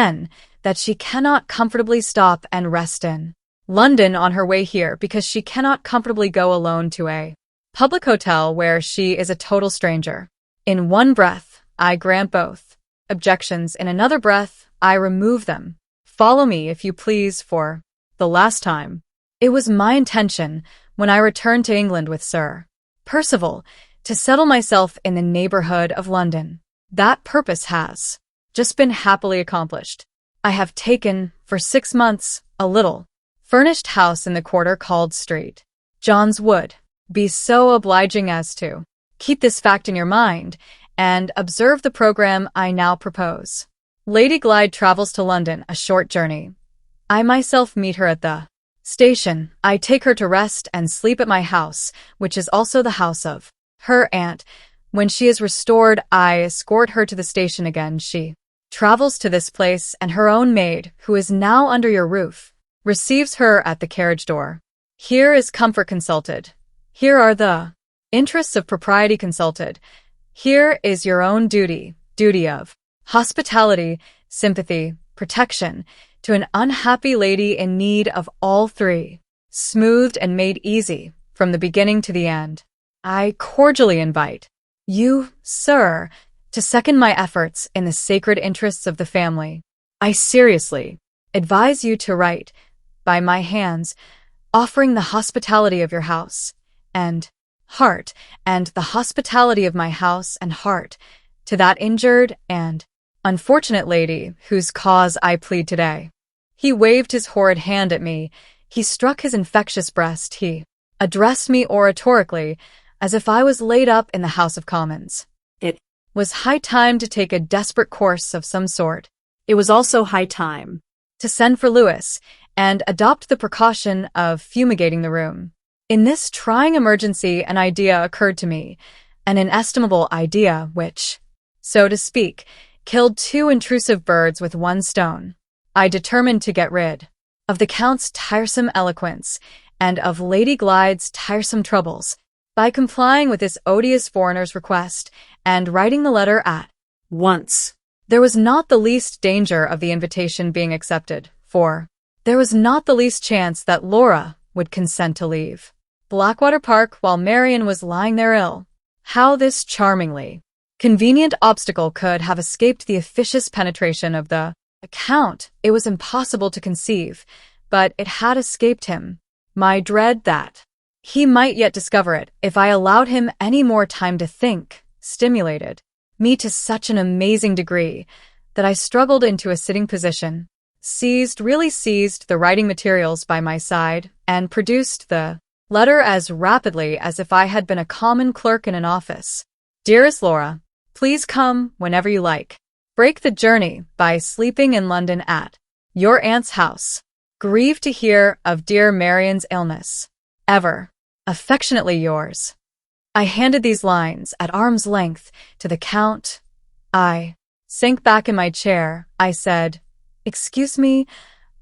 den that she cannot comfortably stop and rest in. London on her way here because she cannot comfortably go alone to a public hotel where she is a total stranger. In one breath, I grant both objections. In another breath, I remove them. Follow me, if you please, for the last time. It was my intention, when I returned to England with Sir Percival, to settle myself in the neighborhood of London. That purpose has just been happily accomplished. I have taken, for 6 months, a little furnished house in the quarter called Street John's Wood. Be so obliging as to keep this fact in your mind, and observe the program I now propose. Lady Glyde travels to London, a short journey. I myself meet her at the station. I take her to rest and sleep at my house, which is also the house of her aunt. When she is restored, I escort her to the station again. She travels to this place, and her own maid, who is now under your roof, receives her at the carriage door. Here is comfort consulted. Here are the interests of propriety consulted. Here is your own duty of hospitality, sympathy, protection, to an unhappy lady in need of all three, smoothed and made easy from the beginning to the end. I cordially invite you, sir, to second my efforts in the sacred interests of the family. I seriously advise you to write, by my hands, offering the hospitality of your house and heart, and the hospitality of my house and heart, to that injured and unfortunate lady whose cause I plead today. He waved his horrid hand at me. He struck his infectious breast. He addressed me oratorically, as if I was laid up in the House of Commons. It was high time to take a desperate course of some sort. It was also high time to send for Lewis and adopt the precaution of fumigating the room. In this trying emergency, an idea occurred to me, an inestimable idea which, so to speak, killed 2 intrusive birds with 1 stone. I determined to get rid of the Count's tiresome eloquence and of Lady Glyde's tiresome troubles by complying with this odious foreigner's request and writing the letter at once. There was not the least danger of the invitation being accepted, for there was not the least chance that Laura would consent to leave Blackwater Park while Marian was lying there ill. How this charmingly convenient obstacle could have escaped the officious penetration of the Count, it was impossible to conceive, but it had escaped him. My dread that he might yet discover it if I allowed him any more time to think stimulated me to such an amazing degree that I struggled into a sitting position, seized the writing materials by my side, and produced the letter as rapidly as if I had been a common clerk in an office. Dearest Laura, please come whenever you like. Break the journey by sleeping in London at your aunt's house. Grieved to hear of dear Marian's illness. Ever affectionately yours. I handed these lines at arm's length to the Count. I sank back in my chair. I said, "Excuse me,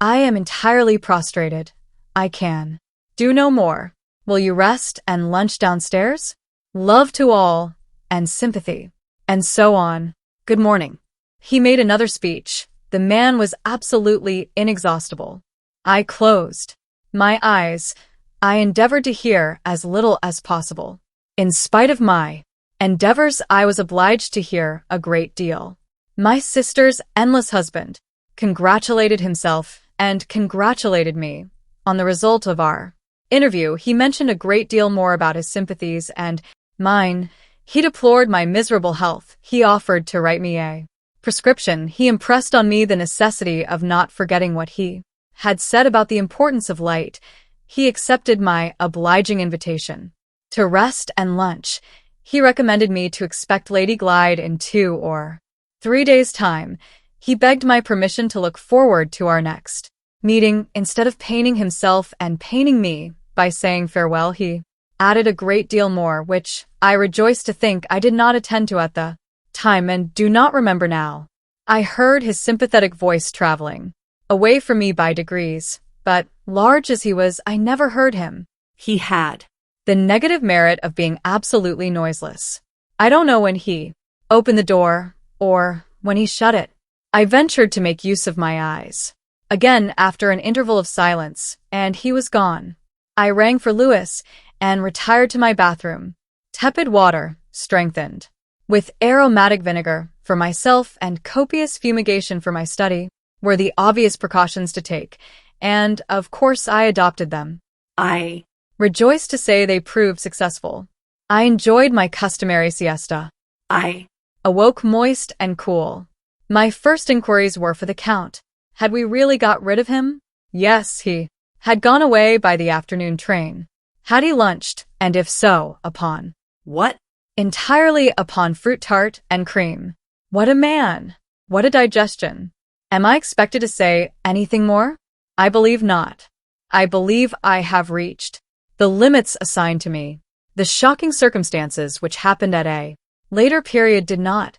I am entirely prostrated. I can do no more. Will you rest and lunch downstairs? Love to all, and sympathy." And so on. Good morning. He made another speech. The man was absolutely inexhaustible. I closed my eyes. I endeavored to hear as little as possible. In spite of my endeavors, I was obliged to hear a great deal. My sister's endless husband congratulated himself and congratulated me on the result of our interview. He mentioned a great deal more about his sympathies and mine. He deplored my miserable health. He offered to write me a prescription. He impressed on me the necessity of not forgetting what he had said about the importance of light. He accepted my obliging invitation to rest and lunch. He recommended me to expect Lady Glyde in 2 or 3 days' time. He begged my permission to look forward to our next meeting. Instead of paining himself and paining me by saying farewell, he added a great deal more, which I rejoice to think I did not attend to at the time and do not remember now. I heard his sympathetic voice traveling away from me by degrees, but, large as he was, I never heard him. He had the negative merit of being absolutely noiseless. I don't know when he opened the door, or when he shut it. I ventured to make use of my eyes. Again, after an interval of silence, and he was gone. I rang for Lewis and retired to my bathroom. Tepid water, strengthened with aromatic vinegar for myself and copious fumigation for my study, were the obvious precautions to take, and, of course, I adopted them. I rejoiced to say they proved successful. I enjoyed my customary siesta. I awoke moist and cool. My first inquiries were for the Count. Had we really got rid of him? Yes, he had gone away by the afternoon train. Had he lunched, and if so, upon what? Entirely upon fruit tart and cream. What a man! What a digestion! Am I expected to say anything more? I believe not. I believe I have reached the limits assigned to me. The shocking circumstances which happened at a later period did not,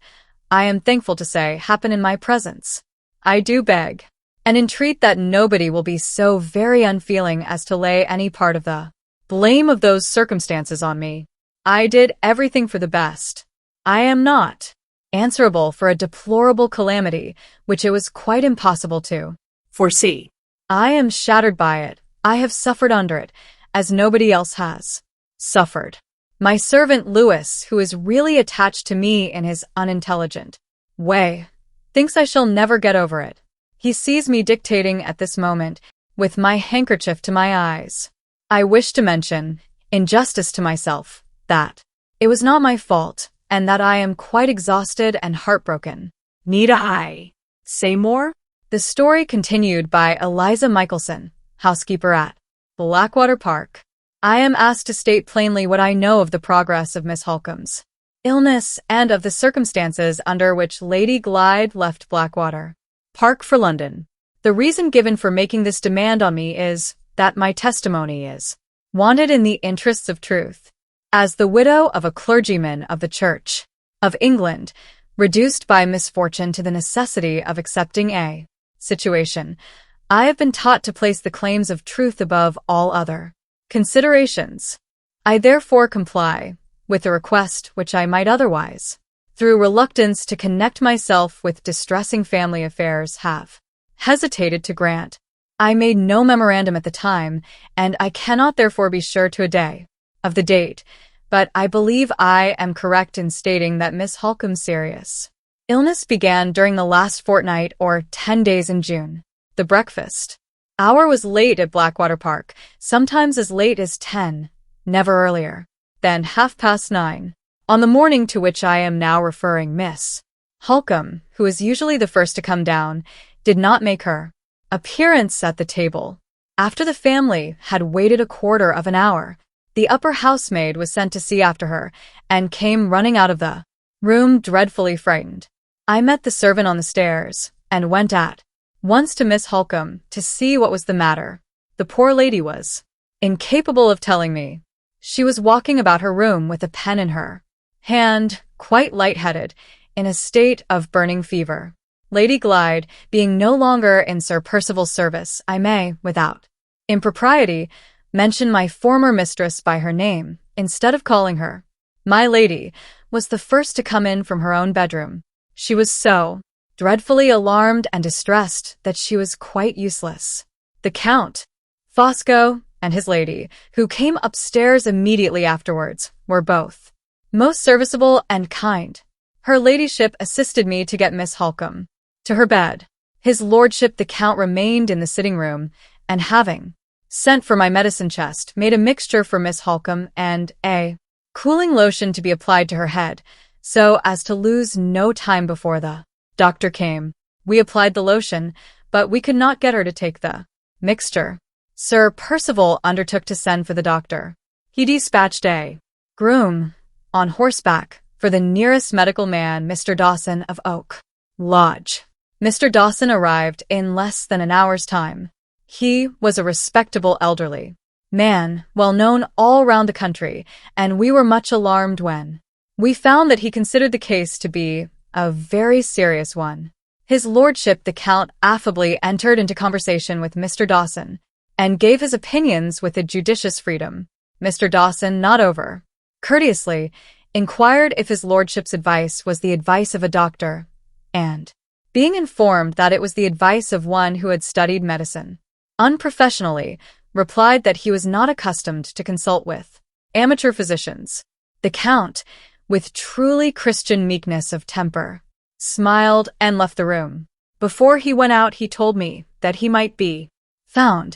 I am thankful to say, happen in my presence. I do beg and entreat that nobody will be so very unfeeling as to lay any part of the blame of those circumstances on me. I did everything for the best. I am not answerable for a deplorable calamity which it was quite impossible to foresee. I am shattered by it. I have suffered under it, as nobody else has suffered. My servant Lewis, who is really attached to me in his unintelligent way, thinks I shall never get over it. He sees me dictating at this moment, with my handkerchief to my eyes. I wish to mention, in justice to myself, that it was not my fault, and that I am quite exhausted and heartbroken. Need I say more? The story continued by Eliza Michelson, housekeeper at Blackwater Park. I am asked to state plainly what I know of the progress of Miss Halcombe's illness and of the circumstances under which Lady Glyde left Blackwater Park for London. The reason given for making this demand on me is that my testimony is wanted in the interests of truth. As the widow of a clergyman of the Church of England, reduced by misfortune to the necessity of accepting a situation, I have been taught to place the claims of truth above all other considerations. I therefore comply with the request which I might otherwise, through reluctance to connect myself with distressing family affairs, have hesitated to grant. I made no memorandum at the time, and I cannot therefore be sure to a day of the date, but I believe I am correct in stating that Miss Halcombe's serious illness began during the last fortnight or 10 days in June. The breakfast hour was late at Blackwater Park, sometimes as late as 10, never earlier than 9:30. On the morning to which I am now referring, Miss Halcombe, who is usually the first to come down, did not make her appearance at the table. After the family had waited a quarter of an hour, the upper housemaid was sent to see after her, and came running out of the room dreadfully frightened. I met the servant on the stairs, and went at once to Miss Halcombe to see what was the matter. The poor lady was incapable of telling me. She was walking about her room with a pen in her hand, quite light-headed, in a state of burning fever. Lady Glyde, being no longer in Sir Percival's service, I may, without impropriety, mention my former mistress by her name, instead of calling her my lady, was the first to come in from her own bedroom. She was so dreadfully alarmed and distressed that she was quite useless. The Count, Fosco, and his lady, who came upstairs immediately afterwards, were both most serviceable and kind. Her ladyship assisted me to get Miss Halcombe to her bed. His lordship the Count remained in the sitting-room, and having sent for my medicine chest, made a mixture for Miss Halcombe and a cooling lotion to be applied to her head, so as to lose no time before the doctor came. We applied the lotion, but we could not get her to take the mixture. Sir Percival undertook to send for the doctor. He dispatched a groom on horseback for the nearest medical man, Mr. Dawson of Oak Lodge. Mr. Dawson arrived in less than an hour's time. He was a respectable elderly man, well known all round the country, and we were much alarmed when we found that he considered the case to be a very serious one. His lordship the Count affably entered into conversation with Mr. Dawson, and gave his opinions with a judicious freedom. Mr. Dawson, not over courteously, inquired if his lordship's advice was the advice of a doctor, and being informed that it was the advice of one who had studied medicine. Unprofessionally, replied that he was not accustomed to consult with amateur physicians. The Count, with truly Christian meekness of temper, smiled and left the room. Before he went out, he told me that he might be found,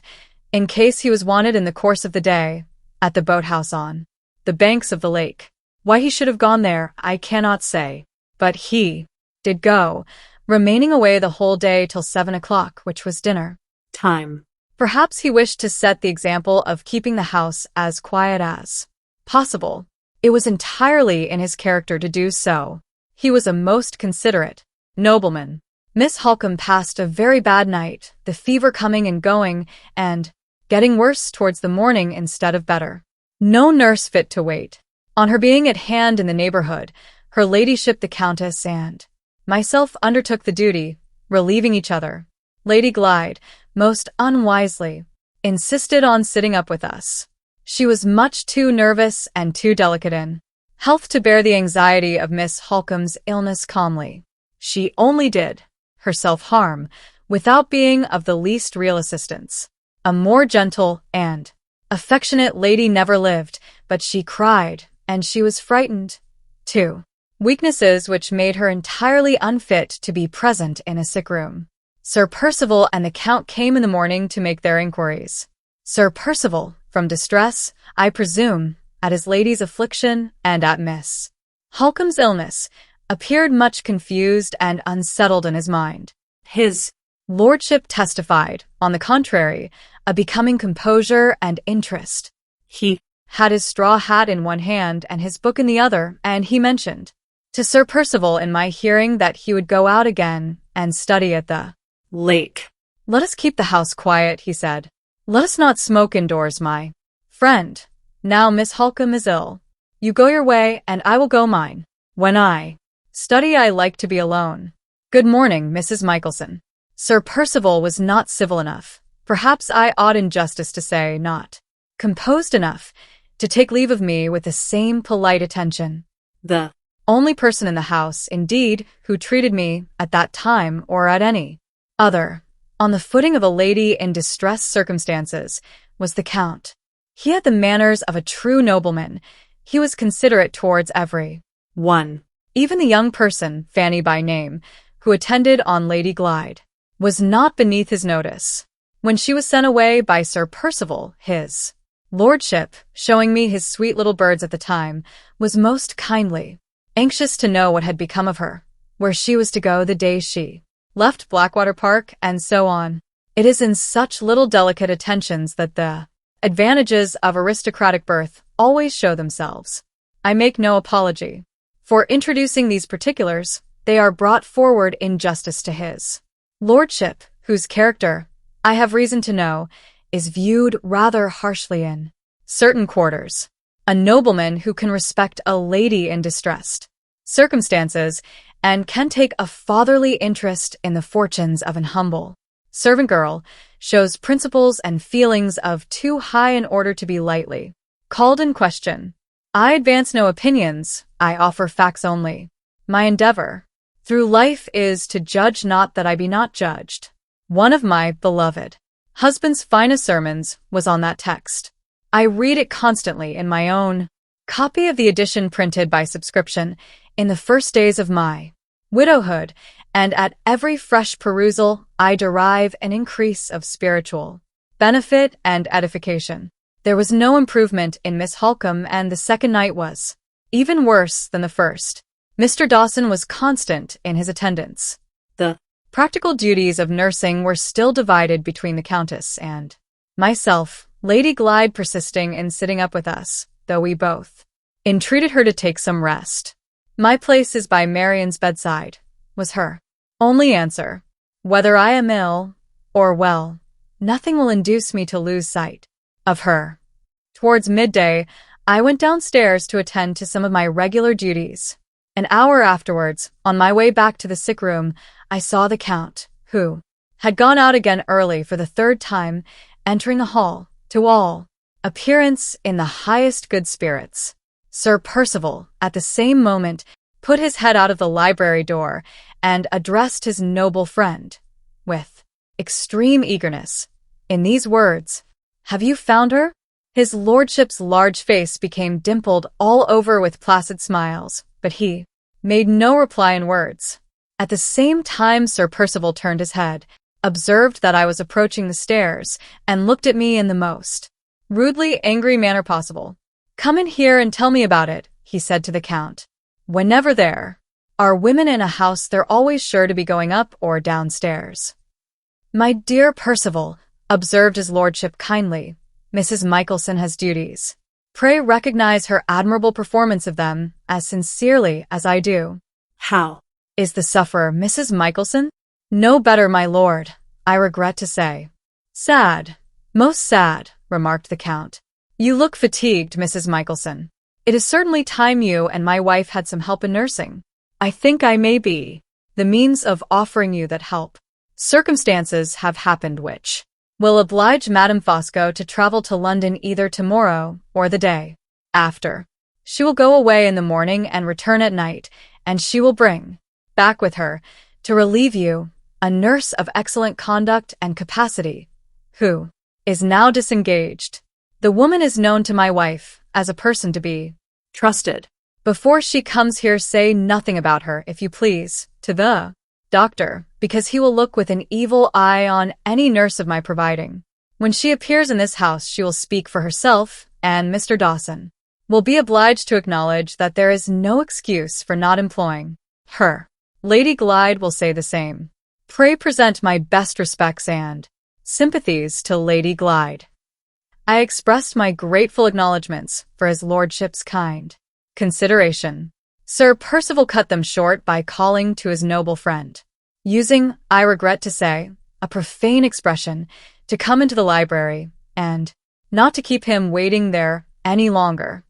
in case he was wanted in the course of the day, at the boathouse on the banks of the lake. Why he should have gone there, I cannot say, but he did go, remaining away the whole day till 7 o'clock, which was dinner time. Perhaps he wished to set the example of keeping the house as quiet as possible. It was entirely in his character to do so. He was a most considerate nobleman. Miss Halcombe passed a very bad night, the fever coming and going, and getting worse towards the morning instead of better. No nurse fit to wait on her being at hand in the neighborhood. Her ladyship the Countess and myself undertook the duty, relieving each other. Lady Glyde, most unwisely, insisted on sitting up with us. She was much too nervous and too delicate in health to bear the anxiety of Miss Halcombe's illness calmly. She only did herself harm, without being of the least real assistance. A more gentle and affectionate lady never lived, but she cried, and she was frightened, too. Weaknesses which made her entirely unfit to be present in a sick room. Sir Percival and the Count came in the morning to make their inquiries. Sir Percival, from distress, I presume, at his lady's affliction and at Miss Halcombe's illness, appeared much confused and unsettled in his mind. His lordship testified, on the contrary, a becoming composure and interest. He had his straw hat in one hand and his book in the other, and he mentioned to Sir Percival in my hearing that he would go out again and study at the lake. Let us keep the house quiet, he said. Let us not smoke indoors, my friend. Now Miss Halcombe is ill. You go your way, and I will go mine. When I study, I like to be alone. Good morning, Mrs. Michelson. Sir Percival was not civil enough, perhaps I ought in justice to say not composed enough, to take leave of me with the same polite attention. The only person in the house, indeed, who treated me, at that time or at any other, on the footing of a lady in distressed circumstances, was the Count. He had the manners of a true nobleman. He was considerate towards every one. Even the young person, Fanny by name, who attended on Lady Glyde, was not beneath his notice. When she was sent away by Sir Percival, his lordship, showing me his sweet little birds at the time, was most kindly anxious to know what had become of her, where she was to go the day she left Blackwater Park, and so on. It is in such little delicate attentions that the advantages of aristocratic birth always show themselves. I make no apology for introducing these particulars. They are brought forward in justice to his lordship, whose character, I have reason to know, is viewed rather harshly in certain quarters. A nobleman who can respect a lady in distressed circumstances and can take a fatherly interest in the fortunes of an humble servant girl shows principles and feelings of too high an order to be lightly called in question. I advance no opinions, I offer facts only. My endeavor through life is to judge not that I be not judged. One of my beloved husband's finest sermons was on that text. I read it constantly in my own copy of the edition printed by subscription in the first days of my widowhood, and at every fresh perusal I derive an increase of spiritual benefit and edification. There was no improvement in Miss Halcombe, and the second night was even worse than the first. Mr. Dawson was constant in his attendance. The practical duties of nursing were still divided between the Countess and myself, Lady Glyde persisting in sitting up with us, though we both entreated her to take some rest. My place is by Marian's bedside, was her only answer. Whether I am ill or well, nothing will induce me to lose sight of her. Towards midday, I went downstairs to attend to some of my regular duties. An hour afterwards, on my way back to the sick room, I saw the Count, who had gone out again early for the third time, entering the hall, to all appearance in the highest good spirits. Sir Percival, at the same moment, put his head out of the library door, and addressed his noble friend with extreme eagerness. In these words, "Have you found her?" His lordship's large face became dimpled all over with placid smiles, but he made no reply in words. At the same time, Sir Percival turned his head, observed that I was approaching the stairs, and looked at me in the most rudely angry manner possible. "Come in here and tell me about it," he said to the Count. "Whenever there are women in a house, they're always sure to be going up or downstairs." "My dear Percival," observed his lordship kindly, "Mrs. Michelson has duties. Pray recognize her admirable performance of them as sincerely as I do." "How "Is the sufferer Mrs. Michelson?" "No better, my lord, I regret to say." "Sad, most sad," remarked the Count. "You look fatigued, Mrs. Michelson. It is certainly time you and my wife had some help in nursing. I think I may be the means of offering you that help. Circumstances have happened which will oblige Madame Fosco to travel to London either tomorrow or the day after. She will go away in the morning and return at night, and she will bring back with her, to relieve you, a nurse of excellent conduct and capacity, who is now disengaged. The woman is known to my wife as a person to be trusted. Before she comes here, say nothing about her, if you please, to the doctor, because he will look with an evil eye on any nurse of my providing. When she appears in this house, she will speak for herself, and Mr. Dawson will be obliged to acknowledge that there is no excuse for not employing her. Lady Glyde will say the same. Pray present my best respects and sympathies to Lady Glyde." I expressed my grateful acknowledgments for his lordship's kind consideration. Sir Percival cut them short by calling to his noble friend, using, I regret to say, a profane expression, to come into the library, and not to keep him waiting there any longer.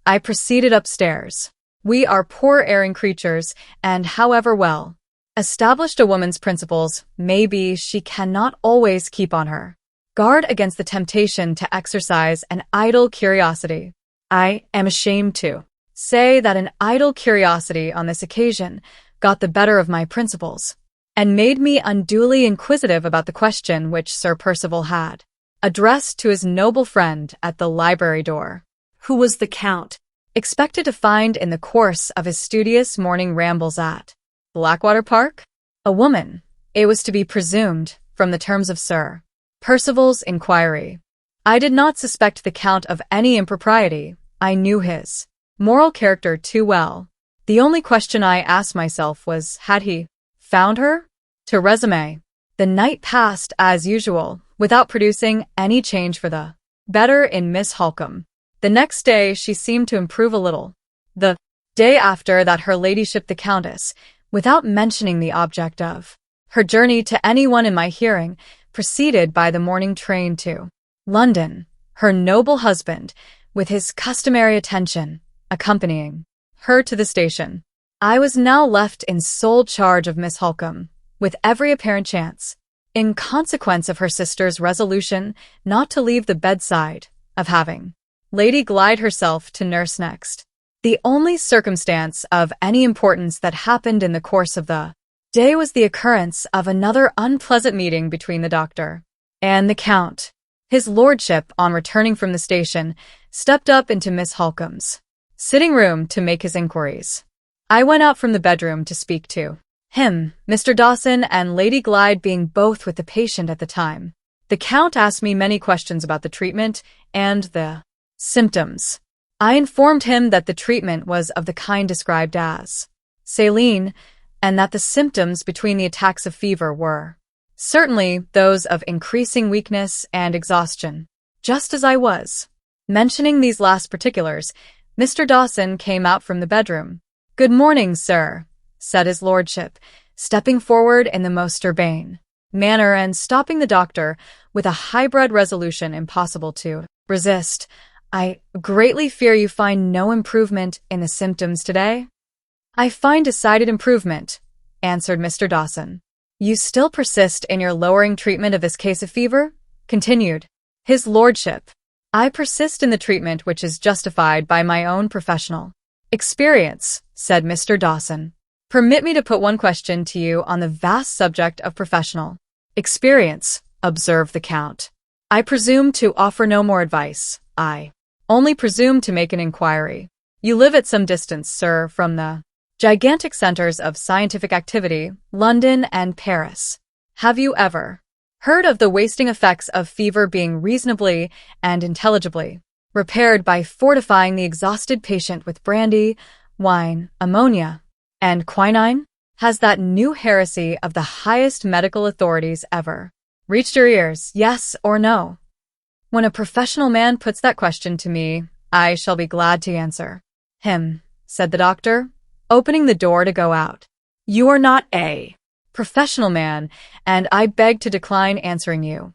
I proceeded upstairs. We are poor erring creatures, and however well established a woman's principles may be, she cannot always keep on her guard against the temptation to exercise an idle curiosity. I am ashamed to say that an idle curiosity on this occasion got the better of my principles, and made me unduly inquisitive about the question which Sir Percival had addressed to his noble friend at the library door. Who was the Count expected to find in the course of his studious morning rambles at Blackwater Park? A woman, it was to be presumed, from the terms of Sir Percival's inquiry. I did not suspect the Count of any impropriety. I knew his moral character too well. The only question I asked myself was, had he found her? To resume, the night passed as usual, without producing any change for the better in Miss Halcombe. The next day she seemed to improve a little. The day after that, her ladyship the Countess, without mentioning the object of her journey to anyone in my hearing, proceeded by the morning train to London, her noble husband, with his customary attention, accompanying her to the station. I was now left in sole charge of Miss Halcombe, with every apparent chance, in consequence of her sister's resolution not to leave the bedside, of having Lady Glyde herself to nurse next. The only circumstance of any importance that happened in the course of the day was the occurrence of another unpleasant meeting between the doctor and the Count. His lordship, on returning from the station, stepped up into Miss Halcombe's sitting room to make his inquiries. I went out from the bedroom to speak to him, Mr. Dawson and Lady Glyde being both with the patient at the time. The Count asked me many questions about the treatment and the symptoms. I informed him that the treatment was of the kind described as saline, and that the symptoms between the attacks of fever were certainly those of increasing weakness and exhaustion. Just as I was mentioning these last particulars, Mr. Dawson came out from the bedroom. "Good morning, sir," said his lordship, stepping forward in the most urbane manner and stopping the doctor with a high-bred resolution impossible to resist. "I greatly fear you find no improvement in the symptoms today?" "I find decided improvement," answered Mr. Dawson. "You still persist in your lowering treatment of this case of fever?" continued his lordship. "I persist in the treatment which is justified by my own professional experience," said Mr. Dawson. "Permit me to put one question to you on the vast subject of professional experience," observed the Count. "I presume to offer no more advice. I only presume to make an inquiry. You live at some distance, sir, from the gigantic centers of scientific activity, London and Paris. Have you ever heard of the wasting effects of fever being reasonably and intelligibly repaired by fortifying the exhausted patient with brandy, wine, ammonia, and quinine? Has that new heresy of the highest medical authorities ever reached your ears, yes or no? When a professional man puts that question to me, I shall be glad to answer." Said the doctor, opening the door to go out. "You are not a professional man, and I beg to decline answering you."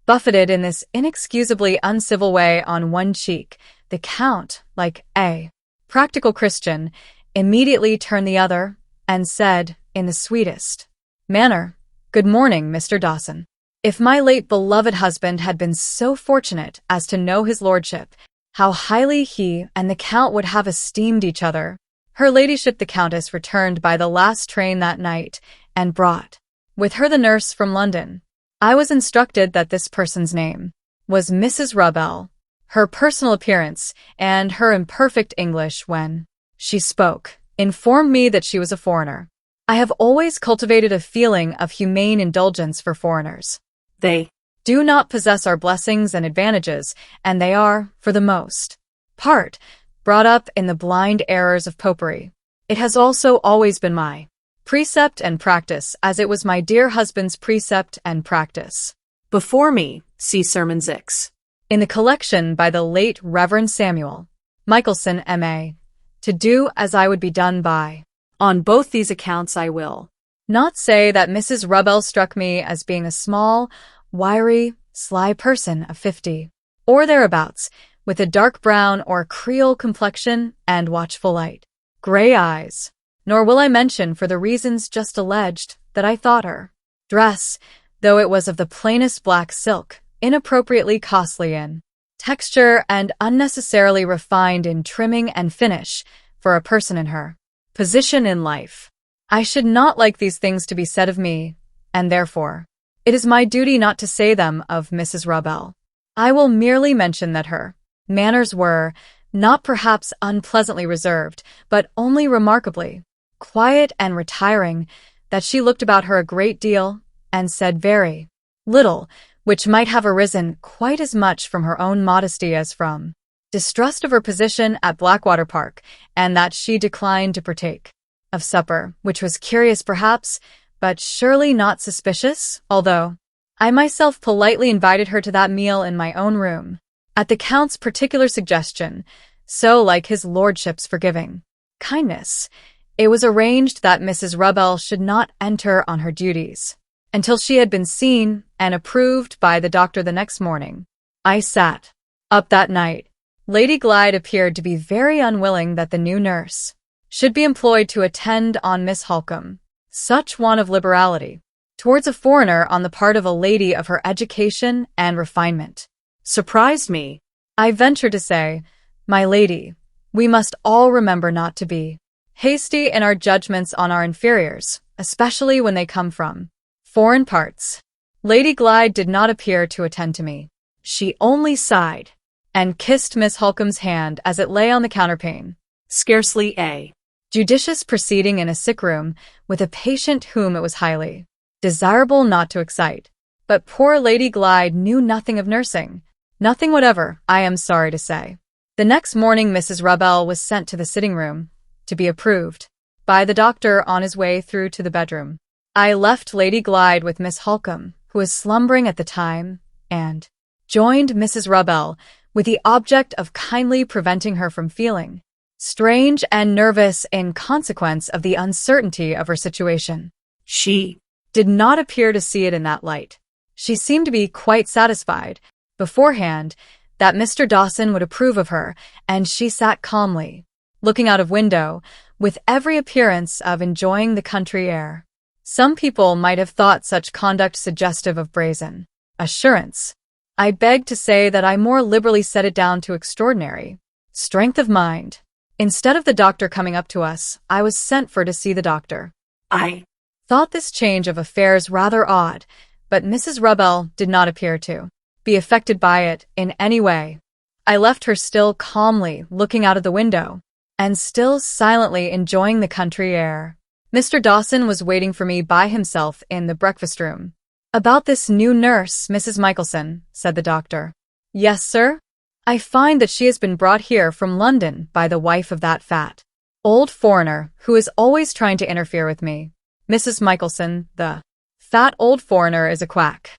Buffeted in this inexcusably uncivil way on one cheek, the Count, like a practical Christian, immediately turned the other and said, in the sweetest manner, "Good morning, Mr. Dawson. If my late beloved husband had been so fortunate as to know his lordship, how highly he and the Count would have esteemed each other." Her ladyship the Countess returned by the last train that night, and brought with her the nurse from London. I was instructed that this person's name was Mrs. Rubbell. Her personal appearance and her imperfect English when she spoke informed me that she was a foreigner. I have always cultivated a feeling of humane indulgence for foreigners. They do not possess our blessings and advantages, and they are, for the most part, brought up in the blind errors of popery. It has also always been my precept and practice, as it was my dear husband's precept and practice. Before me, see Sermon 6. In the collection by the late Reverend Samuel Michelson, M.A., to do as I would be done by. On both these accounts I will not say that Mrs. Rubbell struck me as being a small, wiry, sly person of 50, or thereabouts, with a dark brown or Creole complexion and watchful light gray eyes. Nor will I mention, for the reasons just alleged, that I thought her dress, though it was of the plainest black silk, inappropriately costly in texture and unnecessarily refined in trimming and finish for a person in her position in life. I should not like these things to be said of me, and therefore it is my duty not to say them of Mrs. Rubbell. I will merely mention that her manners were, not perhaps unpleasantly reserved, but only remarkably quiet and retiring, that she looked about her a great deal, and said very little, which might have arisen quite as much from her own modesty as from distrust of her position at Blackwater Park, and that she declined to partake of supper, which was curious perhaps, but surely not suspicious, although I myself politely invited her to that meal in my own room, at the Count's particular suggestion, so like his lordship's forgiving kindness. It was arranged that Mrs. Rubbell should not enter on her duties until she had been seen and approved by the doctor the next morning. I sat up that night. Lady Glyde appeared to be very unwilling that the new nurse should be employed to attend on Miss Halcombe. Such want of liberality towards a foreigner on the part of a lady of her education and refinement surprised me. I ventured to say, "My lady, we must all remember not to be hasty in our judgments on our inferiors, especially when they come from foreign parts." Lady Glyde did not appear to attend to me. She only sighed and kissed Miss Halcombe's hand as it lay on the counterpane. Scarcely a judicious proceeding in a sick room with a patient whom it was highly desirable not to excite. But poor Lady Glyde knew nothing of nursing. Nothing whatever, I am sorry to say. The next morning Mrs. Rubbell was sent to the sitting-room to be approved by the doctor on his way through to the bedroom. I left Lady Glyde with Miss Halcombe, who was slumbering at the time, and joined Mrs. Rubbell with the object of kindly preventing her from feeling strange and nervous in consequence of the uncertainty of her situation. She did not appear to see it in that light. She seemed to be quite satisfied beforehand that Mr. Dawson would approve of her, and she sat calmly, looking out of window, with every appearance of enjoying the country air. Some people might have thought such conduct suggestive of brazen assurance. I beg to say that I more liberally set it down to extraordinary strength of mind. Instead of the doctor coming up to us, I was sent for to see the doctor. I Thought this change of affairs rather odd, but Mrs. Rubell did not appear to be affected by it in any way. I left her still calmly looking out of the window, and still silently enjoying the country air. Mr. Dawson was waiting for me by himself in the breakfast room. "About this new nurse, Mrs. Michelson," said the doctor. "Yes, sir? I find that she has been brought here from London by the wife of that fat old foreigner who is always trying to interfere with me. Mrs. Michelson, the fat old foreigner is a quack."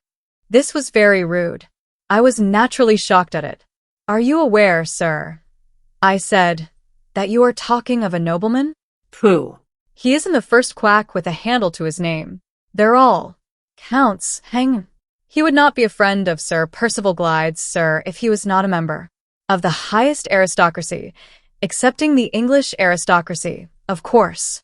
This was very rude. I was naturally shocked at it. "Are you aware, sir," I said, "that you are talking of a nobleman? Pooh. He isn't the first quack with a handle to his name. They're all counts, hang. He would not be a friend of Sir Percival Glyde's, sir, if he was not a member of the highest aristocracy, excepting the English aristocracy, of course."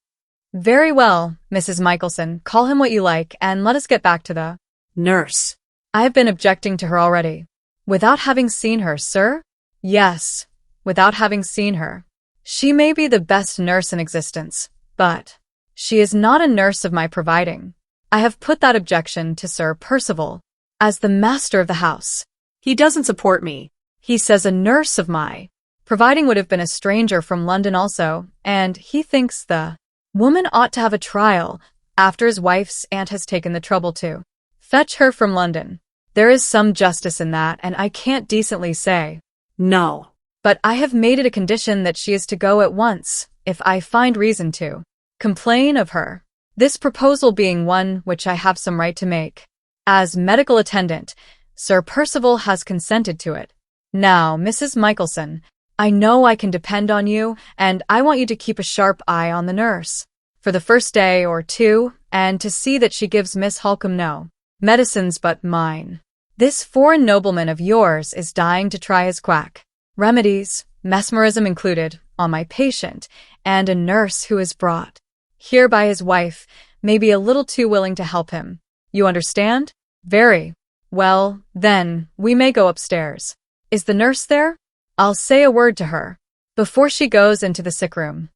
"Very well, Mrs. Michelson, call him what you like, and let us get back to the Nurse. I have been objecting to her already." "Without having seen her, sir?" "Yes, without having seen her. She may be the best nurse in existence, but she is not a nurse of my providing. I have put that objection to Sir Percival, as the master of the house. He doesn't support me. He says a nurse of my providing would have been a stranger from London also, and he thinks the woman ought to have a trial after his wife's aunt has taken the trouble to fetch her from London. There is some justice in that, and I can't decently say No. but I have made it a condition that she is to go at once, if I find reason to complain of her. This proposal being one which I have some right to make. As medical attendant, Sir Percival has consented to it. Now, Mrs. Michelson, I know I can depend on you, and I want you to keep a sharp eye on the nurse for the first day or two, and to see that she gives Miss Halcombe no medicines but mine. This foreign nobleman of yours is dying to try his quack remedies, mesmerism included, on my patient, and a nurse who is brought here by his wife may be a little too willing to help him. You understand? Very well, then, we may go upstairs. Is the nurse there? I'll say a word to her before she goes into the sick room."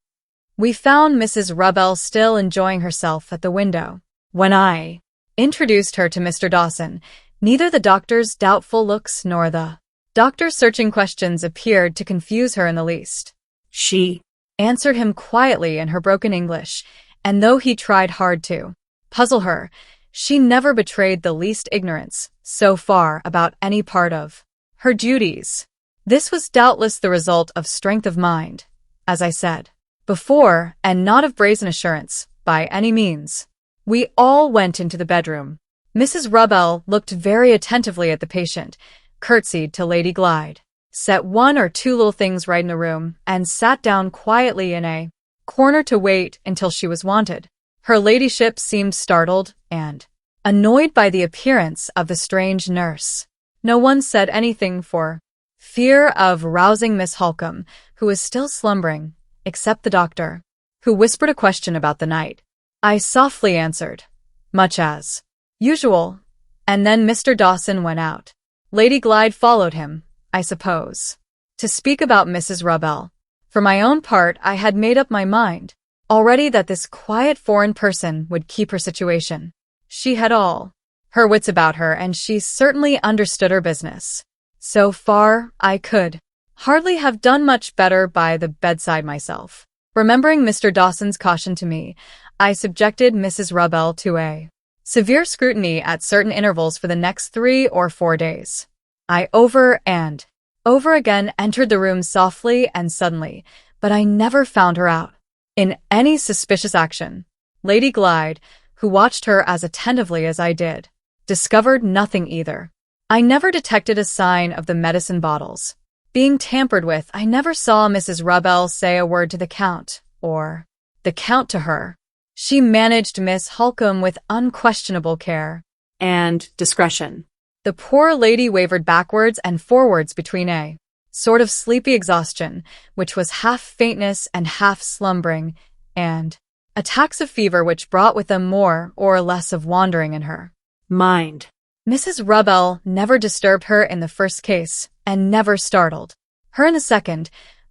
We found Mrs. Rubell still enjoying herself at the window. When I introduced her to Mr. Dawson, neither the doctor's doubtful looks nor the doctor's searching questions appeared to confuse her in the least. She Answered him quietly in her broken English, and though he tried hard to puzzle her, she never betrayed the least ignorance, so far, about any part of her duties. This was doubtless the result of strength of mind, as I said before, and not of brazen assurance, by any means. We all went into the bedroom. Mrs. Rubell looked very attentively at the patient, curtsied to Lady Glyde, set one or two little things right in the room, and sat down quietly in a corner to wait until she was wanted. Her ladyship seemed startled and annoyed by the appearance of the strange nurse. No one said anything for fear of rousing Miss Halcombe, who was still slumbering, except the doctor, who whispered a question about the night. I softly answered, much as usual, and then Mr. Dawson went out. Lady Glyde followed him, I suppose, to speak about Mrs. Rubell. For my own part, I had made up my mind already that this quiet foreign person would keep her situation. She had all her wits about her, and she certainly understood her business. So far, I could hardly have done much better by the bedside myself. Remembering Mr. Dawson's caution to me, I subjected Mrs. Rubell to a severe scrutiny at certain intervals for the next 3 or 4 days. I over and over again entered the room softly and suddenly, but I never found her out in any suspicious action. Lady Glyde, who watched her as attentively as I did, discovered nothing either. I never detected a sign of the medicine bottles being tampered with. I never saw Mrs. Rubell say a word to the Count, or the Count to her. She managed Miss Halcombe with unquestionable care and discretion. The poor lady wavered backwards and forwards between a sort of sleepy exhaustion, which was half faintness and half slumbering, and attacks of fever which brought with them more or less of wandering in her mind. Mrs. Rubell never disturbed her in the first case, and never startled her in the second,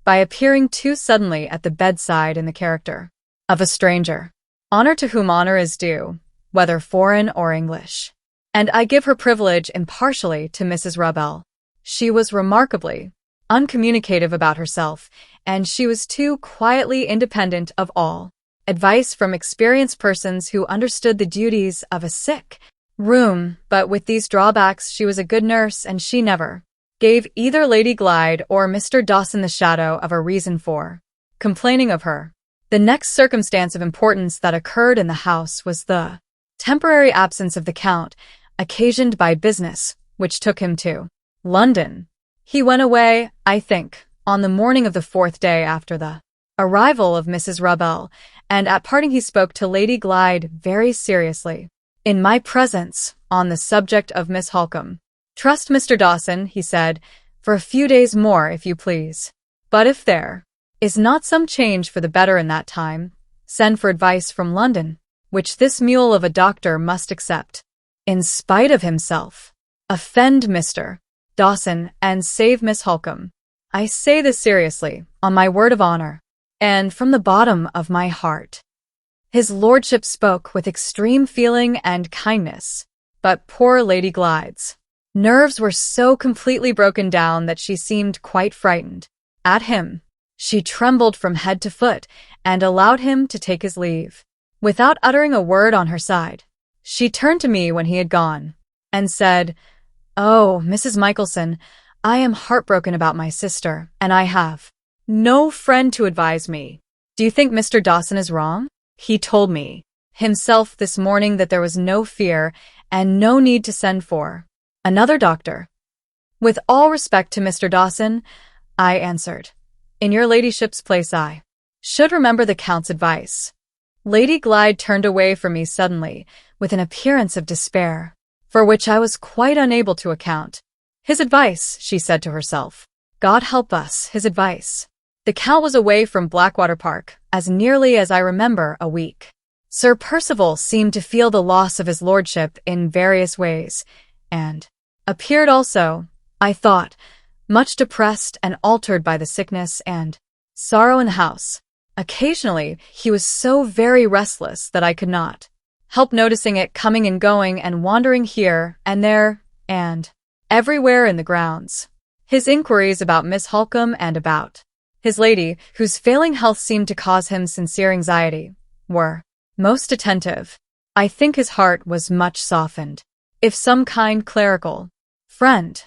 by appearing too suddenly at the bedside in the character of a stranger. Honor to whom honor is due, whether foreign or English. And I give her privilege impartially to Mrs. Rubbell. She was remarkably uncommunicative about herself, and she was too quietly independent of all advice from experienced persons who understood the duties of a sick room. But with these drawbacks, she was a good nurse, and she never gave either Lady Glyde or Mr. Dawson the shadow of a reason for complaining of her. The next circumstance of importance that occurred in the house was the temporary absence of the Count, occasioned by business, which took him to London. He went away, I think, on the morning of the 4th day after the arrival of Mrs. Rubbell, and at parting he spoke to Lady Glyde very seriously, in my presence, on the subject of Miss Halcombe. "Trust Mr. Dawson," he said, "for a few days more, if you please. But if there is not some change for the better in that time, send for advice from London, which this mule of a doctor must accept, in spite of himself. Offend Mr. Dawson, and save Miss Halcombe. I say this seriously, on my word of honor, and from the bottom of my heart." His lordship spoke with extreme feeling and kindness, but poor Lady Glyde's nerves were so completely broken down that she seemed quite frightened at him. She trembled from head to foot and allowed him to take his leave, without uttering a word on her side. She turned to me when he had gone, and said, "Oh, Mrs. Michelson, I am heartbroken about my sister, and I have no friend to advise me. Do you think Mr. Dawson is wrong? He told me himself this morning that there was no fear and no need to send for another doctor." "With all respect to Mr. Dawson," I answered, "in your ladyship's place I should remember the Count's advice." Lady Glyde turned away from me suddenly, with an appearance of despair, for which I was quite unable to account. "His advice," she said to herself. "God help us, his advice." The Count was away from Blackwater Park, as nearly as I remember, a week. Sir Percival seemed to feel the loss of his lordship in various ways, and appeared also, I thought, much depressed and altered by the sickness and sorrow in the house. Occasionally, he was so very restless that I could not help noticing it, coming and going and wandering here and there and everywhere in the grounds. His inquiries about Miss Halcombe and about his lady, whose failing health seemed to cause him sincere anxiety, were most attentive. I think his heart was much softened. If some kind clerical friend,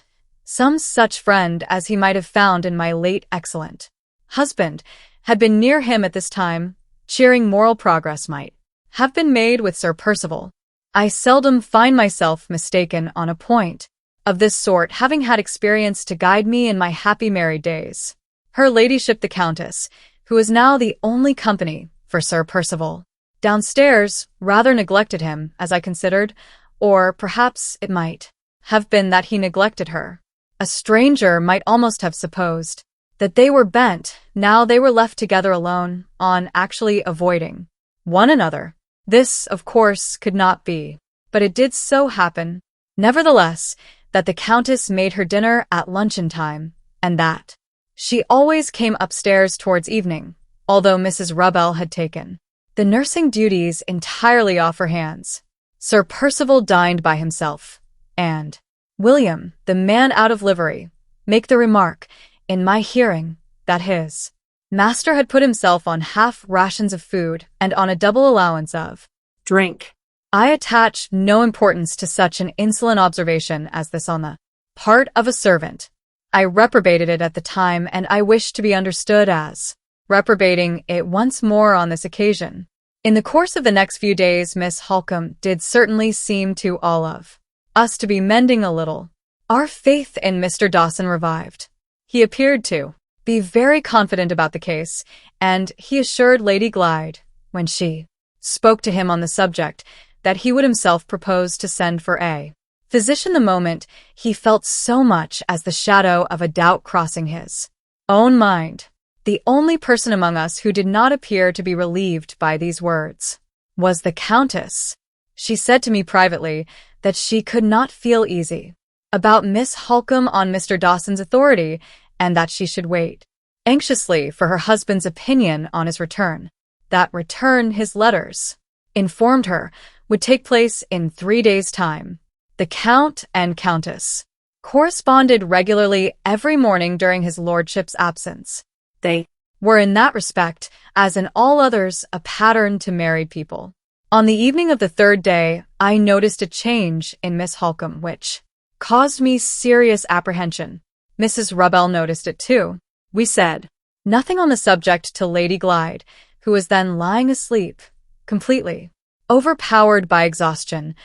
some such friend as he might have found in my late excellent husband, had been near him at this time, cheering moral progress might have been made with Sir Percival. I seldom find myself mistaken on a point of this sort, having had experience to guide me in my happy married days. Her ladyship the Countess, who was now the only company for Sir Percival downstairs, rather neglected him, as I considered, or perhaps it might have been that he neglected her. A stranger might almost have supposed that they were bent, now they were left together alone, on actually avoiding one another. This, of course, could not be, but it did so happen, nevertheless, that the Countess made her dinner at luncheon time, and that she always came upstairs towards evening, although Mrs. Rubbell had taken the nursing duties entirely off her hands. Sir Percival dined by himself, and William, the man out of livery, make the remark, in my hearing, that his master had put himself on half rations of food and on a double allowance of drink. I attached no importance to such an insolent observation as this on the part of a servant. I reprobated it at the time, and I wish to be understood as reprobating it once more on this occasion. In the course of the next few days, Miss Halcombe did certainly seem to all of us to be mending a little. Our faith in Mr. Dawson revived. He appeared to be very confident about the case, and he assured Lady Glyde, when she spoke to him on the subject, that he would himself propose to send for a physician the moment he felt so much as the shadow of a doubt crossing his own mind. The only person among us who did not appear to be relieved by these words was the Countess. She said to me privately that she could not feel easy about Miss Halcombe on Mr. Dawson's authority, and that she should wait anxiously for her husband's opinion on his return. That return, his letters informed her, would take place in 3 days' time. The Count and Countess corresponded regularly every morning during his lordship's absence. They Were in that respect, as in all others, a pattern to married people. On the evening of the 3rd day, I noticed a change in Miss Halcombe which caused me serious apprehension. Mrs. Rubbell noticed it too. We said nothing on the subject till Lady Glyde, who was then lying asleep, completely overpowered by exhaustion,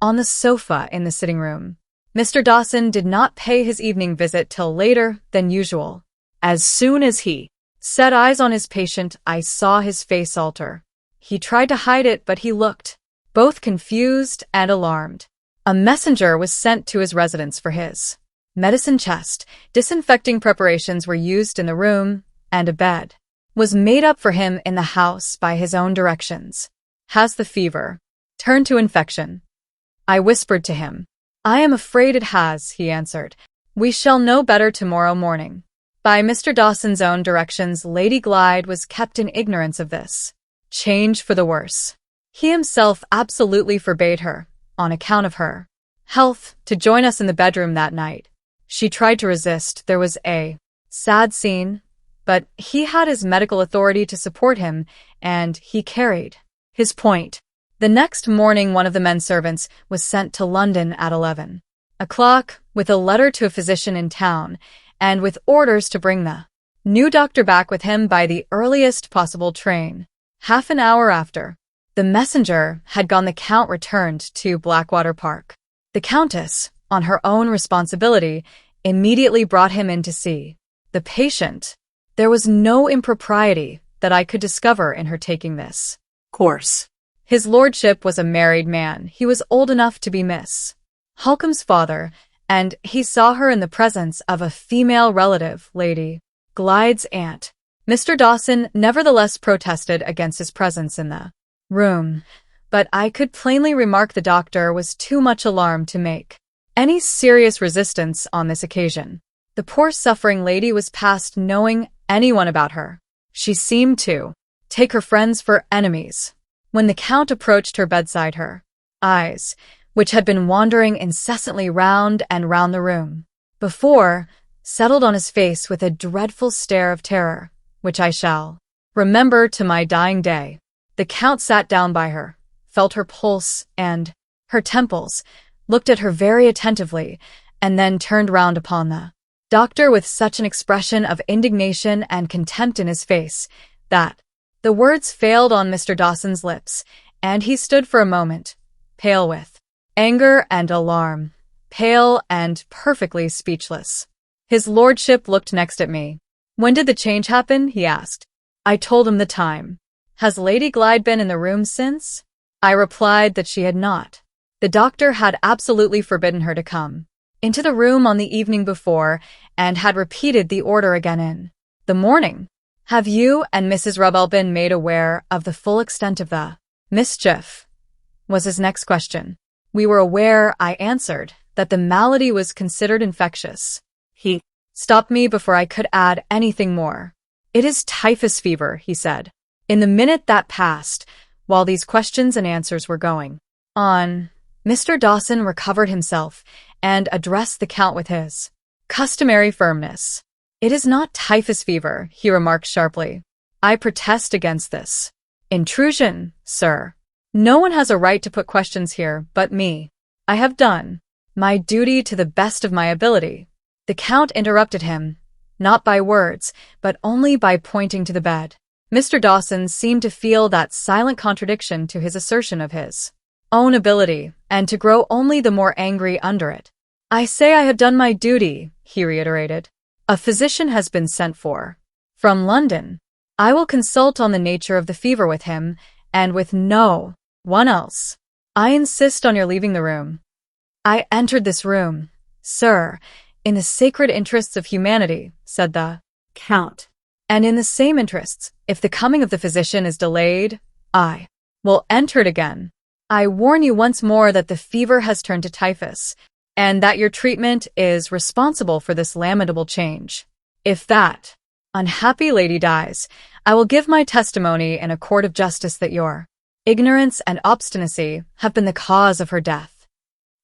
on the sofa in the sitting room. Mr. Dawson did not pay his evening visit till later than usual. As soon as he set eyes on his patient, I saw his face alter. He tried to hide it, but he looked both confused and alarmed. A messenger was sent to his residence for his medicine chest. Disinfecting preparations were used in the room, and a bed was made up for him in the house by his own directions. Has the fever turned to infection? I whispered to him. I am afraid it has, he answered. We shall know better tomorrow morning. By Mr. Dawson's own directions, Lady Glyde was kept in ignorance of this change for the worse. He himself absolutely forbade her, on account of her health, to join us in the bedroom that night. She tried to resist. There was a sad scene, but he had his medical authority to support him, and he carried his point. The next morning, one of the men servants was sent to London at 11 o'clock with a letter to a physician in town, and with orders to bring the new doctor back with him by the earliest possible train. Half an hour after the messenger had gone, the Count returned to Blackwater Park. The Countess, on her own responsibility, immediately brought him in to see the patient. There was no impropriety that I could discover in her taking this course. His lordship was a married man. He was old enough to be Miss Halcombe's father, and he saw her in the presence of a female relative, Lady Glyde's aunt. Mr. Dawson nevertheless protested against his presence in the room, but I could plainly remark the doctor was too much alarmed to make any serious resistance on this occasion. The poor suffering lady was past knowing anyone about her. She seemed to take her friends for enemies. When the Count approached her bedside, her eyes, which had been wandering incessantly round and round the room before, settled on his face with a dreadful stare of terror, which I shall remember to my dying day. The Count sat down by her, felt her pulse and her temples, looked at her very attentively, and then turned round upon the doctor with such an expression of indignation and contempt in his face that the words failed on Mr. Dawson's lips, and he stood for a moment, pale with anger and alarm, pale and perfectly speechless. His lordship looked next at me. When did the change happen? He asked. I told him the time. Has Lady Glyde been in the room since? I replied that she had not. The doctor had absolutely forbidden her to come into the room on the evening before, and had repeated the order again in the morning. Have you and Mrs. Rubbell been made aware of the full extent of the mischief? Was his next question. We were aware, I answered, that the malady was considered infectious. He stopped me before I could add anything more. It is typhus fever, he said. In the minute that passed, while these questions and answers were going on, Mr. Dawson recovered himself and addressed the Count with his customary firmness. It is not typhus fever, he remarked sharply. I protest against this intrusion, sir. No one has a right to put questions here but me. I have done my duty to the best of my ability. The Count interrupted him, not by words, but only by pointing to the bed. Mr. Dawson seemed to feel that silent contradiction to his assertion of his own ability, and to grow only the more angry under it. I say I have done my duty, he reiterated. A physician has been sent for from London. I will consult on the nature of the fever with him, and with no one else. I insist on your leaving the room. I entered this room, sir, in the sacred interests of humanity, said the Count. And in the same interests, if the coming of the physician is delayed, I will enter it again. I warn you once more that the fever has turned to typhus, and that your treatment is responsible for this lamentable change. If that Unhappy lady dies. I will give my testimony in a court of justice that your ignorance and obstinacy have been the cause of her death.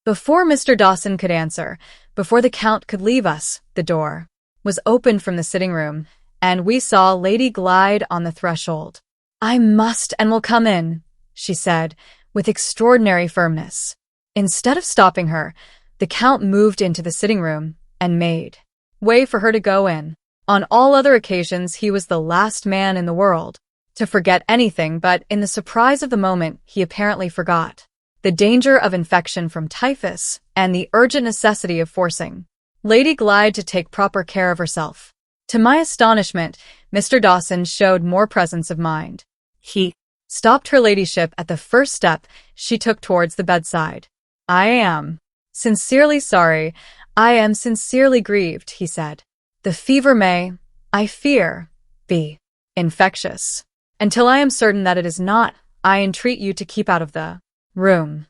Before Mr. Dawson could answer, before the Count could leave us, the door was opened from the sitting room, and we saw Lady glide on the threshold. I must and will come in, she said, with extraordinary firmness. Instead of stopping her, the Count moved into the sitting room and made way for her to go in. On all other occasions, he was the last man in the world to forget anything, but in the surprise of the moment, he apparently forgot the danger of infection from typhus and the urgent necessity of forcing Lady Glyde to take proper care of herself. To my astonishment, Mr. Dawson showed more presence of mind. He stopped her ladyship at the first step she took towards the bedside. I am sincerely sorry. I am sincerely grieved, he said. The fever may, I fear, be infectious. Until I am certain that it is not, I entreat you to keep out of the room.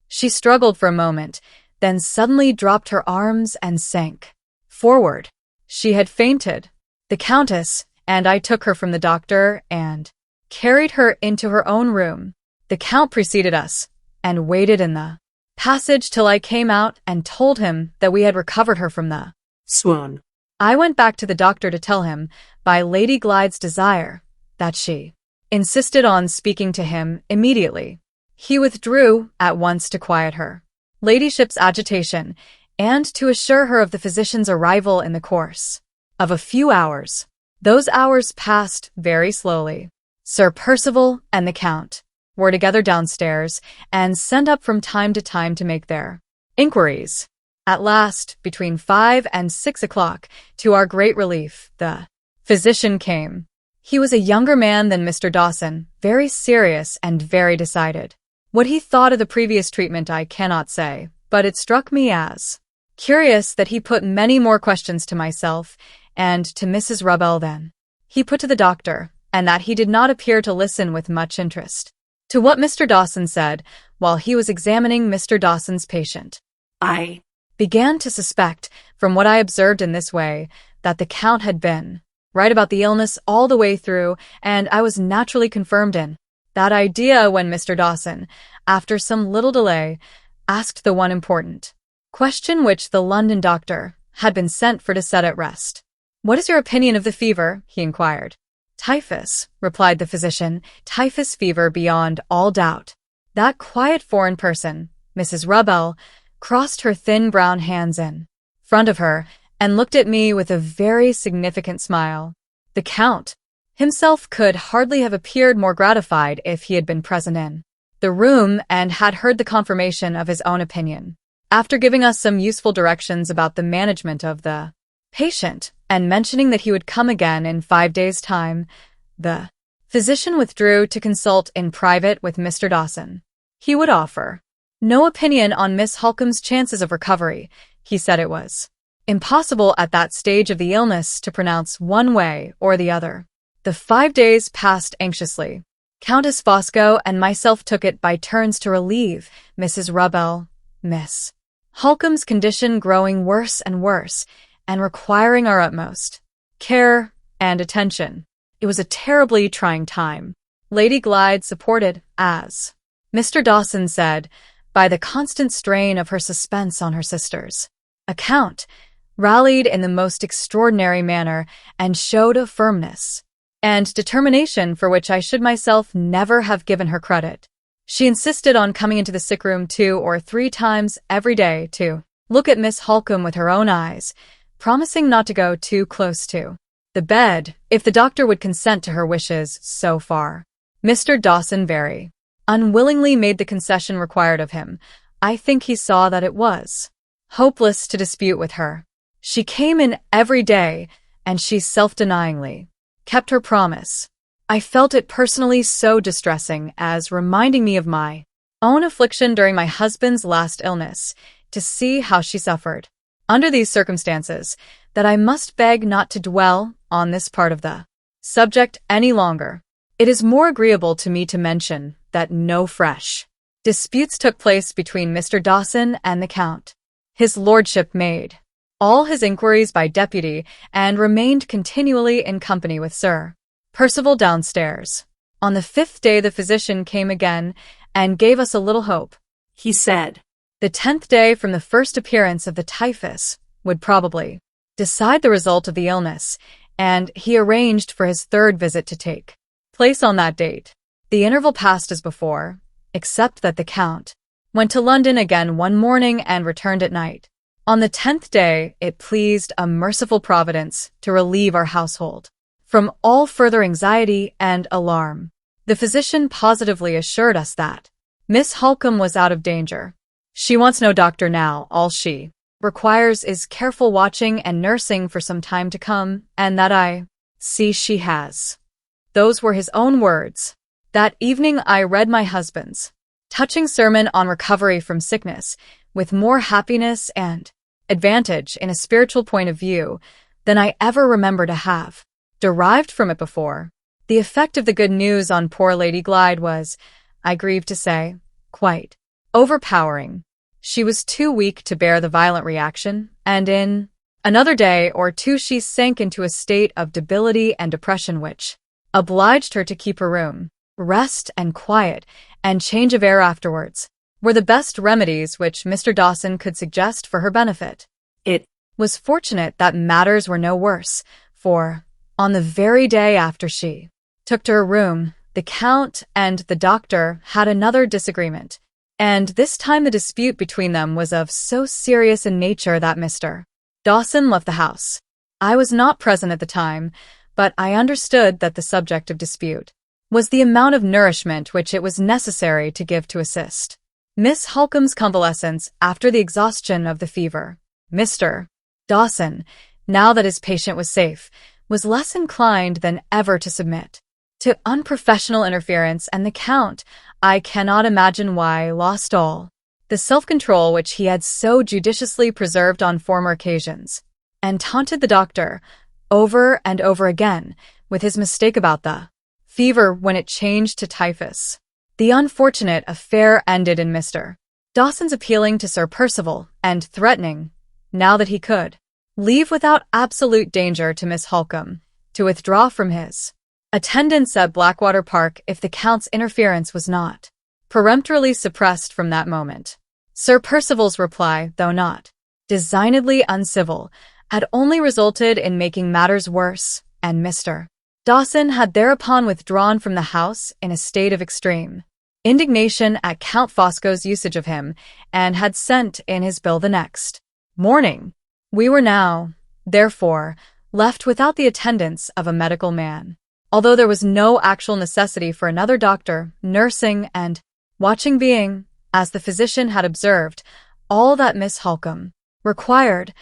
She struggled for a moment, then suddenly dropped her arms and sank forward. She had fainted. The Countess and I took her from the doctor and carried her into her own room. The Count preceded us and waited in the passage till I came out and told him that we had recovered her from the swoon. I went back to the doctor to tell him, by Lady Glyde's desire, that she insisted on speaking to him immediately. He withdrew at once to quiet her ladyship's agitation and to assure her of the physician's arrival in the course of a few hours. Those hours passed very slowly. Sir Percival and the Count were together downstairs and sent up from time to time to make their inquiries. At last, between 5 and 6 o'clock, to our great relief, the physician came. He was a younger man than Mr. Dawson, very serious and very decided. What he thought of the previous treatment I cannot say, but it struck me as curious that he put many more questions to myself and to Mrs. Rubbell than he put to the doctor, and that he did not appear to listen with much interest to what Mr. Dawson said while he was examining Mr. Dawson's patient. I began to suspect, from what I observed in this way, that the Count had been right about the illness all the way through, and I was naturally confirmed in that idea when Mr. Dawson, after some little delay, asked the one important question which the London doctor had been sent for to set at rest. What is your opinion of the fever? He inquired. Typhus, replied the physician, typhus fever beyond all doubt. That quiet foreign person, Mrs. Rubbell, crossed her thin brown hands in front of her and looked at me with a very significant smile. The Count himself could hardly have appeared more gratified if he had been present in the room and had heard the confirmation of his own opinion. After giving us some useful directions about the management of the patient and mentioning that he would come again in 5 days' time, the physician withdrew to consult in private with Mr. Dawson. He would offer no opinion on Miss Halcombe's chances of recovery. He said it was impossible at that stage of the illness to pronounce one way or the other. The 5 days passed anxiously. Countess Fosco and myself took it by turns to relieve Mrs. Rubbell, Miss Halcombe's condition growing worse and worse, and requiring our utmost care and attention. It was a terribly trying time. Lady Glyde supported, as Mr. Dawson said, by the constant strain of her suspense on her sister's account, rallied in the most extraordinary manner and showed a firmness and determination for which I should myself never have given her credit. She insisted on coming into the sick room 2 or 3 times every day to look at Miss Halcombe with her own eyes, promising not to go too close to the bed if the doctor would consent to her wishes so far. Mr. Dawson very unwillingly made the concession required of him. I think he saw that it was hopeless to dispute with her. She came in every day, and she self-denyingly kept her promise. I felt it personally so distressing as reminding me of my own affliction during my husband's last illness, to see how she suffered under these circumstances, that I must beg not to dwell on this part of the subject any longer. It is more agreeable to me to mention that no fresh disputes took place between Mr. Dawson and the Count. His lordship made all his inquiries by deputy and remained continually in company with Sir Percival downstairs. On the 5th day the physician came again and gave us a little hope. He said The 10th day from the first appearance of the typhus would probably decide the result of the illness, and he arranged for his 3rd visit to take place on that date. The interval passed as before, except that the Count went to London again one morning and returned at night. On the 10th day, it pleased a merciful providence to relieve our household from all further anxiety and alarm. The physician positively assured us that Miss Halcombe was out of danger. She wants no doctor now. All she requires is careful watching and nursing for some time to come, and that I see she has. Those were his own words. That evening I read my husband's touching sermon on recovery from sickness with more happiness and advantage in a spiritual point of view than I ever remember to have derived from it before. The effect of the good news on poor Lady Glyde was, I grieve to say, quite overpowering. She was too weak to bear the violent reaction, and in another day or two she sank into a state of debility and depression which obliged her to keep her room. Rest and quiet and change of air afterwards were the best remedies which Mr. Dawson could suggest for her benefit. It was fortunate that matters were no worse, for, on the very day after she took to her room, the Count and the doctor had another disagreement, and this time the dispute between them was of so serious a nature that Mr. Dawson left the house. I was not present at the time, but I understood that the subject of dispute was the amount of nourishment which it was necessary to give to assist Miss Halcombe's convalescence after the exhaustion of the fever. Mr. Dawson, now that his patient was safe, was less inclined than ever to submit to unprofessional interference, and the Count, I cannot imagine why, lost all the self-control which he had so judiciously preserved on former occasions, and taunted the doctor over and over again with his mistake about the fever when it changed to typhus. The unfortunate affair ended in Mr. Dawson's appealing to Sir Percival and threatening, now that he could leave without absolute danger to Miss Halcombe, to withdraw from his attendance at Blackwater Park if the Count's interference was not peremptorily suppressed from that moment. Sir Percival's reply, though not designedly uncivil, had only resulted in making matters worse, and Mr. Dawson had thereupon withdrawn from the house in a state of extreme indignation at Count Fosco's usage of him, and had sent in his bill the next morning. We were now, therefore, left without the attendance of a medical man, although there was no actual necessity for another doctor, nursing and watching being, as the physician had observed, all that Miss Halcombe required.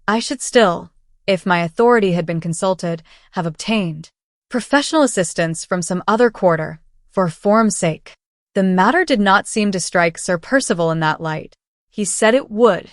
I should still, if my authority had been consulted, have obtained professional assistance from some other quarter, for form's sake. The matter did not seem to strike Sir Percival in that light. He said it would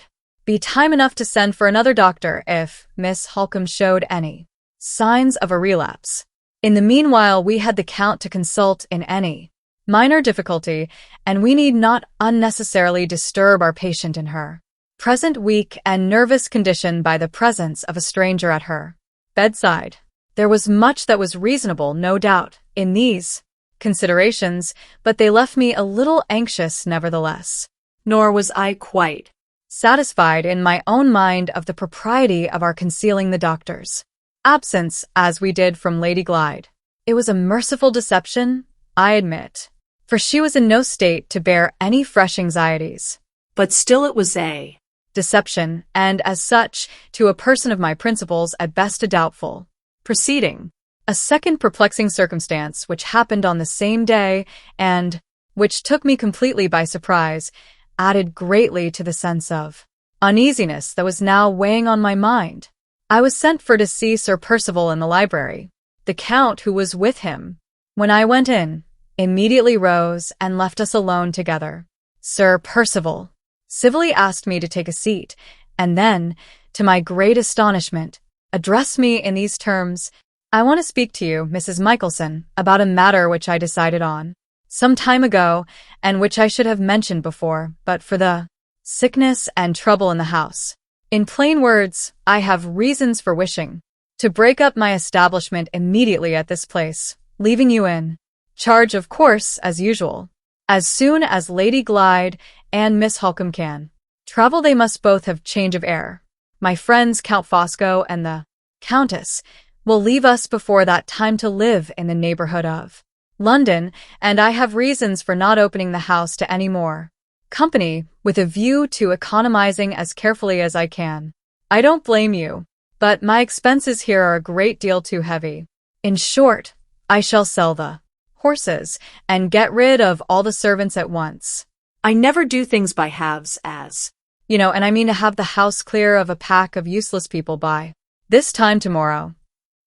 be time enough to send for another doctor if Miss Halcombe showed any signs of a relapse. In the meanwhile, we had the Count to consult in any minor difficulty, and we need not unnecessarily disturb our patient in her present weak and nervous condition by the presence of a stranger at her bedside. There was much that was reasonable, no doubt, in these considerations, but they left me a little anxious nevertheless. Nor was I quite satisfied in my own mind of the propriety of our concealing the doctor's absence, as we did from Lady Glyde. It was a merciful deception, I admit, for she was in no state to bear any fresh anxieties. But still it was a deception, and as such, to a person of my principles, at best a doubtful proceeding. A second perplexing circumstance, which happened on the same day, and which took me completely by surprise, added greatly to the sense of uneasiness that was now weighing on my mind. I was sent for to see Sir Percival in the library. The Count, who was with him when I went in, immediately rose and left us alone together. Sir Percival civilly asked me to take a seat, and then, to my great astonishment, addressed me in these terms: "I want to speak to you, Mrs. Michelson, about a matter which I decided on some time ago, and which I should have mentioned before, but for the sickness and trouble in the house. In plain words, I have reasons for wishing to break up my establishment immediately at this place, leaving you in charge, of course, as usual. As soon as Lady Glyde and Miss Halcombe can travel, they must both have change of air. My friends Count Fosco and the Countess will leave us before that time to live in the neighborhood of London, and I have reasons for not opening the house to any more company, with a view to economizing as carefully as I can. I don't blame you, but my expenses here are a great deal too heavy. In short, I shall sell the horses and get rid of all the servants at once. I never do things by halves, as. And I mean to have the house clear of a pack of useless people by this time tomorrow.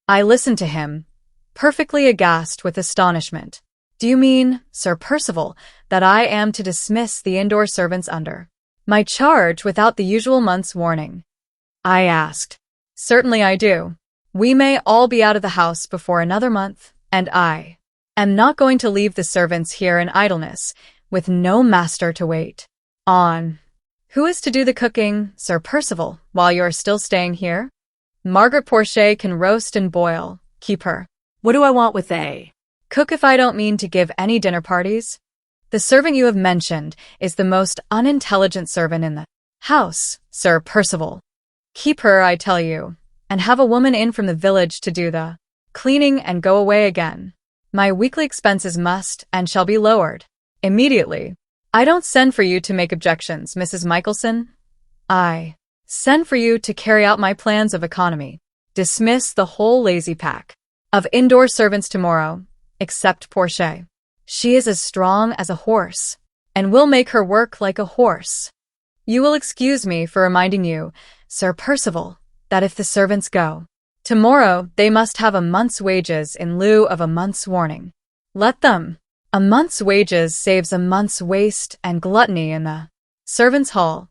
I listened to him, perfectly aghast with astonishment. Do you mean, Sir Percival, that I am to dismiss the indoor servants under my charge without the usual month's warning? I asked. Certainly I do. We may all be out of the house before another month, and I am not going to leave the servants here in idleness, with no master to wait on. Who is to do the cooking, Sir Percival, while you are still staying here? Margaret Porchet can roast and boil. Keep her. What do I want with they? Cook if I don't mean to give any dinner parties. The servant you have mentioned is the most unintelligent servant in the house, Sir Percival. Keep her, I tell you, and have a woman in from the village to do the cleaning and go away again. My weekly expenses must and shall be lowered immediately. I don't send for you to make objections, Mrs. Michelson. I send for you to carry out my plans of economy. Dismiss the whole lazy pack of indoor servants tomorrow, except Porchet. She is as strong as a horse, and will make her work like a horse. You will excuse me for reminding you, Sir Percival, that if the servants go tomorrow, they must have a month's wages in lieu of a month's warning. Let them. A month's wages saves a month's waste and gluttony in the servants' hall.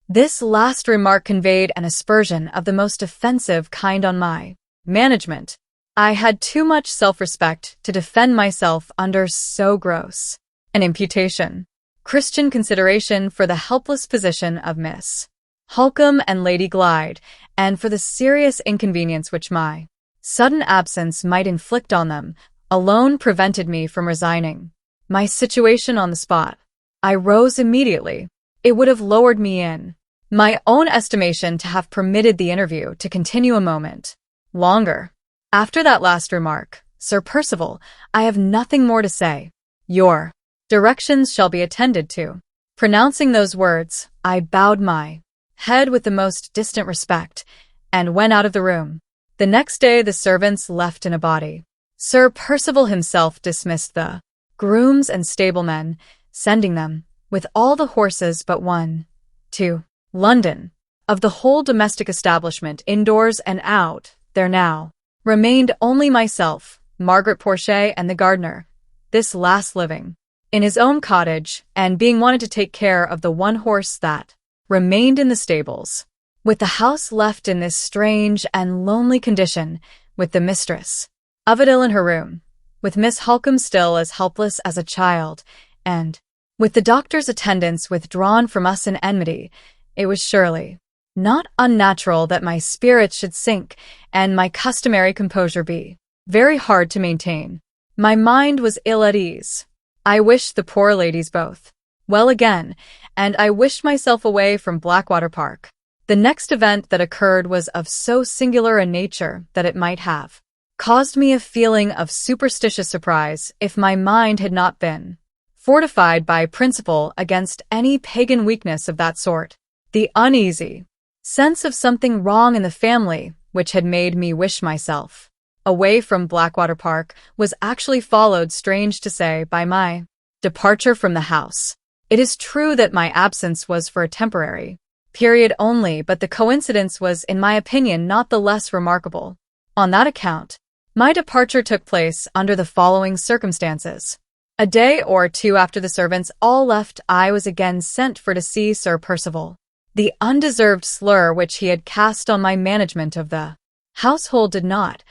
This last remark conveyed an aspersion of the most offensive kind on my management. I had too much self-respect to defend myself under so gross an imputation. Christian consideration for the helpless position of Miss Halcombe and Lady Glyde, and for the serious inconvenience which my sudden absence might inflict on them, alone prevented me from resigning my situation on the spot. I rose immediately. It would have lowered me in my own estimation to have permitted the interview to continue a moment longer. After that last remark, Sir Percival, I have nothing more to say. Your directions shall be attended to. Pronouncing those words, I bowed my head with the most distant respect, and went out of the room. The next day the servants left in a body. Sir Percival himself dismissed the grooms and stablemen, sending them, with all the horses but one, to London. Of the whole domestic establishment, indoors and out, there now remained only myself, Margaret Porchet, and the gardener, this last living in his own cottage, and being wanted to take care of the one horse that remained in the stables. With the house left in this strange and lonely condition, with the mistress of it ill in her room, with Miss Halcombe still as helpless as a child, and with the doctor's attendants withdrawn from us in enmity, it was surely not unnatural that my spirits should sink and my customary composure be very hard to maintain. My mind was ill at ease. I wished the poor ladies both well again, and I wished myself away from Blackwater Park. The next event that occurred was of so singular a nature that it might have caused me a feeling of superstitious surprise if my mind had not been fortified by principle against any pagan weakness of that sort. The uneasy sense of something wrong in the family, which had made me wish myself away from Blackwater Park, was actually followed, strange to say, by my departure from the house. It is true that my absence was for a temporary period only, but the coincidence was, in my opinion, not the less remarkable. On that account, my departure took place under the following circumstances. A day or two after the servants all left, I was again sent for to see Sir Percival. The undeserved slur which he had cast on my management of the household did not,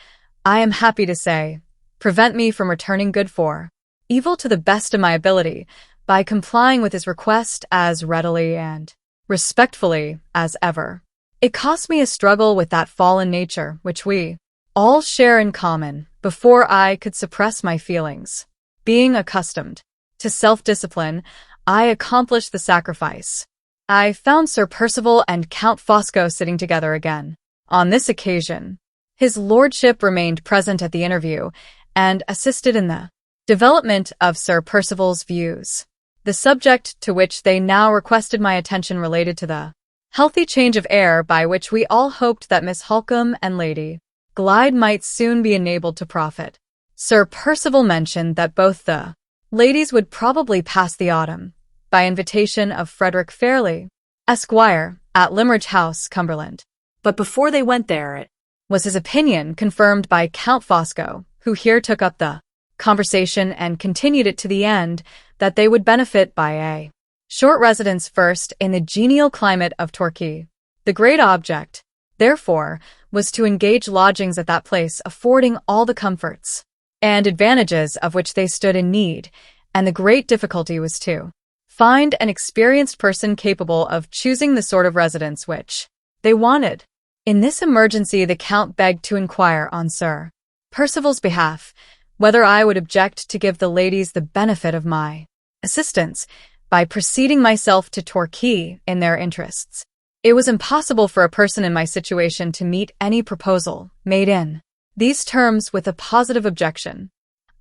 I am happy to say, prevent me from returning good for evil to the best of my ability, by complying with his request as readily and respectfully as ever. It cost me a struggle with that fallen nature, which we all share in common, before I could suppress my feelings. Being accustomed to self-discipline, I accomplished the sacrifice. I found Sir Percival and Count Fosco sitting together again. On this occasion, his lordship remained present at the interview and assisted in the development of Sir Percival's views. The subject to which they now requested my attention related to the healthy change of air by which we all hoped that Miss Halcombe and Lady Glyde might soon be enabled to profit. Sir Percival mentioned that both the ladies would probably pass the autumn, by invitation of Frederick Fairlie, Esquire, at Limmeridge House, Cumberland. But before they went there, it Was his opinion confirmed by Count Fosco, who here took up the conversation and continued it to the end, that they would benefit by a short residence first in the genial climate of Torquay. The great object, therefore, was to engage lodgings at that place affording all the comforts and advantages of which they stood in need, and the great difficulty was to find an experienced person capable of choosing the sort of residence which they wanted. In this emergency the Count begged to inquire on Sir Percival's behalf whether I would object to give the ladies the benefit of my assistance by preceding myself to Torquay in their interests. It was impossible for a person in my situation to meet any proposal made in these terms with a positive objection.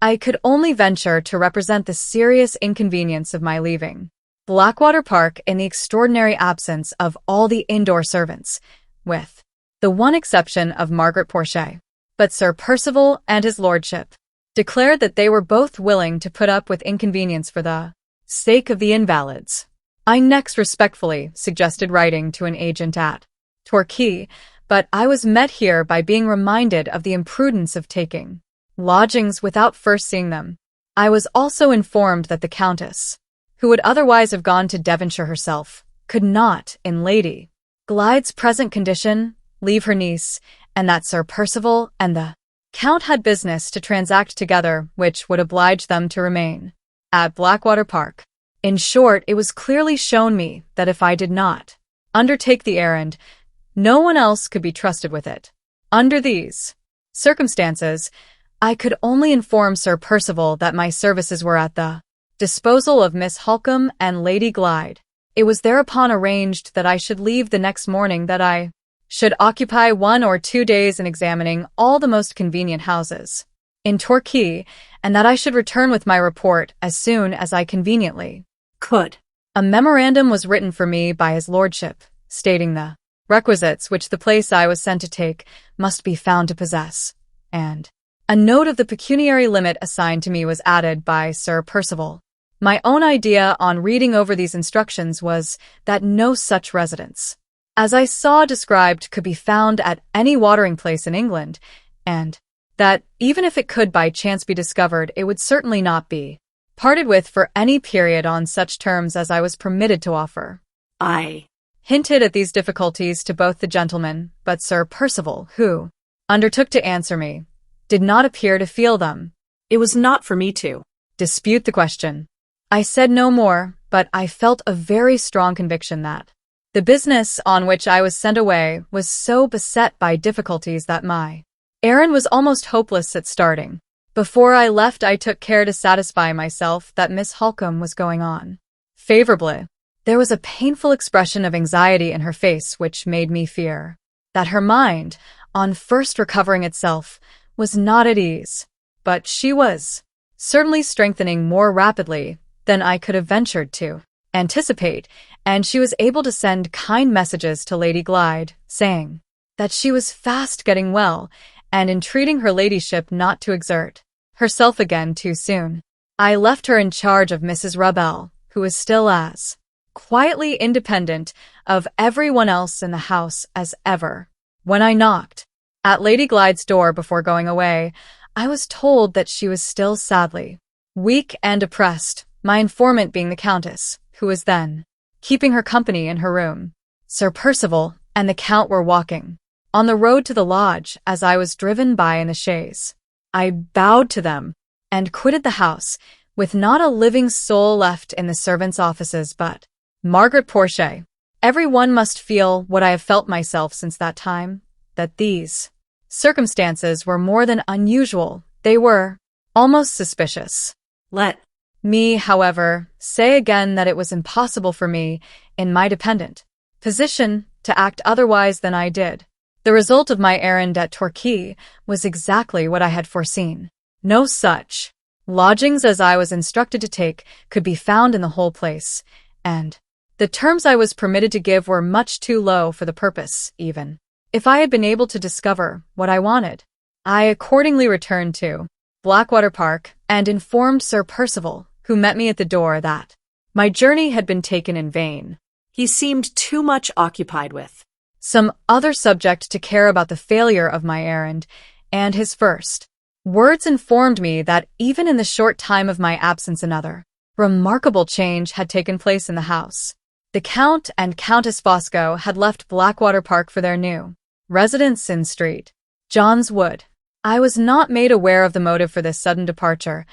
I could only venture to represent the serious inconvenience of my leaving Blackwater Park in the extraordinary absence of all the indoor servants, with the one exception of Margaret Porchet. But Sir Percival and his lordship declared that they were both willing to put up with inconvenience for the sake of the invalids. I next respectfully suggested writing to an agent at Torquay, but I was met here by being reminded of the imprudence of taking lodgings without first seeing them. I was also informed that the Countess, who would otherwise have gone to Devonshire herself, could not, in Lady Glyde's present condition, leave her niece, and that Sir Percival and the Count had business to transact together which would oblige them to remain at Blackwater Park. In short, it was clearly shown me that if I did not undertake the errand, no one else could be trusted with it. Under these circumstances, I could only inform Sir Percival that my services were at the disposal of Miss Halcombe and Lady Glyde. It was thereupon arranged that I should leave the next morning, that I should occupy 1 or 2 days in examining all the most convenient houses in Torquay, and that I should return with my report as soon as I conveniently could. A memorandum was written for me by his lordship, stating the requisites which the place I was sent to take must be found to possess, and a note of the pecuniary limit assigned to me was added by Sir Percival. My own idea on reading over these instructions was that no such residence as I saw described could be found at any watering place in England, and that, even if it could by chance be discovered, it would certainly not be parted with for any period on such terms as I was permitted to offer. I hinted at these difficulties to both the gentlemen, but Sir Percival, who undertook to answer me, did not appear to feel them. It was not for me to dispute the question. I said no more, but I felt a very strong conviction that the business on which I was sent away was so beset by difficulties that my errand was almost hopeless at starting. Before I left, I took care to satisfy myself that Miss Halcombe was going on favorably. There was a painful expression of anxiety in her face which made me fear that her mind, on first recovering itself, was not at ease. But she was certainly strengthening more rapidly than I could have ventured to anticipate, and she was able to send kind messages to Lady Glyde, saying that she was fast getting well, and entreating her ladyship not to exert herself again too soon. I left her in charge of Mrs. Rubbell, who was still as quietly independent of everyone else in the house as ever. When I knocked at Lady Glyde's door before going away, I was told that she was still sadly weak and oppressed, my informant being the Countess, who was then keeping her company in her room. Sir Percival and the Count were walking on the road to the lodge as I was driven by in the chaise. I bowed to them and quitted the house, with not a living soul left in the servants' offices but Margaret Porchet, Everyone must feel what I have felt myself since that time, that these circumstances were more than unusual. They were almost suspicious. Let Me, however, say again that it was impossible for me, in my dependent position, to act otherwise than I did. The result of my errand at Torquay was exactly what I had foreseen. No such lodgings as I was instructed to take could be found in the whole place, and the terms I was permitted to give were much too low for the purpose, even if I had been able to discover what I wanted. I accordingly returned to Blackwater Park and informed Sir Percival, who met me at the door, that my journey had been taken in vain. he seemed too much occupied with Some other subject to care about the failure of my errand, and his first words informed me that even in the short time of my absence another remarkable change had taken place in the house. The Count and Countess Fosco had left Blackwater Park for their new residence in St. John's Wood. I was not made aware of the motive for this sudden departure.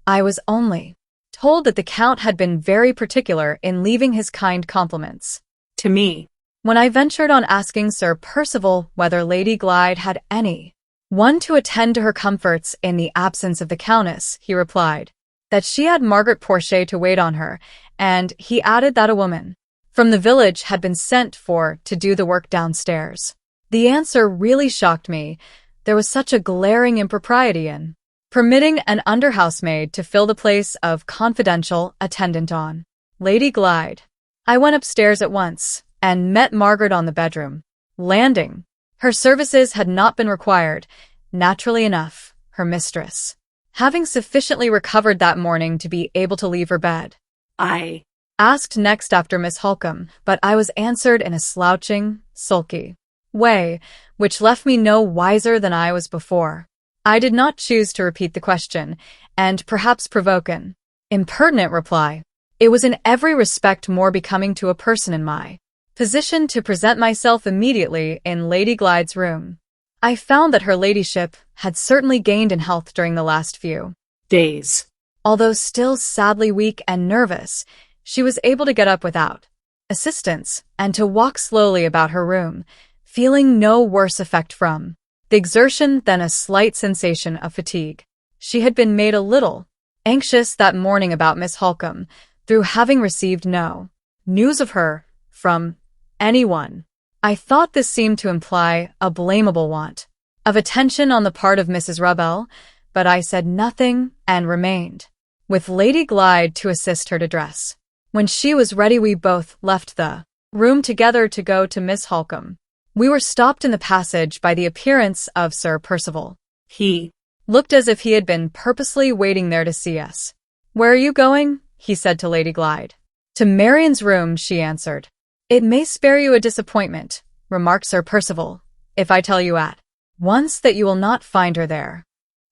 I was only told that the Count had been very particular in leaving his kind compliments to me. when I ventured on asking Sir Percival whether Lady Glyde had any one to attend to her comforts in the absence of the Countess, he replied that she had Margaret Porchet to wait on her, and he added that a woman from the village had been sent for to do the work downstairs. The answer really shocked me. There was such a glaring impropriety in permitting an under-housemaid to fill the place of confidential attendant on Lady Glyde. I went upstairs at once and met Margaret on the bedroom landing. Her services had not been required. Naturally enough, her mistress, having sufficiently recovered that morning to be able to leave her bed, I asked next after Miss Halcombe, but I was answered in a slouching, sulky way, which left me no wiser than I was before. I did not choose to repeat the question, and perhaps provoke an impertinent reply. It was in every respect more becoming to a person in my position to present myself immediately in Lady Glyde's room. I found that her ladyship had certainly gained in health during the last few days. Although still sadly weak and nervous, she was able to get up without assistance and to walk slowly about her room, feeling no worse effect from the exertion than a slight sensation of fatigue. She had been made a little anxious that morning about Miss Halcombe, through having received no news of her from anyone. I thought this seemed to imply a blamable want of attention on the part of Mrs. Rubbell, but I said nothing and remained with Lady Glyde to assist her to dress. When she was ready, we both left the room together to go to Miss Halcombe. We were stopped in the passage by the appearance of Sir Percival. He looked as if he had been purposely waiting there to see us. "Where are you going?" he said to Lady Glyde. "To Marian's room," she answered. "It may spare you a disappointment," remarked Sir Percival, "if I tell you at once that you will not find her there."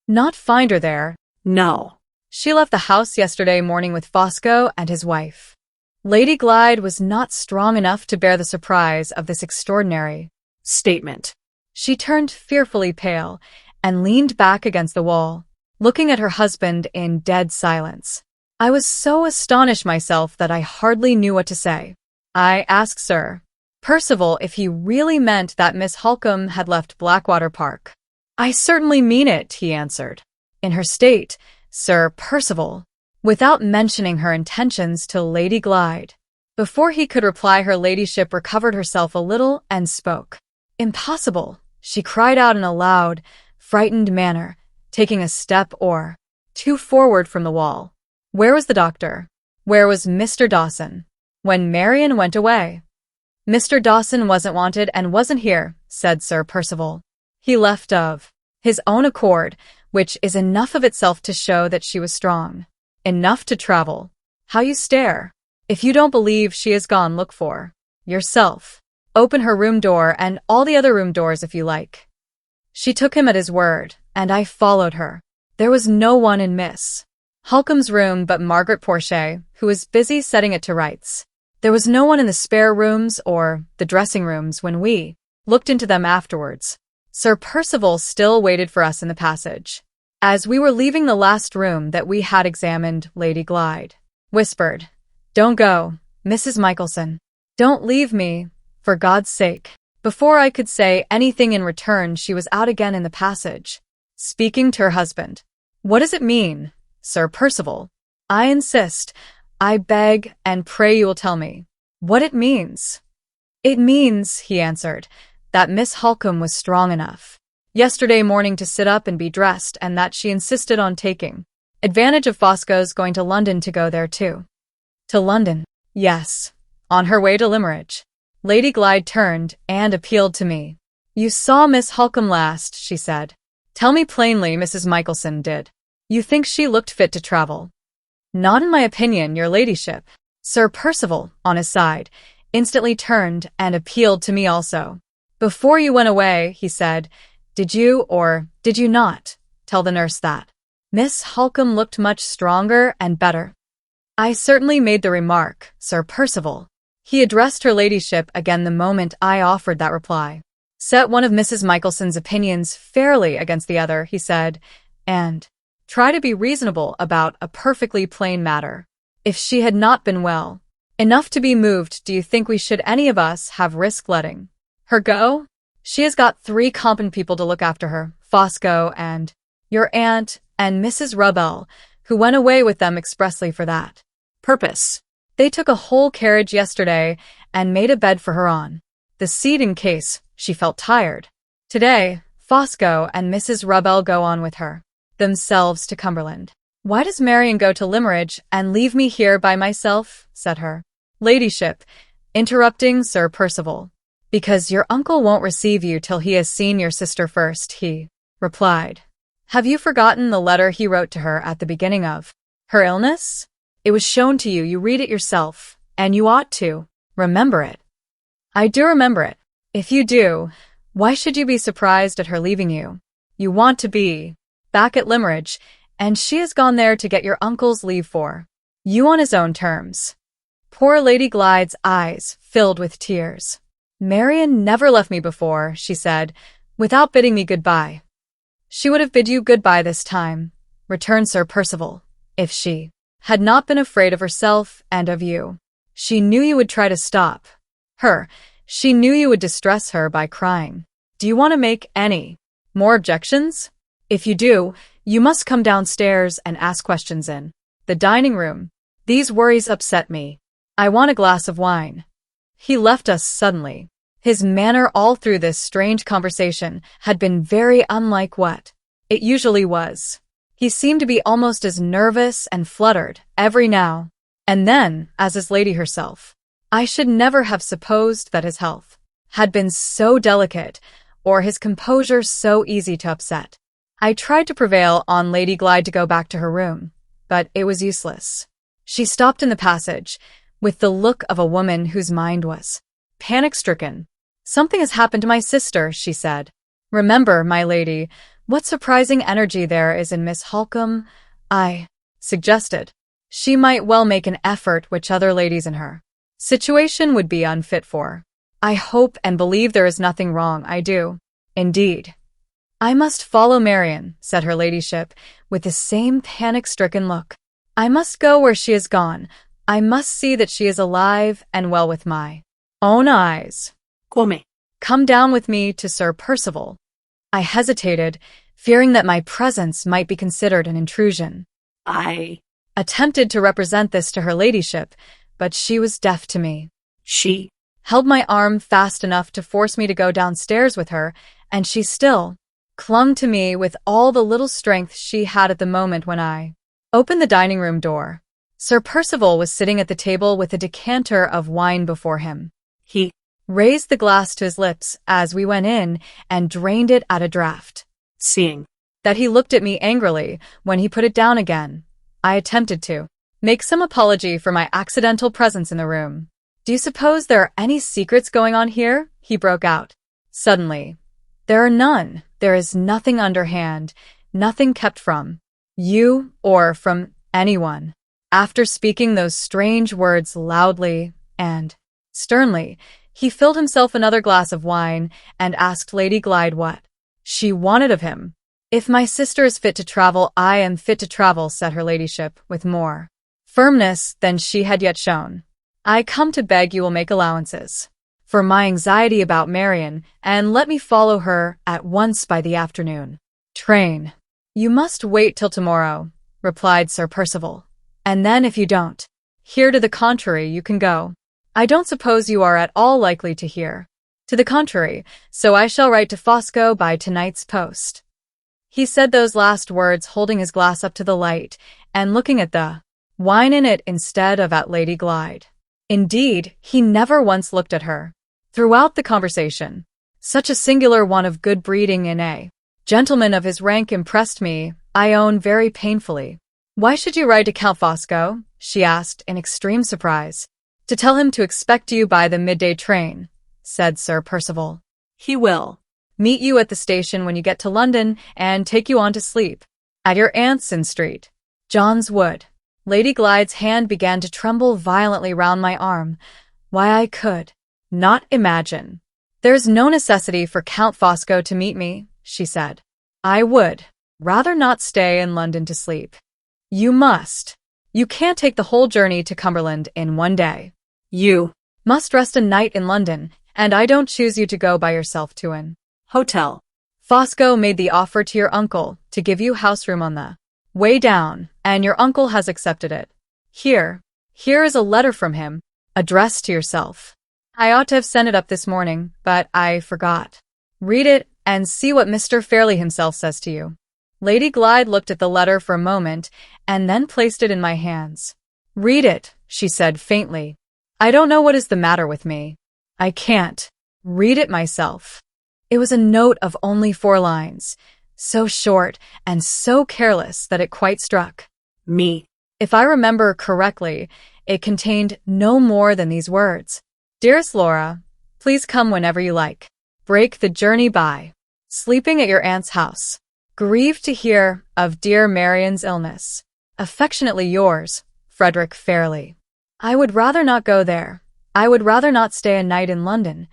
Not find her there? no. She left the house yesterday morning with Fosco and his wife. Lady Glyde was not strong enough to bear the surprise of this extraordinary statement. She turned fearfully pale and leaned back against the wall, looking at her husband in dead silence. I was so astonished myself that I hardly knew what to say. I asked Sir Percival if he really meant that Miss Halcombe had left Blackwater Park. "I certainly mean it," he answered. In her state, Sir Percival, without mentioning her intentions to Lady Glyde. Before he could reply, her ladyship recovered herself a little and spoke. "Impossible!" she cried out in a loud, frightened manner, taking a step or two forward from the wall. "Where was the doctor? Where was Mr. Dawson when Marian went away?" "Mr. Dawson wasn't wanted and wasn't here," said Sir Percival. "He left of his own accord, which is enough of itself to show that she was strong enough to travel." How you stare! If you don't believe she is gone, look for yourself. Open her room door and all the other room doors if you like. She took him at his word, and I followed her. There was no one in Miss Halcombe's room but Margaret Porchet, who was busy setting it to rights. There was no one in the spare rooms or the dressing rooms when we looked into them afterwards. Sir Percival still waited for us in the passage. As we were leaving the last room that we had examined, Lady Glyde whispered, "Don't go, Mrs. Michelson. Don't leave me, for God's sake. Before I could say anything in return, she was out again in the passage, speaking to her husband. What does it mean, Sir Percival? I insist, I beg and pray you will tell me what it means. It means, he answered, that Miss Halcombe was strong enough yesterday morning to sit up and be dressed, and that she insisted on taking advantage of Fosco's going to London to go there too. To London? Yes. On her way to Limerick. Lady Glyde turned and appealed to me. You saw Miss Halcombe last, she said. Tell me plainly, Mrs. Michelson did. You think she looked fit to travel? Not in my opinion, your ladyship. Sir Percival, on his side, instantly turned and appealed to me also. Before you went away, he said, did you, or did you not, tell the nurse that Miss Halcombe looked much stronger and better? I certainly made the remark, Sir Percival. He addressed her ladyship again the moment I offered that reply. Set one of Mrs. Michelson's opinions fairly against the other, he said, and try to be reasonable about a perfectly plain matter. If she had not been well enough to be moved, do you think we should any of us have risked letting her go? She has got 3 competent people to look after her, Fosco and your aunt and Mrs. Rubbell, who went away with them expressly for that purpose. They took a whole carriage yesterday and made a bed for her on the seat in case she felt tired. Today, Fosco and Mrs. Rubbell go on with her themselves to Cumberland. Why does Marian go to Limerick and leave me here by myself? Said her ladyship, interrupting Sir Percival. Because your uncle won't receive you till he has seen your sister first, he replied. Have you forgotten the letter he wrote to her at the beginning of her illness? It was shown to you, you read it yourself, and you ought to remember it. I do remember it. If you do, why should you be surprised at her leaving you? You want to be back at Limerick, and she has gone there to get your uncle's leave for you on his own terms. Poor Lady Glyde's eyes filled with tears. Marian never left me before, she said, without bidding me goodbye. She would have bid you goodbye this time, returned Sir Percival, if she had not been afraid of herself and of you. She knew you would try to stop her. She knew you would distress her by crying. Do you want to make any more objections? If you do, you must come downstairs and ask questions in the dining room. These worries upset me. I want a glass of wine. He left us suddenly. His manner all through this strange conversation had been very unlike what it usually was. He seemed to be almost as nervous and fluttered every now and then as his lady herself. I should never have supposed that his health had been so delicate or his composure so easy to upset. I tried to prevail on Lady Glyde to go back to her room, but it was useless. She stopped in the passage with the look of a woman whose mind was panic-stricken. Something has happened to my sister, she said. Remember, my lady, what surprising energy there is in Miss Halcombe, I suggested. She might well make an effort which other ladies in her situation would be unfit for. I hope and believe there is nothing wrong, I do. Indeed. I must follow Marian, said her ladyship, with the same panic-stricken look. I must go where she has gone. I must see that she is alive and well with my own eyes. Come down with me to Sir Percival. I hesitated, fearing that my presence might be considered an intrusion. I attempted to represent this to her ladyship, but she was deaf to me. She held my arm fast enough to force me to go downstairs with her, and she still clung to me with all the little strength she had at the moment when I opened the dining room door. Sir Percival was sitting at the table with a decanter of wine before him. He raised the glass to his lips as we went in and drained it at a draught. Seeing that he looked at me angrily when he put it down again, I attempted to make some apology for my accidental presence in the room. Do you suppose there are any secrets going on here? He broke out suddenly. There are none. There is nothing underhand, nothing kept from you or from anyone. After speaking those strange words loudly and sternly, he filled himself another glass of wine and asked Lady Glyde what she wanted of him. If my sister is fit to travel, I am fit to travel, said her ladyship, with more firmness than she had yet shown. I come to beg you will make allowances for my anxiety about Marian, and let me follow her at once by the afternoon train. You must wait till tomorrow, replied Sir Percival. And then if you don't hear to the contrary, you can go. I don't suppose you are at all likely to hear to the contrary, so I shall write to Fosco by tonight's post. He said those last words holding his glass up to the light and looking at the wine in it instead of at Lady Glyde. Indeed, he never once looked at her throughout the conversation. Such a singular one of good breeding in a gentleman of his rank impressed me, I own, very painfully. Why should you write to Count Fosco? She asked in extreme surprise. To tell him to expect you by the midday train, said Sir Percival. He will meet you at the station when you get to London and take you on to sleep at your aunt's in Street John's Wood. Lady Glyde's hand began to tremble violently round my arm. Why, I could not imagine. There's no necessity for Count Fosco to meet me, she said. I would rather not stay in London to sleep. You must. You can't take the whole journey to Cumberland in one day. You must rest a night in London, and I don't choose you to go by yourself to an hotel. Fosco made the offer to your uncle to give you house room on the way down, and your uncle has accepted it. Here is a letter from him, addressed to yourself. I ought to have sent it up this morning, but I forgot. Read it and see what Mr. Fairlie himself says to you. Lady Glyde looked at the letter for a moment and then placed it in my hands. Read it, she said faintly. I don't know what is the matter with me. I can't read it myself. It was a note of only 4 lines, so short and so careless that it quite struck me. If I remember correctly, it contained no more than these words. Dearest Laura, please come whenever you like. Break the journey by sleeping at your aunt's house. Grieved to hear of dear Marian's illness. Affectionately yours, Frederick Fairlie. I would rather not go there. I would rather not stay a night in London,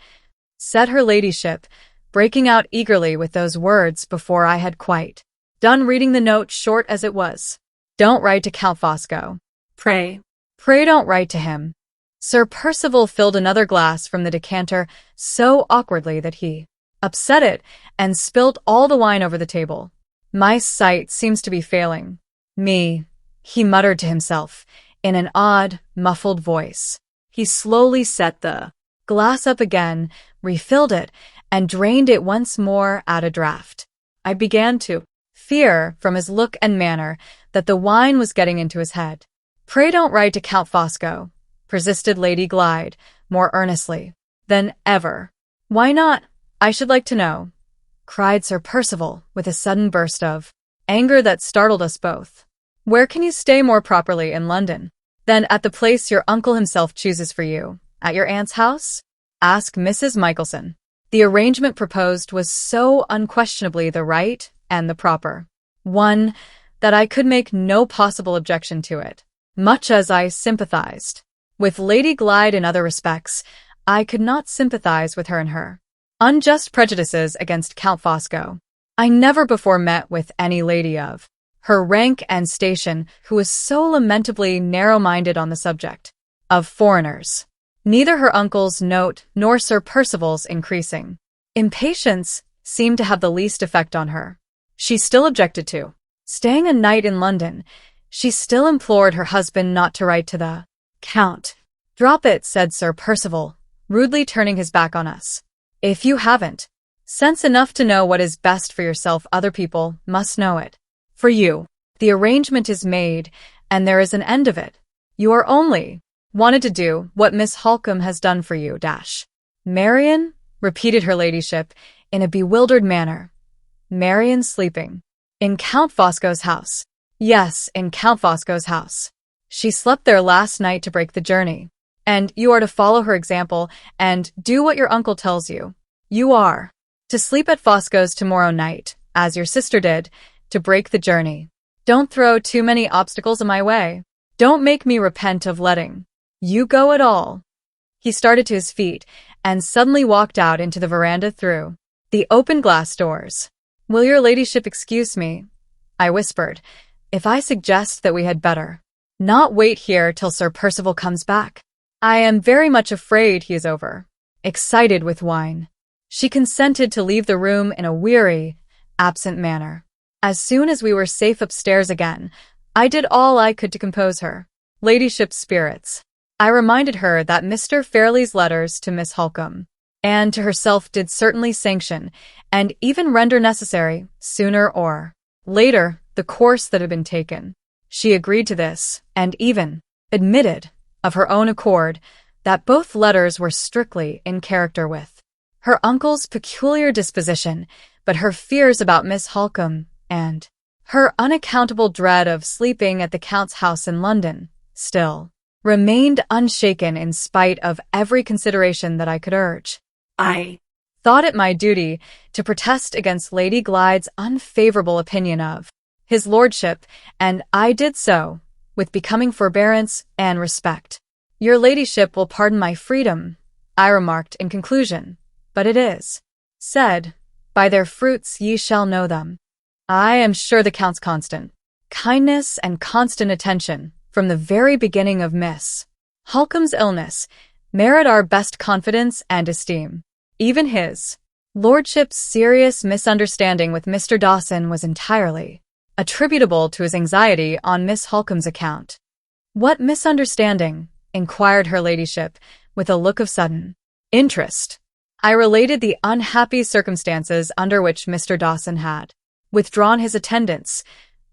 said her ladyship, breaking out eagerly with those words before I had quite done reading the note, short as it was. Don't write to Count Fosco. Pray don't write to him. Sir Percival filled another glass from the decanter so awkwardly that he upset it and spilt all the wine over the table. My sight seems to be failing me, he muttered to himself in an odd, muffled voice. He slowly set the glass up again, refilled it, and drained it once more at a draught. I began to fear, from his look and manner, that the wine was getting into his head. Pray don't write to Count Fosco, persisted Lady Glyde, more earnestly than ever. Why not, I should like to know, cried Sir Percival with a sudden burst of anger that startled us both. Where can you stay more properly in London than at the place your uncle himself chooses for you, at your aunt's house? Asked Mrs. Michelson. The arrangement proposed was so unquestionably the right and the proper one that I could make no possible objection to it. Much as I sympathized with Lady Glyde in other respects, I could not sympathize with her in her unjust prejudices against Count Fosco. I never before met with any lady of her rank and station who was so lamentably narrow-minded on the subject of foreigners. Neither her uncle's note nor Sir Percival's increasing impatience seemed to have the least effect on her. She still objected to staying a night in London. She still implored her husband not to write to the Count. Drop it, said Sir Percival, rudely turning his back on us. If you haven't sense enough to know what is best for yourself, other people must know it. For you, the arrangement is made, and there is an end of it. You are only wanted to do what Miss Halcombe has done for you. Marian, repeated her ladyship in a bewildered manner. Marian sleeping in Count Fosco's house. Yes, in Count Fosco's house. She slept there last night to break the journey. And you are to follow her example and do what your uncle tells you. You are to sleep at Fosco's tomorrow night, as your sister did, to break the journey. Don't throw too many obstacles in my way. Don't make me repent of letting you go at all. He started to his feet and suddenly walked out into the veranda through the open glass doors. Will your ladyship excuse me, I whispered, if I suggest that we had better not wait here till Sir Percival comes back? I am very much afraid he is over. Excited with wine. She consented to leave the room in a weary, absent manner. As soon as we were safe upstairs again, I did all I could to compose her ladyship's spirits. I reminded her that Mr. Fairlie's letters to Miss Halcombe and to herself did certainly sanction, and even render necessary, sooner or later, the course that had been taken. She agreed to this, and even admitted, of her own accord, that both letters were strictly in character with her uncle's peculiar disposition, but her fears about Miss Halcombe, and her unaccountable dread of sleeping at the Count's house in London, still remained unshaken in spite of every consideration that I could urge. I thought it my duty to protest against Lady Glyde's unfavorable opinion of his lordship, and I did so, with becoming forbearance and respect. Your ladyship will pardon my freedom, I remarked in conclusion, but it is said, by their fruits ye shall know them. I am sure the Count's constant kindness and constant attention, from the very beginning of Miss Halcombe's illness, merit our best confidence and esteem. Even his lordship's serious misunderstanding with Mr. Dawson was entirely attributable to his anxiety on Miss Halcombe's account. What misunderstanding? Inquired her ladyship, with a look of sudden interest. I related the unhappy circumstances under which Mr. Dawson had withdrawn his attendance,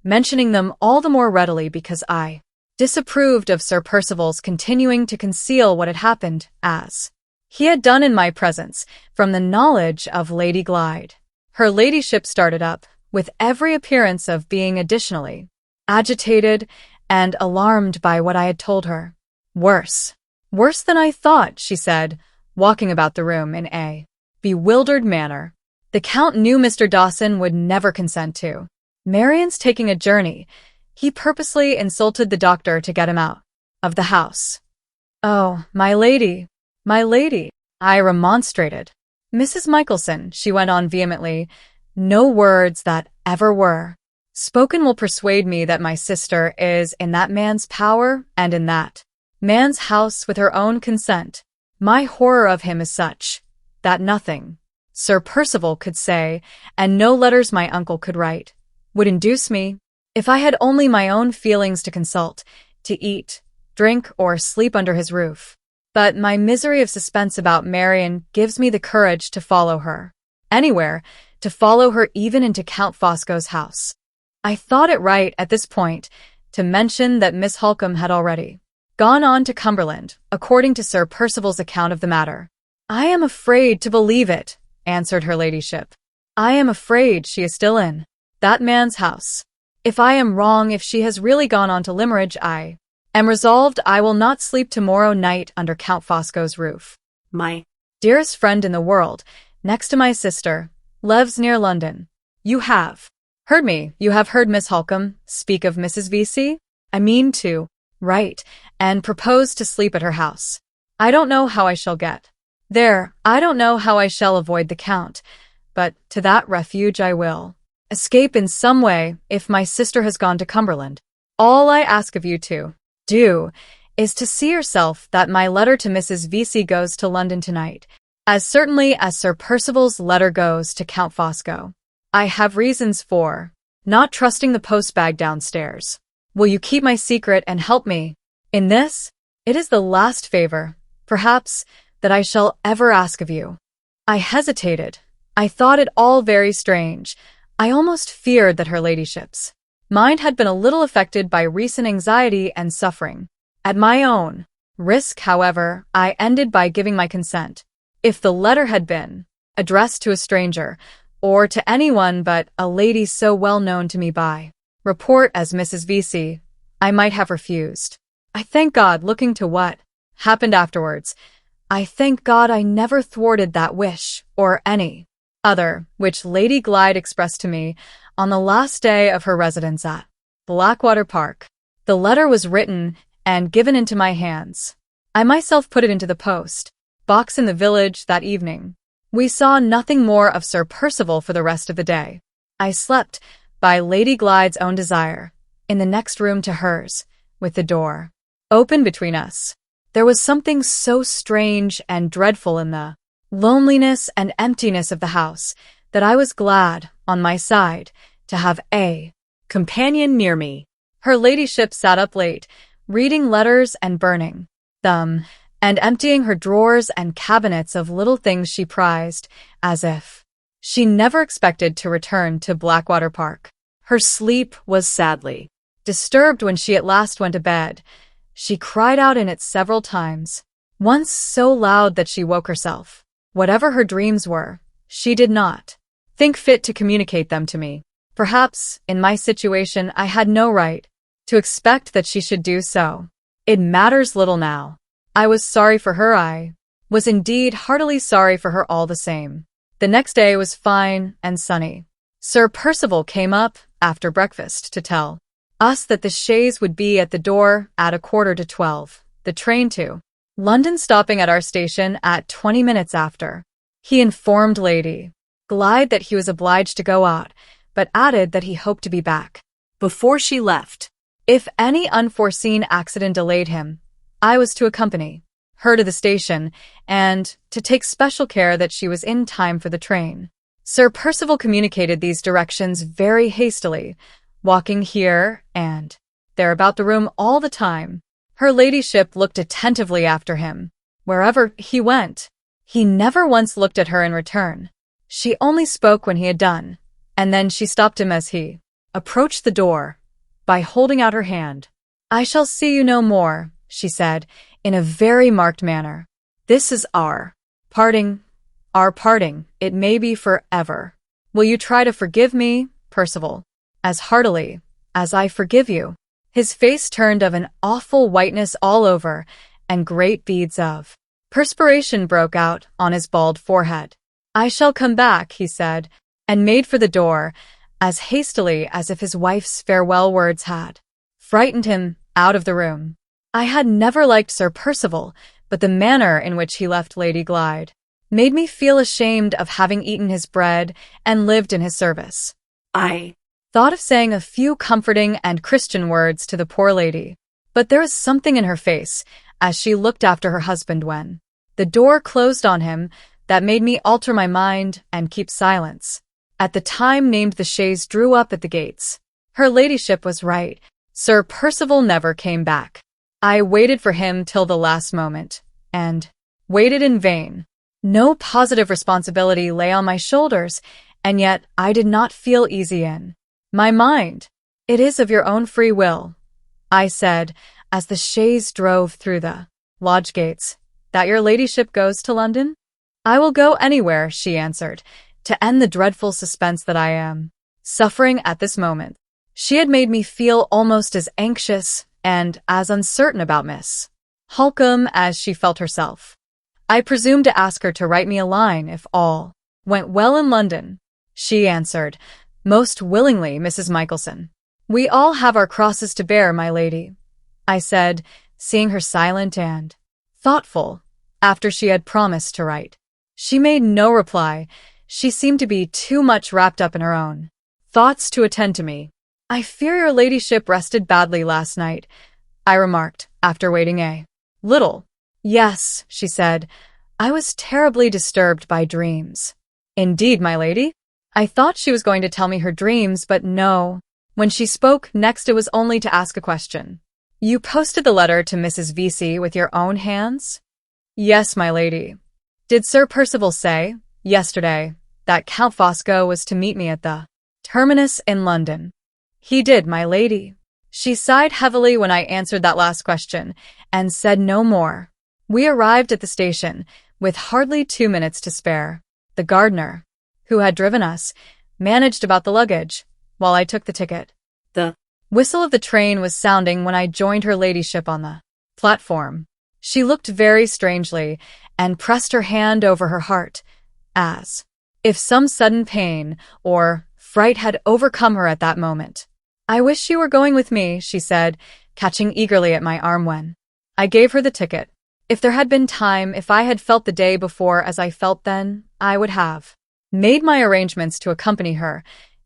mentioning them all the more readily because I disapproved of Sir Percival's continuing to conceal what had happened, as he had done in my presence, from the knowledge of Lady Glyde. Her ladyship started up, with every appearance of being additionally agitated and alarmed by what I had told her. Worse than I thought, she said, walking about the room in a bewildered manner. The Count knew Mr. Dawson would never consent to Marian's taking a journey. He purposely insulted the doctor to get him out of the house. Oh, my lady, I remonstrated. Mrs. Michelson, she went on vehemently, no words that ever were spoken will persuade me that my sister is in that man's power and in that man's house with her own consent. My horror of him is such that nothing Sir Percival could say, and no letters my uncle could write, would induce me, if I had only my own feelings to consult, to eat, drink, or sleep under his roof. But my misery of suspense about Marian gives me the courage to follow her anywhere, to follow her even into Count Fosco's house. I thought it right at this point to mention that Miss Halcombe had already gone on to Cumberland, according to Sir Percival's account of the matter. I am afraid to believe it, answered her ladyship. I am afraid she is still in that man's house. If I am wrong, if she has really gone on to Limeridge, I am resolved I will not sleep tomorrow night under Count Fosco's roof. My dearest friend in the world, next to my sister, lives near London. You have heard me, you have heard Miss Halcombe speak of Mrs. V.C.? I mean to write and propose to sleep at her house. I don't know how I shall get there. I don't know how I shall avoid the Count, but to that refuge I will escape in some way if my sister has gone to Cumberland. All I ask of you to do is to see yourself that my letter to Mrs. V.C. goes to London tonight, as certainly as Sir Percival's letter goes to Count Fosco. I have reasons for not trusting the post-bag downstairs. Will you keep my secret and help me in this? It is the last favor, perhaps, that I shall ever ask of you. I hesitated. I thought it all very strange. I almost feared that her ladyship's mind had been a little affected by recent anxiety and suffering. At my own risk, however, I ended by giving my consent. If the letter had been addressed to a stranger, or to anyone but a lady so well known to me by report as Mrs. V.C., I might have refused. I thank God, looking to what happened afterwards, I thank God I never thwarted that wish, or any other, which Lady Glyde expressed to me on the last day of her residence at Blackwater Park. The letter was written and given into my hands. I myself put it into the post box in the village that evening. We saw nothing more of Sir Percival for the rest of the day. I slept, by Lady Glyde's own desire, in the next room to hers, with the door open between us. There was something so strange and dreadful in the loneliness and emptiness of the house that I was glad, on my side, to have a companion near me. Her ladyship sat up late, reading letters and burning them, and emptying her drawers and cabinets of little things she prized, as if she never expected to return to Blackwater Park. Her sleep was sadly disturbed when she at last went to bed. She cried out in it several times, once so loud that she woke herself. Whatever her dreams were, she did not think fit to communicate them to me. Perhaps, in my situation, I had no right to expect that she should do so. It matters little now. I was sorry for her. I was indeed heartily sorry for her all the same. The next day was fine and sunny. Sir Percival came up, after breakfast, to tell us that the chaise would be at the door at 11:45, the train to London stopping at our station at 20 minutes after. He informed Lady Glyde that he was obliged to go out, but added that he hoped to be back before she left. If any unforeseen accident delayed him, I was to accompany her to the station, and to take special care that she was in time for the train. Sir Percival communicated these directions very hastily, walking here and there about the room all the time. Her ladyship looked attentively after him, wherever he went. He never once looked at her in return. She only spoke when he had done, and then she stopped him as he approached the door, by holding out her hand. "I shall see you no more," she said, in a very marked manner. "This is our parting, it may be forever. Will you try to forgive me, Percival, as heartily as I forgive you?" His face turned of an awful whiteness all over, and great beads of perspiration broke out on his bald forehead. "I shall come back," he said, and made for the door, as hastily as if his wife's farewell words had frightened him out of the room. I had never liked Sir Percival, but the manner in which he left Lady Glyde made me feel ashamed of having eaten his bread and lived in his service. I thought of saying a few comforting and Christian words to the poor lady, but there was something in her face, as she looked after her husband when the door closed on him, that made me alter my mind and keep silence. At the time named, the chaise drew up at the gates. Her ladyship was right. Sir Percival never came back. I waited for him till the last moment, and waited in vain. No positive responsibility lay on my shoulders, and yet I did not feel easy in my mind. "It is of your own free will," I said, as the chaise drove through the lodge gates, "that your ladyship goes to London?" "I will go anywhere," she answered, "to end the dreadful suspense that I am suffering at this moment." She had made me feel almost as anxious and as uncertain about Miss Halcombe as she felt herself. I presumed to ask her to write me a line if all went well in London. She answered, "Most willingly, Mrs. Michelson." "We all have our crosses to bear, my lady," I said, seeing her silent and thoughtful, after she had promised to write. She made no reply. She seemed to be too much wrapped up in her own thoughts to attend to me. "I fear your ladyship rested badly last night," I remarked, after waiting a little. "Yes," she said, "I was terribly disturbed by dreams." "Indeed, my lady?" I thought she was going to tell me her dreams, but no. When she spoke next, it was only to ask a question. "You posted the letter to Mrs. Vesey with your own hands?" "Yes, my lady." "Did Sir Percival say, yesterday, that Count Fosco was to meet me at the terminus in London?" "He did, my lady." She sighed heavily when I answered that last question, and said no more. We arrived at the station, with hardly 2 minutes to spare. The gardener, who had driven us, managed about the luggage, while I took the ticket. The whistle of the train was sounding when I joined her ladyship on the platform. She looked very strangely, and pressed her hand over her heart, as if some sudden pain or fright had overcome her at that moment. "I wish you were going with me," she said, catching eagerly at my arm when I gave her the ticket. If there had been time, if I had felt the day before as I felt then, I would have made my arrangements to accompany her,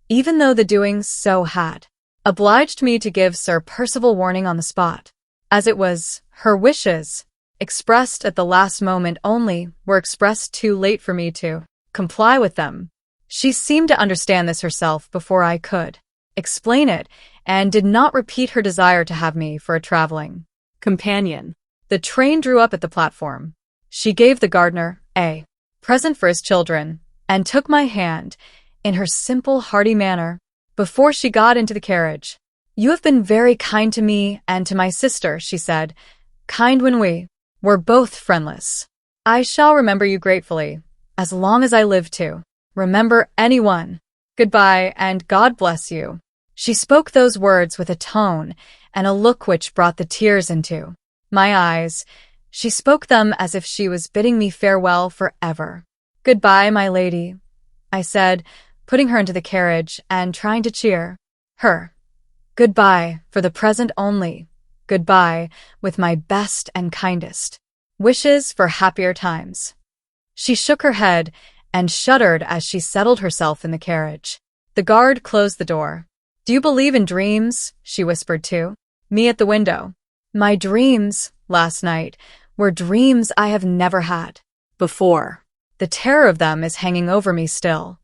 even though the doing so had obliged me to give Sir Percival warning on the spot. As it was her wishes, expressed at the last moment only, were expressed too late for me to comply with them. She seemed to understand this herself before I could explain it, and did not repeat her desire to have me for a traveling companion. The train drew up at the platform. She gave the gardener a present for his children, and took my hand in her simple, hearty manner before she got into the carriage. "You have been very kind to me and to my sister," she said, "kind when we were both friendless. I shall remember you gratefully, as long as I live to remember anyone. Goodbye, and God bless you." She spoke those words with a tone and a look which brought the tears into my eyes. She spoke them as if she was bidding me farewell forever. "Goodbye, my lady," I said, putting her into the carriage and trying to cheer her. "Goodbye, for the present only. Goodbye, with my best and kindest wishes for happier times." She shook her head and shuddered as she settled herself in the carriage. The guard closed the door. "Do you believe in dreams?" she whispered to me at the window. "My dreams, last night, were dreams I have never had before. The terror of them is hanging over me still."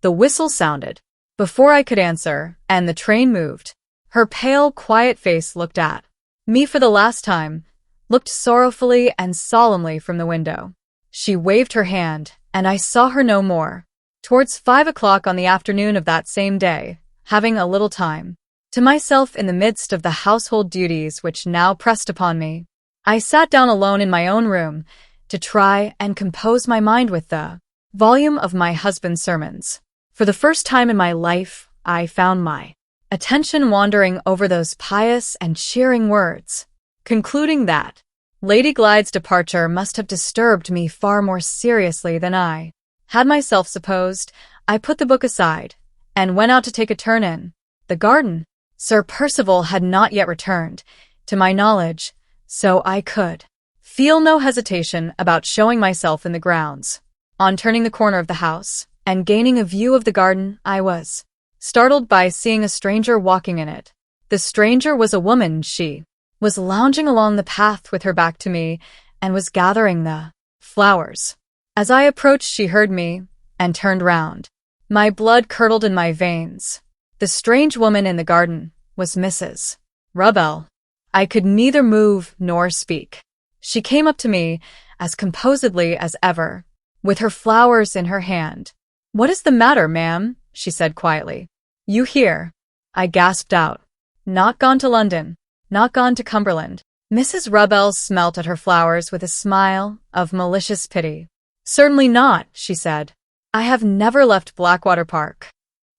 The whistle sounded before I could answer, and the train moved. Her pale, quiet face looked at me for the last time, looked sorrowfully and solemnly from the window. She waved her hand, and I saw her no more. Towards 5 o'clock on the afternoon of that same day, having a little time to myself in the midst of the household duties which now pressed upon me, I sat down alone in my own room to try and compose my mind with the volume of my husband's sermons. For the first time in my life, I found my attention wandering over those pious and cheering words, concluding that Lady Glyde's departure must have disturbed me far more seriously than I had myself supposed. I put the book aside and went out to take a turn in the garden. Sir Percival had not yet returned, to my knowledge, so I could feel no hesitation about showing myself in the grounds. On turning the corner of the house and gaining a view of the garden, I was startled by seeing a stranger walking in it. The stranger was a woman. She was lounging along the path with her back to me and was gathering the flowers. As I approached, she heard me and turned round. My blood curdled in my veins. The strange woman in the garden was Mrs. Rubbell. I could neither move nor speak. She came up to me as composedly as ever, with her flowers in her hand. "What is the matter, ma'am?" she said quietly. "You here?" I gasped out. "Not gone to London. Not gone to Cumberland." Mrs. Rubbell smelt at her flowers with a smile of malicious pity. "Certainly not," she said. "I have never left Blackwater Park."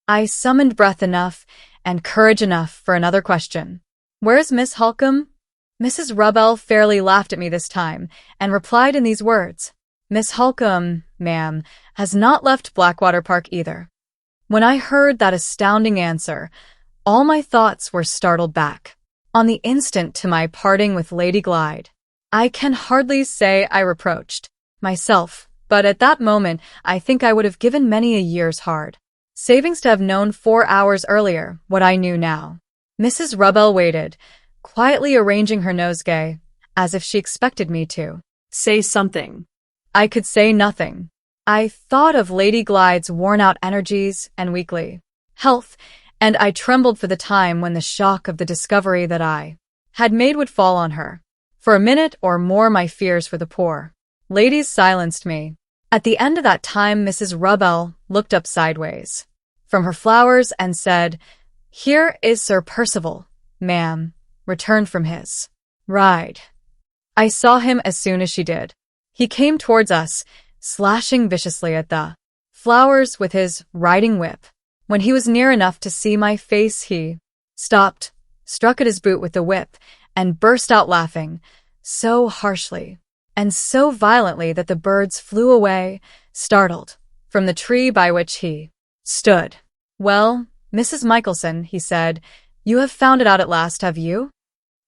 I summoned breath enough and courage enough for another question. "Where is Miss Halcombe?" Mrs. Rubbell fairly laughed at me this time, and replied in these words: "Miss Halcombe, ma'am, has not left Blackwater Park either." When I heard that astounding answer, all my thoughts were startled back on the instant to my parting with Lady Glyde. I can hardly say I reproached myself, but at that moment I think I would have given many a year's hard savings to have known 4 hours earlier what I knew now. Mrs. Rubbell waited, quietly arranging her nosegay, as if she expected me to Say something. I could say nothing. I thought of Lady Glyde's worn-out energies and weakly health, and I trembled for the time when the shock of the discovery that I had made would fall on her. For a minute or more my fears for the poor ladies silenced me. At the end of that time Mrs. Rubbell looked up sideways from her flowers and said, "Here is Sir Percival, ma'am, returned from his ride." I saw him as soon as she did. He came towards us, slashing viciously at the flowers with his riding whip. When he was near enough to see my face, he stopped, struck at his boot with the whip, and burst out laughing, so harshly and so violently that the birds flew away, startled, from the tree by which he stood. "Well, Mrs. Michelson," he said, "you have found it out at last, have you?"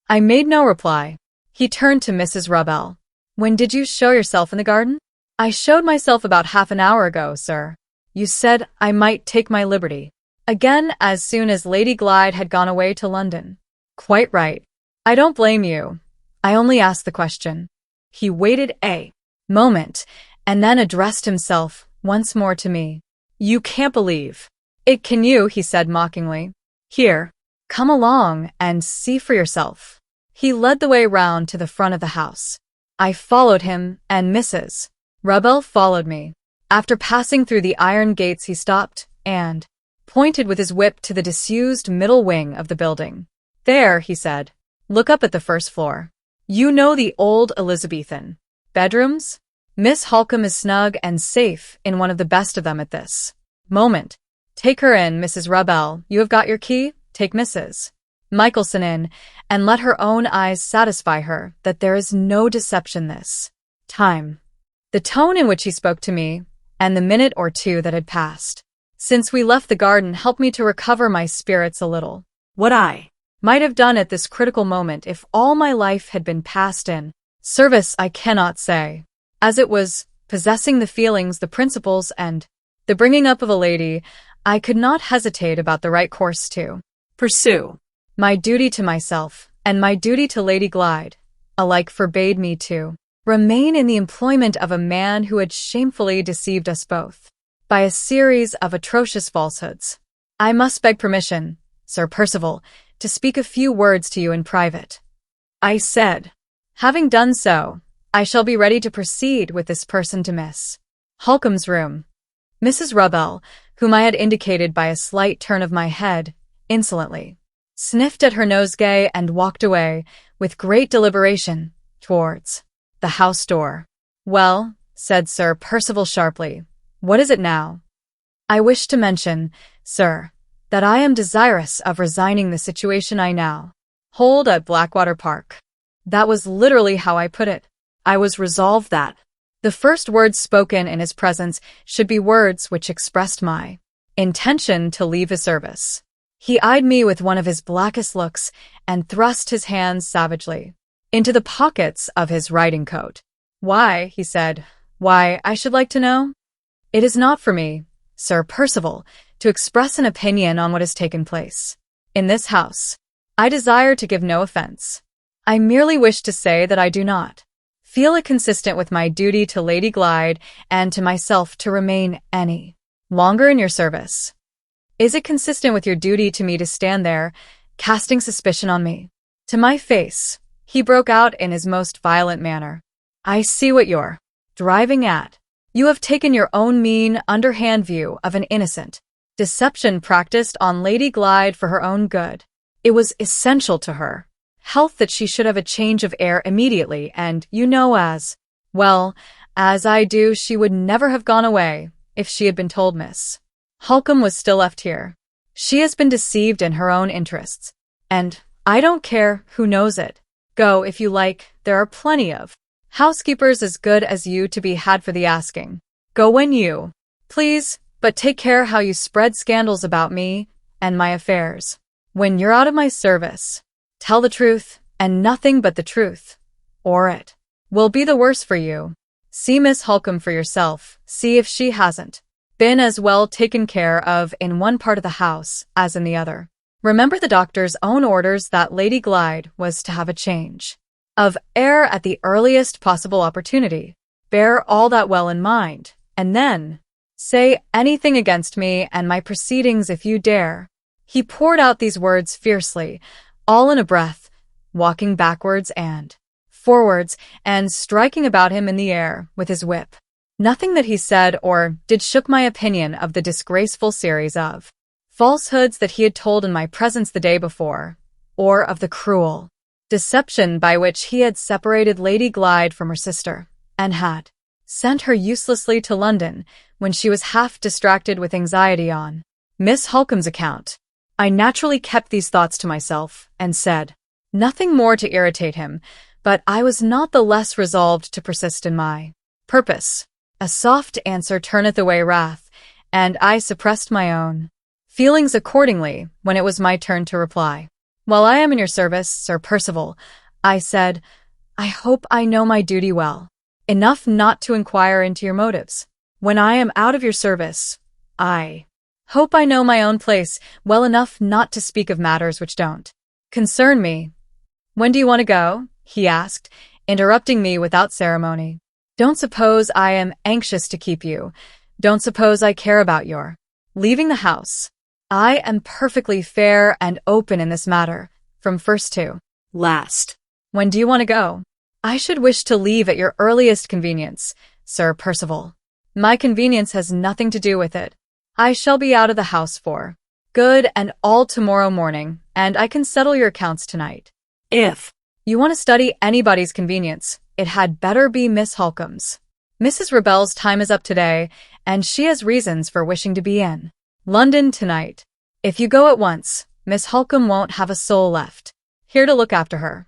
I made no reply. He turned to Mrs. Rubbell. "When did you show yourself in the garden?" "I showed myself about half an hour ago, sir. You said I might take my liberty again as soon as Lady Glyde had gone away to London." "Quite right. I don't blame you. I only asked the question." He waited a moment, and then addressed himself once more to me. "You can't believe it, can you?" he said mockingly. "Here, come along and see for yourself." He led the way round to the front of the house. I followed him, and Mrs. Rebel followed me. After passing through the iron gates, he stopped and pointed with his whip to the disused middle wing of the building. "There," he said. "Look up at the first floor. You know the old Elizabethan bedrooms? Miss Halcombe is snug and safe in one of the best of them at this moment. Take her in, Mrs. Rebel. You have got your key? Take Mrs. Michelson in, and let her own eyes satisfy her that there is no deception this time." The tone in which he spoke to me, and the minute or two that had passed since we left the garden, helped me to recover my spirits a little. What I might have done at this critical moment if all my life had been passed in service, I cannot say. As it was, possessing the feelings, the principles, and the bringing up of a lady, I could not hesitate about the right course to pursue. My duty to myself, and my duty to Lady Glyde, alike forbade me to remain in the employment of a man who had shamefully deceived us both by a series of atrocious falsehoods. "I must beg permission, Sir Percival, to speak a few words to you in private," I said. "Having done so, I shall be ready to proceed with this person to Miss Halcombe's room." Mrs. Rebel, whom I had indicated by a slight turn of my head, insolently sniffed at her nosegay and walked away, with great deliberation, towards the house door. "Well," said Sir Percival sharply, "what is it now?" "I wish to mention, sir, that I am desirous of resigning the situation I now hold at Blackwater Park." That was literally how I put it. I was resolved that the first words spoken in his presence should be words which expressed my intention to leave his service. He eyed me with one of his blackest looks and thrust his hands savagely into the pockets of his riding coat. "Why?" he said. "Why, I should like to know?" "It is not for me, Sir Percival, to express an opinion on what has taken place in this house. I desire to give no offense. I merely wish to say that I do not feel it consistent with my duty to Lady Glyde and to myself to remain any longer in your service." "Is it consistent with your duty to me to stand there, casting suspicion on me to my face?" he broke out in his most violent manner. "I see what you're driving at. You have taken your own mean, underhand view of an innocent deception practiced on Lady Glyde for her own good. It was essential to her health that she should have a change of air immediately, and you know as well as I do she would never have gone away if she had been told Miss Halcombe was still left here. She has been deceived in her own interests, and I don't care who knows it. Go, if you like, there are plenty of housekeepers as good as you to be had for the asking. Go when you please, but take care how you spread scandals about me and my affairs. When you're out of my service, tell the truth, and nothing but the truth, or it will be the worse for you. See Miss Halcombe for yourself, see if she hasn't been as well taken care of in one part of the house as in the other. Remember the doctor's own orders that Lady Glyde was to have a change of air at the earliest possible opportunity. Bear all that well in mind, and then say anything against me and my proceedings if you dare." He poured out these words fiercely, all in a breath, walking backwards and forwards and striking about him in the air with his whip. Nothing that he said or did shook my opinion of the disgraceful series of falsehoods that he had told in my presence the day before, or of the cruel deception by which he had separated Lady Glyde from her sister, and had sent her uselessly to London when she was half distracted with anxiety on Miss Halcombe's account. I naturally kept these thoughts to myself, and said nothing more to irritate him, but I was not the less resolved to persist in my purpose. A soft answer turneth away wrath, and I suppressed my own feelings accordingly when it was my turn to reply. "While I am in your service, Sir Percival," I said, "I hope I know my duty well enough not to inquire into your motives. When I am out of your service, I hope I know my own place well enough not to speak of matters which don't concern me." "When do you want to go?" he asked, interrupting me without ceremony. Don't suppose I am anxious to keep you. Don't suppose I care about your leaving the house. I am perfectly fair and open in this matter, from first to last. when do you want to go? I should wish to leave at your earliest convenience, Sir Percival. My convenience has nothing to do with it. I shall be out of the house for good and all tomorrow morning, and I can settle your accounts tonight. If You want to study anybody's convenience, it had better be Miss Halcombe's. Mrs. Rebel's time is up today, and she has reasons for wishing to be in London tonight. If you go at once, Miss Halcombe won't have a soul left here to look after her.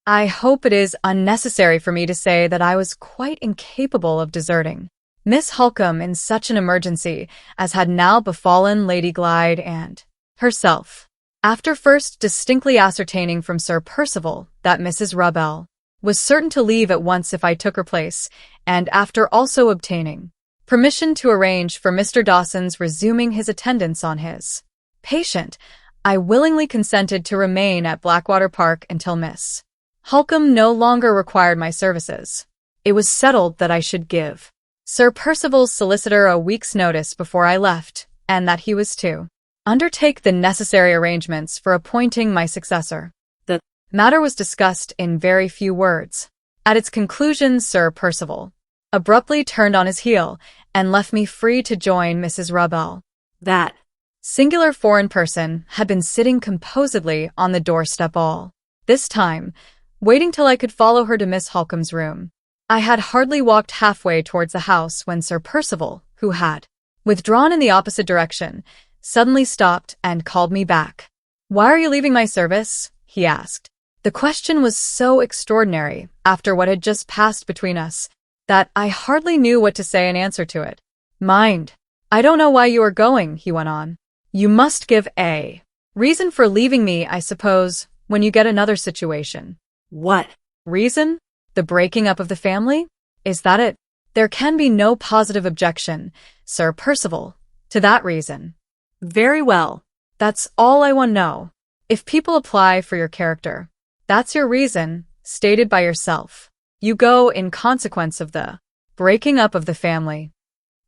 I hope it is unnecessary for me to say that I was quite incapable of deserting Miss Halcombe in such an emergency as had now befallen Lady Glyde and herself. After first distinctly ascertaining from Sir Percival that Mrs. Rebel was certain to leave at once if I took her place, and after also obtaining permission to arrange for Mr. Dawson's resuming his attendance on his patient, I willingly consented to remain at Blackwater Park until Miss Halcombe no longer required my services. It was settled that I should give Sir Percival's solicitor a week's notice before I left, and that he was to undertake the necessary arrangements for appointing my successor. The matter was discussed in very few words. At its conclusion, Sir Percival abruptly turned on his heel and left me free to join Mrs. Rebel. that Singular foreign person had been sitting composedly on the doorstep all this time, waiting till I could follow her to Miss Halcombe's room. I had hardly walked halfway towards the house when Sir Percival, who had withdrawn in the opposite direction, suddenly stopped and called me back. "Why are you leaving my service?" he asked. The question was so extraordinary, after what had just passed between us, that I hardly knew what to say in answer to it. "Mind, I don't know why you are going," he went on. "You must give a reason for leaving me, I suppose, when you get another situation." what? "Reason? The breaking up of the family? Is that it?" "There can be no positive objection, Sir Percival, to that reason." Very well. "That's all I want to know. If people apply for your character, that's your reason, stated by yourself. You go in consequence of the breaking up of the family."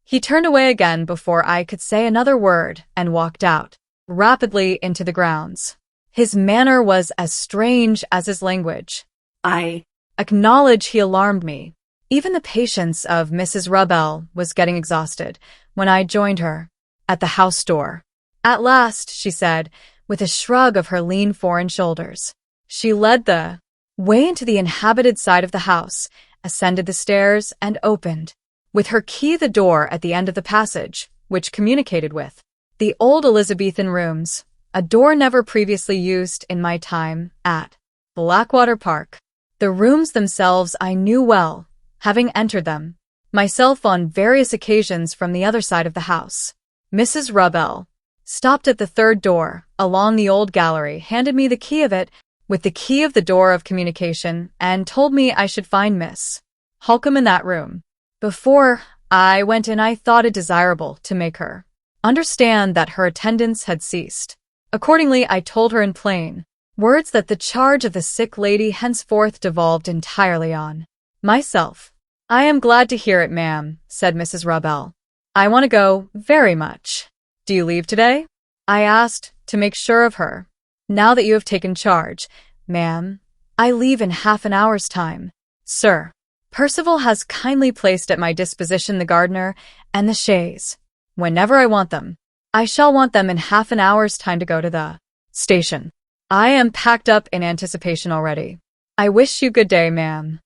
He turned away again before I could say another word and walked out rapidly into the grounds. His manner was as strange as his language. I Acknowledge he alarmed me. Even the patience of Mrs. Rebel was getting exhausted when I joined her at the house door. "At last," she said, with a shrug of her lean foreign shoulders. She led the way into the inhabited side of the house, ascended the stairs, and opened with her key the door at the end of the passage, which communicated with the old Elizabethan rooms, a door never previously used in my time at Blackwater Park. The rooms themselves I knew well, having entered them myself on various occasions from the other side of the house. Mrs. Rebel stopped at the third door, along the old gallery, handed me the key of it, with the key of the door of communication, and told me I should find Miss Halcombe in that room. Before I went in, I thought it desirable to make her understand that her attendance had ceased. Accordingly, I told her in plain words that the charge of the sick lady henceforth devolved entirely on myself. "I am glad to hear it, ma'am," said Mrs. Rebel. "I want to go very much." "Do you leave today?" I asked, to make sure of her. "Now that you have taken charge, ma'am, I leave in half an hour's time. Sir Percival has kindly placed at my disposition the gardener and the chaise. Whenever I want them, I shall want them in half an hour's time to go to the station. I am packed up in anticipation already. I wish you good day, ma'am."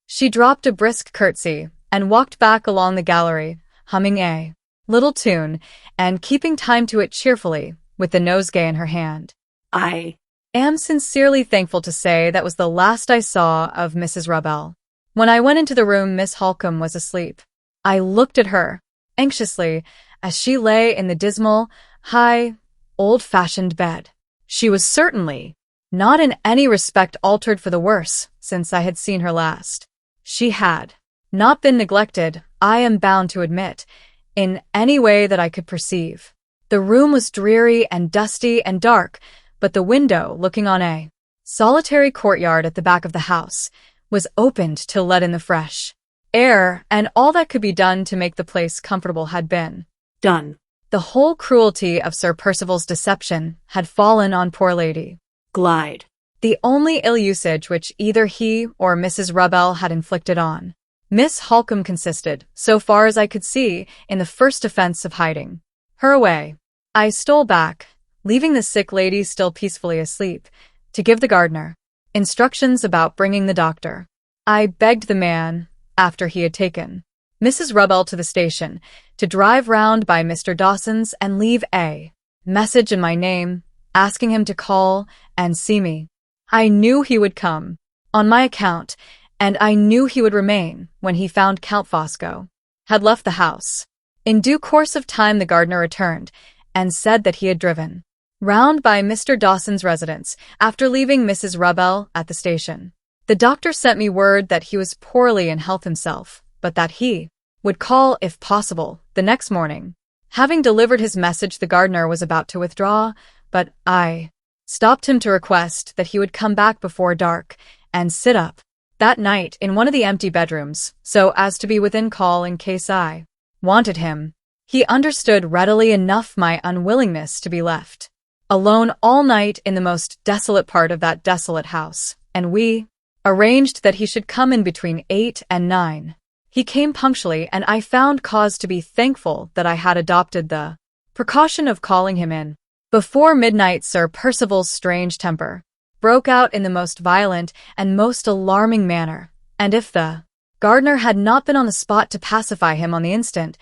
She dropped a brisk curtsy and walked back along the gallery, humming a little tune and keeping time to it cheerfully, with the nosegay in her hand. I am sincerely thankful to say that was the last I saw of Mrs. Rebel. When I went into the room, Miss Halcombe was asleep. I looked at her anxiously as she lay in the dismal, high, old-fashioned bed. She was certainly not in any respect altered for the worse since I had seen her last. She had not been neglected, I am bound to admit, in any way that I could perceive. The room was dreary and dusty and dark, but the window looking on a solitary courtyard at the back of the house, was opened to let in the fresh air, and all that could be done to make the place comfortable had been done. The whole cruelty of Sir Percival's deception had fallen on poor lady. Glide. The only ill usage which either he or Mrs. Rubbell had inflicted on Miss Halcombe consisted, so far as I could see, in the first offence of hiding her away. I stole back, leaving the sick lady still peacefully asleep, to give the gardener instructions about bringing the doctor. I begged the man, after he had taken Mrs. Rubbell to the station, to drive round by Mr. Dawson's and leave a message in my name, asking him to call and see me. I knew he would come, on my account, and I knew he would remain when he found Count Fosco had left the house. In due course of time the gardener returned, and said that he had driven round by Mr. Dawson's residence, after leaving Mrs. Rubbell at the station. The doctor sent me word that he was poorly in health himself, but that he would call, if possible, the next morning. Having delivered his message, the gardener was about to withdraw, but I stopped him to request that he would come back before dark and sit up that night in one of the empty bedrooms, so as to be within call in case I wanted him. He understood readily enough my unwillingness to be left alone all night in the most desolate part of that desolate house, and we arranged that he should come in between 8 and 9. He came punctually, and I found cause to be thankful that I had adopted the precaution of calling him in. Before midnight, Sir Percival's strange temper broke out in the most violent and most alarming manner, and if the gardener had not been on the spot to pacify him on the instant,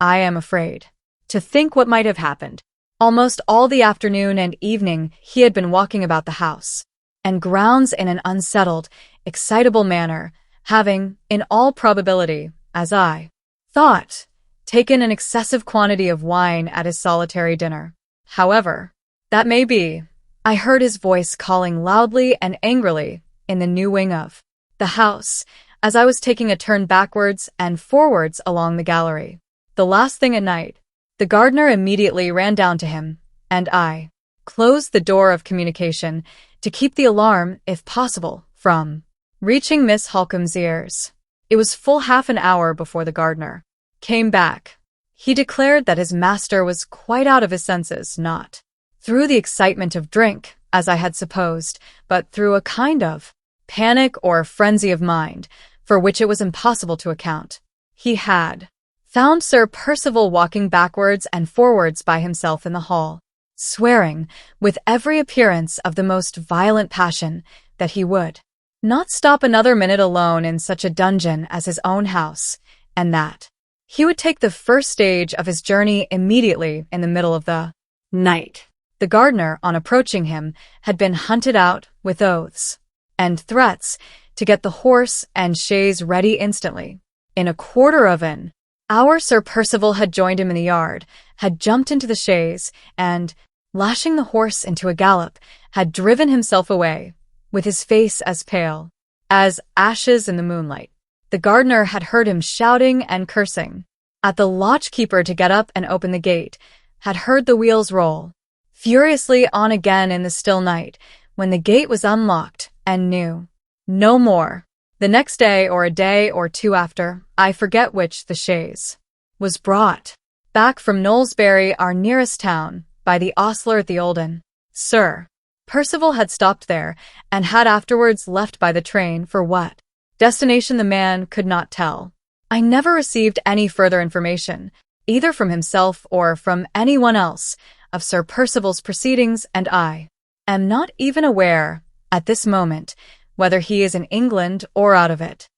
I am afraid to think what might have happened. Almost all the afternoon and evening he had been walking about the house and grounds in an unsettled, excitable manner, having, in all probability, as I thought, taken an excessive quantity of wine at his solitary dinner. However that may be, I heard his voice calling loudly and angrily in the new wing of the house, as I was taking a turn backwards and forwards along the gallery. The last thing at night, the gardener immediately ran down to him, and I closed the door of communication to keep the alarm, if possible, from reaching Miss Halcombe's ears. It was full half an hour before the gardener came back. He declared that his master was quite out of his senses, not through the excitement of drink, as I had supposed, but through a kind of panic or frenzy of mind, for which it was impossible to account. He had found Sir Percival walking backwards and forwards by himself in the hall, swearing, with every appearance of the most violent passion, that he would not stop another minute alone in such a dungeon as his own house, and that he would take the first stage of his journey immediately in the middle of the night. The gardener, on approaching him, had been hunted out with oaths and threats to get the horse and chaise ready instantly. In a quarter of an hour Sir Percival had joined him in the yard, had jumped into the chaise, and, lashing the horse into a gallop, had driven himself away, with his face as pale as ashes in the moonlight. The gardener had heard him shouting and cursing at the lodge-keeper to get up and open the gate, had heard the wheels roll furiously on again in the still night, when the gate was unlocked, and knew no more. The next day, or a day or two after, I forget which, the chaise was brought back from Knowlesbury, our nearest town, by the ostler at the Old Inn. Sir Percival had stopped there, and had afterwards left by the train, for what destination the man could not tell. I never received any further information, either from himself or from anyone else, of Sir Percival's proceedings, and I am not even aware, at this moment, whether he is in England or out of it.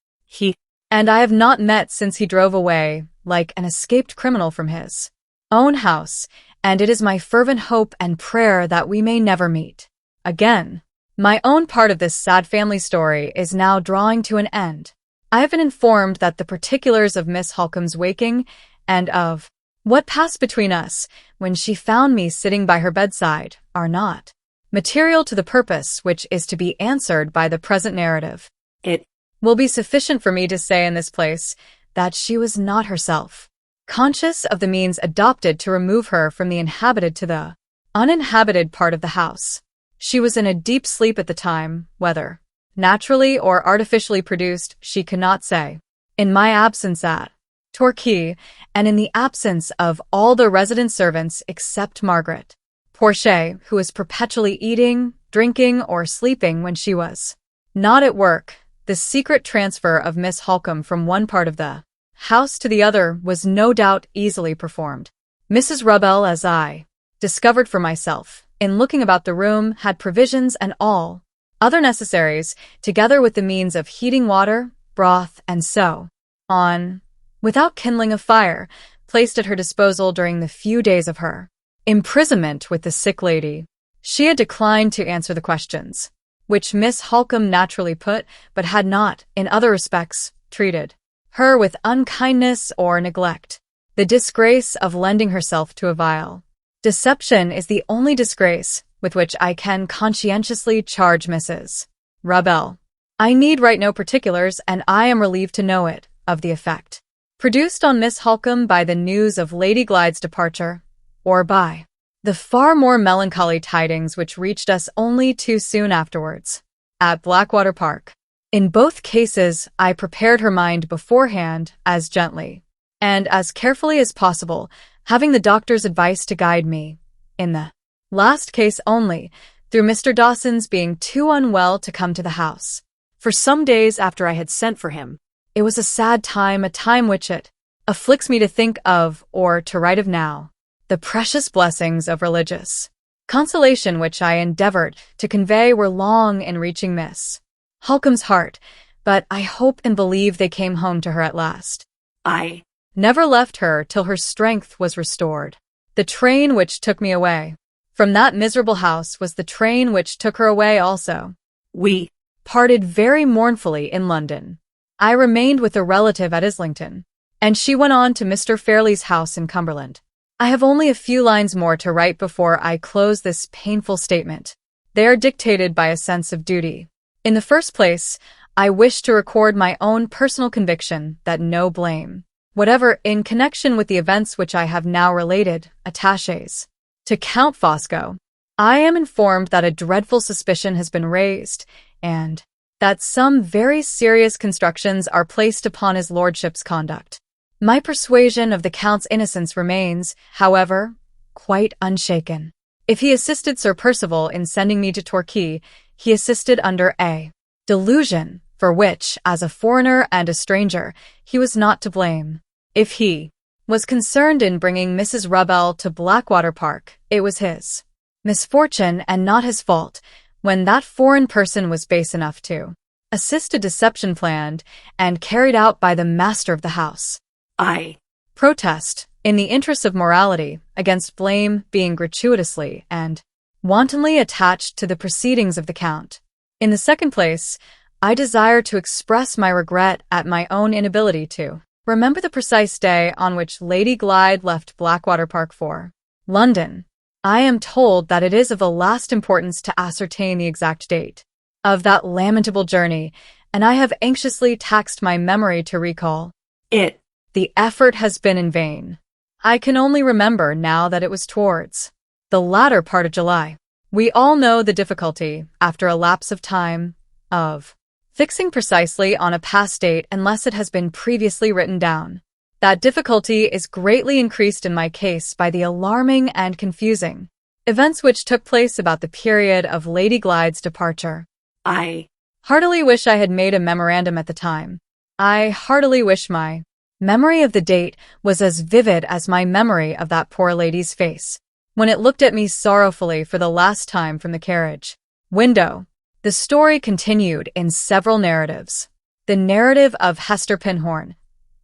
And I have not met since he drove away, like an escaped criminal, from his own house, and it is my fervent hope and prayer that we may never meet again. My own part of this sad family story is now drawing to an end. I have been informed that the particulars of Miss Halcombe's waking, and of what passed between us when she found me sitting by her bedside, are not material to the purpose which is to be answered by the present narrative. It will be sufficient for me to say in this place that she was not herself conscious of the means adopted to remove her from the inhabited to the uninhabited part of the house. She was in a deep sleep at the time, whether naturally or artificially produced, she could not say. In my absence at Torquay, and in the absence of all the resident servants except Margaret Porcher, who was perpetually eating, drinking, or sleeping when she was not at work, the secret transfer of Miss Halcombe from one part of the house to the other was no doubt easily performed. Mrs. Rubbell, as I discovered for myself, in looking about the room, had provisions and all other necessaries, together with the means of heating water, broth, and so on, without kindling a fire, placed at her disposal during the few days of her imprisonment with the sick lady. She had declined to answer the questions, which Miss Halcombe naturally put, but had not, in other respects, treated her with unkindness or neglect. The disgrace of lending herself to a vile deception is the only disgrace with which I can conscientiously charge Mrs. Rubbell. I need write no particulars, and I am relieved to know it, of the effect produced on Miss Halcombe by the news of Lady Glyde's departure, or by the far more melancholy tidings which reached us only too soon afterwards, at Blackwater Park. In both cases, I prepared her mind beforehand as gently and as carefully as possible, having the doctor's advice to guide me. In the last case only, through Mr. Dawson's being too unwell to come to the house For some days after I had sent for him, it was a sad time, a time which it afflicts me to think of or to write of now. The precious blessings of religious consolation which I endeavored to convey were long in reaching Miss Halcombe's heart, but I hope and believe they came home to her at last. I never left her till her strength was restored. The train which took me away from that miserable house was the train which took her away also. We parted very mournfully in London. I remained with a relative at Islington, and she went on to Mr. Fairlie's house in Cumberland. I have only a few lines more to write before I close this painful statement. They are dictated by a sense of duty. In the first place, I wish to record my own personal conviction that no blame whatever in connection with the events which I have now related attaches to Count Fosco. I am informed that a dreadful suspicion has been raised, and that some very serious constructions are placed upon his lordship's conduct. My persuasion of the Count's innocence remains, however, quite unshaken. If he assisted Sir Percival in sending me to Torquay, he assisted under a delusion, for which, as a foreigner and a stranger, he was not to blame. If he was concerned in bringing Mrs. Rubbell to Blackwater Park, it was his misfortune and not his fault, when that foreign person was base enough to assist a deception planned and carried out by the master of the house. I protest, in the interests of morality, against blame being gratuitously and wantonly attached to the proceedings of the Count. In the second place, I desire to express my regret at my own inability to remember the precise day on which Lady Glyde left Blackwater Park for London. I am told that it is of the last importance to ascertain the exact date of that lamentable journey, and I have anxiously taxed my memory to recall it. The effort has been in vain. I can only remember now that it was towards the latter part of July. We all know the difficulty, after a lapse of time, of fixing precisely on a past date unless it has been previously written down. That difficulty is greatly increased in my case by the alarming and confusing events which took place about the period of Lady Glyde's departure. I heartily wish I had made a memorandum at the time. I heartily wish my memory of the date was as vivid as my memory of that poor lady's face, when it looked at me sorrowfully for the last time from the carriage window. The story continued in several narratives. The narrative of Hester Pinhorn,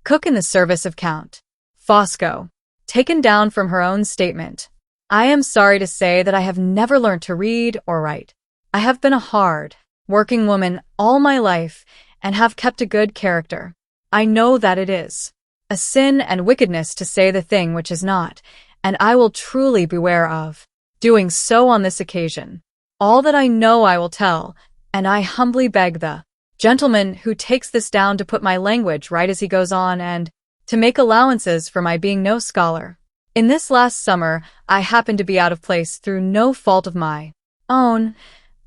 cook in the service of Count Fosco, taken down from her own statement. I am sorry to say that I have never learnt to read or write. I have been a hard working woman all my life and have kept a good character. I know that it is a sin and wickedness to say the thing which is not, and I will truly beware of doing so on this occasion. All that I know I will tell, and I humbly beg the gentleman who takes this down to put my language right as he goes on and to make allowances for my being no scholar. In this last summer, I happened to be out of place through no fault of my own,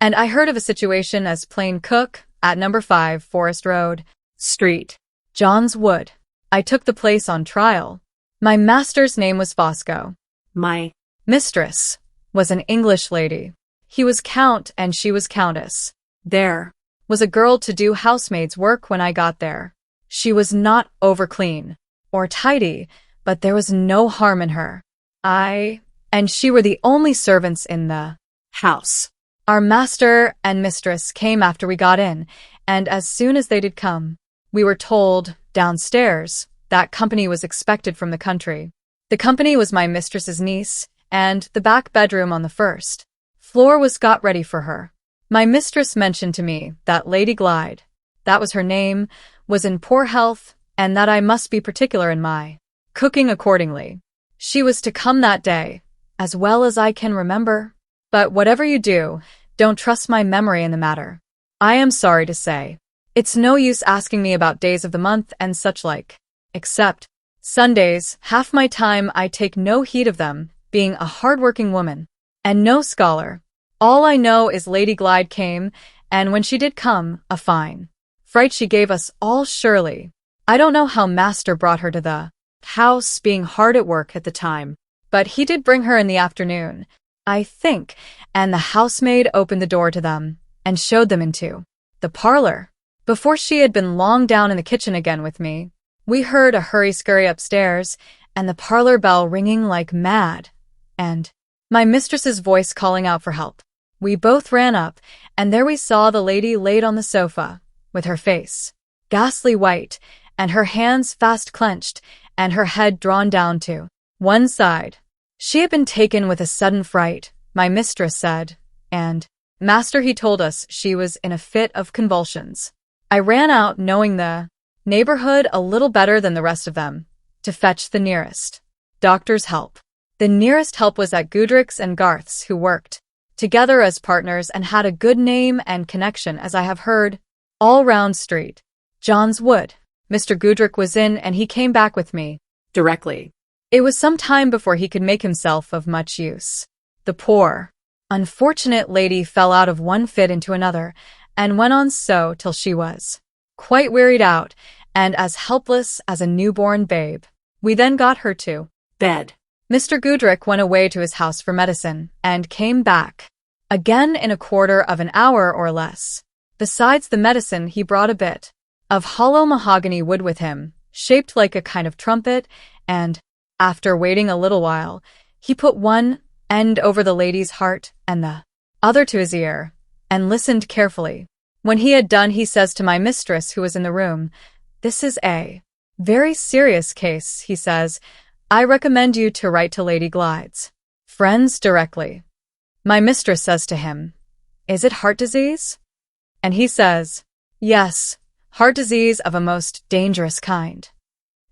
and I heard of a situation as plain cook, at number 5 Forest Road, Street. John's Wood. I took the place on trial. My master's name was Fosco. My Mistress was an English lady. He was count and she was countess. there Was a girl to do housemaid's work when I got there. She was not overclean or tidy, but there was no harm in her. I and she were the only servants in the house. Our master and mistress came after we got in, and as soon as they did come, we were told, downstairs, that company was expected from the country. The company was my mistress's niece, and the back bedroom on the first floor was got ready for her. My mistress mentioned to me that Lady Glyde, that was her name, was in poor health, and that I must be particular in my cooking accordingly. She was to come that day, as well as I can remember. But whatever you do, don't trust my memory in the matter. I am sorry to say. It's no use asking me about days of the month and such like. Except Sundays, half my time I take no heed of them, being a hard-working woman, and no scholar. All I know is Lady Glyde came, and when she did come, a fine fright she gave us all surely. I don't know how master brought her to the house, being hard at work at the time, but he did bring her in the afternoon, I think, and the housemaid opened the door to them, and showed them into the parlor. Before she had been long down in the kitchen again with me, we heard a hurry-scurry upstairs, and the parlor bell ringing like mad, and my mistress's voice calling out for help. We both ran up, and there we saw the lady laid on the sofa, with her face ghastly white, and her hands fast clenched, and her head drawn down to one side. She had been taken with a sudden fright, my mistress said, and master he told us she was in a fit of convulsions. I ran out, knowing the neighborhood a little better than the rest of them, to fetch the nearest doctor's help. The nearest help was at Goodrick's and Garth's, who worked together as partners and had a good name and connection, as I have heard, all round Street, John's Wood. Mr. Goodrick was in, and he came back with me Directly. It was some time before he could make himself of much use. The poor, unfortunate lady fell out of one fit into another, and went on so till she was quite wearied out, and as helpless as a newborn babe. We then got her to Bed. Mr. Goodrick went away to his house for medicine, and came back again in a quarter of an hour or less. Besides the medicine, he brought a bit of hollow mahogany wood with him, shaped like a kind of trumpet, and, after waiting a little while, he put one end over the lady's heart and the other to his ear, and listened carefully. When he had done, he says to my mistress, who was in the room, "This is a very serious case," he says. "I recommend you to write to Lady Glyde's friends directly." My mistress says to him, "Is it heart disease?" And he says, "Yes, heart disease of a most dangerous kind."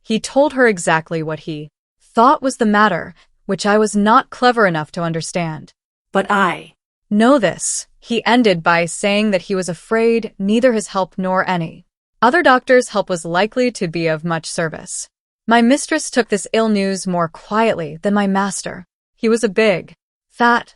He told her exactly what he thought was the matter, which I was not clever enough to understand. But I know this. He ended by saying that he was afraid neither his help nor any other doctor's help was likely to be of much service. My mistress took this ill news more quietly than my master. He was a big, fat,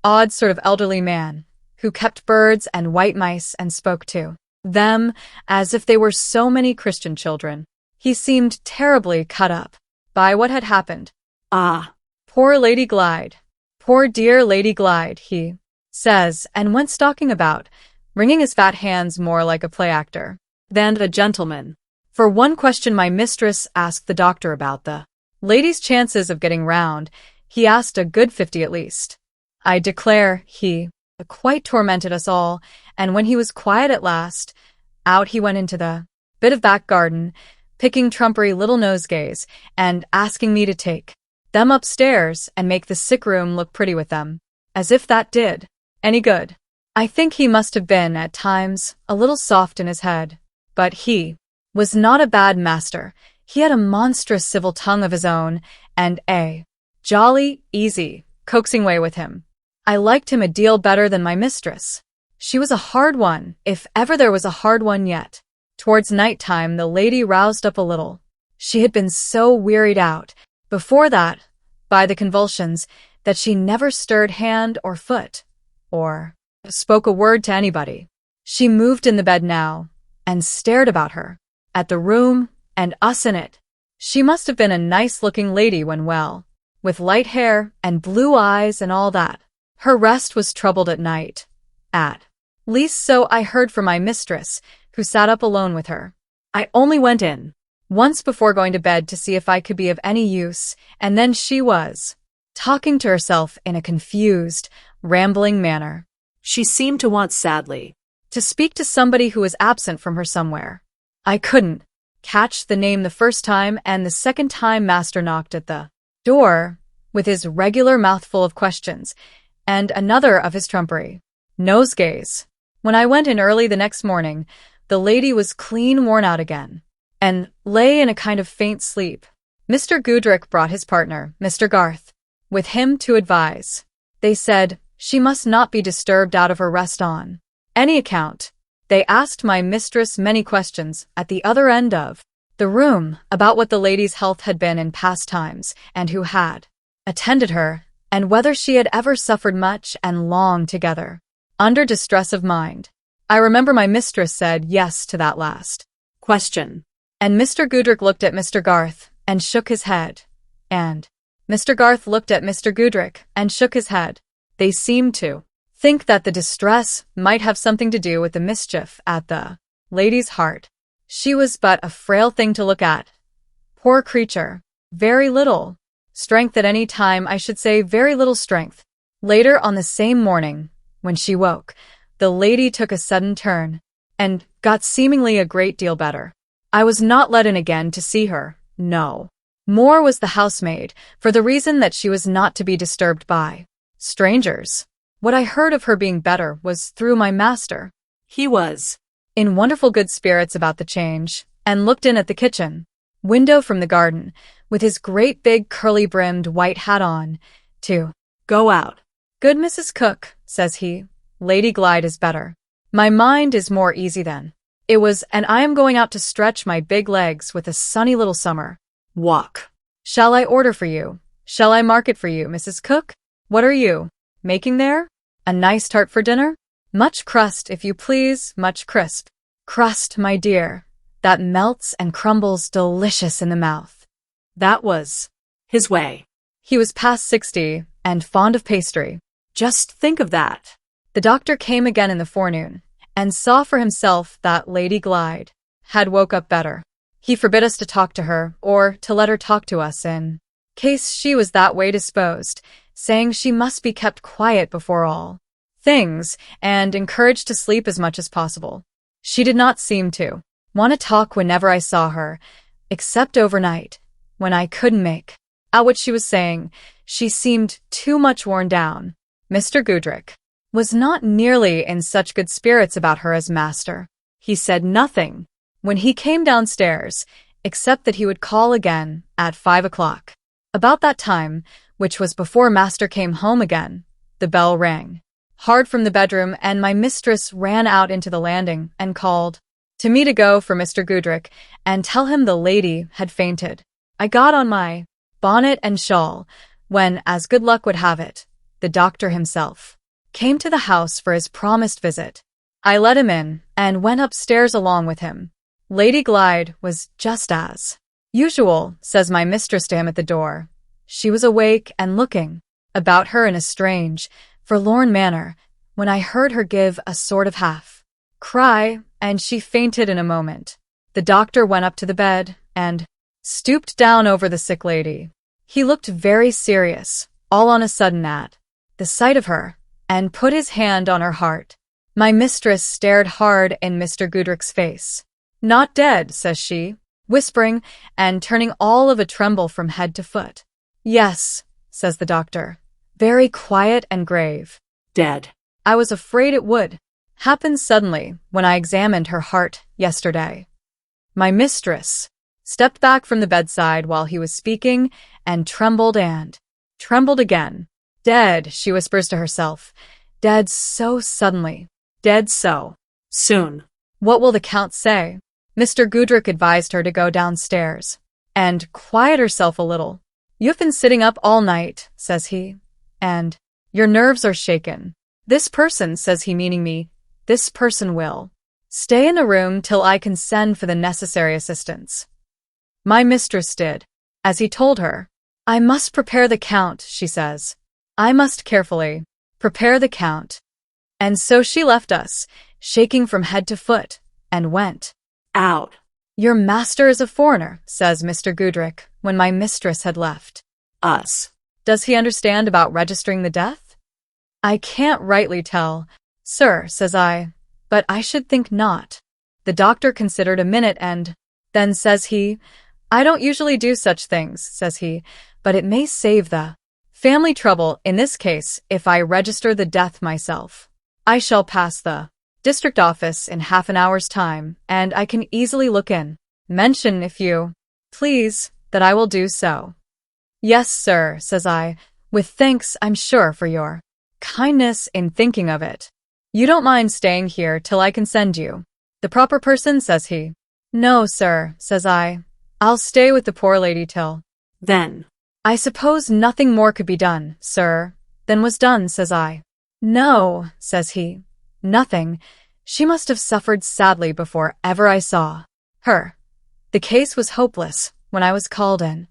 odd sort of elderly man, who kept birds and white mice and spoke to them as if they were so many Christian children. He seemed terribly cut up by what had happened. Ah, poor Lady Glyde. Poor dear Lady Glyde, he says, and went stalking about, wringing his fat hands more like a play actor than a gentleman. For one question my mistress asked the doctor about the lady's chances of getting round, he asked a good 50 at least. I declare, he quite tormented us all, and when he was quiet at last, out he went into the bit of back garden, picking trumpery little nosegays, and asking me to take them upstairs and make the sick room look pretty with them, as if that did any good. I think he must have been, at times, a little soft in his head, but he was not a bad master. He had a monstrous civil tongue of his own, and a jolly, easy, coaxing way with him. I liked him a deal better than my mistress. She was a hard one, if ever there was a hard one yet. Towards night-time the lady roused up a little. She had been so wearied out, before that, by the convulsions, that she never stirred hand or foot, or spoke a word to anybody. She moved in the bed now, and stared about her, at the room, and us in it. She must have been a nice-looking lady when well, with light hair and blue eyes and all that. Her rest was troubled at night. At least so I heard from my mistress, who sat up alone with her. I only went in once before going to bed to see if I could be of any use, and then she was talking to herself in a confused, rambling manner. She seemed to want sadly To speak to somebody who was absent from her somewhere. I couldn't catch the name the first time, and the second time Master knocked at the door, with his regular mouthful of questions, and another of his trumpery nosegays. When I went in early the next morning, the lady was clean worn out again, and lay in a kind of faint sleep. Mr. Goodrick brought his partner, Mr. Garth, with him to advise. They said she must not be disturbed out of her rest on any account. They asked my mistress many questions at the other end of the room about what the lady's health had been in past times, and who had attended her, and whether she had ever suffered much and long together under distress of mind. I remember my mistress said yes to that last question. And Mr. Goodrick looked at Mr. Garth and shook his head, and Mr. Garth looked at Mr. Goodrick and shook his head. They seemed to think that the distress might have something to do with the mischief at the lady's heart. She was but a frail thing to look at. Poor creature. Very little strength at any time, I should say very little strength. Later on the same morning, when she woke, the lady took a sudden turn, and got seemingly a great deal better. I was not let in again to see her, no. More was the housemaid, for the reason that she was not to be disturbed by strangers. What I heard of her being better was through my master. He was in wonderful good spirits about the change, and looked in at the kitchen window from the garden, with his great big curly-brimmed white hat on, to go out. "Good Mrs. Cook," says he, "Lady Glyde is better. My mind is more easy then. It was, and I am going out to stretch my big legs with a sunny little summer walk. Shall I order for you? Shall I mark it for you, Mrs. Cook? What are you making there? A nice tart for dinner? Much crust, if you please, much crisp. Crust, my dear, that melts and crumbles delicious in the mouth." That was his way. He was past 60 and fond of pastry. Just think of that. The doctor came again in the forenoon and saw for himself that Lady Glyde had woke up better. He forbid us to talk to her or to let her talk to us in case she was that way disposed, saying she must be kept quiet before all things and encouraged to sleep as much as possible. She did not seem to want to talk whenever I saw her, except overnight, when I couldn't make out what she was saying. She seemed too much worn down. Mr. Goodrick was not nearly in such good spirits about her as master. He said nothing when he came downstairs, except that he would call again at 5 o'clock. About that time, which was before master came home again, the bell rang hard from the bedroom, and my mistress ran out into the landing and called to me to go for Mr. Goodrick and tell him the lady had fainted. I got on my bonnet and shawl, when, as good luck would have it, the doctor himself came to the house for his promised visit. I let him in and went upstairs along with him. Lady Glyde was just as usual, says my mistress to him at the door. She was awake and looking about her in a strange, forlorn manner, when I heard her give a sort of half cry, and she fainted in a moment. The doctor went up to the bed and stooped down over the sick lady. He looked very serious, all on a sudden at the sight of her, and put his hand on her heart. My mistress stared hard in Mr. Goodrick's face. "Not dead," says she, whispering and turning all of a tremble from head to foot. "Yes," says the doctor, very quiet and grave. "Dead." I was afraid it would happen suddenly when I examined her heart yesterday. My mistress stepped back from the bedside while he was speaking and trembled again. "Dead," she whispers to herself. "Dead so suddenly. Dead so soon. What will the Count say?" Mr. Goodrick advised her to go downstairs and quiet herself a little. "You've been sitting up all night," says he, "and your nerves are shaken. This person," says he, meaning me, This person will stay in the room till I can send for the necessary assistance. My mistress did, as he told her. I must prepare the count, she says. I must carefully prepare the count. And so she left us, shaking from head to foot, and went Out. Your master is a foreigner, says Mr. Goodrich, when my mistress had left. Us. Does he understand about registering the death? I can't rightly tell, sir, says I, but I should think not. The doctor considered a minute and then says he, I don't usually do such things, says he, but it may save the family trouble in this case if I register the death myself. I shall pass the district office in half an hour's time, and I can easily look in. Mention, if you please, that I will do so. Yes, sir, says I, with thanks, I'm sure, for your kindness in thinking of it. You don't mind staying here till I can send you the proper person, says he. No, sir, says I. I'll stay with the poor lady till Then. I suppose nothing more could be done, sir, than was done, says I. No, says he. Nothing. She must have suffered sadly before ever I saw her. The case was hopeless when I was called in.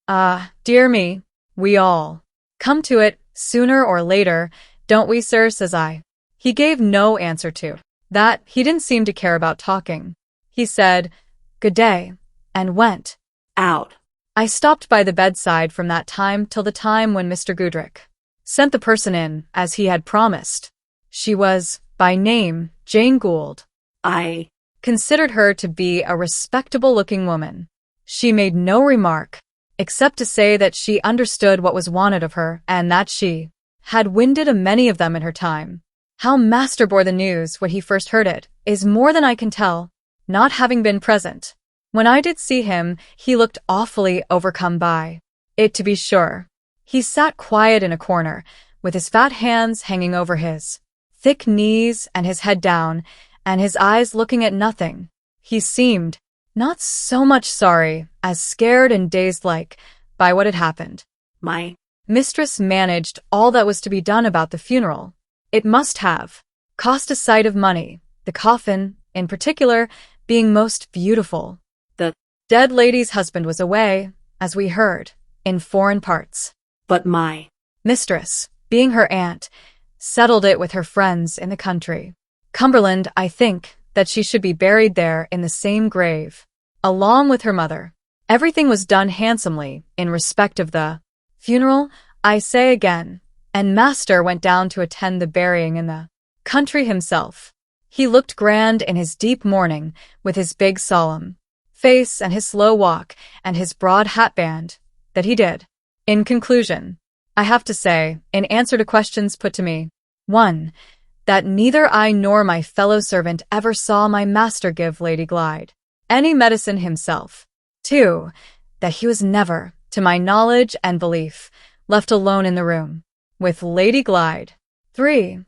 Ah, dear me, we all come to it sooner or later, don't we, sir, says I. He gave no answer to that. He didn't seem to care about talking. He said, good day, and went Out. I stopped by the bedside from that time till the time when Mr. Goodrich sent the person in, as he had promised. She was, by name, Jane Gould. I Considered her to be a respectable-looking woman. She made no remark, except to say that she understood what was wanted of her, and that she had winded a many of them in her time. How master bore the news when he first heard it is more than I can tell, not having been present. When I did see him, he looked awfully overcome by it, to be sure. He sat quiet in a corner, with his fat hands hanging over his thick knees and his head down, and his eyes looking at nothing. He seemed not so much sorry as scared and dazed-like by what had happened. My Mistress managed all that was to be done about the funeral. It must have cost a sight of money, the coffin, in particular, being most beautiful. The dead lady's husband was away, as we heard, in foreign parts. But my Mistress, being her aunt, settled it with her friends in the country. Cumberland, I think, that she should be buried there in the same grave, along with her mother. Everything was done handsomely in respect of the funeral, I say again, and master went down to attend the burying in the country himself. He looked grand in his deep mourning, with his big solemn face and his slow walk and his broad hatband, that he did. In conclusion, I have to say, in answer to questions put to me, 1. That neither I nor my fellow servant ever saw my master give Lady Glyde any medicine himself. 2. That he was never, to my knowledge and belief, left alone in the room with Lady Glyde. 3.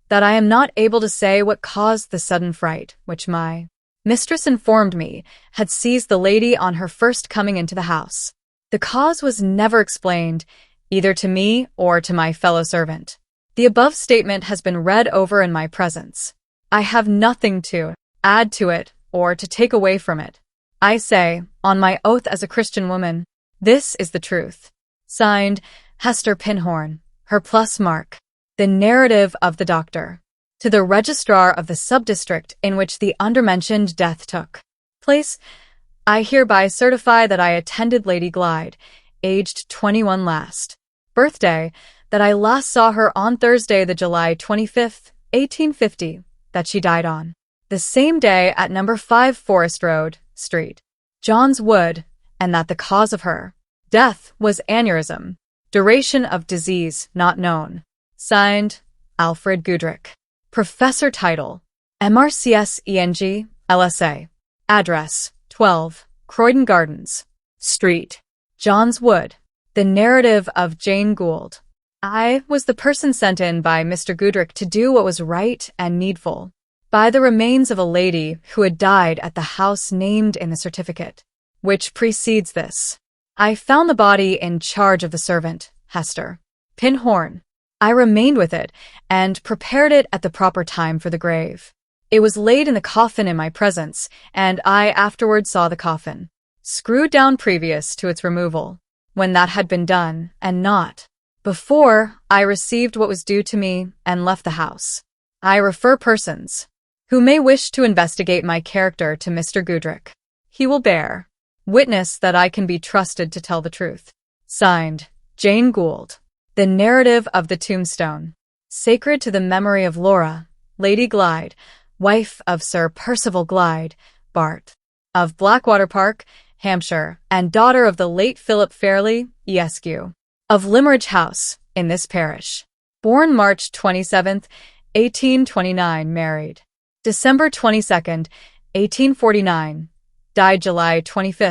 That I am not able to say what caused the sudden fright which my mistress informed me had seized the lady on her first coming into the house. The cause was never explained, either to me or to my fellow servant. The above statement has been read over in my presence. I have nothing to add to it or to take away from it. I say, on my oath as a Christian woman, this is the truth. Signed, Hester Pinhorn, her plus mark. The narrative of the doctor. To the registrar of the sub-district in which the undermentioned death took place, I hereby certify that I attended Lady Glyde, aged 21 last birthday, that I last saw her on Thursday the July 25th, 1850, that she died on the same day at number 5 Forest Road, Street, John's Wood, and that the cause of her death was aneurysm. Duration of disease not known. Signed, Alfred Goodrich. Professor title, MRCS-ENG, LSA. Address, 12, Croydon Gardens, Street, John's Wood. The narrative of Jane Gould. I was the person sent in by Mr. Goodrich to do what was right and needful by the remains of a lady who had died at the house named in the certificate, which precedes this. I found the body in charge of the servant, Hester Pinhorn. I remained with it and prepared it at the proper time for the grave. It was laid in the coffin in my presence, and I afterward saw the coffin, screwed down previous to its removal. When that had been done, and not before, I received what was due to me and left the house. I refer persons who may wish to investigate my character to Mr. Goodrich. He will bear witness that I can be trusted to tell the truth. Signed, Jane Gould. The narrative of the tombstone. Sacred to the memory of Laura, Lady Glyde, wife of Sir Percival Glyde, Bart. Of Blackwater Park, Hampshire, and daughter of the late Philip Fairlie, Esq. Of Limmeridge House, in this parish. Born March 27, 1829, married. December 22, 1849. Died July 25,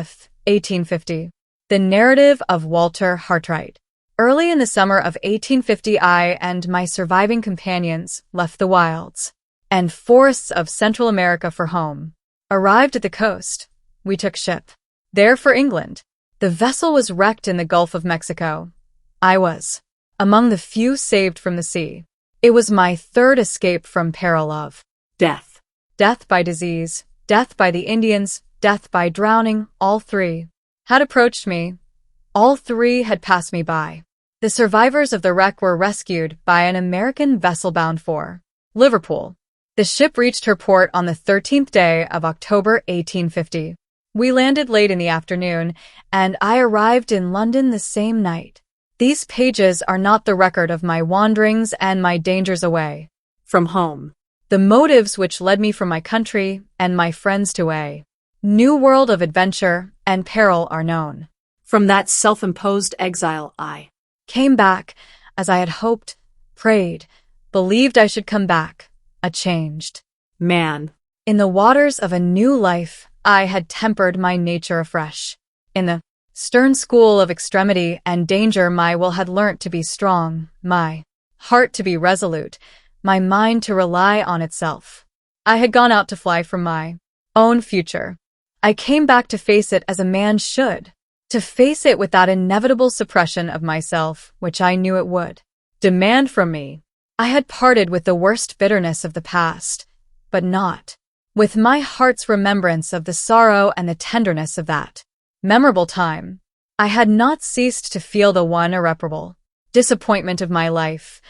1850. The narrative of Walter Hartright. Early in the summer of 1850, I and my surviving companions left the wilds and forests of Central America for home. Arrived at the coast, we took ship. There for England. The vessel was wrecked in the Gulf of Mexico. I was among the few saved from the sea. It was my third escape from peril of Death. Death by disease, death by the Indians, death by drowning. All three had approached me. All three had passed me by. The survivors of the wreck were rescued by an American vessel bound for Liverpool. The ship reached her port on the 13th day of October 1850. We landed late in the afternoon, and I arrived in London the same night. These pages are not the record of my wanderings and my dangers away From home. the motives which led me from my country and my friends to a new world of adventure and peril are known. From that self-imposed exile I Came back, as I had hoped, prayed, believed I should come back, a changed man. In the waters of a new life, I had tempered my nature afresh. In the stern school of extremity and danger, my will had learnt to be strong, my heart to be resolute, my mind to rely on itself. I had gone out to fly from my own future. I came back to face it as a man should, to face it with that inevitable suppression of myself which I knew it would demand from me. I had parted with the worst bitterness of the past, but not with my heart's remembrance of the sorrow and the tenderness of that memorable time. I had not ceased to feel the one irreparable disappointment of my life.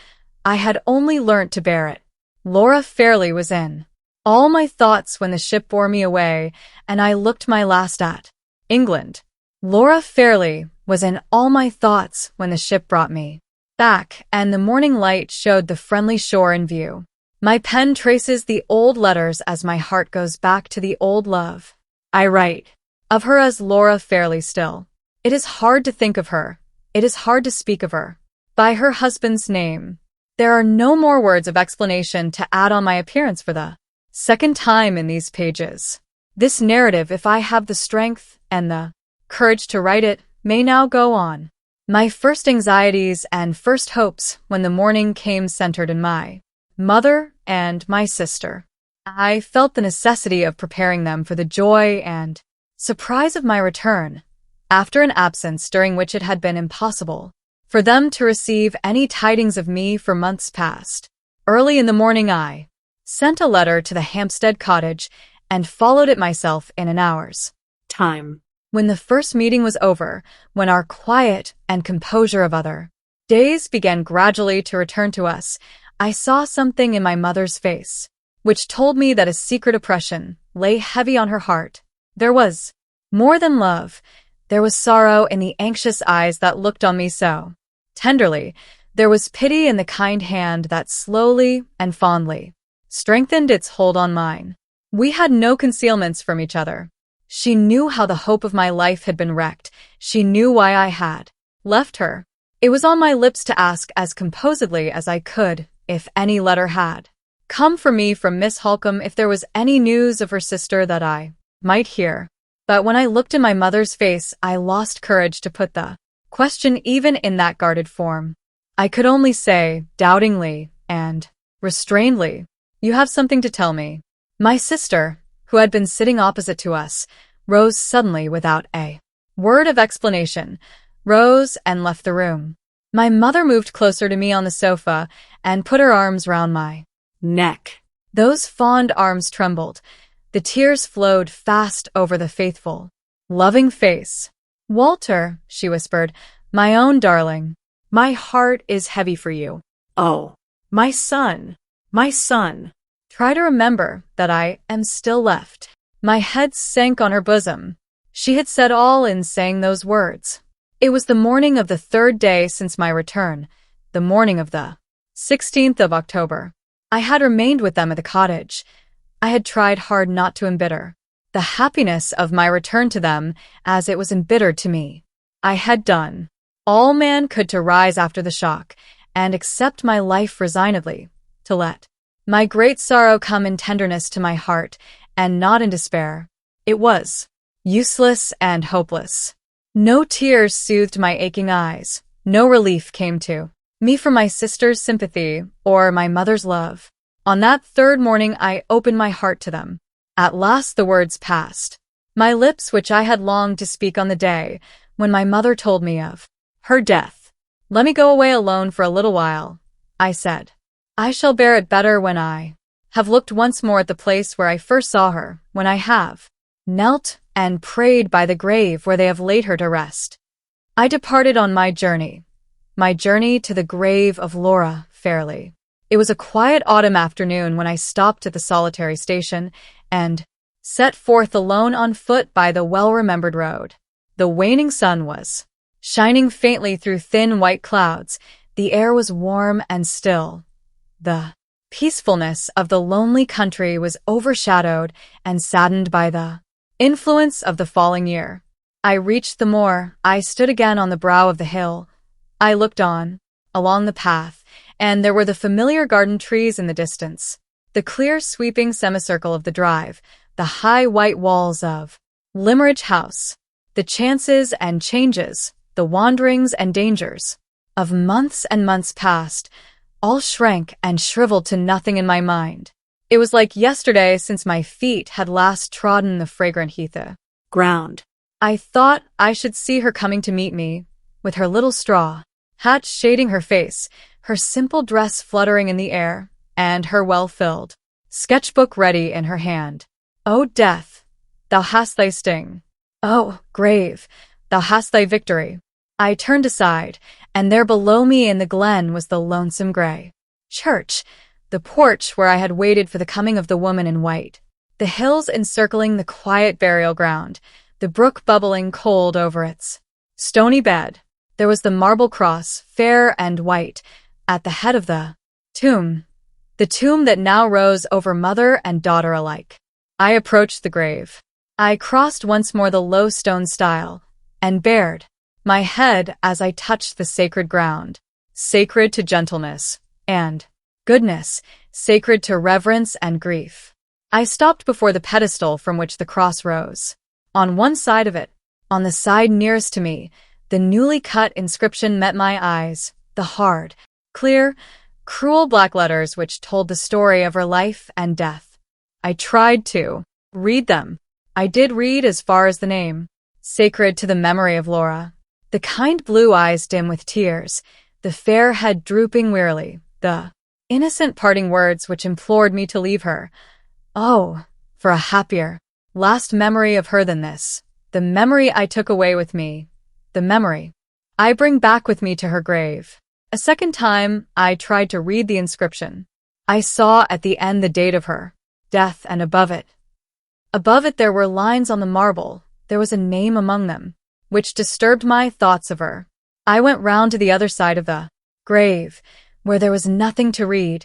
I had only learnt to bear it. Laura Fairlie was in all my thoughts when the ship bore me away, and I looked my last at England. Laura Fairlie was in all my thoughts when the ship brought me back, and the morning light showed the friendly shore in view. My pen traces the old letters as my heart goes back to the old love. I write of her as Laura Fairlie still. It is hard to think of her. It is hard to speak of her by her husband's name. There are no more words of explanation to add on my appearance for the second time in these pages. This narrative, if I have the strength and the courage to write it, may now go on. My first anxieties and first hopes when the morning came centered in my mother and my sister. I felt the necessity of preparing them for the joy and surprise of my return, after an absence during which it had been impossible for them to receive any tidings of me for months past. Early in the morning I sent a letter to the Hampstead cottage and followed it myself in an hour's time. When the first meeting was over, when our quiet and composure of other days began gradually to return to us, I saw something in my mother's face which told me that a secret oppression lay heavy on her heart. There was more than love. There was sorrow in the anxious eyes that looked on me so tenderly. There was pity in the kind hand that slowly and fondly strengthened its hold on mine. We had no concealments from each other. She knew how the hope of my life had been wrecked. She knew why I had left her. It was on my lips to ask as composedly as I could if any letter had come for me from Miss Halcombe, if there was any news of her sister that I might hear. But when I looked in my mother's face, I lost courage to put the question even in that guarded form. I could only say, doubtingly and restrainedly, "You have something to tell me." My sister, who had been sitting opposite to us, rose suddenly without a word of explanation, rose and left the room. My mother moved closer to me on the sofa and put her arms round my neck. Those fond arms trembled. The tears flowed fast over the faithful, loving face. "Walter," she whispered, "my own darling, my heart is heavy for you. Oh, My son, my son. Try to remember that I am still left." My head sank on her bosom. She had said all in saying those words. It was the morning of the third day since my return, the morning of the 16th of October. I had remained with them at the cottage. I had tried hard not to embitter the happiness of my return to them as it was embittered to me. I had done all man could to rise after the shock and accept my life resignedly, to let my great sorrow come in tenderness to my heart and not in despair. It was useless and hopeless. No tears soothed my aching eyes. No relief came to me from my sister's sympathy or my mother's love. On that third morning I opened my heart to them. At last the words passed. My lips which I had longed to speak on the day when my mother told me of her death. "Let me go away alone for a little while," I said. "I shall bear it better when I have looked once more at the place where I first saw her, when I have knelt and prayed by the grave where they have laid her to rest." I departed on my journey to the grave of Laura Fairlie. It was a quiet autumn afternoon when I stopped at the solitary station and set forth alone on foot by the well-remembered road. The waning sun was shining faintly through thin white clouds. The air was warm and still. The peacefulness of the lonely country was overshadowed and saddened by the influence of the falling year. I reached the moor. I stood again on the brow of the hill. I looked on, along the path, and there were the familiar garden trees in the distance, the clear sweeping semicircle of the drive, the high white walls of Limeridge House, the chances and changes, the wanderings and dangers of months and months past, all shrank and shriveled to nothing in my mind. It was like yesterday since my feet had last trodden the fragrant heather ground. I thought I should see her coming to meet me, with her little straw hat shading her face, her simple dress fluttering in the air, and her well-filled sketchbook ready in her hand. "O death, thou hast thy sting. O grave, thou hast thy victory." I turned aside, and there below me in the glen was the lonesome gray church, the porch where I had waited for the coming of the woman in white, the hills encircling the quiet burial ground, the brook bubbling cold over its stony bed. There was the marble cross, fair and white, at the head of the tomb that now rose over mother and daughter alike. I approached the grave. I crossed once more the low stone stile, and bared my head as I touched the sacred ground, sacred to gentleness and goodness, sacred to reverence and grief. I stopped before the pedestal from which the cross rose. On one side of it, on the side nearest to me, the newly cut inscription met my eyes, the hard, clear, cruel black letters which told the story of her life and death. I tried to read them. I did read as far as the name, "Sacred to the memory of Laura." The kind blue eyes dim with tears, the fair head drooping wearily, the innocent parting words which implored me to leave her. Oh, for a happier, last memory of her than this, the memory I took away with me, the memory I bring back with me to her grave. A second time, I tried to read the inscription. I saw at the end the date of her death, and above it there were lines on the marble. There was a name among them, which disturbed my thoughts of her. I went round to the other side of the grave, where there was nothing to read,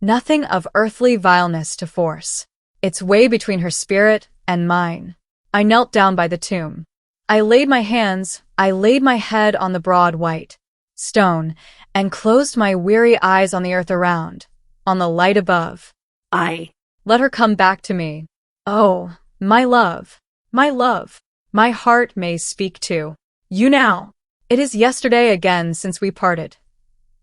nothing of earthly vileness to force its way between her spirit and mine. I knelt down by the tomb. I laid my head on the broad white stone, and closed my weary eyes on the earth around, on the light above. I let her come back to me. Oh, my love, my heart may speak to you now. It is yesterday again since we parted.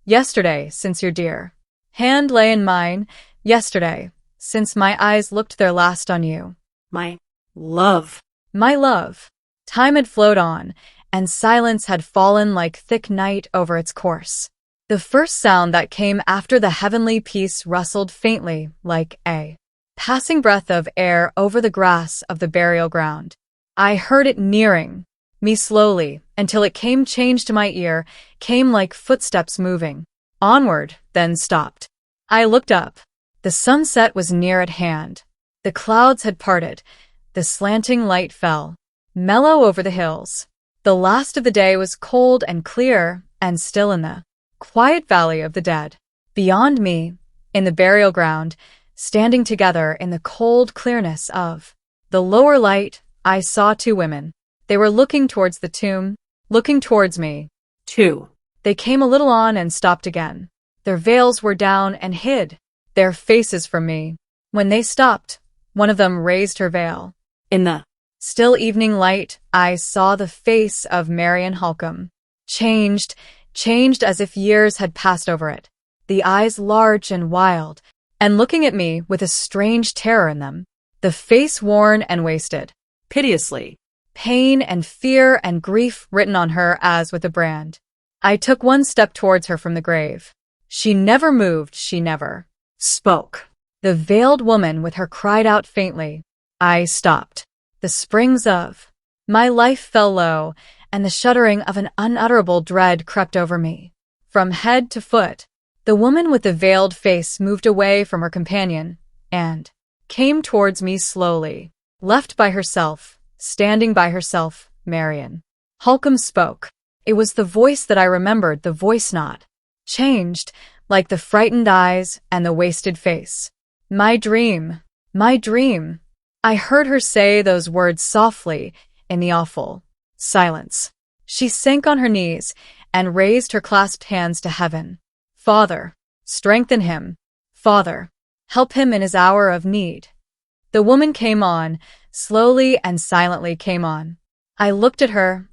Yesterday since your dear hand lay in mine. Yesterday since my eyes looked their last on you. my love. My love. Time had flowed on, and silence had fallen like thick night over its course. The first sound that came after the heavenly peace rustled faintly like a passing breath of air over the grass of the burial ground. I heard it nearing me slowly until it came changed to my ear, came like footsteps moving onward, then stopped. I looked up. The sunset was near at hand. The clouds had parted. The slanting light fell mellow over the hills. The last of the day was cold and clear and still in the quiet valley of the dead. Beyond me, in the burial ground, standing together in the cold clearness of the lower light, I saw two women. They were looking towards the tomb, looking towards me. Two. They came a little on and stopped again. Their veils were down and hid their faces from me. When they stopped, one of them raised her veil. In the still evening light, I saw the face of Marian Halcombe. Changed as if years had passed over it. The eyes large and wild, and looking at me with a strange terror in them. The face worn and wasted. piteously. Pain and fear and grief written on her as with a brand. I took one step towards her from the grave. She never moved, she never Spoke. The veiled woman with her cried out faintly. I stopped. The springs of my life fell low, and the shuddering of an unutterable dread crept over me. From head to foot, the woman with the veiled face moved away from her companion and came towards me slowly. Left by herself, standing by herself, Marian Halcombe spoke. It was the voice that I remembered, the voice not changed, like the frightened eyes and the wasted face. My dream, my dream. I heard her say those words softly in the awful silence. She sank on her knees and raised her clasped hands to heaven. Father, strengthen him. Father, help him in his hour of need. The woman came on, slowly and silently came on. I looked at her,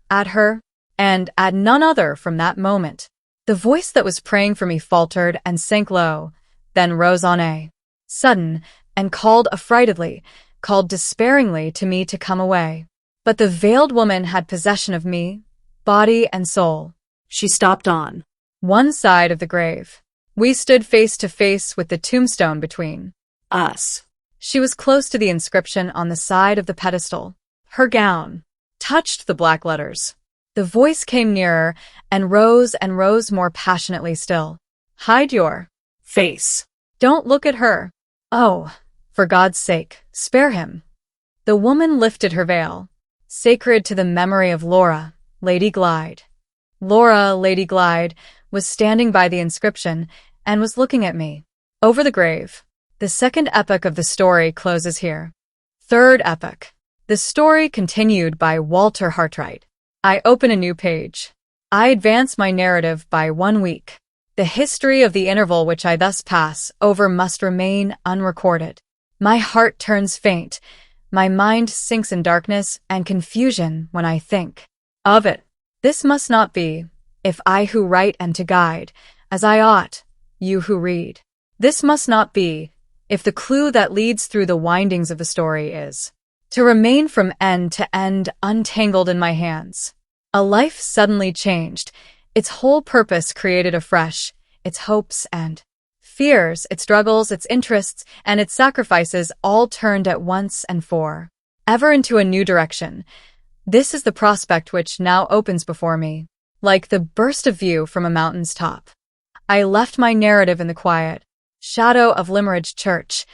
and at none other from that moment. The voice that was praying for me faltered and sank low, then rose on a sudden, and called affrightedly, called despairingly to me to come away. But the veiled woman had possession of me, body and soul. She stopped on one side of the grave. We stood face to face with the tombstone between us. She was close to the inscription on the side of the pedestal. Her gown touched the black letters. The voice came nearer and rose more passionately still. Hide your Face. Don't look at her. Oh, for God's sake, spare him. The woman lifted her veil. Sacred to the memory of Laura, Lady Glyde. Laura, Lady Glyde, was standing by the inscription and was looking at me. Over the grave. The second epoch of the story closes here. Third epoch. The story continued by Walter Hartright. I open a new page. I advance my narrative by 1 week. The history of the interval which I thus pass over must remain unrecorded. My heart turns faint. My mind sinks in darkness and confusion when I think of it. This must not be, if I who write am to guide, as I ought, you who read. This must not be, if the clue that leads through the windings of the story is to remain from end to end untangled in my hands. A life suddenly changed, its whole purpose created afresh, its hopes and fears, its struggles, its interests, and its sacrifices all turned at once and for ever into a new direction. This is the prospect which now opens before me, like the burst of view from a mountain's top. I left my narrative in the quiet shadow of Limeridge Church.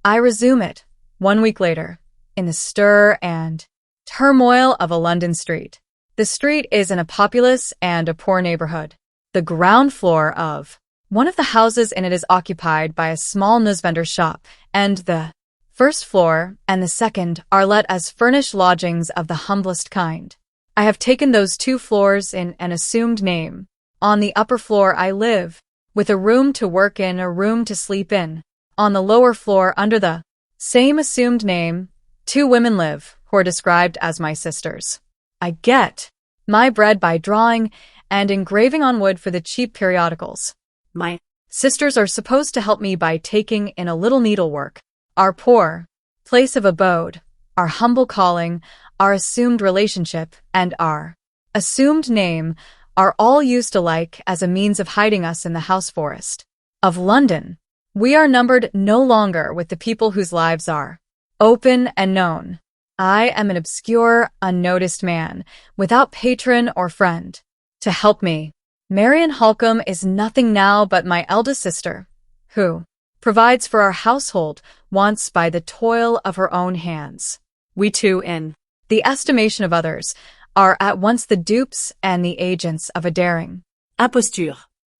I resume it, 1 week later, in the stir and turmoil of a London street. The street is in a populous and a poor neighborhood. The ground floor of one of the houses in it is occupied by a small newsvendor's shop, and the first floor and the second are let as furnished lodgings of the humblest kind. I have taken those 2 floors in an assumed name. On the upper floor I live, with a room to work in, a room to sleep in. On the lower floor, under the same assumed name, 2 women live, who are described as my sisters. I get my bread by drawing and engraving on wood for the cheap periodicals. My sisters are supposed to help me by taking in a little needlework. Our poor place of abode, our humble calling, our assumed relationship, and our assumed name are all used alike as a means of hiding us in the house forest of London. We are numbered no longer with the people whose lives are open and known. I am an obscure, unnoticed man, without patron or friend to help me. Marian Halcombe is nothing now but my eldest sister, who provides for our household wants by the toil of her own hands. We two, in The estimation of others, are at once the dupes and the agents of a daring imposture.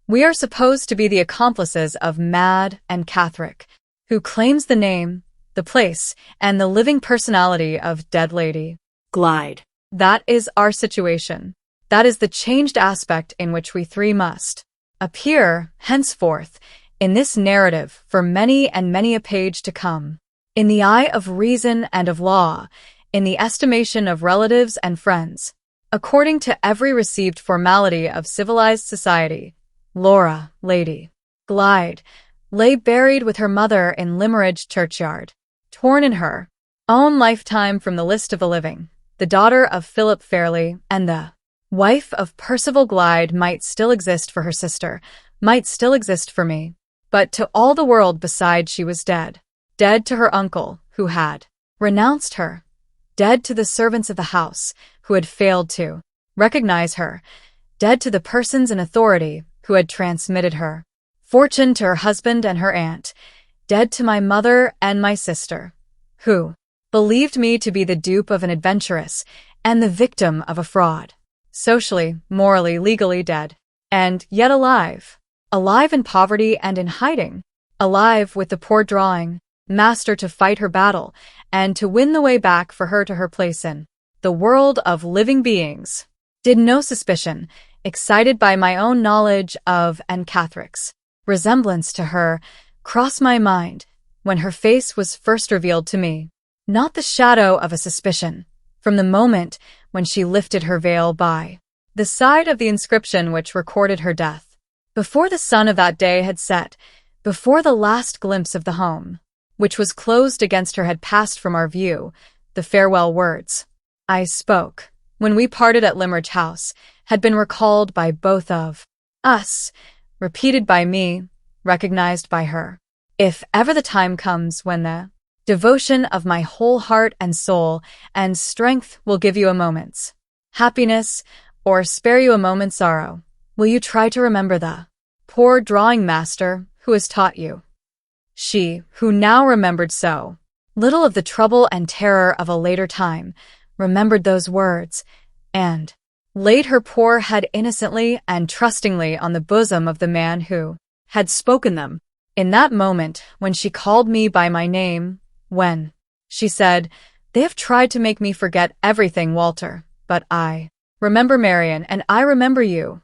We are supposed to be the accomplices of Mad and Catherick, who claims the name, the place, and the living personality of dead lady. Glide. That is our situation. That is the changed aspect in which we three must appear, henceforth, in this narrative for many and many a page to come. In the eye of reason and of law, in the estimation of relatives and friends, according to every received formality of civilized society, Laura, Lady Glide, lay buried with her mother in Limeridge churchyard, torn in her own lifetime from the list of the living. The daughter of Philip Fairlie and the wife of Percival Glide might still exist for her sister, might still exist for me. But to all the world beside she was dead. Dead to her uncle, who had renounced her. Dead to the servants of the house, who had failed to recognize her. Dead to the persons in authority who had transmitted her fortune to her husband and her aunt. Dead to my mother and my sister, who believed me to be the dupe of an adventuress and the victim of a fraud. Socially, morally, legally dead. And yet alive. Alive in poverty and in hiding. Alive with the poor drawing master to fight her battle and to win the way back for her to her place in the world of living beings. Did no suspicion, excited by my own knowledge of and Catherick's resemblance to her, cross my mind when her face was first revealed to me. Not the shadow of a suspicion, from the moment when she lifted her veil by the side of the inscription which recorded her death. Before the sun of that day had set, before the last glimpse of the home, which was closed against her, had passed from our view, the farewell words I spoke, when we parted at Limeridge House, had been recalled by both of us, repeated by me, recognized by her. If ever the time comes when the devotion of my whole heart and soul and strength will give you a moment's happiness or spare you a moment's sorrow, will you try to remember the poor drawing master who has taught you? She, who now remembered so little of the trouble and terror of a later time, remembered those words, and laid her poor head innocently and trustingly on the bosom of the man who had spoken them. In that moment, when she called me by my name, when she said, "They have tried to make me forget everything, Walter, but I remember Marian, and I remember you."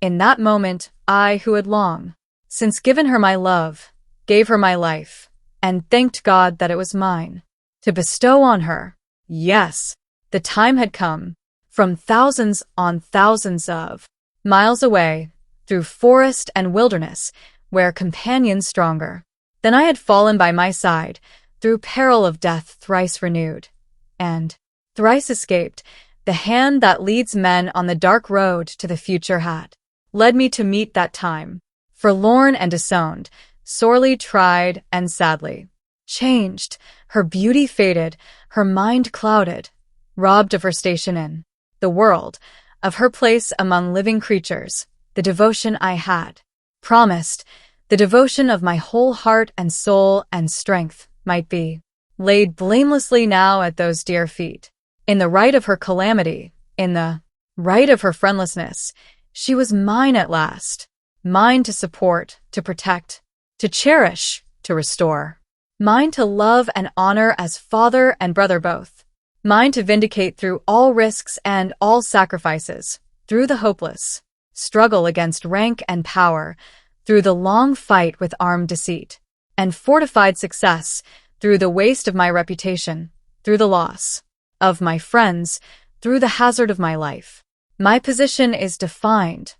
In that moment, I, who had long since given her my love, gave her my life, and thanked God that it was mine to bestow on her. Yes, the time had come, from thousands on thousands of miles away, through forest and wilderness, where companions stronger than I had fallen by my side, through peril of death thrice renewed, and thrice escaped. The hand that leads men on the dark road to the future had led me to meet that time, forlorn and disowned, sorely tried and sadly changed, her beauty faded, her mind clouded, robbed of her station in the world, of her place among living creatures. The devotion I had promised, the devotion of my whole heart and soul and strength, might be laid blamelessly now at those dear feet. In the right of her calamity, in the right of her friendlessness, she was mine at last, mine to support, to protect, to cherish, to restore, mine to love and honor as father and brother both, mine to vindicate through all risks and all sacrifices, through the hopeless struggle against rank and power, through the long fight with armed deceit, and fortified success, through the waste of my reputation, through the loss of my friends, through the hazard of my life. My position is defined.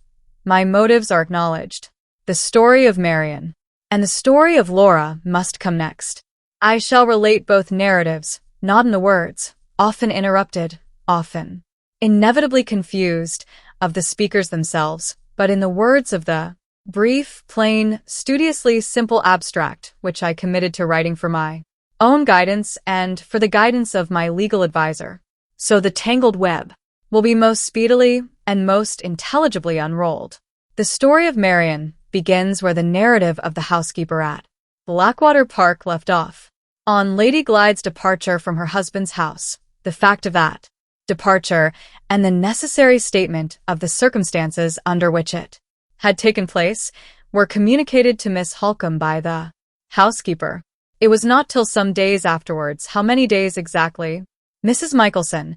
My motives are acknowledged. The story of Marian and the story of Laura must come next. I shall relate both narratives, not in the words, often interrupted, often inevitably confused of the speakers themselves, but in the words of the brief, plain, studiously simple abstract which I committed to writing for my own guidance and for the guidance of my legal advisor. So the tangled web will be most speedily and most intelligibly unrolled. The story of Marian begins where the narrative of the housekeeper at Blackwater Park left off. On Lady Glyde's departure from her husband's house, the fact of that departure and the necessary statement of the circumstances under which it had taken place were communicated to Miss Halcombe by the housekeeper. It was not till some days afterwards, how many days exactly, Mrs. Michelson,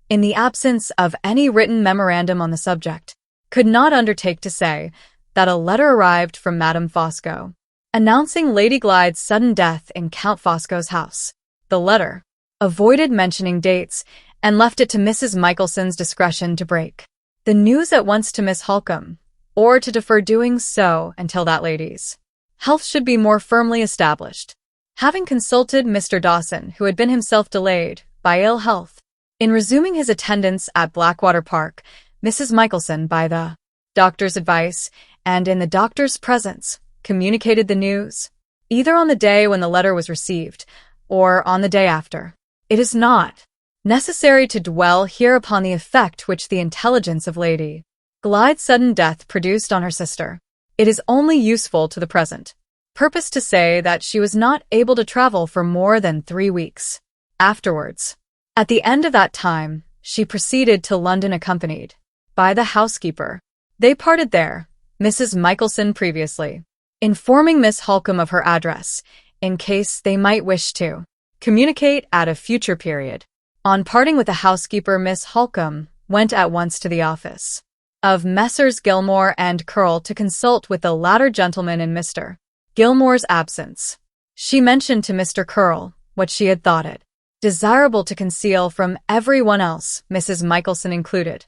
in the absence of any written memorandum on the subject, could not undertake to say that a letter arrived from Madame Fosco, announcing Lady Glyde's sudden death in Count Fosco's house. The letter avoided mentioning dates and left it to Mrs. Michelson's discretion to break the news at once to Miss Halcombe, or to defer doing so until that lady's health should be more firmly established. Having consulted Mr. Dawson, who had been himself delayed by ill health in resuming his attendance at Blackwater Park, Mrs. Michelson, by the doctor's advice and in the doctor's presence, communicated the news, either on the day when the letter was received or on the day after. It is not necessary to dwell here upon the effect which the intelligence of Lady Glyde's sudden death produced on her sister. It is only useful to the present purpose to say that she was not able to travel for more than 3 weeks afterwards. At the end of that time, she proceeded to London accompanied by the housekeeper. They parted there, Mrs. Michelson previously informing Miss Halcombe of her address, in case they might wish to communicate at a future period. On parting with the housekeeper, Miss Halcombe went at once to the office of Messrs. Gilmore and Curl to consult with the latter gentleman in Mr. Gilmore's absence. She mentioned to Mr. Curl what she had thought it desirable to conceal from everyone else, Mrs. Michelson included,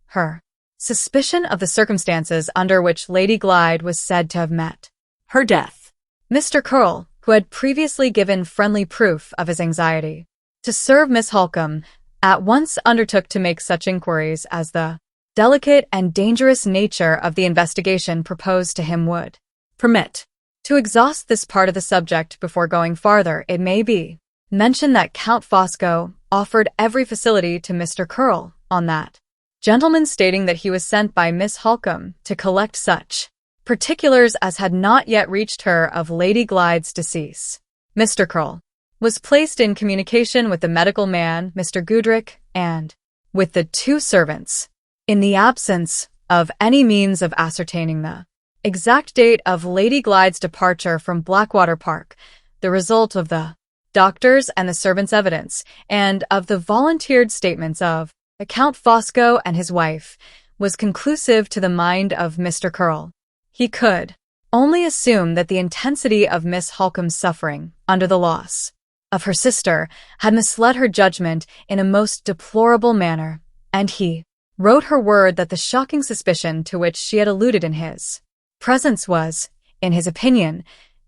her suspicion of the circumstances under which Lady Glyde was said to have met her death. Mr. Curl, who had previously given friendly proof of his anxiety to serve Miss Halcombe, at once undertook to make such inquiries as the delicate and dangerous nature of the investigation proposed to him would permit. To exhaust this part of the subject before going farther, it may be mentioned that Count Fosco offered every facility to Mr. Curl on that gentleman, stating that he was sent by Miss Halcombe to collect such particulars as had not yet reached her of Lady Glyde's decease. Mr. Curl was placed in communication with the medical man, Mr. Goodrick, and with the 2 servants, in the absence of any means of ascertaining the exact date of Lady Glyde's departure from Blackwater Park. The result of the doctor's and the servants' evidence, and of the volunteered statements of Count Fosco and his wife, was conclusive to the mind of Mr. Curl. He could only assume that the intensity of Miss Halcombe's suffering under the loss of her sister had misled her judgment in a most deplorable manner, and he wrote her word that the shocking suspicion to which she had alluded in his presence was, in his opinion,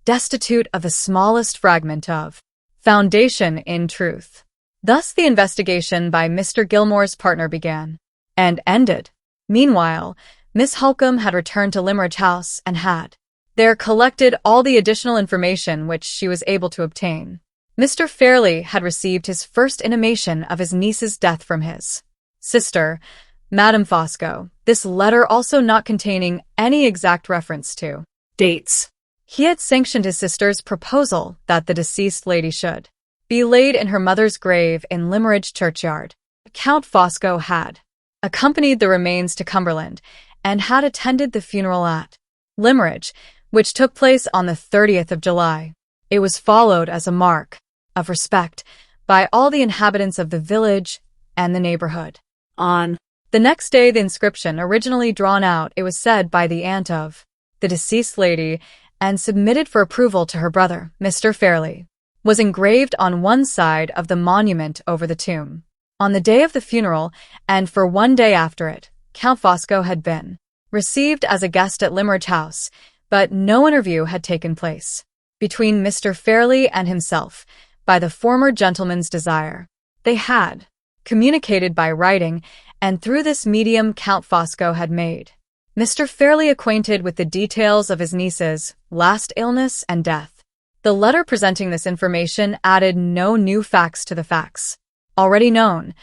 destitute of the smallest fragment of foundation in truth. Thus the investigation by Mr. Gilmore's partner began and ended. Meanwhile, Miss Halcombe had returned to Limmeridge House and had there collected all the additional information which she was able to obtain. Mr. Fairlie had received his first intimation of his niece's death from his sister, Madame Fosco, this letter also not containing any exact reference to dates. He had sanctioned his sister's proposal that the deceased lady should be laid in her mother's grave in Limmeridge churchyard. Count Fosco had accompanied the remains to Cumberland and had attended the funeral at Limmeridge, which took place on the 30th of July. It was followed as a mark of respect by all the inhabitants of the village and the neighborhood. On the next day, the inscription, originally drawn out, it was said, by the aunt of the deceased lady and submitted for approval to her brother, Mr. Fairlie, was engraved on one side of the monument over the tomb. On the day of the funeral, and for 1 day after it, Count Fosco had been received as a guest at Limmeridge House, but no interview had taken place between Mr. Fairlie and himself by the former gentleman's desire. They had communicated by writing, and through this medium Count Fosco had made Mr. Fairlie acquainted with the details of his niece's last illness and death. The letter presenting this information added no new facts to the facts already known,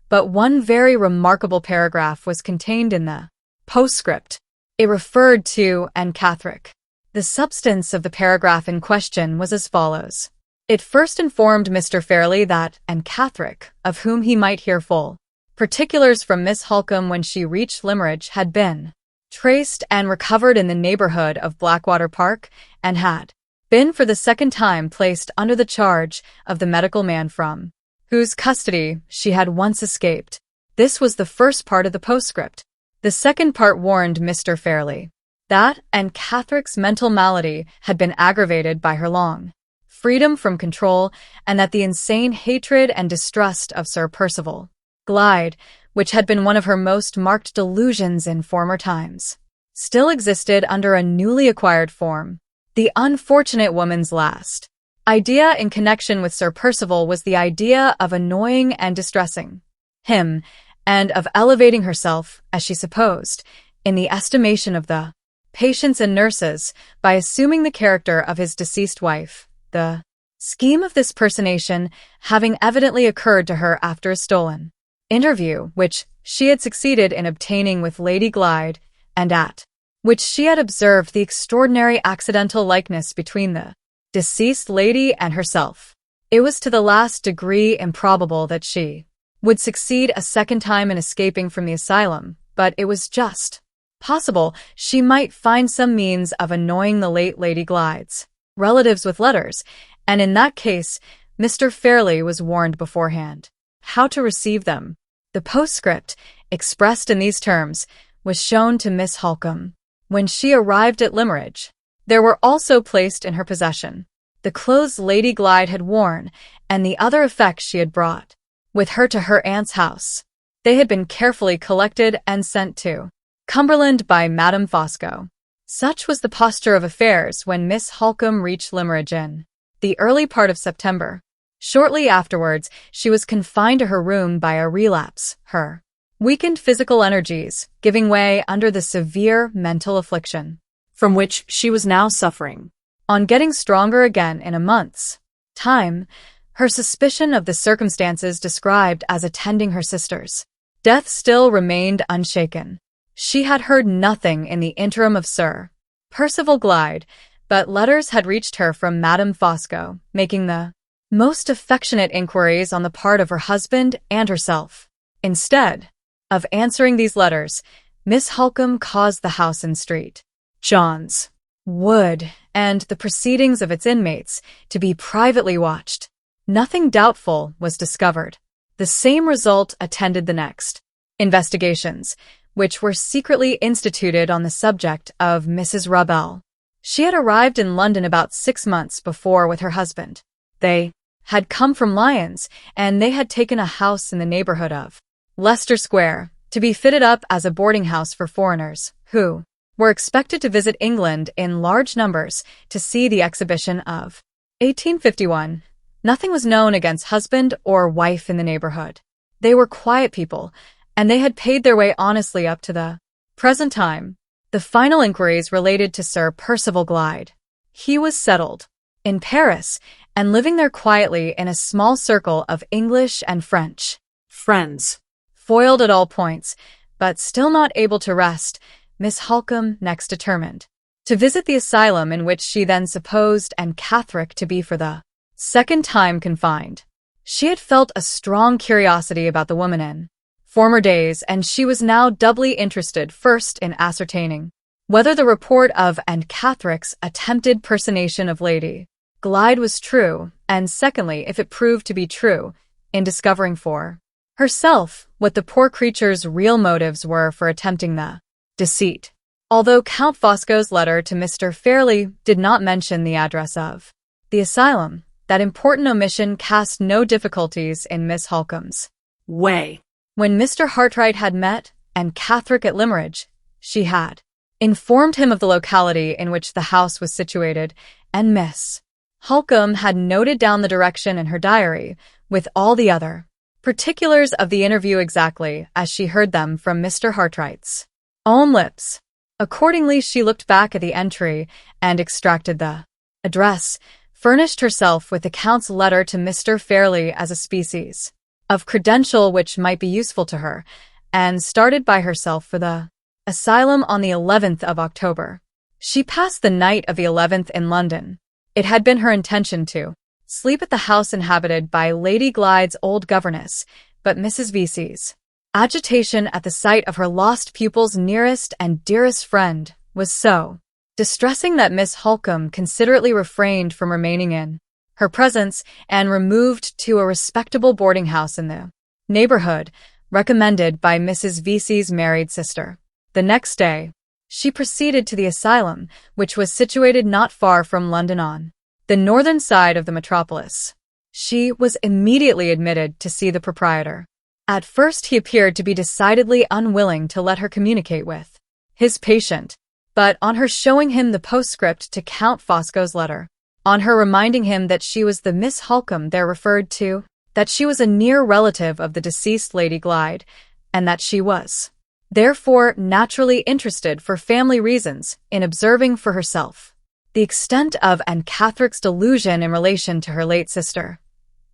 but one very remarkable paragraph was contained in the postscript. It referred to Anne Catherick. The substance of the paragraph in question was as follows. It first informed Mr. Fairlie that Anne Catherick, of whom he might hear full particulars from Miss Halcombe when she reached Limmeridge, had been traced and recovered in the neighborhood of Blackwater Park, and had been for the second time placed under the charge of the medical man from whose custody she had once escaped. This was the first part of the postscript. The second part warned Mr. Fairlie that Anne Catherick's mental malady had been aggravated by her long freedom from control, and that the insane hatred and distrust of Sir Percival Glyde, which had been one of her most marked delusions in former times, still existed under a newly acquired form. The unfortunate woman's last idea in connection with Sir Percival was the idea of annoying and distressing him, and of elevating herself, as she supposed, in the estimation of the patients and nurses, by assuming the character of his deceased wife, the scheme of this personation having evidently occurred to her after a stolen interview which she had succeeded in obtaining with Lady Glyde, and at which she had observed the extraordinary accidental likeness between the deceased lady and herself. It was to the last degree improbable that she would succeed a second time in escaping from the asylum, but it was just possible she might find some means of annoying the late Lady Glyde's relatives with letters, and in that case Mr. Fairlie was warned beforehand how to receive them. The postscript, expressed in these terms, was shown to Miss Halcombe when she arrived at Limmeridge. There were also placed in her possession the clothes Lady Glyde had worn and the other effects she had brought with her to her aunt's house. They had been carefully collected and sent to Cumberland by Madame Fosco. Such was the posture of affairs when Miss Halcombe reached Limmeridge in the early part of September. Shortly afterwards, she was confined to her room by a relapse, her weakened physical energies giving way under the severe mental affliction from which she was now suffering. On getting stronger again in a month's time, her suspicion of the circumstances described as attending her sister's death still remained unshaken. She had heard nothing in the interim of Sir Percival Glyde, but letters had reached her from Madame Fosco, making the most affectionate inquiries on the part of her husband and herself. Instead of answering these letters, Miss Halcombe caused the house in St. John's Wood and the proceedings of its inmates to be privately watched. Nothing doubtful was discovered. The same result attended the next investigations, which were secretly instituted on the subject of Mrs. Rubbell. She had arrived in London about 6 months before with her husband. They had come from Lyons, and they had taken a house in the neighborhood of Leicester Square, to be fitted up as a boarding house for foreigners, who were expected to visit England in large numbers to see the exhibition of 1851. Nothing was known against husband or wife in the neighborhood. They were quiet people, and they had paid their way honestly up to the present time. The final inquiries related to Sir Percival Glyde. He was settled in Paris, and living there quietly in a small circle of English and French friends. Foiled at all points, but still not able to rest, Miss Halcombe next determined to visit the asylum in which she then supposed Anne Catherick to be for the second time confined. She had felt a strong curiosity about the woman in former days, and she was now doubly interested, first in ascertaining whether the report of Anne Catherick's attempted personation of Lady Glyde was true, and secondly, if it proved to be true, in discovering for herself what the poor creature's real motives were for attempting the deceit. Although Count Fosco's letter to Mr. Fairlie did not mention the address of the asylum, that important omission cast no difficulties in Miss Halcombe's way. When Mr. Hartright had met Anne Catherick at Limmeridge, she had informed him of the locality in which the house was situated, and Miss Halcombe had noted down the direction in her diary, with all the other particulars of the interview exactly as she heard them from Mr. Hartright's own lips. Accordingly, she looked back at the entry and extracted the address, furnished herself with the Count's letter to Mr. Fairlie as a species of credential which might be useful to her, and started by herself for the asylum on the 11th of October. She passed the night of the 11th in London. It had been her intention to sleep at the house inhabited by Lady Glyde's old governess, but Mrs. Vesey's agitation at the sight of her lost pupil's nearest and dearest friend was so distressing that Miss Halcombe considerately refrained from remaining in her presence and removed to a respectable boarding house in the neighborhood, recommended by Mrs. Vesey's married sister. The next day, she proceeded to the asylum, which was situated not far from London on the northern side of the metropolis. She was immediately admitted to see the proprietor. At first he appeared to be decidedly unwilling to let her communicate with his patient, but on her showing him the postscript to Count Fosco's letter, on her reminding him that she was the Miss Halcombe there referred to, that she was a near relative of the deceased Lady Glyde, and that she was therefore naturally interested for family reasons in observing for herself the extent of Aunt Catherick's delusion in relation to her late sister.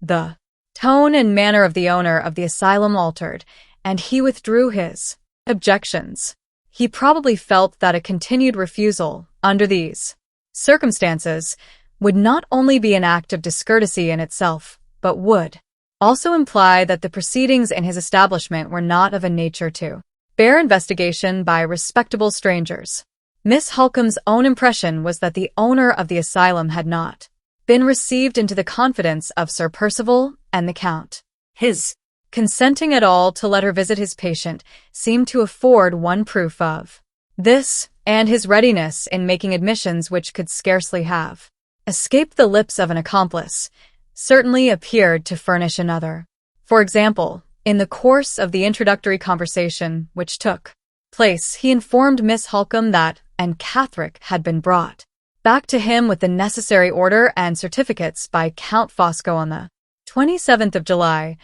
The tone and manner of the owner of the asylum altered, and he withdrew his objections. He probably felt that a continued refusal, under these circumstances, would not only be an act of discourtesy in itself, but would also imply that the proceedings in his establishment were not of a nature to bear investigation by respectable strangers. Miss Halcombe's own impression was that the owner of the asylum had not been received into the confidence of Sir Percival and the Count. His consenting at all to let her visit his patient seemed to afford one proof of this, and his readiness in making admissions which could scarcely have escaped the lips of an accomplice certainly appeared to furnish another. For example, in the course of the introductory conversation which took place, he informed Miss Halcombe that Aunt Catherick had been brought back to him with the necessary order and certificates by Count Fosco on the 27th of July,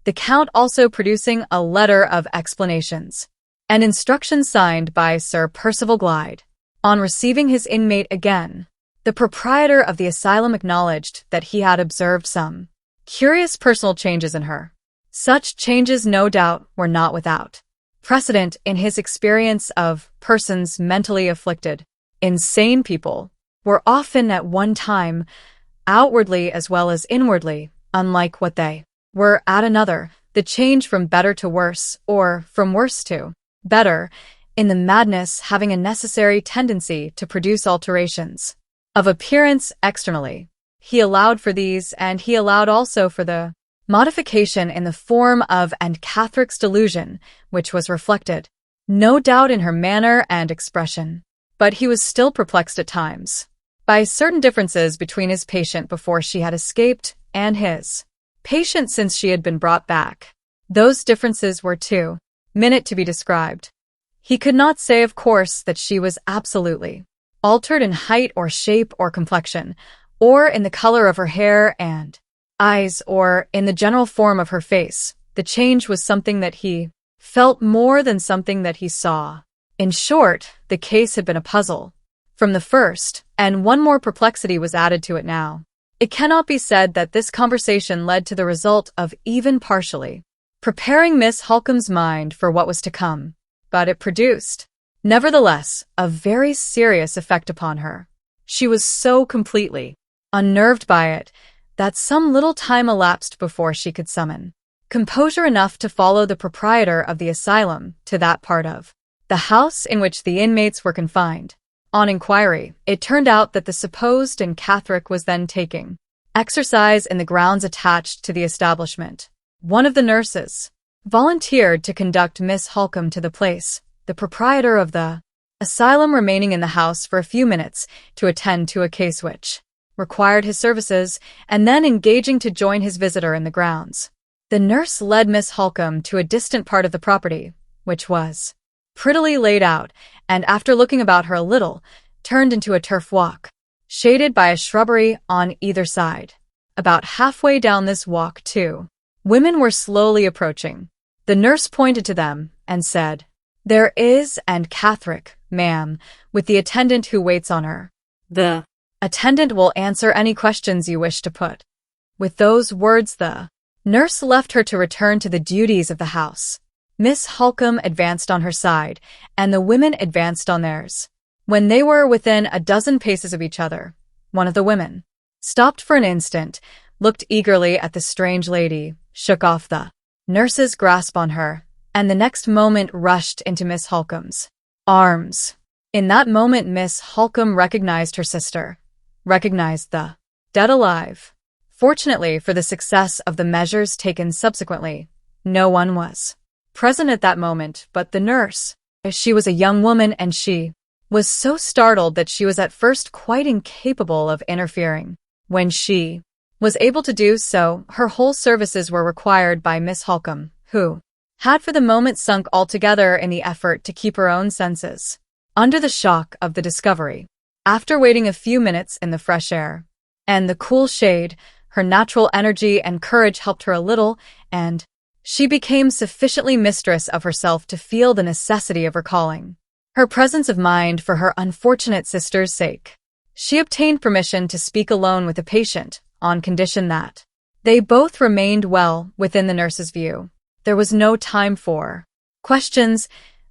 the Count also producing a letter of explanations and instructions signed by Sir Percival Glyde. On receiving his inmate again, the proprietor of the asylum acknowledged that he had observed some curious personal changes in her. Such changes, no doubt, were not without precedent in his experience of persons mentally afflicted. Insane people were often at one time, outwardly as well as inwardly, unlike what they were at another. The change from better to worse, or from worse to better, in the madness having a necessary tendency to produce alterations of appearance externally. He allowed for these, and he allowed also for the modification in the form of Aunt Catherick's delusion, which was reflected, no doubt, in her manner and expression. But he was still perplexed at times by certain differences between his patient before she had escaped and his patient since she had been brought back. Those differences were too minute to be described. He could not say, of course, that she was absolutely altered in height or shape or complexion, or in the color of her hair and eyes, or in the general form of her face. The change was something that he felt more than something that he saw. In short, the case had been a puzzle from the first, and one more perplexity was added to it now. It cannot be said that this conversation led to the result of even partially preparing Miss Halcombe's mind for what was to come, but it produced, nevertheless, a very serious effect upon her. She was so completely unnerved by it that some little time elapsed before she could summon composure enough to follow the proprietor of the asylum to that part of the house in which the inmates were confined. On inquiry, it turned out that the supposed Aunt Catherick was then taking exercise in the grounds attached to the establishment. One of the nurses volunteered to conduct Miss Halcombe to the place, the proprietor of the asylum remaining in the house for a few minutes to attend to a case which required his services, and then engaging to join his visitor in the grounds. The nurse led Miss Halcombe to a distant part of the property, which was prettily laid out, and after looking about her a little, turned into a turf walk, shaded by a shrubbery on either side. About halfway down this walk, too, Women were slowly approaching. The nurse pointed to them and said, "There is and Catherick, ma'am, with the attendant who waits on her. The Attendant will answer any questions you wish to put." With those words the nurse left her to return to the duties of the house. Miss Halcombe advanced on her side, and the women advanced on theirs. When they were within a dozen paces of each other, one of the women stopped for an instant, looked eagerly at the strange lady, shook off the nurse's grasp on her, and the next moment rushed into Miss Halcombe's arms. In that moment Miss Halcombe recognized her sister, recognized the dead alive. Fortunately for the success of the measures taken subsequently, no one was present at that moment but the nurse. She was a young woman and she was so startled that she was at first quite incapable of interfering. When she was able to do so, her whole services were required by Miss Halcombe, who had for the moment sunk altogether in the effort to keep her own senses. Under the shock of the discovery, after waiting a few minutes in the fresh air and the cool shade, her natural energy and courage helped her a little, and she became sufficiently mistress of herself to feel the necessity of recalling her presence of mind for her unfortunate sister's sake. She obtained permission to speak alone with the patient, on condition that they both remained well within the nurse's view. There was no time for questions.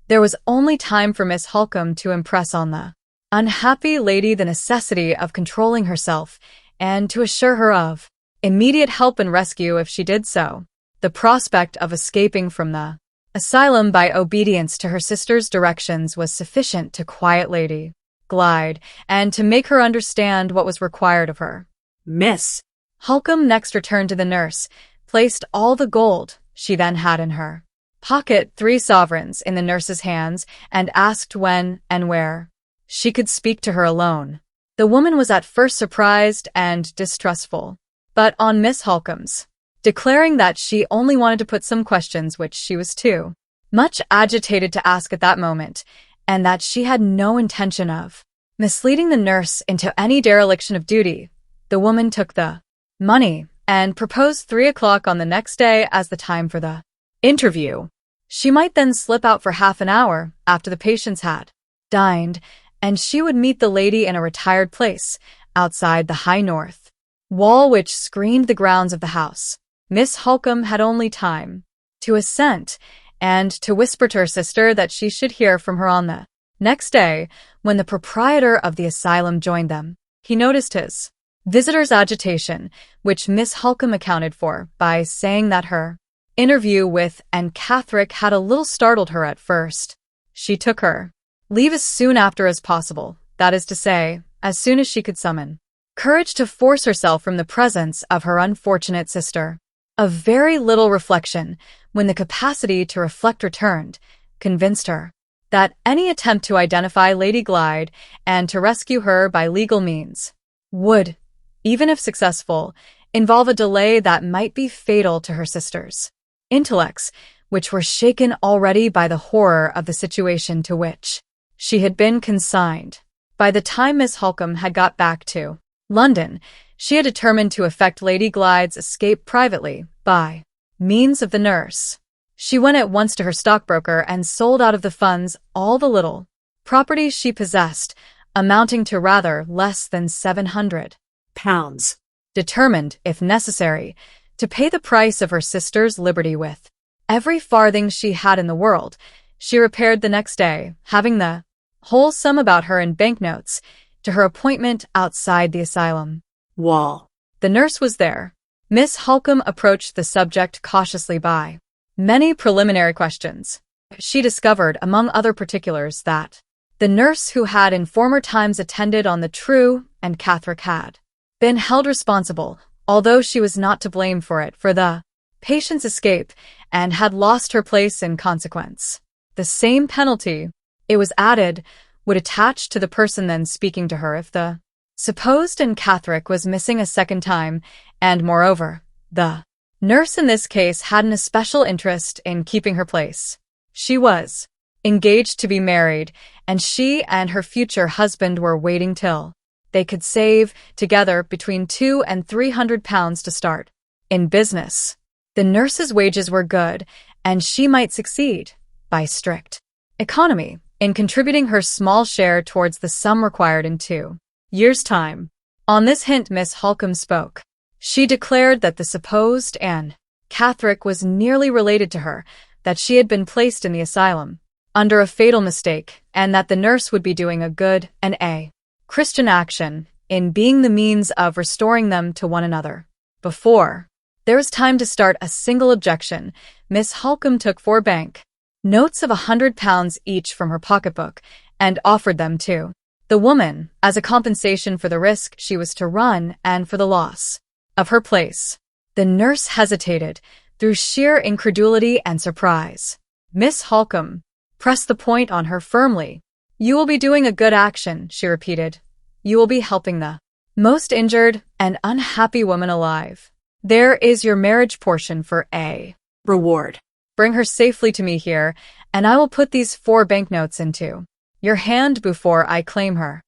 There was only time for Miss Halcombe to impress on the unhappy lady the necessity of controlling herself and to assure her of immediate help and rescue if she did so. The prospect of escaping from the asylum by obedience to her sister's directions was sufficient to quiet Lady Glyde and to make her understand what was required of her. Miss Halcombe next returned to the nurse, placed all the gold she then had in her pocket, 3 sovereigns in the nurse's hands, and asked when and where she could speak to her alone. The woman was at first surprised and distrustful, but on Miss Halcombe's declaring that she only wanted to put some questions which she was too much agitated to ask at that moment, and that she had no intention of misleading the nurse into any dereliction of duty, the woman took the money and proposed 3 o'clock on the next day as the time for the interview. She might then slip out for half an hour after the patients had dined, and she would meet the lady in a retired place outside the high north wall which screened the grounds of the house. Miss Halcombe had only time to assent and to whisper to her sister that she should hear from her on the next day. When the proprietor of the asylum joined them, he noticed his visitor's agitation, which Miss Halcombe accounted for by saying that her interview with and Catherick had a little startled her at first. She took her leave as soon after as possible, that is to say, as soon as she could summon courage to force herself from the presence of her unfortunate sister. A very little reflection, when the capacity to reflect returned, convinced her that any attempt to identify Lady Glyde and to rescue her by legal means would, even if successful, involve a delay that might be fatal to her sister's intellects, which were shaken already by the horror of the situation to which she had been consigned. By the time Miss Halcombe had got back to London, she had determined to effect Lady Glyde's escape privately, by means of the nurse. She went at once to her stockbroker and sold out of the funds all the little property she possessed, amounting to rather less than £700, determined, if necessary, to pay the price of her sister's liberty with every farthing she had in the world. She repaired the next day, having the whole sum about her in banknotes, to her appointment outside the asylum wall. The nurse was there. Miss Halcombe approached the subject cautiously by many preliminary questions. She discovered, among other particulars, that the nurse who had in former times attended on the True and Catherick had been held responsible, although she was not to blame for it, for the patient's escape, and had lost her place in consequence. The same penalty, it was added, would attach to the person then speaking to her if the supposed and Catherick was missing a second time, and moreover, the nurse in this case had an especial interest in keeping her place. She was engaged to be married, and she and her future husband were waiting till they could save together between £200 and £300 to start in business. The nurse's wages were good, and she might succeed, by strict economy, in contributing her small share towards the sum required in 2 years' time. On this hint Miss Halcombe spoke. She declared that the supposed Anne Catherick was nearly related to her, that she had been placed in the asylum under a fatal mistake, and that the nurse would be doing a good and a Christian action in being the means of restoring them to one another. Before there was time to start a single objection, Miss Halcombe took 4 bank notes of £100 each from her pocketbook and offered them to the woman as a compensation for the risk she was to run and for the loss of her place. The nurse hesitated through sheer incredulity and surprise. Miss Halcombe pressed the point on her firmly. "You will be doing a good action," she repeated. "You will be helping the most injured and unhappy woman alive. There is your marriage portion for a Reward. Bring her safely to me here, and I will put these 4 banknotes into your hand before I claim her.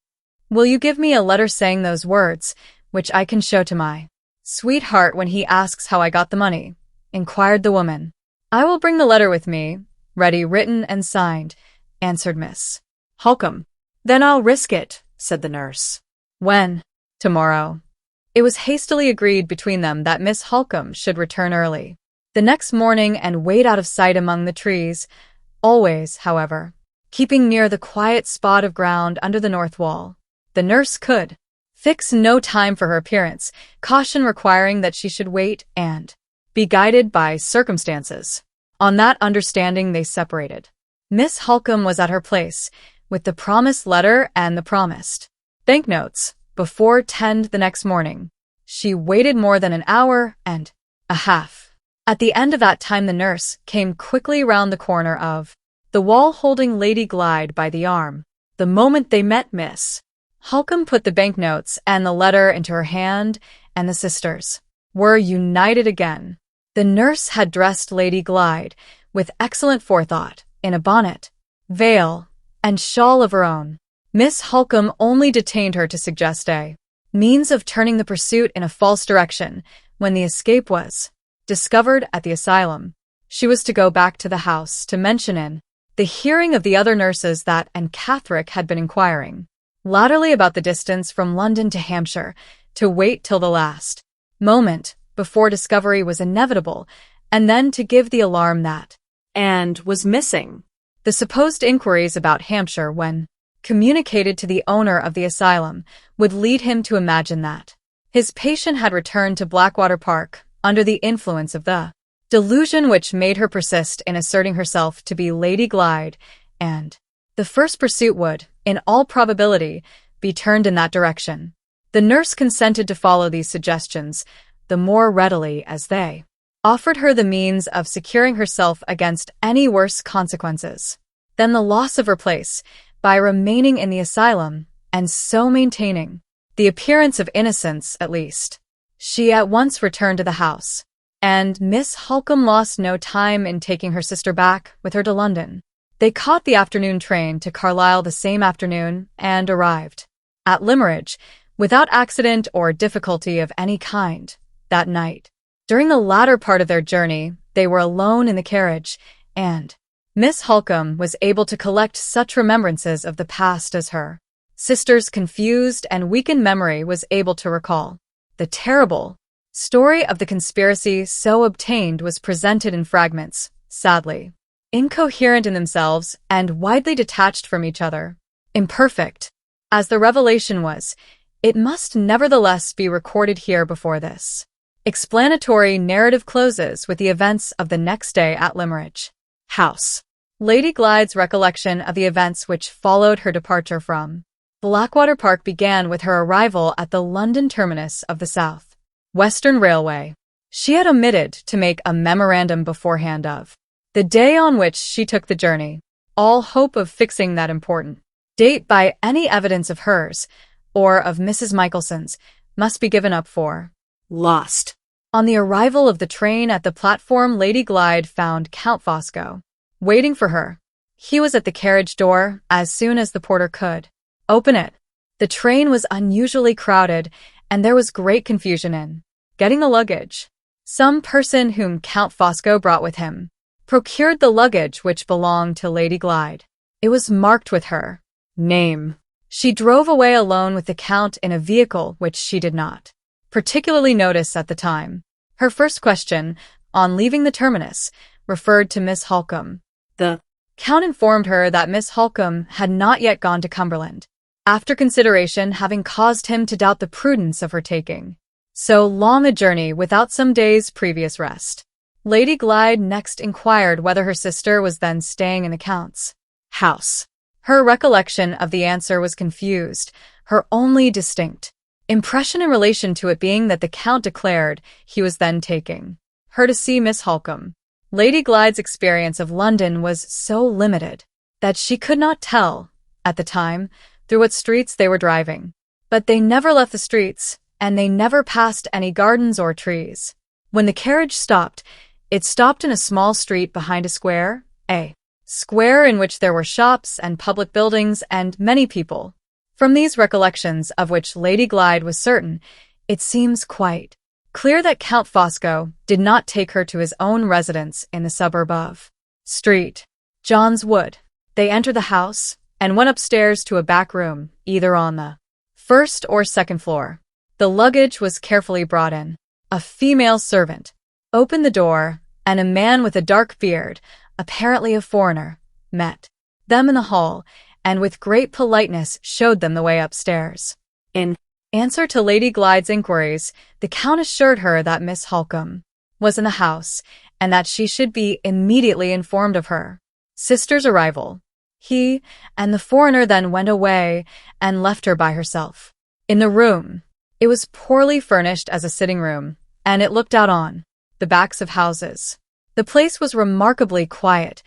Will you give me a letter saying those words, which I can show to my sweetheart when he asks how I got the money?" inquired the woman. "I will bring the letter with me, ready written and signed," answered Miss Halcombe. "Then I'll risk it," said the nurse. "When?" "Tomorrow." It was hastily agreed between them that Miss Halcombe should return early the next morning and wait out of sight among the trees, always, however, keeping near the quiet spot of ground under the north wall. The nurse could fix no time for her appearance, caution requiring that she should wait and be guided by circumstances. On that understanding they separated. Miss Halcombe was at her place, with the promised letter and the promised banknotes, before 10 the next morning. She waited more than an hour and a half. At the end of that time the nurse came quickly round the corner of the wall holding Lady Glyde by the arm. The moment they met, Miss Halcombe put the banknotes and the letter into her hand, and the sisters were united again. The nurse had dressed Lady Glyde, with excellent forethought, in a bonnet, veil, and shawl of her own. Miss Halcombe only detained her to suggest a means of turning the pursuit in a false direction when the escape was discovered at the asylum. She was to go back to the house to mention in the hearing of the other nurses that Anne Catherick had been inquiring latterly about the distance from London to Hampshire, to wait till the last moment before discovery was inevitable, and then to give the alarm that And was missing. the supposed inquiries about Hampshire, when communicated to the owner of the asylum, would lead him to imagine that his patient had returned to Blackwater Park under the influence of the delusion which made her persist in asserting herself to be Lady Glyde, and the first pursuit would, in all probability, be turned in that direction. The nurse consented to follow these suggestions, the more readily as they offered her the means of securing herself against any worse consequences than the loss of her place, by remaining in the asylum, and so maintaining the appearance of innocence at least. She at once returned to the house, and Miss Halcombe lost no time in taking her sister back with her to London. They caught the afternoon train to Carlisle the same afternoon, and arrived at Limmeridge, without accident or difficulty of any kind, that night. During the latter part of their journey, they were alone in the carriage, and Miss Halcombe was able to collect such remembrances of the past as her sister's confused and weakened memory was able to recall. The terrible story of the conspiracy so obtained was presented in fragments, sadly incoherent in themselves and widely detached from each other. Imperfect as the revelation was, it must nevertheless be recorded here before this explanatory narrative closes with the events of the next day at Limmeridge House. Lady Glyde's recollection of the events which followed her departure from Blackwater Park began with her arrival at the London terminus of the South Western Railway. She had omitted to make a memorandum beforehand of the day on which she took the journey. All hope of fixing that important date by any evidence of hers, or of Mrs. Michelson's, must be given up for Lost. On the arrival of the train at the platform, Lady Glyde found Count Fosco waiting for her. He was at the carriage door as soon as the porter could open it. The train was unusually crowded, and there was great confusion in getting the luggage. Some person whom Count Fosco brought with him procured the luggage which belonged to Lady Glyde. It was marked with her name. She drove away alone with the Count in a vehicle which she did not particularly notice at the time. Her first question, on leaving the terminus, referred to Miss Halcombe. The Count informed her that Miss Halcombe had not yet gone to Cumberland, after consideration having caused him to doubt the prudence of her taking so long a journey without some days' previous rest. Lady Glyde next inquired whether her sister was then staying in the Count's house. Her recollection of the answer was confused, her only distinct impression in relation to it being that the Count declared he was then taking her to see Miss Halcombe. Lady Glyde's experience of London was so limited that she could not tell, at the time, through what streets they were driving. But they never left the streets, and they never passed any gardens or trees. When the carriage stopped, it stopped in a small street behind a square in which there were shops and public buildings and many people. From these recollections, of which Lady Glyde was certain, it seems quite clear that Count Fosco did not take her to his own residence in the suburb of Street John's Wood. They entered the house and went upstairs to a back room, either on the first or second floor. The luggage was carefully brought in. A female servant opened the door, and a man with a dark beard, apparently a foreigner, met them in the hall, and with great politeness showed them the way upstairs. In answer to Lady Glyde's inquiries, the Count assured her that Miss Halcombe was in the house, and that she should be immediately informed of her sister's arrival. He and the foreigner then went away and left her by herself. In the room, it was poorly furnished as a sitting room, and it looked out on the backs of houses. The place was remarkably quiet.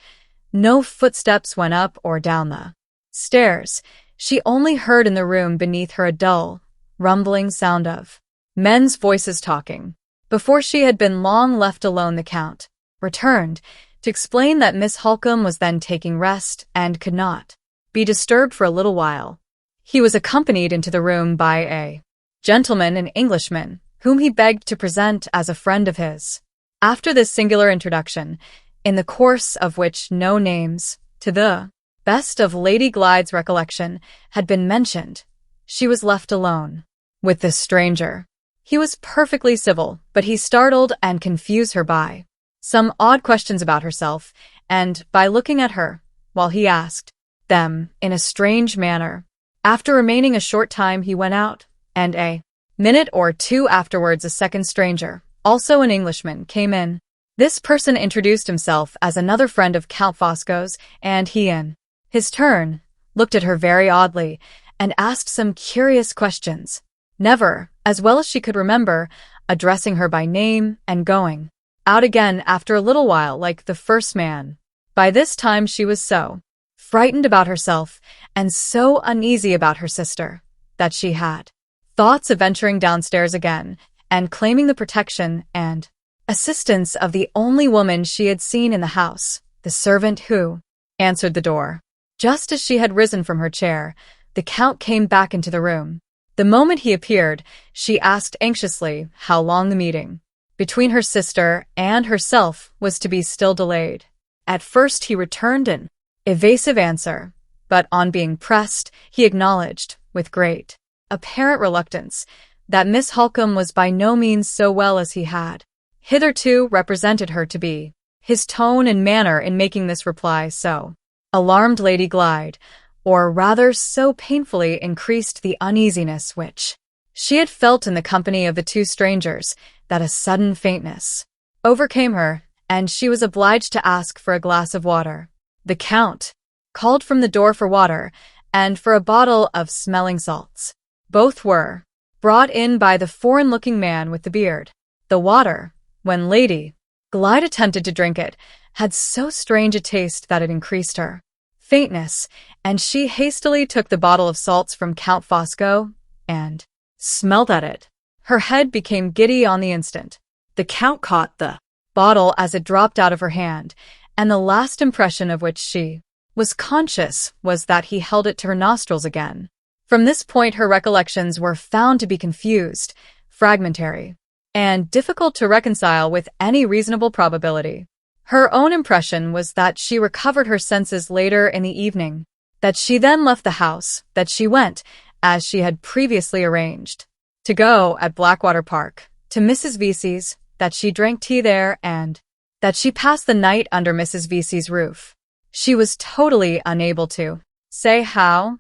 No footsteps went up or down the stairs. She only heard in the room beneath her a dull, rumbling sound of men's voices talking. Before she had been long left alone, the Count returned to explain that Miss Halcombe was then taking rest and could not be disturbed for a little while. He was accompanied into the room by a gentleman, an Englishman, whom he begged to present as a friend of his. After this singular introduction, in the course of which no names, to the best of Lady Glyde's recollection, had been mentioned, she was left alone with this stranger. He was perfectly civil, but he startled and confused her by some odd questions about herself, and by looking at her, while he asked them in a strange manner. After remaining a short time, he went out, and a minute or two afterwards a second stranger, also an Englishman, came in. This person introduced himself as another friend of Count Fosco's, and he, in his turn, looked at her very oddly, and asked some curious questions, never, as well as she could remember, addressing her by name and going out again after a little while like the first man. By this time she was so frightened about herself and so uneasy about her sister that she had thoughts of venturing downstairs again and claiming the protection and assistance of the only woman she had seen in the house, the servant who answered the door. Just as she had risen from her chair, the Count came back into the room. The moment he appeared, she asked anxiously how long the meeting between her sister and herself was to be still delayed. At first he returned an evasive answer, but on being pressed, he acknowledged, with great apparent reluctance, that Miss Halcombe was by no means so well as he had hitherto represented her to be. His tone and manner in making this reply so alarmed Lady Glyde, or rather so painfully increased the uneasiness which she had felt in the company of the two strangers, that a sudden faintness overcame her, and she was obliged to ask for a glass of water. The Count called from the door for water, and for a bottle of smelling salts. Both were brought in by the foreign-looking man with the beard. The water, when Lady Glyde attempted to drink it, had so strange a taste that it increased her faintness, and she hastily took the bottle of salts from Count Fosco and smelled at it. Her head became giddy on the instant. The Count caught the bottle as it dropped out of her hand, and the last impression of which she was conscious was that he held it to her nostrils again. From this point her recollections were found to be confused, fragmentary, and difficult to reconcile with any reasonable probability. Her own impression was that she recovered her senses later in the evening, that she then left the house, that she went, as she had previously arranged, to go at Blackwater Park, to Mrs. Vesey's, that she drank tea there, and that she passed the night under Mrs. Vesey's roof. She was totally unable to say how,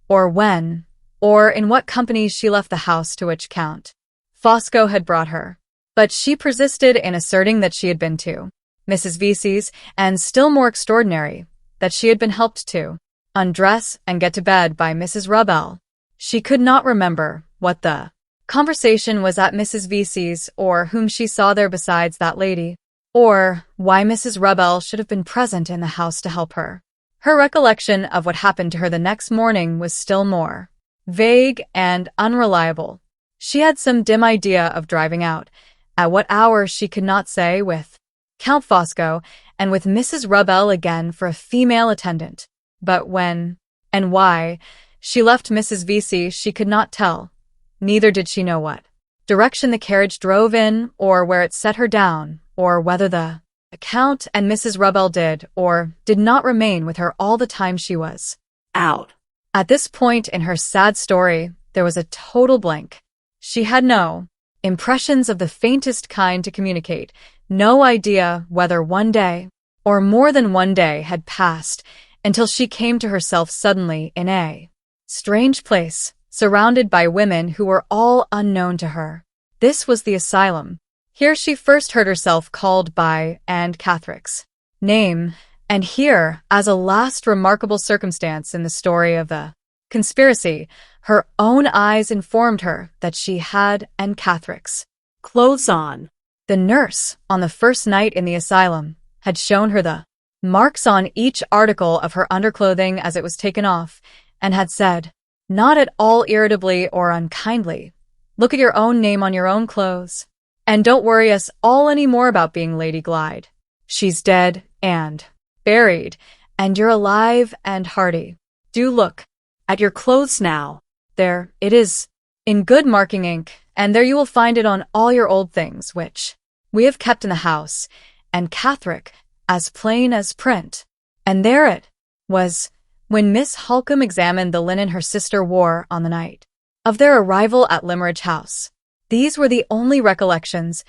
or when, or in what company she left the house to which Count Fosco had brought her. But she persisted in asserting that she had been to Mrs. Vesey's, and still more extraordinary, that she had been helped to undress and get to bed by Mrs. Rubbell. She could not remember what the conversation was at Mrs. Vesey's, or whom she saw there besides that lady, or why Mrs. Rubbell should have been present in the house to help her. Her recollection of what happened to her the next morning was still more vague and unreliable. She had some dim idea of driving out, at what hour she could not say, with Count Fosco, and with Mrs. Rubbell again for a female attendant. But when, and why, she left Mrs. Vesey she could not tell. Neither did she know what direction the carriage drove in, or where it set her down, or whether the Count and Mrs. Rubbell did or did not remain with her all the time she was out. At this point in her sad story, there was a total blank. She had no impressions of the faintest kind to communicate, no idea whether one day, or more than one day, had passed, until she came to herself suddenly in a strange place, surrounded by women who were all unknown to her. This was the asylum. Here she first heard herself called by Aunt Catherick's name, and here, as a last remarkable circumstance in the story of the conspiracy, her own eyes informed her that she had Aunt Catherick's clothes on. The nurse, on the first night in the asylum, had shown her the marks on each article of her underclothing as it was taken off, and had said, not at all irritably or unkindly, "Look at your own name on your own clothes, and don't worry us all any more about being Lady Glyde. She's dead and buried, and you're alive and hearty. Do look At your clothes now. there, it is, in good marking ink, and there you will find it on all your old things, which we have kept in the house, and Catherick, as plain as print." And there it was, when Miss Halcombe examined the linen her sister wore on the night of their arrival at Limmeridge House. These were the only recollections,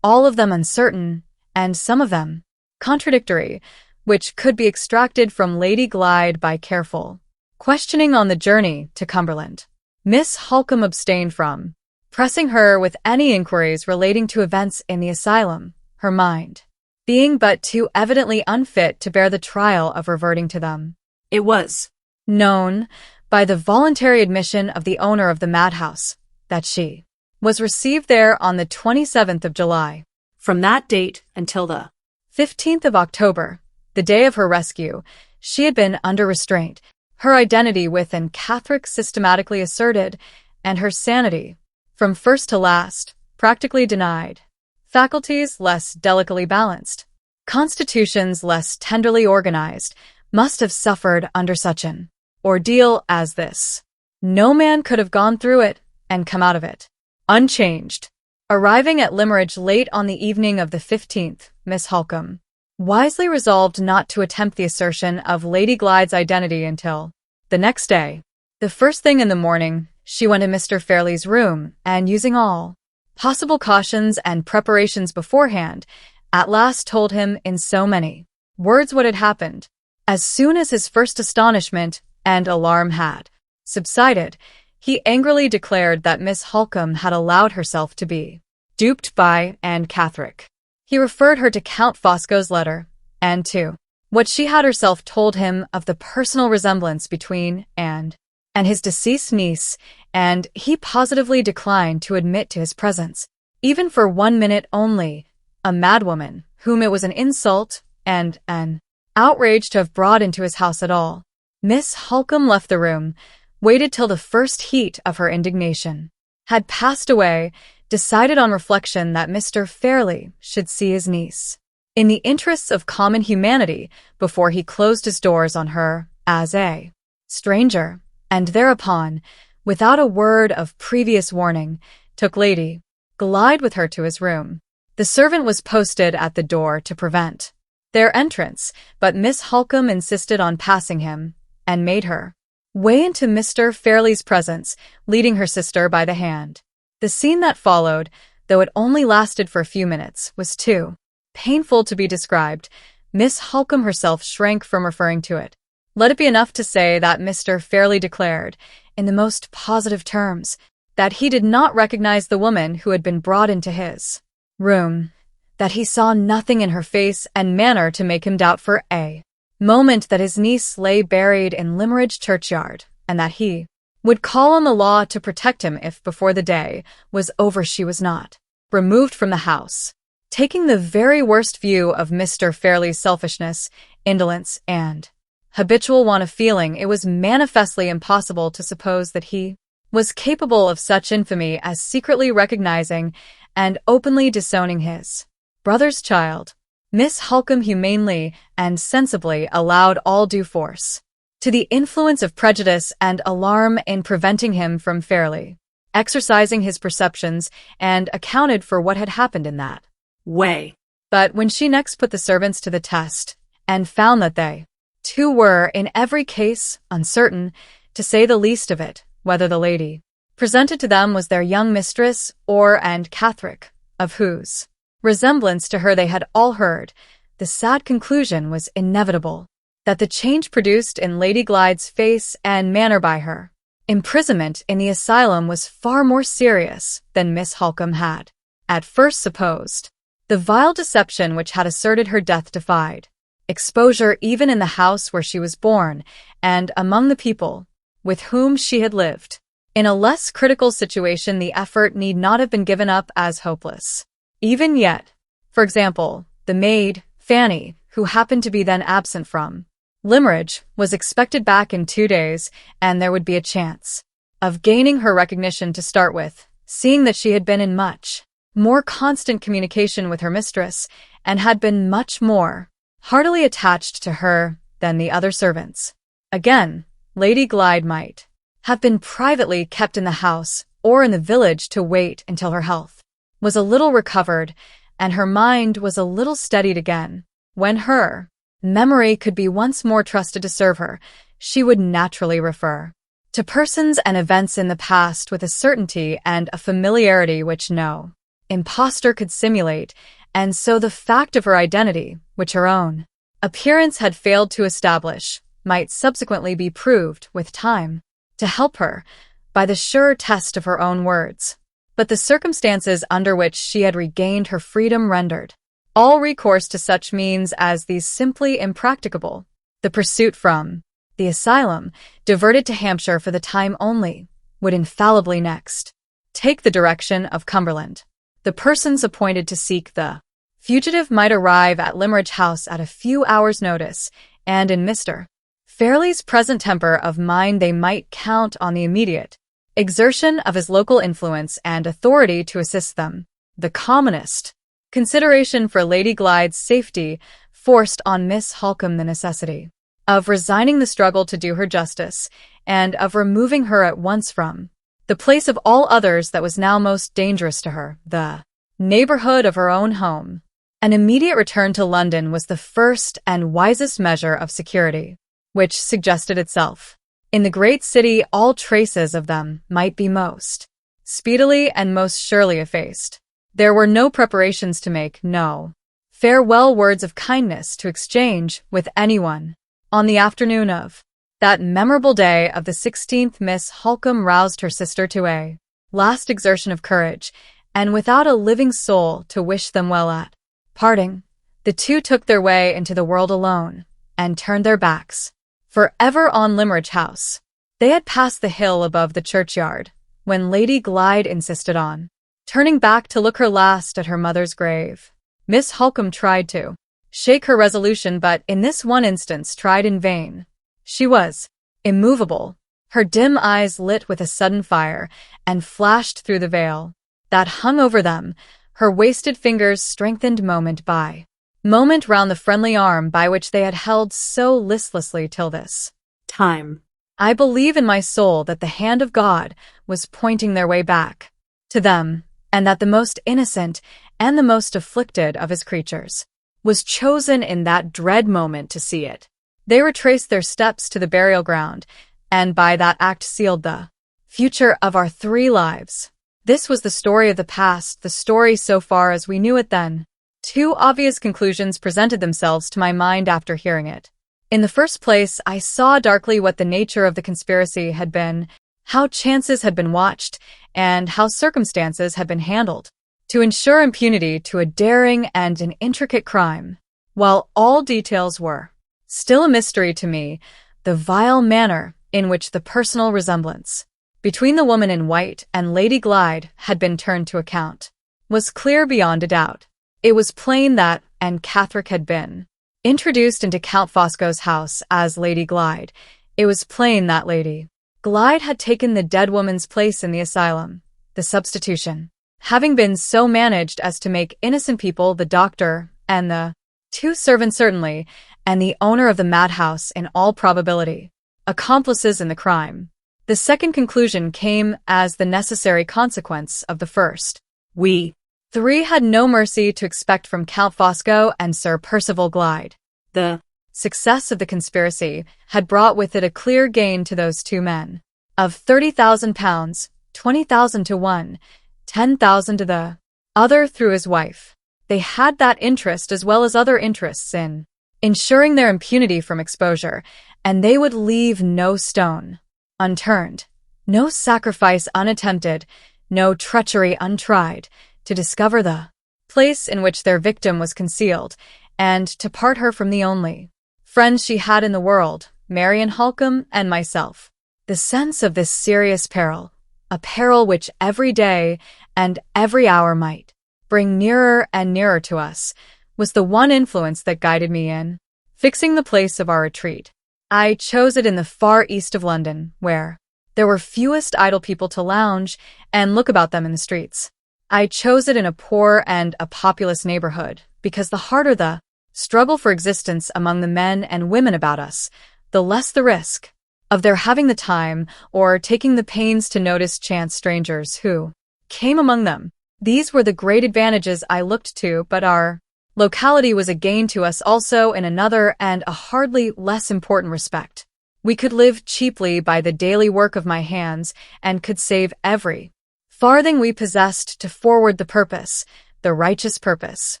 all of them uncertain, and some of them contradictory, which could be extracted from Lady Glyde by careful questioning on the journey to Cumberland. Miss Halcombe abstained from pressing her with any inquiries relating to events in the asylum, her mind being but too evidently unfit to bear the trial of reverting to them. It was known, by the voluntary admission of the owner of the madhouse, that she was received there on the 27th of July. from that date until the 15th of October, the day of her rescue, she had been under restraint, her identity with Aunt Catherick systematically asserted, and her sanity, from first to last, practically denied. Faculties less delicately balanced, constitutions less tenderly organized, must have suffered under such an ordeal as this. No man could have gone through it and come out of it unchanged. Arriving at Limmeridge late on the evening of the 15th, Miss Halcombe wisely resolved not to attempt the assertion of Lady Glyde's identity until the next day. The first thing in the morning, she went to Mr. Fairlie's room, and using all possible cautions and preparations beforehand, at last told him in so many words what had happened. As soon as his first astonishment and alarm had subsided, he angrily declared that Miss Halcombe had allowed herself to be duped by Aunt Catherick. He referred her to Count Fosco's letter, and to what she had herself told him of the personal resemblance between and his deceased niece, and he positively declined to admit to his presence, even for 1 minute only, a madwoman whom it was an insult and an outrage to have brought into his house at all. Miss Halcombe left the room, waited till the first heat of her indignation had passed away, decided on reflection that Mr. Fairlie should see his niece, in the interests of common humanity, before he closed his doors on her as a stranger, and thereupon, without a word of previous warning, took Lady glide with her to his room. The servant was posted at the door to prevent their entrance, but Miss Halcombe insisted on passing him, and made her way into Mr. Fairlie's presence, leading her sister by the hand. The scene that followed, though it only lasted for a few minutes, was too painful to be described. Miss Halcombe herself shrank from referring to it. Let it be enough to say that Mr. Fairlie declared, in the most positive terms, that he did not recognize the woman who had been brought into his room, that he saw nothing in her face and manner to make him doubt for a moment that his niece lay buried in Limmeridge churchyard, and that he would call on the law to protect him if before the day was over she was not removed from the house. Taking the very worst view of Mr. Fairlie's selfishness, indolence, and habitual want of feeling, it was manifestly impossible to suppose that he was capable of such infamy as secretly recognizing and openly disowning his brother's child. Miss Halcombe humanely and sensibly allowed all due force to the influence of prejudice and alarm in preventing him from fairly exercising his perceptions, and accounted for what had happened in that way. But when she next put the servants to the test, and found that they, too, were, in every case, uncertain, to say the least of it, whether the lady presented to them was their young mistress or and Catherick, of whose resemblance to her they had all heard, the sad conclusion was inevitable, that the change produced in Lady Glyde's face and manner by her imprisonment in the asylum was far more serious than Miss Halcombe had at first supposed. The vile deception which had asserted her death defied exposure even in the house where she was born and among the people with whom she had lived. In a less critical situation, the effort need not have been given up as hopeless. Even yet, for example, the maid, Fanny, who happened to be then absent from Limmeridge, was expected back in 2 days, and there would be a chance of gaining her recognition to start with, seeing that she had been in much more constant communication with her mistress, and had been much more heartily attached to her than the other servants. Again, Lady Glyde might have been privately kept in the house or in the village to wait until her health was a little recovered and her mind was a little steadied again. When her memory could be once more trusted to serve her, she would naturally refer to persons and events in the past with a certainty and a familiarity which no impostor could simulate, and so the fact of her identity, which her own appearance had failed to establish, might subsequently be proved, with time, to help her, by the sure test of her own words. But the circumstances under which she had regained her freedom rendered all recourse to such means as these simply impracticable. The pursuit from the asylum, diverted to Hampshire for the time only, would infallibly next take the direction of Cumberland. The persons appointed to seek the fugitive might arrive at Limmeridge House at a few hours' notice, and in Mr. Fairlie's present temper of mind they might count on the immediate exertion of his local influence and authority to assist them. The commonest consideration for Lady Glyde's safety forced on Miss Halcombe the necessity of resigning the struggle to do her justice, and of removing her at once from the place of all others that was now most dangerous to her, the neighborhood of her own home. An immediate return to London was the first and wisest measure of security which suggested itself. In the great city, all traces of them might be most speedily and most surely effaced. There were no preparations to make, no farewell words of kindness to exchange with anyone. On the afternoon of that memorable day of the 16th, Miss Halcombe roused her sister to a last exertion of courage, and without a living soul to wish them well at parting, the two took their way into the world alone, and turned their backs forever on Limmeridge House. They had passed the hill above the churchyard, when Lady Glyde insisted on turning back to look her last at her mother's grave. Miss Halcombe tried to shake her resolution, but in this one instance tried in vain. She was immovable, her dim eyes lit with a sudden fire, and flashed through the veil that hung over them, her wasted fingers strengthened moment by moment round the friendly arm by which they had held so listlessly till this time. I believe in my soul that the hand of God was pointing their way back to them. and that the most innocent and the most afflicted of his creatures was chosen in that dread moment to see it. They retraced their steps to the burial ground, and by that act sealed the future of our 3 lives. This was the story of the past, the story so far as we knew it then. 2 obvious conclusions presented themselves to my mind after hearing it. In the first place, I saw darkly what the nature of the conspiracy had been, how chances had been watched, and how circumstances had been handled to ensure impunity to a daring and an intricate crime. While all details were still a mystery to me, the vile manner in which the personal resemblance between the woman in white and Lady Glyde had been turned to account was clear beyond a doubt. It was plain that, and Catherick had been introduced into Count Fosco's house as Lady Glyde, it was plain that Lady Glyde had taken the dead woman's place in the asylum, the substitution having been so managed as to make innocent people the doctor and the 2 servants certainly, and the owner of the madhouse in all probability accomplices in the crime. The second conclusion came as the necessary consequence of the first. We 3 had no mercy to expect from Count Fosco and Sir Percival Glyde. The success of the conspiracy had brought with it a clear gain to those 2 men of £30,000, 20,000 to one, 10,000 to the other through his wife. They had that interest as well as other interests in ensuring their impunity from exposure, and they would leave no stone unturned, no sacrifice unattempted, no treachery untried, to discover the place in which their victim was concealed, and to part her from the only friends she had in the world, Marian Halcombe and myself. The sense of this serious peril, a peril which every day and every hour might bring nearer and nearer to us, was the one influence that guided me in fixing the place of our retreat. I chose it in the far east of London, where there were fewest idle people to lounge and look about them in the streets. I chose it in a poor and a populous neighborhood, because the harder the struggle for existence among the men and women about us, the less the risk of their having the time or taking the pains to notice chance strangers who came among them. These were the great advantages I looked to, but our locality was a gain to us also in another and a hardly less important respect. We could live cheaply by the daily work of my hands and could save every farthing we possessed to forward the purpose, the righteous purpose,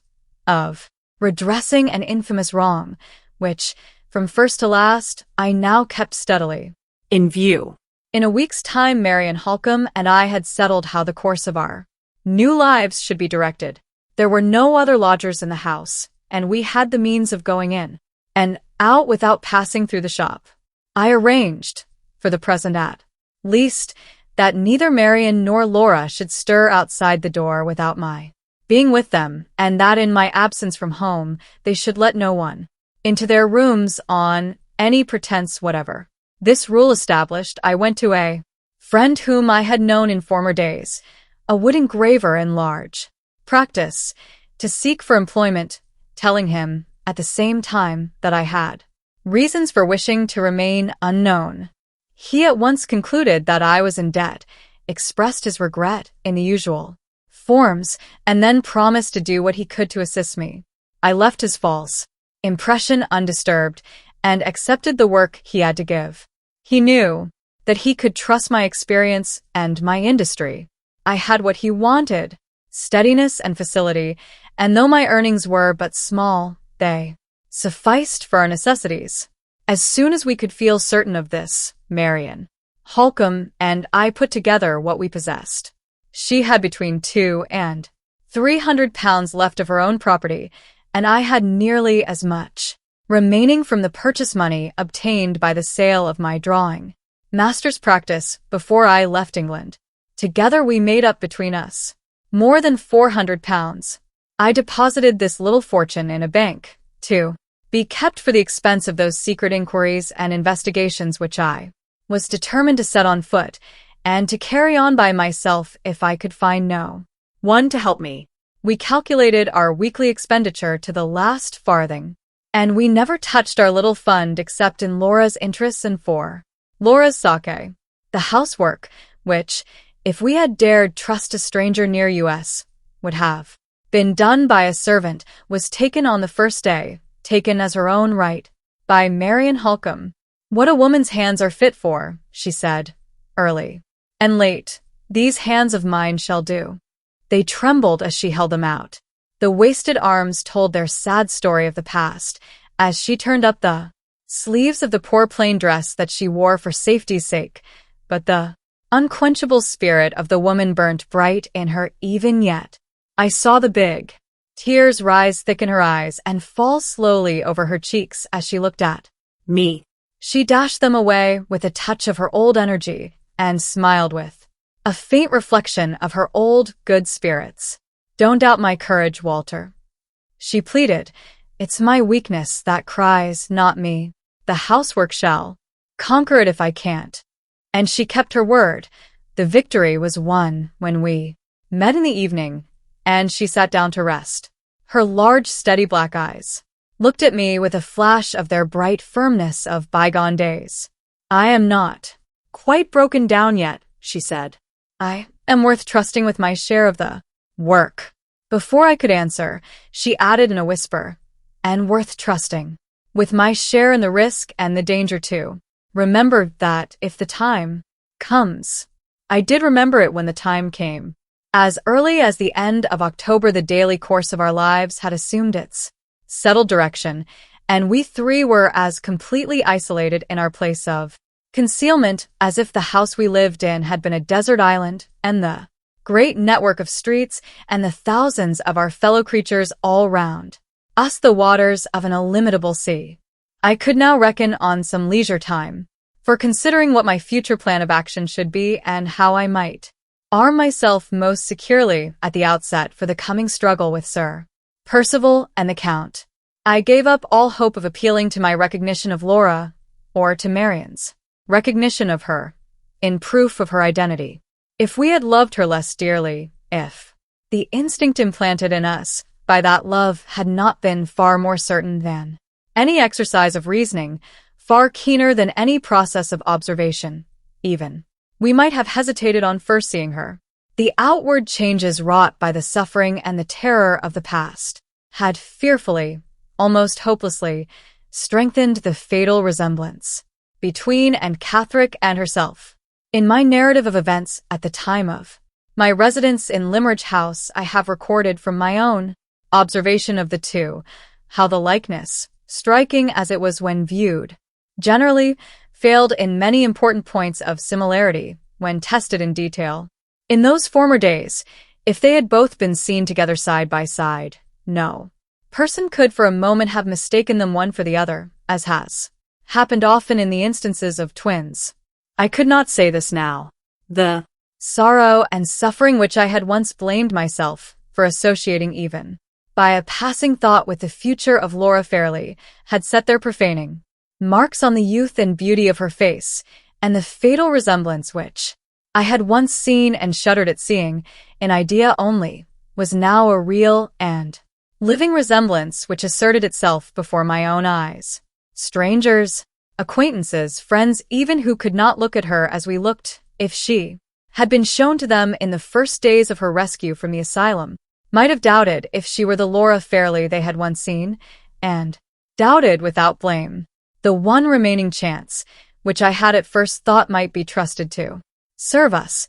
of redressing an infamous wrong, which, from first to last, I now kept steadily in view. In a week's time, Marian Halcombe and I had settled how the course of our new lives should be directed. There were no other lodgers in the house, and we had the means of going in and out without passing through the shop. I arranged, for the present at least, that neither Marian nor Laura should stir outside the door without my being with them, and that in my absence from home they should let no one into their rooms on any pretense whatever. This rule established, I went to a friend whom I had known in former days, a wood engraver in large practice, to seek for employment, telling him, at the same time, that I had reasons for wishing to remain unknown. He at once concluded that I was in debt, expressed his regret in the usual forms, and then promised to do what he could to assist me. I left his false impression undisturbed, and accepted the work he had to give. He knew that he could trust my experience and my industry. I had what he wanted, steadiness and facility, and though my earnings were but small, they sufficed for our necessities. As soon as we could feel certain of this, Marian Halcombe and I put together what we possessed. She had between £200 and £300 left of her own property, and I had nearly as much remaining from the purchase money obtained by the sale of my drawing master's practice before I left England. Together we made up between us more than £400. I deposited this little fortune in a bank, to be kept for the expense of those secret inquiries and investigations which I was determined to set on foot, and to carry on by myself if I could find no one to help me. We calculated our weekly expenditure to the last farthing, and we never touched our little fund except in Laura's interests and for Laura's sake. The housework, which, if we had dared trust a stranger near us, would have been done by a servant, was taken on the first day, taken as her own right, by Marian Halcombe. What a woman's hands are fit for, she said, early and late, these hands of mine shall do. They trembled as she held them out. The wasted arms told their sad story of the past, as she turned up the sleeves of the poor plain dress that she wore for safety's sake, but the unquenchable spirit of the woman burnt bright in her even yet. I saw the big tears rise thick in her eyes and fall slowly over her cheeks as she looked at Me. She dashed them away with a touch of her old energy and smiled with a faint reflection of her old good spirits. Don't doubt my courage, Walter, she pleaded. It's my weakness that cries, not me. The housework shall conquer it if I can't. And she kept her word. The victory was won when we met in the evening, and she sat down to rest. Her large, steady black eyes looked at me with a flash of their bright firmness of bygone days. I am not quite broken down yet, she said. I am worth trusting with my share of the work. Before I could answer, she added in a whisper, and worth trusting with my share in the risk and the danger too. Remember that if the time comes. I did remember it when the time came. As early as the end of October, the daily course of our lives had assumed its settled direction, and we three were as completely isolated in our place of concealment as if the house we lived in had been a desert island, and the great network of streets and the thousands of our fellow creatures all round us the waters of an illimitable sea. I could now reckon on some leisure time for considering what my future plan of action should be and how I might arm myself most securely at the outset for the coming struggle with Sir Percival and the Count. I gave up all hope of appealing to my recognition of Laura, or to Marian's recognition of her, in proof of her identity. If we had loved her less dearly, if the instinct implanted in us by that love had not been far more certain than any exercise of reasoning, far keener than any process of observation, even, we might have hesitated on first seeing her. The outward changes wrought by the suffering and the terror of the past had fearfully, almost hopelessly, strengthened the fatal resemblance between Anne Catherick and herself. In my narrative of events at the time of my residence in Limmeridge House, I have recorded from my own observation of the two how the likeness, striking as it was when viewed, generally failed in many important points of similarity when tested in detail. In those former days, if they had both been seen together side by side, no person could for a moment have mistaken them one for the other, as has happened often in the instances of twins. I could not say this now. The sorrow and suffering which I had once blamed myself for associating even by a passing thought with the future of Laura Fairlie had set their profaning marks on the youth and beauty of her face, and the fatal resemblance which I had once seen and shuddered at seeing, in idea only, was now a real and living resemblance which asserted itself before my own eyes. Strangers, acquaintances, friends even who could not look at her as we looked, if she had been shown to them in the first days of her rescue from the asylum, might have doubted if she were the Laura Fairlie they had once seen, and doubted without blame. The one remaining chance, which I had at first thought might be trusted to serve us,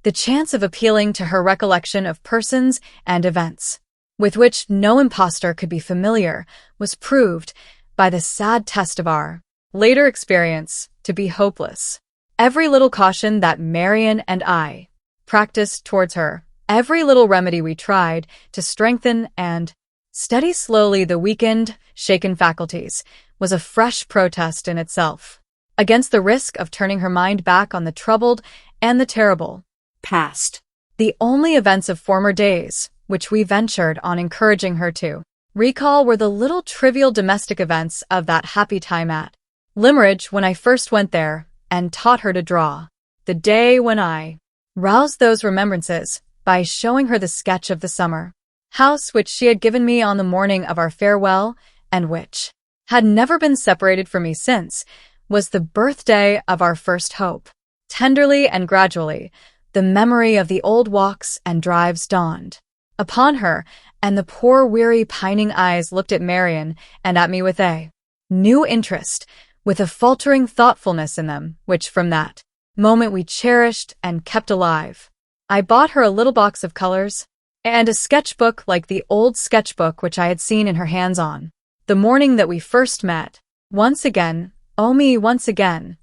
the chance of appealing to her recollection of persons and events, with which no impostor could be familiar, was proved, by the sad test of our later experience, to be hopeless. Every little caution that Marian and I practiced towards her, every little remedy we tried to strengthen and steady slowly the weakened, shaken faculties, was a fresh protest in itself against the risk of turning her mind back on the troubled and the terrible Past. The only events of former days which we ventured on encouraging her to recall were the little trivial domestic events of that happy time at Limmeridge when I first went there and taught her to draw, the day when I roused those remembrances by showing her the sketch of the summer house which she had given me on the morning of our farewell, and which had never been separated from me since, was the birthday of our first hope. Tenderly and gradually, the The memory of the old walks and drives dawned upon her, and the poor, weary, pining eyes looked at Marian and at me with a new interest, with a faltering thoughtfulness in them, which from that moment we cherished and kept alive. I bought her a little box of colors and a sketchbook like the old sketchbook which I had seen in her hands on the morning that we first met. Once again, oh me, once again,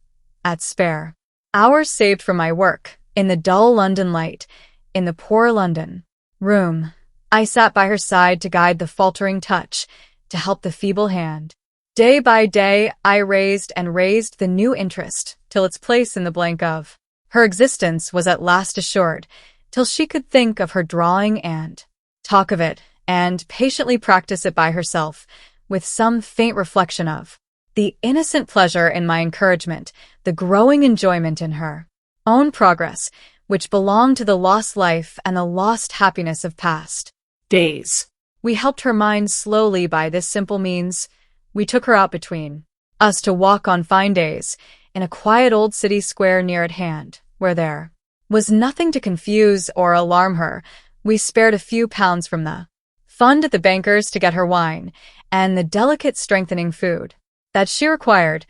at spare hours saved from my work, in the dull London light, in the poor London room, I sat by her side to guide the faltering touch, to help the feeble hand. Day by day, I raised and raised the new interest, till its place in the blank of her existence was at last assured, till she could think of her drawing and talk of it, and patiently practice it by herself, with some faint reflection of the innocent pleasure in my encouragement, the growing enjoyment in her own progress, which belonged to the lost life and the lost happiness of past days. We helped her mind slowly by this simple means. We took her out between us to walk on fine days, in a quiet old city square near at hand, where there was nothing to confuse or alarm her. We spared a few pounds from the fund at the banker's to get her wine, and the delicate strengthening food that she required.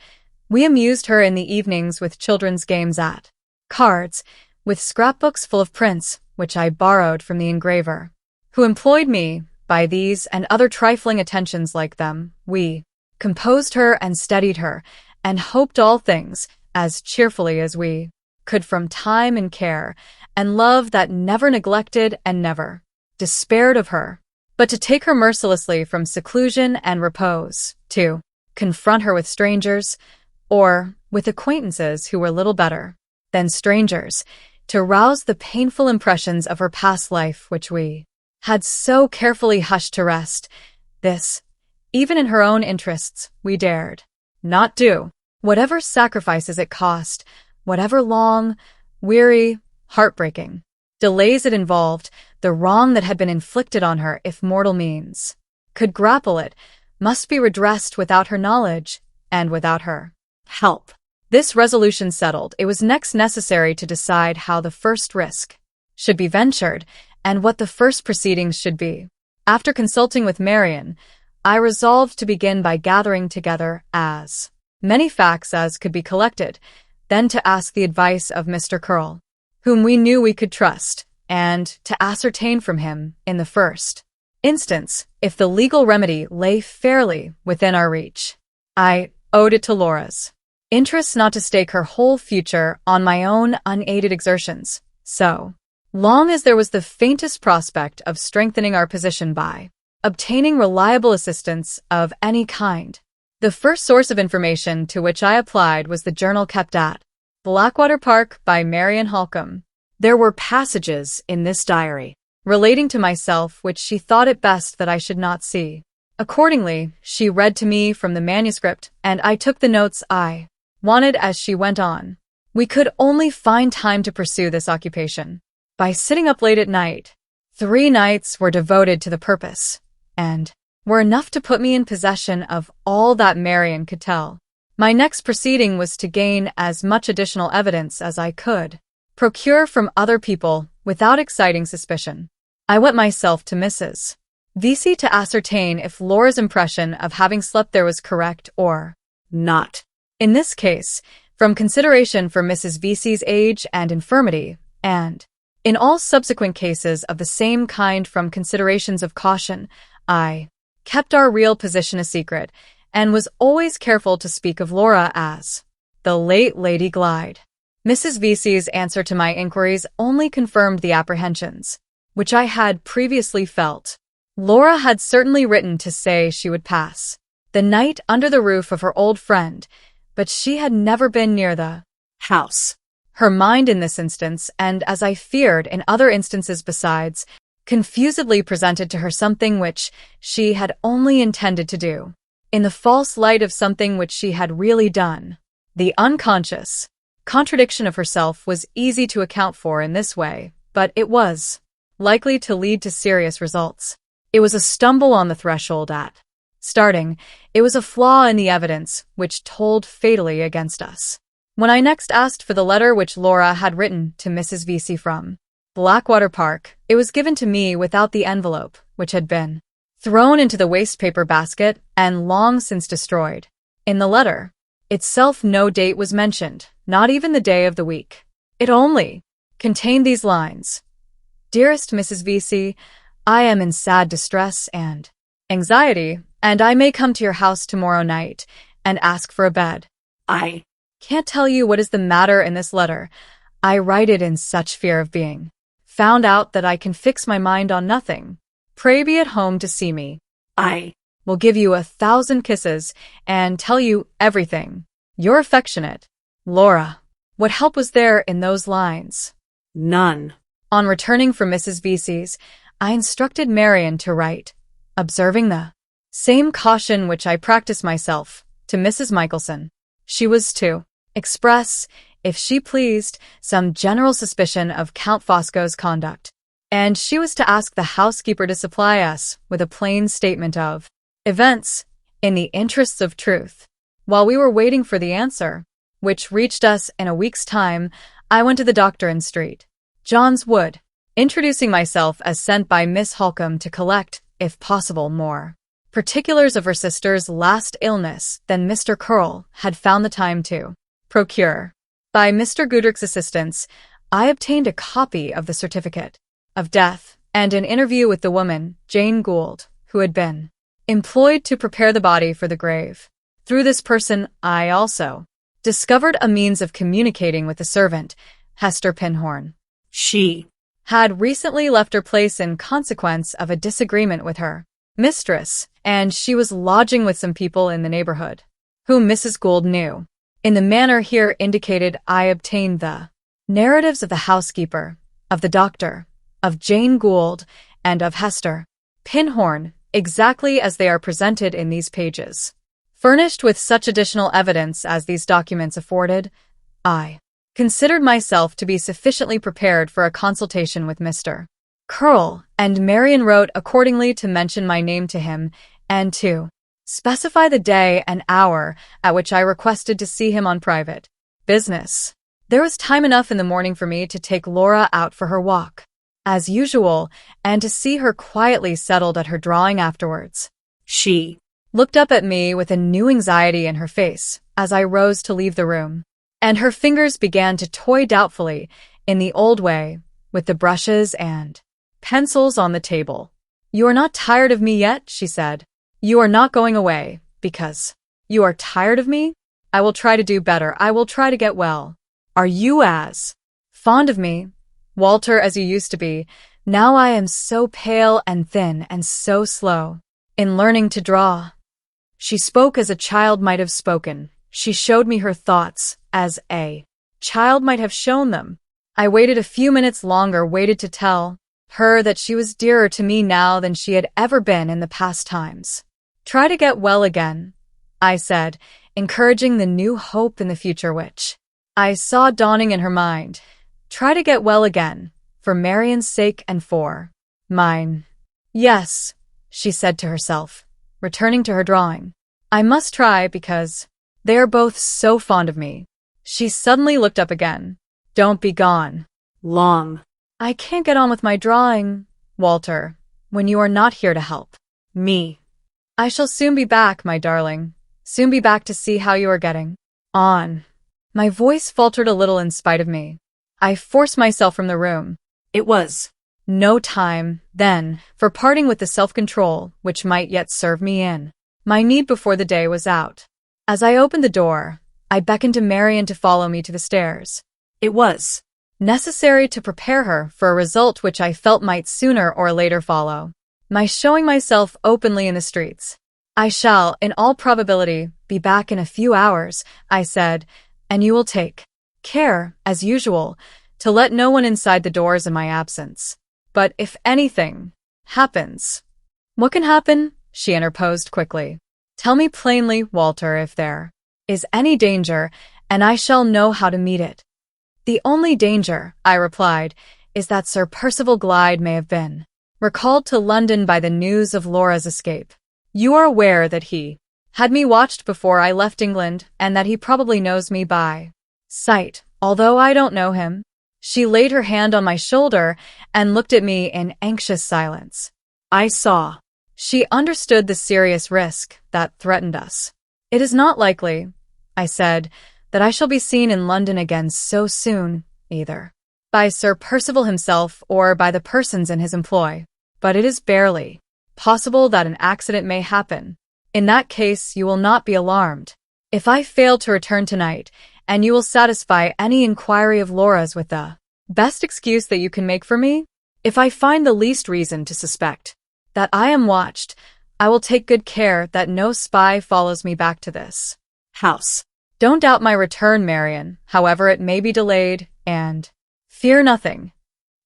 We amused her in the evenings with children's games at cards, with scrapbooks full of prints, which I borrowed from the engraver, who employed me. By these and other trifling attentions like them, we composed her and steadied her, and hoped all things, as cheerfully as we could, from time and care, and love that never neglected and never despaired of her, but to take her mercilessly from seclusion and repose, to confront her with strangers, or with acquaintances who were little better than strangers, to rouse the painful impressions of her past life which we had so carefully hushed to rest. This, even in her own interests, we dared not do, whatever sacrifices it cost, whatever long, weary, heartbreaking delays it involved. The wrong that had been inflicted on her, if mortal means could grapple it, must be redressed without her knowledge and without her help. This resolution settled, it was next necessary to decide how the first risk should be ventured, and what the first proceedings should be. After consulting with Marian, I resolved to begin by gathering together as many facts as could be collected, then to ask the advice of Mr. Curl, whom we knew we could trust, and to ascertain from him, in the first instance, if the legal remedy lay fairly within our reach. I owed it to Laura's interest not to stake her whole future on my own unaided exertions, so long as there was the faintest prospect of strengthening our position by obtaining reliable assistance of any kind. The first source of information to which I applied was the journal kept at Blackwater Park by Marian Halcombe. There were passages in this diary relating to myself which she thought it best that I should not see. Accordingly, she read to me from the manuscript, and I took the notes I wanted as she went on. We could only find time to pursue this occupation by sitting up late at night. 3 nights were devoted to the purpose, and were enough to put me in possession of all that Marian could tell. My next proceeding was to gain as much additional evidence as I could procure from other people without exciting suspicion. I went myself to Mrs. Vesey to ascertain if Laura's impression of having slept there was correct or not. In this case, from consideration for Mrs. Vesey's age and infirmity, and in all subsequent cases of the same kind from considerations of caution, I kept our real position a secret, and was always careful to speak of Laura as the late Lady Glyde. Mrs. Vesey's answer to my inquiries only confirmed the apprehensions which I had previously felt. Laura had certainly written to say she would pass the night under the roof of her old friend, but she had never been near the house. Her mind in this instance, and as I feared in other instances besides, confusedly presented to her something which she had only intended to do, in the false light of something which she had really done. The unconscious contradiction of herself was easy to account for in this way, but it was likely to lead to serious results. It was a stumble on the threshold at starting. It was a flaw in the evidence which told fatally against us. When I next asked for the letter which Laura had written to Mrs. Vesey from Blackwater Park, it was given to me without the envelope, which had been thrown into the wastepaper basket and long since destroyed. In the letter itself no date was mentioned, not even the day of the week. It only contained these lines: "Dearest Mrs. Vesey, I am in sad distress and anxiety, and I may come to your house tomorrow night and ask for a bed. I Can't tell you what is the matter in this letter. I write it in such fear of being found out that I can fix my mind on nothing. Pray be at home to see me. I Will give you 1,000 kisses and tell you everything. Your affectionate Laura." What help was there in those lines? None. On returning from Mrs. Vesey's, I instructed Marian to write, observing the same caution which I practiced myself, to Mrs. Michelson. She was to express, if she pleased, some general suspicion of Count Fosco's conduct, and she was to ask the housekeeper to supply us with a plain statement of events, in the interests of truth. While we were waiting for the answer, which reached us in a week's time, I went to the doctor in Street John's Wood, introducing myself as sent by Miss Halcombe to collect, if possible, more particulars of her sister's last illness than Mr. Curl had found the time to procure. By Mr. Goodrick's assistance, I obtained a copy of the certificate of death and an interview with the woman, Jane Gould, who had been employed to prepare the body for the grave. Through this person, I also discovered a means of communicating with the servant, Hester Pinhorn. She Had recently left her place in consequence of a disagreement with her mistress, and she was lodging with some people in the neighborhood, whom Mrs. Gould knew. In the manner here indicated, I obtained the narratives of the housekeeper, of the doctor, of Jane Gould, and of Hester Pinhorn, exactly as they are presented in these pages. Furnished with such additional evidence as these documents afforded, I considered myself to be sufficiently prepared for a consultation with Mr. Curl, and Marian wrote accordingly to mention my name to him and to specify the day and hour at which I requested to see him on private business. There was time enough in the morning for me to take Laura out for her walk, as usual, and to see her quietly settled at her drawing afterwards. She Looked up at me with a new anxiety in her face as I rose to leave the room, and her fingers began to toy doubtfully, in the old way, with the brushes and pencils on the table. "You are not tired of me yet," she said. "You are not going away, because you are tired of me? I will try to do better. I will try to get well. Are you as fond of me, Walter, as you used to be? Now I am so pale and thin and so slow in learning to draw." She spoke as a child might have spoken. She showed me her thoughts as a child might have shown them. I waited a few minutes longer, waited to tell her that she was dearer to me now than she had ever been in the past times. "Try to get well again," I said, encouraging the new hope in the future which I saw dawning in her mind. "Try to get well again, for Marian's sake and for mine." "Yes," she said to herself, returning to her drawing. "I must try because they are both so fond of me." She suddenly looked up again. "Don't be gone long. I can't get on with my drawing, Walter, when you are not here to help me. I shall soon be back, my darling, soon be back to see how you are getting on." My voice faltered a little in spite of me. I forced myself from the room. It was no time, then, for parting with the self-control which might yet serve me in my need before the day was out. As I opened the door, I beckoned to Marian to follow me to the stairs. It was necessary to prepare her for a result which I felt might sooner or later follow. My showing myself openly in the streets. "I shall, in all probability, be back in a few hours," I said, "and you will take care, as usual, to let no one inside the doors in my absence. But if anything happens—" "What can happen?" she interposed quickly. "Tell me plainly, Walter, if there is any danger, and I shall know how to meet it." "The only danger," I replied, "is that Sir Percival Glyde may have been recalled to London by the news of Laura's escape. You are aware that he had me watched before I left England, and that he probably knows me by sight, although I don't know him. She laid her hand on my shoulder and looked at me in anxious silence. I saw. She understood the serious risk that threatened us. It is not likely, I said, that I shall be seen in London again so soon, either by Sir Percival himself or by the persons in his employ. But it is barely possible that an accident may happen. In that case, you will not be alarmed if I fail to return tonight, and you will satisfy any inquiry of Laura's with the best excuse that you can make for me. If I find the least reason to suspect that I am watched, I will take good care that no spy follows me back to this house. Don't doubt my return, Marian, however it may be delayed, and fear nothing.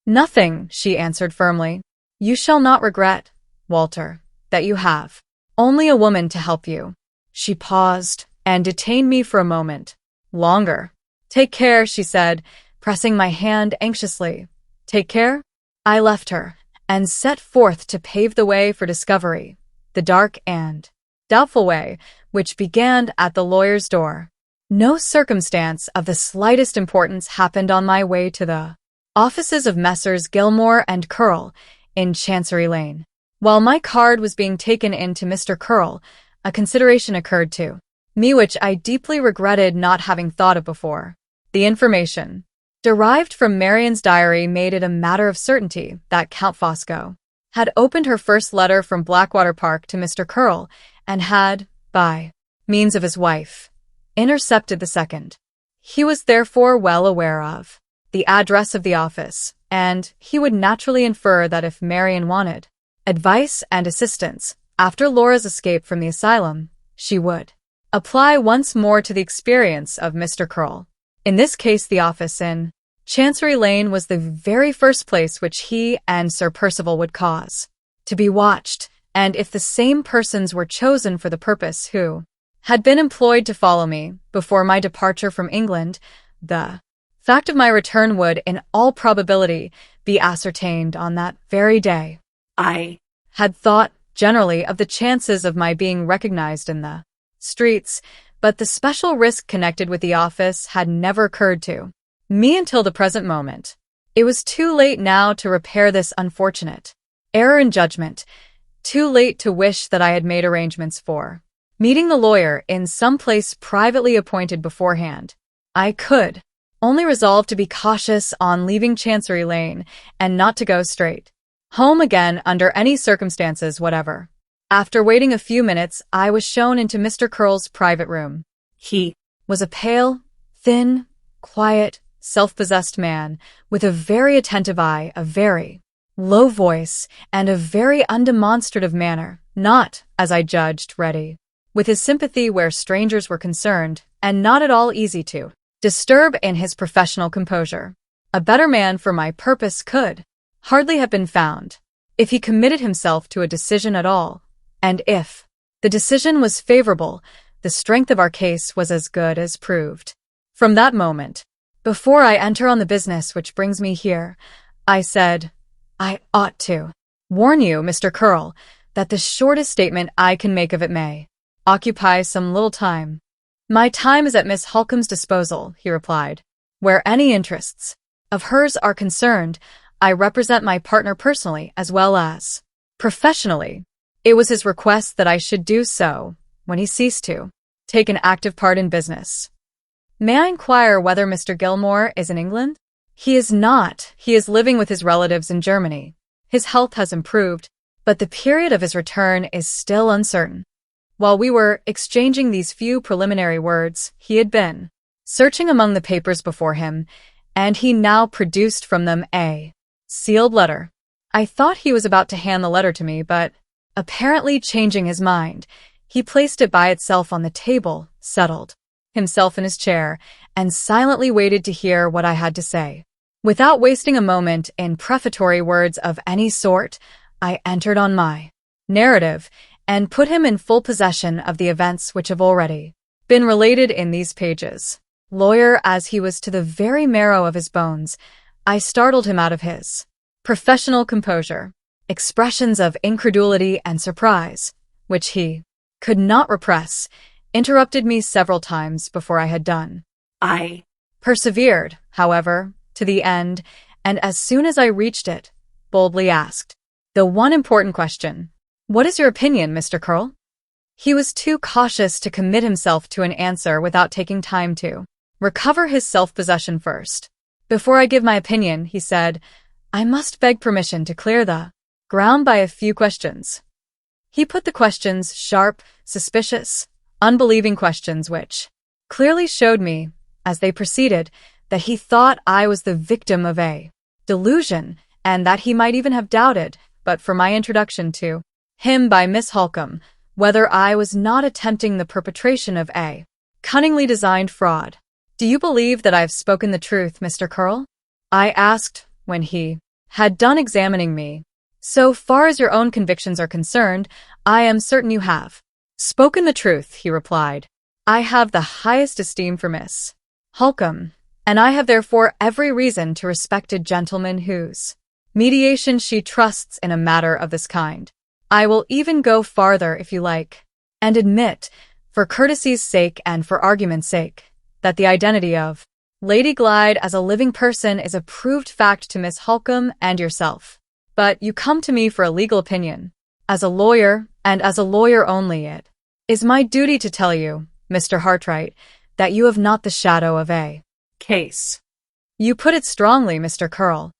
Nothing, she answered firmly. You shall not regret, Walter, that you have only a woman to help you. She paused and detained me for a moment longer. Take care, she said, pressing my hand anxiously. Take care? I left her and set forth to pave the way for discovery, the dark and doubtful way which began at the lawyer's door. No circumstance of the slightest importance happened on my way to the offices of Messrs. Gilmore and Curl in Chancery Lane. While my card was being taken in to Mr. Curl, a consideration occurred to me which I deeply regretted not having thought of before. The information derived from Marian's diary made it a matter of certainty that Count Fosco had opened her first letter from Blackwater Park to Mr. Curl and had, by means of his wife, intercepted the second. He was therefore well aware of the address of the office, and he would naturally infer that if Marian wanted advice and assistance after Laura's escape from the asylum, she would apply once more to the experience of Mr. Curl. In this case, the office in Chancery Lane was the very first place which he and Sir Percival would cause to be watched, and if the same persons were chosen for the purpose who had been employed to follow me before my departure from England, the fact of my return would, in all probability, be ascertained on that very day. I had thought generally of the chances of my being recognized in the streets, but the special risk connected with the office had never occurred to me until the present moment. It was too late now to repair this unfortunate error in judgment, too late to wish that I had made arrangements for meeting the lawyer in some place privately appointed beforehand. I could only resolve to be cautious on leaving Chancery Lane and not to go straight home again under any circumstances whatever. After waiting a few minutes, I was shown into Mr. Curl's private room. He was a pale, thin, quiet, self-possessed man with a very attentive eye, a very low voice, and a very undemonstrative manner, not, as I judged, ready with his sympathy where strangers were concerned, and not at all easy to disturb in his professional composure. A better man for my purpose could hardly have been found, if he committed himself to a decision at all, and if the decision was favorable, the strength of our case was as good as proved. From that moment, before I enter on the business which brings me here, I said, I ought to warn you, Mr. Curl, that the shortest statement I can make of it may occupy some little time. My time is at Miss Halcombe's disposal, he replied. Where any interests of hers are concerned, I represent my partner personally as well as professionally. It was his request that I should do so when he ceased to take an active part in business. May I inquire whether Mr. Gilmore is in England? He is not. He is living with his relatives in Germany. His health has improved, but the period of his return is still uncertain. While we were exchanging these few preliminary words, he had been searching among the papers before him, and he now produced from them a sealed letter. I thought he was about to hand the letter to me, but, apparently changing his mind, he placed it by itself on the table, settled himself in his chair, and silently waited to hear what I had to say. Without wasting a moment in prefatory words of any sort, I entered on my narrative and put him in full possession of the events which have already been related in these pages. Lawyer as he was to the very marrow of his bones, I startled him out of his professional composure. Expressions of incredulity and surprise, which he could not repress, interrupted me several times before I had done. I Persevered, however, to the end, and as soon as I reached it, boldly asked the one important question. What is your opinion, Mr. Curl? He was too cautious to commit himself to an answer without taking time to recover his self-possession first. Before I give my opinion, he said, I must beg permission to clear the ground by a few questions. He put the questions sharp, suspicious, unbelieving questions which clearly showed me, as they proceeded, that he thought I was the victim of a delusion, and that he might even have doubted, but for my introduction to him by Miss Halcombe, whether I was not attempting the perpetration of a cunningly designed fraud. Do you believe that I have spoken the truth, Mr. Curl? I asked, when he had done examining me. So far as your own convictions are concerned, I am certain you have spoken the truth, he replied. I have the highest esteem for Miss Halcombe, and I have therefore every reason to respect a gentleman whose mediation she trusts in a matter of this kind. I will even go farther if you like, and admit, for courtesy's sake and for argument's sake, that the identity of Lady Glyde as a living person is a proved fact to Miss Halcombe and yourself. But you come to me for a legal opinion. As a lawyer, and as a lawyer only, it is my duty to tell you, Mr. Hartright, that you have not the shadow of a case. You put it strongly, Mr. Curl.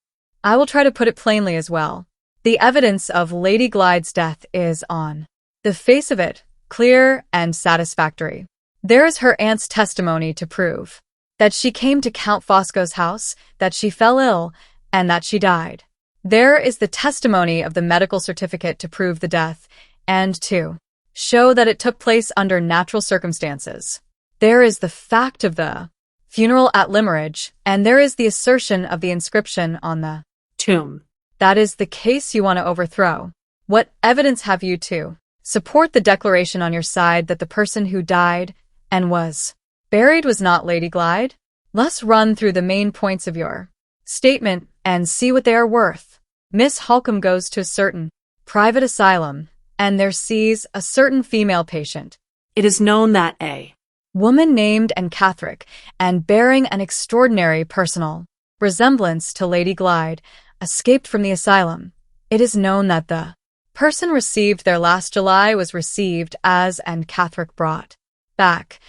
I will try to put it plainly as well. The evidence of Lady Glyde's death is, on the face of it, clear and satisfactory. There is her aunt's testimony to prove that she came to Count Fosco's house, that she fell ill, and that she died. There is the testimony of the medical certificate to prove the death, and to show that it took place under natural circumstances. There is the fact of the funeral at Limeridge, and there is the assertion of the inscription on the tomb. That is the case you want to overthrow. What evidence have you to support the declaration on your side that the person who died and was buried was not Lady Glyde? Let's run through the main points of your statement and see what they are worth. Miss Halcombe goes to a certain private asylum and there sees a certain female patient. It is known that a woman named and Catholic and bearing an extraordinary personal resemblance to Lady Glyde escaped from the asylum. It is known that the person received there last July was received as and Catholic brought back.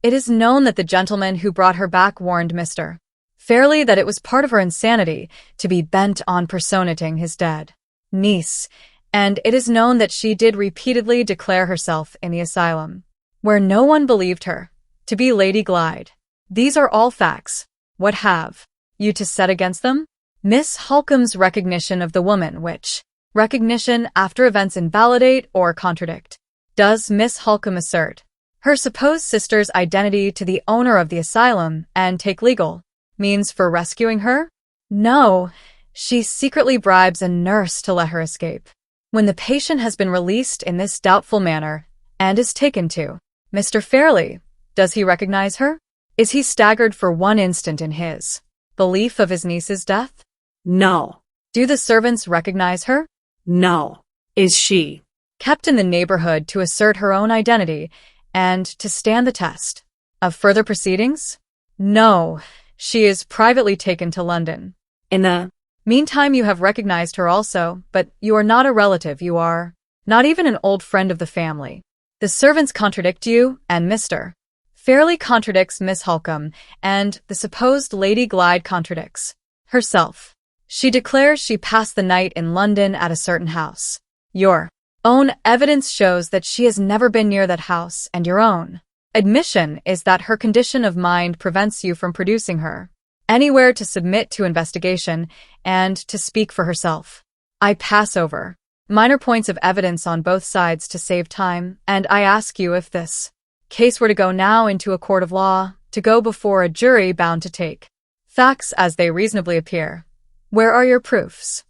It is known that the gentleman who brought her back warned Mr. Fairlie that it was part of her insanity to be bent on personating his dead niece, and it is known that she did repeatedly declare herself in the asylum, where no one believed her, to be Lady Glyde. These are all facts. What have you to set against them? Miss Halcombe's recognition of the woman, which recognition after events invalidate or contradict. Does Miss Halcombe assert her supposed sister's identity to the owner of the asylum and take legal means for rescuing her? No, she secretly bribes a nurse to let her escape. When the patient has been released in this doubtful manner and is taken to Mr. Fairlie, does he recognize her? Is he staggered for one instant in his belief of his niece's death? No. Do the servants recognize her? No. Is she kept in the neighborhood to assert her own identity and to stand the test of further proceedings? No, she is privately taken to London. In the meantime, you have recognized her also, but you are not a relative, you are not even an old friend of the family. The servants contradict you, and Mr. Fairlie contradicts Miss Halcombe, and the supposed Lady Glyde contradicts herself. She declares she passed the night in London at a certain house. Your own evidence shows that she has never been near that house, and your own admission is that her condition of mind prevents you from producing her anywhere to submit to investigation and to speak for herself. I pass over minor points of evidence on both sides to save time, and I ask you, if this case were to go now into a court of law, to go before a jury bound to take facts as they reasonably appear, where are your proofs?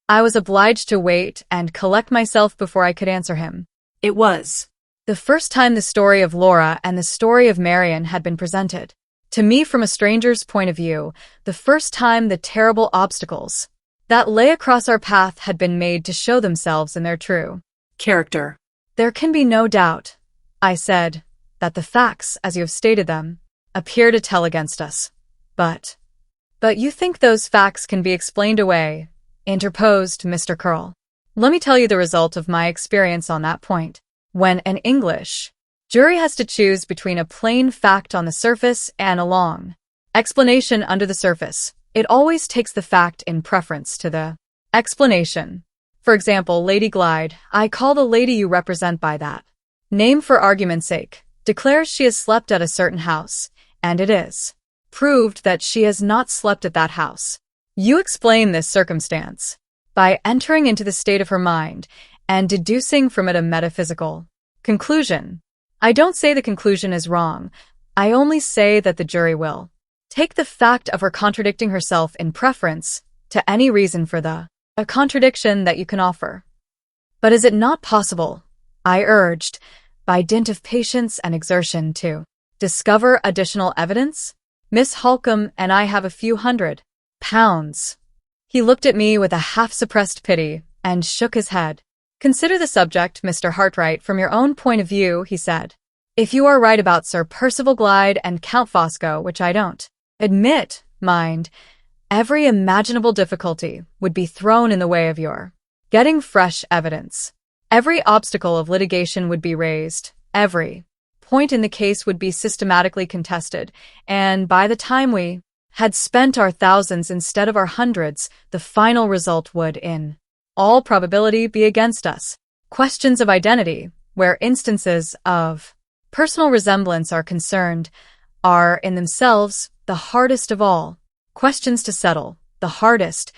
I was obliged to wait and collect myself before I could answer him. It was the first time the story of Laura and the story of Marian had been presented to me from a stranger's point of view, the first time the terrible obstacles that lay across our path had been made to show themselves in their true character. There can be no doubt, I said, that the facts, as you have stated them, appear to tell against us. But you think those facts can be explained away, interposed Mr. Curl. Let me tell you the result of my experience on that point. When an English jury has to choose between a plain fact on the surface and a long explanation under the surface, it always takes the fact in preference to the explanation. For example, Lady Glyde, I call the lady you represent by that name for argument's sake, declares she has slept at a certain house, and it is proved that she has not slept at that house. You explain this circumstance by entering into the state of her mind and deducing from it a metaphysical conclusion. I don't say the conclusion is wrong. I only say that the jury will take the fact of her contradicting herself in preference to any reason for a contradiction that you can offer. But is it not possible, I urged, by dint of patience and exertion to discover additional evidence? Miss Halcombe and I have a few £100. He looked at me with a half-suppressed pity and shook his head. Consider the subject, Mr. Hartright, from your own point of view, he said. If you are right about Sir Percival Glyde and Count Fosco, which I don't admit, mind, every imaginable difficulty would be thrown in the way of your getting fresh evidence. Every obstacle of litigation would be raised, every point in the case would be systematically contested, and by the time we had spent our thousands instead of our hundreds, the final result would, in all probability, be against us. Questions of identity, where instances of personal resemblance are concerned, are in themselves the hardest of all questions to settle, the hardest,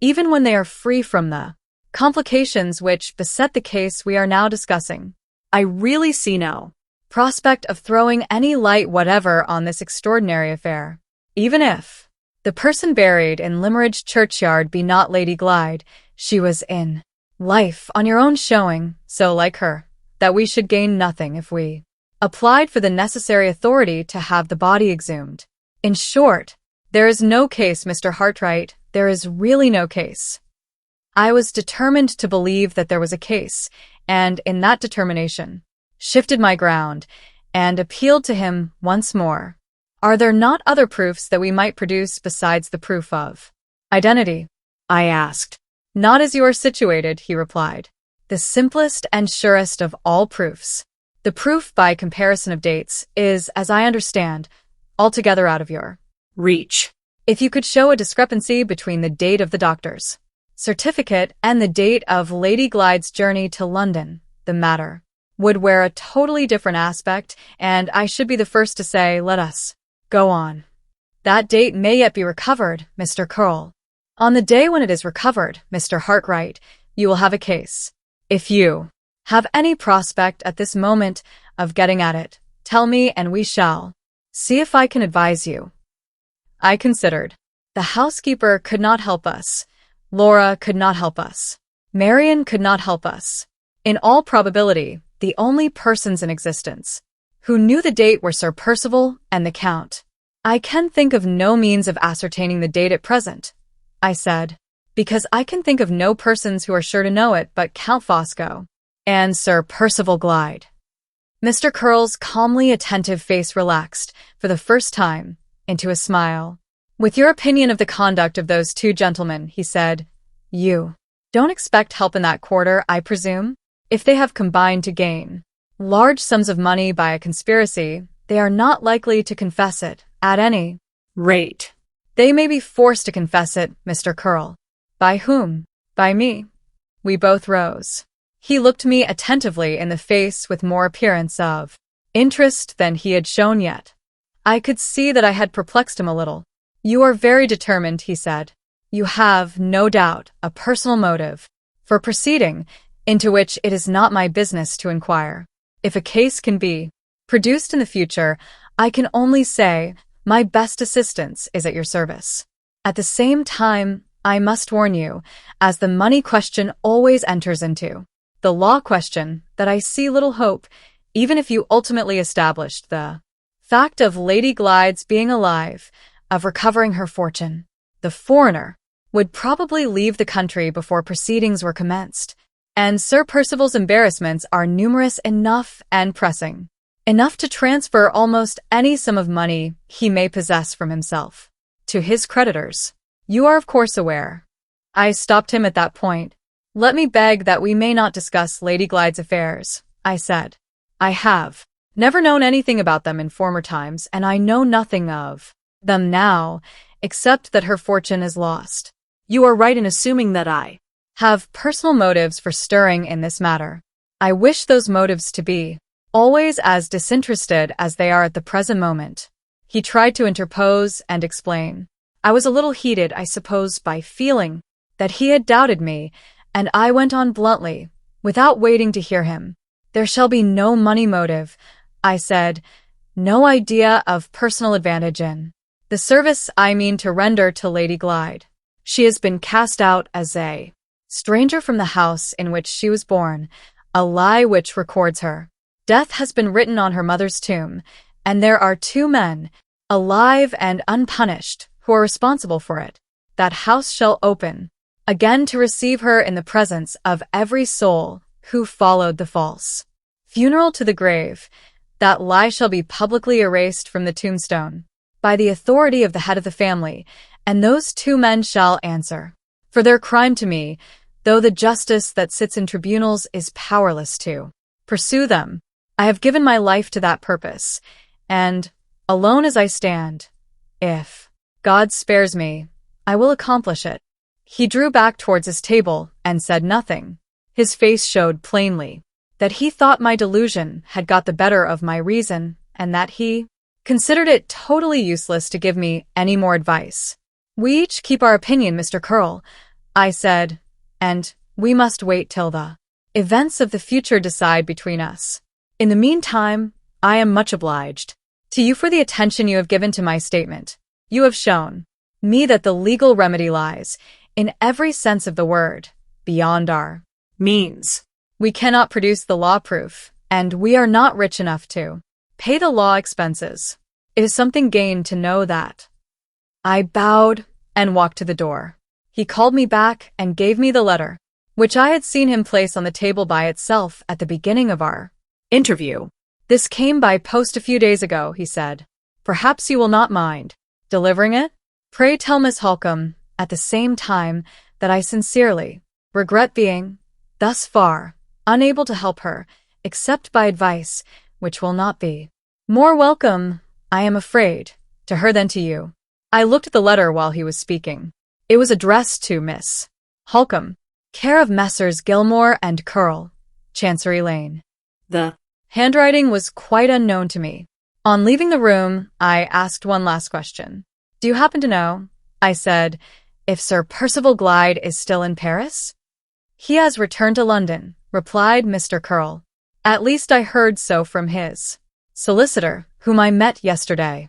even when they are free from the complications which beset the case we are now discussing. I really see no prospect of throwing any light whatever on this extraordinary affair. Even if the person buried in Limeridge churchyard be not Lady Glyde, she was in life on your own showing, so like her, that we should gain nothing if we applied for the necessary authority to have the body exhumed. In short, there is no case, Mr. Hartright, there is really no case. I was determined to believe that there was a case, and in that determination, shifted my ground, and appealed to him once more. Are there not other proofs that we might produce besides the proof of identity? I asked. Not as you are situated, he replied. The simplest and surest of all proofs. The proof by comparison of dates is, as I understand, altogether out of your reach. If you could show a discrepancy between the date of the doctor's certificate and the date of Lady Glyde's journey to London, the matter would wear a totally different aspect, and I should be the first to say, let us go on. That date may yet be recovered, Mr. Curl. On the day when it is recovered, Mr. Hartright, you will have a case. If you have any prospect at this moment of getting at it, tell me and we shall see if I can advise you. I considered. The housekeeper could not help us. Laura could not help us. Marian could not help us. In all probability, the only persons in existence who knew the date were Sir Percival and the Count. I can think of no means of ascertaining the date at present, I said, because I can think of no persons who are sure to know it but Count Fosco and Sir Percival Glyde. Mr. Curl's calmly attentive face relaxed, for the first time, into a smile. With your opinion of the conduct of those two gentlemen, he said, you don't expect help in that quarter, I presume? If they have combined to gain large sums of money by a conspiracy, they are not likely to confess it, at any rate. They may be forced to confess it, Mr. Curl. By whom? By me. We both rose. He looked me attentively in the face with more appearance of interest than he had shown yet. I could see that I had perplexed him a little. You are very determined, he said. You have, no doubt, a personal motive for proceeding, into which it is not my business to inquire. If a case can be produced in the future, I can only say my best assistance is at your service. At the same time, I must warn you, as the money question always enters into the law question, that I see little hope, even if you ultimately established the fact of Lady Glyde's being alive, of recovering her fortune. The foreigner would probably leave the country before proceedings were commenced, and Sir Percival's embarrassments are numerous enough and pressing enough to transfer almost any sum of money he may possess from himself to his creditors. You are of course aware. I stopped him at that point. Let me beg that we may not discuss Lady Glyde's affairs, I said. I have never known anything about them in former times, and I know nothing of them now, except that her fortune is lost. You are right in assuming that I Have personal motives for stirring in this matter. I wish those motives to be always as disinterested as they are at the present moment. He tried to interpose and explain. I was a little heated, I suppose, by feeling that he had doubted me, and I went on bluntly, without waiting to hear him. There shall be no money motive, I said, no idea of personal advantage in the service I mean to render to Lady Glyde. She has been cast out as a stranger from the house in which she was born, a lie which records her. Death has been written on her mother's tomb, and there are 2 men, alive and unpunished, who are responsible for it. That house shall open again to receive her in the presence of every soul who followed the false funeral to the grave. That lie shall be publicly erased from the tombstone by the authority of the head of the family, and those 2 men shall answer for their crime to me, though the justice that sits in tribunals is powerless to pursue them. I have given my life to that purpose, and, alone as I stand, if God spares me, I will accomplish it. He drew back towards his table and said nothing. His face showed plainly that he thought my delusion had got the better of my reason, and that he considered it totally useless to give me any more advice. We each keep our opinion, Mr. Curl, I said, and we must wait till the events of the future decide between us. In the meantime, I am much obliged to you for the attention you have given to my statement. You have shown me that the legal remedy lies, in every sense of the word, beyond our means. We cannot produce the law proof, and we are not rich enough to pay the law expenses. It is something gained to know that. I bowed and walked to the door. He called me back and gave me the letter, which I had seen him place on the table by itself at the beginning of our interview. This came by post a few days ago, he said. Perhaps you will not mind delivering it? Pray tell Miss Halcombe, at the same time, that I sincerely regret being, thus far, unable to help her, except by advice, which will not be more welcome, I am afraid, to her than to you. I looked at the letter while he was speaking. It was addressed to Miss Halcombe, care of Messrs. Gilmore and Curl, Chancery Lane. The handwriting was quite unknown to me. On leaving the room, I asked one last question. Do you happen to know, I said, if Sir Percival Glyde is still in Paris? He has returned to London, replied Mr. Curl. At least I heard so from his solicitor, whom I met yesterday.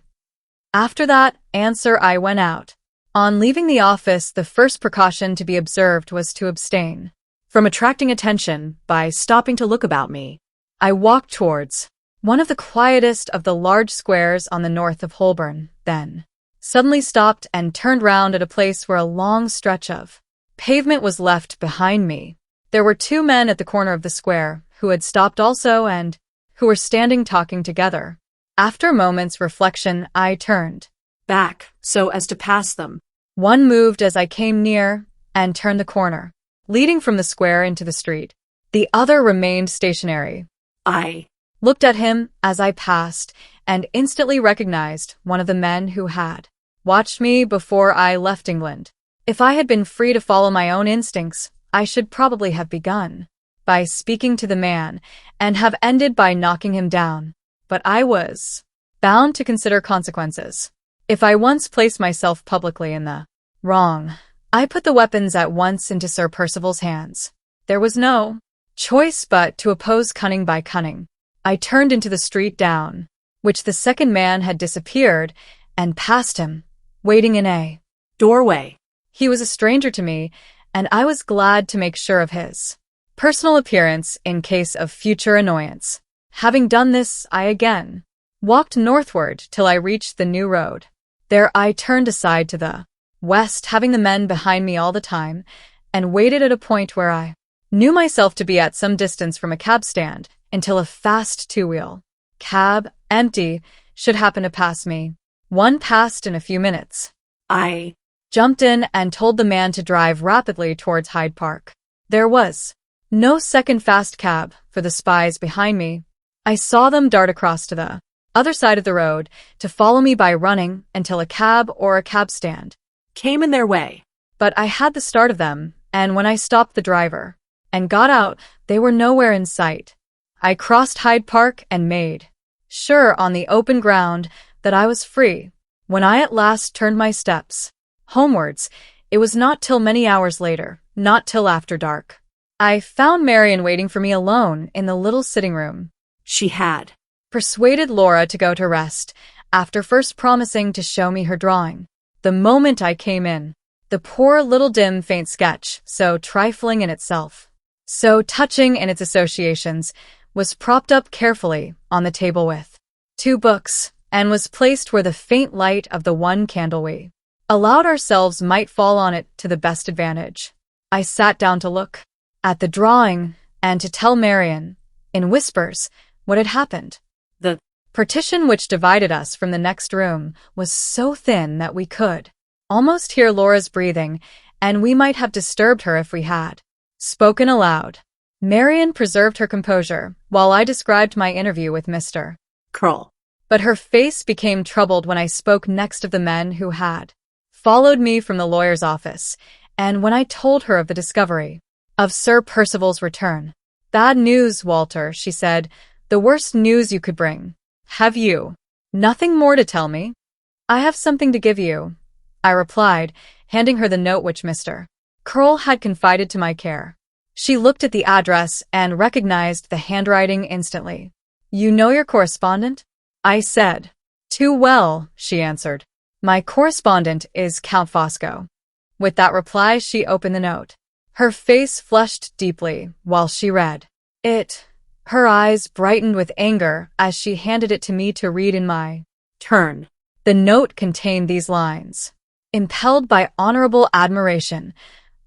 After that answer I went out. On leaving the office, the first precaution to be observed was to abstain from attracting attention by stopping to look about me. I walked towards one of the quietest of the large squares on the north of Holborn, then suddenly stopped and turned round at a place where a long stretch of pavement was left behind me. There were 2 men at the corner of the square who had stopped also and who were standing talking together. After a moment's reflection, I turned back so as to pass them. One moved as I came near and turned the corner, leading from the square into the street. The other remained stationary. I looked at him as I passed and instantly recognized one of the men who had watched me before I left England. If I had been free to follow my own instincts, I should probably have begun by speaking to the man and have ended by knocking him down. But I was bound to consider consequences. If I once placed myself publicly in the wrong, I put the weapons at once into Sir Percival's hands. There was no choice but to oppose cunning by cunning. I turned into the street down which the second man had disappeared and passed him, waiting in a doorway. He was a stranger to me, and I was glad to make sure of his personal appearance in case of future annoyance. Having done this, I again walked northward till I reached the new road. There I turned aside to the west, having the men behind me all the time, and waited at a point where I knew myself to be at some distance from a cab stand until a fast 2-wheel cab, empty, should happen to pass me. One passed in a few minutes. I jumped in and told the man to drive rapidly towards Hyde Park. There was no second fast cab for the spies behind me. I saw them dart across to the other side of the road to follow me by running until a cab or a cab stand came in their way. but I had the start of them, and when I stopped the driver and got out, they were nowhere in sight. I crossed Hyde Park and made sure on the open ground that I was free. When I at last turned my steps homewards, it was not till many hours later, not till after dark. I found Marian waiting for me alone in the little sitting room. She had Persuaded Laura to go to rest, after first promising to show me her drawing. The moment I came in, the poor little dim faint sketch, so trifling in itself, so touching in its associations, was propped up carefully on the table with 2 books, and was placed where the faint light of the one candle we allowed ourselves might fall on it to the best advantage. I sat down to look at the drawing and to tell Marian, in whispers, what had happened. The partition which divided us from the next room was so thin that we could almost hear Laura's breathing, and we might have disturbed her if we had spoken aloud. Marian preserved her composure while I described my interview with Mr. Curl. But her face became troubled when I spoke next of the men who had followed me from the lawyer's office, and when I told her of the discovery of Sir Percival's return. Bad news, Walter, she said, the worst news you could bring. Have you nothing more to tell me? I have something to give you, I replied, handing her the note which Mr. Curl had confided to my care. She looked at the address and recognized the handwriting instantly. You know your correspondent? I said. Too well, she answered. My correspondent is Count Fosco. With that reply, she opened the note. Her face flushed deeply while she read it. Her eyes brightened with anger as she handed it to me to read in my turn. The note contained these lines. Impelled by honorable admiration,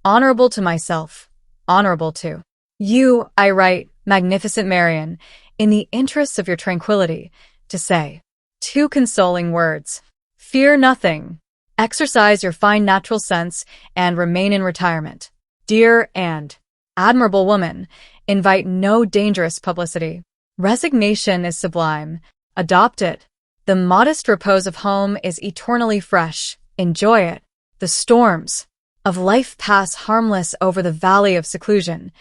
honorable to myself, honorable to you, I write, magnificent Marian, in the interests of your tranquility, to say 2 consoling words. Fear nothing. Exercise your fine natural sense and remain in retirement. Dear and admirable woman, invite no dangerous publicity. Resignation is sublime. Adopt it. The modest repose of home is eternally fresh. Enjoy it. The storms of life pass harmless over the valley of seclusion.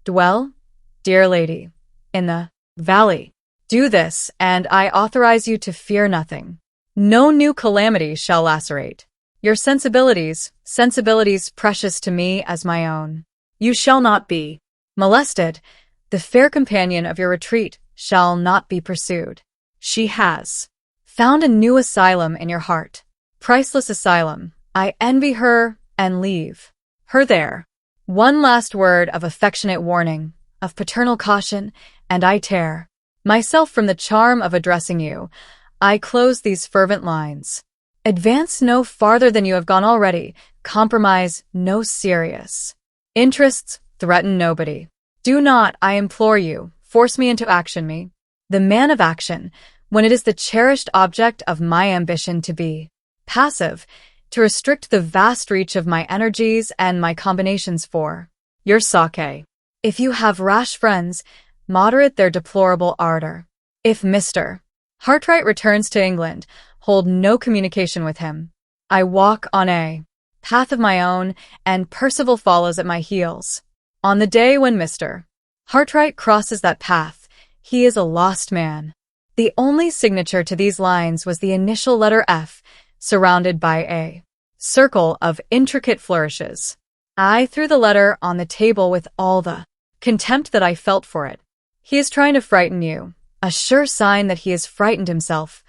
Dwell, dear lady, in the valley. Do this, and I authorize you to fear nothing. No new calamity shall lacerate your sensibilities precious to me as my own. You shall not be molested. The fair companion of your retreat shall not be pursued. She has found a new asylum in your heart. Priceless asylum. I envy her and leave her there. One last word of affectionate warning, of paternal caution, and I tear myself from the charm of addressing you. I close these fervent lines. Advance no farther than you have gone already. Compromise no serious interests. Threaten nobody. Do not, I implore you, force me into action. Me, the man of action, when it is the cherished object of my ambition to be passive, to restrict the vast reach of my energies and my combinations for your sake. If you have rash friends, moderate their deplorable ardor. If Mr. Hartright returns to England, hold no communication with him. I walk on a path of my own, and Percival follows at my heels. On the day when Mr. Hartright crosses that path, he is a lost man. The only signature to these lines was the initial letter F, surrounded by a circle of intricate flourishes. I threw the letter on the table with all the contempt that I felt for it. He is trying to frighten you. A sure sign that he has frightened himself,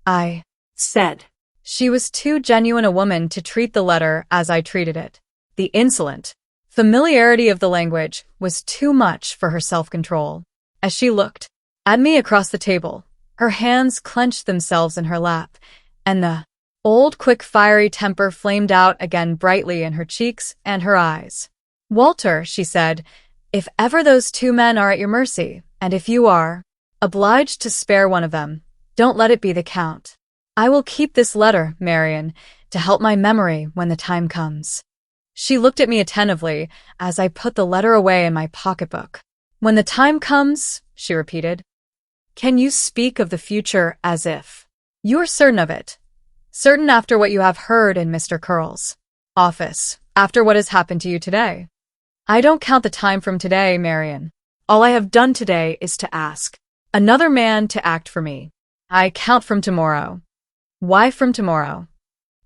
I said. She was too genuine a woman to treat the letter as I treated it. The insolent familiarity of the language was too much for her self-control. As she looked at me across the table, her hands clenched themselves in her lap, and the old quick fiery temper flamed out again brightly in her cheeks and her eyes. Walter, she said, if ever those 2 men are at your mercy, and if you are obliged to spare one of them, don't let it be the Count. I will keep this letter, Marian, to help my memory when the time comes. She looked at me attentively as I put the letter away in my pocketbook. When the time comes, she repeated. Can you speak of the future as if you are certain of it? Certain after what you have heard in Mr. Curl's office, after what has happened to you today? I don't count the time from today, Marian. All I have done today is to ask another man to act for me. I count from tomorrow. Why from tomorrow?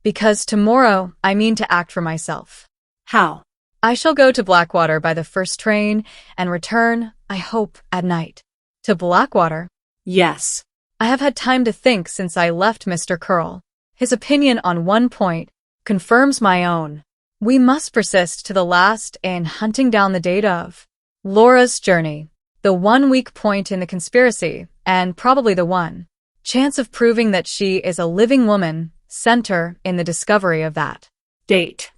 Because tomorrow I mean to act for myself. How? I shall go to Blackwater by the first train and return, I hope, at night. To Blackwater? Yes. I have had time to think since I left Mr. Curl. His opinion on one point confirms my own. We must persist to the last in hunting down the date of Laura's journey, the one weak point in the conspiracy, and probably the one chance of proving that she is a living woman, center in the discovery of that Date.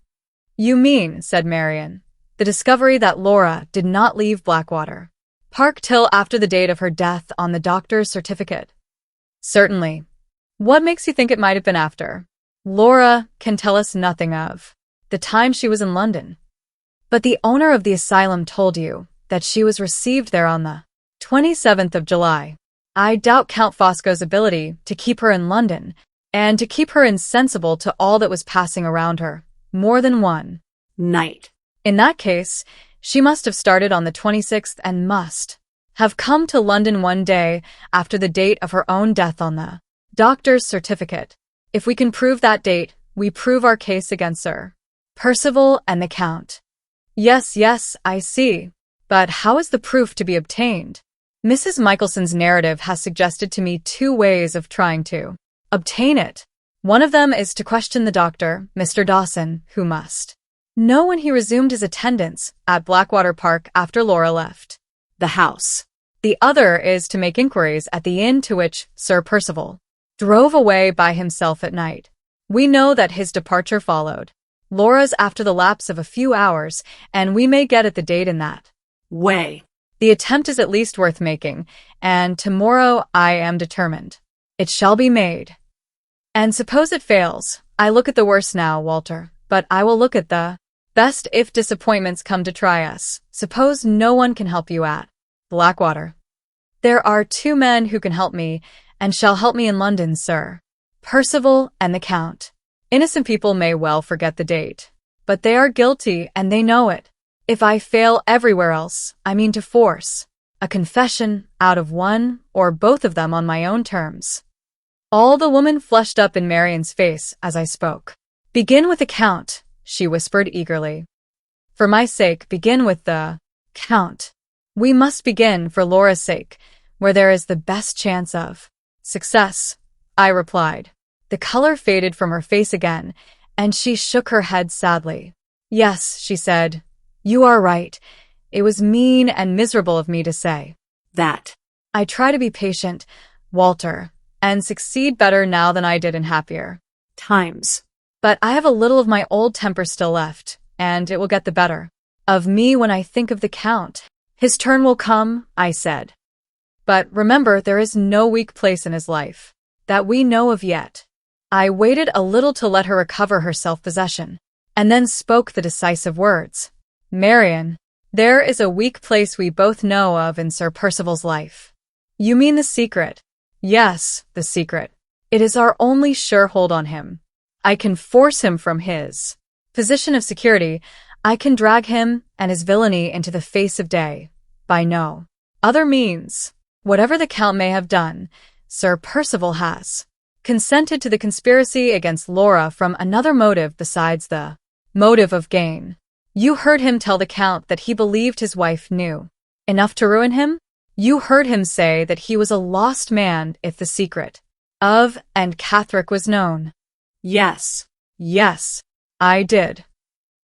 You mean, said Marian, the discovery that Laura did not leave Blackwater Park till after the date of her death on the doctor's certificate? Certainly. What makes you think it might have been after? Laura can tell us nothing of the time she was in London. But the owner of the asylum told you that she was received there on the 27th of July. I doubt Count Fosco's ability to keep her in London and to keep her insensible to all that was passing around her more than one night. In that case, she must have started on the 26th and must have come to London one day after the date of her own death on the doctor's certificate. If we can prove that date, we prove our case against Sir Percival and the Count. Yes, I see. But how is the proof to be obtained? Mrs. Michelson's narrative has suggested to me two ways of trying to obtain it. One of them is to question the doctor, Mr. Dawson, who must know when he resumed his attendance at Blackwater Park after Laura left The house. The other is to make inquiries at the inn to which Sir Percival drove away by himself at night. We know that his departure followed Laura's after the lapse of a few hours, and we may get at the date in that way. The attempt is at least worth making, and tomorrow I am determined. It shall be made. And suppose it fails. I look at the worst now, Walter, but I will look at the best if disappointments come to try us. Suppose no one can help you at Blackwater. There are two men who can help me, and shall help me in London, Sir Percival and the Count. Innocent people may well forget the date, but they are guilty and they know it. If I fail everywhere else, I mean to force a confession out of one or both of them on my own terms. All the woman flushed up in Marian's face as I spoke. Begin with the Count, she whispered eagerly. For my sake, begin with the Count. We must begin for Laura's sake, where there is the best chance of success, I replied. The color faded from her face again, and she shook her head sadly. Yes, she said, you are right. It was mean and miserable of me to say that. I try to be patient, Walter, and succeed better now than I did in happier times. But I have a little of my old temper still left, and it will get the better of me when I think of the Count. His turn will come, I said. But remember, there is no weak place in his life that we know of yet. I waited a little to let her recover her self-possession, and then spoke the decisive words. Marian, there is a weak place we both know of in Sir Percival's life. You mean the secret? Yes, the secret. It is our only sure hold on him. I can force him from his position of security. I can drag him and his villainy into the face of day. By no other means. Whatever the Count may have done, Sir Percival has consented to the conspiracy against Laura from another motive besides the motive of gain. You heard him tell the Count that he believed his wife knew enough to ruin him? You heard him say that he was a lost man if the secret of and Catherick was known. Yes, I did.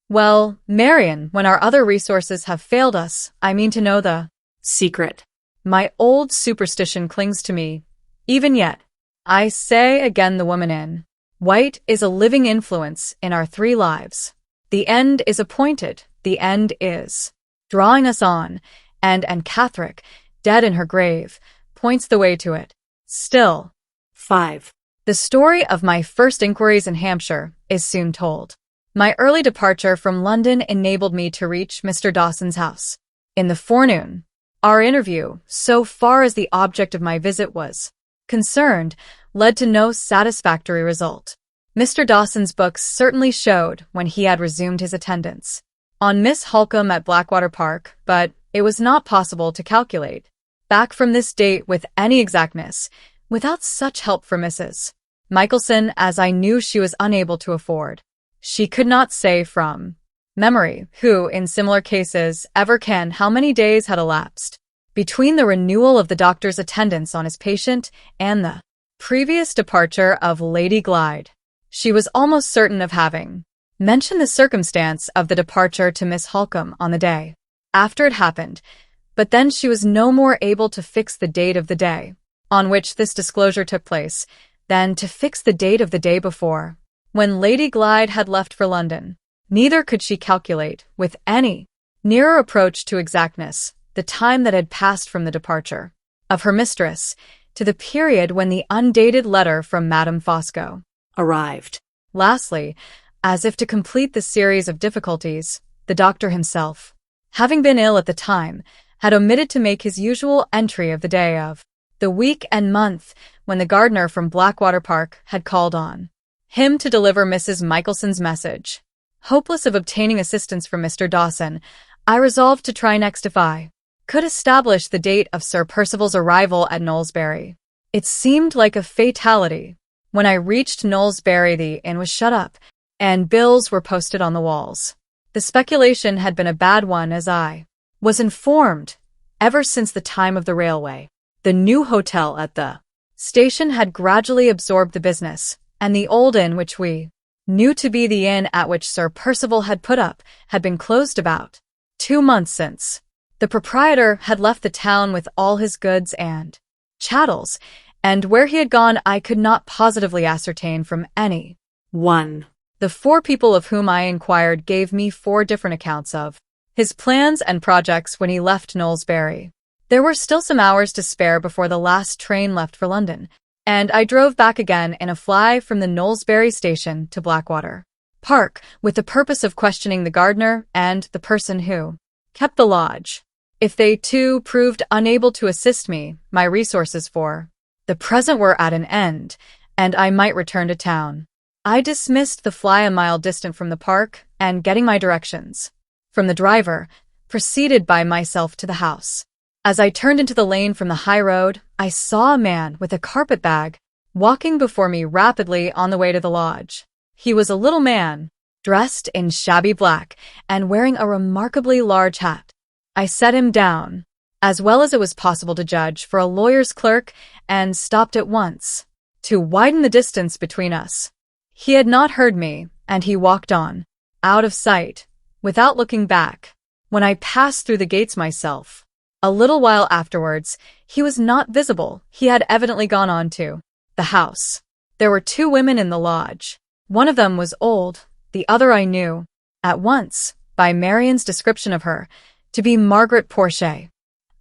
Well, Marian, when our other resources have failed us, I mean to know the secret. My old superstition clings to me, even yet. I say again, the woman in white is a living influence in our three lives. The end is appointed, the end is drawing us on, and Catherick, dead in her grave, points the way to it. Still. 5. The story of my first inquiries in Hampshire is soon told. My early departure from London enabled me to reach Mr. Dawson's house. In the forenoon, our interview, so far as the object of my visit was concerned, led to no satisfactory result. Mr. Dawson's books certainly showed when he had resumed his attendance on Miss Halcombe at Blackwater Park, but it was not possible to calculate back from this date with any exactness without such help from Mrs. Michelson as I knew she was unable to afford. She could not say from memory who, in similar cases, ever can how many days had elapsed between the renewal of the doctor's attendance on his patient and the previous departure of Lady Glyde. She was almost certain of having mentioned the circumstance of the departure to Miss Halcombe on the day after it happened, but then she was no more able to fix the date of the day on which this disclosure took place than to fix the date of the day before, when Lady Glyde had left for London. Neither could she calculate, with any nearer approach to exactness, the time that had passed from the departure of her mistress to the period when the undated letter from Madame Fosco arrived. Lastly, as if to complete the series of difficulties, the doctor himself, having been ill at the time, had omitted to make his usual entry of the day of the week and month when the gardener from Blackwater Park had called on him to deliver Mrs. Michelson's message. Hopeless of obtaining assistance from Mr. Dawson, I resolved to try next if I could establish the date of Sir Percival's arrival at Knowlesbury. It seemed like a fatality. When I reached Knowlesbury, the inn was shut up, and bills were posted on the walls. The speculation had been a bad one, as I was informed, ever since the time of the railway. The new hotel at the station had gradually absorbed the business, and the old inn, which we knew to be the inn at which Sir Percival had put up, had been closed about 2 months since. The proprietor had left the town with all his goods and chattels, and where he had gone I could not positively ascertain from any one. The 4 people of whom I inquired gave me 4 different accounts of his plans and projects when he left Knowlesbury. There were still some hours to spare before the last train left for London, and I drove back again in a fly from the Knowlesbury station to Blackwater Park with the purpose of questioning the gardener and the person who kept the lodge. If they, too, proved unable to assist me, my resources for the present were at an end, and I might return to town. I dismissed the fly a mile distant from the park, and getting my directions from the driver, proceeded by myself to the house. As I turned into the lane from the high road, I saw a man with a carpet bag walking before me rapidly on the way to the lodge. He was a little man, dressed in shabby black, and wearing a remarkably large hat. I set him down, as well as it was possible to judge, for a lawyer's clerk, and stopped at once, to widen the distance between us. He had not heard me, and he walked on, out of sight, without looking back. When I passed through the gates myself, a little while afterwards, he was not visible. He had evidently gone on to the house. There were 2 women in the lodge. One of them was old, the other I knew at once, by Marian's description of her, to be Margaret Porchet.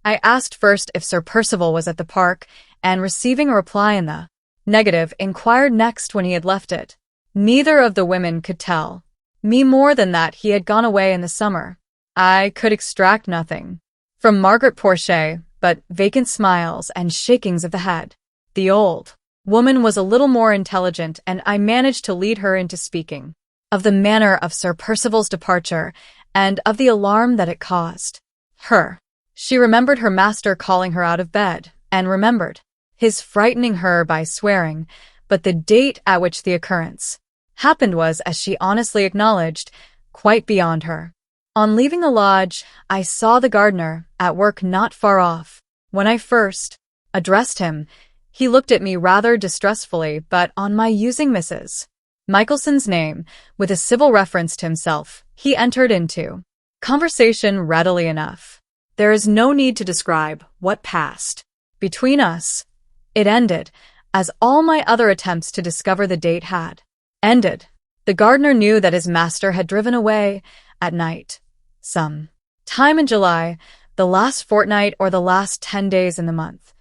I asked first if Sir Percival was at the park, and receiving a reply in the negative, inquired next when he had left it. Neither of the women could tell me more than that he had gone away in the summer. I could extract nothing from Margaret Porchet but vacant smiles and shakings of the head. The old woman was a little more intelligent, and I managed to lead her into speaking of the manner of Sir Percival's departure and of the alarm that it caused her. She remembered her master calling her out of bed, and remembered his frightening her by swearing, but the date at which the occurrence happened was, as she honestly acknowledged, quite beyond her. On leaving the lodge, I saw the gardener at work not far off. When I first addressed him, he looked at me rather distrustfully, but on my using Mrs. Michelson's name, with a civil reference to himself, he entered into conversation readily enough. There is no need to describe what passed between us. It ended, as all my other attempts to discover the date had ended. The gardener knew that his master had driven away at night, some time in July, the last fortnight or the last 10 days in the month,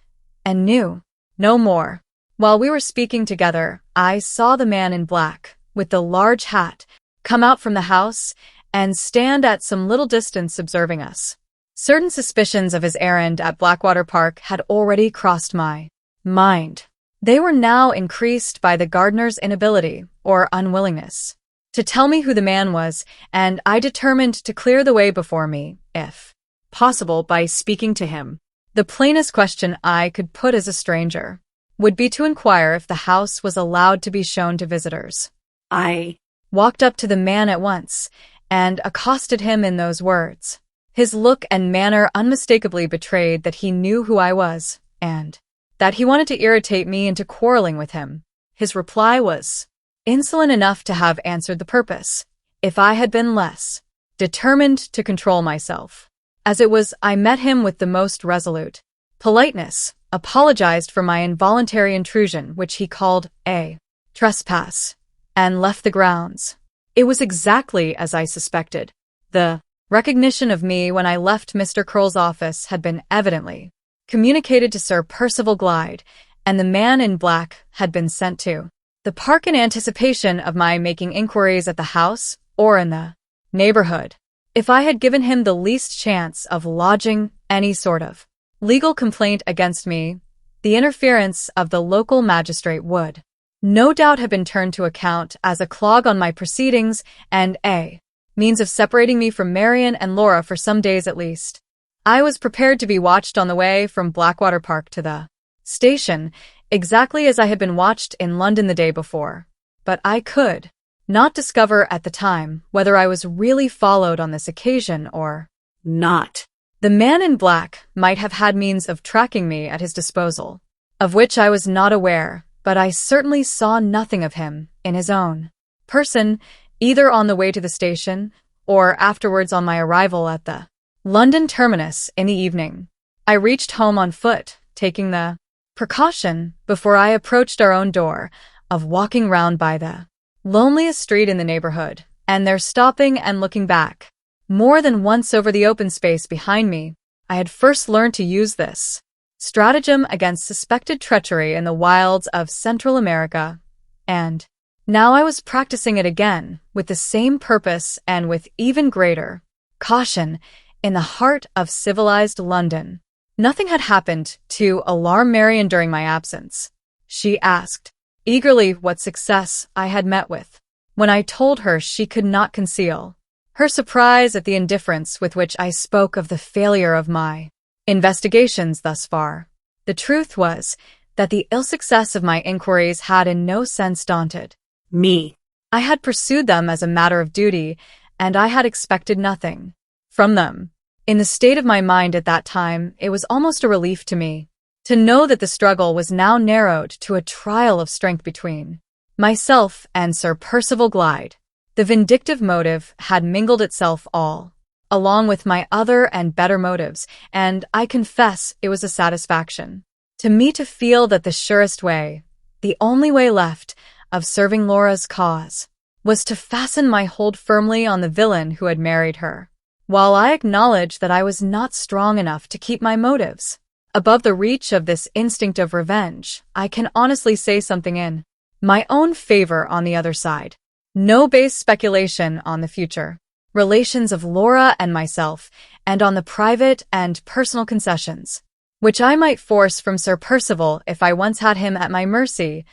and knew no more. While we were speaking together, I saw the man in black, with the large hat, come out from the house and stand at some little distance observing us. Certain suspicions of his errand at Blackwater Park had already crossed my mind. They were now increased by the gardener's inability, or unwillingness, to tell me who the man was, and I determined to clear the way before me, if Possible by speaking to him. the plainest question I could put as a stranger would be to inquire if the house was allowed to be shown to visitors. I Walked up to the man at once and accosted him in those words. His look and manner unmistakably betrayed that he knew who I was, and that he wanted to irritate me into quarreling with him. His reply was insolent enough to have answered the purpose, if I had been less determined to control myself. As it was, I met him with the most resolute politeness, apologized for my involuntary intrusion, which he called a trespass, and left the grounds. It was exactly as I suspected. The recognition of me when I left Mr. Curl's office had been evidently communicated to Sir Percival Glyde, and the man in black had been sent to the park in anticipation of my making inquiries at the house or in the neighborhood. If I had given him the least chance of lodging any sort of legal complaint against me, the interference of the local magistrate would no doubt have been turned to account as a clog on my proceedings and a means of separating me from Marian and Laura for some days at least. I was prepared to be watched on the way from Blackwater Park to the station, exactly as I had been watched in London the day before. But I could not discover at the time whether I was really followed on this occasion or not. the man in black might have had means of tracking me at his disposal, of which I was not aware, but I certainly saw nothing of him in his own person, either on the way to the station or afterwards on my arrival at the London terminus in the evening. I reached home on foot, taking the precaution, before I approached our own door, of walking round by the loneliest street in the neighborhood, and there stopping and looking back more than once over the open space behind me. I had first learned to use this stratagem against suspected treachery in the wilds of Central America, and now I was practicing it again, with the same purpose and with even greater caution, in the heart of civilized London. Nothing had happened to alarm Marian during my absence. She asked eagerly what success I had met with, when I told her she could not conceal her surprise at the indifference with which I spoke of the failure of my investigations thus far. The truth was that the ill success of my inquiries had in no sense daunted Me. I had pursued them as a matter of duty, and I had expected nothing from them. In the state of my mind at that time, it was almost a relief to me to know that the struggle was now narrowed to a trial of strength between myself and Sir Percival Glyde. The vindictive motive had mingled itself all along with my other and better motives, and I confess it was a satisfaction to me to feel that the surest way, the only way left, of serving Laura's cause was to fasten my hold firmly on the villain who had married her. While I acknowledge that I was not strong enough to keep my motives above the reach of this instinct of revenge, I can honestly say something in my own favor on the other side. No base speculation on the future relations of Laura and myself, and on the private and personal concessions which I might force from Sir Percival if I once had him at my mercy,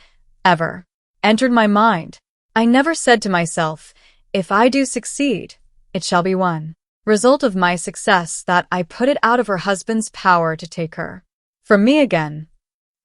ever entered my mind. I never said to myself, if I do succeed, it shall be one result of my success that I put it out of her husband's power to take her from me again.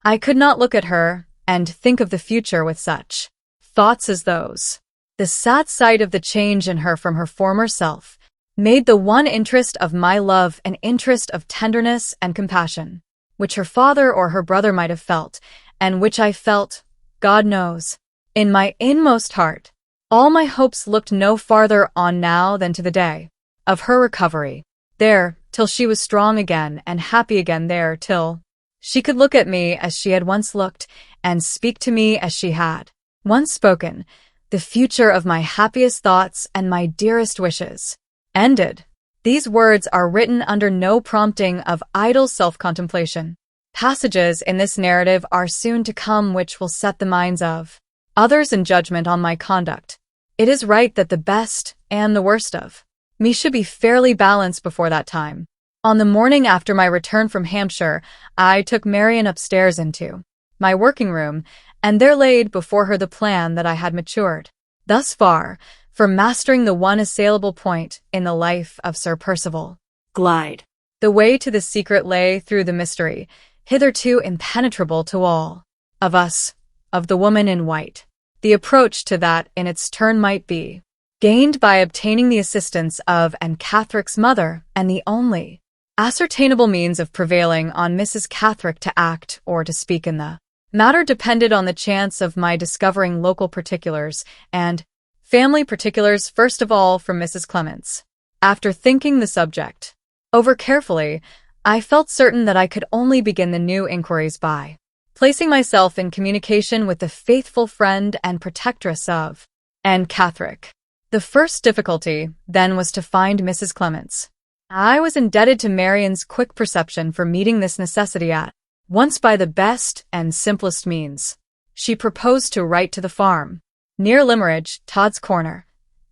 I could not look at her and think of the future with such thoughts as those. The sad sight of the change in her from her former self made the one interest of my love an interest of tenderness and compassion, which her father or her brother might have felt, and which I felt, God knows, in my inmost heart. All my hopes looked no farther on now than to the day of her recovery. There, till she was strong again and happy again, there, till she could look at me as she had once looked, and speak to me as she had once spoken. The future of my happiest thoughts and my dearest wishes ended. These words are written under no prompting of idle self-contemplation. Passages in this narrative are soon to come which will set the minds of others in judgment on my conduct. It is right that the best and the worst of me should be fairly balanced before that time. On the morning after my return from Hampshire, I took Marian upstairs into my working room, and there laid before her the plan that I had matured thus far for mastering the one assailable point in the life of Sir Percival. Glide. The way to the secret lay through the mystery, hitherto impenetrable to all of us, of the woman in white. The approach to that in its turn might be gained by obtaining the assistance of Anne Catherick's mother, and the only ascertainable means of prevailing on Mrs. Catherick to act or to speak in the matter depended on the chance of my discovering local particulars and family particulars first of all from Mrs. Clements. After thinking the subject over carefully, I felt certain that I could only begin the new inquiries by placing myself in communication with the faithful friend and protectress of Anne Catherick. The first difficulty, then, was to find Mrs. Clements. I was indebted to Marian's quick perception for meeting this necessity at once by the best and simplest means. She proposed to write to the farm, near Limmeridge, Todd's Corner,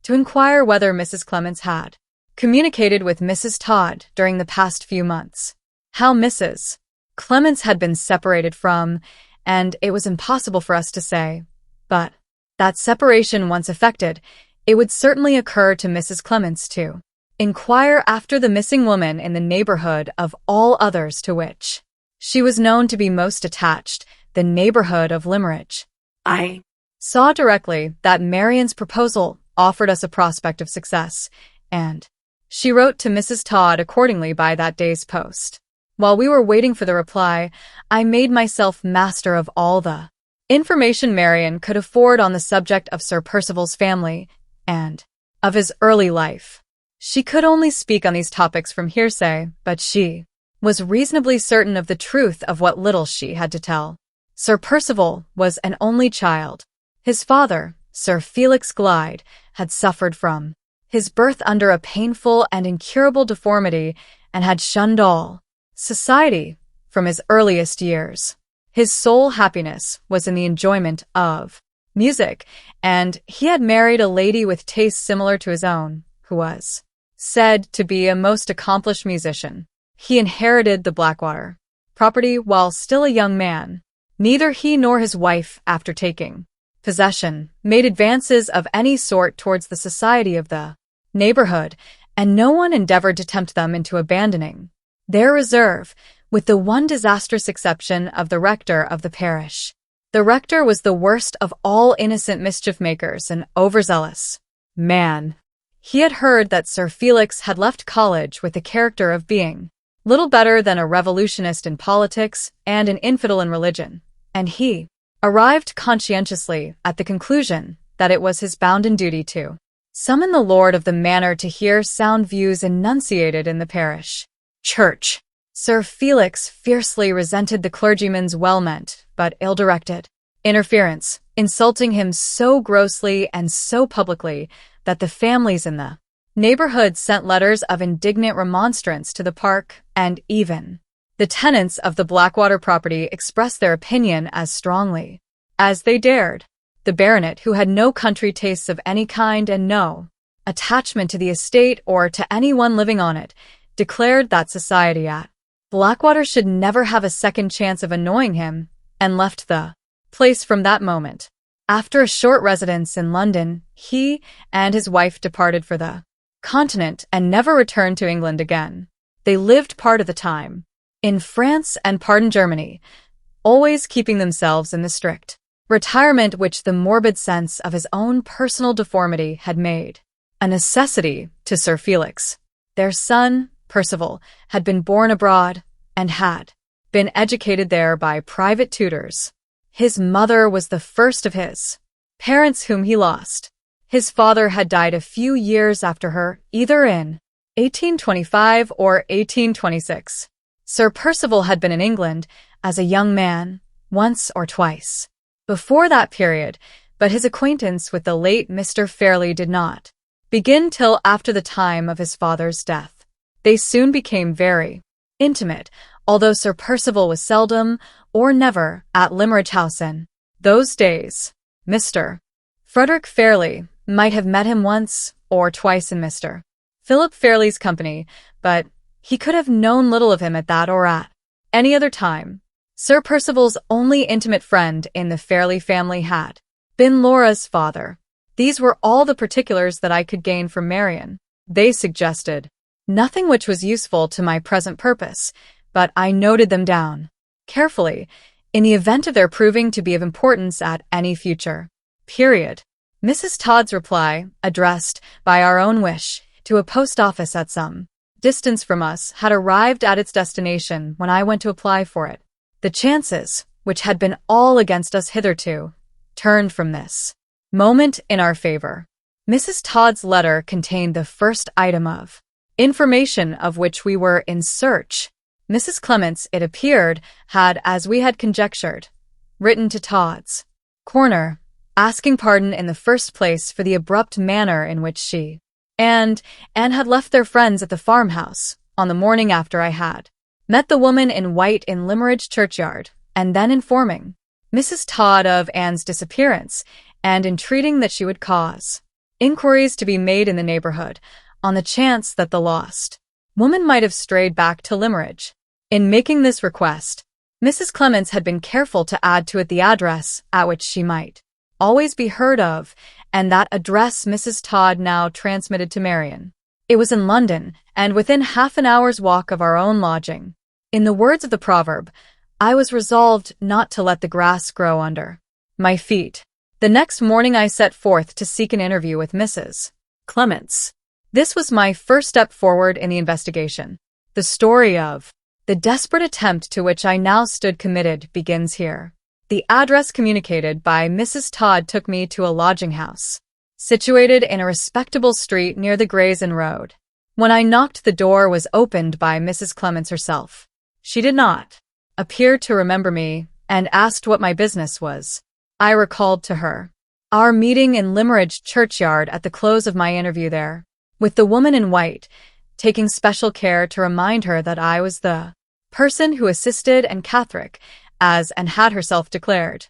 to inquire whether Mrs. Clements had communicated with Mrs. Todd during the past few months, how Mrs. Clements had been separated from, and it was impossible for us to say, but that separation once effected, it would certainly occur to Mrs. Clements to inquire after the missing woman in the neighborhood of all others to which she was known to be most attached, the neighborhood of Limmeridge. I saw directly that Marian's proposal offered us a prospect of success, and she wrote to Mrs. Todd accordingly by that day's post. While we were waiting for the reply, I made myself master of all the information Marian could afford on the subject of Sir Percival's family and of his early life. She could only speak on these topics from hearsay, but she was reasonably certain of the truth of what little she had to tell. Sir Percival was an only child. His father, Sir Felix Glyde, had suffered from his birth under a painful and incurable deformity and had shunned all society from his earliest years. His sole happiness was in the enjoyment of music, and he had married a lady with tastes similar to his own, who was said to be a most accomplished musician. He inherited the Blackwater property while still a young man. Neither he nor his wife, after taking possession, made advances of any sort towards the society of the neighborhood, and no one endeavored to tempt them into abandoning their reserve, with the one disastrous exception of the rector of the parish. The rector was the worst of all innocent mischief-makers, an overzealous man. He had heard that Sir Felix had left college with the character of being little better than a revolutionist in politics and an infidel in religion, and he arrived conscientiously at the conclusion that it was his bounden duty to summon the lord of the manor to hear sound views enunciated in the parish church. Sir Felix fiercely resented the clergyman's well-meant but ill-directed interference, insulting him so grossly and so publicly that the families in the neighborhood sent letters of indignant remonstrance to the park, and even the tenants of the Blackwater property expressed their opinion as strongly as they dared. The baronet, who had no country tastes of any kind and no attachment to the estate or to anyone living on it, declared that society at Blackwater should never have a second chance of annoying him, and left the place from that moment. After a short residence in London, he and his wife departed for the Continent and never returned to England again. They lived part of the time in France and part in Germany, always keeping themselves in the strict retirement which the morbid sense of his own personal deformity had made a necessity to Sir Felix. Their son, Percival, had been born abroad and had been educated there by private tutors. His mother was the first of his parents whom he lost. His father had died a few years after her, either in 1825 or 1826. Sir Percival had been in England as a young man once or twice before that period, but his acquaintance with the late Mr. Fairlie did not begin till after the time of his father's death. They soon became very intimate, although Sir Percival was seldom or never at Limmeridge House in those days. Mr. Frederick Fairlie might have met him once or twice in Mr. Philip Fairlie's company, but he could have known little of him at that or at any other time. Sir Percival's only intimate friend in the Fairlie family had been Laura's father. These were all the particulars that I could gain from Marian. They suggested nothing which was useful to my present purpose, but I noted them down carefully in the event of their proving to be of importance at any future period. Mrs. Todd's reply, addressed by our own wish to a post office at some distance from us, had arrived at its destination when I went to apply for it. The chances, which had been all against us hitherto, turned from this moment in our favor. Mrs. Todd's letter contained the first item of information of which we were in search. Mrs. Clements, it appeared, had, as we had conjectured, written to Todd's corner, asking pardon in the first place for the abrupt manner in which she and Anne had left their friends at the farmhouse on the morning after I had met the woman in white in Limmeridge churchyard, and then informing Mrs. Todd of Anne's disappearance and entreating that she would cause inquiries to be made in the neighborhood on the chance that the lost woman might have strayed back to Limmeridge. In making this request, Mrs. Clements had been careful to add to it the address at which she might always be heard of, and that address Mrs. Todd now transmitted to Marian. It was in London, and within half an hour's walk of our own lodging. In the words of the proverb, I was resolved not to let the grass grow under my feet. The next morning I set forth to seek an interview with Mrs. Clements. This was my first step forward in the investigation. The story of the desperate attempt to which I now stood committed begins here. The address communicated by Mrs. Todd took me to a lodging-house, situated in a respectable street near the Gray's Inn Road. When I knocked, the door was opened by Mrs. Clements herself. She did not appear to remember me, and asked what my business was. I recalled to her our meeting in Limmeridge churchyard at the close of my interview there, with the woman in white, taking special care to remind her that I was the person who assisted Anne Catherick, as Anne had herself declared,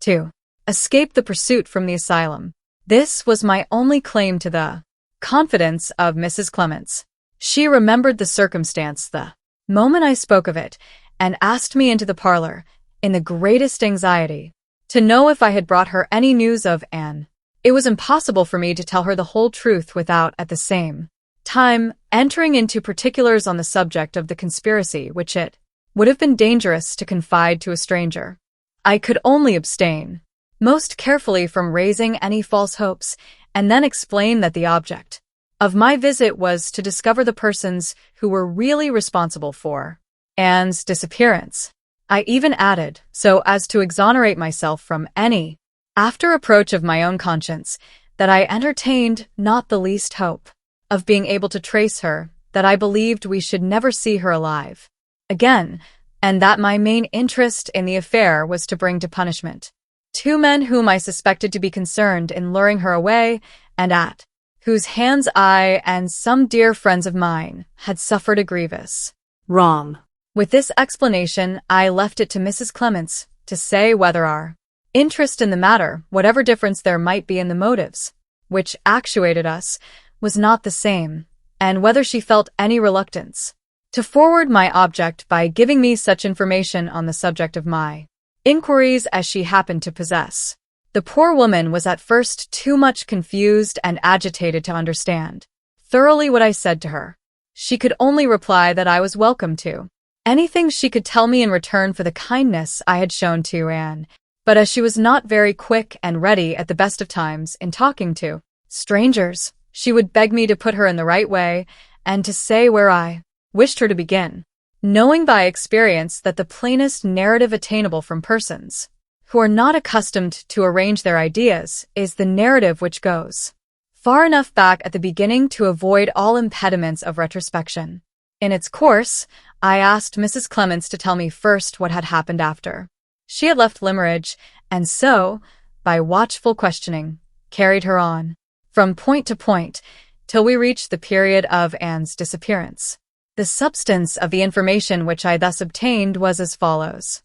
to escape the pursuit from the asylum. This was my only claim to the confidence of Mrs. Clements. She remembered the circumstance the moment I spoke of it, and asked me into the parlor, in the greatest anxiety, to know if I had brought her any news of Anne. It was impossible for me to tell her the whole truth without, at the same time, entering into particulars on the subject of the conspiracy which it would have been dangerous to confide to a stranger. I could only abstain most carefully from raising any false hopes, and then explain that the object of my visit was to discover the persons who were really responsible for Anne's disappearance. I even added, so as to exonerate myself from any after approach of my own conscience, that I entertained not the least hope of being able to trace her, that I believed we should never see her alive again, and that my main interest in the affair was to bring to punishment two men whom I suspected to be concerned in luring her away, and at whose hands I and some dear friends of mine had suffered a grievous wrong. With this explanation, I left it to Mrs. Clements to say whether our interest in the matter, whatever difference there might be in the motives which actuated us, was not the same, and whether she felt any reluctance to forward my object by giving me such information on the subject of my inquiries as she happened to possess. The poor woman was at first too much confused and agitated to understand thoroughly what I said to her. She could only reply that I was welcome to anything she could tell me in return for the kindness I had shown to Anne, but as she was not very quick and ready at the best of times in talking to strangers, she would beg me to put her in the right way, and to say where I wished her to begin, knowing by experience that the plainest narrative attainable from persons who are not accustomed to arrange their ideas is the narrative which goes far enough back at the beginning to avoid all impediments of retrospection. In its course, I asked Mrs. Clements to tell me first what had happened after she had left Limmeridge, and so, by watchful questioning, carried her on, from point to point, till we reached the period of Anne's disappearance. The substance of the information which I thus obtained was as follows.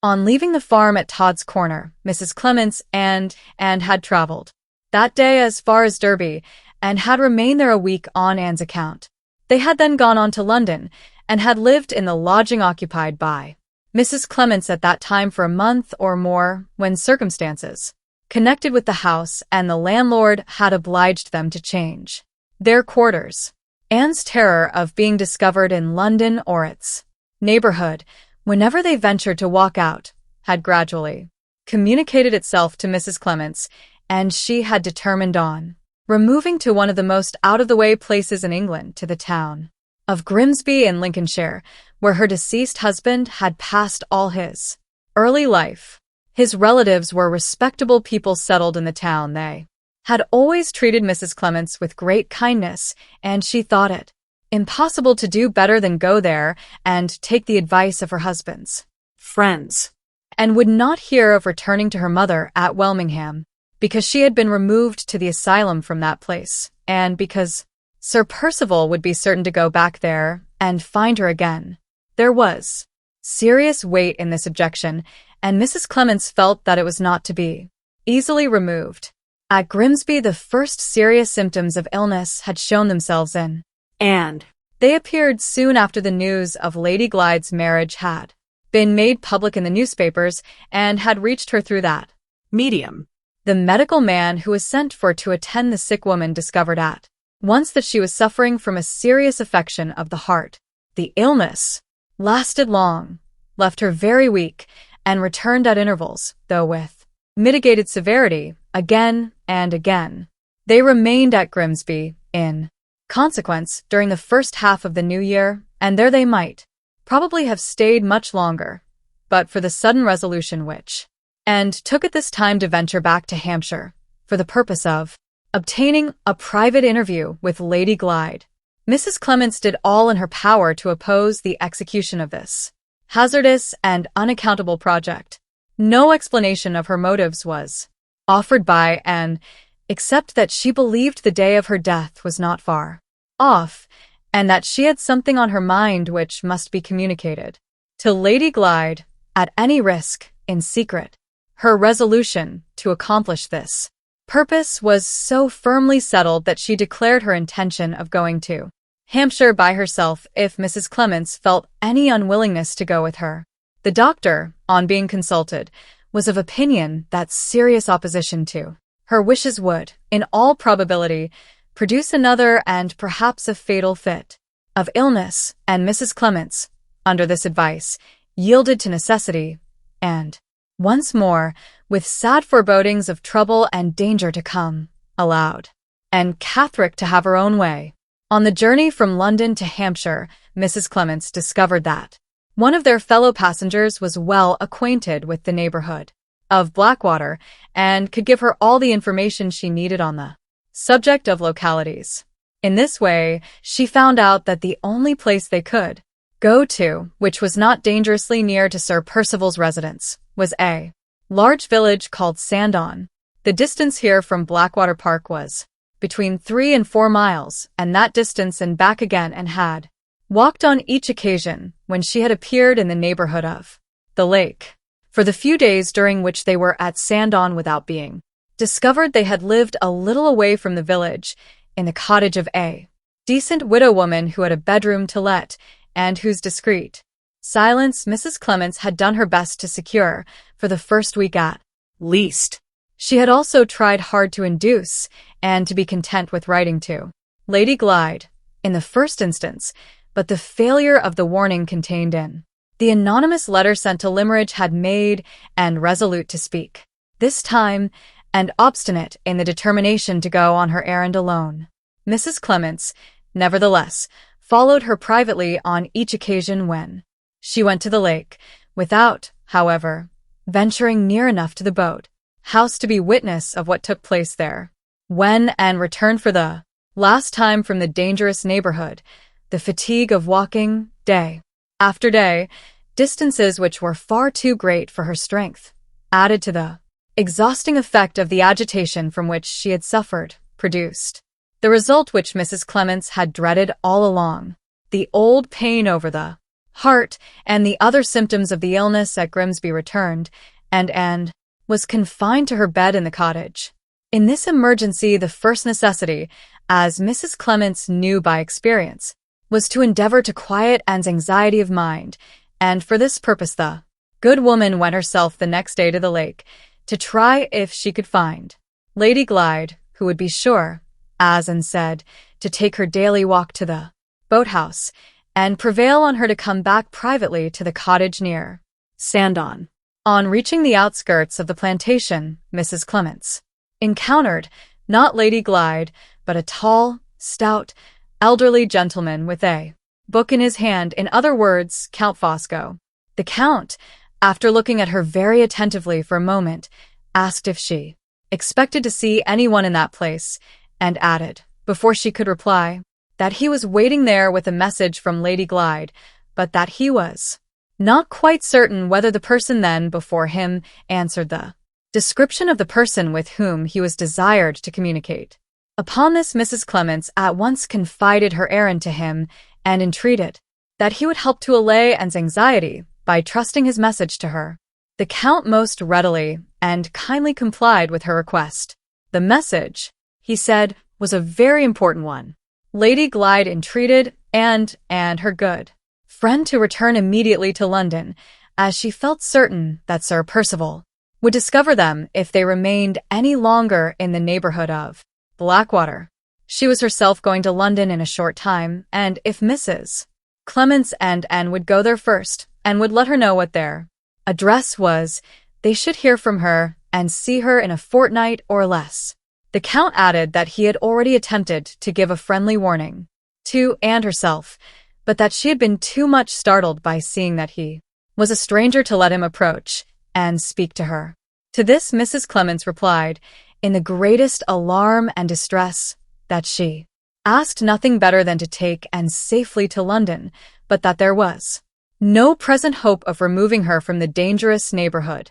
On leaving the farm at Todd's Corner, Mrs. Clements and had traveled that day as far as Derby and had remained there a week on Anne's account. They had then gone on to London and had lived in the lodging occupied by Mrs. Clements at that time for a month or more, when circumstances connected with the house and the landlord had obliged them to change their quarters. Anne's terror of being discovered in London or its neighborhood, whenever they ventured to walk out, had gradually communicated itself to Mrs. Clements, and she had determined on removing to one of the most out-of-the-way places in England, to the town of Grimsby in Lincolnshire, where her deceased husband had passed all his early life. His relatives were respectable people settled in the town. They had always treated Mrs. Clements with great kindness, and she thought it impossible to do better than go there and take the advice of her husband's friends, and would not hear of returning to her mother at Welmingham, because she had been removed to the asylum from that place, and because Sir Percival would be certain to go back there and find her again. There was serious weight in this objection, and Mrs. Clements felt that it was not to be easily removed. At Grimsby, the first serious symptoms of illness had shown themselves and they appeared soon after the news of Lady Glyde's marriage had been made public in the newspapers and had reached her through that medium. The medical man who was sent for to attend the sick woman discovered at once that she was suffering from a serious affection of the heart. The illness lasted long, left her very weak, and returned at intervals, though with mitigated severity, again and again. They remained at Grimsby, in consequence, during the first half of the new year, and there they might probably have stayed much longer, but for the sudden resolution which and took at this time to venture back to Hampshire, for the purpose of obtaining a private interview with Lady Glyde. Mrs. Clements did all in her power to oppose the execution of this hazardous and unaccountable project. No explanation of her motives was offered by Anne, except that she believed the day of her death was not far off, and that she had something on her mind which must be communicated to Lady Glyde, at any risk, in secret. Her resolution to accomplish this purpose was so firmly settled that she declared her intention of going to Hampshire by herself if Mrs. Clements felt any unwillingness to go with her. The doctor, on being consulted, was of opinion that serious opposition to her wishes would, in all probability, produce another and perhaps a fatal fit of illness, and Mrs. Clements, under this advice, yielded to necessity, and once more, with sad forebodings of trouble and danger to come, allowed and Catherine to have her own way. On the journey from London to Hampshire, Mrs. Clements discovered that one of their fellow passengers was well acquainted with the neighborhood of Blackwater and could give her all the information she needed on the subject of localities. In this way, she found out that the only place they could go to, which was not dangerously near to Sir Percival's residence, was a large village called Sandon. The distance here from Blackwater Park was between 3 and 4 miles, and that distance and back again, and had walked on each occasion when she had appeared in the neighborhood of the lake. For the few days during which they were at Sandon without being discovered, they had lived a little away from the village, in the cottage of a decent widow woman who had a bedroom to let, and whose discreet silence Mrs. Clements had done her best to secure, for the first week at least. She had also tried hard to induce, and to be content with writing to Lady Glyde, in the first instance, but the failure of the warning contained in the anonymous letter sent to Limmeridge had made Anne resolute to speak this time, and obstinate in the determination to go on her errand alone. Mrs. Clements, nevertheless, followed her privately on each occasion when she went to the lake, without, however, venturing near enough to the boat house to be witness of what took place there. When Anne returned for the last time from the dangerous neighborhood, the fatigue of walking, day after day, distances which were far too great for her strength, added to the exhausting effect of the agitation from which she had suffered, produced the result which Mrs. Clements had dreaded all along. The old pain over the heart and the other symptoms of the illness at Grimsby returned, and was confined to her bed in the cottage. In this emergency, the first necessity, as Mrs. Clements knew by experience, was to endeavor to quiet Anne's anxiety of mind, and for this purpose the good woman went herself the next day to the lake to try if she could find Lady Glyde, who would be sure, as Anne said, to take her daily walk to the boathouse, and prevail on her to come back privately to the cottage near Sandon. On reaching the outskirts of the plantation, Mrs. Clements encountered not Lady Glyde, but a tall, stout, elderly gentleman with a book in his hand, in other words, Count Fosco. The Count, after looking at her very attentively for a moment, asked if she expected to see anyone in that place, and added, before she could reply, that he was waiting there with a message from Lady Glyde, but that he was not quite certain whether the person then before him answered the description of the person with whom he was desired to communicate. Upon this, Mrs. Clements at once confided her errand to him and entreated that he would help to allay Anne's anxiety by trusting his message to her. The Count most readily and kindly complied with her request. The message, he said, was a very important one. Lady Glyde entreated Anne and her good friend to return immediately to London, as she felt certain that Sir Percival would discover them if they remained any longer in the neighborhood of Blackwater. She was herself going to London in a short time, and if Mrs. Clements and Anne would go there first, and would let her know what their address was, they should hear from her and see her in a fortnight or less. The Count added that he had already attempted to give a friendly warning to Anne herself, but that she had been too much startled by seeing that he was a stranger to let him approach and speak to her. To this Mrs. Clements replied, in the greatest alarm and distress, that she asked nothing better than to take Anne safely to London, but that there was no present hope of removing her from the dangerous neighborhood,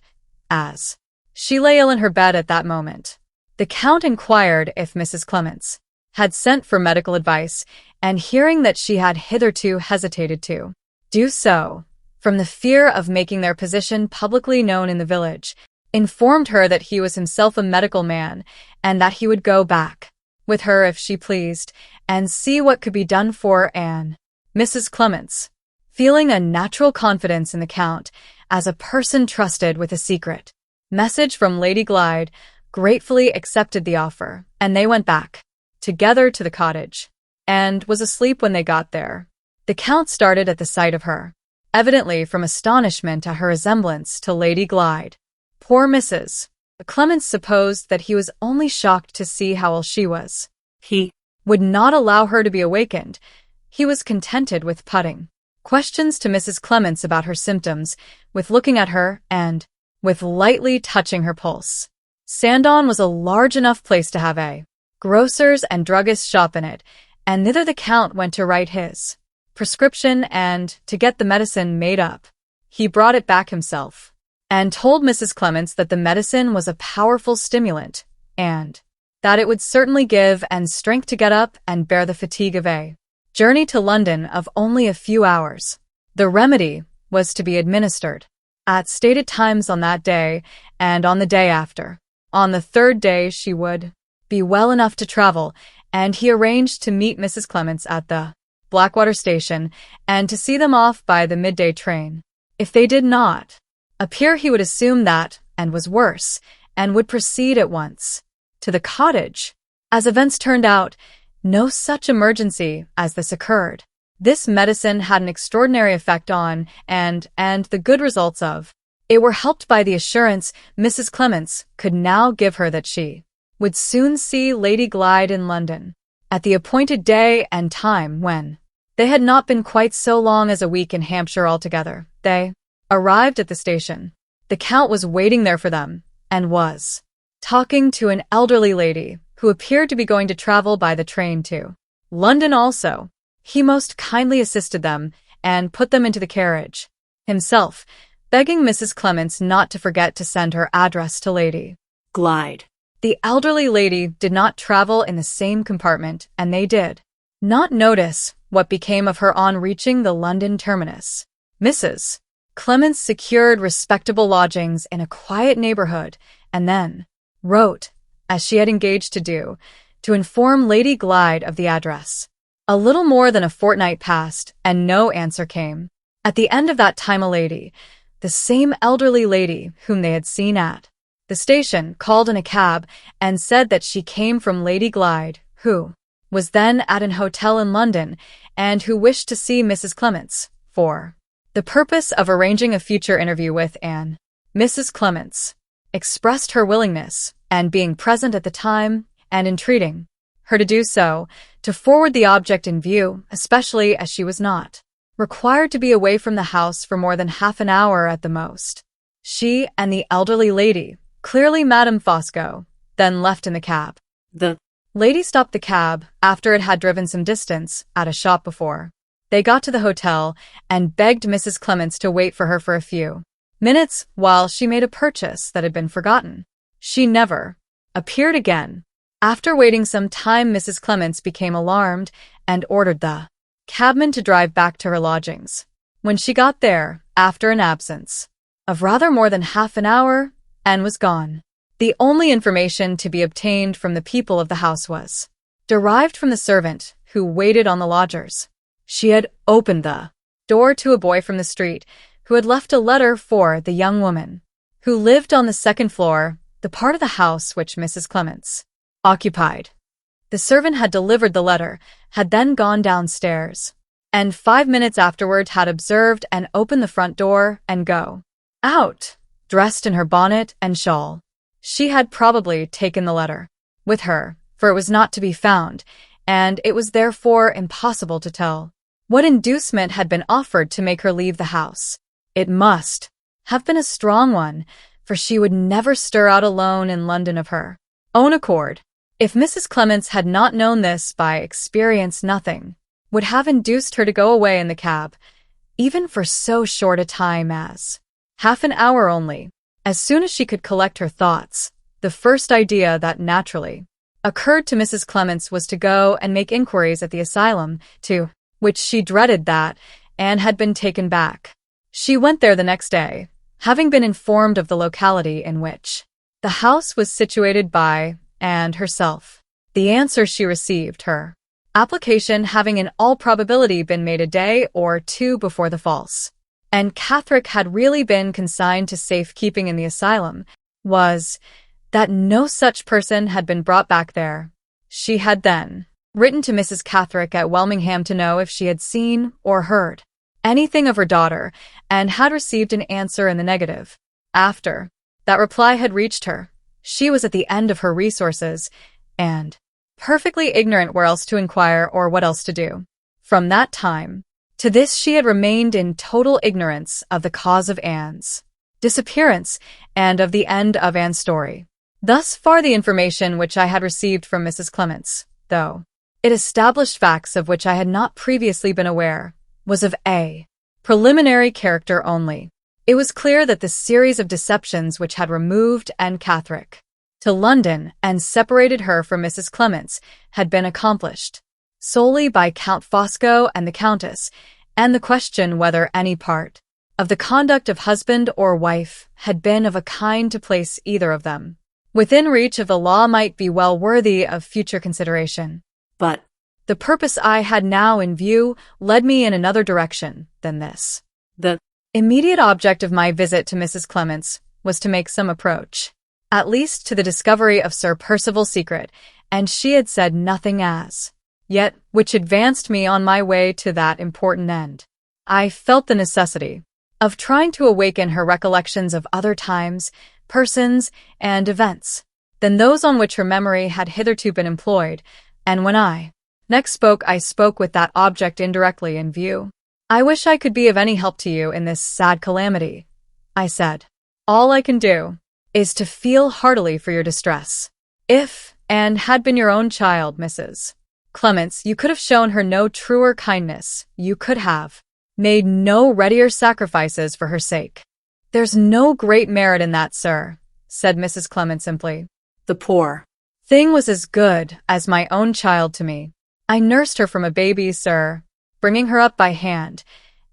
as she lay ill in her bed at that moment. The Count inquired if Mrs. Clements had sent for medical advice, and hearing that she had hitherto hesitated to do so, from the fear of making their position publicly known in the village, informed her that he was himself a medical man, and that he would go back with her if she pleased, and see what could be done for Anne. Mrs. Clements, feeling a natural confidence in the Count as a person trusted with a secret message from Lady Glyde, gratefully accepted the offer, and they went back together to the cottage, and was asleep when they got there. The Count started at the sight of her, evidently from astonishment at her resemblance to Lady Glyde. Poor Mrs. Clements supposed that he was only shocked to see how ill she was. He would not allow her to be awakened. He was contented with putting questions to Mrs. Clements about her symptoms, with looking at her, and with lightly touching her pulse. Sandon was a large enough place to have a grocer's and druggist's shop in it, and thither the Count went to write his prescription and to get the medicine made up. He brought it back himself, and told Mrs. Clements that the medicine was a powerful stimulant, and that it would certainly give Anne strength to get up and bear the fatigue of a journey to London of only a few hours. The remedy was to be administered at stated times on that day and on the day after. On the third day she would be well enough to travel, and he arranged to meet Mrs. Clements at the Blackwater station and to see them off by the midday train. If they did not appear, he would assume that Anne was worse and would proceed at once to the cottage. As events turned out, no such emergency as this occurred. This medicine had an extraordinary effect on and the good results of it were helped by the assurance Mrs. Clements could now give her that she would soon see Lady Glyde in London at the appointed day and time. When they had not been quite so long as a week in Hampshire altogether, they arrived at the station. The Count was waiting there for them, and was talking to an elderly lady who appeared to be going to travel by the train to London also. He most kindly assisted them and put them into the carriage himself, begging Mrs. Clements not to forget to send her address to Lady Glyde. The elderly lady did not travel in the same compartment, and they did not notice what became of her on reaching the London terminus. Mrs. Clements secured respectable lodgings in a quiet neighborhood and then wrote, as she had engaged to do, to inform Lady Glyde of the address. A little more than a fortnight passed, and no answer came. At the end of that time a lady, the same elderly lady whom they had seen at the station, called in a cab and said that she came from Lady Glyde, who was then at an hotel in London and who wished to see Mrs. Clements for the purpose of arranging a future interview with Anne. Mrs. Clements expressed her willingness, and being present at the time, and entreating her to do so, to forward the object in view, especially as she was not required to be away from the house for more than half an hour at the most. She and the elderly lady, clearly Madame Fosco, then left in the cab. The lady stopped the cab, after it had driven some distance, at a shop before they got to the hotel, and begged Mrs. Clements to wait for her for a few minutes while she made a purchase that had been forgotten. She never appeared again. After waiting some time, Mrs. Clements became alarmed and ordered the cabman to drive back to her lodgings. When she got there, after an absence of rather more than half an hour, Anne was gone. The only information to be obtained from the people of the house was derived from the servant who waited on the lodgers. She had opened the door to a boy from the street who had left a letter for the young woman who lived on the second floor, the part of the house which Mrs. Clements occupied. The servant had delivered the letter, had then gone downstairs, and 5 minutes afterward had observed and opened the front door and go out, dressed in her bonnet and shawl. She had probably taken the letter with her, for it was not to be found, and it was therefore impossible to tell what inducement had been offered to make her leave the house. It must have been a strong one, for she would never stir out alone in London of her own accord. If Mrs. Clements had not known this by experience, nothing would have induced her to go away in the cab, even for so short a time as half an hour only. As soon as she could collect her thoughts, the first idea that naturally occurred to Mrs. Clements was to go and make inquiries at the asylum, to which she dreaded that Anne had been taken back. She went there the next day, having been informed of the locality in which the house was situated by Anne herself. The answer she received, her application having in all probability been made a day or two before the false and Catherick had really been consigned to safekeeping in the asylum, was that no such person had been brought back there. She had then written to Mrs. Catherick at Welmingham to know if she had seen or heard anything of her daughter, and had received an answer in the negative. After that reply had reached her, she was at the end of her resources, and perfectly ignorant where else to inquire or what else to do. From that time to this she had remained in total ignorance of the cause of Anne's disappearance and of the end of Anne's story. Thus far the information which I had received from Mrs. Clements, though it established facts of which I had not previously been aware, was of a preliminary character only. It was clear that the series of deceptions which had removed Anne Catherick to London and separated her from Mrs. Clements had been accomplished solely by Count Fosco and the Countess, and the question whether any part of the conduct of husband or wife had been of a kind to place either of them within reach of the law might be well worthy of future consideration. But the purpose I had now in view led me in another direction than this. The immediate object of my visit to Mrs. Clements was to make some approach, at least to the discovery of Sir Percival's secret, and she had said nothing as yet which advanced me on my way to that important end. I felt the necessity of trying to awaken her recollections of other times, persons, and events than those on which her memory had hitherto been employed, and when I next spoke, I spoke with that object indirectly in view. I wish I could be of any help to you in this sad calamity, I said. All I can do is to feel heartily for your distress. If Anne had been your own child, Mrs. Clements, you could have shown her no truer kindness, you could have made no readier sacrifices for her sake. There's no great merit in that, sir, said Mrs. Clements simply. The poor thing was as good as my own child to me. I nursed her from a baby, sir, bringing her up by hand,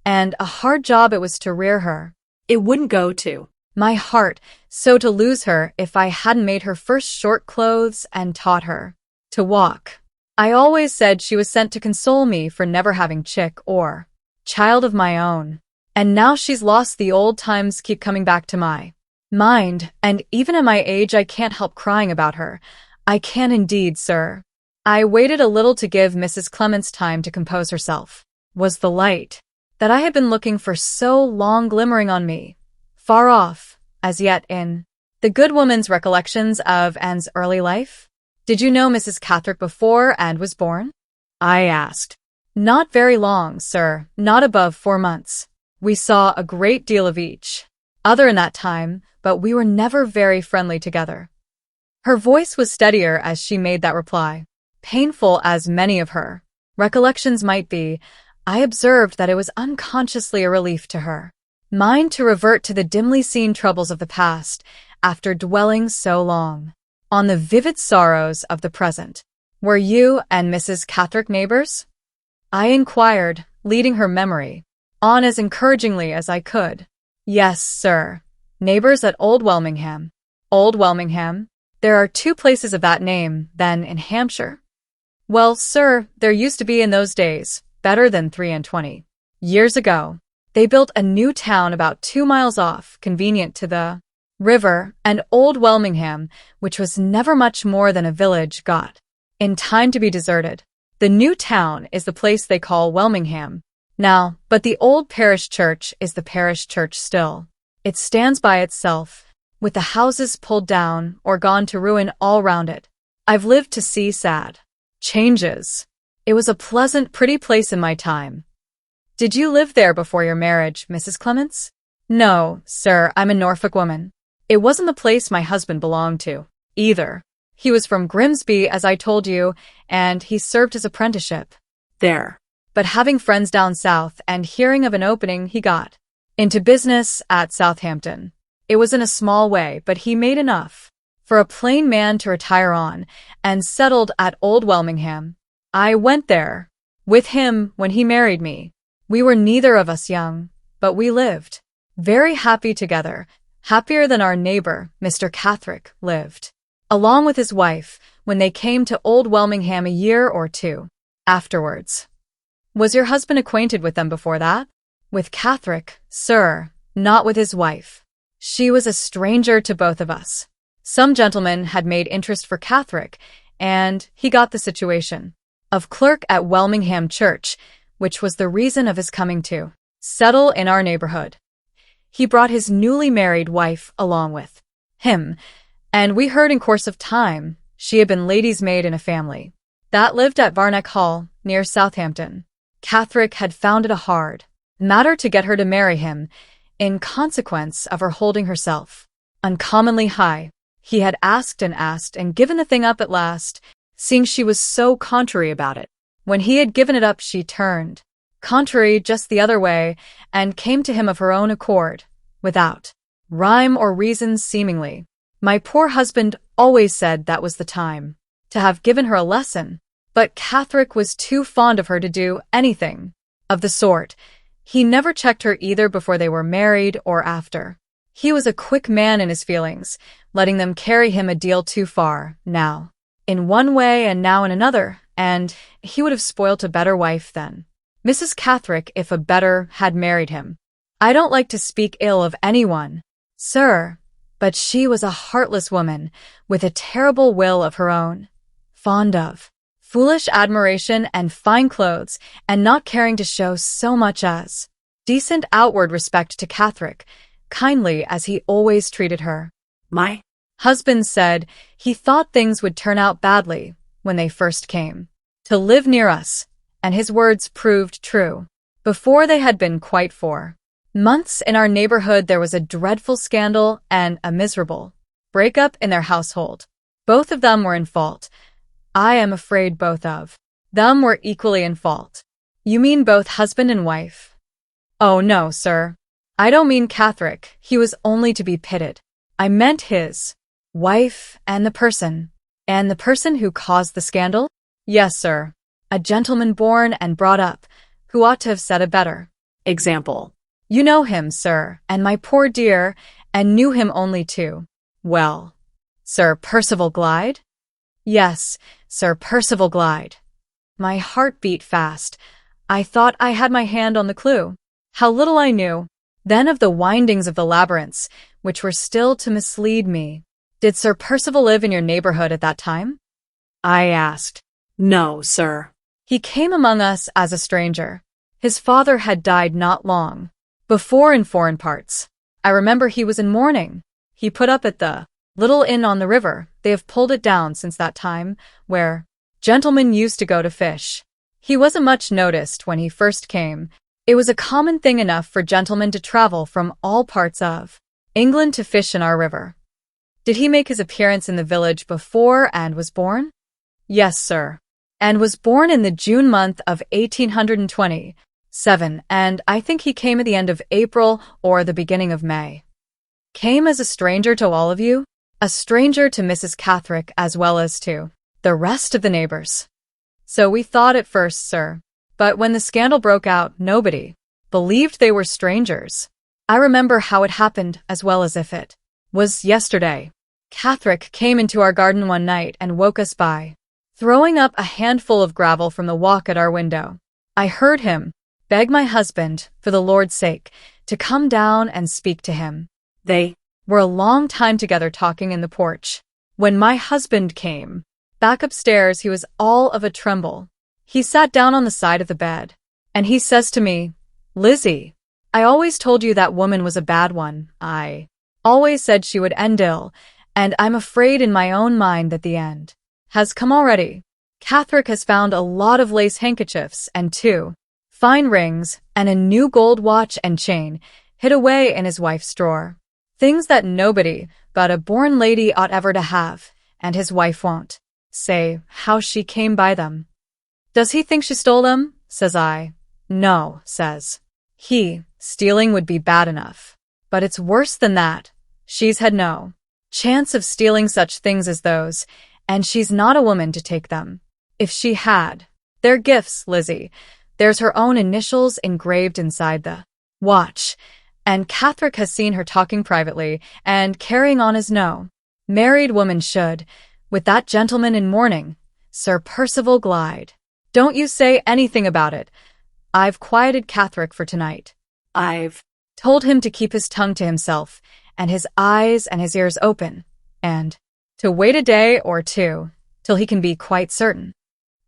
and a hard job it was to rear her. It wouldn't go to My heart, so to lose her if I hadn't made her first short clothes and taught her to walk. I always said she was sent to console me for never having chick or child of my own. And now she's lost, the old times keep coming back to my mind, and even at my age I can't help crying about her. I can indeed, sir. I waited a little to give Mrs. Clements time to compose herself. Was the light that I had been looking for so long glimmering on me, far off, as yet, in the good woman's recollections of Anne's early life? Did you know Mrs. Catherick before Anne was born? I asked. Not very long, sir, not above 4 months. We saw a great deal of each other in that time, but we were never very friendly together. Her voice was steadier as she made that reply. Painful as many of her recollections might be, I observed that it was unconsciously a relief to her mind to revert to the dimly seen troubles of the past after dwelling so long on the vivid sorrows of the present. Were you and Mrs. Catherick neighbors? I inquired, leading her memory on as encouragingly as I could. Yes, sir. Neighbors at Old Welmingham. Old Welmingham? There are 2 places of that name, then, in Hampshire. Well, sir, there used to be in those days, better than 23 years ago. They built a new town about 2 miles off, convenient to the river, and Old Welmingham, which was never much more than a village, got in time to be deserted. The new town is the place they call Welmingham now, but the old parish church is the parish church still. It stands by itself, with the houses pulled down or gone to ruin all round it. I've lived to see sad changes. It was a pleasant, pretty place in my time. Did you live there before your marriage, Mrs. Clements? No, sir, I'm a Norfolk woman. It wasn't the place my husband belonged to, either. He was from Grimsby, as I told you, and he served his apprenticeship there. But having friends down south and hearing of an opening, he got into business at Southampton. It was in a small way, but he made enough for a plain man to retire on, and settled at Old Welmingham. I went there with him when he married me. We were neither of us young, but we lived very happy together, happier than our neighbor, Mr. Catherick, lived, along with his wife, when they came to Old Welmingham a year or 2 afterwards. Was your husband acquainted with them before that? With Catherick, sir, not with his wife. She was a stranger to both of us. Some gentleman had made interest for Catherick, and he got the situation of clerk at Welmingham Church, which was the reason of his coming to settle in our neighborhood. He brought his newly married wife along with him, and we heard in course of time she had been lady's maid in a family that lived at Varneck Hall, near Southampton. Catherick had found it a hard matter to get her to marry him, in consequence of her holding herself uncommonly high. He had asked and given the thing up at last, seeing she was so contrary about it. When he had given it up, she turned contrary just the other way, and came to him of her own accord, without rhyme or reason seemingly. My poor husband always said that was the time to have given her a lesson, but Catherick was too fond of her to do anything of the sort. He never checked her either before they were married or after. He was a quick man in his feelings, letting them carry him a deal too far, now in one way and now in another, and he would have spoilt a better wife than Mrs. Catherick if a better had married him. I don't like to speak ill of anyone, sir, but she was a heartless woman, with a terrible will of her own, fond of foolish admiration and fine clothes, and not caring to show so much as decent outward respect to Catherick, kindly as he always treated her. My husband said he thought things would turn out badly when they first came to live near us, and his words proved true. Before they had been quite 4 months in our neighborhood, there was a dreadful scandal and a miserable break-up in their household. Both of them were in fault. I am afraid both of them were equally in fault. You mean both husband and wife? Oh, no, sir. I don't mean Catherick. He was only to be pitied. I meant his wife and the person. And the person who caused the scandal? Yes, sir. A gentleman born and brought up, who ought to have said it better. Example. You know him, sir, and my poor dear, and knew him only too well. Sir Percival Glyde? Yes, Sir Percival Glyde. My heart beat fast. I thought I had my hand on the clue. How little I knew then of the windings of the labyrinths, which were still to mislead me. Did Sir Percival live in your neighborhood at that time? I asked. No, sir. He came among us as a stranger. His father had died not long before in foreign parts. I remember he was in mourning. He put up at the little inn on the river. They have pulled it down since that time, where gentlemen used to go to fish. He wasn't much noticed when he first came. It was a common thing enough for gentlemen to travel from all parts of England to fish in our river. Did he make his appearance in the village before and was born? Yes, sir. And was born in the June month of 1827, and I think he came at the end of April or the beginning of May. Came as a stranger to all of you? A stranger to Mrs. Catherick as well as to the rest of the neighbors. So we thought at first, sir. But when the scandal broke out, nobody believed they were strangers. I remember how it happened as well as if it was yesterday. Catherick came into our garden one night and woke us by throwing up a handful of gravel from the walk at our window. I heard him beg my husband, for the Lord's sake, to come down and speak to him. They were a long time together talking in the porch. When my husband came back upstairs, he was all of a tremble. He sat down on the side of the bed, and he says to me, Lizzie, I always told you that woman was a bad one. I always said she would end ill, and I'm afraid in my own mind that the end has come already. Catherick has found a lot of lace handkerchiefs and 2 fine rings and a new gold watch and chain hid away in his wife's drawer. Things that nobody but a born lady ought ever to have, and his wife won't say how she came by them. Does he think she stole them? Says I. No, says he. Stealing would be bad enough. But it's worse than that. She's had no chance of stealing such things as those, and she's not a woman to take them. If she had, they're gifts, Lizzie. There's her own initials engraved inside the watch, and Catherick has seen her talking privately and carrying on as no married woman should, with that gentleman in mourning, Sir Percival Glyde. Don't you say anything about it. I've quieted Catherick for tonight. I've told him to keep his tongue to himself, and his eyes and his ears open, and to wait a day or 2, till he can be quite certain.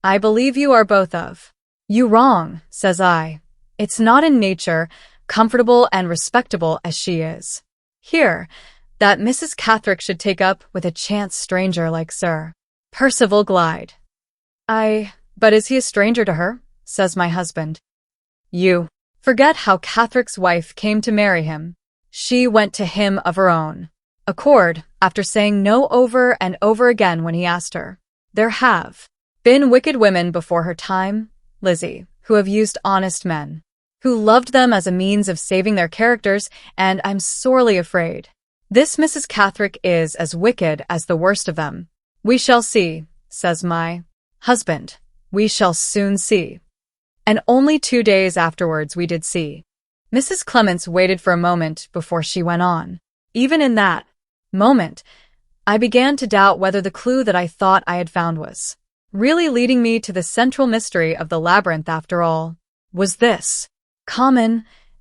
I believe you are both of you wrong, says I. It's not in nature, comfortable and respectable as she is here, that Mrs. Catherick should take up with a chance stranger like Sir Percival Glyde. But is he a stranger to her? Says my husband. You forget how Catherick's wife came to marry him. She went to him of her own accord, after saying no over and over again when he asked her. There have been wicked women before her time, Lizzie, who have used honest men, who loved them as a means of saving their characters, and I'm sorely afraid this Mrs. Catherick is as wicked as the worst of them. We shall see, says my husband. We shall soon see. And only 2 days afterwards we did see. Mrs. Clements waited for a moment before she went on. Even in that moment, I began to doubt whether the clue that I thought I had found was really leading me to the central mystery of the labyrinth after all. Was this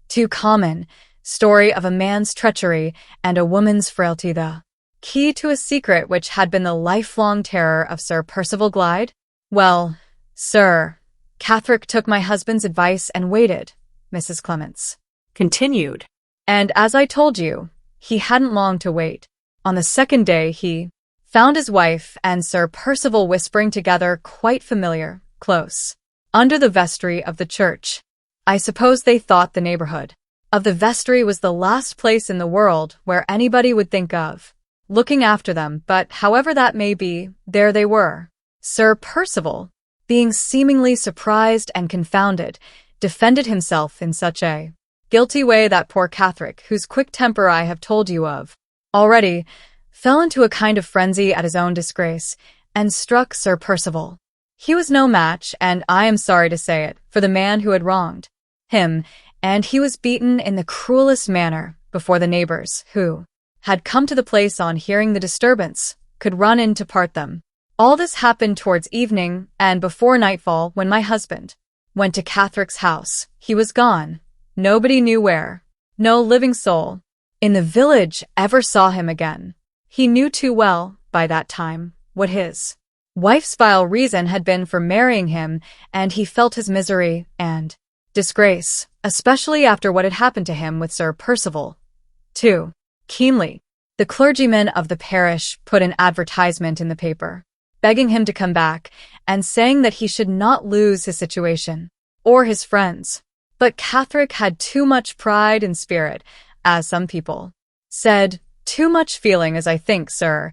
too common, story of a man's treachery and a woman's frailty the key to a secret which had been the lifelong terror of Sir Percival Glyde? Well, sir, Catherick took my husband's advice and waited, Mrs. Clements continued. And as I told you, he hadn't long to wait. On the second day he found his wife and Sir Percival whispering together quite familiar, close, under the vestry of the church. I suppose they thought the neighborhood of the vestry was the last place in the world where anybody would think of looking after them, but however that may be, there they were. Sir Percival, being seemingly surprised and confounded, defended himself in such a guilty way that poor Catherick, whose quick temper I have told you of already, fell into a kind of frenzy at his own disgrace, and struck Sir Percival He was no match, and I am sorry to say it, for the man who had wronged him, and he was beaten in the cruelest manner before the neighbors, who had come to the place on hearing the disturbance, could run in to part them. All this happened towards evening, and before nightfall, when my husband went to Catherick's house, he was gone. Nobody knew where. No living soul in the village ever saw him again. He knew too well, by that time, what his wife's vile reason had been for marrying him, and he felt his misery and disgrace, especially after what had happened to him with Sir Percival, too keenly. The clergyman of the parish put an advertisement in the paper, begging him to come back, and saying that he should not lose his situation, or his friends. But Catherick had too much pride and spirit, as some people said, too much feeling, as I think, sir,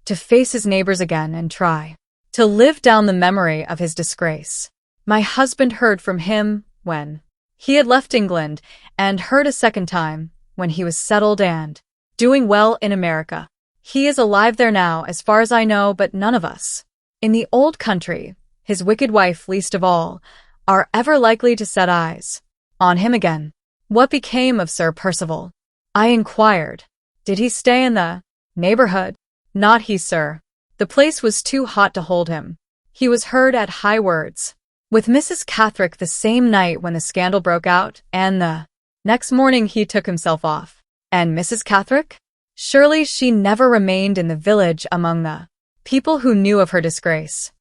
to face his neighbors again and try to live down the memory of his disgrace. My husband heard from him when he had left England, and heard a second time when he was settled and doing well in America. He is alive there now, as far as I know, but none of us in the old country, his wicked wife least of all, are ever likely to set eyes on him again. What became of Sir Percival? I inquired. Did he stay in the neighborhood? Not he, sir. The place was too hot to hold him. He was heard at high words with Mrs. Catherick the same night when the scandal broke out, and the next morning he took himself off. And Mrs. Catherick? Surely she never remained in the village among the people who knew of her disgrace.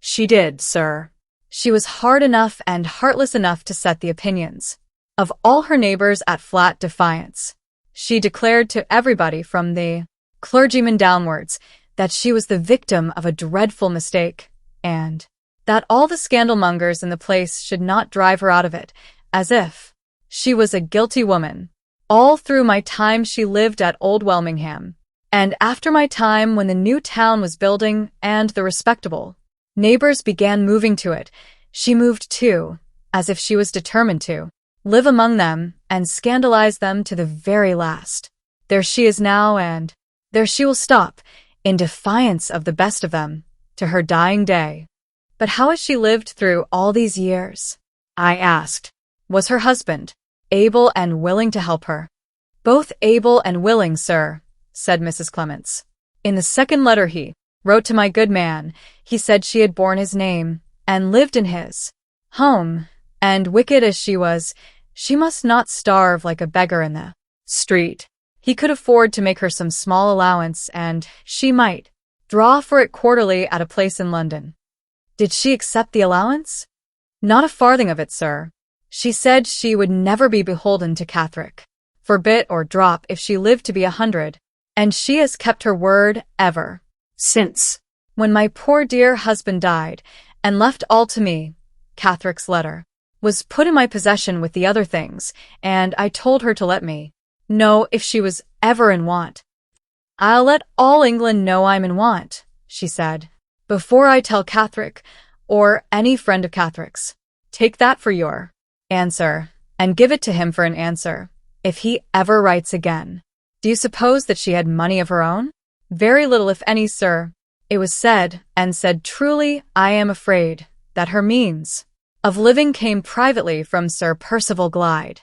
She did, sir. She was hard enough and heartless enough to set the opinions of all her neighbors at flat defiance. She declared to everybody from the clergyman downwards that she was the victim of a dreadful mistake, and that all the scandalmongers in the place should not drive her out of it, as if she was a guilty woman. All through my time she lived at Old Welmingham, and after my time when the new town was building and the respectable neighbors began moving to it, she moved too, as if she was determined to live among them and scandalize them to the very last. There she is now, and there she will stop, in defiance of the best of them, to her dying day. But how has she lived through all these years? I asked. Was her husband able and willing to help her? Both able and willing, sir, said Mrs. Clements. In the second letter he wrote to my good man, he said she had borne his name, and lived in his home, and wicked as she was, she must not starve like a beggar in the street. He could afford to make her some small allowance, and she might draw for it quarterly at a place in London. Did she accept the allowance? Not a farthing of it, sir. She said she would never be beholden to Catherick for bit or drop if she lived to be 100, and she has kept her word ever since. When my poor dear husband died and left all to me, Catherick's letter was put in my possession with the other things, and I told her to let me know if she was ever in want. I'll let all England know I'm in want, she said, before I tell Catherick or any friend of Catherick's. Take that for your answer, and give it to him for an answer, if he ever writes again. Do you suppose that she had money of her own? Very little, if any, sir. It was said, and said truly, I am afraid, that her means of living came privately from Sir Percival Glyde.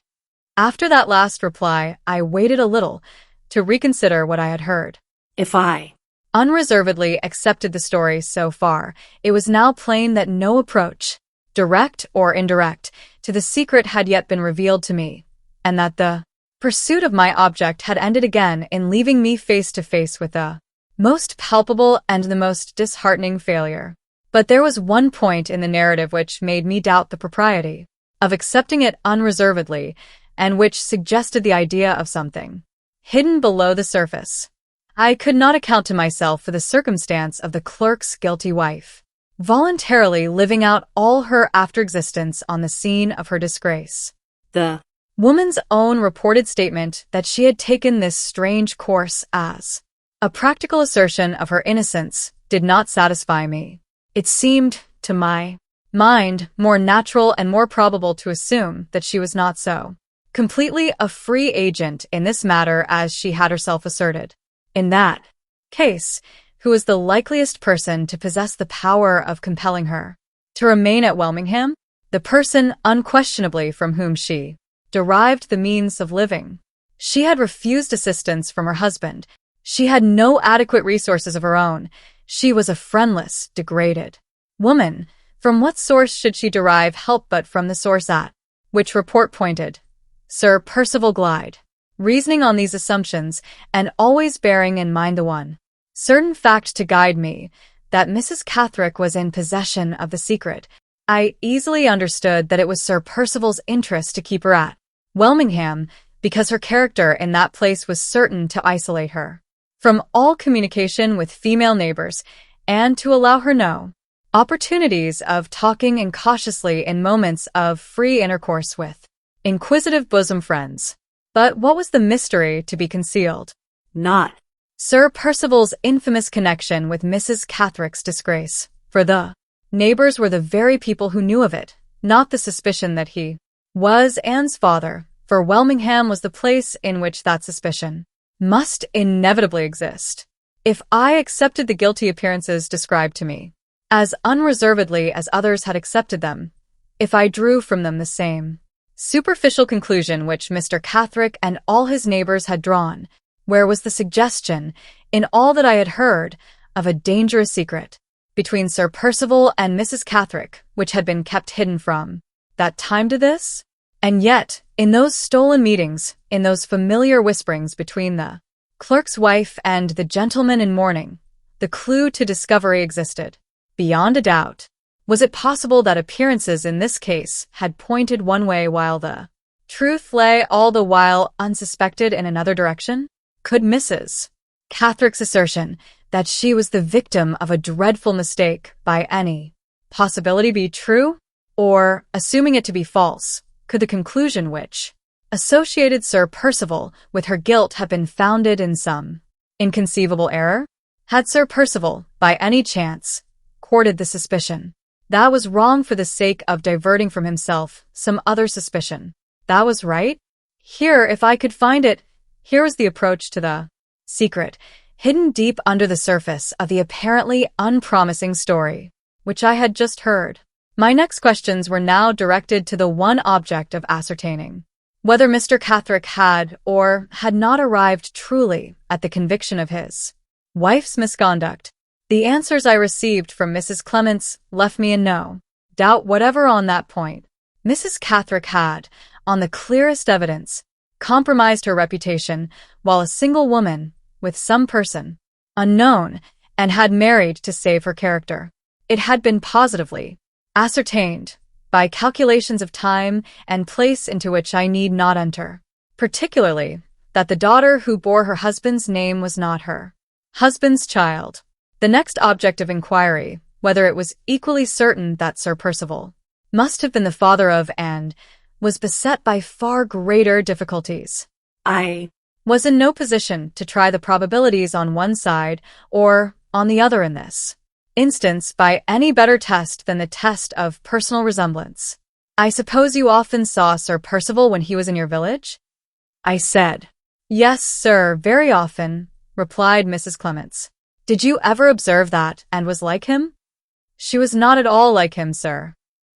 After that last reply, I waited a little to reconsider what I had heard. If I unreservedly accepted the story so far, it was now plain that no approach, direct or indirect, to the secret had yet been revealed to me, and that the pursuit of my object had ended again in leaving me face to face with the most palpable and the most disheartening failure. But there was one point in the narrative which made me doubt the propriety of accepting it unreservedly, and which suggested the idea of something hidden below the surface. I could not account to myself for the circumstance of the clerk's guilty wife voluntarily living out all her after existence on the scene of her disgrace. The woman's own reported statement that she had taken this strange course as a practical assertion of her innocence did not satisfy me. It seemed, to my mind, more natural and more probable to assume that she was not so completely a free agent in this matter as she had herself asserted. In that case, who was the likeliest person to possess the power of compelling her to remain at Welmingham, the person unquestionably from whom she derived the means of living. She had refused assistance from her husband. She had no adequate resources of her own. She was a friendless, degraded woman. From what source should she derive help but from the source at which report pointed? Sir Percival Glyde. Reasoning on these assumptions, and always bearing in mind the one certain fact to guide me, that Mrs. Catherick was in possession of the secret, I easily understood that it was Sir Percival's interest to keep her at Welmingham, because her character in that place was certain to isolate her from all communication with female neighbors, and to allow her no opportunities of talking incautiously in moments of free intercourse with inquisitive bosom friends. But what was the mystery to be concealed? Not Sir Percival's infamous connection with Mrs. Catherick's disgrace, for the neighbors were the very people who knew of it, not the suspicion that he was Anne's father, for Welmingham was the place in which that suspicion must inevitably exist. If I accepted the guilty appearances described to me as unreservedly as others had accepted them, if I drew from them the same superficial conclusion which Mr. Catherick and all his neighbors had drawn, where was the suggestion, in all that I had heard, of a dangerous secret between Sir Percival and Mrs. Catherick, which had been kept hidden from that time to this? And yet, in those stolen meetings, in those familiar whisperings between the clerk's wife and the gentleman in mourning, the clue to discovery existed. Beyond a doubt. Was it possible that appearances in this case had pointed one way while the truth lay all the while unsuspected in another direction? Could Mrs. Catherick's assertion that she was the victim of a dreadful mistake by any possibility be true? Or, assuming it to be false, could the conclusion which associated Sir Percival with her guilt have been founded in some inconceivable error? Had Sir Percival, by any chance, courted the suspicion that was wrong for the sake of diverting from himself some other suspicion that was right? Here, if I could find it, here was the approach to the secret, hidden deep under the surface of the apparently unpromising story, which I had just heard. My next questions were now directed to the one object of ascertaining whether Mr. Catherick had or had not arrived truly at the conviction of his wife's misconduct. The answers I received from Mrs. Clements left me in no doubt whatever on that point. Mrs. Catherick had, on the clearest evidence, compromised her reputation while a single woman, with some person unknown, and had married to save her character. It had been positively ascertained, by calculations of time and place into which I need not enter, particularly that the daughter who bore her husband's name was not her husband's child. The next object of inquiry, whether it was equally certain that Sir Percival must have been the father of and was beset by far greater difficulties. I was in no position to try the probabilities on one side or on the other in this instance by any better test than the test of personal resemblance. I suppose you often saw Sir Percival when he was in your village? I said. Yes, sir, very often, replied Mrs. Clements. Did you ever observe that and was like him? She was not at all like him, sir.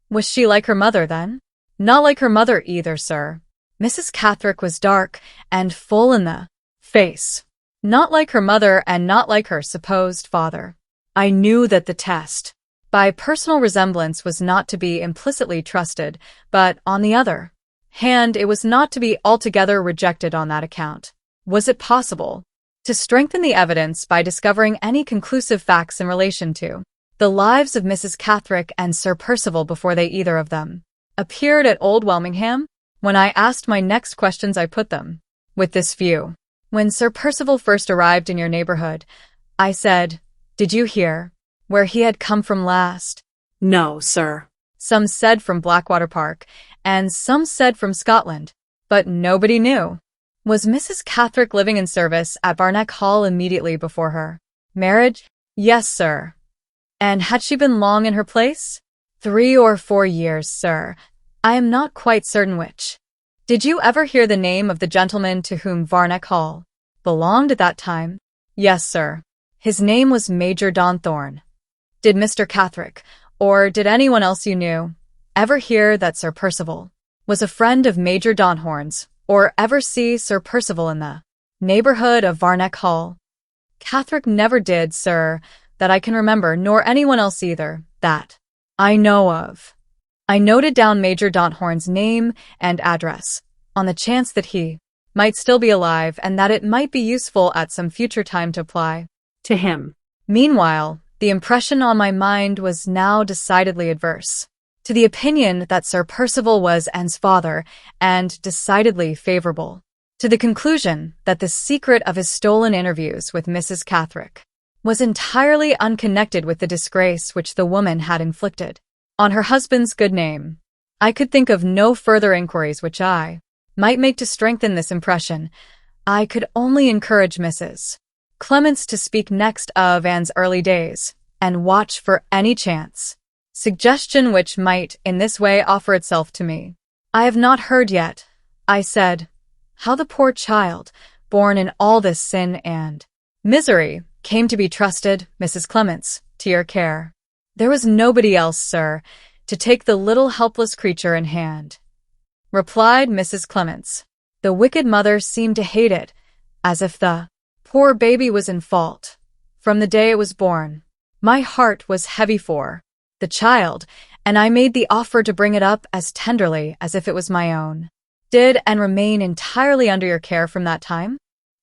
Was she like her mother, then? Not like her mother either, sir. Mrs. Catherick was dark and full in the face. Not like her mother and not like her supposed father. I knew that the test by personal resemblance was not to be implicitly trusted, but, on the other hand, it was not to be altogether rejected on that account. Was it possible to strengthen the evidence by discovering any conclusive facts in relation to the lives of Mrs. Catherick and Sir Percival before they either of them appeared at Old Welmingham? When I asked my next questions I put them with this view. When Sir Percival first arrived in your neighborhood, I said, "Did you hear where he had come from last?" No, sir. Some said from Blackwater Park, and some said from Scotland, but nobody knew. Was Mrs. Catherick living in service at Barneck Hall immediately before her marriage? Yes, sir. And had she been long in her place? 3 or 4 years, sir. I am not quite certain which. Did you ever hear the name of the gentleman to whom Barneck Hall belonged at that time? Yes, sir. His name was Major Donthorne. Did Mr. Cathrick, or did anyone else you knew, ever hear that Sir Percival was a friend of Major Donthorne's, or ever see Sir Percival in the neighborhood of Varneck Hall? Cathrick never did, sir, that I can remember, nor anyone else either, that I know of. I noted down Major Donthorne's name and address, on the chance that he might still be alive and that it might be useful at some future time to apply To him. Meanwhile, the impression on my mind was now decidedly adverse to the opinion that Sir Percival was Anne's father, and decidedly favorable to the conclusion that the secret of his stolen interviews with Mrs. Cathrick was entirely unconnected with the disgrace which the woman had inflicted on her husband's good name. I could think of no further inquiries which I might make to strengthen this impression. I could only encourage Mrs. Clements to speak next of Anne's early days, and watch for any chance suggestion which might in this way offer itself to me. I have not heard yet, I said, how the poor child, born in all this sin and misery, came to be trusted, Mrs. Clements, to your care. There was nobody else, sir, to take the little helpless creature in hand, replied Mrs. Clements. The wicked mother seemed to hate it, as if the poor baby was in fault. From the day it was born, my heart was heavy for the child, and I made the offer to bring it up as tenderly as if it was my own. Did and remain entirely under your care from that time?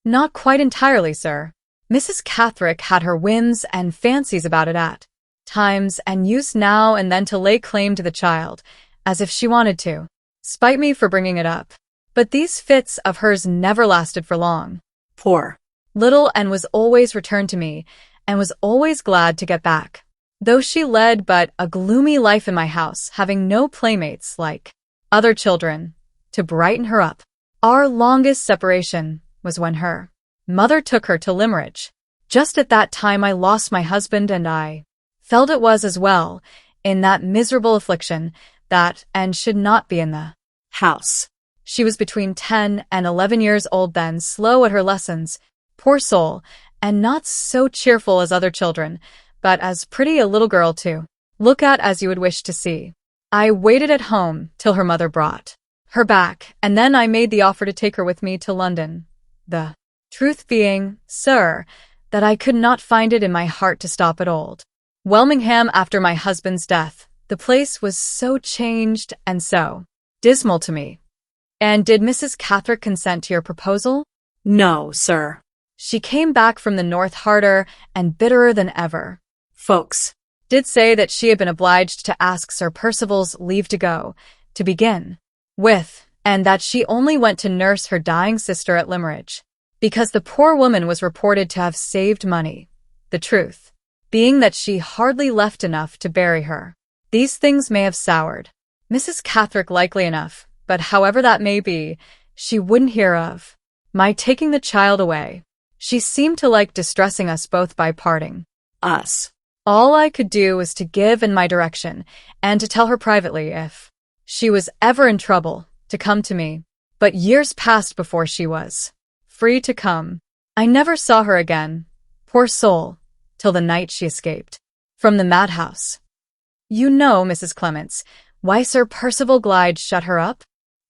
Not quite entirely, sir. Mrs. Cathrick had her whims and fancies about it at times, and used now and then to lay claim to the child, as if she wanted to spite me for bringing it up. But these fits of hers never lasted for long. Poor Little Anne was always returned to me, and was always glad to get back, though she led but a gloomy life in my house, having no playmates like other children to brighten her up. Our longest separation was when her mother took her to Limerick. Just at that time I lost my husband, and I felt it was as well, in that miserable affliction, that Anne should not be in the house. She was between 10 and 11 years old then, slow at her lessons, poor soul, and not so cheerful as other children, but as pretty a little girl to look at as you would wish to see. I waited at home till her mother brought her back, and then I made the offer to take her with me to London. The truth being, sir, that I could not find it in my heart to stop at old Welmingham after my husband's death. The place was so changed and so dismal to me. And did Mrs. Cathrick consent to your proposal? No, sir. She came back from the north harder and bitterer than ever. Folks did say that she had been obliged to ask Sir Percival's leave to go, to begin with, and that she only went to nurse her dying sister at Limerick, because the poor woman was reported to have saved money, the truth being that she hardly left enough to bury her. These things may have soured Mrs. Cathrick likely enough, but however that may be, she wouldn't hear of my taking the child away. She seemed to like distressing us both by parting us. All I could do was to give in my direction, and to tell her privately, if she was ever in trouble, to come to me. But years passed before she was free to come. I never saw her again, poor soul, till the night she escaped from the madhouse. You know, Mrs. Clements, why Sir Percival Glyde shut her up?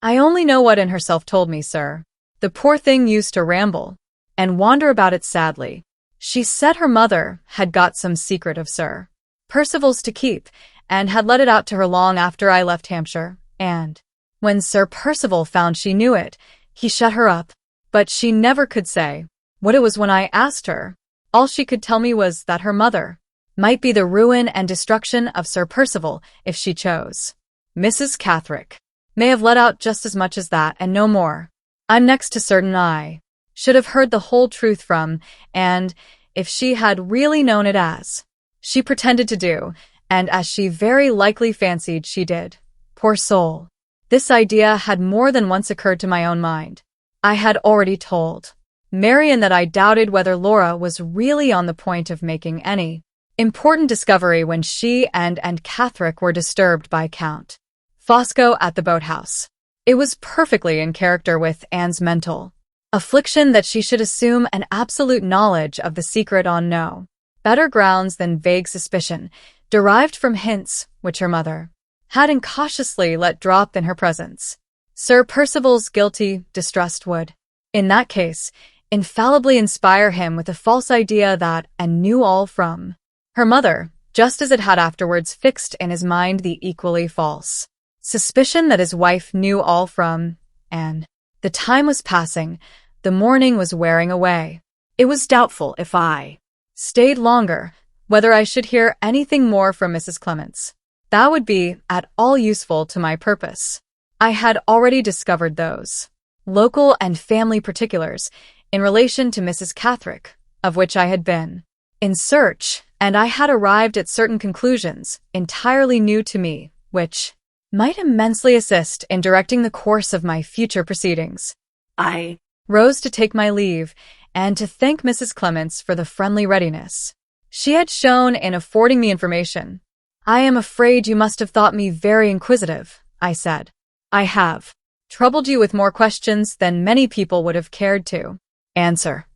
I only know what Anne herself told me, sir. The poor thing used to ramble and wander about it sadly. She said her mother had got some secret of Sir Percival's to keep, and had let it out to her long after I left Hampshire, and when Sir Percival found she knew it, he shut her up. But she never could say what it was when I asked her. All she could tell me was that her mother might be the ruin and destruction of Sir Percival if she chose. Mrs. Cathrick may have let out just as much as that, and no more. I'm next to certain I should have heard the whole truth from, and if she had really known it as she pretended to do, and as she very likely fancied she did, poor soul. This idea had more than once occurred to my own mind. I had already told Marian that I doubted whether Laura was really on the point of making any important discovery when she and Cathrick were disturbed by Count Fosco at the boathouse. It was perfectly in character with Anne's mental Affliction that she should assume an absolute knowledge of the secret on no better grounds than vague suspicion, derived from hints which her mother had incautiously let drop in her presence. Sir Percival's guilty distrust would, in that case, infallibly inspire him with a false idea that and knew all from her mother, just as it had afterwards fixed in his mind the equally false suspicion that his wife knew all from, and the time was passing, the morning was wearing away. It was doubtful if I Stayed longer, whether I should hear anything more from Mrs. Clements. That would be at all useful to my purpose. I had already discovered those local and family particulars in relation to Mrs. Catherick, of which I had been in search, and I had arrived at certain conclusions entirely new to me, which might immensely assist in directing the course of my future proceedings. I rose to take my leave and to thank Mrs. Clements for the friendly readiness she had shown in affording me information. I am afraid you must have thought me very inquisitive, I said. I have troubled you with more questions than many people would have cared to answer.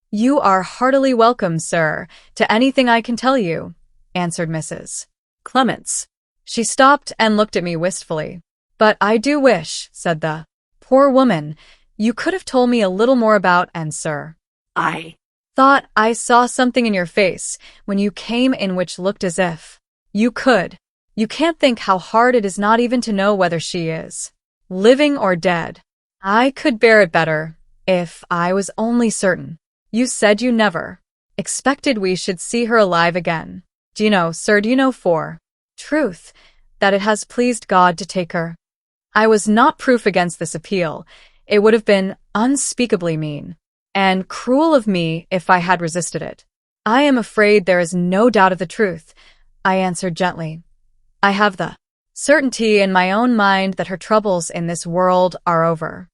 You are heartily welcome, sir, to anything I can tell you, answered Mrs. Clements. She stopped and looked at me wistfully. But I do wish, said the poor woman, you could have told me a little more about and sir. I thought I saw something in your face when you came in which looked as if you could. You can't think how hard it is not even to know whether she is living or dead. I could bear it better if I was only certain. You said you never expected we should see her alive again. Do you know, sir, for truth, that it has pleased God to take her? I was not proof against this appeal. It would have been unspeakably mean and cruel of me if I had resisted it. I am afraid there is no doubt of the truth, I answered gently. I have the certainty in my own mind that her troubles in this world are over.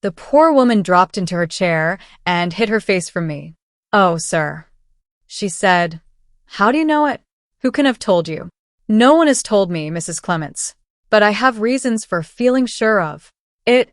The poor woman dropped into her chair and hid her face from me. Oh, sir, she said. How do you know it? Who can have told you? No one has told me, Mrs. Clements, but I have reasons for feeling sure of it,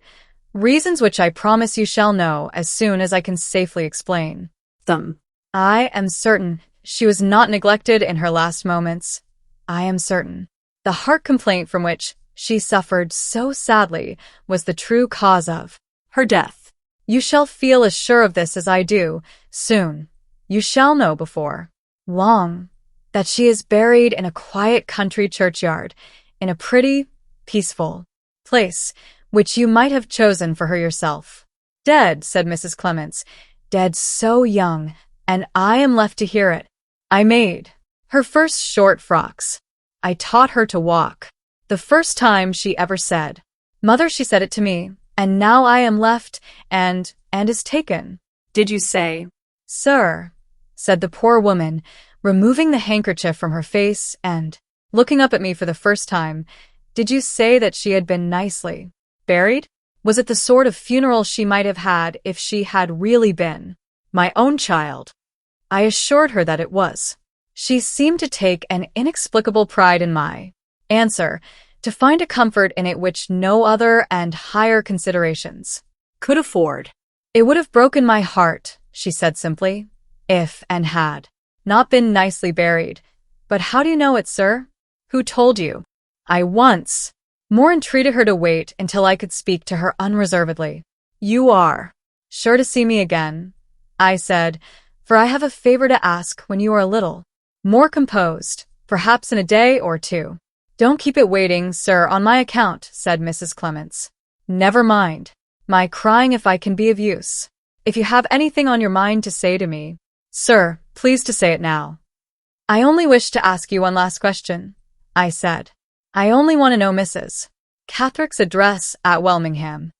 reasons which I promise you shall know as soon as I can safely explain them. I am certain she was not neglected in her last moments. I am certain the heart complaint from which she suffered so sadly was the true cause of her death. You shall feel as sure of this as I do, soon. You shall know before long that she is buried in a quiet country churchyard, in a pretty, peaceful place, which you might have chosen for her yourself. Dead, said Mrs. Clements, dead so young, and I am left to hear it. I made her first short frocks. I taught her to walk. The first time she ever said, Mother, she said it to me, and now I am left and is taken. Did you say? Sir, said the poor woman, removing the handkerchief from her face and looking up at me for the first time, did you say that she had been nicely buried? Was it the sort of funeral she might have had if she had really been my own child? I assured her that it was. She seemed to take an inexplicable pride in my answer, to find a comfort in it which no other and higher considerations could afford. It would have broken my heart, she said simply, if and had not been nicely buried. But how do you know it, sir? Who told you? I once more entreated her to wait until I could speak to her unreservedly. You are sure to see me again, I said, for I have a favor to ask when you are a little more composed, perhaps in a day or two. Don't keep it waiting, sir, on my account, said Mrs. Clements. Never mind my crying if I can be of use. If you have anything on your mind to say to me, sir, please to say it now. I only wish to ask you one last question, I said. I only want to know Mrs. Catherick's address at Welmingham.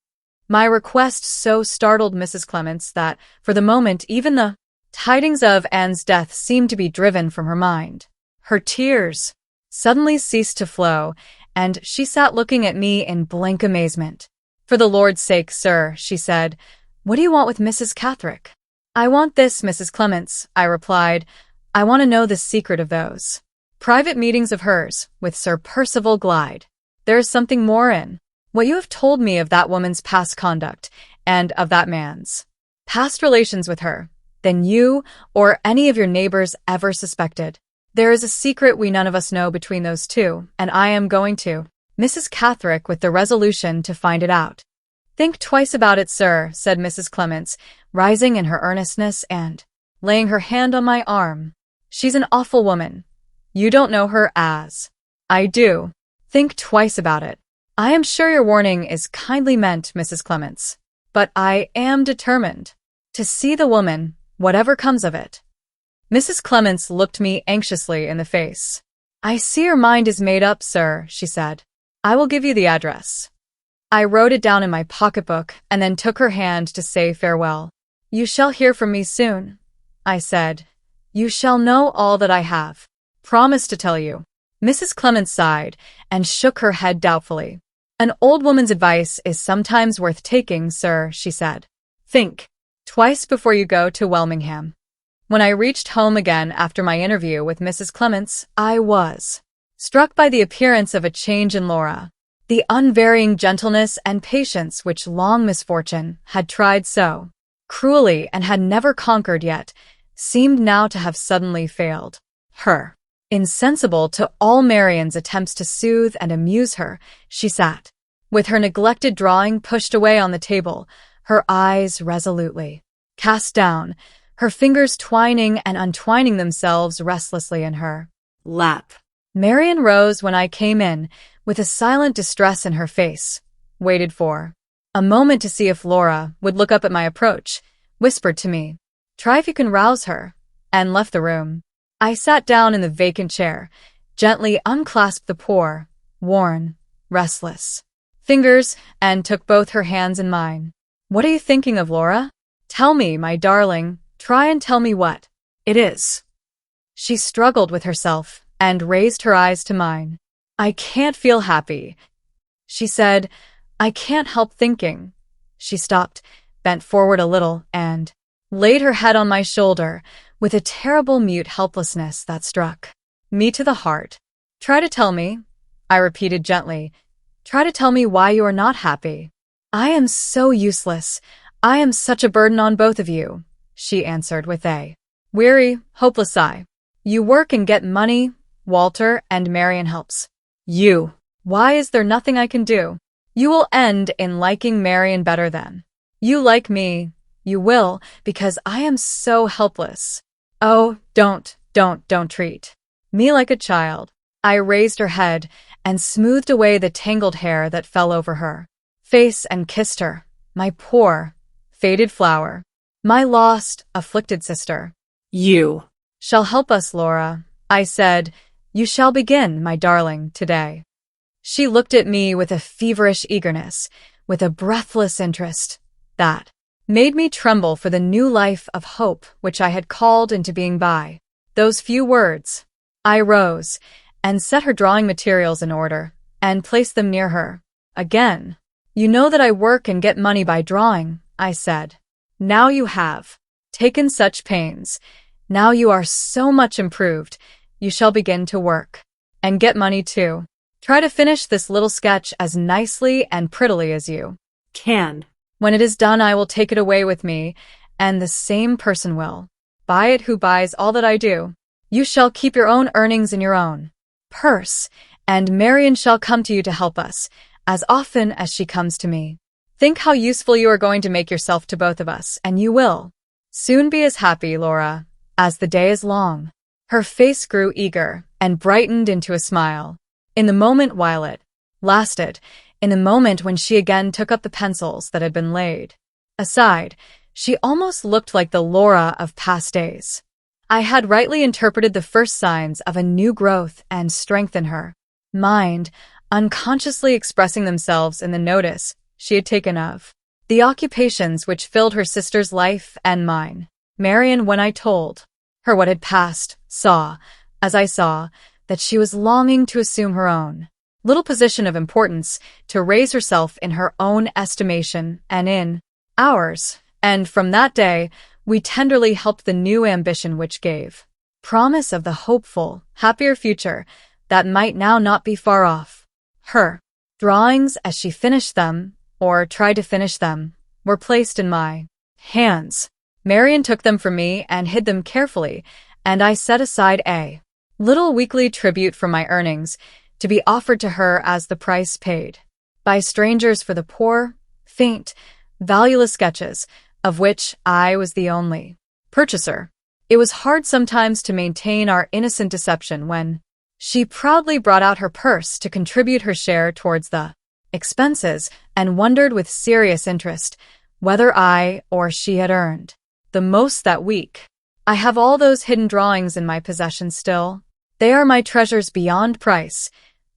My request so startled Mrs. Clements that, for the moment, even the tidings of Anne's death seemed to be driven from her mind. Her tears suddenly ceased to flow, and she sat looking at me in blank amazement. For the Lord's sake, sir, she said, what do you want with Mrs. Catherick? I want this, Mrs. Clements, I replied. I want to know the secret of those private meetings of hers with Sir Percival Glyde. There is something more in What you have told me of that woman's past conduct, and of that man's past relations with her, than you or any of your neighbors ever suspected. There is a secret we none of us know between those two, and I am going to, Mrs. Catherick, with the resolution to find it out. Think twice about it, sir, said Mrs. Clements, rising in her earnestness and laying her hand on my arm. She's an awful woman. You don't know her as I do. Think twice about it. I am sure your warning is kindly meant, Mrs. Clements, but I am determined to see the woman, whatever comes of it. Mrs. Clements looked me anxiously in the face. I see your mind is made up, sir, she said. I will give you the address. I wrote it down in my pocketbook and then took her hand to say farewell. You shall hear from me soon, I said. You shall know all that I have promised to tell you. Mrs. Clements sighed and shook her head doubtfully. An old woman's advice is sometimes worth taking, sir, she said. Think twice before you go to Welmingham. When I reached home again after my interview with Mrs. Clements, I was struck by the appearance of a change in Laura. The unvarying gentleness and patience which long misfortune had tried so cruelly and had never conquered yet seemed now to have suddenly failed her. Insensible to all Marian's attempts to soothe and amuse her, she sat, with her neglected drawing pushed away on the table, her eyes resolutely cast down, her fingers twining and untwining themselves restlessly in her lap. Marian rose when I came in, with a silent distress in her face, waited for a moment to see if Laura would look up at my approach, whispered to me, "Try if you can rouse her," and left the room. I sat down in the vacant chair, gently unclasped the poor, worn, restless fingers, and took both her hands in mine. What are you thinking of, Laura? Tell me, my darling, try and tell me what it is. She struggled with herself and raised her eyes to mine. I can't feel happy, she said. I can't help thinking. She stopped, bent forward a little, and laid her head on my shoulder with a terrible mute helplessness that struck me to the heart. Try to tell me, I repeated gently. Try to tell me why you are not happy. I am so useless. I am such a burden on both of you, she answered with a weary, hopeless sigh. You work and get money, Walter, and Marian helps you. Why is there nothing I can do? You will end in liking Marian better than you like me. You will, because I am so helpless. Oh, don't treat me like a child. I raised her head and smoothed away the tangled hair that fell over her face and kissed her, my poor, faded flower, my lost, afflicted sister. You shall help us, Laura, I said. You shall begin, my darling, today. She looked at me with a feverish eagerness, with a breathless interest that made me tremble for the new life of hope which I had called into being by those few words. I rose and set her drawing materials in order and placed them near her. Again, you know that I work and get money by drawing, I said. Now you have taken such pains. Now you are so much improved. You shall begin to work and get money too. Try to finish this little sketch as nicely and prettily as you can. When it is done, I will take it away with me, and the same person will buy it who buys all that I do. You shall keep your own earnings in your own purse, and Marian shall come to you to help us, as often as she comes to me. Think how useful you are going to make yourself to both of us, and you will soon be as happy, Laura, as the day is long. Her face grew eager and brightened into a smile. In the moment while it lasted, in the moment when she again took up the pencils that had been laid aside, she almost looked like the Laura of past days. I had rightly interpreted the first signs of a new growth and strength in her mind, unconsciously expressing themselves in the notice she had taken of the occupations which filled her sister's life and mine. Marian, when I told her what had passed, saw, as I saw, that she was longing to assume her own little position of importance, to raise herself in her own estimation and in ours, and from that day we tenderly helped the new ambition which gave promise of the hopeful, happier future that might now not be far off. Her Drawings, as she finished them, or tried to finish them, were placed in my hands. Marian took them from me and hid them carefully, and I set aside a little weekly tribute from my earnings to be offered to her as the price paid by strangers for the poor, faint, valueless sketches, of which I was the only purchaser. It was hard sometimes to maintain our innocent deception when she proudly brought out her purse to contribute her share towards the expenses and wondered with serious interest whether I or she had earned the most that week. I have all those hidden drawings in my possession still. They are my treasures beyond price,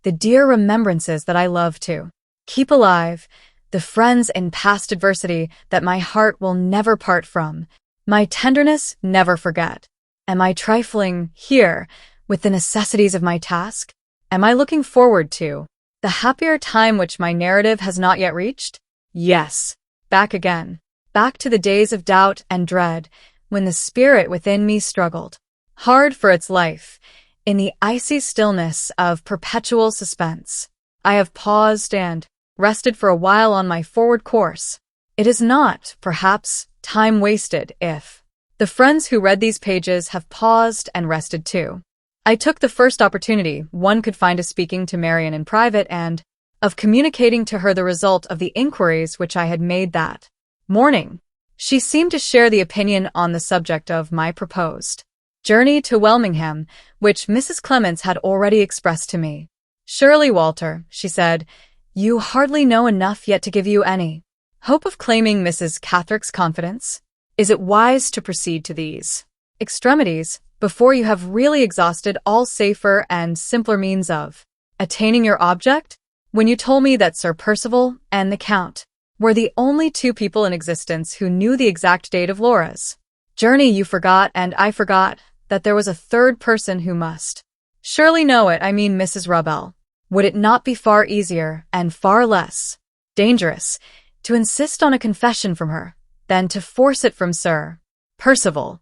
the dear remembrances that I love to keep alive, the friends in past adversity that my heart will never part from, my tenderness never forget. Am I trifling here with the necessities of my task? Am I looking forward to the happier time which my narrative has not yet reached? Yes. Back again. Back to the days of doubt and dread, when the spirit within me struggled hard for its life, in the icy stillness of perpetual suspense. I have paused and rested for a while on my forward course. It is not, perhaps, time wasted if the friends who read these pages have paused and rested too. I took the first opportunity one could find of speaking to Marian in private and of communicating to her the result of the inquiries which I had made that morning. She seemed to share the opinion on the subject of my proposed journey to Welmingham, which Mrs. Clements had already expressed to me. Surely, Walter, she said, you hardly know enough yet to give you any hope of claiming Mrs. Catherick's confidence. Is it wise to proceed to these extremities before you have really exhausted all safer and simpler means of attaining your object? When you told me that Sir Percival and the Count were the only two people in existence who knew the exact date of Laura's journey, you forgot, and I forgot, that there was a third person who must surely know it. I mean Mrs. Rubbell. Would it not be far easier and far less dangerous to insist on a confession from her than to force it from Sir Percival?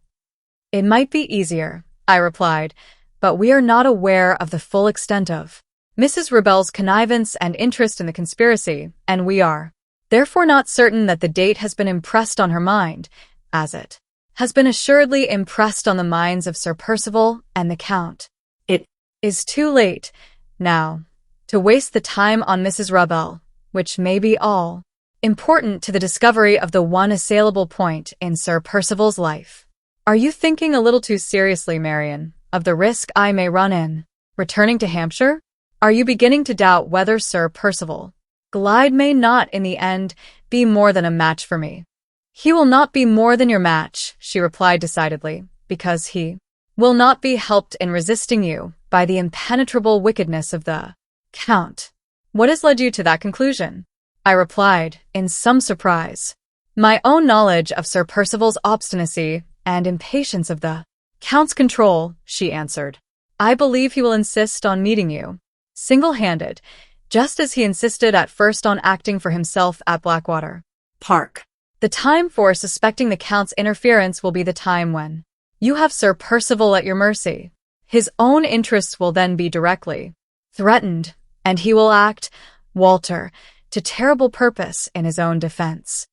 It might be easier, I replied, but we are not aware of the full extent of Mrs. Rubbell's connivance and interest in the conspiracy, and we are therefore not certain that the date has been impressed on her mind, as it has been assuredly impressed on the minds of Sir Percival and the Count. It is too late now to waste the time on Mrs. Rubbell, which may be all important to the discovery of the one assailable point in Sir Percival's life. Are you thinking a little too seriously, Marian, of the risk I may run in returning to Hampshire? Are you beginning to doubt whether Sir Percival Glyde may not in the end be more than a match for me? He will not be more than your match, she replied decidedly, because he will not be helped in resisting you by the impenetrable wickedness of the Count. What has led you to that conclusion? I replied, in some surprise. My own knowledge of Sir Percival's obstinacy and impatience of the Count's control, she answered. I believe he will insist on meeting you single-handed, just as he insisted at first on acting for himself at Blackwater Park. The time for suspecting the Count's interference will be the time when you have Sir Percival at your mercy. His own interests will then be directly threatened, and he will act, Walter, to terrible purpose in his own defense.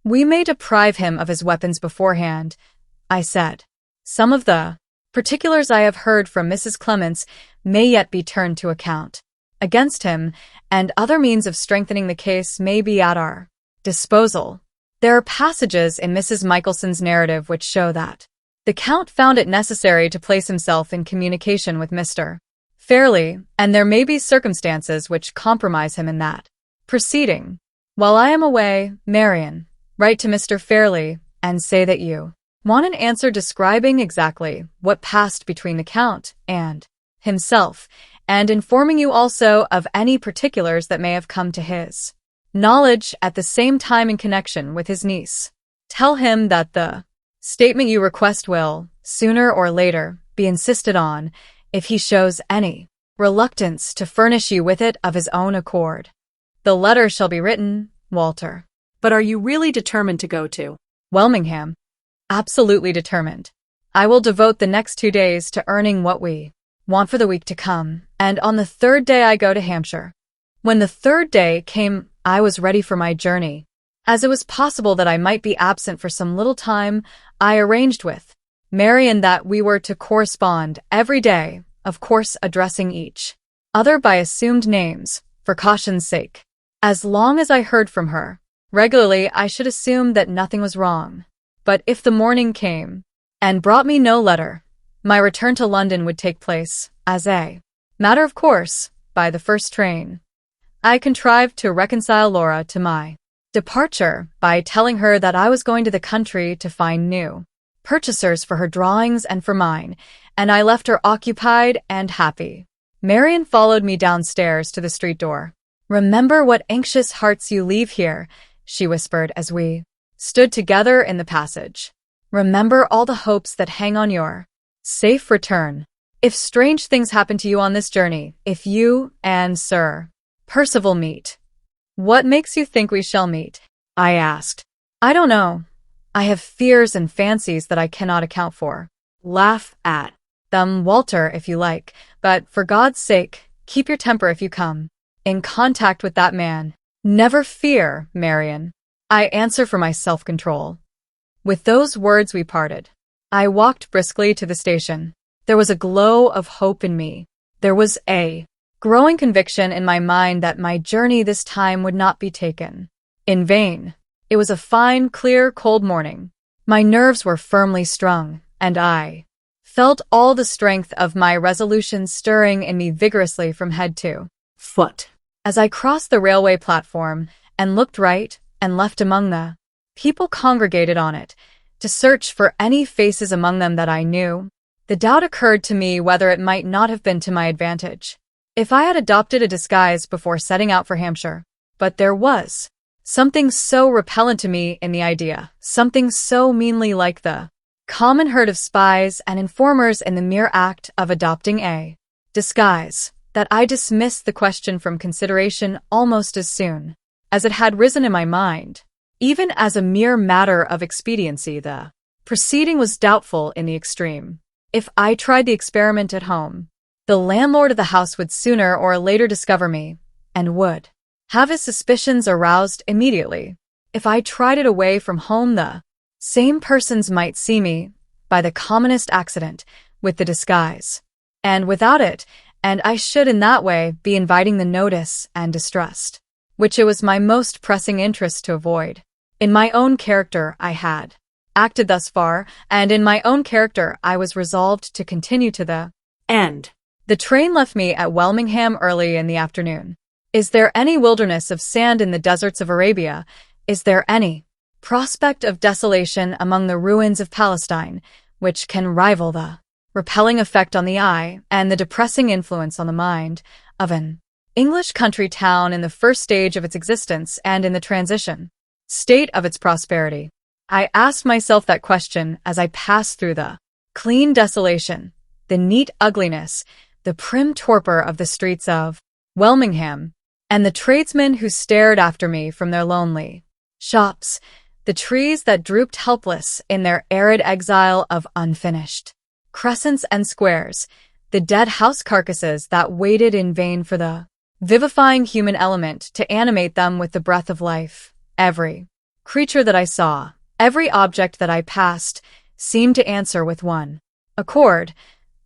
We may deprive him of his weapons beforehand, I said. Some of the particulars I have heard from Mrs. Clements may yet be turned to account against him, and other means of strengthening the case may be at our disposal. There are passages in Mrs. Michelson's narrative which show that the Count found it necessary to place himself in communication with Mr. Fairlie, and there may be circumstances which compromise him in that proceeding. While I am away, Marian, write to Mr. Fairlie and say that you want an answer describing exactly what passed between the Count and himself, and informing you also of any particulars that may have come to his knowledge at the same time in connection with his niece. Tell him that the statement you request will, sooner or later, be insisted on if he shows any reluctance to furnish you with it of his own accord. The letter shall be written, Walter. But are you really determined to go to Welmingham? Absolutely determined. I will devote the next 2 days to earning what we want for the week to come, and on the third day I go to Hampshire. When the third day came, I was ready for my journey. As it was possible that I might be absent for some little time, I arranged with Marian that we were to correspond every day, of course addressing each other by assumed names, for caution's sake. As long as I heard from her regularly, I should assume that nothing was wrong. But if the morning came and brought me no letter, my return to London would take place, as a matter of course, by the first train. I contrived to reconcile Laura to my departure by telling her that I was going to the country to find new purchasers for her drawings and for mine, and I left her occupied and happy. Marian followed me downstairs to the street door. "Remember what anxious hearts you leave here," she whispered as we stood together in the passage. "Remember all the hopes that hang on your safe return. If strange things happen to you on this journey, if you and Sir Percival meet." "What makes you think we shall meet?" I asked. "I don't know. I have fears and fancies that I cannot account for." "Laugh at them, Walter, if you like, but for God's sake, keep your temper if you come in contact with that man." "Never fear, Marian. I answer for my self-control." With those words we parted. I walked briskly to the station. There was a glow of hope in me. There was a growing conviction in my mind that my journey this time would not be taken in vain. It was a fine, clear, cold morning. My nerves were firmly strung, and I felt all the strength of my resolution stirring in me vigorously from head to foot. As I crossed the railway platform and looked right and left among the people congregated on it, to search for any faces among them that I knew, the doubt occurred to me whether it might not have been to my advantage if I had adopted a disguise before setting out for Hampshire. But there was something so repellent to me in the idea, something so meanly like the common herd of spies and informers in the mere act of adopting a disguise, that I dismissed the question from consideration almost as soon as it had risen in my mind. Even as a mere matter of expediency, the proceeding was doubtful in the extreme. If I tried the experiment at home, the landlord of the house would sooner or later discover me, and would have his suspicions aroused immediately. If I tried it away from home, the same persons might see me, by the commonest accident, with the disguise, and without it, and I should in that way be inviting the notice and distrust, which it was my most pressing interest to avoid. In my own character I had acted thus far, and in my own character I was resolved to continue to the end. The train left me at Welmingham early in the afternoon. Is there any wilderness of sand in the deserts of Arabia? Is there any prospect of desolation among the ruins of Palestine which can rival the repelling effect on the eye and the depressing influence on the mind of an English country town in the first stage of its existence and in the transition state of its prosperity? I asked myself that question as I passed through the clean desolation, the neat ugliness, the prim torpor of the streets of Welmingham, and the tradesmen who stared after me from their lonely shops, the trees that drooped helpless in their arid exile of unfinished crescents and squares, the dead house carcasses that waited in vain for the vivifying human element to animate them with the breath of life. Every creature that I saw, every object that I passed, seemed to answer with one accord.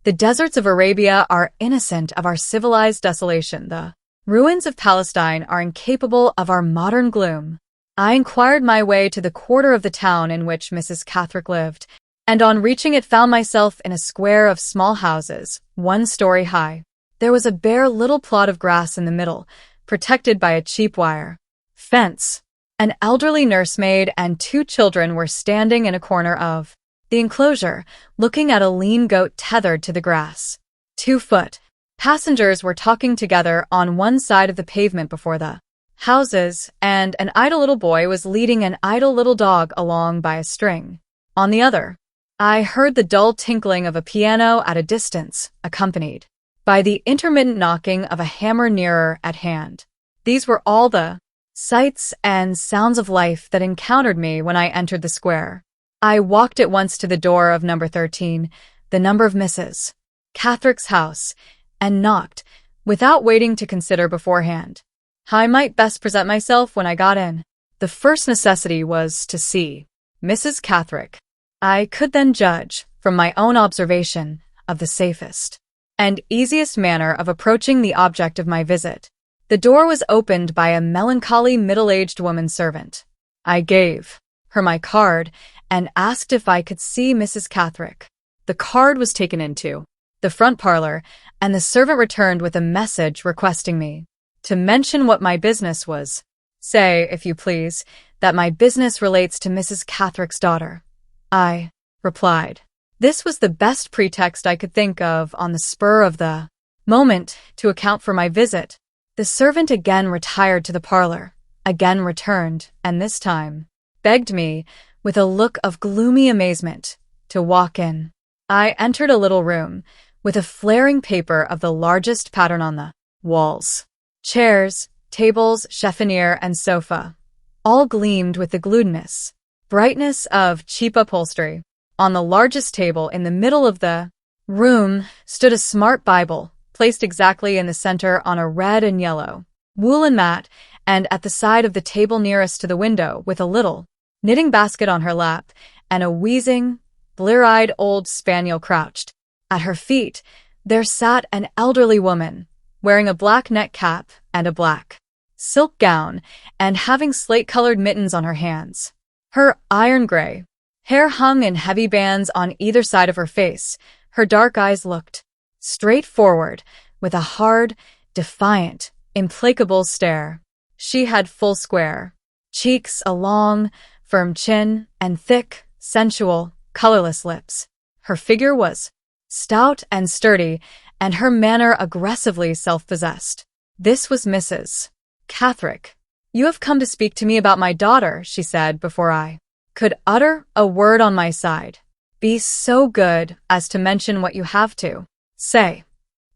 The deserts of Arabia are innocent of our civilized desolation. The ruins of Palestine are incapable of our modern gloom. I inquired my way to the quarter of the town in which Mrs. Cathrick lived, and on reaching it found myself in a square of small houses, 1 story high. There was a bare little plot of grass in the middle, protected by a cheap wire fence. An elderly nursemaid and 2 children were standing in a corner of the enclosure, looking at a lean goat tethered to the grass. 2 foot passengers were talking together on one side of the pavement before the houses, and an idle little boy was leading an idle little dog along by a string. On the other, I heard the dull tinkling of a piano at a distance, accompanied by the intermittent knocking of a hammer nearer at hand. These were all the sights and sounds of life that encountered me when I entered the square. I walked at once to the door of number 13, the number of Mrs. Cathrick's house, and knocked, without waiting to consider beforehand. how I might best present myself when I got in. The first necessity was to see Mrs. Cathrick. I could then judge, from my own observation, of the safest and easiest manner of approaching the object of my visit. The door was opened by a melancholy middle-aged woman servant. I gave her my card and asked if I could see Mrs. Cathrick. The card was taken into the front parlor, and the servant returned with a message requesting me to mention what my business was. Say, if you please, that my business relates to Mrs. Cathrick's daughter. I replied. This was the best pretext I could think of on the spur of the moment to account for my visit. The servant again retired to the parlor, again returned, and this time begged me, with a look of gloomy amazement, to walk in. I entered a little room, with a flaring paper of the largest pattern on the walls. Chairs, tables, chiffonier, and sofa, all gleamed with the gluedness, brightness of cheap upholstery. On the largest table in the middle of the room stood a smart Bible, placed exactly in the center on a red and yellow woolen mat, and at the side of the table nearest to the window, with a little knitting basket on her lap, and a wheezing, blear-eyed old spaniel crouched. At her feet there sat an elderly woman, wearing a black net cap and a black silk gown, and having slate-colored mittens on her hands. Her iron-gray hair hung in heavy bands on either side of her face. Her dark eyes looked straight forward, with a hard, defiant, implacable stare. She had full square cheeks, a long, firm chin, and thick, sensual, colorless lips. Her figure was stout and sturdy, and her manner aggressively self-possessed. This was Mrs. Cathrick. "You have come to speak to me about my daughter," she said before I could utter a word on my side. "Be so good as to mention what you have to say."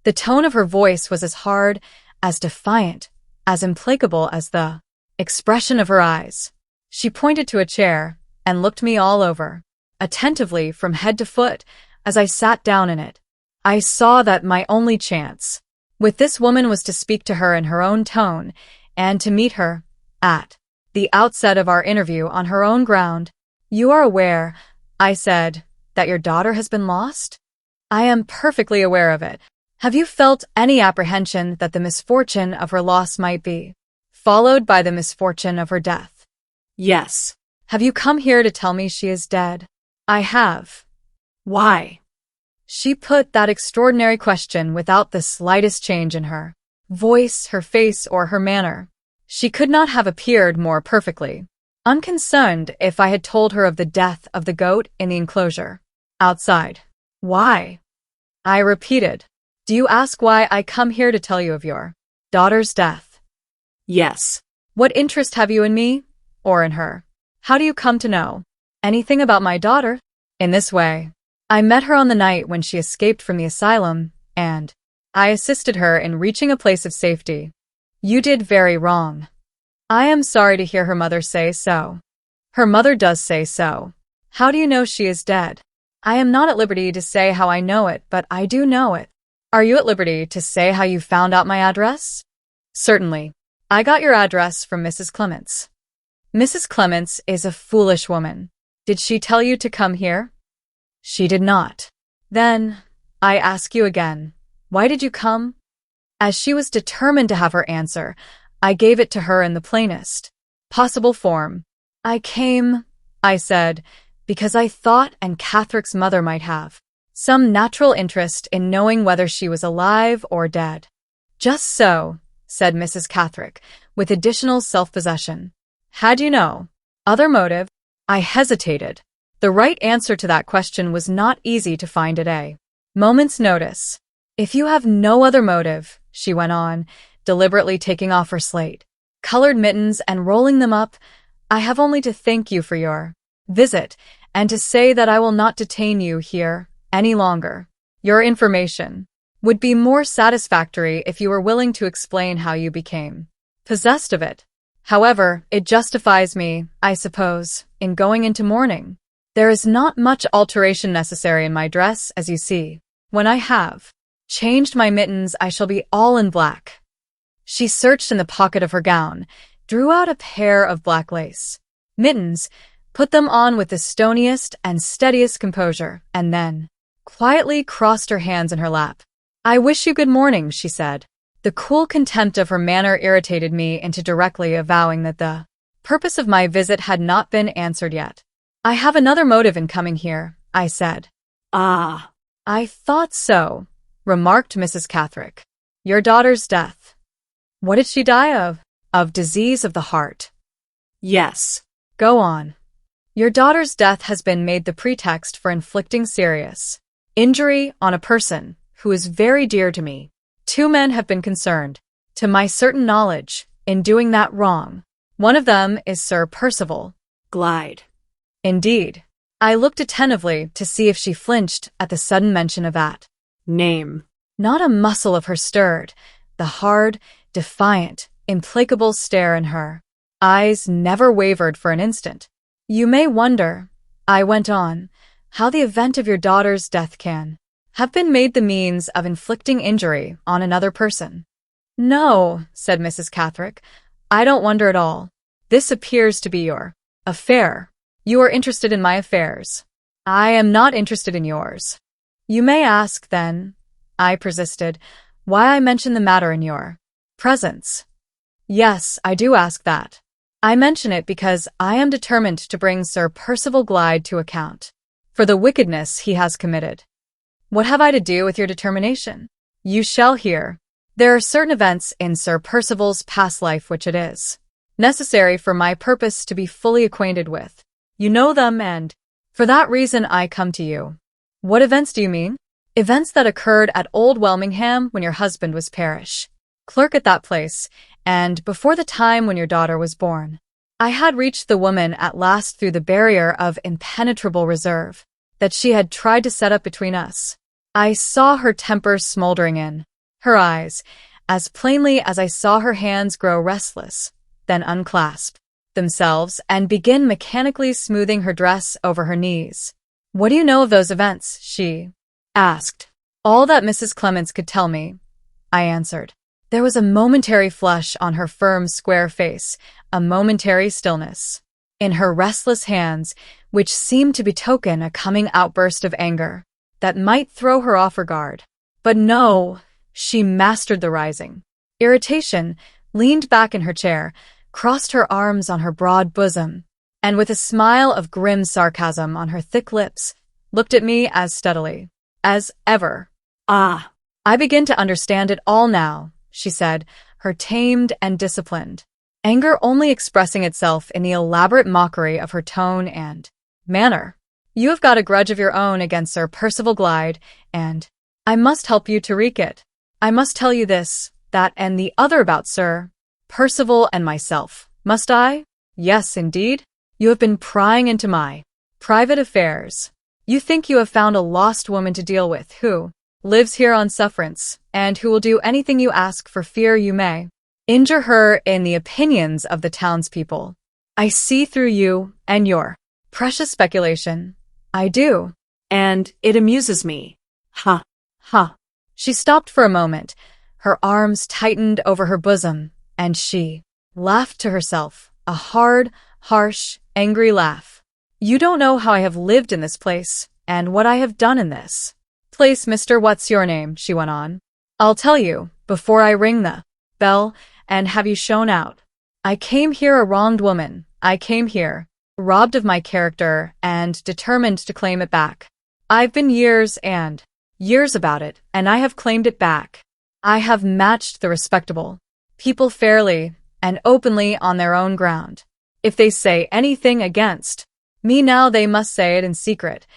The tone of her voice was as hard, as defiant, as implacable as the expression of her eyes. She pointed to a chair and looked me all over, attentively from head to foot, as I sat down in it. I saw that my only chance with this woman was to speak to her in her own tone, and to meet her, at the outset of our interview, on her own ground. "You are aware," I said, "that your daughter has been lost?" "I am perfectly aware of it. Have you felt any apprehension that the misfortune of her loss might be followed by the misfortune of her death?" Yes. "Have you come here to tell me she is dead?" "I have." Why? She put that extraordinary question without the slightest change in her voice, her face, or her manner. She could not have appeared more perfectly unconcerned if I had told her of the death of the goat in the enclosure outside. "Why?" I repeated. "Do you ask why I come here to tell you of your daughter's death?" Yes. "What interest have you in me, or in her? How do you come to know anything about my daughter?" "In this way. I met her on the night when she escaped from the asylum, and I assisted her in reaching a place of safety." "You did very wrong." "I am sorry to hear her mother say so." "Her mother does say so." "How do you know she is dead?" "I am not at liberty to say how I know it, but I do know it." "Are you at liberty to say how you found out my address?" "Certainly. I got your address from Mrs. Clements." "Mrs. Clements is a foolish woman. Did she tell you to come here?" "She did not." "Then, I ask you again, why did you come?" As she was determined to have her answer, I gave it to her in the plainest possible form. "I came," I said, "because I thought and Catherick's mother might have some natural interest in knowing whether she was alive or dead." "Just so," said Mrs. Cathrick, with additional self-possession. "Had you no other motive?" I hesitated. The right answer to that question was not easy to find at a moment's notice. "If you have no other motive," she went on, deliberately taking off her slate-colored mittens and rolling them up, "I have only to thank you for your visit, and to say that I will not detain you here any longer. Your information would be more satisfactory if you were willing to explain how you became possessed of it. However, it justifies me, I suppose, in going into mourning. There is not much alteration necessary in my dress, as you see. When I have changed my mittens, I shall be all in black." She searched in the pocket of her gown, drew out a pair of black lace mittens, put them on with the stoniest and steadiest composure, and then quietly crossed her hands in her lap. "I wish you good morning," she said. The cool contempt of her manner irritated me into directly avowing that the purpose of my visit had not been answered yet. "I have another motive in coming here," I said. Ah, "I thought so," remarked Mrs. Cathrick. "Your daughter's death. What did she die of?" "Of disease of the heart." yes. "Go on." "Your daughter's death has been made the pretext for inflicting serious injury on a person who is very dear to me. 2 men have been concerned, to my certain knowledge, in doing that wrong. One of them is Sir Percival." Glide. "Indeed." I looked attentively to see if she flinched at the sudden mention of that Name. Not a muscle of her stirred. The hard, defiant, implacable stare in her eyes never wavered for an instant. "You may wonder," I went on, "how the event of your daughter's death can have been made the means of inflicting injury on another person." "No," said Mrs. Cathrick, "I don't wonder at all. This appears to be your affair. You are interested in my affairs. I am not interested in yours." "You may ask, then," I persisted, "why I mention the matter in your presence." "Yes, I do ask that. I mention it because I am determined to bring Sir Percival Glyde to account for the wickedness he has committed." "What have I to do with your determination?" "You shall hear. There are certain events in Sir Percival's past life which it is necessary for my purpose to be fully acquainted with. You know them, and for that reason I come to you." "What events do you mean?" "Events that occurred at Old Welmingham when your husband was parish clerk at that place, and before the time when your daughter was born. I had reached the woman at last through the barrier of impenetrable reserve that she had tried to set up between us. I saw her temper smoldering in her eyes, as plainly as I saw her hands grow restless, then unclasp themselves and begin mechanically smoothing her dress over her knees." "What do you know of those events?" she asked. "All that Mrs. Clements could tell me," I answered. There was a momentary flush on her firm, square face, a momentary stillness in her restless hands, which seemed to betoken a coming outburst of anger that might throw her off her guard. But no, she mastered the rising irritation, leaned back in her chair, crossed her arms on her broad bosom, and with a smile of grim sarcasm on her thick lips, looked at me as steadily as ever. Ah, "I begin to understand it all now," she said, her tamed and disciplined anger only expressing itself in the elaborate mockery of her tone and manner. "You have got a grudge of your own against Sir Percival Glyde, and I must help you to wreak it. I must tell you this, that, and the other about Sir Percival and myself. Must I?" "Yes, indeed. You have been prying into my private affairs. You think you have found a lost woman to deal with who lives here on sufferance, and who will do anything you ask for fear you may injure her in the opinions of the townspeople. I see through you and your precious speculation. I do. and it amuses me. Ha, ha. She stopped for a moment. Her arms tightened over her bosom, and she laughed to herself, a hard, harsh, angry laugh. "You don't know how I have lived in this place, and what I have done in this place, Mr. What's your name?" she went on. "I'll tell you, before I ring the bell and have you shown out. I came here a wronged woman. I came here robbed of my character and determined to claim it back. I've been years and years about it, and I have claimed it back. I have matched the respectable people fairly and openly on their own ground. If they say anything against me now, they must say it in secret.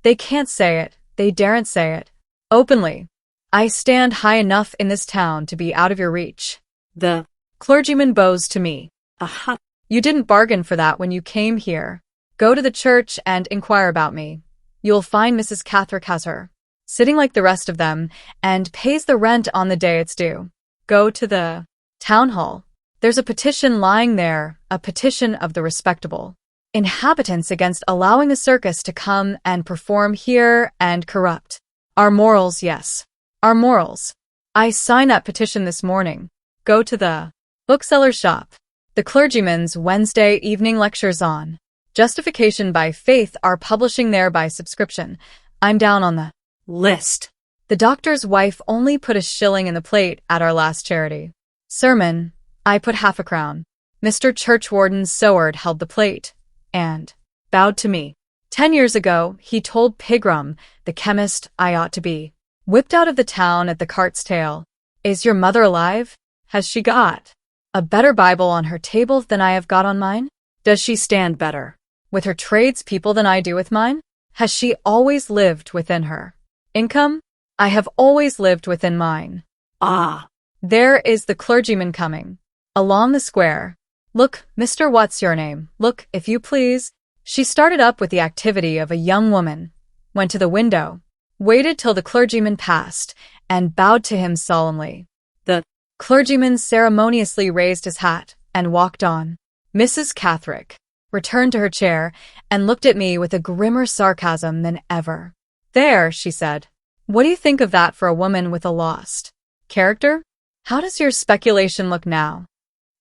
They can't say it, they daren't say it openly. I stand high enough in this town to be out of your reach." The Clergyman bows to me. aha. "You didn't bargain for that when you came here. Go to the church and inquire about me. You'll find Mrs. Cathrick has her sitting like the rest of them, and pays the rent on the day it's due. Go to the town hall. There's a petition lying there, a petition of the respectable inhabitants against allowing a circus to come and perform here and corrupt our morals. Yes, our morals. I signed that petition this morning. Go to the bookseller's shop. The clergyman's Wednesday evening lectures on justification by faith are publishing there by subscription. I'm down on the List. The doctor's wife only put a shilling in the plate at our last charity sermon. I put half a crown. Mr. Churchwarden Soward held the plate and bowed to me. 10 years ago, he told Pigram, the chemist I ought to be whipped out of the town at the cart's tail. Is your mother alive? Has she got a better Bible on her table than I have got on mine? Does she stand better with her tradespeople than I do with mine? Has she always lived within her income? I have always lived within mine. Ah, There is the clergyman coming along the square. Look, Mr. What's your name? Look, if you please. She started up with the activity of a young woman, went to the window, waited till the clergyman passed, and bowed to him solemnly. The clergyman ceremoniously raised his hat and walked on. Mrs. Catherick returned to her chair and looked at me with a grimmer sarcasm than ever. There, she said. What do you think of that for a woman with a lost character? How does your speculation look now?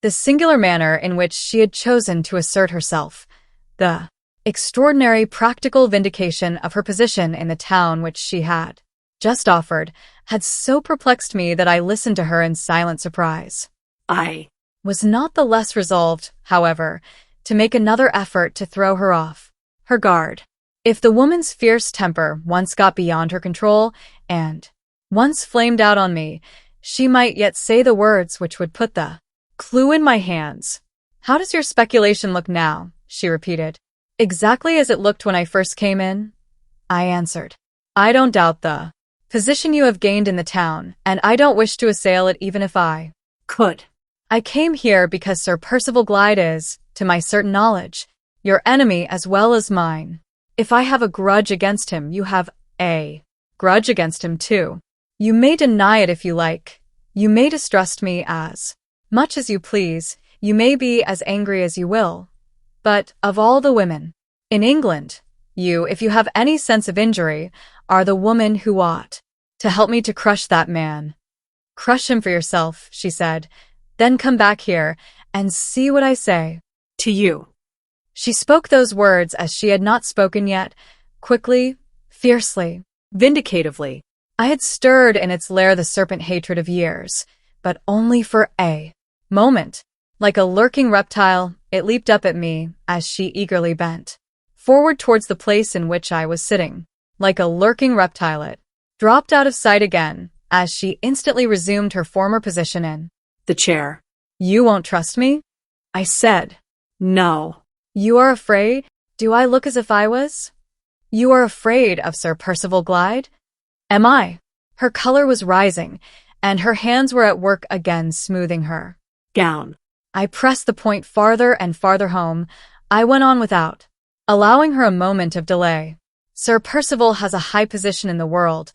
The singular manner in which she had chosen to assert herself, the extraordinary practical vindication of her position in the town which she had just offered, had so perplexed me that I listened to her in silent surprise. I Was not the less resolved, however, to make another effort to throw her off her guard. If the woman's fierce temper once got beyond her control and once flamed out on me, she might yet say the words which would put the clue in my hands. How does your speculation look now? She repeated. Exactly as it looked when I first came in, I answered. I don't doubt the position you have gained in the town, and I don't wish to assail it even if I could. I came here because Sir Percival Glyde is, to my certain knowledge, your enemy as well as mine. If I have a grudge against him, you have a grudge against him too. You may deny it if you like. You may distrust me as much as you please. You may be as angry as you will. But of all the women in England, you, if you have any sense of injury, are the woman who ought to help me to crush that man. Crush him for yourself, she said. Then come back here and see what I say To you. She spoke those words as she had not spoken yet, quickly, fiercely, Vindicatively. I had stirred in its lair the serpent hatred of years, but only for a moment. Like a lurking reptile, it leaped up at me as she eagerly bent forward towards the place in which I was sitting. Like a lurking reptile, it dropped out of sight again as she instantly resumed her former position in The chair. You won't trust me? I said. No. You are afraid? Do I look as if I was? You are afraid of Sir Percival Glyde? Am I? Her color was rising, and her hands were at work again smoothing her Gown. I pressed the point farther and farther home. I went on without allowing her a moment of delay. Sir Percival has a high position in the world,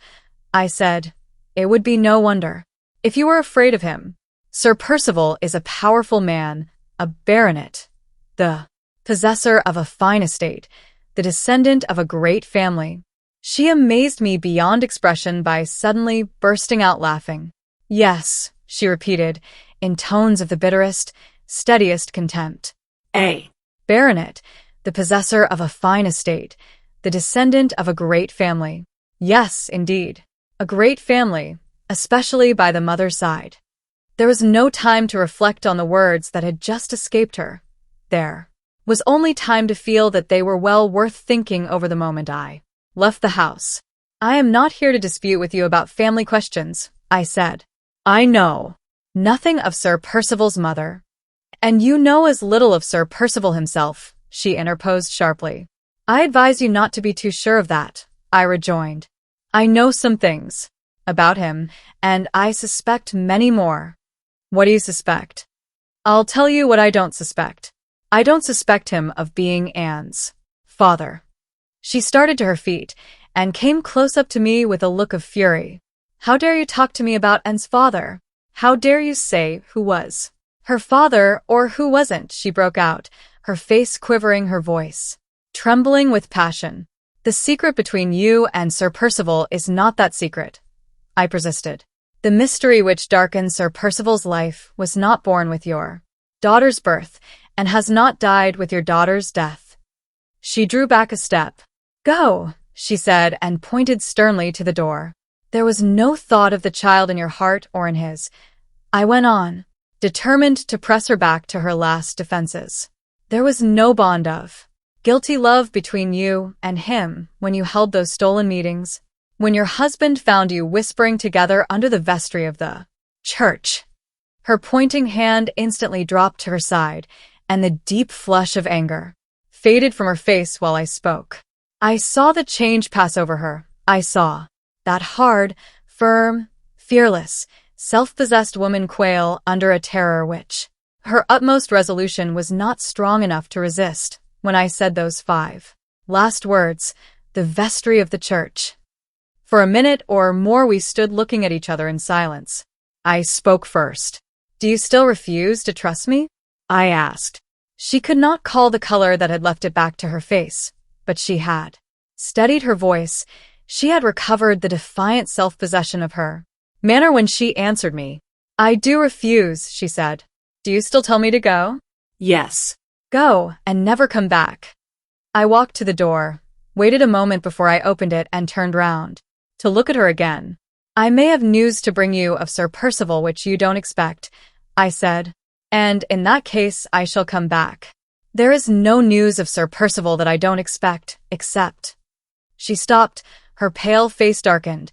I said. It would be no wonder if you were afraid of him. Sir Percival is a powerful man, a baronet, the possessor of a fine estate, the descendant of a great family. She amazed me beyond expression by suddenly bursting out laughing. Yes, she repeated, in tones of the bitterest, steadiest contempt. A Baronet, the possessor of a fine estate, the descendant of a great family. Yes, indeed, a great family, especially by the mother's side. There was no time to reflect on the words that had just escaped her. There was only time to feel that they were well worth thinking over the moment I left the house. I am not here to dispute with you about family questions, I said. I know nothing of Sir Percival's mother. And you know as little of Sir Percival himself, she interposed sharply. I advise you not to be too sure of that, I rejoined. I know some things about him, and I suspect many more. What do you suspect? I'll tell you what I don't suspect. I don't suspect him of being Anne's father. She started to her feet and came close up to me with a look of fury. How dare you talk to me about Anne's father? How dare you say who was her father or who wasn't? She broke out, her face quivering, her voice trembling with passion. The secret between you and Sir Percival is not that secret, I persisted. The mystery which darkens Sir Percival's life was not born with your daughter's birth, and has not died with your daughter's death." She drew back a step. "Go," she said, and pointed sternly to the door. "There was no thought of the child in your heart or in his," I went on, determined to press her back to her last defenses. "There was no bond of guilty love between you and him when you held those stolen meetings, when your husband found you whispering together under the vestry of the church." Her pointing hand instantly dropped to her side, and the deep flush of anger faded from her face while I spoke. I saw the change pass over her. I saw that hard, firm, fearless, self-possessed woman quail under a terror which her utmost resolution was not strong enough to resist when I said those 5 last words, "the vestry of the church." For a minute or more we stood looking at each other in silence. I spoke first. "Do you still refuse to trust me?" I asked. She could not call the color that had left it back to her face, but she had steadied her voice. She had recovered the defiant self-possession of her manner when she answered me. "I do refuse," she said. "Do you still tell me to go?" Yes. "Go, and never come back." I walked to the door, waited a moment before I opened it, and turned round to look at her again. "I may have news to bring you of Sir Percival which you don't expect," I said, "and in that case I shall come back." "There is no news of Sir Percival that I don't expect, except—" She stopped, her pale face darkened,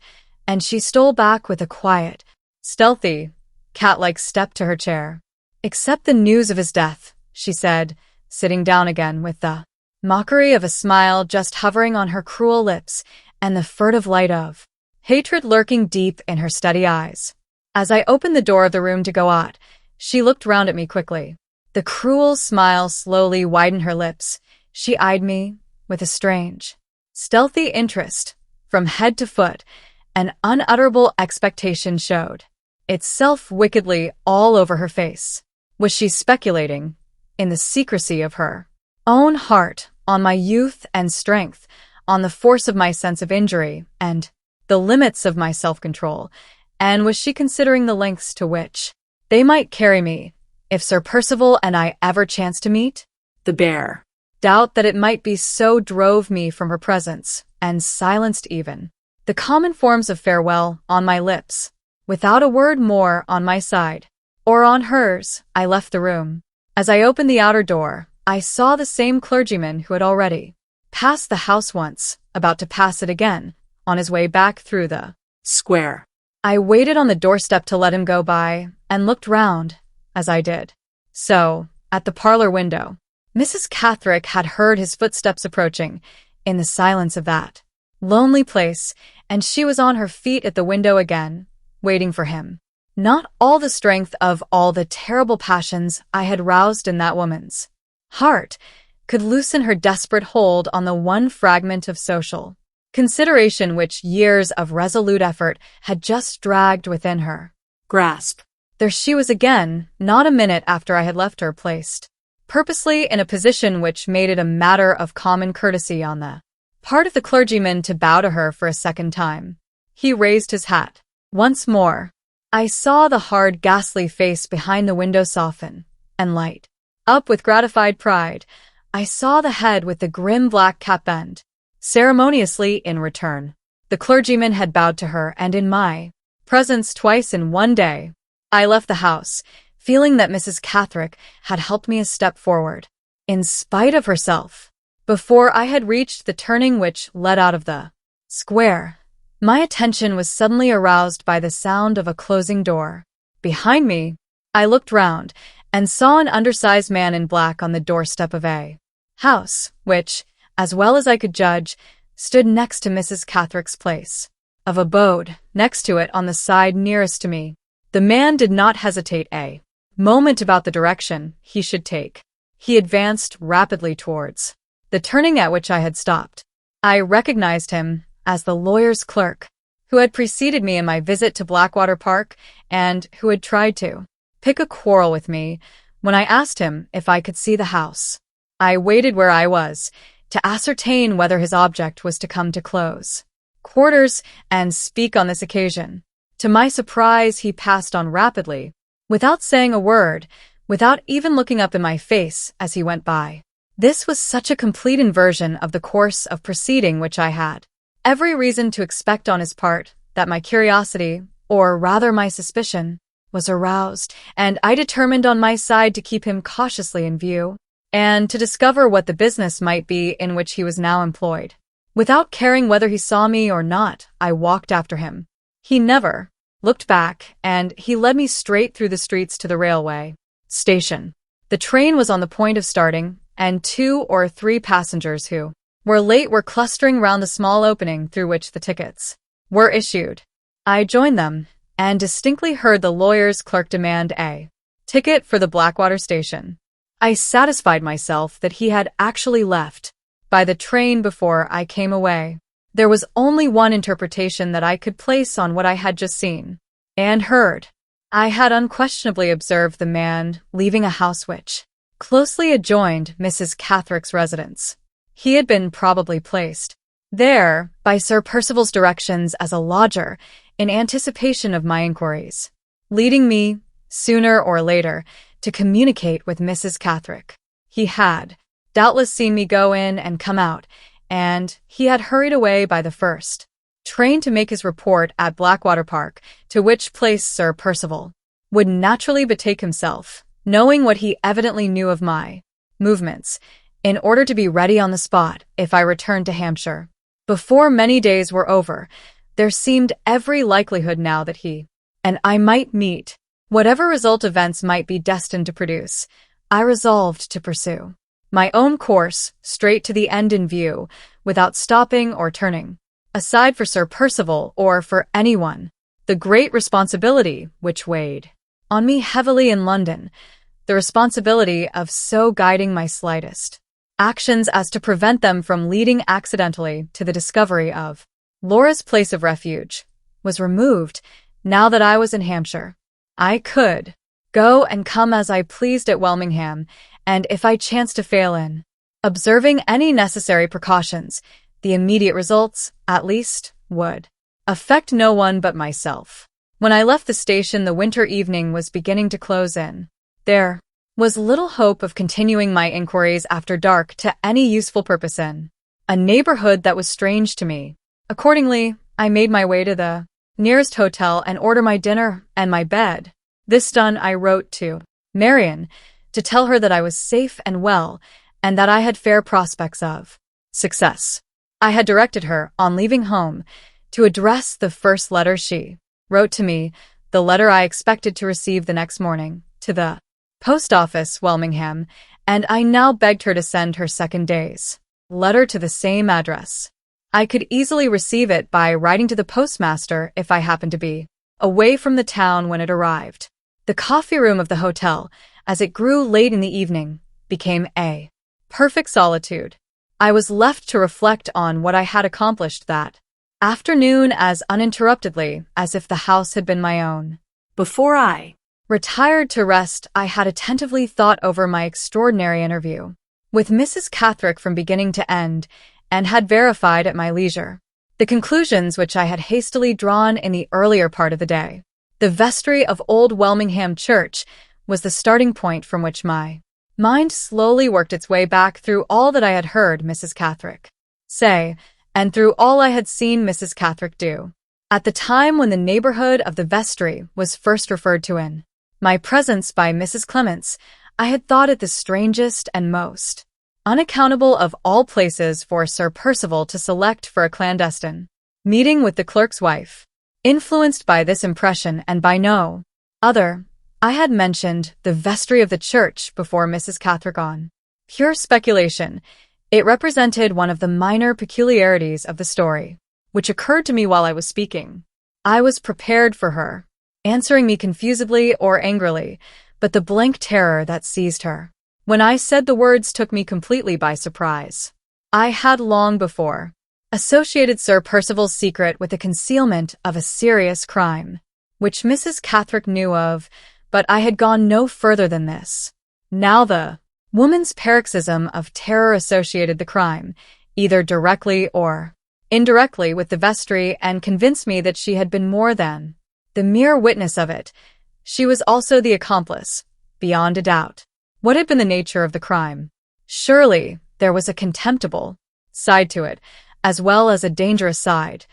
and she stole back with a quiet, stealthy, cat-like step to her chair. "Except the news of his death," she said, sitting down again with the mockery of a smile just hovering on her cruel lips and the furtive light of hatred lurking deep in her steady eyes. As I opened the door of the room to go out, she looked round at me quickly. The cruel smile slowly widened her lips. She eyed me with a strange, stealthy interest. From head to foot, an unutterable expectation showed itself wickedly all over her face. Was she speculating, in the secrecy of her own heart, on my youth and strength, on the force of my sense of injury, and the limits of my self-control, and was she considering the lengths to which they might carry me, if Sir Percival and I ever chanced to meet? The bear doubt that it might be so drove me from her presence, and silenced even the common forms of farewell on my lips. Without a word more on my side, or on hers, I left the room. As I opened the outer door, I saw the same clergyman who had already passed the house once, about to pass it again, on his way back through the square. I waited on the doorstep to let him go by, and looked round, as I did so, at the parlor window. Mrs. Catherick had heard his footsteps approaching, in the silence of that lonely place, and she was on her feet at the window again, waiting for him. Not all the strength of all the terrible passions I had roused in that woman's heart could loosen her desperate hold on the one fragment of social consideration which years of resolute effort had just dragged within her grasp. There she was again, not a minute after I had left her, placed purposely in a position which made it a matter of common courtesy on the part of the clergyman to bow to her for a second time. He raised his hat once more. I saw the hard, ghastly face behind the window soften and light up with gratified pride. I saw the head with the grim black cap bend ceremoniously in return. The clergyman had bowed to her, and in my presence twice in one day. I left the house, feeling that Mrs. Catherick had helped me a step forward, in spite of herself. Before I had reached the turning which led out of the square, my attention was suddenly aroused by the sound of a closing door. Behind me, I looked round, and saw an undersized man in black on the doorstep of a house, which, as well as I could judge, stood next to Mrs. Catherick's place of abode, next to it on the side nearest to me. The man did not hesitate a moment about the direction he should take. He advanced rapidly towards the turning at which I had stopped. I recognized him as the lawyer's clerk, who had preceded me in my visit to Blackwater Park, and who had tried to pick a quarrel with me when I asked him if I could see the house. I waited where I was, to ascertain whether his object was to come to close quarters and speak on this occasion. To my surprise, he passed on rapidly, without saying a word, without even looking up in my face as he went by. This was such a complete inversion of the course of proceeding which I had every reason to expect on his part, that my curiosity, or rather my suspicion, was aroused, and I determined on my side to keep him cautiously in view, and to discover what the business might be in which he was now employed. Without caring whether he saw me or not, I walked after him. He never looked back, and he led me straight through the streets to the railway station. The train was on the point of starting, and 2 or 3 passengers who were late were clustering round the small opening through which the tickets were issued. I joined them, and distinctly heard the lawyer's clerk demand a ticket for the Blackwater station. I satisfied myself that he had actually left by the train before I came away. There was only one interpretation that I could place on what I had just seen and heard. I had unquestionably observed the man leaving a house which closely adjoined Mrs. Catherick's residence. He had been probably placed there by Sir Percival's directions as a lodger in anticipation of my inquiries, leading me, sooner or later, to communicate with Mrs. Catherick. He had doubtless seen me go in and come out, and he had hurried away by the first train to make his report at Blackwater Park, to which place Sir Percival would naturally betake himself, knowing what he evidently knew of my movements, in order to be ready on the spot if I returned to Hampshire. Before many days were over, there seemed every likelihood now that he and I might meet. Whatever result events might be destined to produce, I resolved to pursue my own course straight to the end in view, without stopping or turning aside for Sir Percival or for anyone. The great responsibility which weighed on me heavily in London, the responsibility of so guiding my slightest actions as to prevent them from leading accidentally to the discovery of Laura's place of refuge, was removed now that I was in Hampshire. I could go and come as I pleased at Welmingham, and if I chanced to fail in observing any necessary precautions, the immediate results, at least, would affect no one but myself. When I left the station, the winter evening was beginning to close in. There was little hope of continuing my inquiries after dark to any useful purpose in a neighborhood that was strange to me. Accordingly, I made my way to the nearest hotel and ordered my dinner and my bed. This done, I wrote to Marian to tell her that I was safe and well, and that I had fair prospects of success. I had directed her, on leaving home, to address the first letter she wrote to me, the letter I expected to receive the next morning, to the post office, Welmingham, and I now begged her to send her second day's letter to the same address. I could easily receive it by writing to the postmaster if I happened to be away from the town when it arrived. The coffee room of the hotel, as it grew late in the evening, became a perfect solitude. I was left to reflect on what I had accomplished that afternoon as uninterruptedly as if the house had been my own. Before I retired to rest, I had attentively thought over my extraordinary interview with Mrs. Catherick from beginning to end, and had verified at my leisure the conclusions which I had hastily drawn in the earlier part of the day. The vestry of Old Welmingham Church was the starting point from which my mind slowly worked its way back through all that I had heard Mrs. Catherick say, and through all I had seen Mrs. Catherick do. At the time when the neighborhood of the vestry was first referred to in my presence by Mrs. Clements, I had thought it the strangest and most unaccountable of all places for Sir Percival to select for a clandestine meeting with the clerk's wife. Influenced by this impression and by no other, I had mentioned the vestry of the church before Mrs. Catherick on pure speculation. It represented one of the minor peculiarities of the story, which occurred to me while I was speaking. I was prepared for her answering me confusedly or angrily, but the blank terror that seized her when I said the words took me completely by surprise. I had long before associated Sir Percival's secret with the concealment of a serious crime, which Mrs. Catherick knew of, but I had gone no further than this. Now the woman's paroxysm of terror associated the crime, either directly or indirectly, with the vestry, and convinced me that she had been more than the mere witness of it. She was also the accomplice, beyond a doubt. What had been the nature of the crime? Surely there was a contemptible side to it, as well as a dangerous side,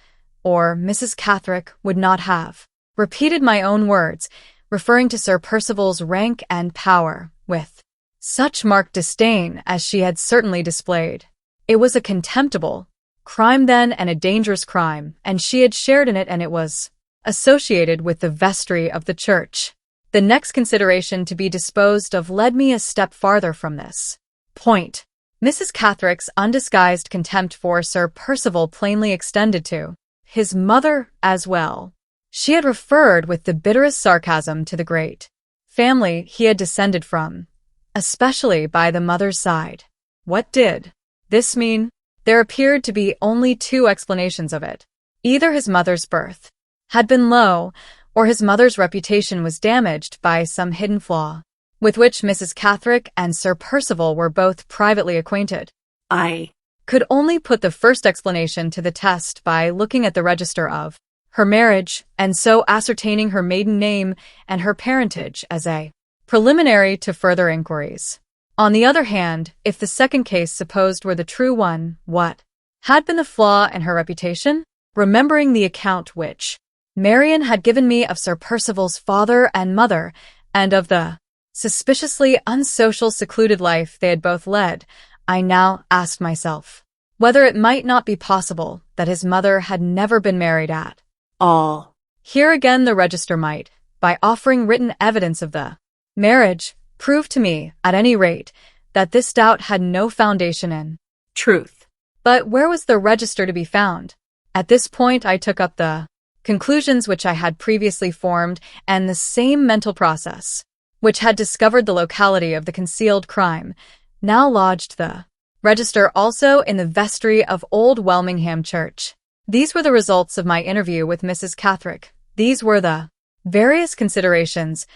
or Mrs. Cathrick would not have repeated my own words, referring to Sir Percival's rank and power, with such marked disdain as she had certainly displayed. It was a contemptible crime then, and a dangerous crime, and she had shared in it, and it was associated with the vestry of the church. The next consideration to be disposed of led me a step farther from this point. Mrs. Cathrick's undisguised contempt for Sir Percival plainly extended to his mother as well. She had referred with the bitterest sarcasm to the great family he had descended from, especially by the mother's side. What did this mean? There appeared to be only two explanations of it. Either his mother's birth had been low, or his mother's reputation was damaged by some hidden flaw, with which Mrs. Cathrick and Sir Percival were both privately acquainted. I could only put the first explanation to the test by looking at the register of her marriage, and so ascertaining her maiden name and her parentage as a preliminary to further inquiries. On the other hand, if the second case supposed were the true one, what had been the flaw in her reputation? Remembering the account which Marian had given me of Sir Percival's father and mother, and of the suspiciously unsocial, secluded life they had both led, I now asked myself whether it might not be possible that his mother had never been married at all. Here again the register might, by offering written evidence of the marriage, prove to me, at any rate, that this doubt had no foundation in truth. But where was the register to be found? At this point I took up the conclusions which I had previously formed, and the same mental process which had discovered the locality of the concealed crime now lodged the register also in the vestry of Old Welmingham Church. These were the results of my interview with Mrs. Cathrick. These were the various considerations,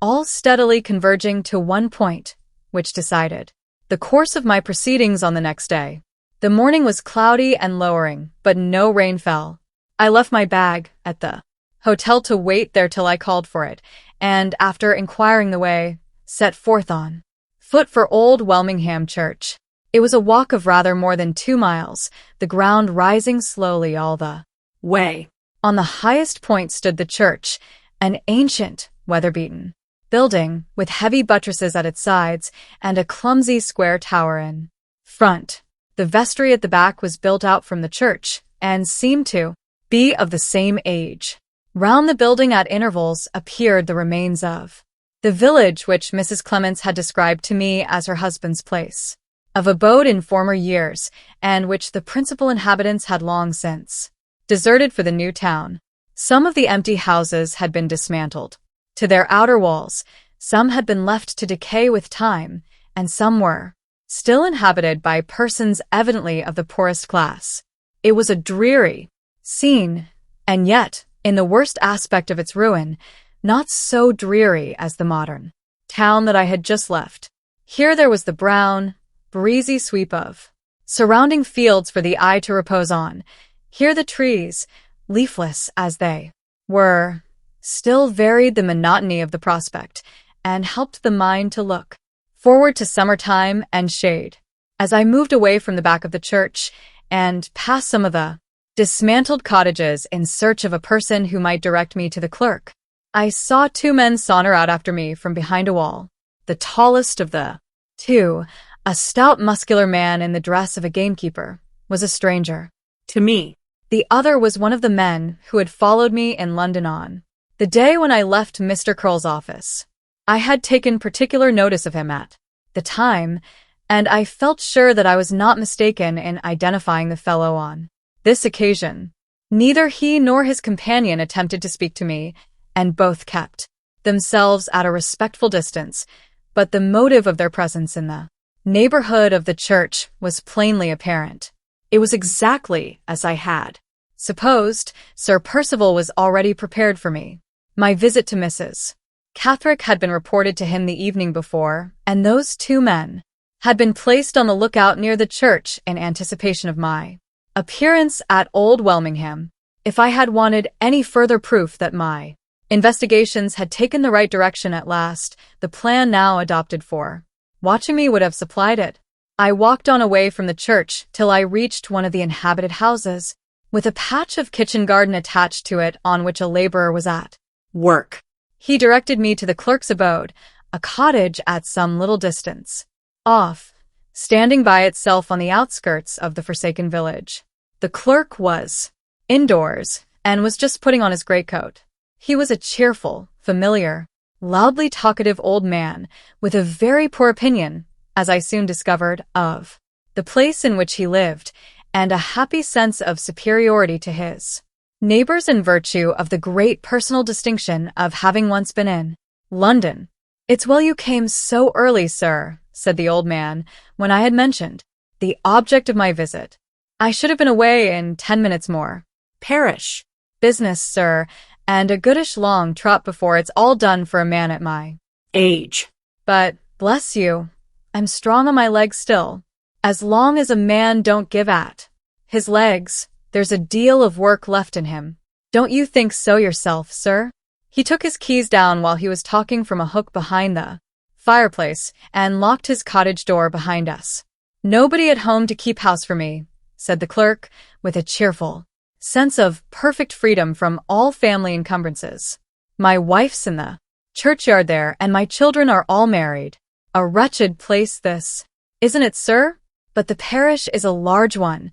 all steadily converging to one point, which decided the course of my proceedings on the next day. The morning was cloudy and lowering, but no rain fell. I left my bag at the hotel to wait there till I called for it, and, after inquiring the way, set forth on foot for Old Welmingham Church. It was a walk of rather more than 2 miles, the ground rising slowly all the way. On the highest point stood the church, an ancient, weather-beaten building, with heavy buttresses at its sides and a clumsy square tower in front. The vestry at the back was built out from the church, and seemed to be of the same age. Round the building at intervals appeared the remains of the village which Mrs. Clements had described to me as her husband's place of abode in former years, and which the principal inhabitants had long since deserted for the new town. Some of the empty houses had been dismantled to their outer walls, some had been left to decay with time, and some were still inhabited by persons evidently of the poorest class. It was a dreary scene, and yet, in the worst aspect of its ruin, not so dreary as the modern town that I had just left. Here there was the brown, breezy sweep of surrounding fields for the eye to repose on. Here the trees, leafless as they were, still varied the monotony of the prospect, and helped the mind to look forward to summertime and shade. As I moved away from the back of the church, and past some of the dismantled cottages in search of a person who might direct me to the clerk, I saw 2 men saunter out after me from behind a wall. The tallest of the 2, a stout muscular man in the dress of a gamekeeper, was a stranger to me. The other was one of the men who had followed me in London on the day when I left Mr. Curl's office. I had taken particular notice of him at the time, and I felt sure that I was not mistaken in identifying the fellow on this occasion. Neither he nor his companion attempted to speak to me, and both kept themselves at a respectful distance, but the motive of their presence in the neighborhood of the church was plainly apparent. It was exactly as I had supposed. Sir Percival was already prepared for me. My visit to Mrs. Cathrick had been reported to him the evening before, and those 2 men had been placed on the lookout near the church in anticipation of my appearance at Old Welmingham. If I had wanted any further proof that my Investigations had taken the right direction at last, the plan now adopted for. Watching me would have supplied it. I walked on away from the church till I reached one of the inhabited houses, with a patch of kitchen garden attached to it on which a laborer was at work. He directed me to the clerk's abode, a cottage at some little distance off, standing by itself on the outskirts of the forsaken village. The clerk was indoors and was just putting on his greatcoat. He was a cheerful, familiar, loudly talkative old man with a very poor opinion, as I soon discovered, of the place in which he lived, and a happy sense of superiority to his neighbors in virtue of the great personal distinction of having once been in London. "It's well you came so early, sir," said the old man, when I had mentioned the object of my visit. "I should have been away in 10 minutes more. Parish. Business, sir, and a goodish long trot before it's all done for a man at my Age. But, bless you, I'm strong on my legs still. As long as a man don't give at his legs, there's a deal of work left in him. Don't you think so yourself, sir?" He took his keys down while he was talking from a hook behind the fireplace and locked his cottage door behind us. "Nobody at home to keep house for me," said the clerk, with a cheerful sense of perfect freedom from all family encumbrances. "My wife's in the churchyard there, and my children are all married. A wretched place this, isn't it, sir? But the parish is a large one.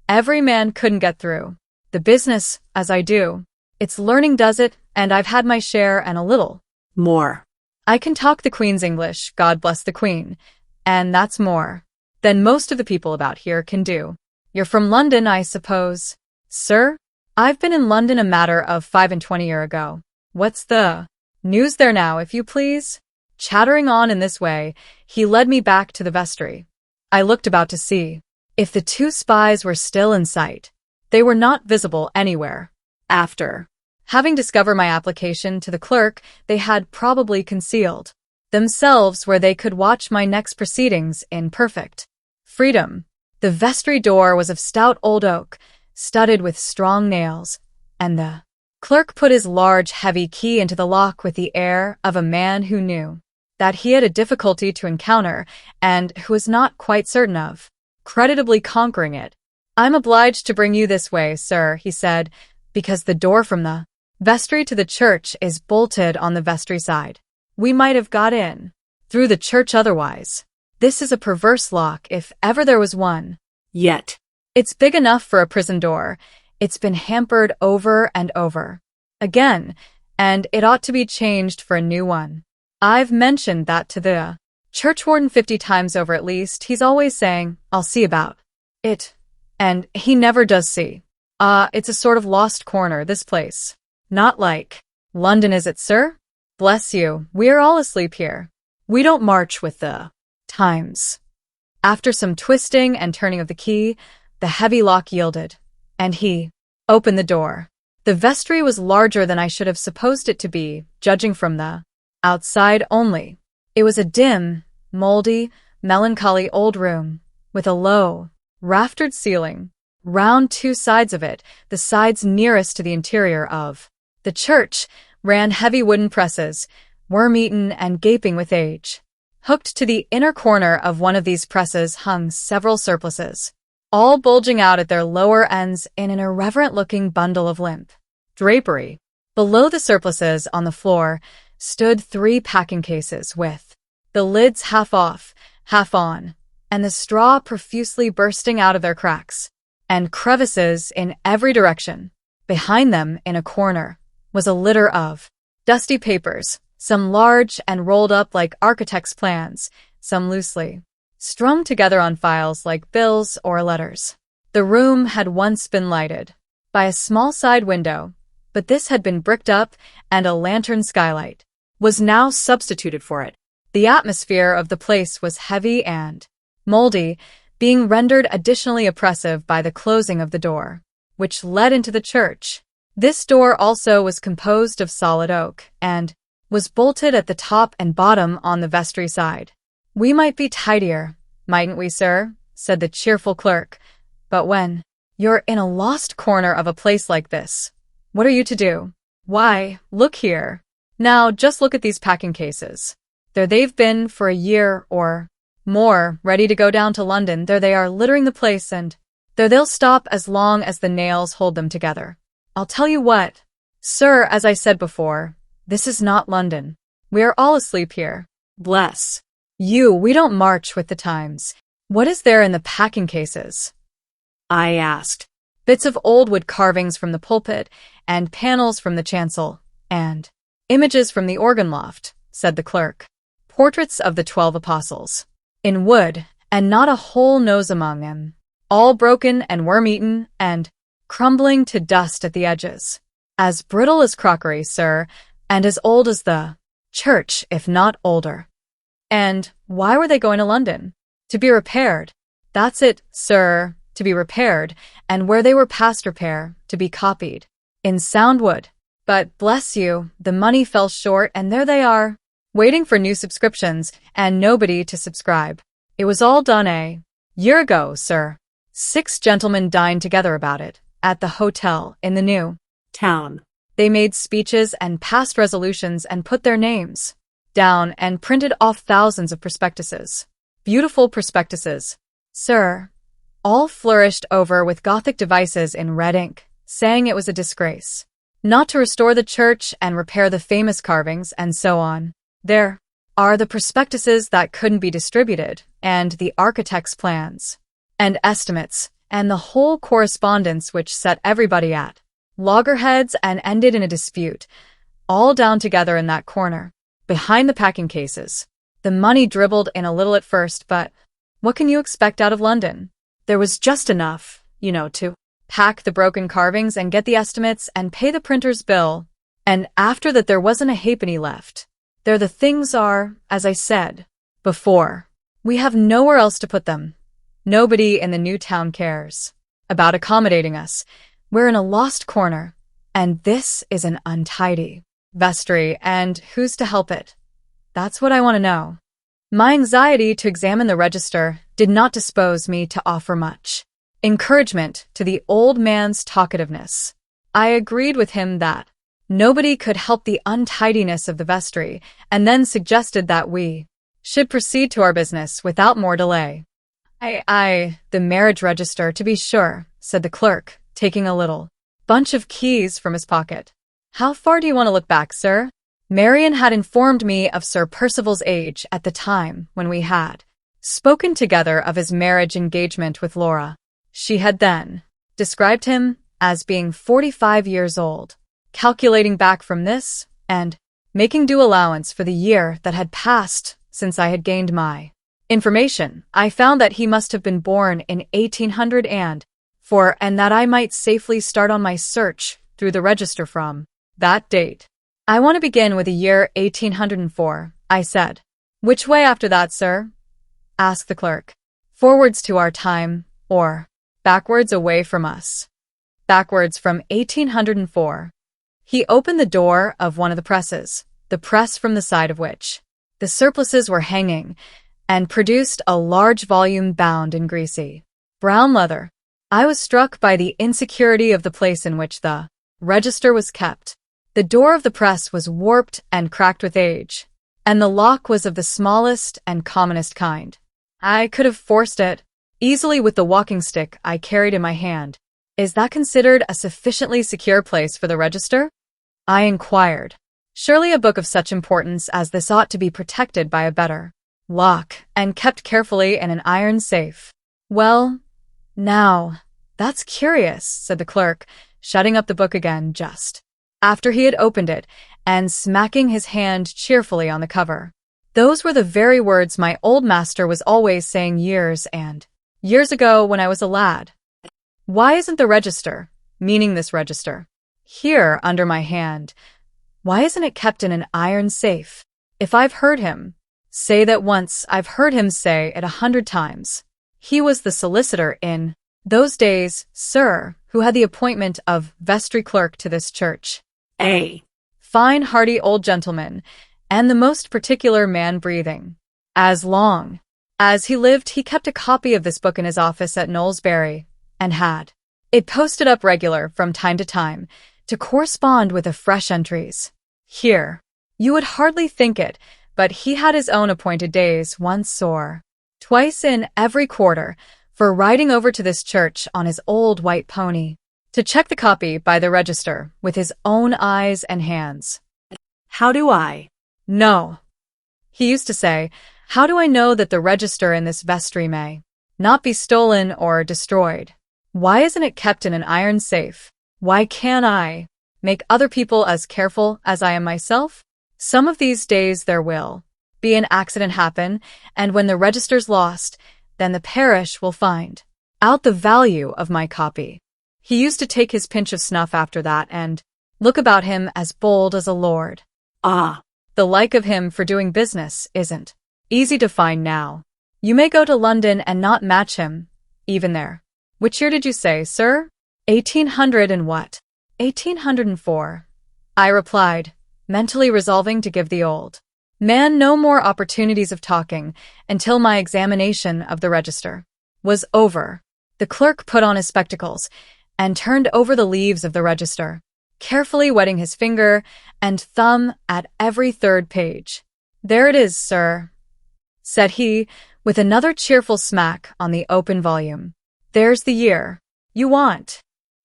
Every man couldn't get through the business as I do. It's learning does it, and I've had my share and a little More. I can talk the Queen's English, God bless the Queen, and that's more than most of the people about here can do. You're from London, I suppose?" "Sir, I've been in London a matter of 25 years ago. What's the news there now, if you please?" Chattering on in this way, he led me back to the vestry. I looked about to see if the two spies were still in sight. They were not visible anywhere. After having discovered my application to the clerk, they had probably concealed themselves where they could watch my next proceedings in perfect freedom. The vestry door was of stout old oak, studded with strong nails, and the clerk put his large, heavy key into the lock with the air of a man who knew that he had a difficulty to encounter and who was not quite certain of creditably conquering it. "I'm obliged to bring you this way, sir," he said, "because the door from the vestry to the church is bolted on the vestry side. We might have got in through the church otherwise. This is a perverse lock if ever there was one. Yet. It's big enough for a prison door. It's been hampered over and over again, and it ought to be changed for a new one. I've mentioned that to the churchwarden 50 times over at least. He's always saying, 'I'll see about it,' and he never does see. It's a sort of lost corner, this place. Not like London, is it, sir? Bless you, we're all asleep here. We don't march with the times." After some twisting and turning of the key, the heavy lock yielded, and he opened the door. The vestry was larger than I should have supposed it to be, judging from the outside only. It was a dim, moldy, melancholy old room, with a low, raftered ceiling. Round two sides of it, the sides nearest to the interior of the church, ran heavy wooden presses, worm-eaten and gaping with age. Hooked to the inner corner of one of these presses hung several surplices, all bulging out at their lower ends in an irreverent-looking bundle of limp drapery. Below the surplices, on the floor, stood 3 packing cases with the lids half off, half on, and the straw profusely bursting out of their cracks and crevices in every direction. Behind them, in a corner, was a litter of dusty papers, some large and rolled up like architects' plans, some loosely strung together on files like bills or letters. The room had once been lighted by a small side window, but this had been bricked up, and a lantern skylight was now substituted for it. The atmosphere of the place was heavy and moldy, being rendered additionally oppressive by the closing of the door, which led into the church. This door also was composed of solid oak, and was bolted at the top and bottom on the vestry side. "We might be tidier, mightn't we, sir?" said the cheerful clerk. "But when you're in a lost corner of a place like this, what are you to do?" Why, look here. Now, just look at these packing cases. There they've been for a year or more, ready to go down to London. There they are, littering the place, and there they'll stop as long as the nails hold them together. I'll tell you what, sir, as I said before, this is not London. We are all asleep here. Bless You, we don't march with the times. What is there in the packing cases? I asked. Bits of old wood carvings from the pulpit, and panels from the chancel, and images from the organ loft, said the clerk. Portraits of the 12 apostles. In wood, and not a whole nose among them. All broken and worm-eaten, and crumbling to dust at the edges. As brittle as crockery, sir, and as old as the church, if not older. And why were they going to London? To be repaired. That's it, sir, to be repaired, and where they were past repair, to be copied. In sound wood. But, bless you, the money fell short, and there they are, waiting for new subscriptions, and nobody to subscribe. It was all done a year ago, sir. 6 gentlemen dined together about it, at the hotel, in the new Town. They made speeches and passed resolutions and put their names down and printed off thousands of prospectuses. Beautiful prospectuses, sir, all flourished over with Gothic devices in red ink, saying it was a disgrace not to restore the church and repair the famous carvings and so on. There are the prospectuses that couldn't be distributed, and the architect's plans and estimates, and the whole correspondence which set everybody at loggerheads and ended in a dispute, all down together in that corner, behind the packing cases. The money dribbled in a little at first, but what can you expect out of London? There was just enough, to pack the broken carvings and get the estimates and pay the printer's bill, and after that there wasn't a halfpenny left. There the things are, as I said before. We have nowhere else to put them. Nobody in the new town cares about accommodating us. We're in a lost corner, and this is an untidy vestry, and who's to help it? That's what I want to know. My anxiety to examine the register did not dispose me to offer much encouragement to the old man's talkativeness. I agreed with him that nobody could help the untidiness of the vestry, and then suggested that we should proceed to our business without more delay. The marriage register, to be sure, said the clerk, taking a little bunch of keys from his pocket. How far do you want to look back, sir? Marian had informed me of Sir Percival's age at the time when we had spoken together of his marriage engagement with Laura. She had then described him as being 45 years old. Calculating back from this, and making due allowance for the year that had passed since I had gained my information, I found that he must have been born in 1804, and that I might safely start on my search through the register from that date. I want to begin with the year 1804, I said. Which way after that, sir? Asked the clerk. Forwards to our time, or backwards away from us? Backwards from 1804. He opened the door of one of the presses, the press from the side of which the surplices were hanging, and produced a large volume bound in greasy brown leather. I was struck by the insecurity of the place in which the register was kept. The door of the press was warped and cracked with age, and the lock was of the smallest and commonest kind. I could have forced it easily with the walking stick I carried in my hand. Is that considered a sufficiently secure place for the register? I inquired. Surely a book of such importance as this ought to be protected by a better lock and kept carefully in an iron safe. Well, now, that's curious, said the clerk, shutting up the book again just after he had opened it and smacking his hand cheerfully on the cover. Those were the very words my old master was always saying years and years ago when I was a lad. Why isn't the register, meaning this register, here under my hand? Why isn't it kept in an iron safe? If I've heard him say that once, I've heard him say it 100 times. He was the solicitor in those days, sir, who had the appointment of vestry clerk to this church. A fine, hearty old gentleman, and the most particular man breathing. As long as he lived, he kept a copy of this book in his office at Knowlesbury, and had it posted up regular from time to time, to correspond with the fresh entries. Here, you would hardly think it, but he had his own appointed days, once or twice in every quarter, for riding over to this church on his old white pony, to check the copy by the register with his own eyes and hands. How do I No, he used to say, how do I know that the register in this vestry may not be stolen or destroyed? Why isn't it kept in an iron safe? Why can't I make other people as careful as I am myself? Some of these days there will be an accident happen, and when the register's lost, then the parish will find out the value of my copy. He used to take his pinch of snuff after that and look about him as bold as a lord. Ah, The like of him for doing business isn't easy to find now. You may go to London and not match him, even there. Which year did you say, sir? 1800 and what? 1804, I replied, mentally resolving to give the old man no more opportunities of talking until my examination of the register was over. The clerk put on his spectacles and turned over the leaves of the register, carefully wetting his finger and thumb at every third page. There it is, sir, said he, with another cheerful smack on the open volume. There's the year you want.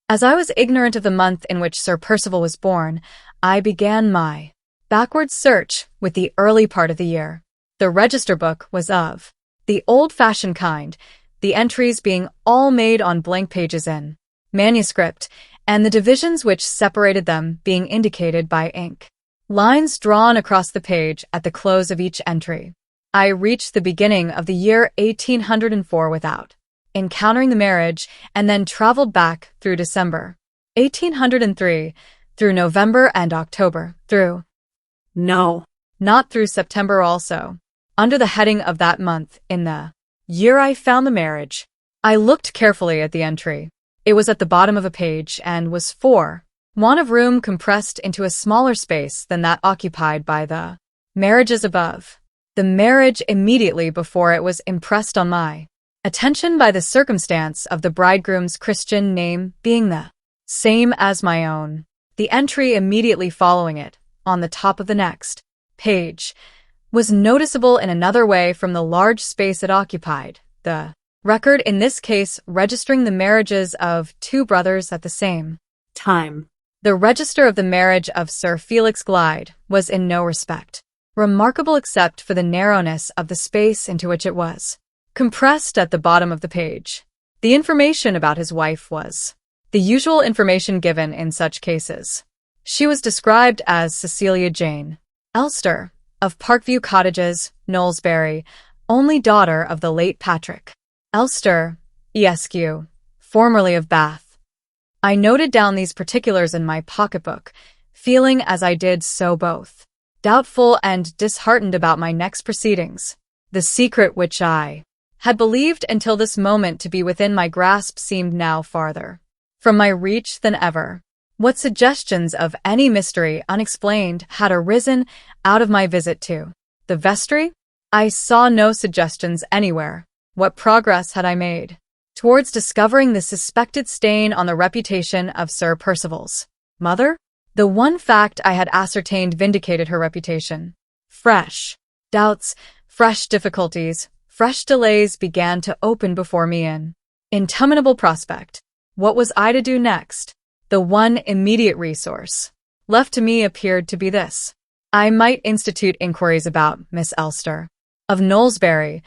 As I was ignorant of the month in which Sir Percival was born, I began my backward search with the early part of the year. The register book was of the old-fashioned kind, the entries being all made on blank pages in manuscript, and the divisions which separated them being indicated by ink lines drawn across the page at the close of each entry. I reached the beginning of the year 1804 without encountering the marriage, and then traveled back through December 1803, through November and October, through no. not through September also. Under the heading of that month in the year I found the marriage, I looked carefully at the entry. It was at the bottom of a page and was for want of room compressed into a smaller space than that occupied by the marriages above. The marriage immediately before it was impressed on my attention by the circumstance of the bridegroom's Christian name being the same as my own. The entry immediately following it, on the top of the next page, was noticeable in another way from the large space it occupied, the record in this case registering the marriages of two brothers at the same time. The register of the marriage of Sir Felix Glyde was in no respect remarkable except for the narrowness of the space into which it was compressed at the bottom of the page. The information about his wife was the usual information given in such cases. She was described as Cecilia Jane Elster, of Parkview Cottages, Knowlesbury, only daughter of the late Patrick Elster, Esq., formerly of Bath. I noted down these particulars in my pocketbook, feeling as I did so both doubtful and disheartened about my next proceedings. The secret which I had believed until this moment to be within my grasp seemed now farther from my reach than ever. What suggestions of any mystery unexplained had arisen out of my visit to the vestry? I saw no suggestions anywhere. What progress had I made towards discovering the suspected stain on the reputation of Sir Percival's mother? The one fact I had ascertained vindicated her reputation. Fresh doubts, fresh difficulties, fresh delays began to open before me in interminable prospect. What was I to do next? The one immediate resource left to me appeared to be this. I might institute inquiries about Miss Elster, of Knowlesbury,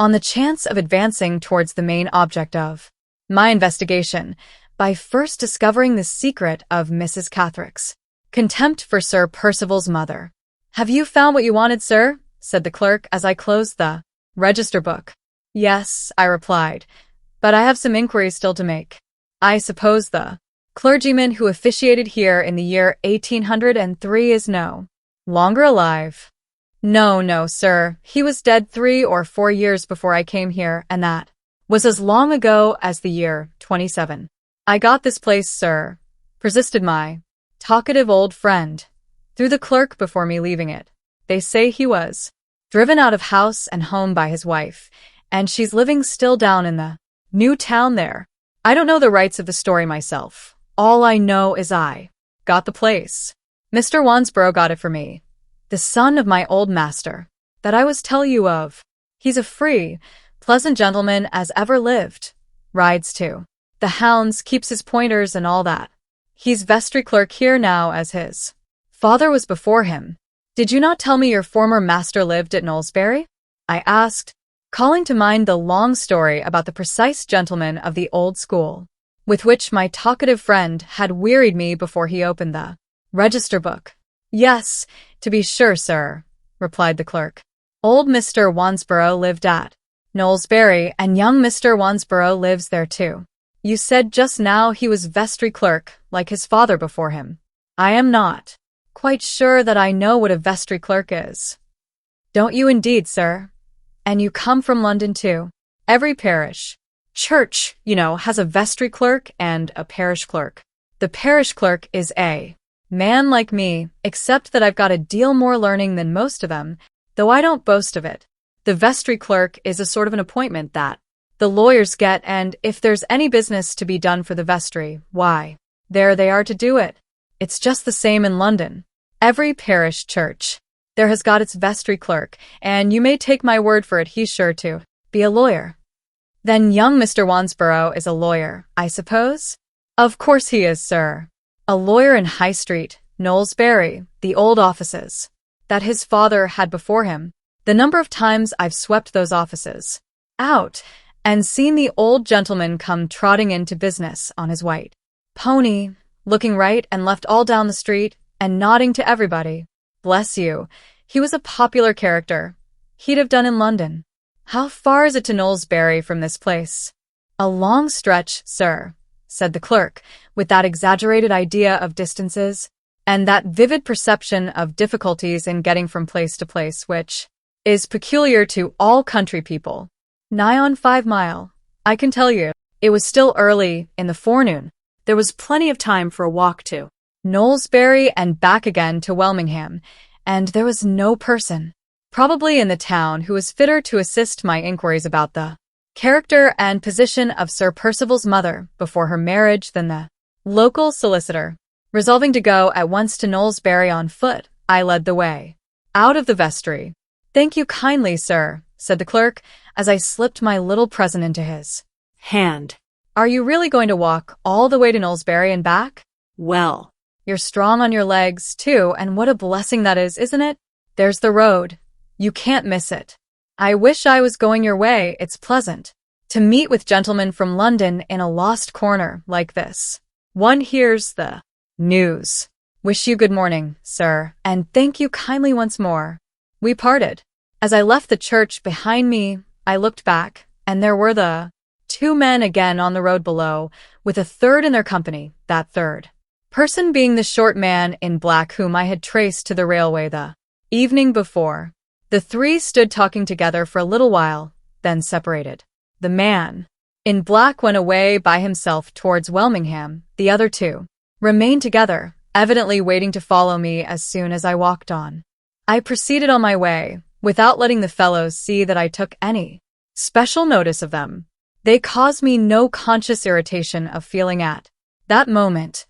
on the chance of advancing towards the main object of my investigation, by first discovering the secret of Mrs. Catherick's contempt for Sir Percival's mother. Have you found what you wanted, sir? Said the clerk as I closed the register book. Yes, I replied, but I have some inquiries still to make. I suppose the clergyman who officiated here in the year 1803 is no longer alive. No, sir, he was dead 3 or 4 years before I came here, and that was as long ago as the year 27. I got this place, sir, persisted my talkative old friend, through the clerk before me leaving it. They say he was driven out of house and home by his wife, and she's living still down in the new town there. I don't know the rights of the story myself. All I know is I got the place. Mr. Wansborough got it for me. The son of my old master, that I was tell you of. He's a free, pleasant gentleman as ever lived. Rides too. The hounds, keeps his pointers and all that. He's vestry clerk here now as his father was before him. Did you not tell me your former master lived at Knowlesbury? I asked, calling to mind the long story about the precise gentleman of the old school, with which my talkative friend had wearied me before he opened the register book. Yes, to be sure, sir, replied the clerk. Old Mr. Wansborough lived at Knowlesbury, and young Mr. Wansborough lives there too. You said just now he was vestry clerk, like his father before him. I am not quite sure that I know what a vestry clerk is. Don't you indeed, sir? And you come from London too? Every parish church, has a vestry clerk and a parish clerk. The parish clerk is a man like me, except that I've got a deal more learning than most of them, though I don't boast of it. The vestry clerk is a sort of an appointment that the lawyers get, and if there's any business to be done for the vestry, why, there they are to do it. It's just the same in London. Every parish church there has got its vestry clerk, and you may take my word for it, he's sure to be a lawyer. Then young Mr. Wansborough is a lawyer, I suppose? Of course he is, sir. A lawyer in High Street, Knowlesbury, the old offices that his father had before him. The number of times I've swept those offices out and seen the old gentleman come trotting into business on his white pony, looking right and left all down the street and nodding to everybody. Bless you, he was a popular character. He'd have done in London. How far is it to Knowlesbury from this place? A long stretch, sir, said the clerk, with that exaggerated idea of distances and that vivid perception of difficulties in getting from place to place which is peculiar to all country people. Nigh on 5 mile, I can tell you. It was still early in the forenoon. There was plenty of time for a walk to Knowlesbury and back again to Welmingham, and there was no person, probably in the town, who was fitter to assist my inquiries about the character and position of Sir Percival's mother before her marriage than the local solicitor. Resolving to go at once to Knowlesbury on foot, I led the way out of the vestry. Thank you kindly, sir, said the clerk, as I slipped my little present into his hand. Are you really going to walk all the way to Knowlesbury and back? Well, you're strong on your legs, too, and what a blessing that is, isn't it? There's the road. You can't miss it. I wish I was going your way. It's pleasant to meet with gentlemen from London in a lost corner like this. One hears the news. Wish you good morning, sir, and thank you kindly once more. We parted. As I left the church behind me, I looked back, and there were the 2 men again on the road below, with a third in their company, that third person being the short man in black whom I had traced to the railway the evening before. The 3 stood talking together for a little while, then separated. The man in black went away by himself towards Welmingham. The other 2 remained together, evidently waiting to follow me as soon as I walked on. I proceeded on my way, without letting the fellows see that I took any special notice of them. They caused me no conscious irritation of feeling at that moment.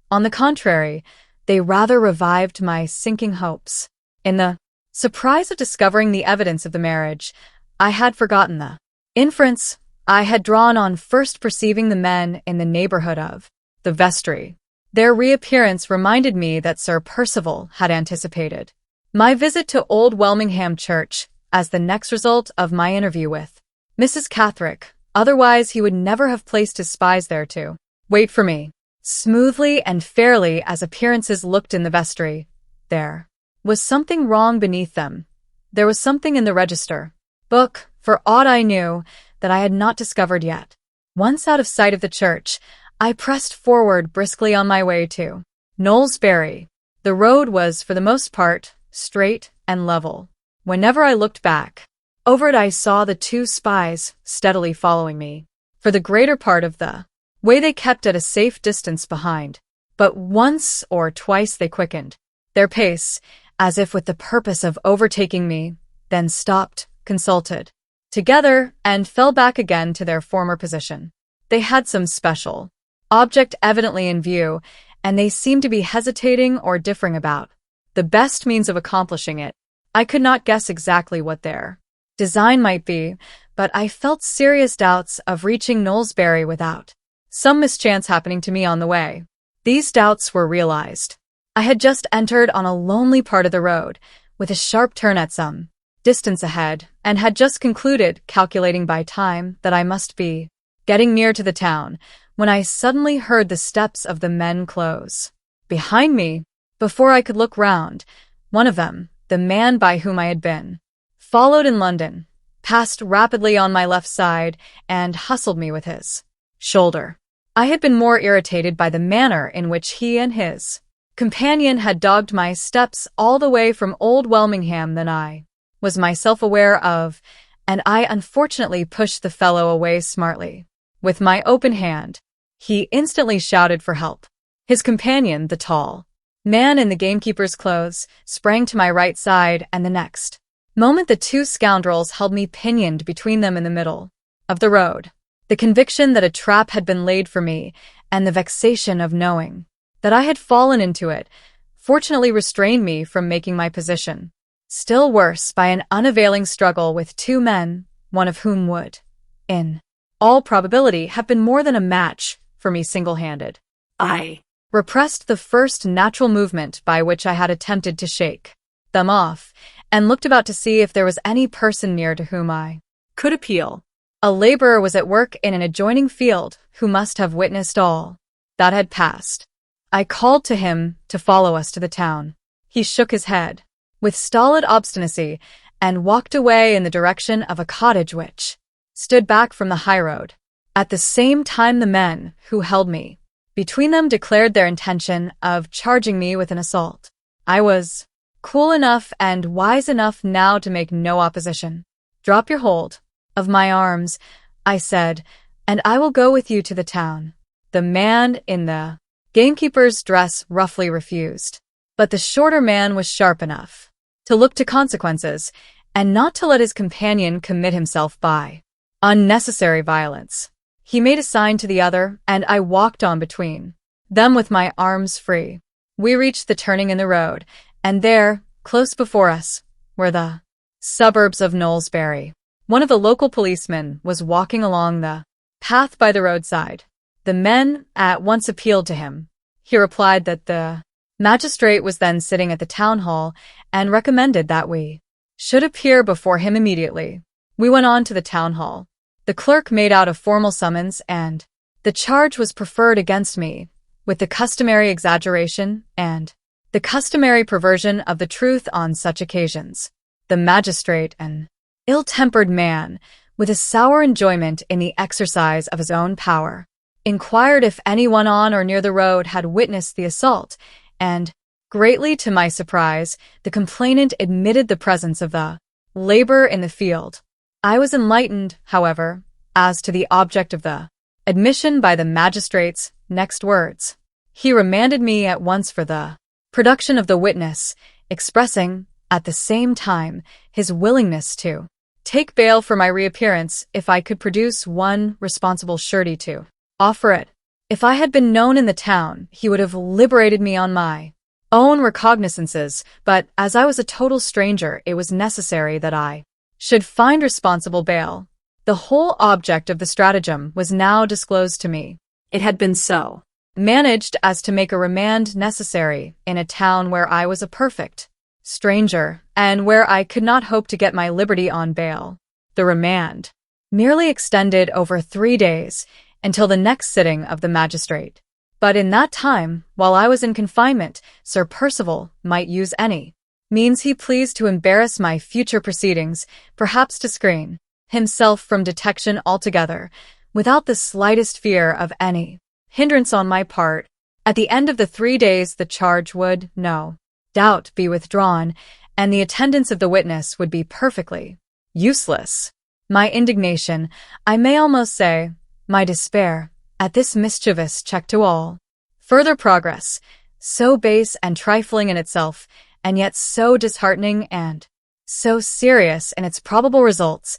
On the contrary, they rather revived my sinking hopes. In the surprise of discovering the evidence of the marriage, I had forgotten the inference I had drawn on first perceiving the men in the neighborhood of the vestry. Their reappearance reminded me that Sir Percival had anticipated my visit to Old Welmingham Church as the next result of my interview with Mrs. Catherick. Otherwise he would never have placed his spies there to wait for me. Smoothly and fairly as appearances looked in the vestry, there was something wrong beneath them. There was something in the register book, for aught I knew, that I had not discovered yet. Once out of sight of the church, I pressed forward briskly on my way to Knowlesbury. The road was, for the most part, straight and level. Whenever I looked back over it, I saw the 2 spies steadily following me. For the greater part of the way they kept at a safe distance behind, but once or twice they quickened their pace, as if with the purpose of overtaking me, then stopped, consulted together, and fell back again to their former position. They had some special object evidently in view, and they seemed to be hesitating or differing about the best means of accomplishing it. I could not guess exactly what their design might be, but I felt serious doubts of reaching Knowlesbury without some mischance happening to me on the way. These doubts were realized. I had just entered on a lonely part of the road, with a sharp turn at some distance ahead, and had just concluded, calculating by time, that I must be getting near to the town, when I suddenly heard the steps of the men close behind me. Before I could look round, one of them, the man by whom I had been followed in London, passed rapidly on my left side and hustled me with his shoulder. I had been more irritated by the manner in which he and his companion had dogged my steps all the way from Old Welmingham than I was myself aware of, and I unfortunately pushed the fellow away smartly. With my open hand, he instantly shouted for help. His companion, the tall man in the gamekeeper's clothes, sprang to my right side, and the next moment the two scoundrels held me pinioned between them in the middle of the road. The conviction that a trap had been laid for me, and the vexation of knowing that I had fallen into it, fortunately restrained me from making my position still worse by an unavailing struggle with two men, one of whom would, in all probability, have been more than a match for me single-handed. I repressed the first natural movement by which I had attempted to shake them off, and looked about to see if there was any person near to whom I could appeal. A laborer was at work in an adjoining field who must have witnessed all that had passed. I called to him to follow us to the town. He shook his head with stolid obstinacy and walked away in the direction of a cottage which stood back from the highroad. At the same time, the men who held me between them declared their intention of charging me with an assault. I was cool enough and wise enough now to make no opposition. "Drop your hold of my arms," I said, "and I will go with you to the town." The man in the gamekeeper's dress roughly refused, but the shorter man was sharp enough to look to consequences and not to let his companion commit himself by unnecessary violence. He made a sign to the other, and I walked on between them with my arms free. We reached the turning in the road, and there, close before us, were the suburbs of Knowlesbury. One of the local policemen was walking along the path by the roadside. The men at once appealed to him. He replied that the magistrate was then sitting at the town hall and recommended that we should appear before him immediately. We went on to the town hall. The clerk made out a formal summons, and the charge was preferred against me, with the customary exaggeration and the customary perversion of the truth on such occasions. The magistrate, an ill-tempered man, with a sour enjoyment in the exercise of his own power, inquired if anyone on or near the road had witnessed the assault, and, greatly to my surprise, the complainant admitted the presence of the laborer in the field. I was enlightened, however, as to the object of the admission by the magistrate's next words. He remanded me at once for the production of the witness, expressing, at the same time, his willingness to take bail for my reappearance if I could produce one responsible surety to offer it. If I had been known in the town, he would have liberated me on my own recognizances, but as I was a total stranger, it was necessary that I should find responsible bail. The whole object of the stratagem was now disclosed to me. It had been so managed as to make a remand necessary in a town where I was a perfect stranger, and where I could not hope to get my liberty on bail. The remand merely extended over 3 days, until the next sitting of the magistrate. But in that time, while I was in confinement, Sir Percival might use any means he pleased to embarrass my future proceedings, perhaps to screen himself from detection altogether, without the slightest fear of any hindrance on my part. At the end of the 3 days, the charge would, no doubt, be withdrawn, and the attendance of the witness would be perfectly useless. My indignation, I may almost say, my despair, at this mischievous check to all further progress, so base and trifling in itself, and yet so disheartening and so serious in its probable results,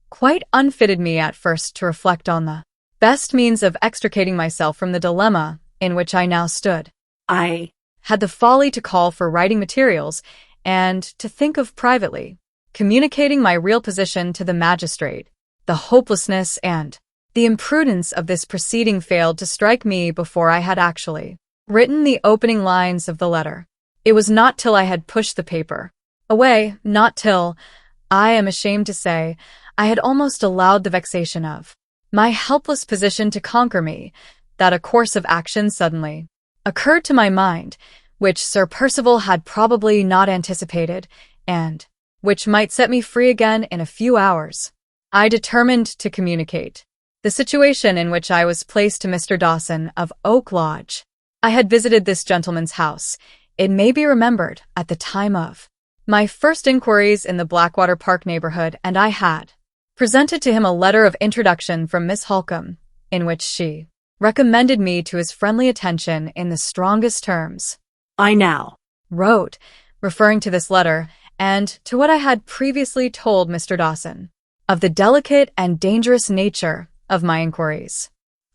quite unfitted me at first to reflect on the best means of extricating myself from the dilemma in which I now stood. I had the folly to call for writing materials and to think of privately communicating my real position to the magistrate. The hopelessness and the imprudence of this proceeding failed to strike me before I had actually written the opening lines of the letter. It was not till I had pushed the paper away, not till, I am ashamed to say, I had almost allowed the vexation of my helpless position to conquer me, that a course of action suddenly occurred to my mind, which Sir Percival had probably not anticipated, and which might set me free again in a few hours. I determined to communicate the situation in which I was placed to Mr. Dawson of Oak Lodge. I had visited this gentleman's house, it may be remembered, at the time of my first inquiries in the Blackwater Park neighborhood, and I had presented to him a letter of introduction from Miss Halcombe, in which she recommended me to his friendly attention in the strongest terms. I now wrote, referring to this letter, and to what I had previously told Mr. Dawson, of the delicate and dangerous nature of my inquiries.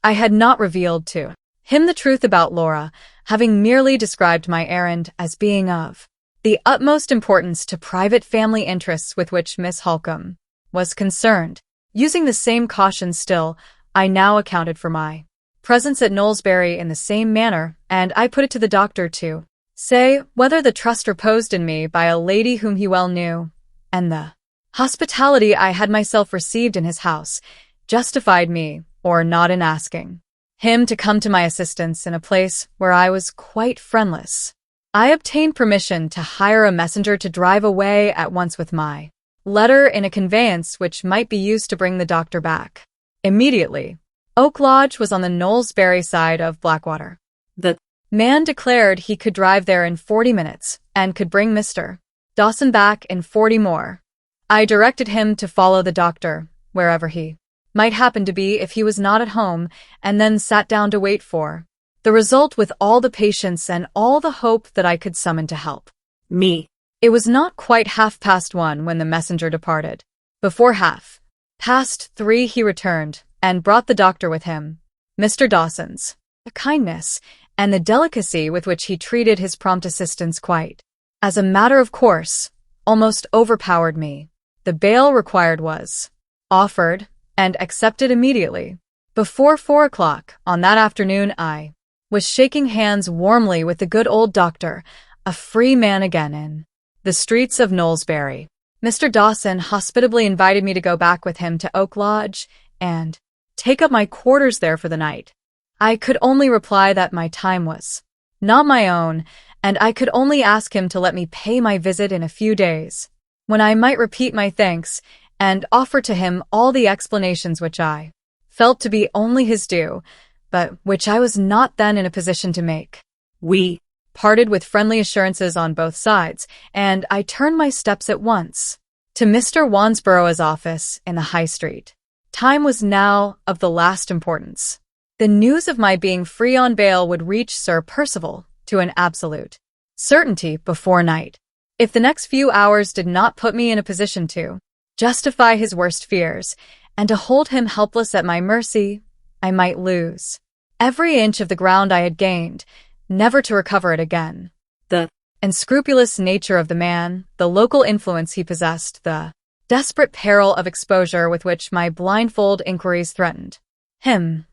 I had not revealed to him the truth about Laura, having merely described my errand as being of the utmost importance to private family interests with which Miss Halcombe was concerned. Using the same caution still, I now accounted for my presence at Knowlesbury in the same manner, and I put it to the doctor to say whether the trust reposed in me by a lady whom he well knew, and the hospitality I had myself received in his house, justified me or not in asking him to come to my assistance in a place where I was quite friendless. I obtained permission to hire a messenger to drive away at once with my letter in a conveyance which might be used to bring the doctor back immediately. Oak Lodge was on the Knowlesbury side of Blackwater. The man declared he could drive there in 40 minutes and could bring Mr. Dawson back in 40 more. I directed him to follow the doctor, wherever he might happen to be if he was not at home, and then sat down to wait for the result with all the patience and all the hope that I could summon to help me. It was not quite 1:30 when the messenger departed. Before 3:30 he returned, and brought the doctor with him. Mr. Dawson's kindness and the delicacy with which he treated his prompt assistance quite, as a matter of course, almost overpowered me. The bail required was offered and accepted immediately. Before 4 o'clock on that afternoon I was shaking hands warmly with the good old doctor, a free man again in the streets of Knowlesbury. Mr. Dawson hospitably invited me to go back with him to Oak Lodge and take up my quarters there for the night. I could only reply that my time was not my own, and I could only ask him to let me pay my visit in a few days, when I might repeat my thanks and offer to him all the explanations which I felt to be only his due, but which I was not then in a position to make. We parted with friendly assurances on both sides, and I turned my steps at once to Mr. Wansborough's office in the High Street. Time was now of the last importance. The news of my being free on bail would reach Sir Percival to an absolute certainty before night. If the next few hours did not put me in a position to justify his worst fears, and to hold him helpless at my mercy, I might lose every inch of the ground I had gained, never to recover it again. The unscrupulous nature of the man, the local influence he possessed, the desperate peril of exposure with which my blindfold inquiries threatened him,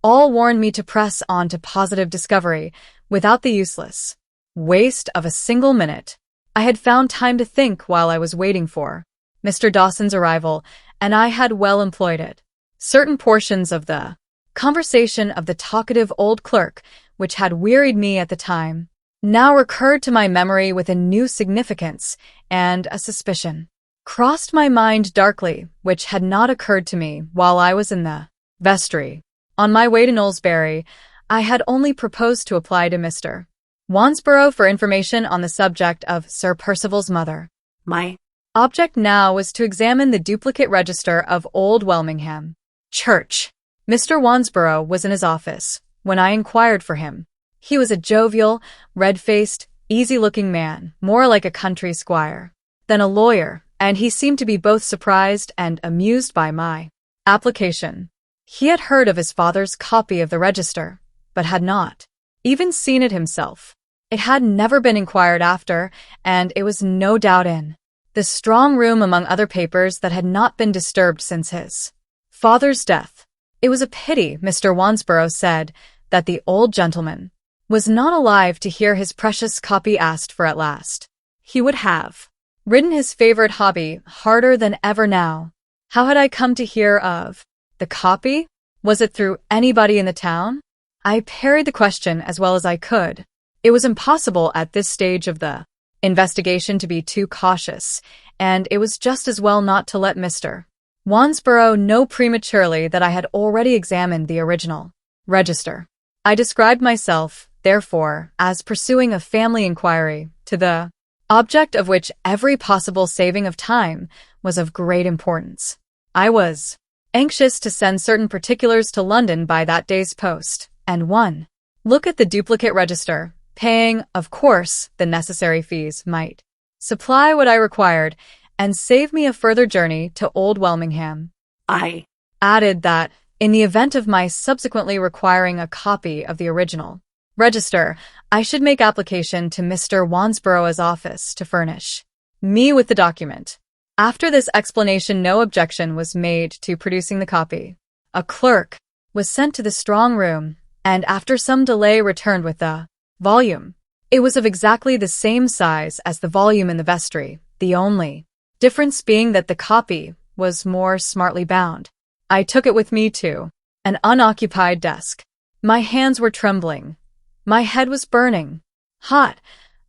all warned me to press on to positive discovery without the useless waste of a single minute. I had found time to think while I was waiting for Mr. Dawson's arrival, and I had well employed it. Certain portions of the conversation of the talkative old clerk, which had wearied me at the time, now recurred to my memory with a new significance, and a suspicion crossed my mind darkly, which had not occurred to me while I was in the vestry. On my way to Knowlesbury, I had only proposed to apply to Mr. Wansborough for information on the subject of Sir Percival's mother. My object now was to examine the duplicate register of Old Welmingham Church. Mr. Wansborough was in his office when I inquired for him. He was a jovial, red-faced, easy-looking man, more like a country squire than a lawyer, and he seemed to be both surprised and amused by my application. He had heard of his father's copy of the register, but had not even seen it himself. It had never been inquired after, and it was no doubt in the strong room among other papers that had not been disturbed since his father's death. It was a pity, Mr. Wansborough said, that the old gentleman was not alive to hear his precious copy asked for at last. He would have ridden his favorite hobby harder than ever now. How had I come to hear of the copy? Was it through anybody in the town? I parried the question as well as I could. It was impossible at this stage of the investigation to be too cautious, and it was just as well not to let Mr. Wansborough know prematurely that I had already examined the original register. I described myself, therefore, as pursuing a family inquiry, to the object of which every possible saving of time was of great importance. I was anxious to send certain particulars to London by that day's post, and one look at the duplicate register, paying, of course, the necessary fees, might supply what I required and save me a further journey to Old Welmingham. I added that, in the event of my subsequently requiring a copy of the original register, I should make application to Mr. Wansborough's office to furnish me with the document. After this explanation, no objection was made to producing the copy. A clerk was sent to the strong room, and after some delay returned with the volume. It was of exactly the same size as the volume in the vestry, the only difference being that the copy was more smartly bound. I took it with me to an unoccupied desk. My hands were trembling. My head was burning hot.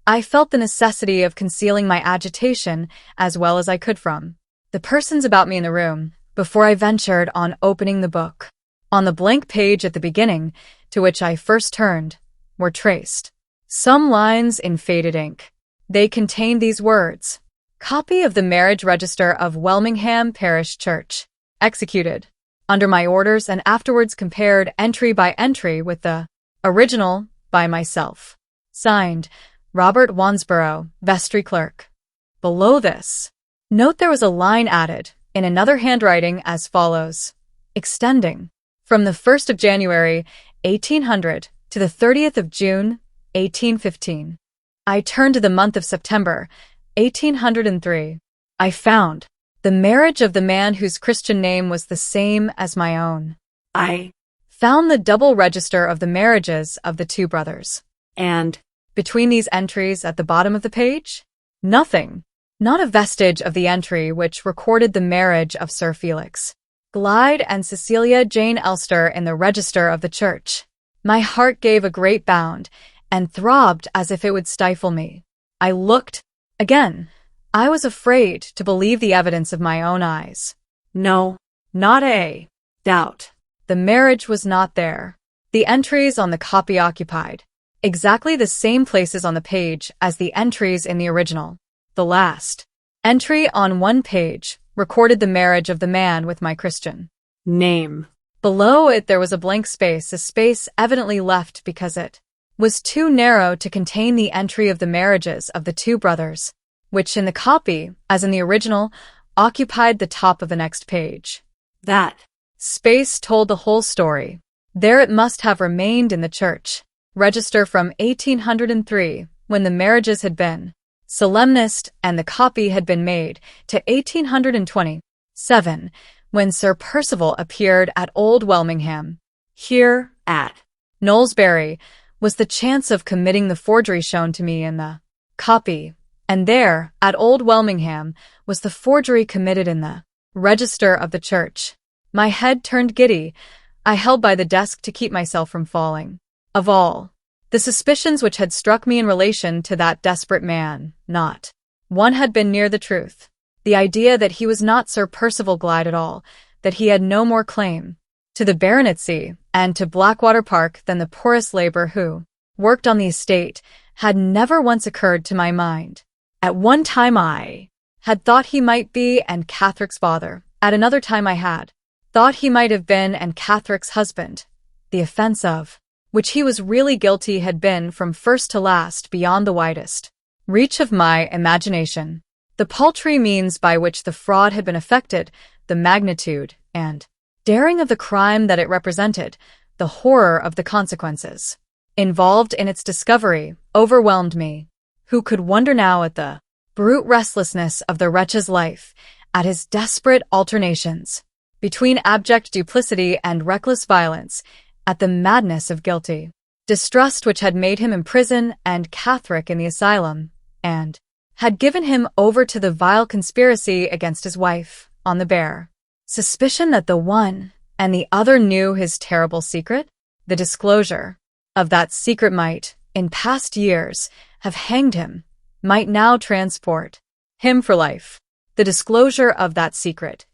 I felt the necessity of concealing my agitation as well as I could from the persons about me in the room before I ventured on opening the book. On the blank page at the beginning, to which I first turned, were traced some lines in faded ink. They contained these words: "Copy of the marriage register of Welmingham Parish Church, executed under my orders and afterwards compared entry by entry with the original by myself. Signed, Robert Wansborough, vestry clerk." Below this note there was a line added, in another handwriting, as follows: "Extending from the 1st of January, 1800, to the 30th of June, 1815. I turned to the month of September, 1803. I found the marriage of the man whose Christian name was the same as my own. I found the double register of the marriages of the two brothers. And between these entries at the bottom of the page, nothing, not a vestige of the entry which recorded the marriage of Sir Felix Glyde and Cecilia Jane Elster in the register of the church. My heart gave a great bound and throbbed as if it would stifle me. I looked again. I was afraid to believe the evidence of my own eyes. No, not a doubt. The marriage was not there. The entries on the copy occupied exactly the same places on the page as the entries in the original. The last entry on one page recorded the marriage of the man with my Christian name. Below it there was a blank space, a space evidently left because it was too narrow to contain the entry of the marriages of the two brothers, which in the copy, as in the original, occupied the top of the next page. That space told the whole story. There it must have remained in the church register from 1803, when the marriages had been solemnized and the copy had been made, to 1827, when Sir Percival appeared at Old Welmingham. Here, at Knowlesbury, was the chance of committing the forgery shown to me in the copy, and there, at Old Welmingham, was the forgery committed in the register of the church. My head turned giddy. I held by the desk to keep myself from falling. Of all the suspicions which had struck me in relation to that desperate man, not one had been near the truth. The idea that he was not Sir Percival Glyde at all, that he had no more claim to the baronetcy and to Blackwater Park than the poorest labourer who worked on the estate, had never once occurred to my mind. At one time I had thought he might be Anne Catherick's father. At another time I had thought he might have been Anne Catherick's husband. The offence of which he was really guilty had been from first to last beyond the widest reach of my imagination. The paltry means by which the fraud had been effected, the magnitude and daring of the crime that it represented, the horror of the consequences. involved in its discovery, overwhelmed me. Who could wonder now at the brute restlessness of the wretch's life, at his desperate alternations between abject duplicity and reckless violence, at the madness of guilty distrust which had made him imprison and Catholic in the asylum, and had given him over to the vile conspiracy against his wife, on the bare suspicion that the one and the other knew his terrible secret? The disclosure of that secret might, in past years, have hanged him, might now transport him for life. The disclosure of that secret,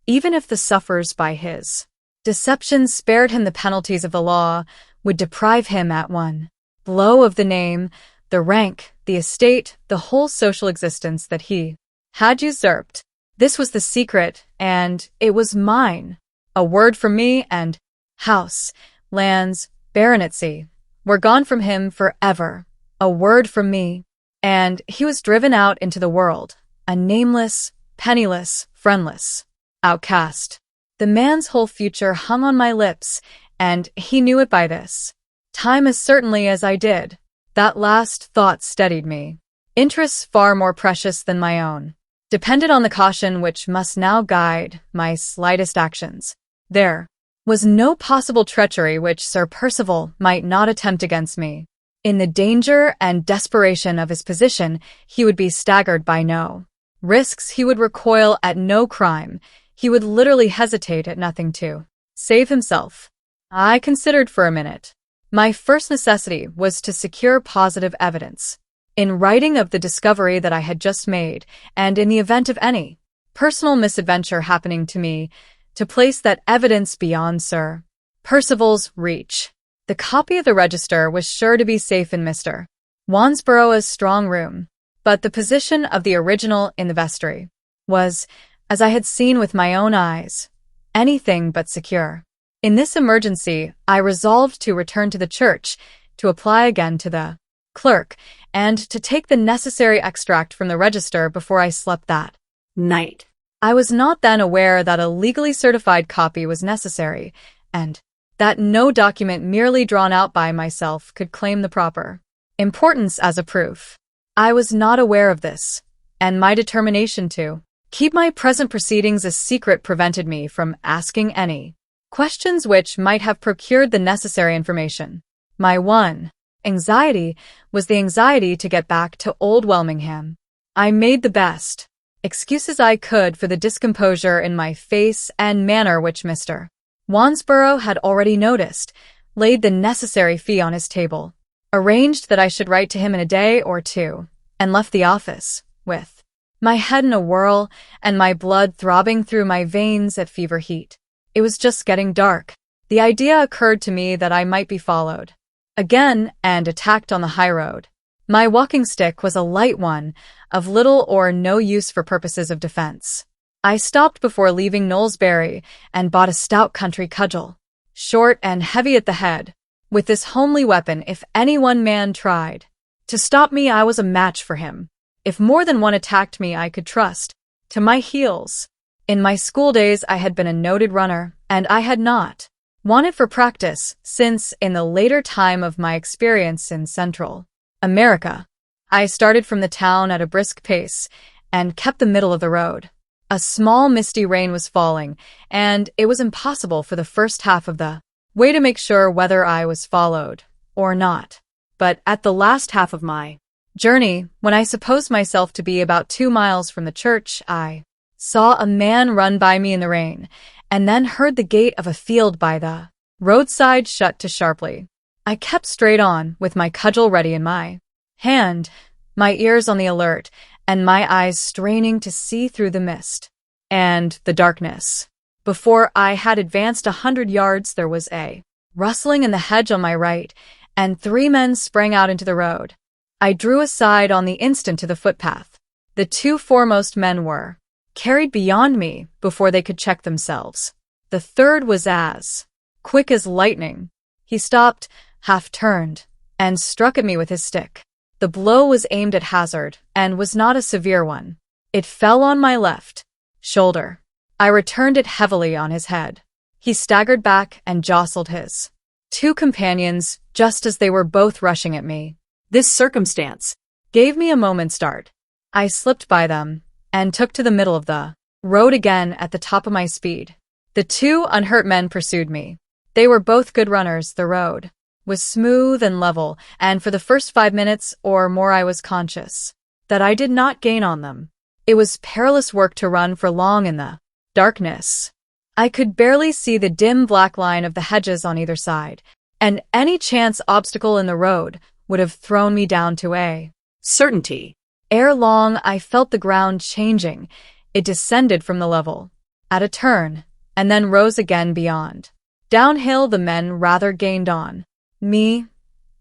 even if the sufferers by his deception spared him the penalties of the law, would deprive him at one blow of the name, the rank, the estate, the whole social existence that he had usurped. This was the secret, and it was mine. A word from me, and house, lands, baronetcy were gone from him forever. A word from me, and he was driven out into the world, a nameless, penniless, friendless outcast. The man's whole future hung on my lips, and he knew it by this time as certainly as I did. That last thought steadied me. Interests far more precious than my own depended on the caution which must now guide my slightest actions. There was no possible treachery which Sir Percival might not attempt against me. In the danger and desperation of his position, he would be staggered by no risks, he would recoil at no crime, he would literally hesitate at nothing to save himself. I considered for a minute. My first necessity was to secure positive evidence. In writing of the discovery that I had just made, and in the event of any personal misadventure happening to me, to place that evidence beyond Sir Percival's reach. The copy of the register was sure to be safe in Mr. Wansborough's strong room, but the position of the original in the vestry was, as I had seen with my own eyes, anything but secure. In this emergency, I resolved to return to the church, to apply again to the clerk, and to take the necessary extract from the register before I slept that night. I was not then aware that a legally certified copy was necessary, and that no document merely drawn out by myself could claim the proper importance as a proof. I was not aware of this, and my determination to keep my present proceedings a secret prevented me from asking any questions which might have procured the necessary information. My one anxiety was the anxiety to get back to Old Welmingham. I made the best excuses I could for the discomposure in my face and manner which Mr. Wansborough had already noticed, laid the necessary fee on his table, arranged that I should write to him in a day or two, and left the office, with my head in a whirl and my blood throbbing through my veins at fever heat. It was just getting dark. The idea occurred to me that I might be followed again and attacked on the high road. My walking stick was a light one, of little or no use for purposes of defense. I stopped before leaving Knowlesbury and bought a stout country cudgel, short and heavy at the head. With this homely weapon, if any one man tried to stop me, I was a match for him. If more than one attacked me, I could trust to my heels. In my school days, I had been a noted runner, and I had not wanted for practice, since, in the later time of my experience in Central America, I started from the town at a brisk pace and kept the middle of the road. A small misty rain was falling, and it was impossible for the first half of the way to make sure whether I was followed or not. But at the last half of my journey, when I supposed myself to be about 2 miles from the church, I saw a man run by me in the rain, and then heard the gate of a field by the roadside shut to sharply. I kept straight on, with my cudgel ready in my hand, my ears on the alert, and my eyes straining to see through the mist and the darkness. Before I had advanced 100 yards, there was a rustling in the hedge on my right, and 3 men sprang out into the road. I drew aside on the instant to the footpath. The 2 foremost men were carried beyond me before they could check themselves. The third was as quick as lightning. He stopped, half-turned, and struck at me with his stick. The blow was aimed at hazard, and was not a severe one. It fell on my left shoulder. I returned it heavily on his head. He staggered back and jostled his Two companions, just as they were both rushing at me. This circumstance Gave me a moment's start. I slipped by them and took to the middle of the road again at the top of my speed. The two unhurt men pursued me. They were both good runners. The road was smooth and level, and for the first 5 minutes or more I was conscious that I did not gain on them. It was perilous work to run for long in the darkness. I could barely see the dim black line of the hedges on either side, and any chance obstacle in the road would have thrown me down to a certainty. Ere long, I felt the ground changing. It descended from the level at a turn, and then rose again beyond. Downhill, the men rather gained on me,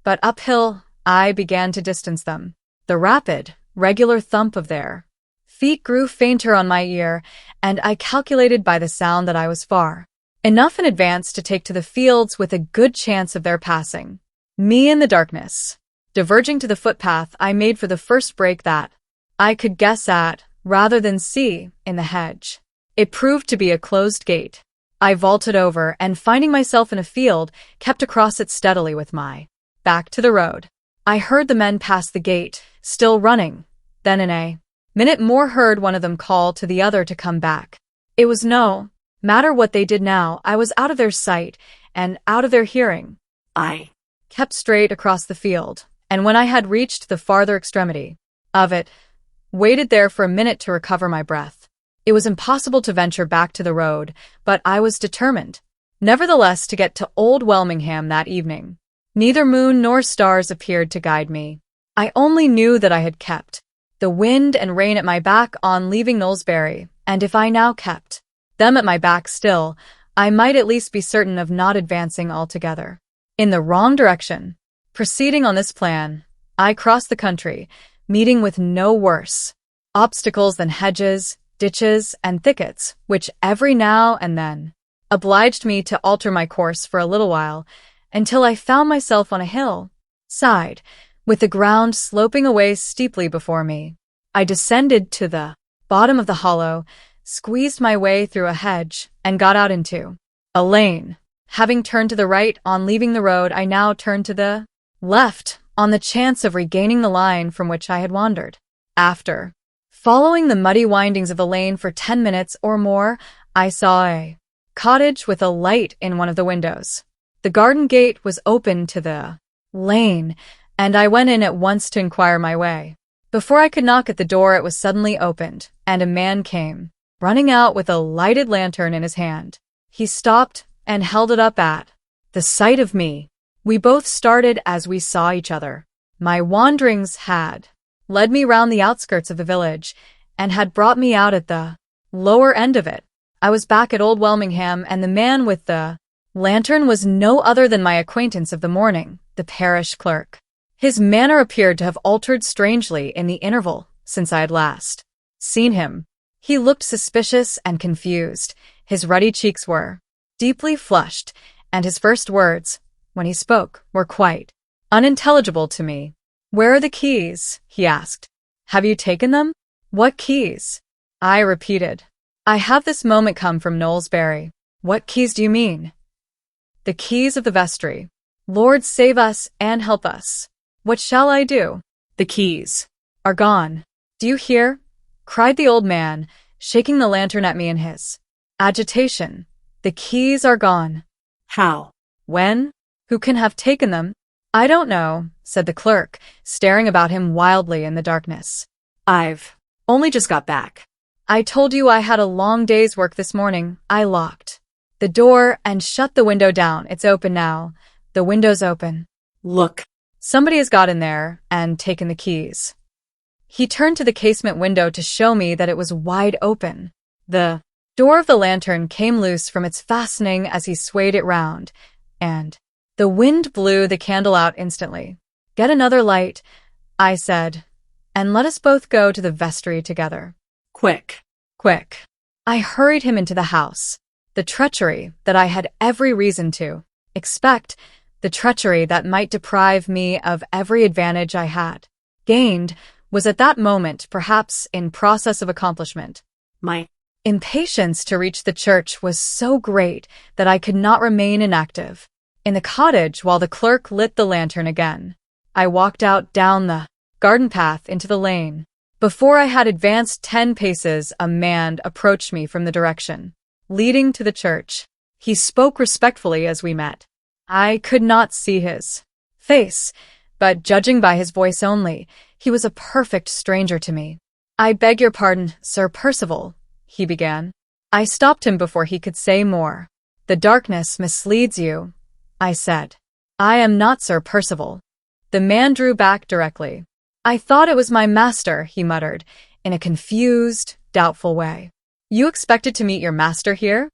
but uphill, I began to distance them. The rapid, regular thump of their feet grew fainter on my ear, and I calculated by the sound that I was far enough in advance to take to the fields with a good chance of their passing me in the darkness. Diverging to the footpath, I made for the first break that I could guess at, rather than see, in the hedge. It proved to be a closed gate. I vaulted over, and finding myself in a field, kept across it steadily with my back to the road. I heard the men pass the gate, still running. Then in a minute more heard one of them call to the other to come back. It was no matter what they did now, I was out of their sight and out of their hearing. I kept straight across the field, and when I had reached the farther extremity of it, waited there for a minute to recover my breath. It was impossible to venture back to the road, but I was determined, nevertheless, to get to Old Welmingham that evening. Neither moon nor stars appeared to guide me. I only knew that I had kept the wind and rain at my back on leaving Knowlesbury, and if I now kept them at my back still, I might at least be certain of not advancing altogether in the wrong direction. Proceeding on this plan, I crossed the country, meeting with no worse obstacles than hedges, ditches, and thickets, which every now and then obliged me to alter my course for a little while, until I found myself on a hill side, with the ground sloping away steeply before me. I descended to the bottom of the hollow, squeezed my way through a hedge, and got out into a lane. Having turned to the right on leaving the road, I now turned to the left, on the chance of regaining the line from which I had wandered. After following the muddy windings of the lane for 10 minutes or more, I saw a cottage with a light in one of the windows. The garden gate was open to the lane, and I went in at once to inquire my way. Before I could knock at the door, it was suddenly opened, and a man came, running out with a lighted lantern in his hand. He stopped and held it up at the sight of me. We both started as we saw each other. My wanderings had led me round the outskirts of the village, and had brought me out at the lower end of it. I was back at Old Welmingham, and the man with the lantern was no other than my acquaintance of the morning, the parish clerk. His manner appeared to have altered strangely in the interval since I had last seen him. He looked suspicious and confused. His ruddy cheeks were deeply flushed, and his first words, when he spoke, were quite unintelligible to me. "Where are the keys?" he asked. "Have you taken them?" "What keys?" I repeated. "I have this moment come from Knowlesbury." "What keys do you mean?" "The keys of the vestry." "Lord save us and help us. What shall I do?" "The keys are gone." "Do you hear?" cried the old man, shaking the lantern at me in his agitation. "The keys are gone." How? "When? Who can have taken them?" "I don't know," said the clerk, staring about him wildly in the darkness. "I've only just got back." "I told you I had a long day's work this morning. I locked the door and shut the window down. It's open now. The window's open." "Look." "Somebody has got in there and taken the keys." He turned to the casement window to show me that it was wide open. The door of the lantern came loose from its fastening as he swayed it round, and the wind blew the candle out instantly. "Get another light," I said, "and let us both go to the vestry together." "Quick." "Quick." I hurried him into the house. The treachery that I had every reason to expect, the treachery that might deprive me of every advantage I had gained, was at that moment perhaps in process of accomplishment. My impatience to reach the church was so great that I could not remain inactive. in the cottage while the clerk lit the lantern again. I walked out down the garden path into the lane. Before I had advanced 10 paces, a man approached me from the direction leading to the church. He spoke respectfully as we met. I could not see his face, but judging by his voice only, he was a perfect stranger to me. "I beg your pardon, Sir Percival," he began. I stopped him before he could say more. "The darkness misleads you," I said. "I am not Sir Percival." The man drew back directly. "I thought it was my master," he muttered, in a confused, doubtful way. "You expected to meet your master here?"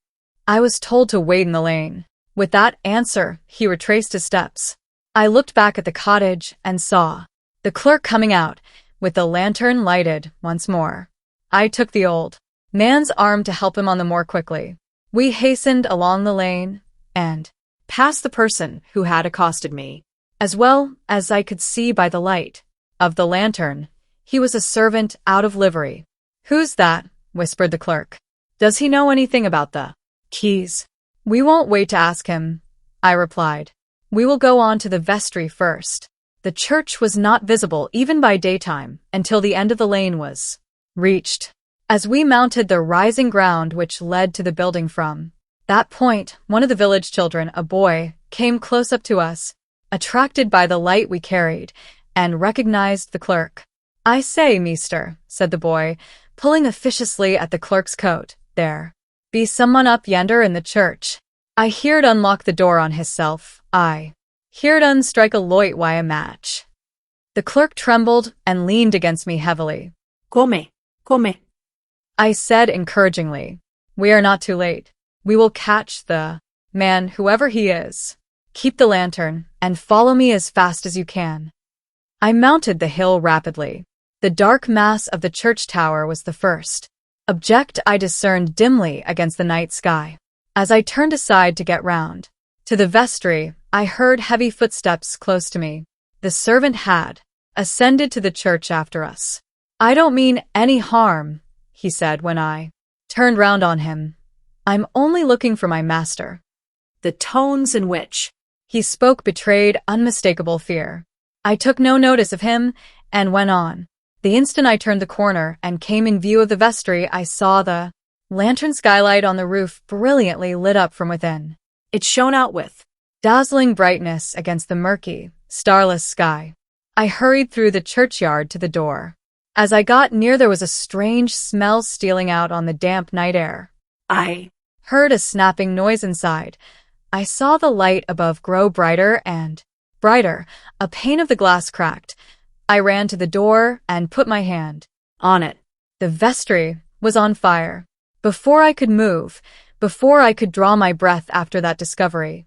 "I was told to wait in the lane." With that answer, he retraced his steps. I looked back at the cottage and saw the clerk coming out, with the lantern lighted once more. I took the old man's arm to help him on the more quickly. We hastened along the lane and Past the person who had accosted me. as well as I could see by the light of the lantern, he was a servant out of livery. "Who's that?" whispered the clerk. "Does he know anything about the keys?" "We won't wait to ask him," I replied. "We will go on to the vestry first." The church was not visible even by daytime until the end of the lane was reached. As we mounted the rising ground which led to the building from that point, one of the village children, a boy, came close up to us, attracted by the light we carried, and recognized the clerk. "I say, meester," said the boy, pulling officiously at the clerk's coat, "there be someone up yonder in the church. I heard unlock the door on hisself. I heard strike a light wi' a match." The clerk trembled and leaned against me heavily. Come, come. I said encouragingly, "We are not too late. We will catch the man, whoever he is. Keep the lantern and follow me as fast as you can." I mounted the hill rapidly. The dark mass of the church tower was the first object I discerned dimly against the night sky. As I turned aside to get round to the vestry, I heard heavy footsteps close to me. The servant had ascended to the church after us. "I don't mean any harm," he said when I turned round on him. "I'm only looking for my master." The tones in which he spoke betrayed unmistakable fear. I took no notice of him and went on. The instant I turned the corner and came in view of the vestry, I saw the lantern skylight on the roof brilliantly lit up from within. it shone out with Dazzling brightness against the murky, starless sky. I hurried through the churchyard to the door. As I got near, there was a strange smell stealing out on the damp night air. I Heard a snapping noise inside. I saw the light above grow brighter and brighter. A pane of the glass cracked. I ran to the door and put my hand on it. The vestry was on fire. Before I could move, before I could draw my breath after that discovery,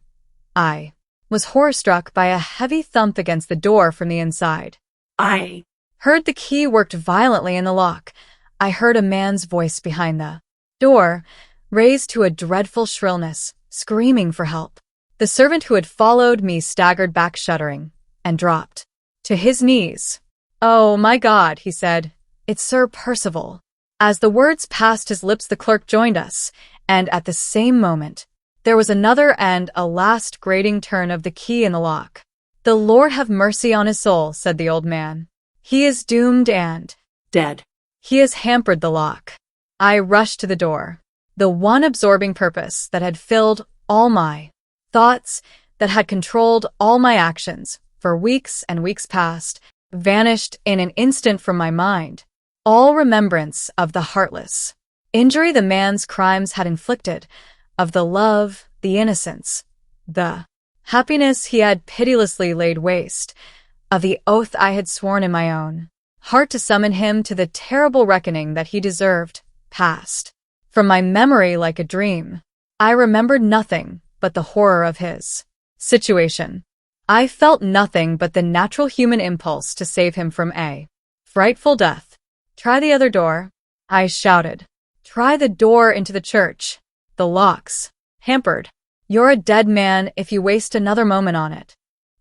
I was horror-struck by a heavy thump against the door from the inside. I Heard the key worked violently in the lock. I heard a man's voice behind the door, raised to a dreadful shrillness, screaming for help. The servant who had followed me staggered back shuddering and dropped to his knees. "Oh my God," he said, "it's Sir Percival." As the words passed his lips, the clerk joined us, and at the same moment, there was another and a last grating turn of the key in the lock. "The Lord have mercy on his soul," said the old man. "He is doomed and dead. He has hampered the lock." I rushed to the door. The one absorbing purpose that had filled all my thoughts, that had controlled all my actions for weeks and weeks past, vanished in an instant from my mind. All remembrance of the heartless injury the man's crimes had inflicted, of the love, the innocence, the happiness he had pitilessly laid waste, of the oath I had sworn in my own heart to summon him to the terrible reckoning that he deserved, passed from my memory like a dream. I remembered nothing but the horror of his situation. I felt nothing but the natural human impulse to save him from a frightful death. "Try the other door," I shouted. "Try the door into the church. The lock's hampered. You're a dead man if you waste another moment on it."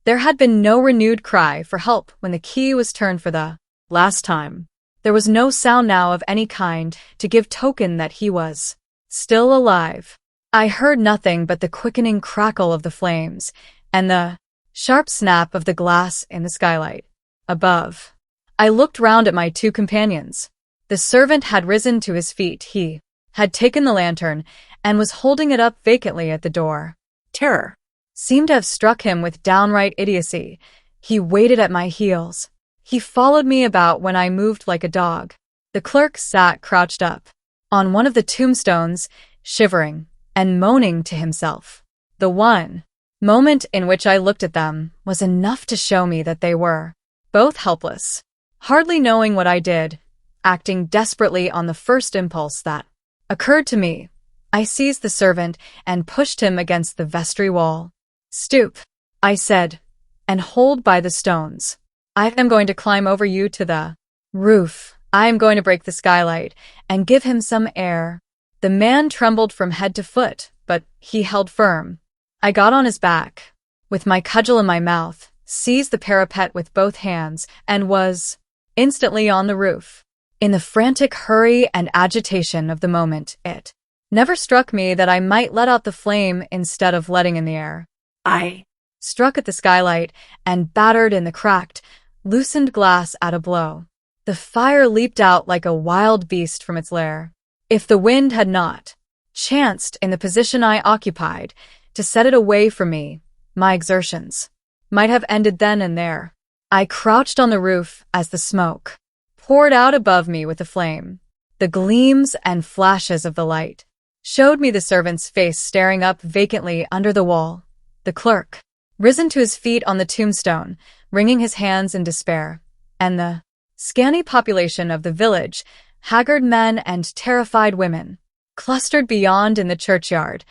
There had been no renewed cry for help when the key was turned for the last time. There was no sound now of any kind to give token that he was still alive. I heard nothing but the quickening crackle of the flames and the sharp snap of the glass in the skylight above. I looked round at my two companions. The servant had risen to his feet. He had taken the lantern and was holding it up vacantly at the door. Terror Seemed to have struck him with downright idiocy. He waited at my heels. He followed me about when I moved like a dog. The clerk sat crouched up on one of the tombstones, shivering and moaning to himself. The one moment in which I looked at them was enough to show me that they were both helpless, hardly knowing what I did, acting desperately on the first impulse that occurred to me. I seized the servant and pushed him against the vestry wall. "Stoop," I said, "and hold by the stones. I am going to climb over you to the roof. I am going to break the skylight and give him some air." The man trembled from head to foot, but he held firm. I got on his back, with my cudgel in my mouth, seized the parapet with both hands, and was instantly on the roof. In the frantic hurry and agitation of the moment, it never struck me that I might let out the flame instead of letting in the air. I Struck at the skylight and battered in the cracked, loosened glass at a blow. The fire leaped out like a wild beast from its lair. If the wind had not chanced in the position I occupied to set it away from me, my exertions might have ended then and there. I crouched on the roof as the smoke poured out above me with the flame. The gleams and flashes of the light showed me the servant's face staring up vacantly under the wall. The clerk, risen to his feet on the tombstone, wringing his hands in despair, and the scanty population of the village, haggard men and terrified women, clustered beyond in the churchyard,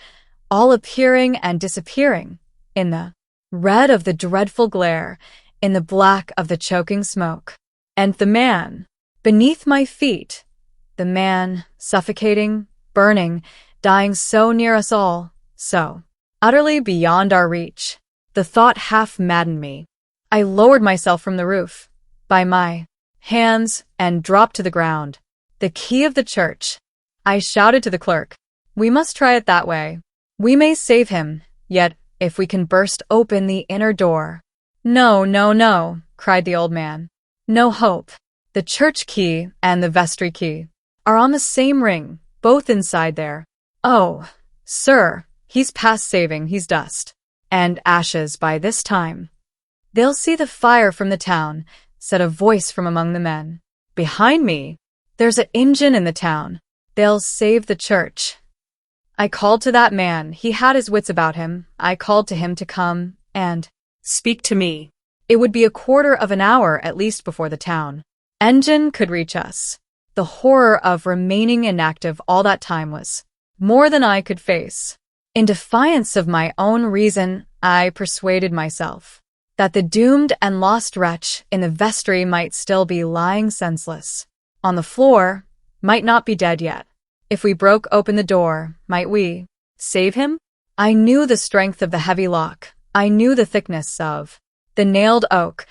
all appearing and disappearing, in the red of the dreadful glare, in the black of the choking smoke. And the man, beneath my feet, the man, suffocating, burning, dying so near us all, so utterly beyond our reach. The thought half maddened me. I lowered myself from the roof, by my hands, and dropped to the ground. The key of the church. I shouted to the clerk. "We must try it that way. We may save him, yet, if we can burst open the inner door." "No, no, no," cried the old man. "No hope. The church key and the vestry key are on the same ring, both inside there." "Oh, sir, he's past saving, he's dust and ashes by this time." "They'll see the fire from the town," said a voice from among the men. Behind me, "There's an engine in the town. They'll save the church." I called to that man. He had his wits about him. I called to him to come and speak to me. It would be a quarter of an hour at least before the town engine could reach us. The horror of remaining inactive all that time was more than I could face. In defiance of my own reason, I persuaded myself that the doomed and lost wretch in the vestry might still be lying senseless on the floor, might not be dead yet. If we broke open the door, might we save him? I knew the strength of the heavy lock. I knew the thickness of the nailed oak.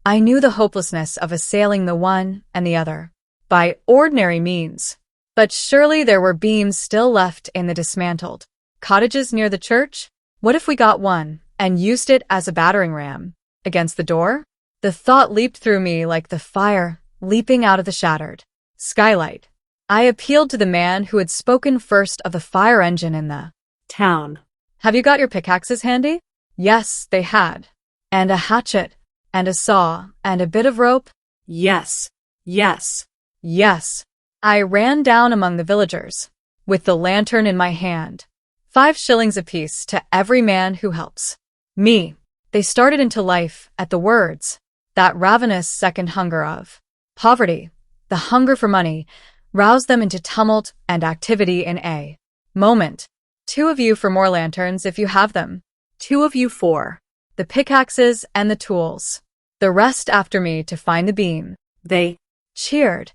I knew the hopelessness of assailing the one and the other by ordinary means. But surely there were beams still left in the dismantled cottages near the church? What if we got one and used it as a battering ram against the door? The thought leaped through me like the fire leaping out of the shattered skylight. I appealed to the man who had spoken first of the fire engine in the town. "Have you got your pickaxes handy?" Yes, they had. "And a hatchet, and a saw, and a bit of rope?" Yes, yes, yes. I ran down among the villagers, with the lantern in my hand. 5 shillings apiece to every man who helps me. They started into life at the words. That ravenous second hunger of poverty, the hunger for money, roused them into tumult and activity in a moment. 2 of you for more lanterns if you have them. 2 of you for the pickaxes and the tools. The rest after me to find the beam. They cheered.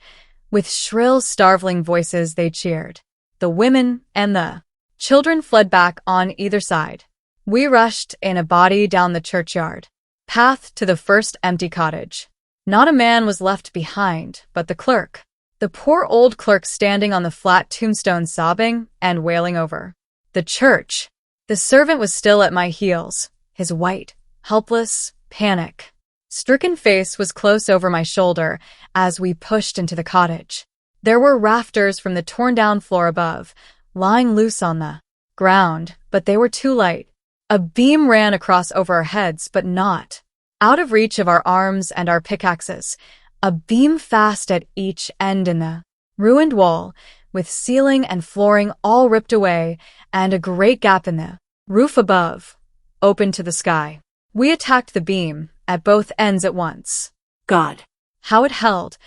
With shrill, starveling voices they cheered. The women and the children fled back on either side. We rushed in a body down the churchyard path to the first empty cottage. Not a man was left behind but the clerk. The poor old clerk standing on the flat tombstone sobbing and wailing over the church. The servant was still at my heels, his white, helpless, panic-stricken face was close over my shoulder as we pushed into the cottage. There were rafters from the torn-down floor above, lying loose on the ground, but they were too light. A beam ran across over our heads, but not out of reach of our arms and our pickaxes. A beam fast at each end in the ruined wall, with ceiling and flooring all ripped away, and a great gap in the roof above, open to the sky. We attacked the beam at both ends at once. God, How it held,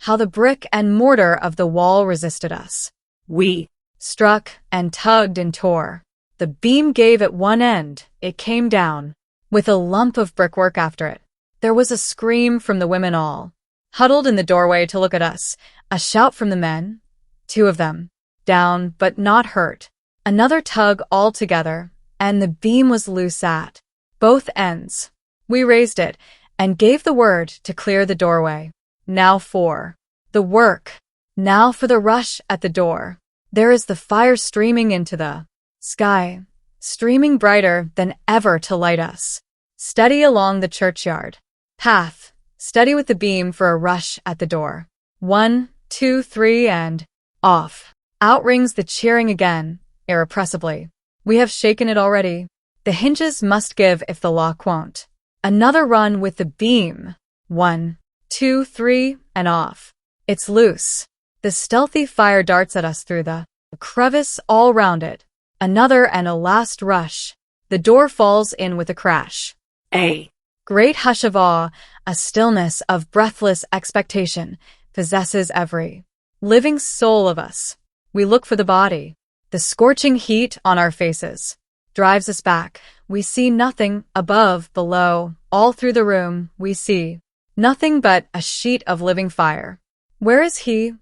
how the brick and mortar of the wall resisted us. we Struck and tugged and tore. The beam gave at one end, it came down, with a lump of brickwork after it. There was a scream from the women all, huddled in the doorway to look at us, a shout from the men, 2 of them, down but not hurt. Another tug all together, and the beam was loose at both ends. We raised it, and gave the word to clear the doorway. Now for the work. Now for the rush at the door. There is the fire streaming into the sky, streaming brighter than ever to light us. Steady along the churchyard path, steady with the beam for a rush at the door. 1, 2, 3, and off. Out rings the cheering again, irrepressibly. We have shaken it already. The hinges must give if the lock won't. Another run with the beam. 1, 2, 3, and off. It's loose. The stealthy fire darts at us through the crevice all round it. Another and a last rush. The door falls in with a crash. A Great hush of awe, a stillness of breathless expectation, possesses every living soul of us. We look for the body. The scorching heat on our faces drives us back. We see nothing above, below, all through the room. We see nothing but a sheet of living fire. Where is he?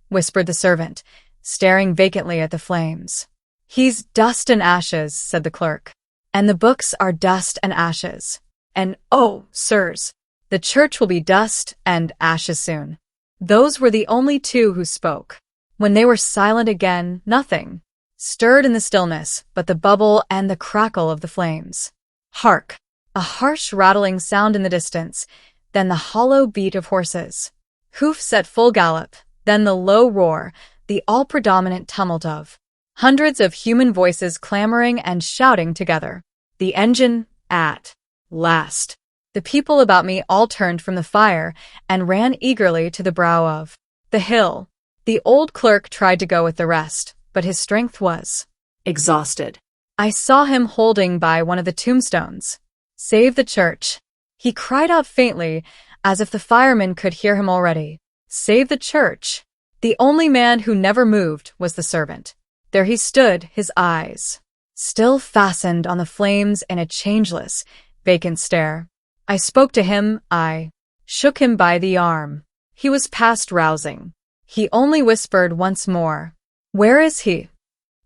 Whispered the servant, staring vacantly at the flames. He's dust and ashes, said the clerk. And the books are dust and ashes. And, oh, sirs, the church will be dust and ashes soon. Those were the only 2 who spoke. When they were silent again, nothing stirred in the stillness but the bubble and the crackle of the flames. Hark! A harsh rattling sound in the distance, then the hollow beat of horses. Hoofs at full gallop, then the low roar, the all-predominant tumult of hundreds of human voices clamoring and shouting together. The engine, at last. The people about me all turned from the fire and ran eagerly to the brow of the hill. The old clerk tried to go with the rest, but his strength was exhausted. I saw him holding by one of the tombstones. Save the church. He cried out faintly, as if the firemen could hear him already. Save the church. The only man who never moved was the servant. There he stood, his eyes still fastened on the flames in a changeless, vacant stare. I spoke to him, I shook him by the arm. He was past rousing. He only whispered once more. Where is he?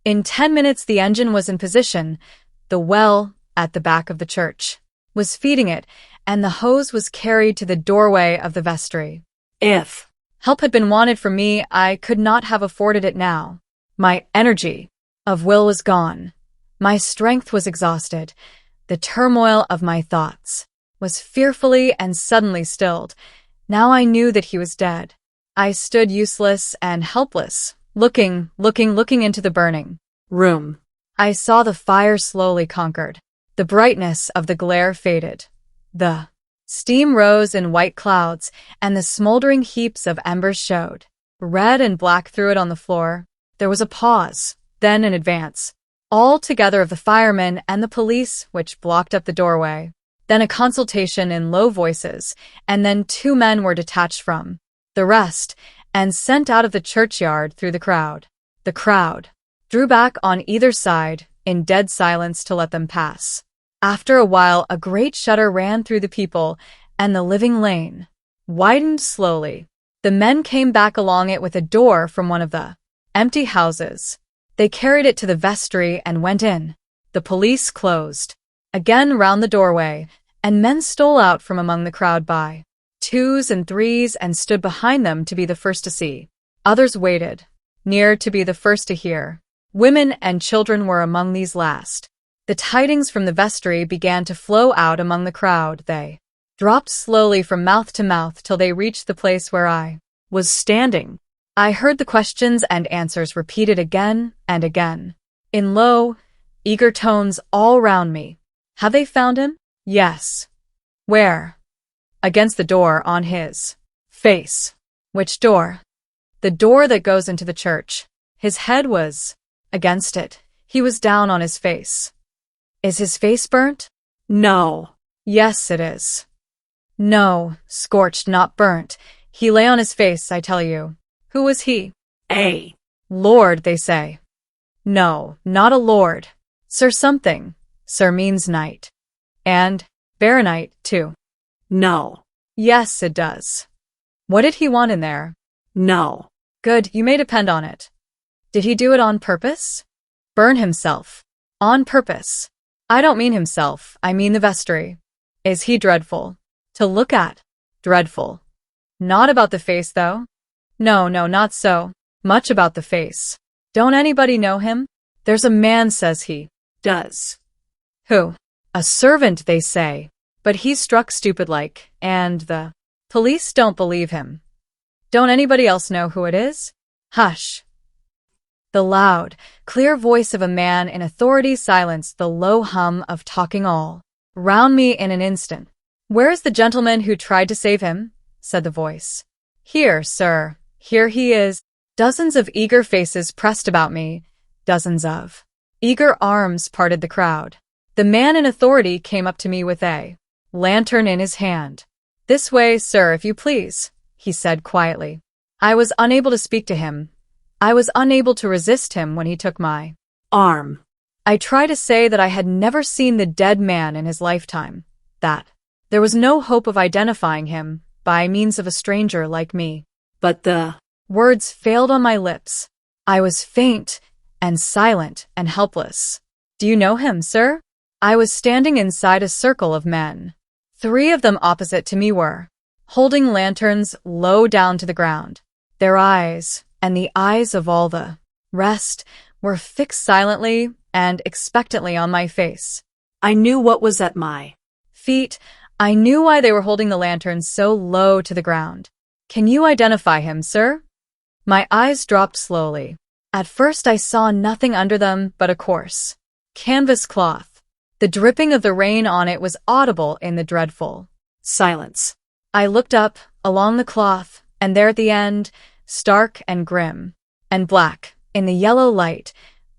In 10 minutes the engine was in position. The well, at the back of the church, was feeding it, and the hose was carried to the doorway of the vestry. If help had been wanted from me, I could not have afforded it now. My energy of will was gone. My strength was exhausted. The turmoil of my thoughts was fearfully and suddenly stilled. Now I knew that he was dead. I stood useless and helpless, looking into the burning room. I saw the fire slowly conquered. The brightness of the glare faded. The steam rose in white clouds, and the smoldering heaps of embers showed, red and black through it on the floor. There was a pause, then an advance, all together of the firemen and the police, which blocked up the doorway. Then a consultation in low voices, and then 2 men were detached from the rest and sent out of the churchyard through the crowd. The crowd drew back on either side in dead silence to let them pass. After a while, a great shudder ran through the people, and the living lane widened slowly. The men came back along it with a door from one of the empty houses. They carried it to the vestry and went in. The police closed again round the doorway, and men stole out from among the crowd by 2s and 3s and stood behind them to be the first to see. Others waited, near to be the first to hear. Women and children were among these last. The tidings from the vestry began to flow out among the crowd. They dropped slowly from mouth to mouth till they reached the place where I Was standing. I heard the questions and answers repeated again and again, in low, eager tones all round me. Have they found him? Yes. Where? Against the door on his face. Which door? The door that goes into the church. His head was against it. He was down on his face. Is his face burnt? No. Yes, it is. No, scorched, not burnt. He lay on his face, I tell you. Who was he? A Lord, they say. No, not a lord. Sir something. Sir means knight. And baronite, too. No. Yes, it does. What did he want in there? No. Good, you may depend on it. Did he do it on purpose? Burn himself. On purpose. I don't mean himself, I mean the vestry. Is he dreadful? To look at? Dreadful. Not about the face, though? No, not so much about the face. Don't anybody know him? There's a man, says he. Does. Who? A servant, they say. But he's struck stupid-like, and the police don't believe him. Don't anybody else know who it is? Hush. The loud, clear voice of a man in authority silenced the low hum of talking all round me in an instant. Where is the gentleman who tried to save him? Said the voice. Here, sir. Here he is. Dozens of eager faces pressed about me. Dozens of eager arms parted the crowd. The man in authority came up to me with a lantern in his hand. This way, sir, if you please, he said quietly. I was unable to speak to him. I was unable to resist him when he took my arm. I tried to say that I had never seen the dead man in his lifetime, that there was no hope of identifying him by means of a stranger like me. But the words failed on my lips. I was faint and silent and helpless. Do you know him, sir? I was standing inside a circle of men. 3 of them opposite to me were holding lanterns low down to the ground. Their eyes, and the eyes of all the rest, were fixed silently and expectantly on my face. I knew what was at my feet. I knew why they were holding the lanterns so low to the ground. Can you identify him, sir? My eyes dropped slowly. At first I saw nothing under them but a coarse canvas cloth. The dripping of the rain on it was audible in the dreadful silence. I looked up, along the cloth, and there at the end, stark and grim, and black, in the yellow light,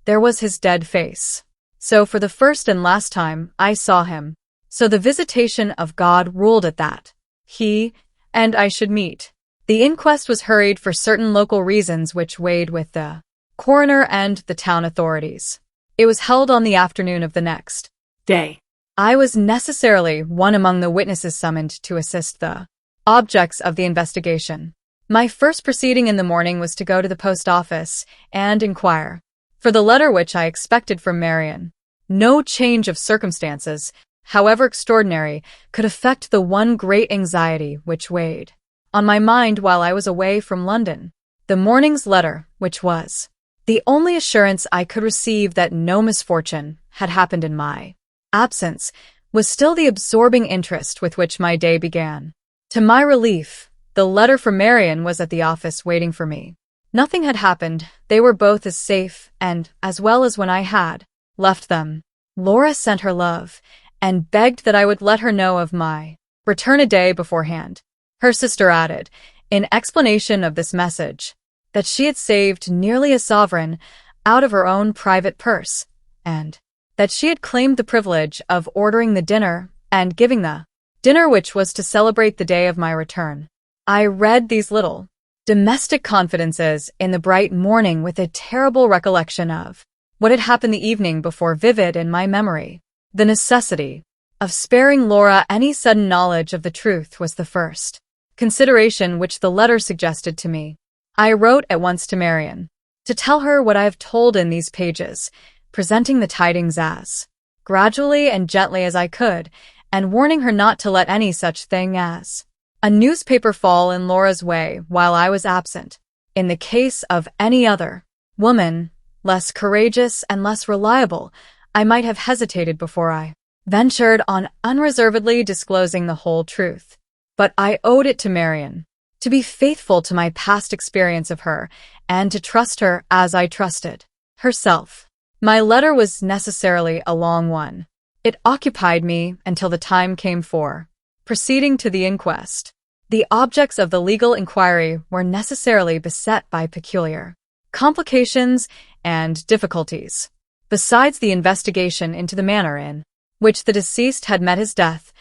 there was his dead face. So for the first and last time, I saw him. So the visitation of God ruled at that. He and I should meet. The inquest was hurried for certain local reasons which weighed with the coroner and the town authorities. It was held on the afternoon of the next day. I was necessarily one among the witnesses summoned to assist the objects of the investigation. My first proceeding in the morning was to go to the post office and inquire for the letter which I expected from Marian. No change of circumstances, however extraordinary, could affect the one great anxiety which weighed on my mind while I was away from London. The morning's letter, which was the only assurance I could receive that no misfortune had happened in my absence, was still the absorbing interest with which my day began. To my relief, the letter from Marian was at the office waiting for me. Nothing had happened. They were both as safe and as well as when I had left them. Laura sent her love and begged that I would let her know of my return a day beforehand. Her sister added, in explanation of this message, that she had saved nearly a sovereign out of her own private purse, and that she had claimed the privilege of ordering the dinner and giving the dinner which was to celebrate the day of my return. I read these little domestic confidences in the bright morning with a terrible recollection of what had happened the evening before vivid in my memory. The necessity of sparing Laura any sudden knowledge of the truth was the first consideration which the letter suggested to me. I wrote at once to Marian to tell her what I have told in these pages, presenting the tidings as gradually and gently as I could, and warning her not to let any such thing as a newspaper fall in Laura's way while I was absent. In the case of any other woman, less courageous and less reliable, I might have hesitated before I ventured on unreservedly disclosing the whole truth. But I owed it to Marian to be faithful to my past experience of her and to trust her as I trusted herself. My letter was necessarily a long one. It occupied me until the time came for proceeding to the inquest. The objects of the legal inquiry were necessarily beset by peculiar complications and difficulties. Besides the investigation into the manner in which the deceased had met his death,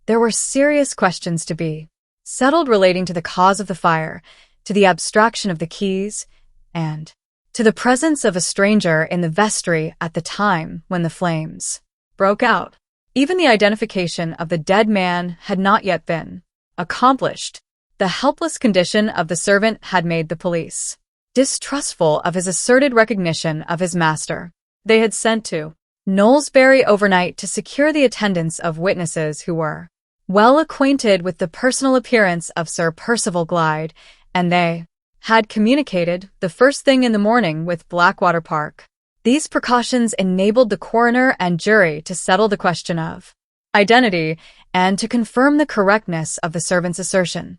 there were serious questions to be settled relating to the cause of the fire, to the abstraction of the keys, and to the presence of a stranger in the vestry at the time when the flames broke out. Even the identification of the dead man had not yet been accomplished. The helpless condition of the servant had made the police distrustful of his asserted recognition of his master. They had sent to Knowlesbury overnight to secure the attendance of witnesses who were well acquainted with the personal appearance of Sir Percival Glyde, and they had communicated the first thing in the morning with Blackwater Park. These precautions enabled the coroner and jury to settle the question of identity and to confirm the correctness of the servant's assertion.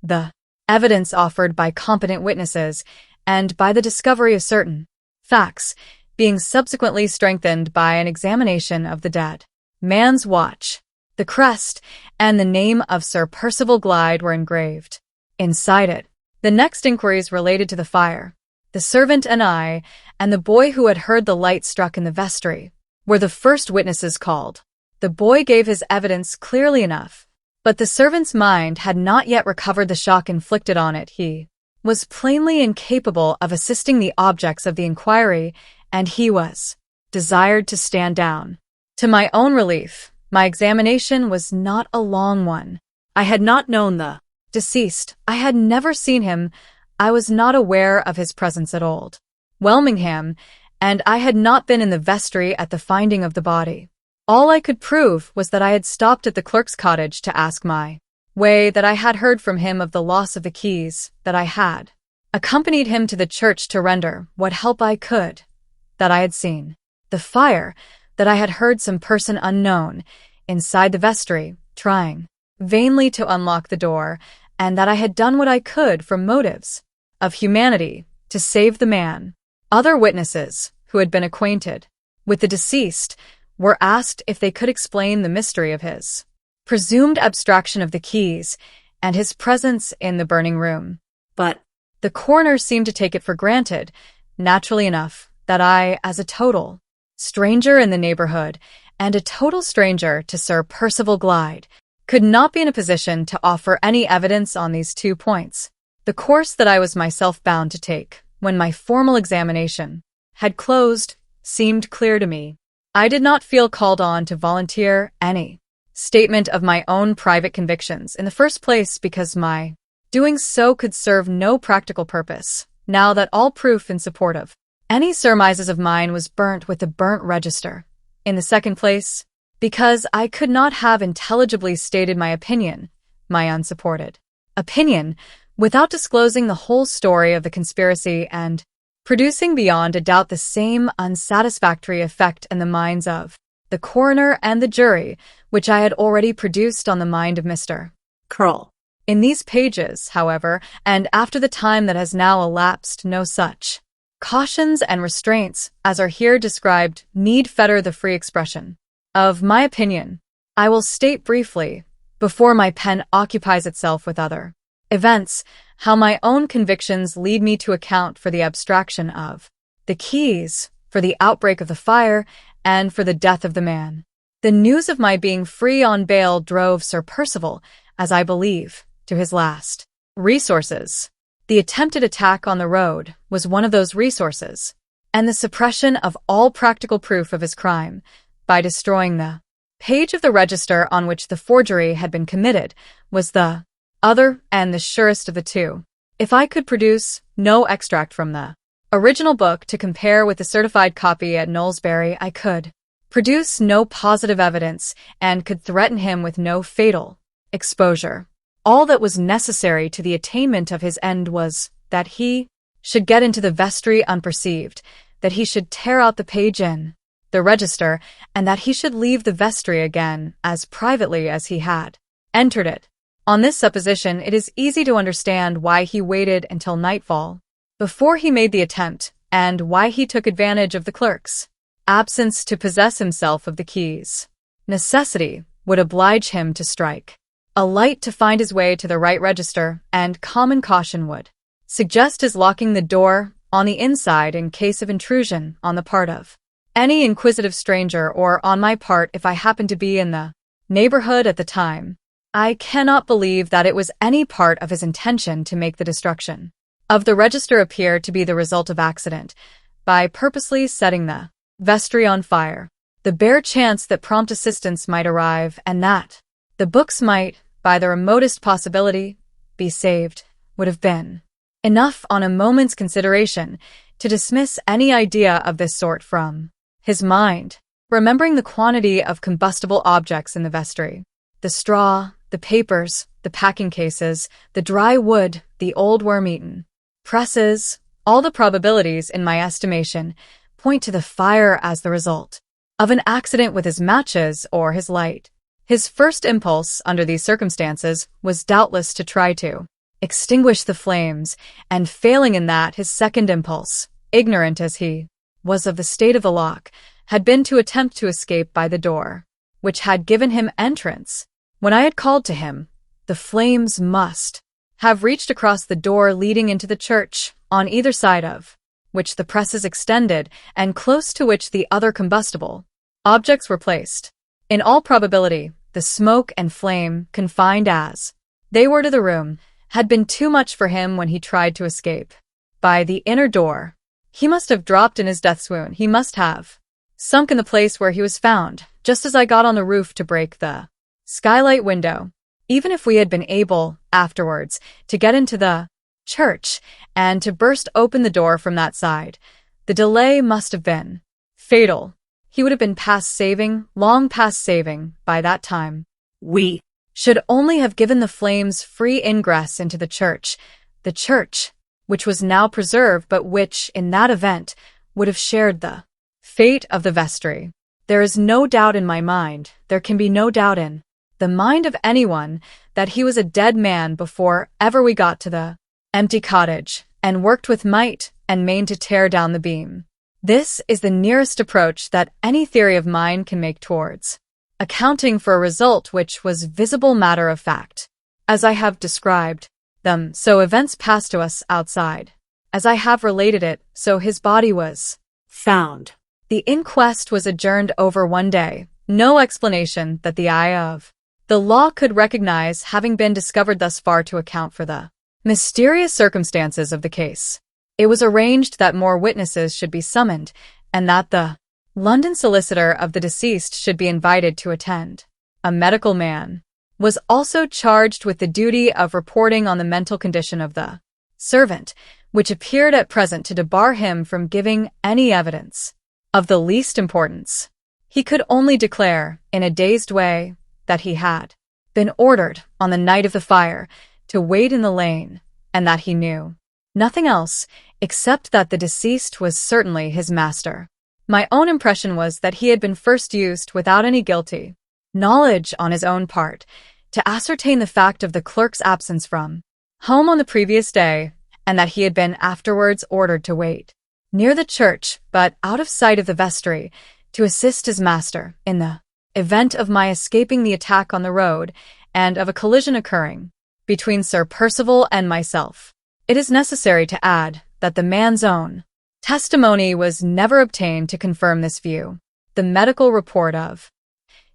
The evidence offered by competent witnesses and by the discovery of certain facts being subsequently strengthened by an examination of the dead man's watch. The crest and the name of Sir Percival Glyde were engraved inside it. The next inquiries related to the fire. The servant and I, and the boy who had heard the light struck in the vestry, were the first witnesses called. The boy gave his evidence clearly enough, but the servant's mind had not yet recovered the shock inflicted on it. He was plainly incapable of assisting the objects of the inquiry, and he was desired to stand down. To my own relief, my examination was not a long one. I had not known the deceased. I had never seen him. I was not aware of his presence at Old Welmingham, and I had not been in the vestry at the finding of the body. All I could prove was that I had stopped at the clerk's cottage to ask my way, that I had heard from him of the loss of the keys, that I had accompanied him to the church to render what help I could, that I had seen the fire, that I had heard some person unknown inside the vestry trying vainly to unlock the door, and that I had done what I could from motives of humanity to save the man. Other witnesses, who had been acquainted with the deceased, were asked if they could explain the mystery of his presumed abstraction of the keys and his presence in the burning room. But the coroner seemed to take it for granted, naturally enough, that I, as a total stranger in the neighborhood and a total stranger to Sir Percival Glyde, could not be in a position to offer any evidence on these 2 points. The course that I was myself bound to take, when my formal examination had closed, seemed clear to me. I did not feel called on to volunteer any statement of my own private convictions, in the first place because my doing so could serve no practical purpose, now that all proof in support of any surmises of mine was burnt with the burnt register. In the second place, because I could not have intelligibly stated my opinion, my unsupported opinion, without disclosing the whole story of the conspiracy and producing beyond a doubt the same unsatisfactory effect in the minds of the coroner and the jury, which I had already produced on the mind of Mr. Curl. In these pages, however, and after the time that has now elapsed, no such cautions and restraints as are here described need fetter the free expression of my opinion. I will state briefly, before my pen occupies itself with other events, how my own convictions lead me to account for the abstraction of the keys, for the outbreak of the fire, and for the death of the man. The news of my being free on bail drove Sir Percival, as I believe, to his last resources. The attempted attack on the road was one of those resources, and the suppression of all practical proof of his crime, by destroying the page of the register on which the forgery had been committed, was the other and the surest of the two. If I could produce no extract from the original book to compare with the certified copy at Knowlesbury, I could produce no positive evidence and could threaten him with no fatal exposure. All that was necessary to the attainment of his end was that he should get into the vestry unperceived, that he should tear out the page in the register, and that he should leave the vestry again as privately as he had entered it. On this supposition, it is easy to understand why he waited until nightfall before he made the attempt, and why he took advantage of the clerk's absence to possess himself of the keys. Necessity would oblige him to strike a light to find his way to the right register, and common caution would suggest his locking the door on the inside in case of intrusion on the part of any inquisitive stranger, or on my part if I happened to be in the neighborhood at the time. I cannot believe that it was any part of his intention to make the destruction of the register appear to be the result of accident, by purposely setting the vestry on fire. The bare chance that prompt assistance might arrive, and that the books might, by the remotest possibility, be saved, would have been enough on a moment's consideration to dismiss any idea of this sort from his mind. Remembering the quantity of combustible objects in the vestry, the straw, the papers, the packing cases, the dry wood, the old worm-eaten presses, all the probabilities, in my estimation, point to the fire as the result of an accident with his matches or his light. His first impulse, under these circumstances, was doubtless to try to extinguish the flames, and failing in that, his second impulse, ignorant as he was of the state of the lock, had been to attempt to escape by the door which had given him entrance. When I had called to him, the flames must have reached across the door leading into the church, on either side of which the presses extended, and close to which the other combustible objects were placed. In all probability, the smoke and flame, confined as they were to the room, had been too much for him when he tried to escape by the inner door. He must have dropped in his death swoon. He must have sunk in the place where he was found, just as I got on the roof to break the skylight window. Even if we had been able, afterwards, to get into the church and to burst open the door from that side, the delay must have been fatal. He would have been past saving, long past saving, by that time. We should only have given the flames free ingress into the church, which was now preserved, but which, in that event, would have shared the fate of the vestry. There is no doubt in my mind, there can be no doubt in the mind of anyone, that he was a dead man before ever we got to the empty cottage, and worked with might and main to tear down the beam. This is the nearest approach that any theory of mine can make towards accounting for a result which was visible matter of fact. As I have described them, so events passed to us outside. As I have related it, so his body was found. The inquest was adjourned over one day, no explanation that the eye of the law could recognize having been discovered thus far to account for the mysterious circumstances of the case. It was arranged that more witnesses should be summoned, and that the London solicitor of the deceased should be invited to attend. A medical man was also charged with the duty of reporting on the mental condition of the servant, which appeared at present to debar him from giving any evidence of the least importance. He could only declare, in a dazed way, that he had been ordered, on the night of the fire, to wait in the lane, and that he knew nothing else, except that the deceased was certainly his master. My own impression was that he had been first used, without any guilty knowledge on his own part, to ascertain the fact of the clerk's absence from home on the previous day, and that he had been afterwards ordered to wait near the church, but out of sight of the vestry, to assist his master in the event of my escaping the attack on the road, and of a collision occurring between Sir Percival and myself. It is necessary to add that the man's own testimony was never obtained to confirm this view. The medical report of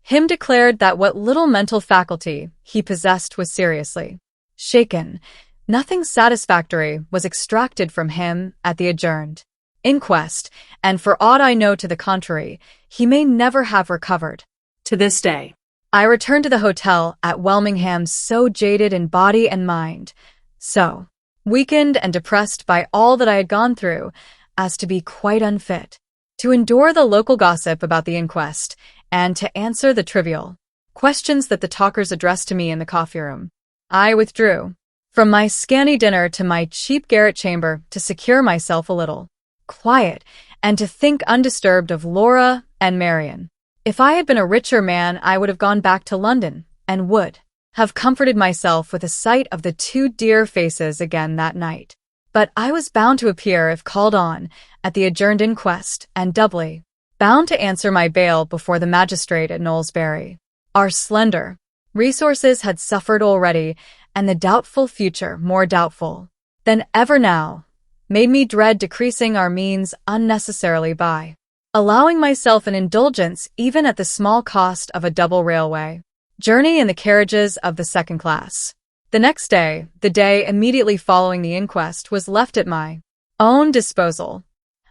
him declared that what little mental faculty he possessed was seriously shaken. Nothing satisfactory was extracted from him at the adjourned inquest, and for aught I know to the contrary, he may never have recovered to this day. I returned to the hotel at Welmingham so jaded in body and mind, so weakened and depressed by all that I had gone through, as to be quite unfit to endure the local gossip about the inquest, and to answer the trivial questions that the talkers addressed to me in the coffee-room. I withdrew from my scanty dinner to my cheap garret chamber to secure myself a little quiet, and to think undisturbed of Laura and Marian. If I had been a richer man, I would have gone back to London and would have comforted myself with a sight of the two dear faces again that night. But I was bound to appear if called on at the adjourned inquest, and doubly bound to answer my bail before the magistrate at Knowlesbury. Our slender resources had suffered already, and the doubtful future, more doubtful than ever now, made me dread decreasing our means unnecessarily by allowing myself an indulgence even at the small cost of a double railway journey in the carriages of the second class. The next day, the day immediately following the inquest, was left at my own disposal.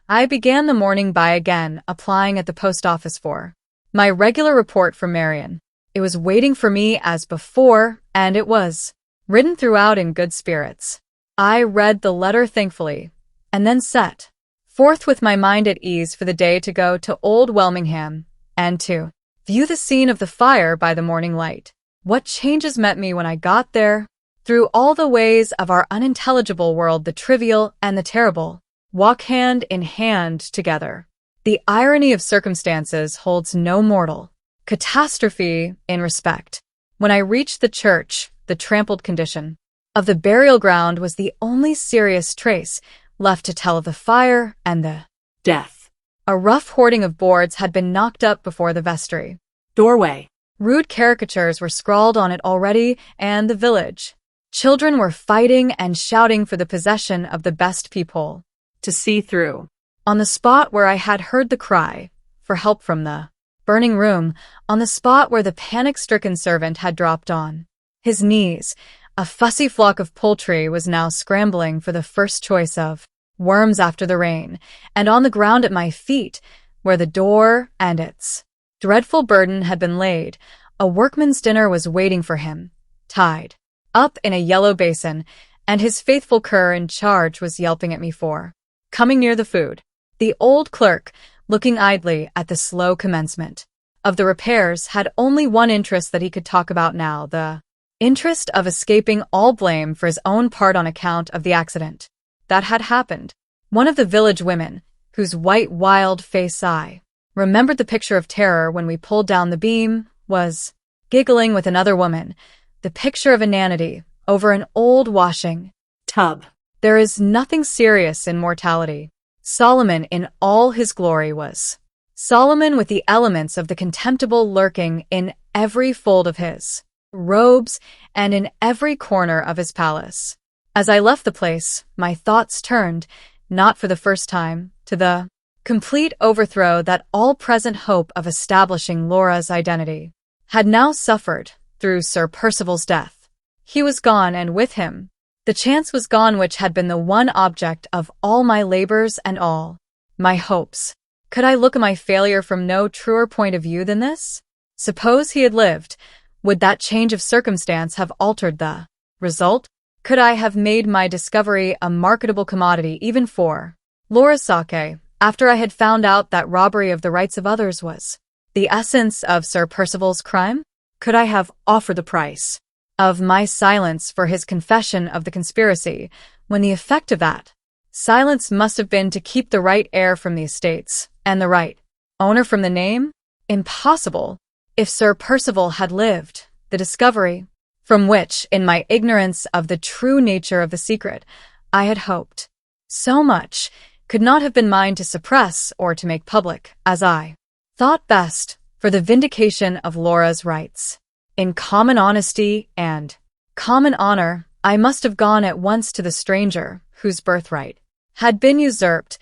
I began the morning by again applying at the post office for my regular report from Marian. It was waiting for me as before, and it was written throughout in good spirits. I read the letter thankfully, and then set forth with my mind at ease for the day to go to Old Welmingham, and to view the scene of the fire by the morning light. What changes met me when I got there! Through all the ways of our unintelligible world, the trivial and the terrible walk hand in hand together. The irony of circumstances holds no mortal catastrophe in respect. When I reached the church, the trampled condition of the burial ground was the only serious trace left to tell of the fire and the Death. A rough hoarding of boards had been knocked up before the vestry Doorway. Rude caricatures were scrawled on it already, and the village children were fighting and shouting for the possession of the best peephole To see through. on the spot where I had heard the cry for help from the burning room, on the spot where the panic-stricken servant had dropped on his knees. A fussy flock of poultry was now scrambling for the first choice of worms after the rain, and on the ground at my feet, where the door and its dreadful burden had been laid, a workman's dinner was waiting for him, tied up in a yellow basin, and his faithful cur in charge was yelping at me for coming near the food. The old clerk, looking idly at the slow commencement of the repairs, had only one interest that he could talk about now, the interest of escaping all blame for his own part on account of the accident that had happened. One of the village women, whose white, wild face I remembered the picture of terror when we pulled down the beam, was giggling with another woman, the picture of inanity, over an old washing Tub. There is nothing serious in mortality. Solomon in all his glory was Solomon, with the elements of the contemptible lurking in every fold of his robes and in every corner of his palace. As I left the place, my thoughts turned, not for the first time, to the complete overthrow that all present hope of establishing Laura's identity had now suffered through Sir Percival's death. He was gone, and with him the chance was gone which had been the one object of all my labors and all my hopes. Could I look at my failure from no truer point of view than this? Suppose he had lived, would that change of circumstance have altered the result? Could I have made my discovery a marketable commodity even for Laura's sake, after I had found out that robbery of the rights of others was the essence of Sir Percival's crime? Could I have offered the price of my silence for his confession of the conspiracy, when the effect of that silence must have been to keep the right heir from the estates, and the right owner from the name? Impossible. If Sir Percival had lived, the discovery, from which, in my ignorance of the true nature of the secret, I had hoped so much, could not have been mine to suppress or to make public, as I thought best, for the vindication of Laura's rights. In common honesty and common honor, I must have gone at once to the stranger, whose birthright had been usurped.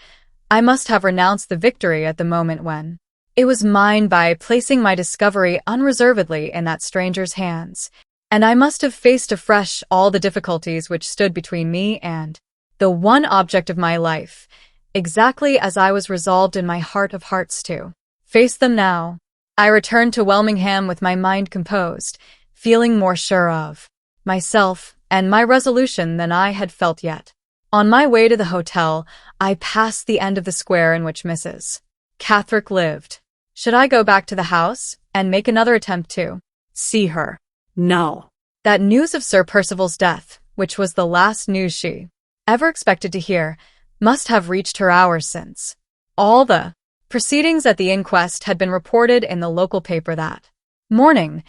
I must have renounced the victory at the moment when it was mine by placing my discovery unreservedly in that stranger's hands, and I must have faced afresh all the difficulties which stood between me and the one object of my life, exactly as I was resolved in my heart of hearts to face them now. I returned to Welmingham with my mind composed, feeling more sure of myself and my resolution than I had felt yet. On my way to the hotel, I passed the end of the square in which Mrs. Catherick lived. Should I go back to the house and make another attempt to see her? No. That news of Sir Percival's death, which was the last news she ever expected to hear, must have reached her hours since. All the proceedings at the inquest had been reported in the local paper that morning.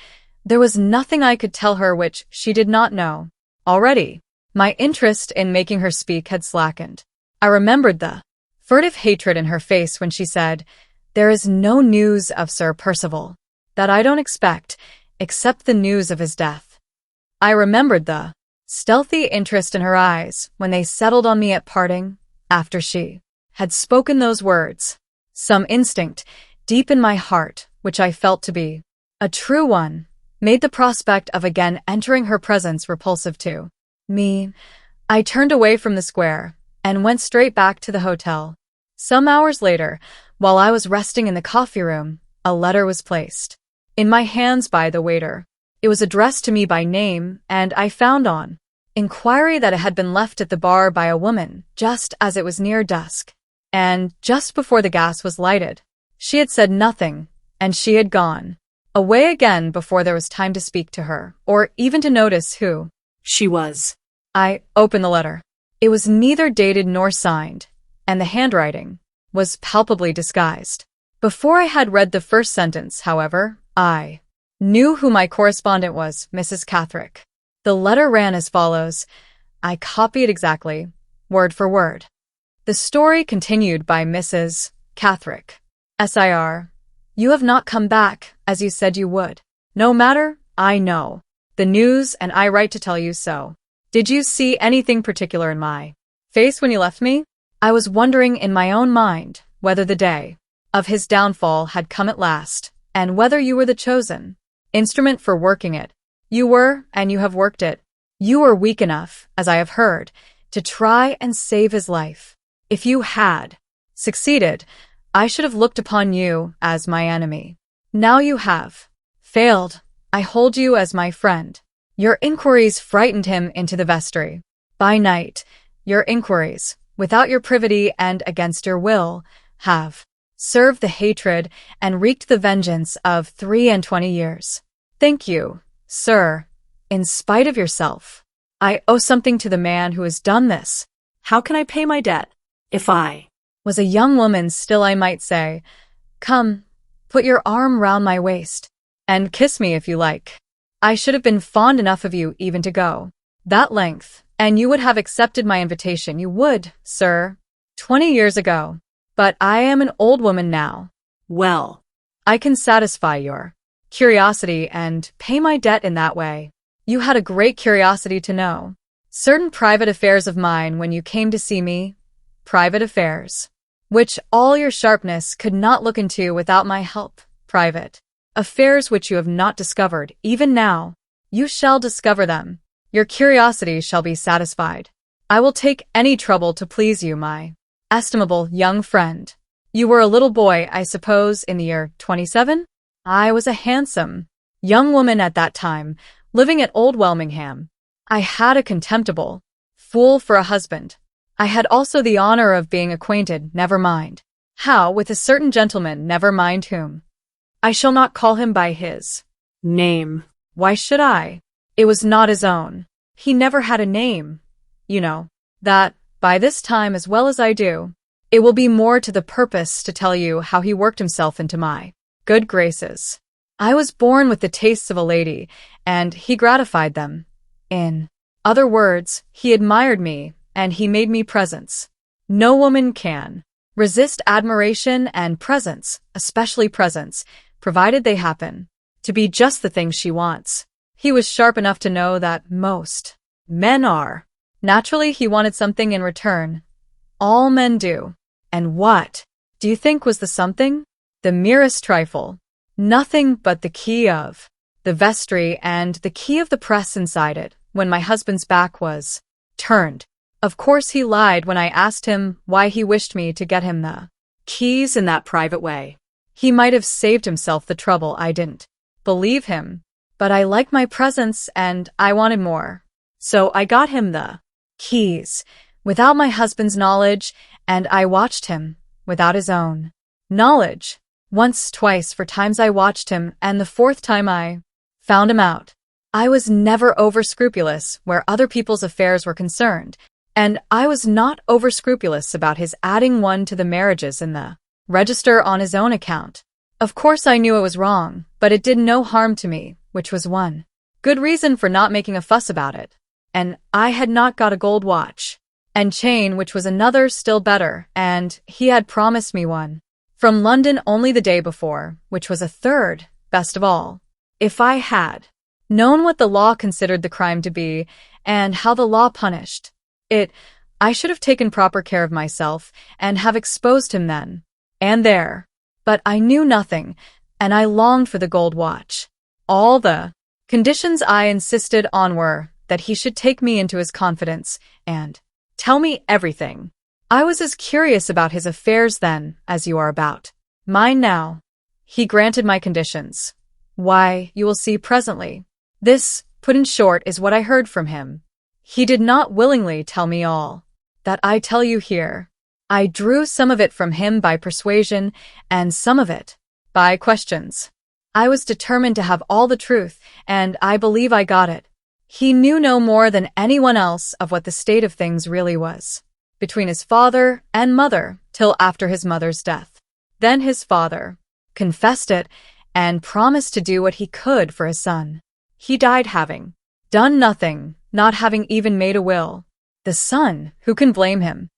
There was nothing I could tell her which she did not know. Already, my interest in making her speak had slackened. I remembered the furtive hatred in her face when she said, "There is no news of Sir Percival. That I don't expect, except the news of his death." I remembered the stealthy interest in her eyes when they settled on me at parting, after she had spoken those words. Some instinct, deep in my heart, which I felt to be a true one, made the prospect of again entering her presence repulsive to me. I turned away from the square and went straight back to the hotel. Some hours later, while I was resting in the coffee room, a letter was placed in my hands by the waiter. It was addressed to me by name, and I found on inquiry that it had been left at the bar by a woman just as it was near dusk, and just before the gas was lighted. She had said nothing, and she had gone away again before there was time to speak to her, or even to notice who she was. I opened the letter. It was neither dated nor signed, and the handwriting was palpably disguised. Before I had read the first sentence, however, I knew who my correspondent was, Mrs. Cathrick. The letter ran as follows. I copy it exactly, word for word. The story continued by Mrs. Cathrick. Sir, you have not come back, as you said you would. No matter, I know the news and I write to tell you so. Did you see anything particular in my face when you left me? I was wondering in my own mind whether the day of his downfall had come at last, and whether you were the chosen instrument for working it. You were, and you have worked it. You were weak enough, as I have heard, to try and save his life. If you had succeeded, I should have looked upon you as my enemy. Now you have failed. I hold you as my friend. Your inquiries frightened him into the vestry. By night, your inquiries, without your privity and against your will, have served the hatred and wreaked the vengeance of 23 years. Thank you, sir, in spite of yourself. I owe something to the man who has done this. How can I pay my debt? If I was a young woman still, I might say, come, put your arm round my waist, and kiss me if you like. I should have been fond enough of you even to go that length, and you would have accepted my invitation. You would, sir, 20 years ago. But I am an old woman now. Well, I can satisfy your curiosity and pay my debt in that way. You had a great curiosity to know certain private affairs of mine when you came to see me, private affairs, which all your sharpness could not look into without my help, private affairs which you have not discovered, even now. You shall discover them. Your curiosity shall be satisfied. I will take any trouble to please you, my estimable young friend. You were a little boy, I suppose, in the year 27? I was a handsome young woman at that time, living at Old Welmingham. I had a contemptible fool for a husband. I had also the honor of being acquainted, never mind how, with a certain gentleman, never mind whom. I shall not call him by his name. Why should I? It was not his own. He never had a name. You know that, by this time as well as I do. It will be more to the purpose to tell you how he worked himself into my good graces. I was born with the tastes of a lady, and he gratified them. In other words, he admired me, and he made me presents. No woman can resist admiration and presents, especially presents, provided they happen to be just the thing she wants. He was sharp enough to know that most men are. Naturally, he wanted something in return. All men do. And what, do you think, was the something? The merest trifle. Nothing but the key of the vestry and the key of the press inside it, when my husband's back was turned. Of course he lied when I asked him why he wished me to get him the keys in that private way. He might have saved himself the trouble. I didn't believe him. But I liked my presents and I wanted more. So I got him the keys, without my husband's knowledge, and I watched him, without his own knowledge. Once, twice, 4 times I watched him, and the 4th time I found him out. I was never over-scrupulous where other people's affairs were concerned, And I was not over-scrupulous about his adding one to the marriages in the register on his own account. Of course I knew it was wrong, but it did no harm to me, which was one good reason for not making a fuss about it. And I had not got a gold watch and chain, which was another still better, and he had promised me one from London only the day before, which was a third, best of all. If I had known what the law considered the crime to be, and how the law punished it, I should have taken proper care of myself, and have exposed him then and there. But I knew nothing, and I longed for the gold watch. All the conditions I insisted on were that he should take me into his confidence, and tell me everything. I was as curious about his affairs then as you are about mine now. He granted my conditions. Why, you will see presently. This, put in short, is what I heard from him. He did not willingly tell me all that I tell you here. I drew some of it from him by persuasion, and some of it by questions. I was determined to have all the truth, and I believe I got it. He knew no more than anyone else of what the state of things really was between his father and mother till after his mother's death. Then his father confessed it and promised to do what he could for his son. He died having done nothing, not having even made a will. The son, who can blame him,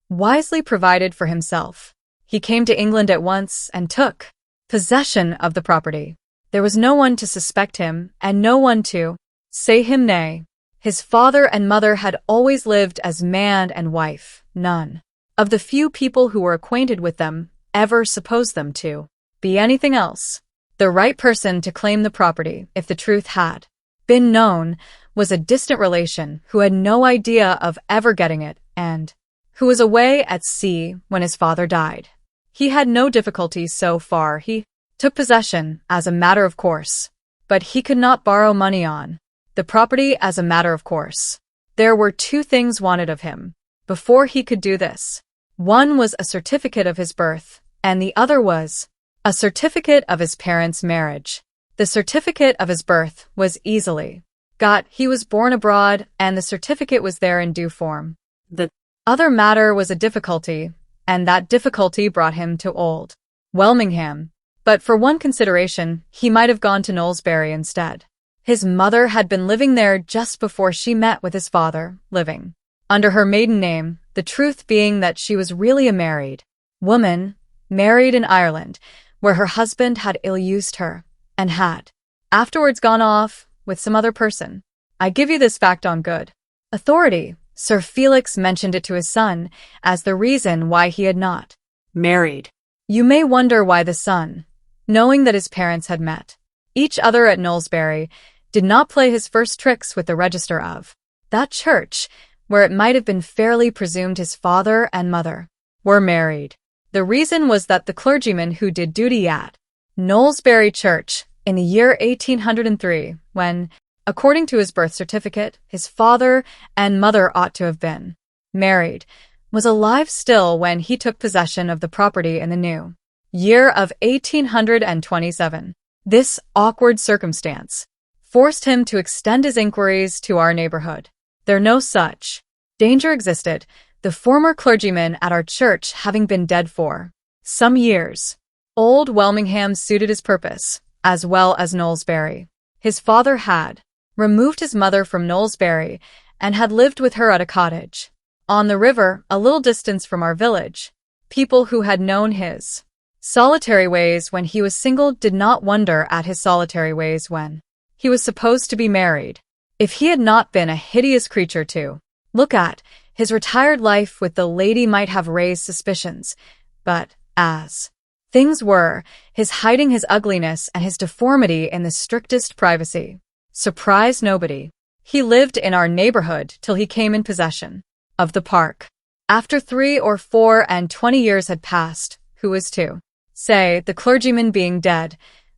wisely provided for himself. He came to England at once and took possession of the property. There was no one to suspect him, and no one to say him nay. His father and mother had always lived as man and wife. None of the few people who were acquainted with them ever supposed them to be anything else. The right person to claim the property, if the truth had been known, was a distant relation who had no idea of ever getting it, and who was away at sea when his father died. He had no difficulty so far. He took possession as a matter of course, but he could not borrow money on the property as a matter of course. There were two things wanted of him before he could do this. One was a certificate of his birth, and the other was a certificate of his parents' marriage. The certificate of his birth was easily got. He was born abroad, and the certificate was there in due form. The other matter was a difficulty, and that difficulty brought him to old Welmingham. But for one consideration, he might have gone to Knowlesbury instead. His mother had been living there just before she met with his father, living under her maiden name, the truth being that she was really a married woman, married in Ireland, where her husband had ill-used her, and had afterwards gone off with some other person. I give you this fact on good authority. Sir Felix mentioned it to his son as the reason why he had not married. You may wonder why the son, knowing that his parents had met each other at Knowlesbury, did not play his first tricks with the register of that church, where it might have been fairly presumed his father and mother were married. The reason was that the clergyman who did duty at Knowlesbury Church in the year 1803, when, according to his birth certificate, his father and mother ought to have been married, was alive still when he took possession of the property in the new year of 1827. This awkward circumstance forced him to extend his inquiries to our neighborhood. There no such danger existed, the former clergyman at our church having been dead for some years. Old Welmingham suited his purpose, as well as Knowlesbury. His father had removed his mother from Knowlesbury and had lived with her at a cottage on the river, a little distance from our village. People who had known his solitary ways when he was single did not wonder at his solitary ways when he was supposed to be married. If he had not been a hideous creature to look at, his retired life with the lady might have raised suspicions, but as things were, his hiding his ugliness and his deformity in the strictest privacy surprised nobody. He lived in our neighborhood till he came in possession of the park. After 24 years had passed, who was to say, the clergyman being dead,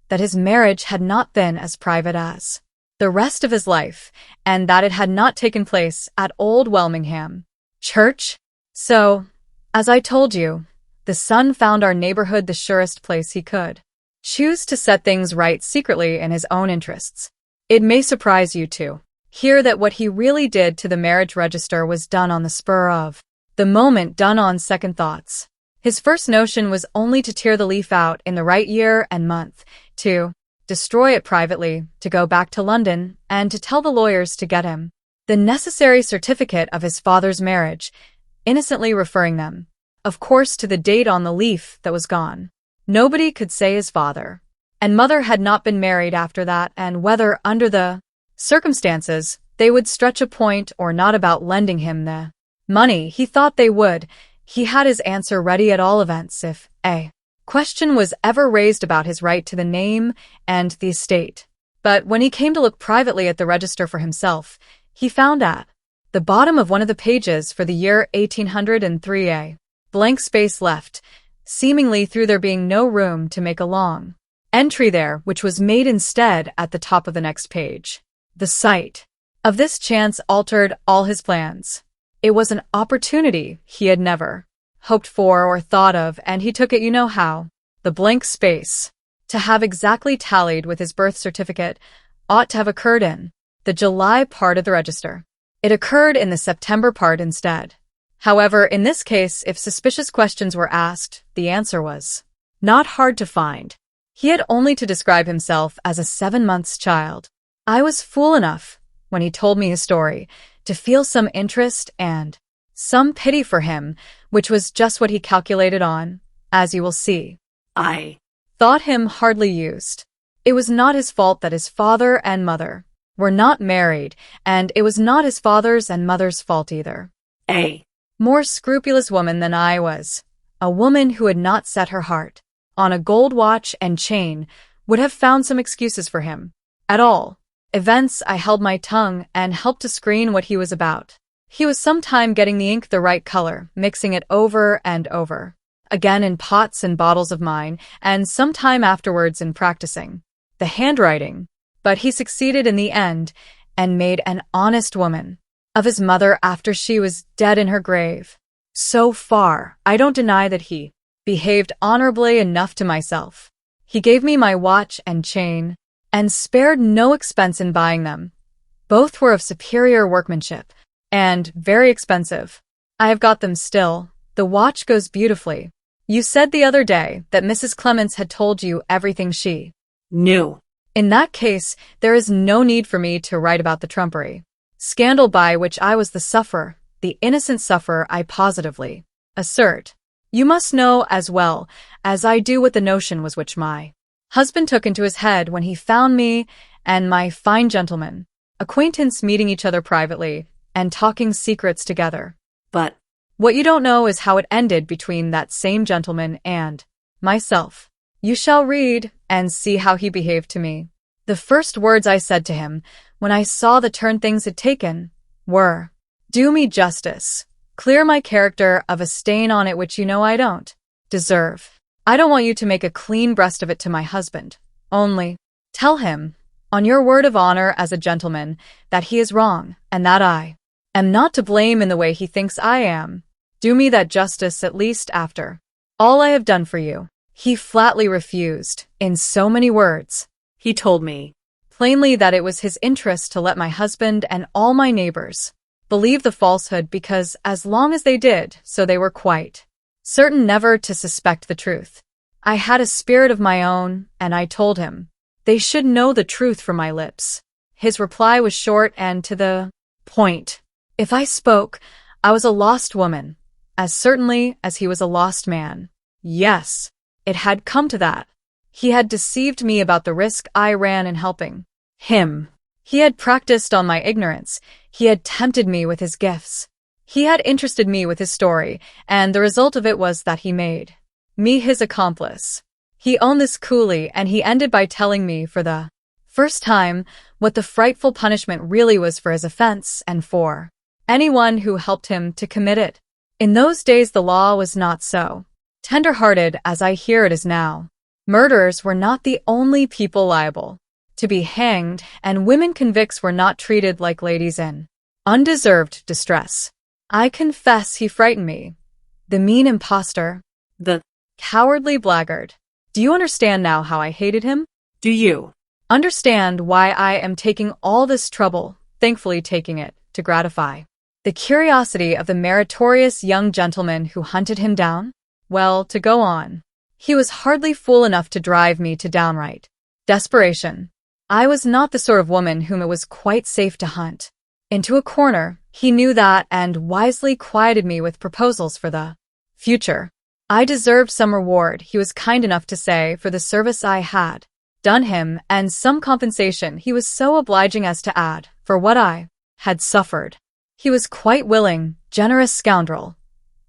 that his marriage had not been as private as the rest of his life, and that it had not taken place at Old Welmingham Church? So, as I told you, the son found our neighborhood the surest place he could choose to set things right secretly in his own interests. It may surprise you to hear that what he really did to the marriage register was done on the spur of the moment, done on second thoughts. His first notion was only to tear the leaf out in the right year and month, to destroy it privately, to go back to London, and to tell the lawyers to get him the necessary certificate of his father's marriage, innocently referring them, of course, to the date on the leaf that was gone. Nobody could say his father and mother had not been married after that, and whether, under the circumstances, they would stretch a point or not about lending him the money. He thought they would. He had his answer ready at all events if a question was ever raised about his right to the name and the estate. But when he came to look privately at the register for himself, he found at the bottom of one of the pages for the year 1803 a blank space left, seemingly through there being no room to make a long entry there, which was made instead at the top of the next page. The sight of this chance altered all his plans. It was an opportunity he had never hoped for or thought of, and he took it you know how. The blank space, to have exactly tallied with his birth certificate, ought to have occurred in the July part of the register. It occurred in the September part instead. However, in this case, if suspicious questions were asked, the answer was not hard to find. He had only to describe himself as a 7-month child. I was fool enough, when he told me his story, to feel some interest and some pity for him, which was just what he calculated on, as you will see. I thought him hardly used. It was not his fault that his father and mother were not married, and it was not his father's and mother's fault either. A more scrupulous woman than I was, a woman who had not set her heart on a gold watch and chain, would have found some excuses for him. At all events, I held my tongue and helped to screen what he was about. He was some time getting the ink the right color, mixing it over and over again in pots and bottles of mine, and some time afterwards in practicing the handwriting. But he succeeded in the end, and made an honest woman of his mother after she was dead in her grave. So far, I don't deny that he behaved honorably enough to myself. He gave me my watch and chain, and spared no expense in buying them. Both were of superior workmanship, and very expensive. I have got them still. The watch goes beautifully. You said the other day that Mrs. Clements had told you everything she knew. In that case, there is no need for me to write about the trumpery scandal by which I was the sufferer, the innocent sufferer, I positively assert. You must know as well as I do what the notion was which my husband took into his head when he found me and my fine gentleman acquaintance meeting each other privately and talking secrets together. But what you don't know is how it ended between that same gentleman and myself. You shall read and see how he behaved to me. The first words I said to him, when I saw the turn things had taken, were, "Do me justice. Clear my character of a stain on it which you know I don't deserve. I don't want you to make a clean breast of it to my husband. Only tell him, on your word of honor as a gentleman, that he is wrong, and that I am not to blame in the way he thinks I am. Do me that justice at least after all I have done for you." He flatly refused, in so many words. He told me plainly that it was his interest to let my husband and all my neighbors believe the falsehood, because as long as they did so, they were quite certain never to suspect the truth. I had a spirit of my own, and I told him they should know the truth from my lips. His reply was short and to the point. If I spoke, I was a lost woman, as certainly as he was a lost man. Yes, it had come to that. He had deceived me about the risk I ran in helping him. He had practiced on my ignorance. He had tempted me with his gifts. He had interested me with his story, and the result of it was that he made me his accomplice. He owned this coolly, and he ended by telling me for the first time what the frightful punishment really was for his offense and for anyone who helped him to commit it. In those days the law was not so tender-hearted as I hear it is now. Murderers were not the only people liable to be hanged, and women convicts were not treated like ladies in undeserved distress. I confess he frightened me. The mean impostor, the cowardly blackguard. Do you understand now how I hated him? Do you understand why I am taking all this trouble thankfully taking it to gratify the curiosity of the meritorious young gentleman who hunted him down? Well, to go on, he was hardly fool enough to drive me to downright desperation. I was not the sort of woman whom it was quite safe to hunt into a corner. He knew that and wisely quieted me with proposals for the future. I deserved some reward, he was kind enough to say, for the service I had done him, and some compensation he was so obliging as to add for what I had suffered. He was quite willing, generous scoundrel,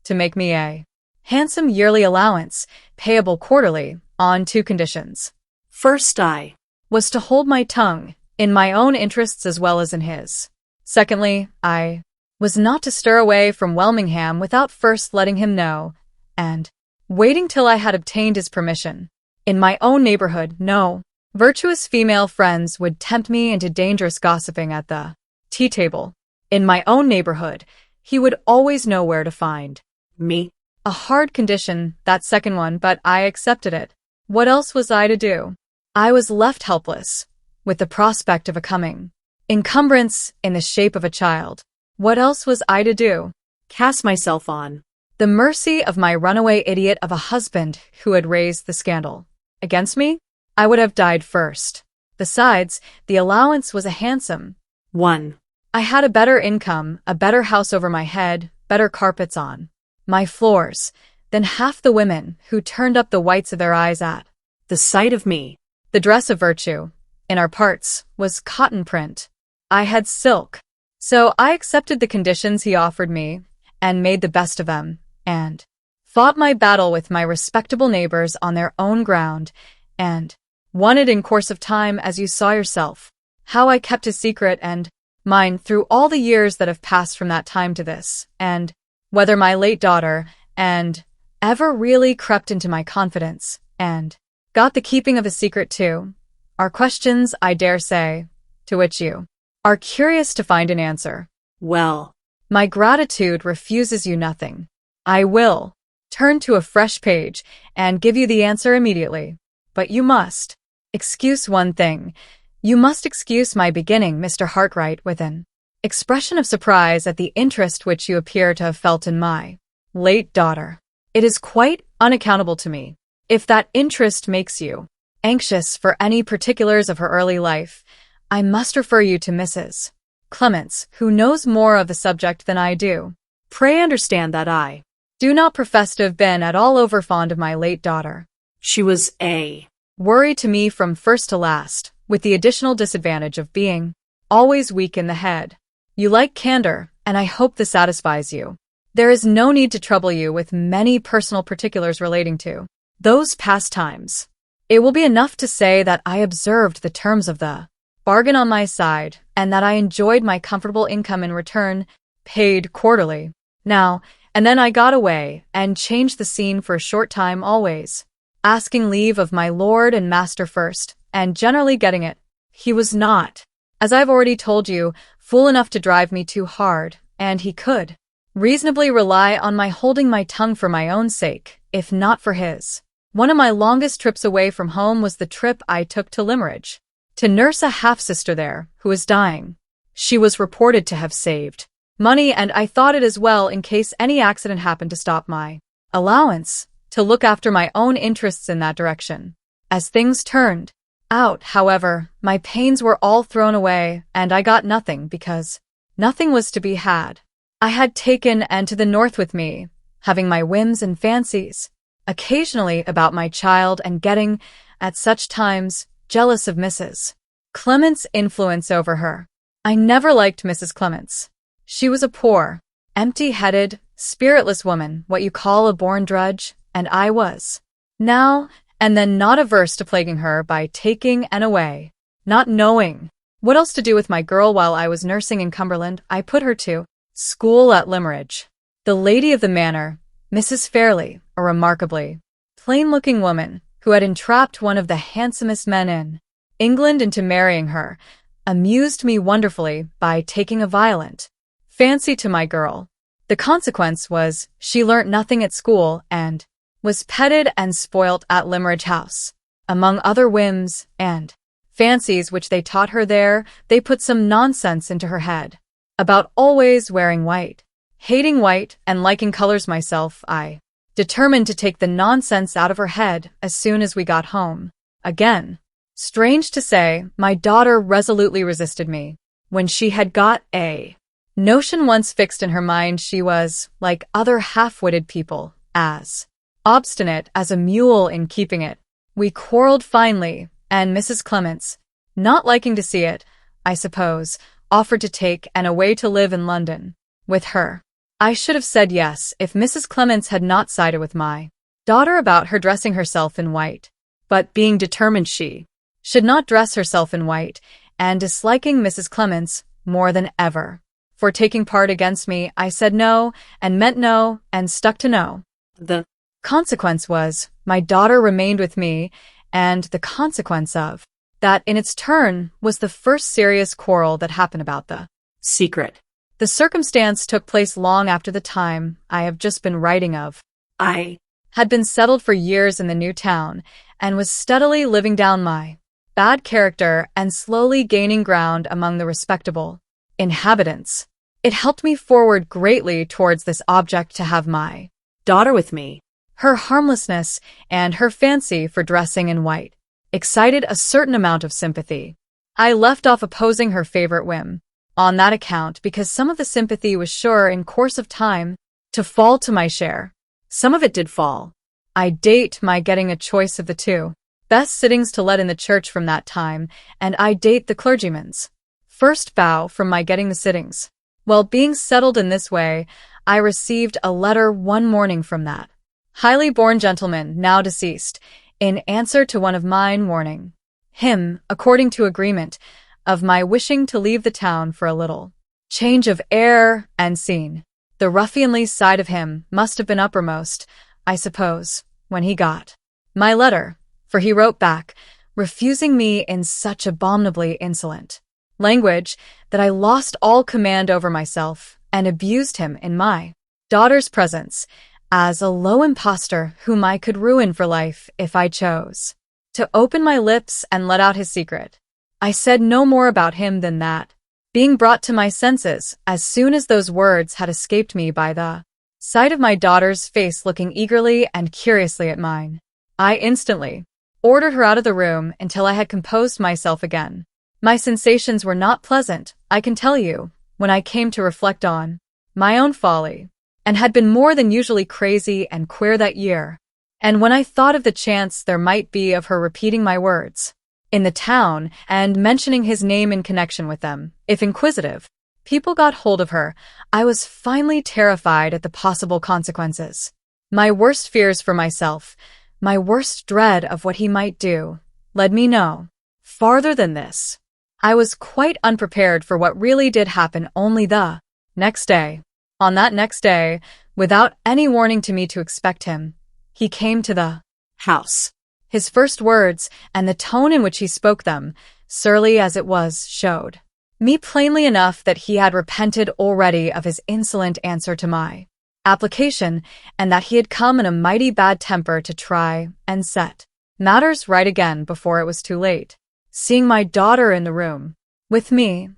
to make me a handsome yearly allowance, payable quarterly, on two conditions. First, I was to hold my tongue, in my own interests as well as in his. Secondly, I was not to stir away from Welmingham without first letting him know, and waiting till I had obtained his permission. In my own neighborhood, no virtuous female friends would tempt me into dangerous gossiping at the tea-table. In my own neighborhood, he would always know where to find me. A hard condition, that second one, but I accepted it. What else was I to do? I was left helpless, with the prospect of a coming encumbrance in the shape of a child. What else was I to do? Cast myself on the mercy of my runaway idiot of a husband who had raised the scandal against me? I would have died first. Besides, the allowance was a handsome one. I had a better income, a better house over my head, better carpets on my floors, than half the women who turned up the whites of their eyes at the sight of me. The dress of virtue, in our parts, was cotton print. I had silk. So I accepted the conditions he offered me, and made the best of them, and fought my battle with my respectable neighbors on their own ground, and won it in course of time, as you saw yourself. How I kept his secret and mine through all the years that have passed from that time to this, and whether my late daughter and ever really crept into my confidence, and got the keeping of a secret too, are questions, I dare say, to which you are curious to find an answer. Well, my gratitude refuses you nothing. I will turn to a fresh page and give you the answer immediately. But you must excuse one thing. You must excuse my beginning, Mr. Hartright, with an expression of surprise at the interest which you appear to have felt in my late daughter. It is quite unaccountable to me. If that interest makes you anxious for any particulars of her early life, I must refer you to Mrs. Clements, who knows more of the subject than I do. Pray understand that I do not profess to have been at all over fond of my late daughter. She was a worry to me from first to last, with the additional disadvantage of being always weak in the head. You like candor, and I hope this satisfies you. There is no need to trouble you with many personal particulars relating to those past times. It will be enough to say that I observed the terms of the bargain on my side, and that I enjoyed my comfortable income in return, paid quarterly. Now and then I got away, and changed the scene for a short time always, asking leave of my lord and master first, and generally getting it. He was not, as I've already told you, fool enough to drive me too hard, and he could reasonably rely on my holding my tongue for my own sake, if not for his. One of my longest trips away from home was the trip I took to Limmeridge, to nurse a half-sister there, who was dying. She was reported to have saved money, and I thought it as well, in case any accident happened, to stop my allowance, to look after my own interests in that direction. As things turned out, however, my pains were all thrown away, and I got nothing, because nothing was to be had. I had taken Anne to the north with me, having my whims and fancies, occasionally about my child, and getting, at such times, jealous of Mrs. Clements' influence over her. I never liked Mrs. Clements. She was a poor, empty-headed, spiritless woman, what you call a born drudge, and I was, now and then, not averse to plaguing her by taking Anne away. Not knowing what else to do with my girl while I was nursing in Cumberland, I put her to school at Limmeridge. The lady of the manor, Mrs. Fairlie, a remarkably plain-looking woman, who had entrapped one of the handsomest men in England into marrying her, amused me wonderfully by taking a violent fancy to my girl. The consequence was she learnt nothing at school, and was petted and spoilt at Limmeridge House. Among other whims and fancies which they taught her there, they put some nonsense into her head. About always wearing white. Hating white and liking colors myself, I determined to take the nonsense out of her head as soon as we got home. Again. Strange to say, my daughter resolutely resisted me. When she had got a notion once fixed in her mind, she was, like other half-witted people, as obstinate as a mule in keeping it. We quarreled finally, and Mrs. Clements, not liking to see it, I suppose, offered to take Anne away to live in London with her. I should have said yes if Mrs. Clements had not sided with my daughter about her dressing herself in white. But being determined she should not dress herself in white, and disliking Mrs. Clements more than ever for taking part against me, I said no, and meant no, and stuck to no. The consequence was, my daughter remained with me, and the consequence of that in its turn was the first serious quarrel that happened about the secret. The circumstance took place long after the time I have just been writing of. I had been settled for years in the new town, and was steadily living down my bad character and slowly gaining ground among the respectable inhabitants. It helped me forward greatly towards this object to have my daughter with me. Her harmlessness and her fancy for dressing in white excited a certain amount of sympathy. I left off opposing her favorite whim on that account because some of the sympathy was sure in course of time to fall to my share. Some of it did fall. I date my getting a choice of the two best sittings to let in the church from that time, and I date the clergyman's first bow from my getting the sittings. Well, being settled in this way, I received a letter one morning from that highly born gentleman, now deceased, in answer to one of mine warning him, according to agreement, of my wishing to leave the town for a little change of air and scene. The ruffianly side of him must have been uppermost, I suppose, when he got my letter, for he wrote back, refusing me in such abominably insolent language that I lost all command over myself and abused him in my daughter's presence as a low impostor whom I could ruin for life if I chose to open my lips and let out his secret. I said no more about him than that, being brought to my senses as soon as those words had escaped me by the sight of my daughter's face looking eagerly and curiously at mine. I instantly ordered her out of the room until I had composed myself again. My sensations were not pleasant, I can tell you, when I came to reflect on my own folly, and had been more than usually crazy and queer that year. And when I thought of the chance there might be of her repeating my words in the town and mentioning his name in connection with them, if inquisitive people got hold of her, I was finally terrified at the possible consequences. My worst fears for myself, my worst dread of what he might do, led me no farther than this. I was quite unprepared for what really did happen only the next day. On that next day, without any warning to me to expect him, he came to the house. His first words, and the tone in which he spoke them, surly as it was, showed me plainly enough that he had repented already of his insolent answer to my application, and that he had come in a mighty bad temper to try and set matters right again before it was too late. Seeing my daughter in the room with me,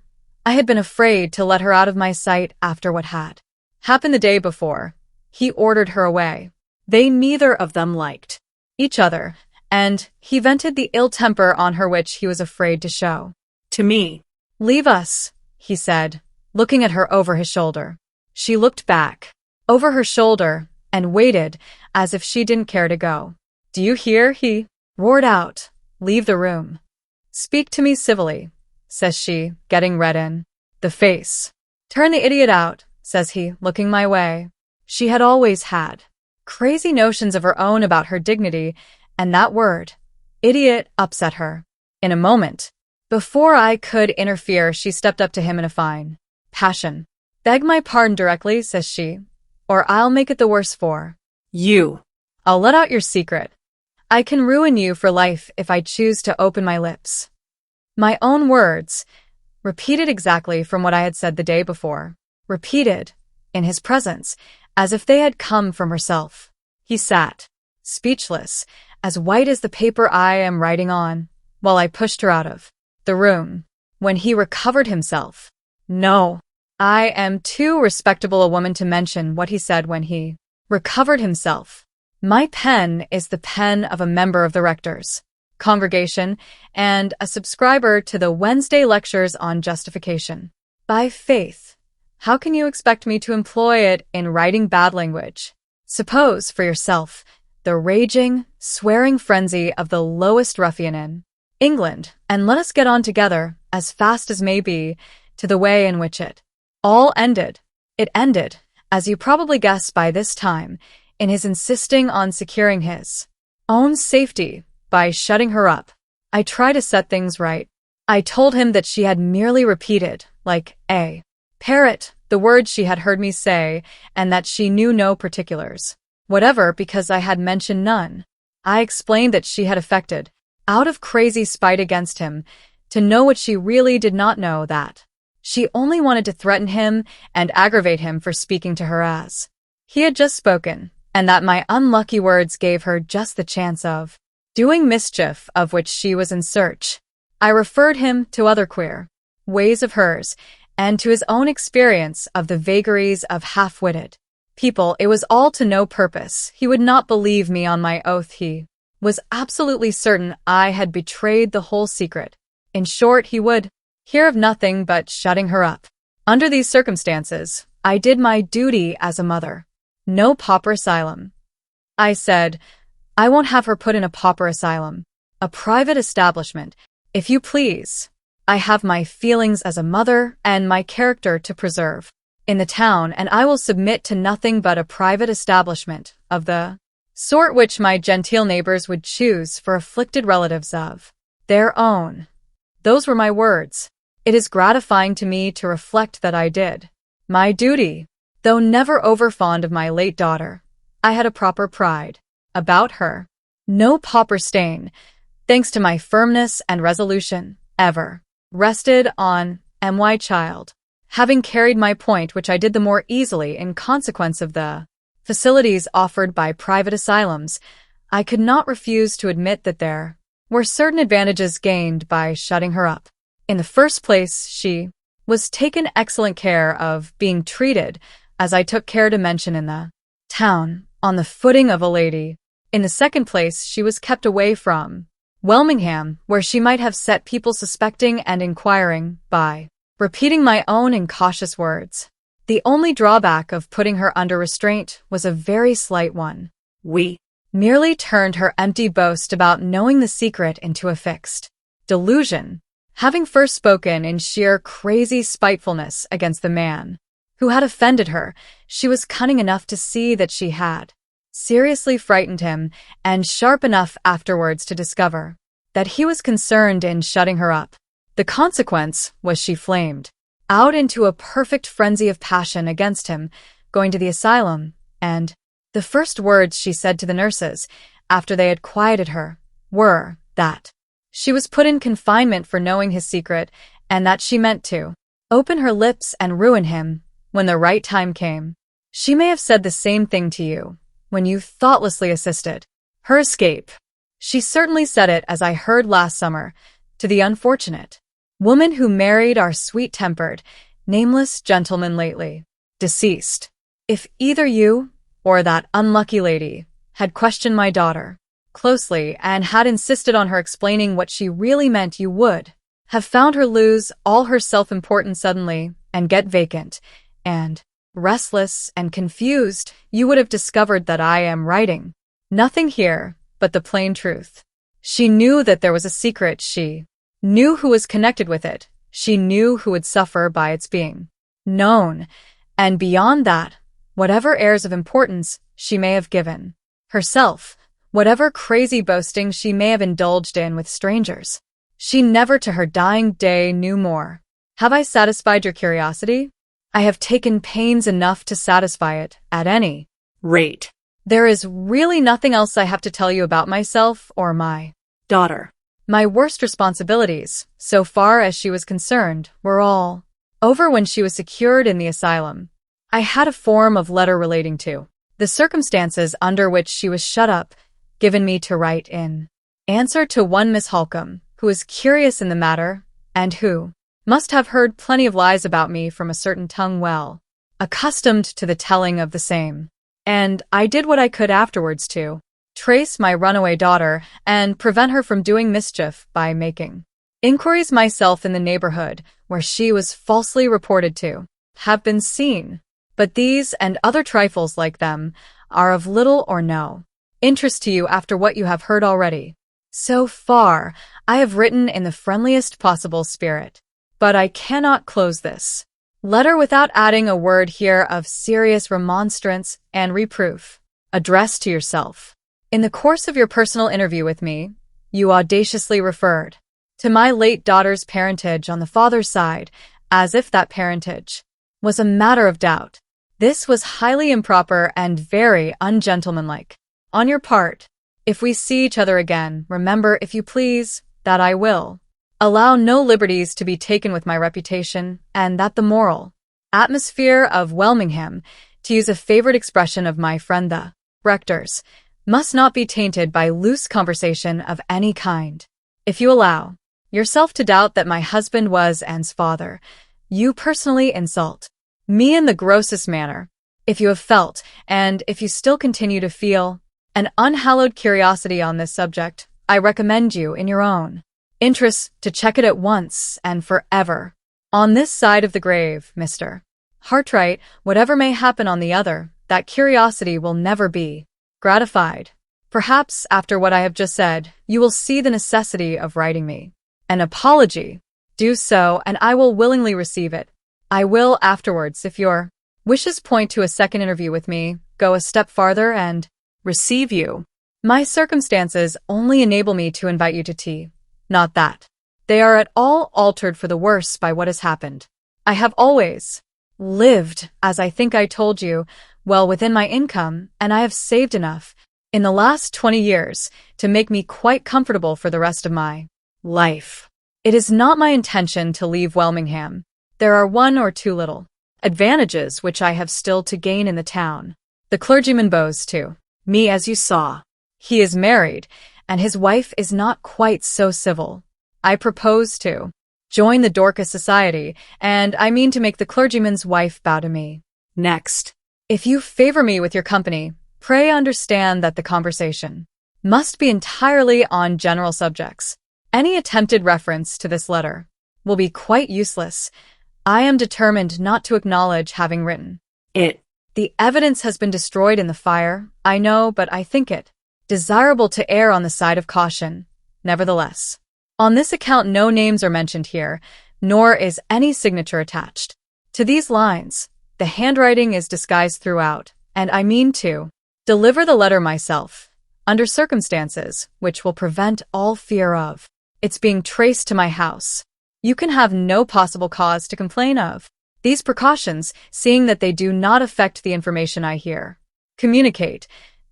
I had been afraid to let her out of my sight after what had happened the day before. He ordered her away. They neither of them liked each other, and he vented the ill temper on her which he was afraid to show to me. "Leave us," he said, looking at her over his shoulder. She looked back over her shoulder and waited as if she didn't care to go. "Do you hear?" he roared out. "Leave the room." "Speak to me civilly," says she, getting red in the face. "Turn the idiot out," says he, looking my way. She had always had crazy notions of her own about her dignity, and that word, idiot, upset her. In a moment, before I could interfere, she stepped up to him in a fine passion. "Beg my pardon directly," says she, "or I'll make it the worse for you. I'll let out your secret. I can ruin you for life if I choose to open my lips." My own words, repeated exactly from what I had said the day before, repeated, in his presence, as if they had come from herself. He sat, speechless, as white as the paper I am writing on, while I pushed her out of the room. When he recovered himself. No. I am too respectable a woman to mention what he said when he recovered himself. My pen is the pen of a member of the rector's congregation and a subscriber to the Wednesday lectures on justification. By faith, how can you expect me to employ it in writing bad language? Suppose for yourself the raging, swearing frenzy of the lowest ruffian in England, and let us get on together, as fast as may be, to the way in which it all ended. It ended, as you probably guess by this time, in his insisting on securing his own safety by shutting her up. I tried to set things right. I told him that she had merely repeated, like a parrot, the words she had heard me say, and that she knew no particulars whatever because I had mentioned none. I explained that she had affected, out of crazy spite against him, to know what she really did not know, that she only wanted to threaten him and aggravate him for speaking to her as he had just spoken, and that my unlucky words gave her just the chance of doing mischief of which she was in search. I referred him to other queer ways of hers, and to his own experience of the vagaries of half-witted people. It was all to no purpose. He would not believe me on my oath. He was absolutely certain I had betrayed the whole secret. In short, he would hear of nothing but shutting her up. Under these circumstances, I did my duty as a mother. No pauper asylum. I said, I won't have her put in a pauper asylum. A private establishment, if you please. I have my feelings as a mother and my character to preserve in the town, and I will submit to nothing but a private establishment of the sort which my genteel neighbors would choose for afflicted relatives of their own. Those were my words. It is gratifying to me to reflect that I did my duty. Though never over-fond of my late daughter, I had a proper pride about her. No pauper stain, thanks to my firmness and resolution, ever rested on my child. Having carried my point, which I did the more easily in consequence of the facilities offered by private asylums, I could not refuse to admit that there were certain advantages gained by shutting her up. In the first place, she was taken excellent care of, being treated, as I took care to mention in the town, on the footing of a lady. In the second place, she was kept away from Welmingham, where she might have set people suspecting and inquiring, by repeating my own incautious words. The only drawback of putting her under restraint was a very slight one. We merely turned her empty boast about knowing the secret into a fixed delusion. Having first spoken in sheer crazy spitefulness against the man who had offended her, she was cunning enough to see that she had seriously frightened him, and sharp enough afterwards to discover that he was concerned in shutting her up. The consequence was she flamed out into a perfect frenzy of passion against him, going to the asylum, and the first words she said to the nurses, after they had quieted her, were that she was put in confinement for knowing his secret, and that she meant to open her lips and ruin him when the right time came. She may have said the same thing to you, when you thoughtlessly assisted her escape. She certainly said it, as I heard last summer, to the unfortunate woman who married our sweet-tempered, nameless gentleman lately deceased. If either you or that unlucky lady had questioned my daughter closely and had insisted on her explaining what she really meant, you would have found her lose all her self-importance suddenly and get vacant and restless and confused. You would have discovered that I am writing nothing here but the plain truth. She knew that there was a secret. She knew who was connected with it. She knew who would suffer by its being known. And beyond that, whatever airs of importance she may have given herself, whatever crazy boasting she may have indulged in with strangers, she never to her dying day knew more. Have I satisfied your curiosity? I have taken pains enough to satisfy it, at any rate. There is really nothing else I have to tell you about myself or my daughter. My worst responsibilities, so far as she was concerned, were all over when she was secured in the asylum. I had a form of letter relating to the circumstances under which she was shut up, given me to write in answer to one Miss Halcombe, who is curious in the matter, and who must have heard plenty of lies about me from a certain tongue well accustomed to the telling of the same. And I did what I could afterwards to trace my runaway daughter and prevent her from doing mischief by making inquiries myself in the neighborhood where she was falsely reported to have been seen. But these and other trifles like them are of little or no interest to you after what you have heard already. So far, I have written in the friendliest possible spirit, but I cannot close this letter without adding a word here of serious remonstrance and reproof, addressed to yourself. In the course of your personal interview with me, you audaciously referred to my late daughter's parentage on the father's side, as if that parentage was a matter of doubt. This was highly improper and very ungentlemanlike on your part. If we see each other again, remember, if you please, that I will allow no liberties to be taken with my reputation, and that the moral atmosphere of Welmingham, to use a favorite expression of my friend the rector's, must not be tainted by loose conversation of any kind. If you allow yourself to doubt that my husband was Anne's father, you personally insult me in the grossest manner. If you have felt, and if you still continue to feel, an unhallowed curiosity on this subject, I recommend you, in your own interests, to check it at once and forever. On this side of the grave, Mr. Hartright, whatever may happen on the other, that curiosity will never be gratified. Perhaps, after what I have just said, you will see the necessity of writing me an apology. Do so, and I will willingly receive it. I will afterwards, if your wishes point to a second interview with me, go a step farther and receive you. My circumstances only enable me to invite you to tea. Not that they are at all altered for the worse by what has happened. I have always lived, as I think I told you, well within my income, and I have saved enough in the last 20 years to make me quite comfortable for the rest of my life. It is not my intention to leave Welmingham. There are one or two little advantages which I have still to gain in the town. The clergyman bows to me, as you saw. He is married, and his wife is not quite so civil. I propose to join the Dorcas Society, and I mean to make the clergyman's wife bow to me. Next, if you favor me with your company, pray understand that the conversation must be entirely on general subjects. Any attempted reference to this letter will be quite useless. I am determined not to acknowledge having written it. The evidence has been destroyed in the fire, I know, but I think it desirable to err on the side of caution. Nevertheless, on this account no names are mentioned here, nor is any signature attached to these lines. The handwriting is disguised throughout, and I mean to deliver the letter myself, under circumstances which will prevent all fear of its being traced to my house. You can have no possible cause to complain of these precautions, seeing that they do not affect the information I here communicate,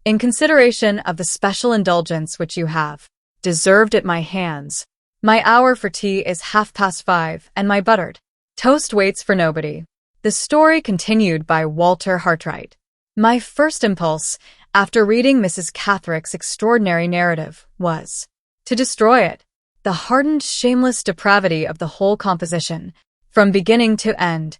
in consideration of the special indulgence which you have deserved at my hands. My hour for tea is 5:30, and my buttered toast waits for nobody. The story continued by Walter Hartright. My first impulse, after reading Mrs. Catherick's extraordinary narrative, was to destroy it. The hardened, shameless depravity of the whole composition, from beginning to end,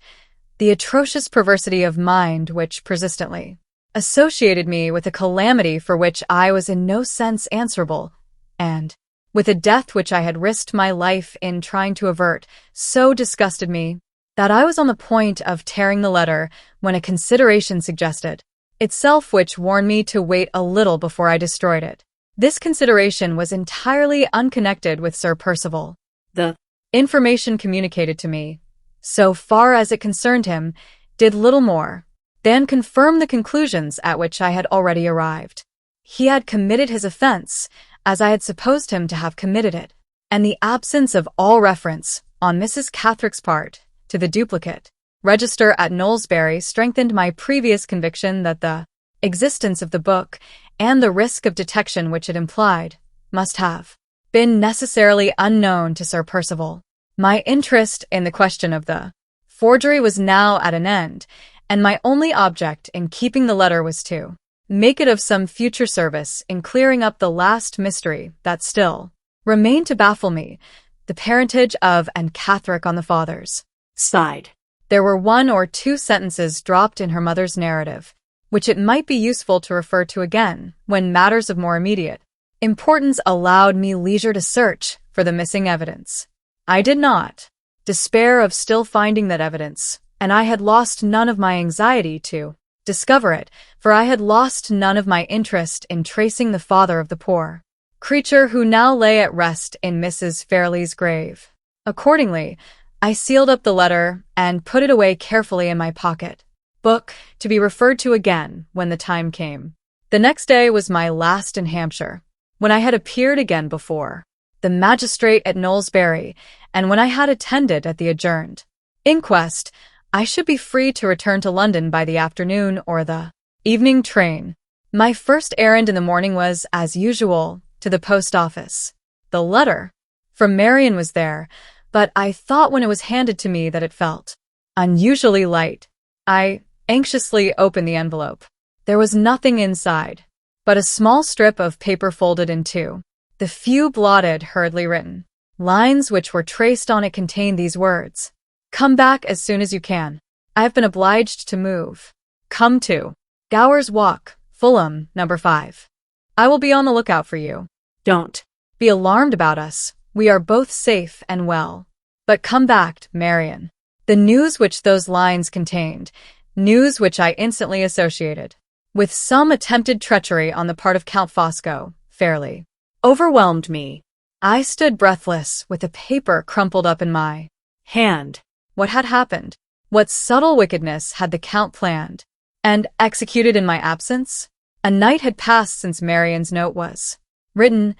the atrocious perversity of mind which persistently associated me with a calamity for which I was in no sense answerable, and with a death which I had risked my life in trying to avert, so disgusted me that I was on the point of tearing the letter when a consideration suggested itself which warned me to wait a little before I destroyed it. This consideration was entirely unconnected with Sir Percival. The information communicated to me, so far as it concerned him, did little more than confirm the conclusions at which I had already arrived. He had committed his offense, as I had supposed him to have committed it, and the absence of all reference, on Mrs. Catherick's part, to the duplicate register at Knowlesbury strengthened my previous conviction that the existence of the book, and the risk of detection which it implied, must have been necessarily unknown to Sir Percival. My interest in the question of the forgery was now at an end, and my only object in keeping the letter was to make it of some future service in clearing up the last mystery that still remained to baffle me, the parentage of and Catholic on the father's side. There were 1 or 2 sentences dropped in her mother's narrative, which it might be useful to refer to again when matters of more immediate importance allowed me leisure to search for the missing evidence. I did not despair of still finding that evidence, and I had lost none of my anxiety to discover it, for I had lost none of my interest in tracing the father of the poor creature who now lay at rest in Mrs. Fairlie's grave. Accordingly, I sealed up the letter and put it away carefully in my pocket book to be referred to again when the time came. The next day was my last in Hampshire, when I had appeared again before the magistrate at Knowlesbury, and when I had attended at the adjourned inquest. I should be free to return to London by the afternoon or the evening train. My first errand in the morning was, as usual, to the post office. The letter from Marian was there, but I thought when it was handed to me that it felt unusually light. I anxiously opened the envelope. There was nothing inside but a small strip of paper folded in 2. The few blotted, hurriedly written lines which were traced on it contained these words: "Come back as soon as you can. I have been obliged to move. Come to Gower's Walk, Fulham, number 5. I will be on the lookout for you. Don't be alarmed about us. We are both safe and well. But come back, Marian." The news which those lines contained, news which I instantly associated with some attempted treachery on the part of Count Fosco, Fairlie, overwhelmed me. I stood breathless with the paper crumpled up in my hand. What had happened? What subtle wickedness had the Count planned and executed in my absence? A night had passed since Marian's note was written.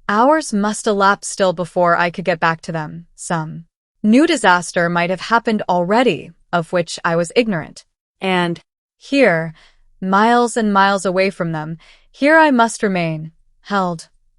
Hours must elapse still before I could get back to them. Some new disaster might have happened already, of which I was ignorant. And here, miles and miles away from them, here I must remain,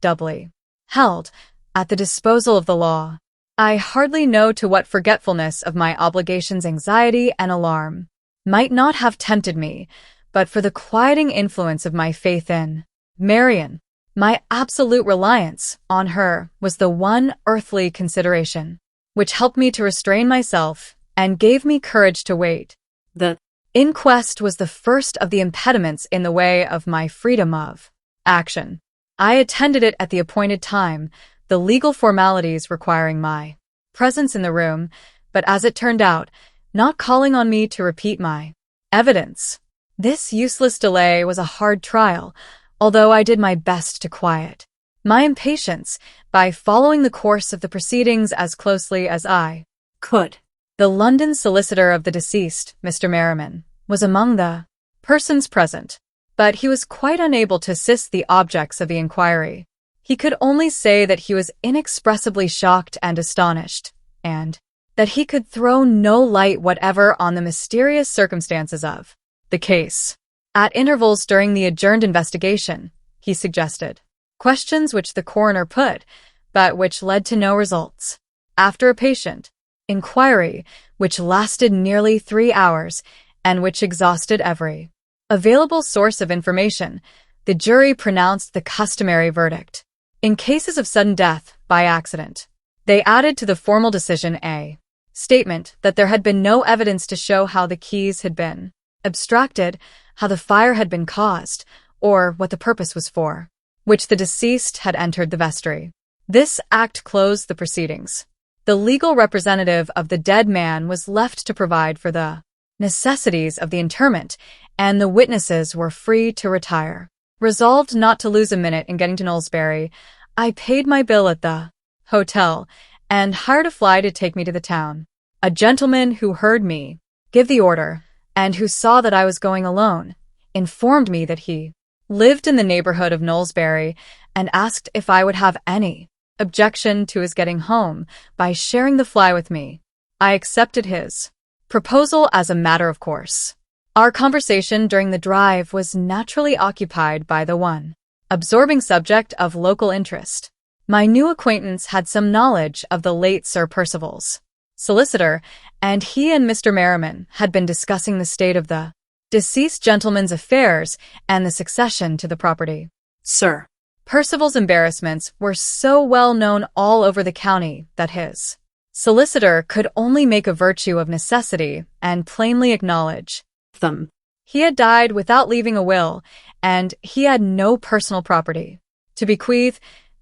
doubly held, at the disposal of the law. I hardly know to what forgetfulness of my obligations anxiety and alarm might not have tempted me, but for the quieting influence of my faith in Marian. My absolute reliance on her was the one earthly consideration which helped me to restrain myself and gave me courage to wait. The inquest was the first of the impediments in the way of my freedom of action. I attended it at the appointed time, the legal formalities requiring my presence in the room, but as it turned out, not calling on me to repeat my evidence. This useless delay was a hard trial, although I did my best to quiet my impatience by following the course of the proceedings as closely as I could. The London solicitor of the deceased, Mr. Merriman, was among the persons present, but he was quite unable to assist the objects of the inquiry. He could only say that he was inexpressibly shocked and astonished, and that he could throw no light whatever on the mysterious circumstances of the case. At intervals during the adjourned investigation, he suggested questions which the coroner put, but which led to no results. After a patient inquiry, which lasted nearly 3 hours, and which exhausted every available source of information, the jury pronounced the customary verdict. In cases of sudden death by accident, they added to the formal decision a statement that there had been no evidence to show how the keys had been abstracted, how the fire had been caused, or what the purpose was for which the deceased had entered the vestry. This act closed the proceedings. The legal representative of the dead man was left to provide for the necessities of the interment, and the witnesses were free to retire. Resolved not to lose a minute in getting to Knowlesbury, I paid my bill at the hotel and hired a fly to take me to the town. A gentleman who heard me give the order, and who saw that I was going alone, informed me that he lived in the neighborhood of Knowlesbury and asked if I would have any objection to his getting home by sharing the fly with me. I accepted his proposal as a matter of course. Our conversation during the drive was naturally occupied by the one absorbing subject of local interest. My new acquaintance had some knowledge of the late Sir Percival's solicitor, and he and Mr. Merriman had been discussing the state of the deceased gentleman's affairs and the succession to the property. Sir Percival's embarrassments were so well known all over the county that his solicitor could only make a virtue of necessity and plainly acknowledge them. he had died without leaving a will, and he had no personal property to bequeath,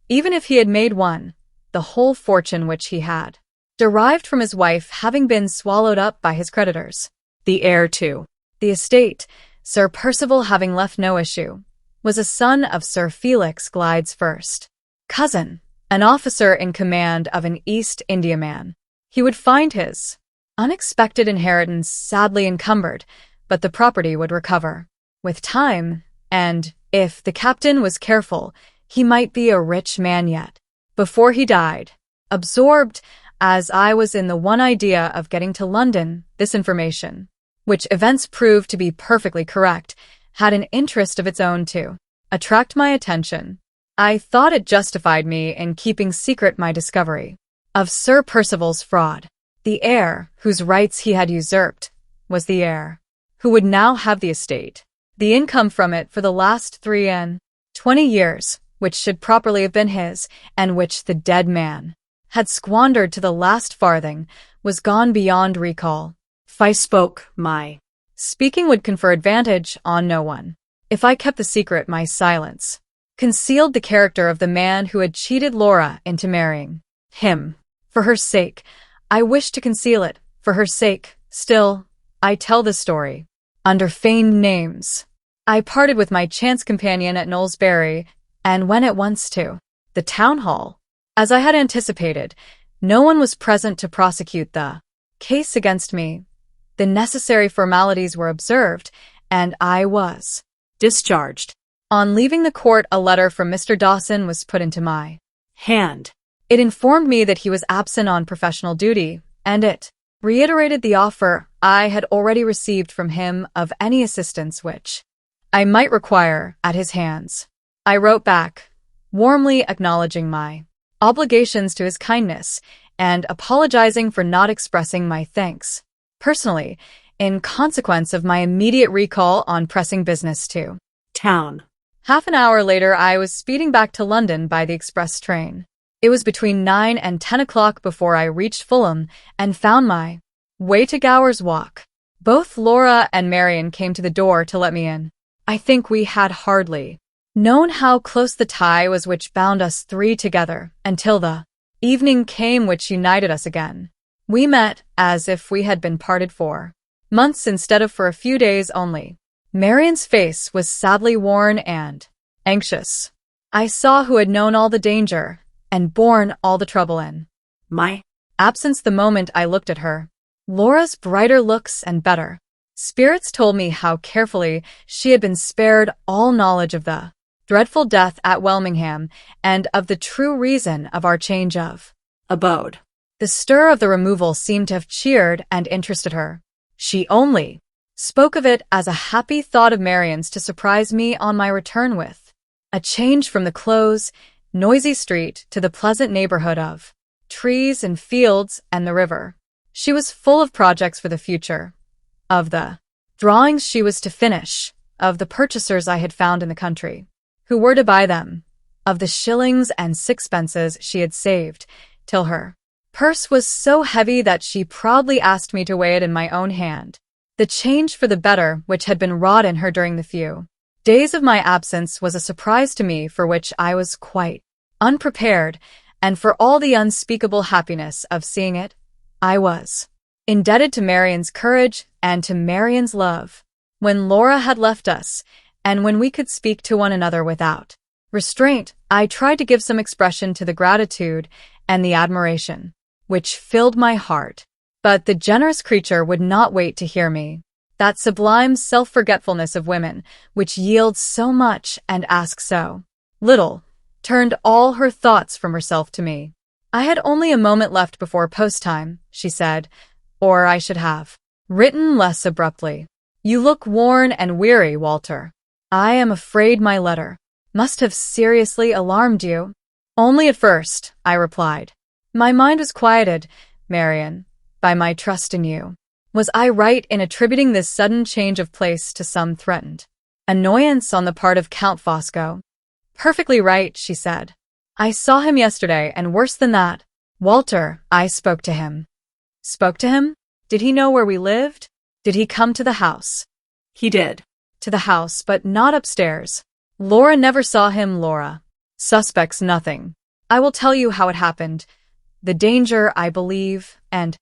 even if he had made one, the whole fortune which he had derived from his wife having been swallowed up by his creditors. The heir to The estate, Sir Percival having left no issue, was a son of Sir Felix Glide's first cousin, an officer in command of an East Indiaman. He would find his unexpected inheritance sadly encumbered, but the property would recover with time, and, if the captain was careful, he might be a rich man yet. Before he died, absorbed as I was in the one idea of getting to London, this information, which events proved to be perfectly correct, had an interest of its own to attract my attention. I thought it justified me in keeping secret my discovery of Sir Percival's fraud. The heir, whose rights he had usurped, was the heir who would now have the estate, the income from it for the last 3 and 20 years, which should properly have been his, and which the dead man had squandered to the last farthing, was gone beyond recall. If I spoke, my speaking would confer advantage on no one. If I kept the secret, my silence concealed the character of the man who had cheated Laura into marrying him. For her sake, I wished to conceal it. For her sake, still, I tell the story under feigned names. I parted with my chance companion at Knowlesbury and went at once to the town hall. As I had anticipated, no one was present to prosecute the case against me. The necessary formalities were observed, and I was discharged. On leaving the court, a letter from Mr. Dawson was put into my hand. It informed me that he was absent on professional duty, and it reiterated the offer I had already received from him of any assistance which I might require at his hands. I wrote back, warmly acknowledging my obligations to his kindness and apologizing for not expressing my thanks personally, in consequence of my immediate recall on pressing business to town. Half an hour later, I was speeding back to London by the express train. It was between 9 and 10 o'clock before I reached Fulham and found my way to Gower's Walk. Both Laura and Marian came to the door to let me in. I think we had hardly known how close the tie was which bound us three together until the evening came which united us again. We met as if we had been parted for months instead of for a few days only. Marian's face was sadly worn and anxious. I saw who had known all the danger and borne all the trouble in my absence the moment I looked at her. Laura's brighter looks and better spirits told me how carefully she had been spared all knowledge of the dreadful death at Welmingham and of the true reason of our change of abode. The stir of the removal seemed to have cheered and interested her. She only spoke of it as a happy thought of Marian's to surprise me on my return with a change from the close, noisy street to the pleasant neighborhood of trees and fields and the river. She was full of projects for the future, of the drawings she was to finish, of the purchasers I had found in the country, who were to buy them, of the shillings and sixpences she had saved, till her purse was so heavy that she proudly asked me to weigh it in my own hand. The change for the better which had been wrought in her during the few days of my absence was a surprise to me for which I was quite unprepared, and for all the unspeakable happiness of seeing it, I was indebted to Marian's courage and to Marian's love. When Laura had left us, and when we could speak to one another without restraint, I tried to give some expression to the gratitude and the admiration which filled my heart. But the generous creature would not wait to hear me. That sublime self-forgetfulness of women, which yields so much and asks so little, turned all her thoughts from herself to me. I had only a moment left before post time, she said, or I should have written less abruptly. You look worn and weary, Walter. I am afraid my letter must have seriously alarmed you. Only at first, I replied. My mind was quieted, Marian, by my trust in you. Was I right in attributing this sudden change of place to some threatened annoyance on the part of Count Fosco? Perfectly right, she said. I saw him yesterday, and worse than that. Walter, I spoke to him. Spoke to him? Did he know where we lived? Did he come to the house? He did. To the house, but not upstairs. Laura never saw him, Laura. Suspects nothing. I will tell you how it happened. The danger, I believe, and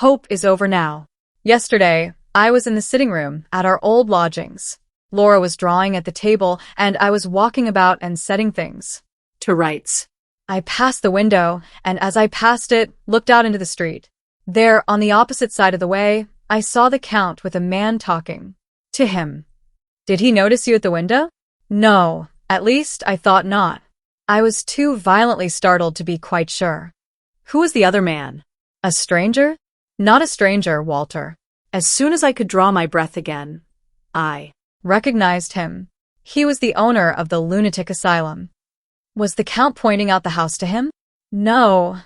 hope is over now. Yesterday, I was in the sitting room at our old lodgings. Laura was drawing at the table, and I was walking about and setting things To rights. I passed the window, and as I passed it, looked out into the street. There, on the opposite side of the way, I saw the Count with a man talking to him. Did he notice you at the window? No, at least I thought not. I was too violently startled to be quite sure. Who was the other man? A stranger? Not a stranger, Walter. As soon as I could draw my breath again, I Recognized him. He was the owner of the lunatic asylum. Was the Count pointing out the house to him? No.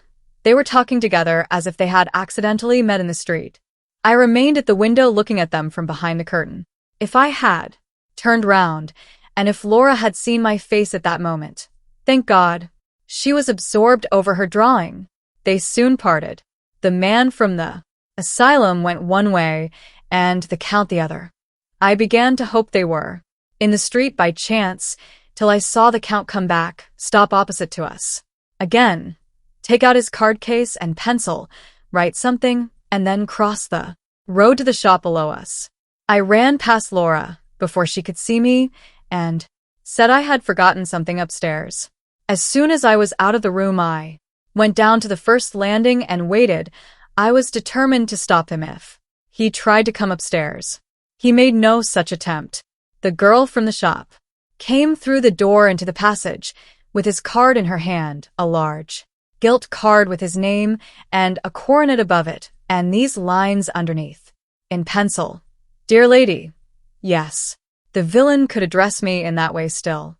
They were talking together as if they had accidentally met in the street. I remained at the window looking at them from behind the curtain. If I had turned round, and if Laura had seen my face at that moment, thank God, she was absorbed over her drawing. They soon parted. The man from the asylum went one way, and the Count the other. I began to hope they were in the street by chance, till I saw the Count come back, stop opposite to us. Again, take out his card case and pencil, write something, and then cross the road to the shop below us. I ran past Laura before she could see me and said I had forgotten something upstairs. As soon as I was out of the room, I went down to the first landing and waited. I was determined to stop him if he tried to come upstairs. He made no such attempt. The girl from the shop came through the door into the passage, with his card in her hand, a large gilt card with his name and a coronet above it, and these lines underneath, in pencil. Dear lady. Yes, the villain could address me in that way still.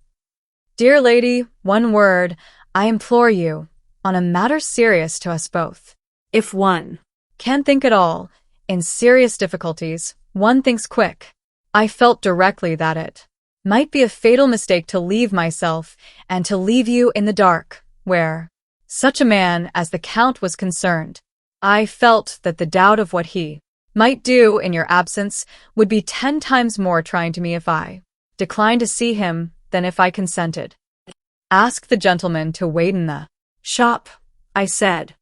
Dear lady, one word, I implore you, on a matter serious to us both. If one Can't think at all, in serious difficulties, one thinks quick. I felt directly that it might be a fatal mistake to leave myself and to leave you in the dark, where such a man as the Count was concerned. I felt that the doubt of what he might do in your absence would be 10 times more trying to me if I declined to see him than if I consented. Ask the gentleman to wait in the shop, I said.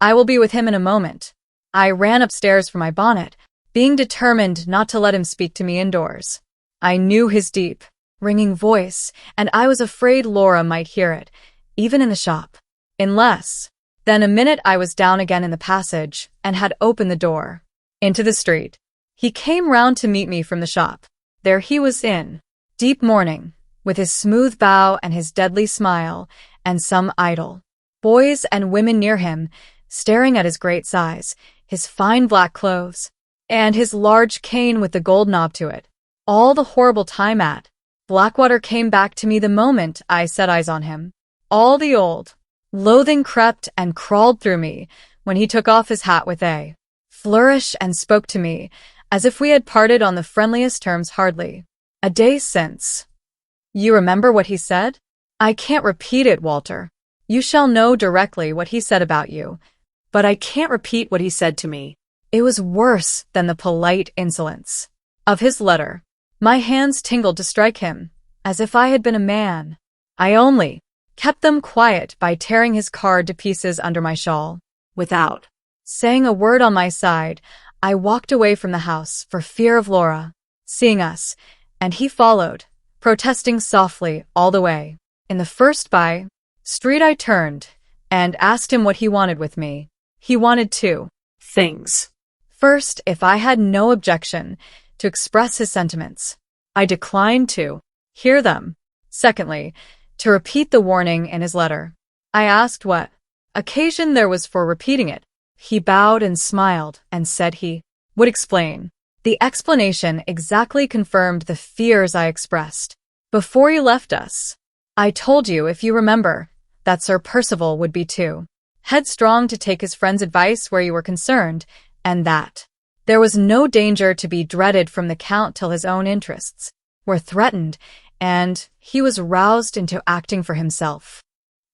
I will be with him in a moment. I ran upstairs for my bonnet, being determined not to let him speak to me indoors. I knew his deep, ringing voice, and I was afraid Laura might hear it, even in the shop. In less than a minute I was down again in the passage and had opened the door into the street. He came round to meet me from the shop. There he was in deep mourning, with his smooth bow and his deadly smile, and some idle boys and women near him, staring at his great size, his fine black clothes, and his large cane with the gold knob to it. All the horrible time at Blackwater came back to me the moment I set eyes on him. All the old loathing crept and crawled through me when he took off his hat with a flourish and spoke to me as if we had parted on the friendliest terms hardly a day since. You remember what he said? I can't repeat it, Walter. You shall know directly what he said about you, But I can't repeat what he said to me. It was worse than the polite insolence of his letter. My hands tingled to strike him, as if I had been a man. I only kept them quiet by tearing his card to pieces under my shawl. Without saying a word on my side, I walked away from the house for fear of Laura seeing us, and he followed, protesting softly all the way. In the first by street I turned and asked him what he wanted with me. He wanted 2 things. First, if I had no objection to express his sentiments. I declined to hear them. Secondly, to repeat the warning in his letter. I asked what occasion there was for repeating it. He bowed and smiled and said he would explain. The explanation exactly confirmed the fears I expressed. Before you left us, I told you, if you remember, that Sir Percival would be too headstrong to take his friend's advice where you were concerned, and that there was no danger to be dreaded from the Count till his own interests were threatened, and he was roused into acting for himself.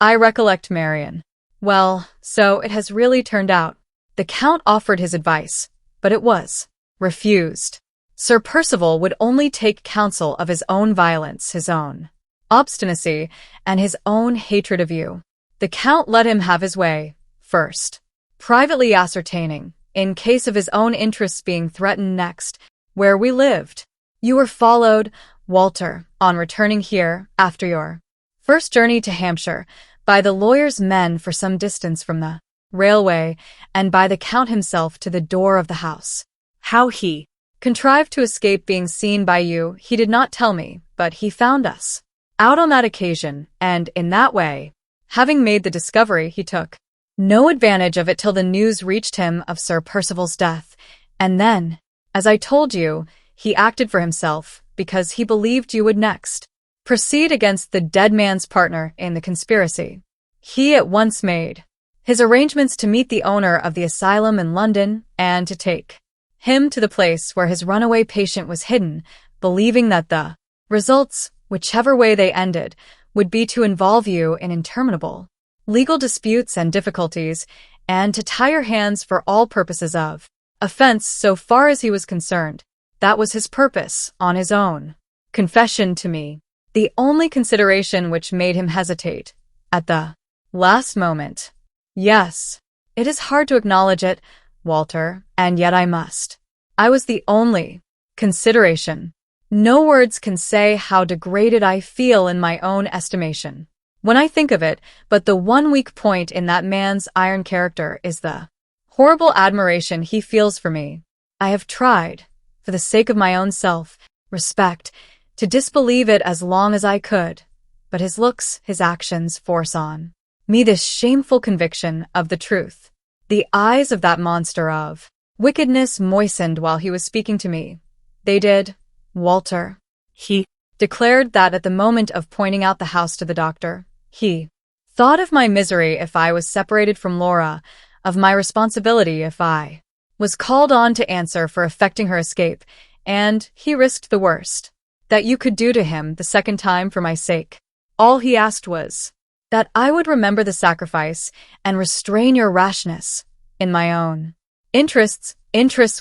I recollect Marian. Well, so it has really turned out. The Count offered his advice, but it was refused. Sir Percival would only take counsel of his own violence, his own obstinacy, and his own hatred of you. The Count let him have his way, first, privately ascertaining, in case of his own interests being threatened next, where we lived. You were followed, Walter, on returning here, after your first journey to Hampshire, by the lawyer's men for some distance from the railway, and by the Count himself to the door of the house. How he contrived to escape being seen by you, he did not tell me, but he found us out on that occasion, and in that way, having made the discovery, he took no advantage of it till the news reached him of Sir Percival's death, and then, as I told you, he acted for himself, because he believed you would next proceed against the dead man's partner in the conspiracy. He at once made his arrangements to meet the owner of the asylum in London and to take him to the place where his runaway patient was hidden, believing that the results, whichever way they ended, would be to involve you in interminable legal disputes and difficulties, and to tie your hands for all purposes of offense so far as he was concerned. That was his purpose, on his own confession to me. The only consideration which made him hesitate, at the last moment. Yes, it is hard to acknowledge it, Walter, and yet I must. I was the only consideration. No words can say how degraded I feel in my own estimation when I think of it, but the one weak point in that man's iron character is the horrible admiration he feels for me. I have tried, for the sake of my own self-respect, to disbelieve it as long as I could, but his looks, his actions force on me this shameful conviction of the truth. The eyes of that monster of wickedness moistened while he was speaking to me. They did, Walter. He declared that at the moment of pointing out the house to the doctor, he thought of my misery if I was separated from Laura, of my responsibility if I was called on to answer for effecting her escape, and he risked the worst that you could do to him the second time for my sake. All he asked was that I would remember the sacrifice and restrain your rashness in my own interests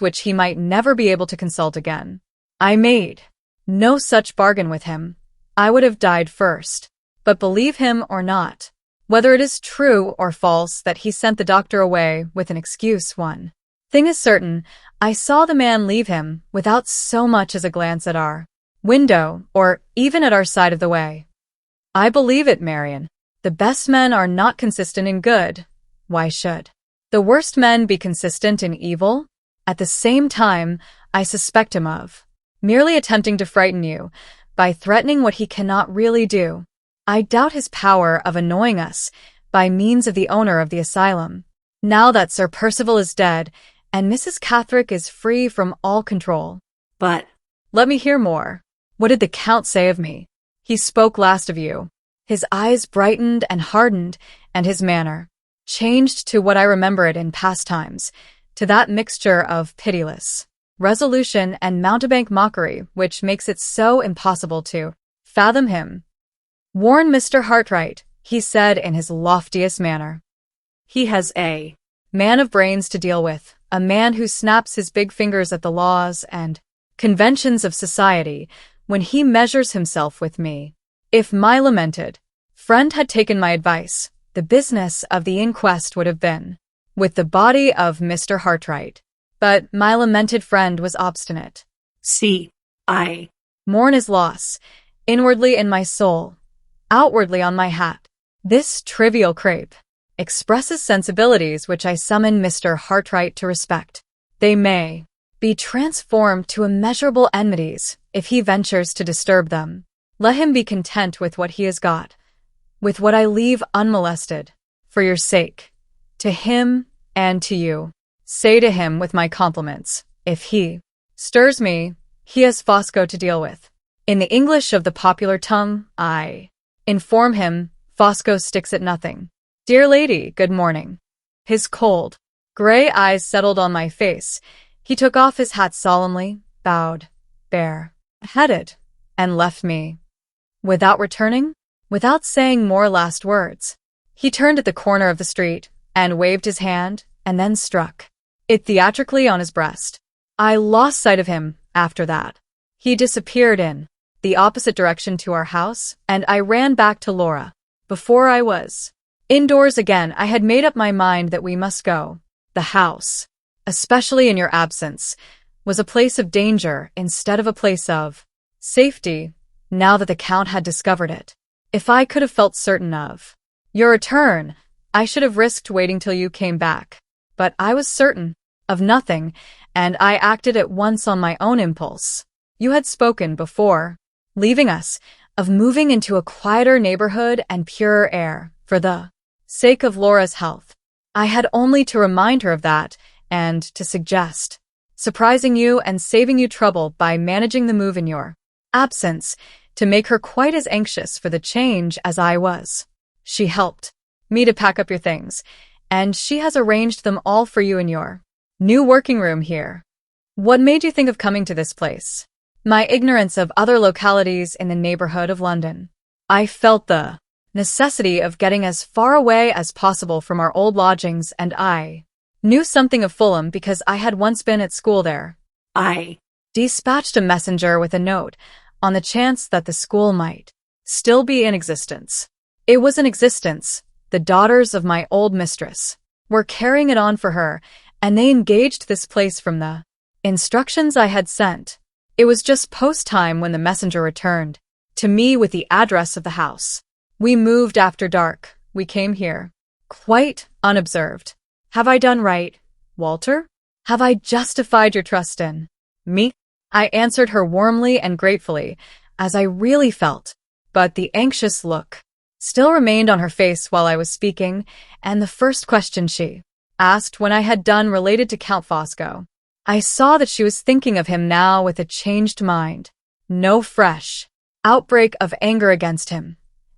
which he might never be able to consult again. I made no such bargain with him. I would have died first. But believe him or not, whether it is true or false that he sent the doctor away with an excuse, one thing is certain, I saw the man leave him without so much as a glance at our window or even at our side of the way. I believe it, Marian. The best men are not consistent in good. Why should the worst men be consistent in evil? At the same time, I suspect him of merely attempting to frighten you by threatening what he cannot really do. I doubt his power of annoying us by means of the owner of the asylum. Now that Sir Percival is dead and Mrs. Catherick is free from all control. But let me hear more. What did the Count say of me? He spoke last of you. His eyes brightened and hardened, and his manner changed to what I remember it in past times, to that mixture of pitiless resolution and mountebank mockery which makes it so impossible to fathom him. Warn Mr. Hartright, he said in his loftiest manner. He has a man of brains to deal with, a man who snaps his big fingers at the laws and conventions of society when he measures himself with me. If my lamented friend had taken my advice, the business of the inquest would have been with the body of Mr. Hartright. But my lamented friend was obstinate. See, I mourn his loss, inwardly in my soul, outwardly on my hat. This trivial crepe expresses sensibilities which I summon Mr. Hartright to respect. They may be transformed to immeasurable enmities if he ventures to disturb them. Let him be content with what he has got, with what I leave unmolested, for your sake, to him and to you. Say to him with my compliments, if he stirs me, he has Fosco to deal with. In the English of the popular tongue, I inform him, Fosco sticks at nothing. Dear lady, good morning. His cold, gray eyes settled on my face. He took off his hat solemnly, bowed, bare-headed, and left me. Without returning? Without saying more last words. He turned at the corner of the street and waved his hand and then struck it theatrically on his breast. I lost sight of him after that. He disappeared in the opposite direction to our house, and I ran back to Laura. Before I was indoors again, I had made up my mind that we must go. The house, especially in your absence, was a place of danger instead of a place of safety, now that the Count had discovered it. If I could have felt certain of your return, I should have risked waiting till you came back. But I was certain of nothing, and I acted at once on my own impulse. You had spoken before leaving us of moving into a quieter neighborhood and purer air for the sake of Laura's health. I had only to remind her of that and to suggest surprising you and saving you trouble by managing the move in your absence to make her quite as anxious for the change as I was. She helped me to pack up your things, and she has arranged them all for you in your new working room here. What made you think of coming to this place? My ignorance of other localities in the neighborhood of London. I felt the necessity of getting as far away as possible from our old lodgings, and I knew something of Fulham because I had once been at school there. I dispatched a messenger with a note on the chance that the school might still be in existence. It was in existence. The daughters of my old mistress were carrying it on for her, and they engaged this place from the instructions I had sent. It was just post-time when the messenger returned to me with the address of the house. We moved after dark. We came here quite unobserved. Have I done right, Walter? Have I justified your trust in me? I answered her warmly and gratefully, as I really felt, but the anxious look still remained on her face while I was speaking, and the first question she asked when I had done related to Count Fosco. I saw that she was thinking of him now with a changed mind. No fresh outbreak of anger against him.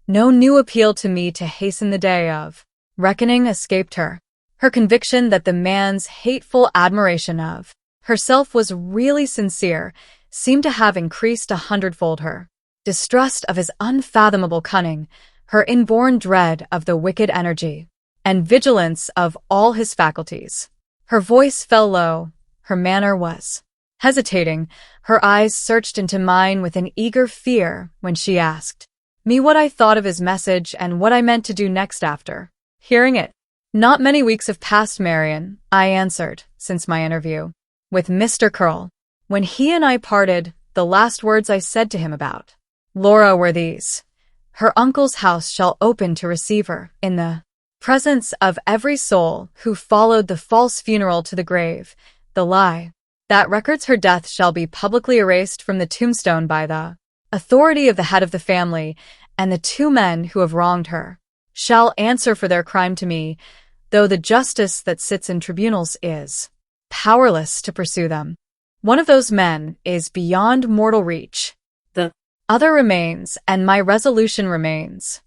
No new appeal to me to hasten the day of reckoning escaped her. Her conviction that the man's hateful admiration of herself was really sincere seemed to have increased 100-fold. Her distrust of his unfathomable cunning, her inborn dread of the wicked energy and vigilance of all his faculties. Her voice fell low. Her manner was hesitating. Her eyes searched into mine with an eager fear when she asked me what I thought of his message and what I meant to do next after hearing it. Not many weeks have passed, Marian, I answered, since my interview with Mr. Curl. When he and I parted, the last words I said to him about Laura were these: her uncle's house shall open to receive her in the presence of every soul who followed the false funeral to the grave. The lie that records her death shall be publicly erased from the tombstone by the authority of the head of the family, and the two men who have wronged her shall answer for their crime to me, though the justice that sits in tribunals is powerless to pursue them. One of those men is beyond mortal reach. The other remains, and my resolution remains.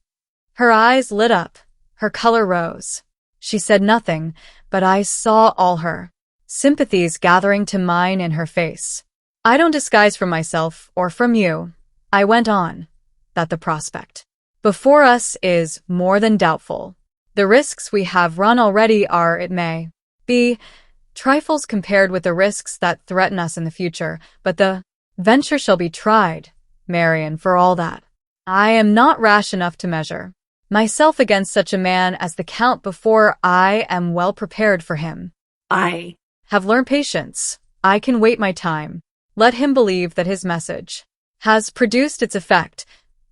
Her eyes lit up. Her color rose. She said nothing, but I saw all her sympathies gathering to mine in her face. I don't disguise from myself, or from you, I went on, that the prospect before us is more than doubtful. The risks we have run already are, it may be, trifles compared with the risks that threaten us in the future, but the venture shall be tried, Marian, for all that. I am not rash enough to measure myself against such a man as the Count before I am well prepared for him. I have learned patience. I can wait my time. Let him believe that his message has produced its effect.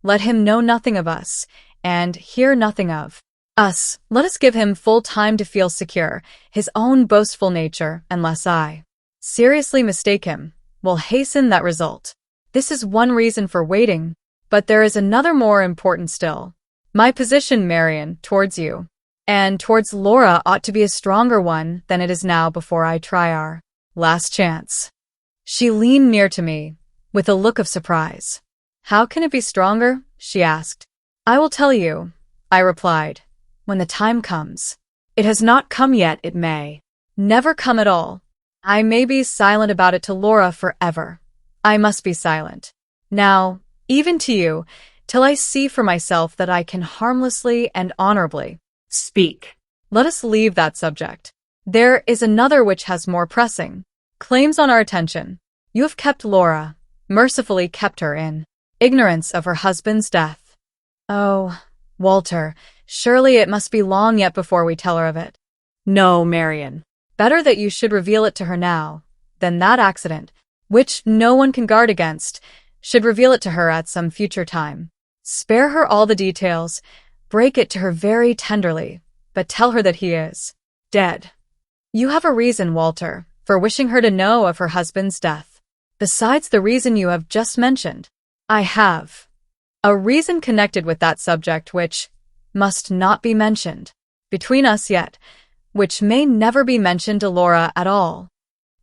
Let him know nothing of us, and hear nothing of us. Let us give him full time to feel secure. His own boastful nature, unless I seriously mistake him, will hasten that result. This is one reason for waiting, but there is another more important still. My position, Marian, towards you and towards Laura ought to be a stronger one than it is now before I try our last chance. She leaned near to me with a look of surprise. How can it be stronger? She asked. I will tell you, I replied, when the time comes. It has not come yet. It may never come at all. I may be silent about it to Laura forever. I must be silent now, even to you, till I see for myself that I can harmlessly and honorably Speak. let us leave that subject. There is another which has more pressing claims on our attention. You have kept Laura, mercifully kept her in ignorance of her husband's death. Oh, Walter, surely it must be long yet before we tell her of it. No, Marian. Better that you should reveal it to her now, than that accident, which no one can guard against, should reveal it to her at some future time. Spare her all the details, break it to her very tenderly, but tell her that he is dead. You have a reason, Walter, for wishing her to know of her husband's death. Besides the reason you have just mentioned, I have a reason connected with that subject which must not be mentioned between us yet, which may never be mentioned to Laura at all.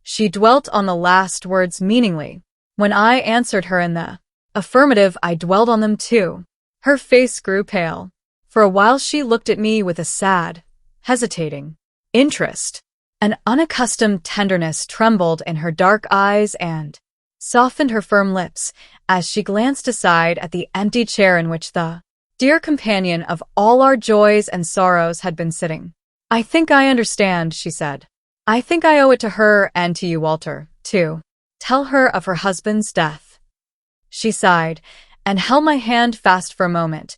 She dwelt on the last words meaningly. When I answered her in the affirmative, I dwelled on them too. Her face grew pale. For a while she looked at me with a sad, hesitating interest. An unaccustomed tenderness trembled in her dark eyes and softened her firm lips as she glanced aside at the empty chair in which the dear companion of all our joys and sorrows had been sitting. I think I understand, she said. I think I owe it to her and to you, Walter, to tell her of her husband's death. She sighed and held my hand fast for a moment,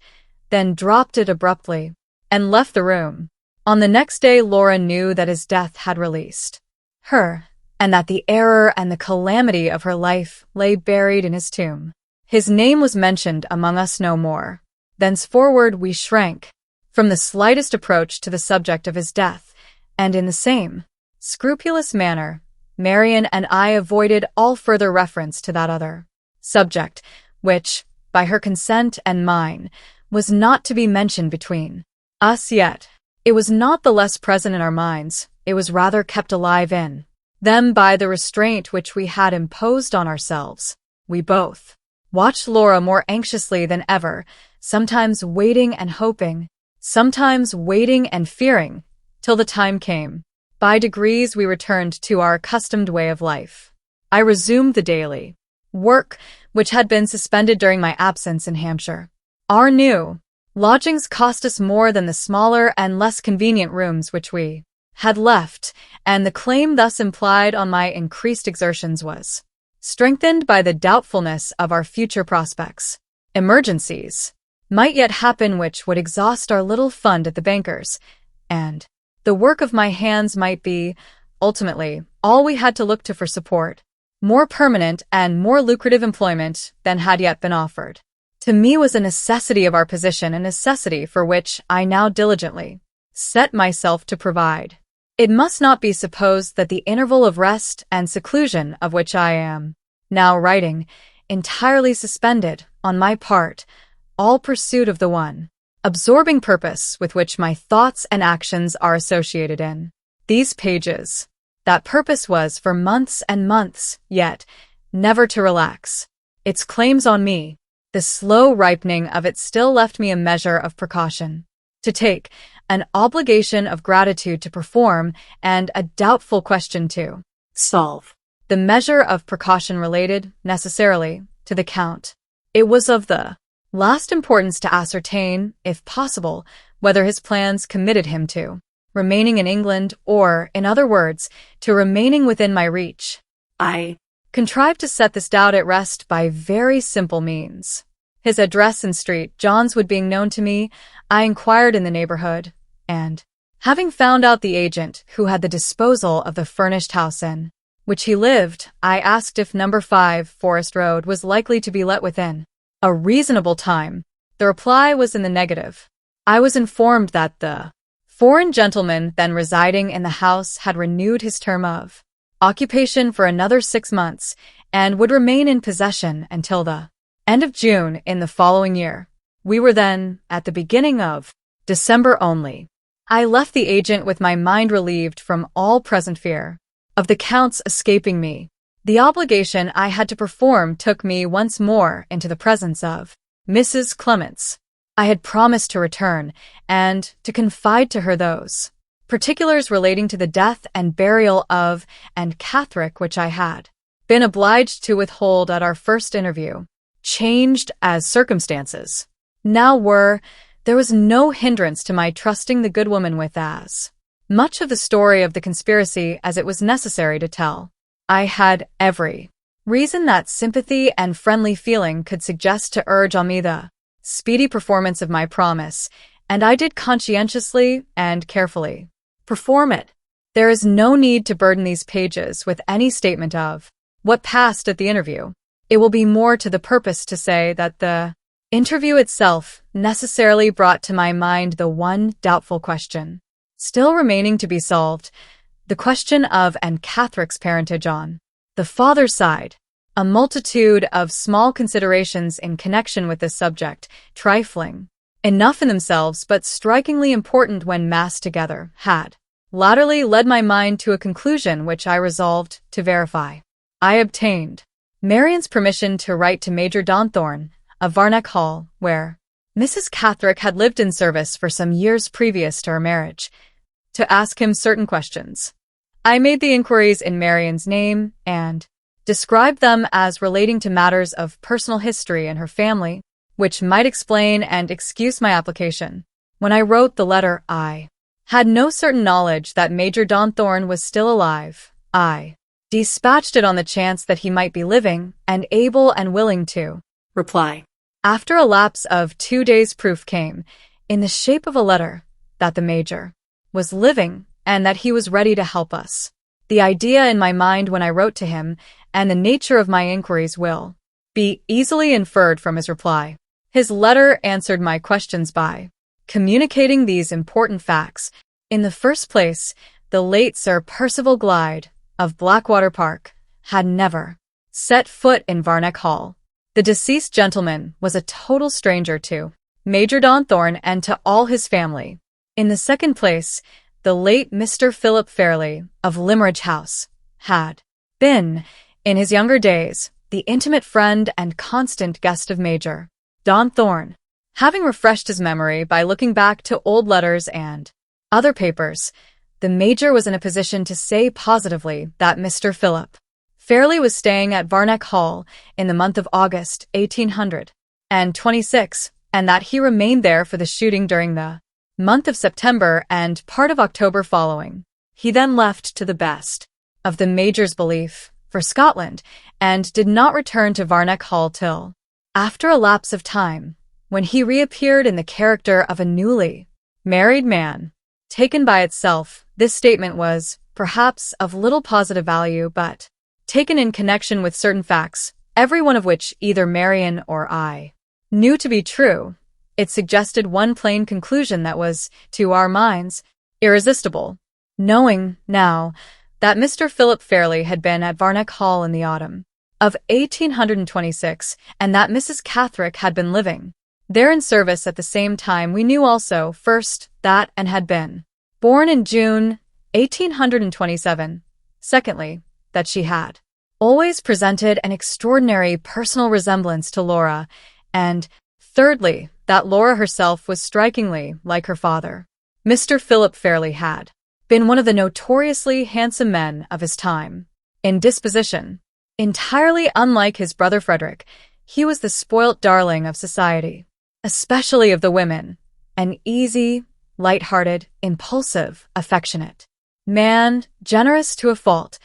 then dropped it abruptly and left the room. On the next day, Laura knew that his death had released her, and that the error and the calamity of her life lay buried in his tomb. His name was mentioned among us no more. Thenceforward we shrank from the slightest approach to the subject of his death, and in the same scrupulous manner, Marian and I avoided all further reference to that other subject, which, by her consent and mine, was not to be mentioned between us yet. It was not the less present in our minds, it was rather kept alive in them by the restraint which we had imposed on ourselves. We both watched Laura more anxiously than ever, sometimes waiting and hoping, sometimes waiting and fearing, till the time came. By degrees we returned to our accustomed way of life. I resumed the daily work which had been suspended during my absence in Hampshire. Our new lodgings cost us more than the smaller and less convenient rooms which we had left, and the claim thus implied on my increased exertions was strengthened by the doubtfulness of our future prospects. Emergencies might yet happen which would exhaust our little fund at the banker's, and the work of my hands might be, ultimately, all we had to look to for support, more permanent and more lucrative employment than had yet been offered. To me was a necessity of our position, a necessity for which I now diligently set myself to provide. It must not be supposed that the interval of rest and seclusion of which I am now writing entirely suspended, on my part, all pursuit of the one absorbing purpose with which my thoughts and actions are associated in these pages. That purpose was for months and months, yet never to relax its claims on me. The slow ripening of it still left me a measure of precaution to take, an obligation of gratitude to perform, and a doubtful question to Solve. The measure of precaution related, necessarily, to the Count. It was of the last importance to ascertain, if possible, whether his plans committed him to remaining in England or, in other words, to remaining within my reach. I Contrived to set this doubt at rest by very simple means. His address and street, Johnswood being known to me, I inquired in the neighborhood, and, having found out the agent who had the disposal of the furnished house in which he lived, I asked if number 5 Forest Road was likely to be let within a reasonable time. The reply was in the negative. I was informed that the foreign gentleman then residing in the house had renewed his term of occupation for another 6 months, and would remain in possession until the end of June in the following year. We were then at the beginning of December only. I left the agent with my mind relieved from all present fear of the Count's escaping me. The obligation I had to perform took me once more into the presence of Mrs. Clements. I had promised to return, and to confide to her those particulars relating to the death and burial of and Catherick which I had been obliged to withhold at our first interview. changed as circumstances now were, there was no hindrance to my trusting the good woman with as much of the story of the conspiracy as it was necessary to tell. I had every reason that sympathy and friendly feeling could suggest to urge on me the speedy performance of my promise, and I did conscientiously and carefully perform it. There is no need to burden these pages with any statement of what passed at the interview. It will be more to the purpose to say that the interview itself necessarily brought to my mind the one doubtful question still remaining to be solved, the question of Anne Catherick's parentage on the father's side. A multitude of small considerations in connection with this subject, trifling enough in themselves but strikingly important when massed together, had latterly led my mind to a conclusion which I resolved to verify. I obtained Marian's permission to write to Major Donthorne of Varnach Hall, where Mrs. Catherick had lived in service for some years previous to her marriage, to ask him certain questions. I made the inquiries in Marian's name and described them as relating to matters of personal history in her family, which might explain and excuse my application. When I wrote the letter, I had no certain knowledge that Major Donthorne was still alive. I dispatched it on the chance that he might be living and able and willing to reply. After a lapse of 2 days, proof came, in the shape of a letter, that the Major was living and that he was ready to help us. The idea in my mind when I wrote to him and the nature of my inquiries will be easily inferred from his reply. His letter answered my questions by communicating these important facts. In the first place, the late Sir Percival Glyde, of Blackwater Park, had never set foot in Varnach Hall. The deceased gentleman was a total stranger to Major Donthorne and to all his family. In the second place, the late Mr. Philip Fairlie, of Limmeridge House, had been, in his younger days, the intimate friend and constant guest of Major Donthorne. Having refreshed his memory by looking back to old letters and other papers, the Major was in a position to say positively that Mr. Philip Fairlie was staying at Varnach Hall in the month of August, 1826, and that he remained there for the shooting during the month of September and part of October following. He then left, to the best of the Major's belief, for Scotland, and did not return to Varnach Hall till after a lapse of time, when he reappeared in the character of a newly married man. Taken by itself, this statement was, perhaps, of little positive value, but taken in connection with certain facts, every one of which either Marian or I knew to be true, it suggested one plain conclusion that was, to our minds, irresistible. Knowing, now, that Mr. Philip Fairlie had been at Varnach Hall in the autumn of 1826, and that Mrs. Catherick had been living there in service at the same time, we knew also, first, that Anne had been born in June 1827, secondly, that she had always presented an extraordinary personal resemblance to Laura, and, thirdly, that Laura herself was strikingly like her father. Mr. Philip Fairlie had been one of the notoriously handsome men of his time. In disposition, entirely unlike his brother Frederick, he was the spoilt darling of society, especially of the women, an easy, light-hearted, impulsive, affectionate man, generous to a fault,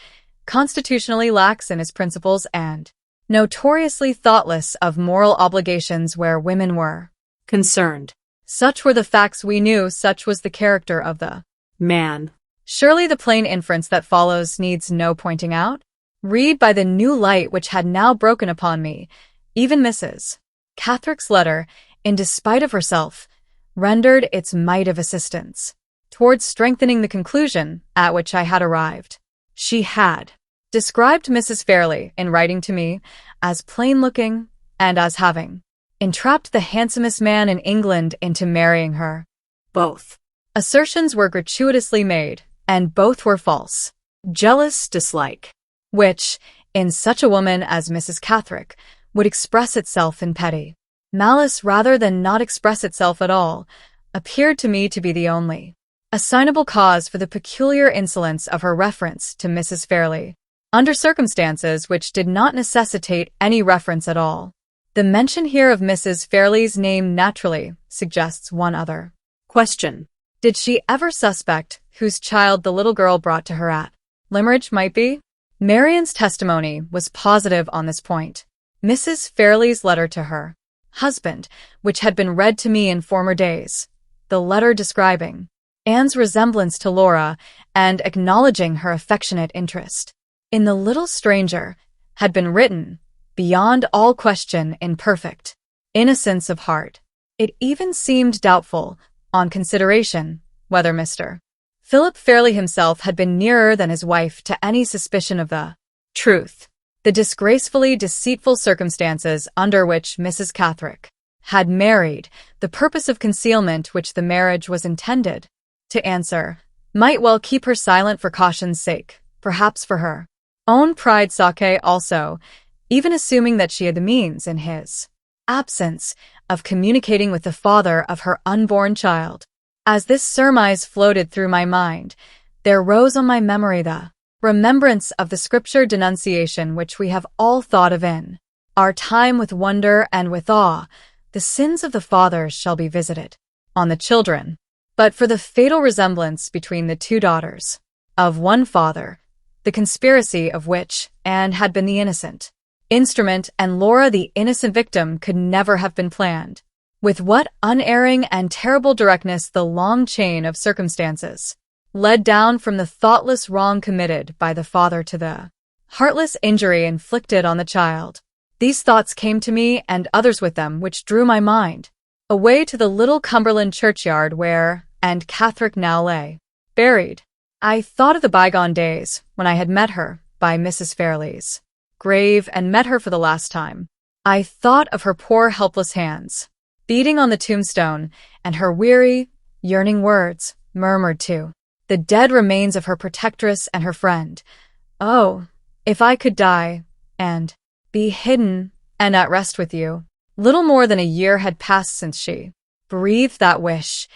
constitutionally lax in his principles, and notoriously thoughtless of moral obligations where women were concerned. Such were the facts we knew, such was the character of the man. Surely the plain inference that follows needs no pointing out. Read by the new light which had now broken upon me, even Mrs. Catherick's letter, in despite of herself, rendered its might of assistance towards strengthening the conclusion at which I had arrived. She had described Mrs. Fairlie, in writing to me, as plain-looking and as having entrapped the handsomest man in England into marrying her. Both assertions were gratuitously made, and both were false. Jealous dislike, which, in such a woman as Mrs. Catherick, would express itself in petty malice rather than not express itself at all, appeared to me to be the only assignable cause for the peculiar insolence of her reference to Mrs. Fairlie, under circumstances which did not necessitate any reference at all. The mention here of Mrs. Fairlie's name naturally suggests one other. Question. Did she ever suspect whose child the little girl brought to her at Limerick might be? Marian's testimony was positive on this point. Mrs. Fairlie's letter to her husband, which had been read to me in former days, the letter describing Anne's resemblance to Laura and acknowledging her affectionate interest in the little stranger, had been written, beyond all question, in perfect innocence of heart. It even seemed doubtful, on consideration, whether Mr. Philip Fairlie himself had been nearer than his wife to any suspicion of the truth. The disgracefully deceitful circumstances under which Mrs. Catherick had married, the purpose of concealment which the marriage was intended to answer, might well keep her silent for caution's sake, perhaps for her own pride sake also, even assuming that she had the means, in his absence, of communicating with the father of her unborn child. As this surmise floated through my mind, there rose on my memory the remembrance of the scripture denunciation which we have all thought of in our time with wonder and with awe: the sins of the fathers shall be visited on the children. But for the fatal resemblance between the two daughters of one father, the conspiracy of which Anne had been the innocent instrument and Laura the innocent victim, could never have been planned. With what unerring and terrible directness the long chain of circumstances led down from the thoughtless wrong committed by the father to the heartless injury inflicted on the child. These thoughts came to me, and others with them, which drew my mind away to the little Cumberland churchyard where Anne Catherick now lay buried. I thought of the bygone days when I had met her by Mrs. Fairlie's grave and met her for the last time. I thought of her poor helpless hands beating on the tombstone, and her weary, yearning words murmured to the dead remains of her protectress and her friend. Oh, if I could die and be hidden and at rest with you. Little more than a year had passed since she breathed that wish,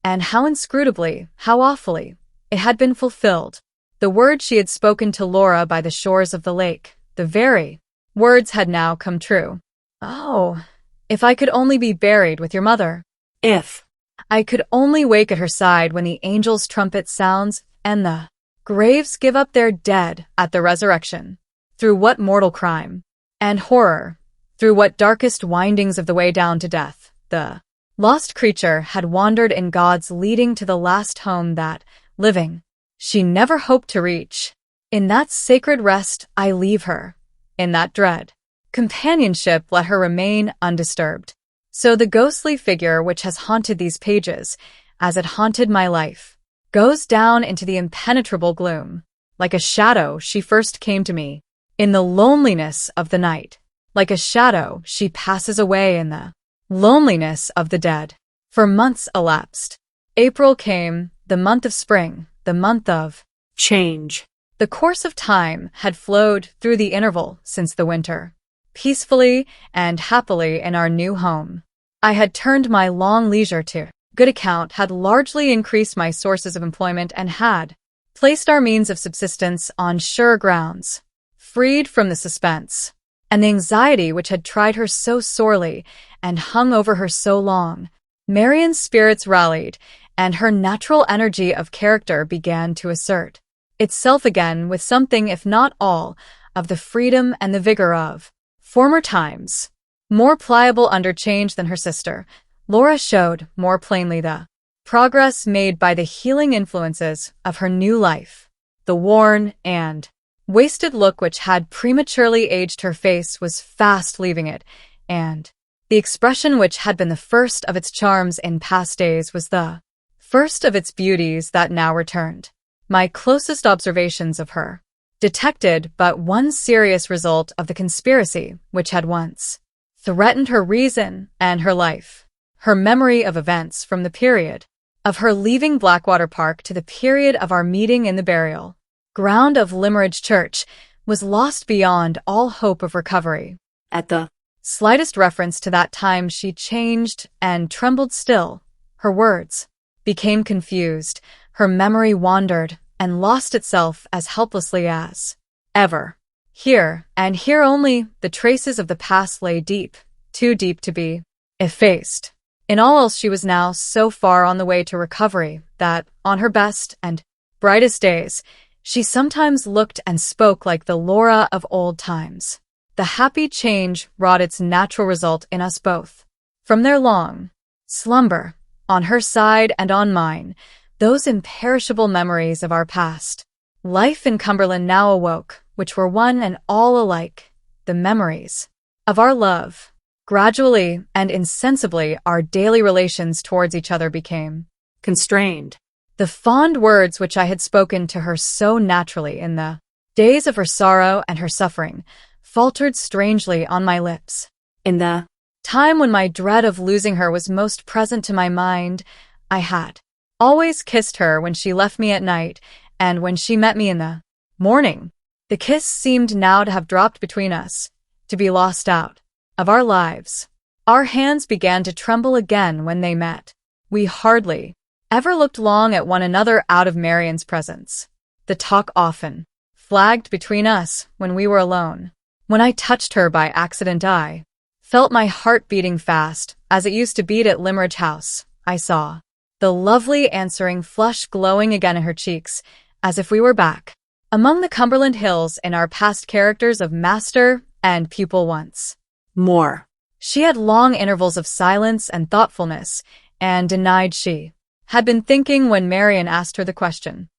and how inscrutably, how awfully, it had been fulfilled. The words she had spoken to Laura by the shores of the lake, the very words had now come true. Oh, if I could only be buried with your mother. If I could only wake at her side when the angel's trumpet sounds and the graves give up their dead at the resurrection. Through what mortal crime and horror, through what darkest windings of the way down to death, the lost creature had wandered in God's leading to the last home that, living, she never hoped to reach. In that sacred rest I leave her, in that dread companionship let her remain undisturbed. So the ghostly figure which has haunted these pages, as it haunted my life, goes down into the impenetrable gloom. Like a shadow she first came to me, in the loneliness of the night. Like a shadow she passes away in the loneliness of the dead. For months elapsed. April came, the month of spring, the month of change. The course of time had flowed through the interval since the winter, peacefully and happily in our new home. I had turned my long leisure to good account, had largely increased my sources of employment, and had placed our means of subsistence on sure grounds, freed from the suspense and the anxiety which had tried her so sorely and hung over her so long. Marian's spirits rallied, and her natural energy of character began to assert itself again with something, if not all, of the freedom and the vigor of former times. More pliable under change than her sister, Laura showed more plainly the progress made by the healing influences of her new life. The worn and wasted look which had prematurely aged her face was fast leaving it, and the expression which had been the first of its charms in past days was the first of its beauties that now returned. My closest observations of her detected but one serious result of the conspiracy which had once threatened her reason and her life. Her memory of events from the period of her leaving Blackwater Park to the period of our meeting in the burial ground of Limerick Church was lost beyond all hope of recovery. At the slightest reference to that time she changed and trembled still. Her words became confused, her memory wandered and lost itself as helplessly as ever. Here, and here only, the traces of the past lay deep too deep to be effaced. In all else, she was now so far on the way to recovery that, on her best and brightest days, she sometimes looked and spoke like the Laura of old times. The happy change wrought its natural result in us both. From their long slumber, on her side and on mine, those imperishable memories of our past life in Cumberland now awoke, which were one and all alike, the memories of our love. Gradually and insensibly, our daily relations towards each other became constrained. the fond words which I had spoken to her so naturally in the days of her sorrow and her suffering faltered strangely on my lips. In the Time when my dread of losing her was most present to my mind, I had always kissed her when she left me at night and when she met me in the morning. The kiss seemed now to have dropped between us, to be lost out of our lives. Our hands began to tremble again when they met. We hardly ever looked long at one another out of Marian's presence. The talk often flagged between us when we were alone. When I touched her by accident, I felt my heart beating fast, as it used to beat at Limmeridge House. I saw the lovely answering flush glowing again in her cheeks, as if we were back among the Cumberland hills in our past characters of master and pupil once more. She had long intervals of silence and thoughtfulness, and denied she had been thinking when Marian asked her the question.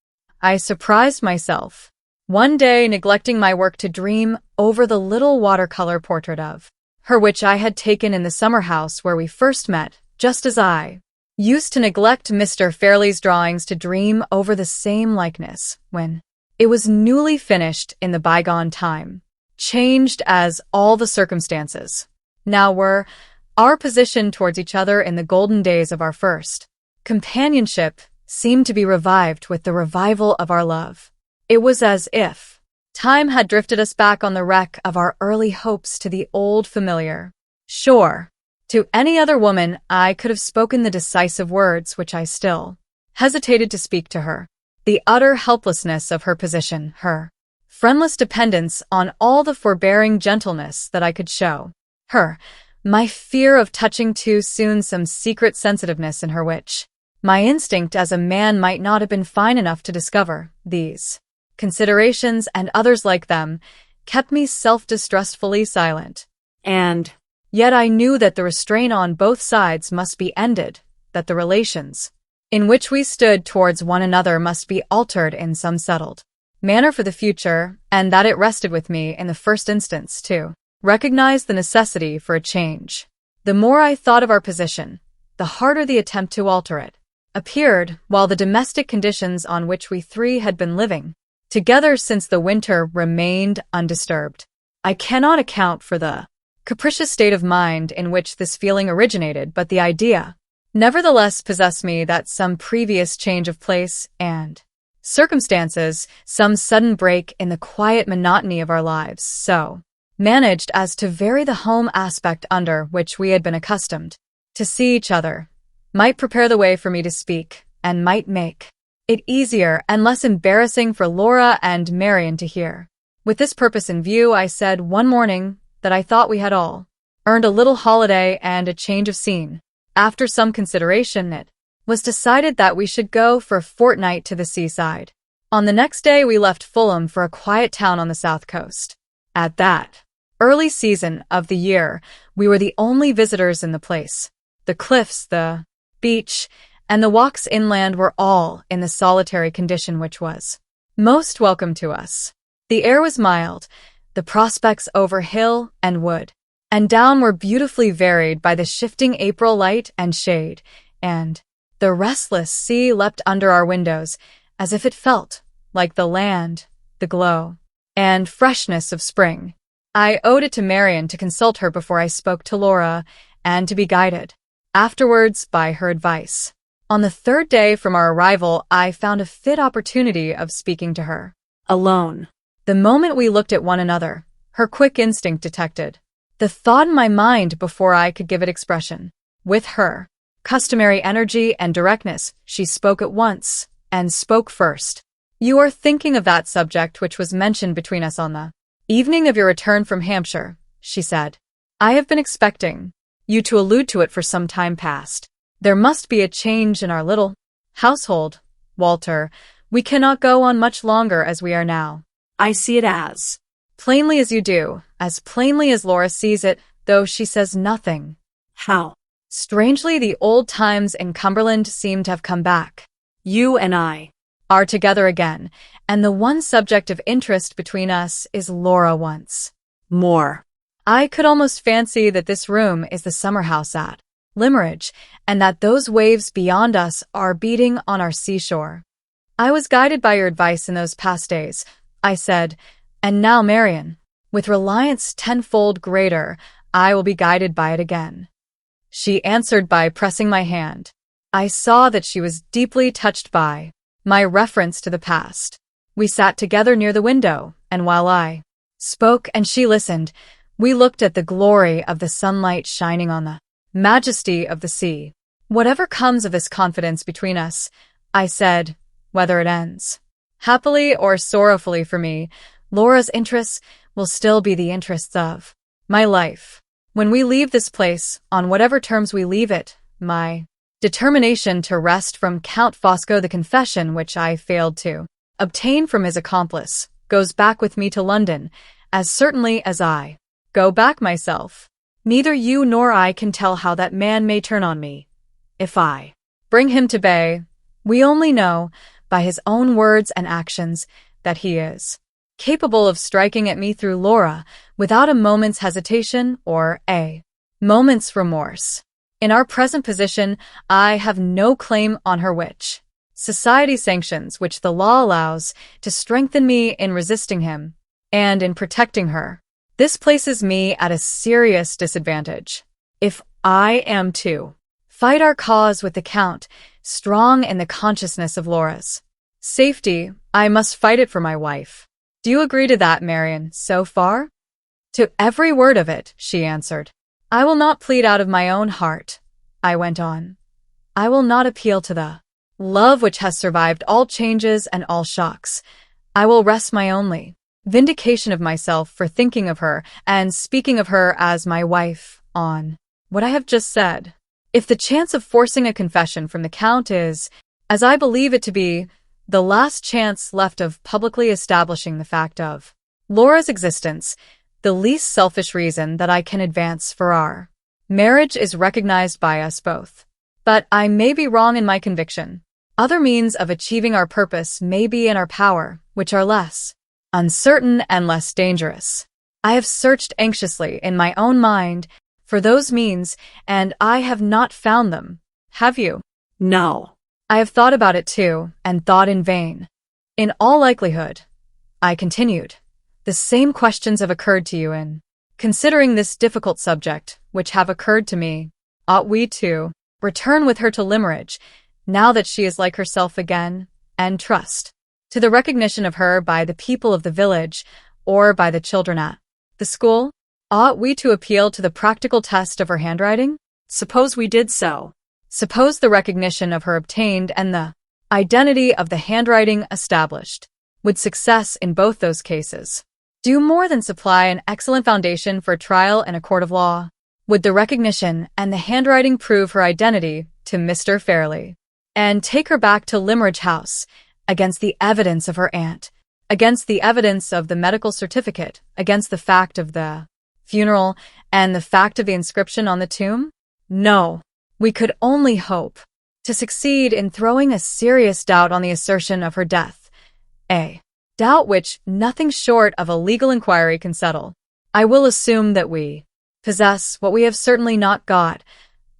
I surprised myself one day neglecting my work to dream over the little watercolor portrait of her which I had taken in the summer house where we first met, just as I used to neglect Mr. Fairlie's drawings to dream over the same likeness when it was newly finished in the bygone time. Changed as all the circumstances now were, our position towards each other in the golden days of our first companionship seemed to be revived with the revival of our love. It was as if time had drifted us back on the wreck of our early hopes to the old familiar shore. To any other woman, I could have spoken the decisive words which I still hesitated to speak to her. The utter helplessness of her position, her friendless dependence on all the forbearing gentleness that I could show her, my fear of touching too soon some secret sensitiveness in her which my instinct as a man might not have been fine enough to discover. These considerations and others like them kept me self-distrustfully silent. And yet I knew that the restraint on both sides must be ended, that the relations in which we stood towards one another must be altered in some settled manner for the future, and that it rested with me in the first instance to recognize the necessity for a change. The more I thought of our position, the harder the attempt to alter it appeared, while the domestic conditions on which we three had been living together since the winter remained undisturbed. I cannot account for the capricious state of mind in which this feeling originated, but the idea nevertheless possessed me that some previous change of place and circumstances, some sudden break in the quiet monotony of our lives, so managed as to vary the home aspect under which we had been accustomed to see each other, might prepare the way for me to speak, and might make it easier and less embarrassing for Laura and Marian to hear. With this purpose in view, I said one morning that I thought we had all earned a little holiday and a change of scene. After some consideration, it was decided that we should go for a fortnight to the seaside. On the next day, we left Fulham for a quiet town on the south coast. At that early season of the year, we were the only visitors in the place. The cliffs, the beach, and the walks inland were all in the solitary condition which was most welcome to us. The air was mild, the prospects over hill and wood and down were beautifully varied by the shifting April light and shade, and the restless sea leapt under our windows as if it felt like the land, the glow, and freshness of spring. I owed it to Marian to consult her before I spoke to Laura, and to be guided afterwards by her advice. On the third day from our arrival, I found a fit opportunity of speaking to her alone. The moment we looked at one another, her quick instinct detected the thought in my mind before I could give it expression. With her customary energy and directness, she spoke at once, and spoke first. "You are thinking of that subject which was mentioned between us on the evening of your return from Hampshire," she said. I have been expecting you to allude to it for some time past. There must be a change in our little household, Walter. We cannot go on much longer as we are now. I see it as Plainly as you do, as plainly as Laura sees it, though she says nothing. how Strangely, the old times in Cumberland seem to have come back. you and I Are together again, and the one subject of interest between us is Laura once more. I could almost fancy that this room is the summer house at Limeridge, and that those waves beyond us are beating on our seashore. I was guided by your advice in those past days, I said, and now, Marian, with reliance tenfold greater, I will be guided by it again. She answered by pressing my hand. I saw that she was deeply touched by my reference to the past. We sat together near the window, and while I spoke and she listened, we looked at the glory of the sunlight shining on the majesty of the sea. Whatever comes of this confidence between us, I said, whether it ends happily or sorrowfully for me, Laura's interests will still be the interests of my life. When we leave this place, on whatever terms we leave it, my determination to wrest from Count Fosco the confession which I failed to obtain from his accomplice goes back with me to London, as certainly as I go back myself. Neither you nor I can tell how that man may turn on me. If I bring him to bay, we only know, by his own words and actions, that he is capable of striking at me through Laura without a moment's hesitation or a moment's remorse. In our present position, I have no claim on her which society sanctions, which the law allows, to strengthen me in resisting him and in protecting her. This places me at a serious disadvantage. If I am to fight our cause with the Count, strong in the consciousness of Laura's safety, I must fight it for my wife. Do you agree to that, Marian, so far? To every word of it, she answered. I will not plead out of my own heart, I went on. I will not appeal to the love which has survived all changes and all shocks. I will rest my only vindication of myself for thinking of her and speaking of her as my wife on what I have just said. If the chance of forcing a confession from the Count is, as I believe it to be, the last chance left of publicly establishing the fact of Laura's existence, the least selfish reason that I can advance for our marriage is recognized by us both. But I may be wrong in my conviction. Other means of achieving our purpose may be in our power, which are less uncertain and less dangerous. I have searched anxiously in my own mind for those means, and I have not found them. Have you? No. I have thought about it too, and thought in vain. In all likelihood, I continued, the same questions have occurred to you in considering this difficult subject, which have occurred to me. Ought we to return with her to Limeridge, now that she is like herself again, and trust to the recognition of her by the people of the village or by the children at the school? Ought we to appeal to the practical test of her handwriting? Suppose we did so. Suppose the recognition of her obtained and the identity of the handwriting established. Would success in both those cases do more than supply an excellent foundation for trial in a court of law? Would the recognition and the handwriting prove her identity to Mr. Fairlie, and take her back to Limeridge House, against the evidence of her aunt, against the evidence of the medical certificate, against the fact of the funeral, and the fact of the inscription on the tomb? No. We could only hope to succeed in throwing a serious doubt on the assertion of her death, a doubt which nothing short of a legal inquiry can settle. I will assume that we possess what we have certainly not got,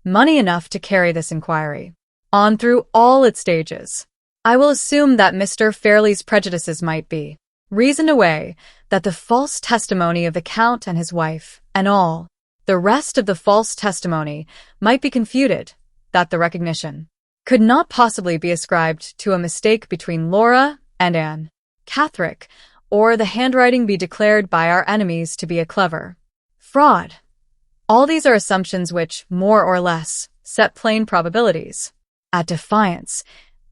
money enough to carry this inquiry on through all its stages. I will assume that Mr. Fairlie's prejudices might be reasoned away, that the false testimony of the Count and his wife, and all the rest of the false testimony, might be confuted, that the recognition could not possibly be ascribed to a mistake between Laura and Anne Catherick, or the handwriting be declared by our enemies to be a clever fraud. All these are assumptions which, more or less, set plain probabilities at defiance,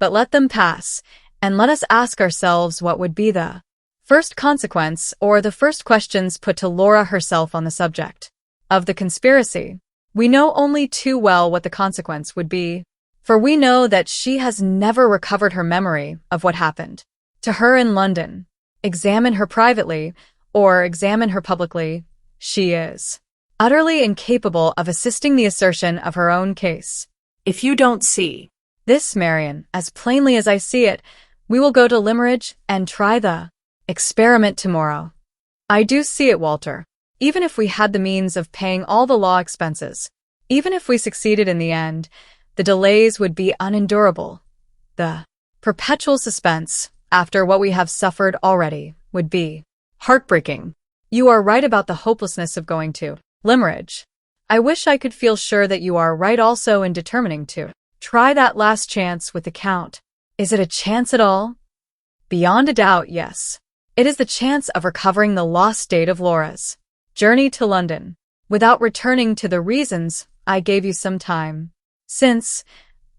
but let them pass, and let us ask ourselves what would be the first consequence or the first questions put to Laura herself on the subject. of the conspiracy. We know only too well what the consequence would be, for we know that she has never recovered her memory of what happened to her in London. Examine her privately, or examine her publicly, she is utterly incapable of assisting the assertion of her own case. If you don't see This, Marian, as plainly as I see it, we will go to Limeridge and try the experiment tomorrow. I do see it, Walter. Even if we had the means of paying all the law expenses, even if we succeeded in the end, the delays would be unendurable. The perpetual suspense, after what we have suffered already, would be heartbreaking. You are right about the hopelessness of going to Limeridge. I wish I could feel sure that you are right also in determining to try that last chance with the Count. Is it a chance at all? Beyond a doubt, yes. It is the chance of recovering the lost date of Laura's journey to London, without returning to the reasons I gave you some time since.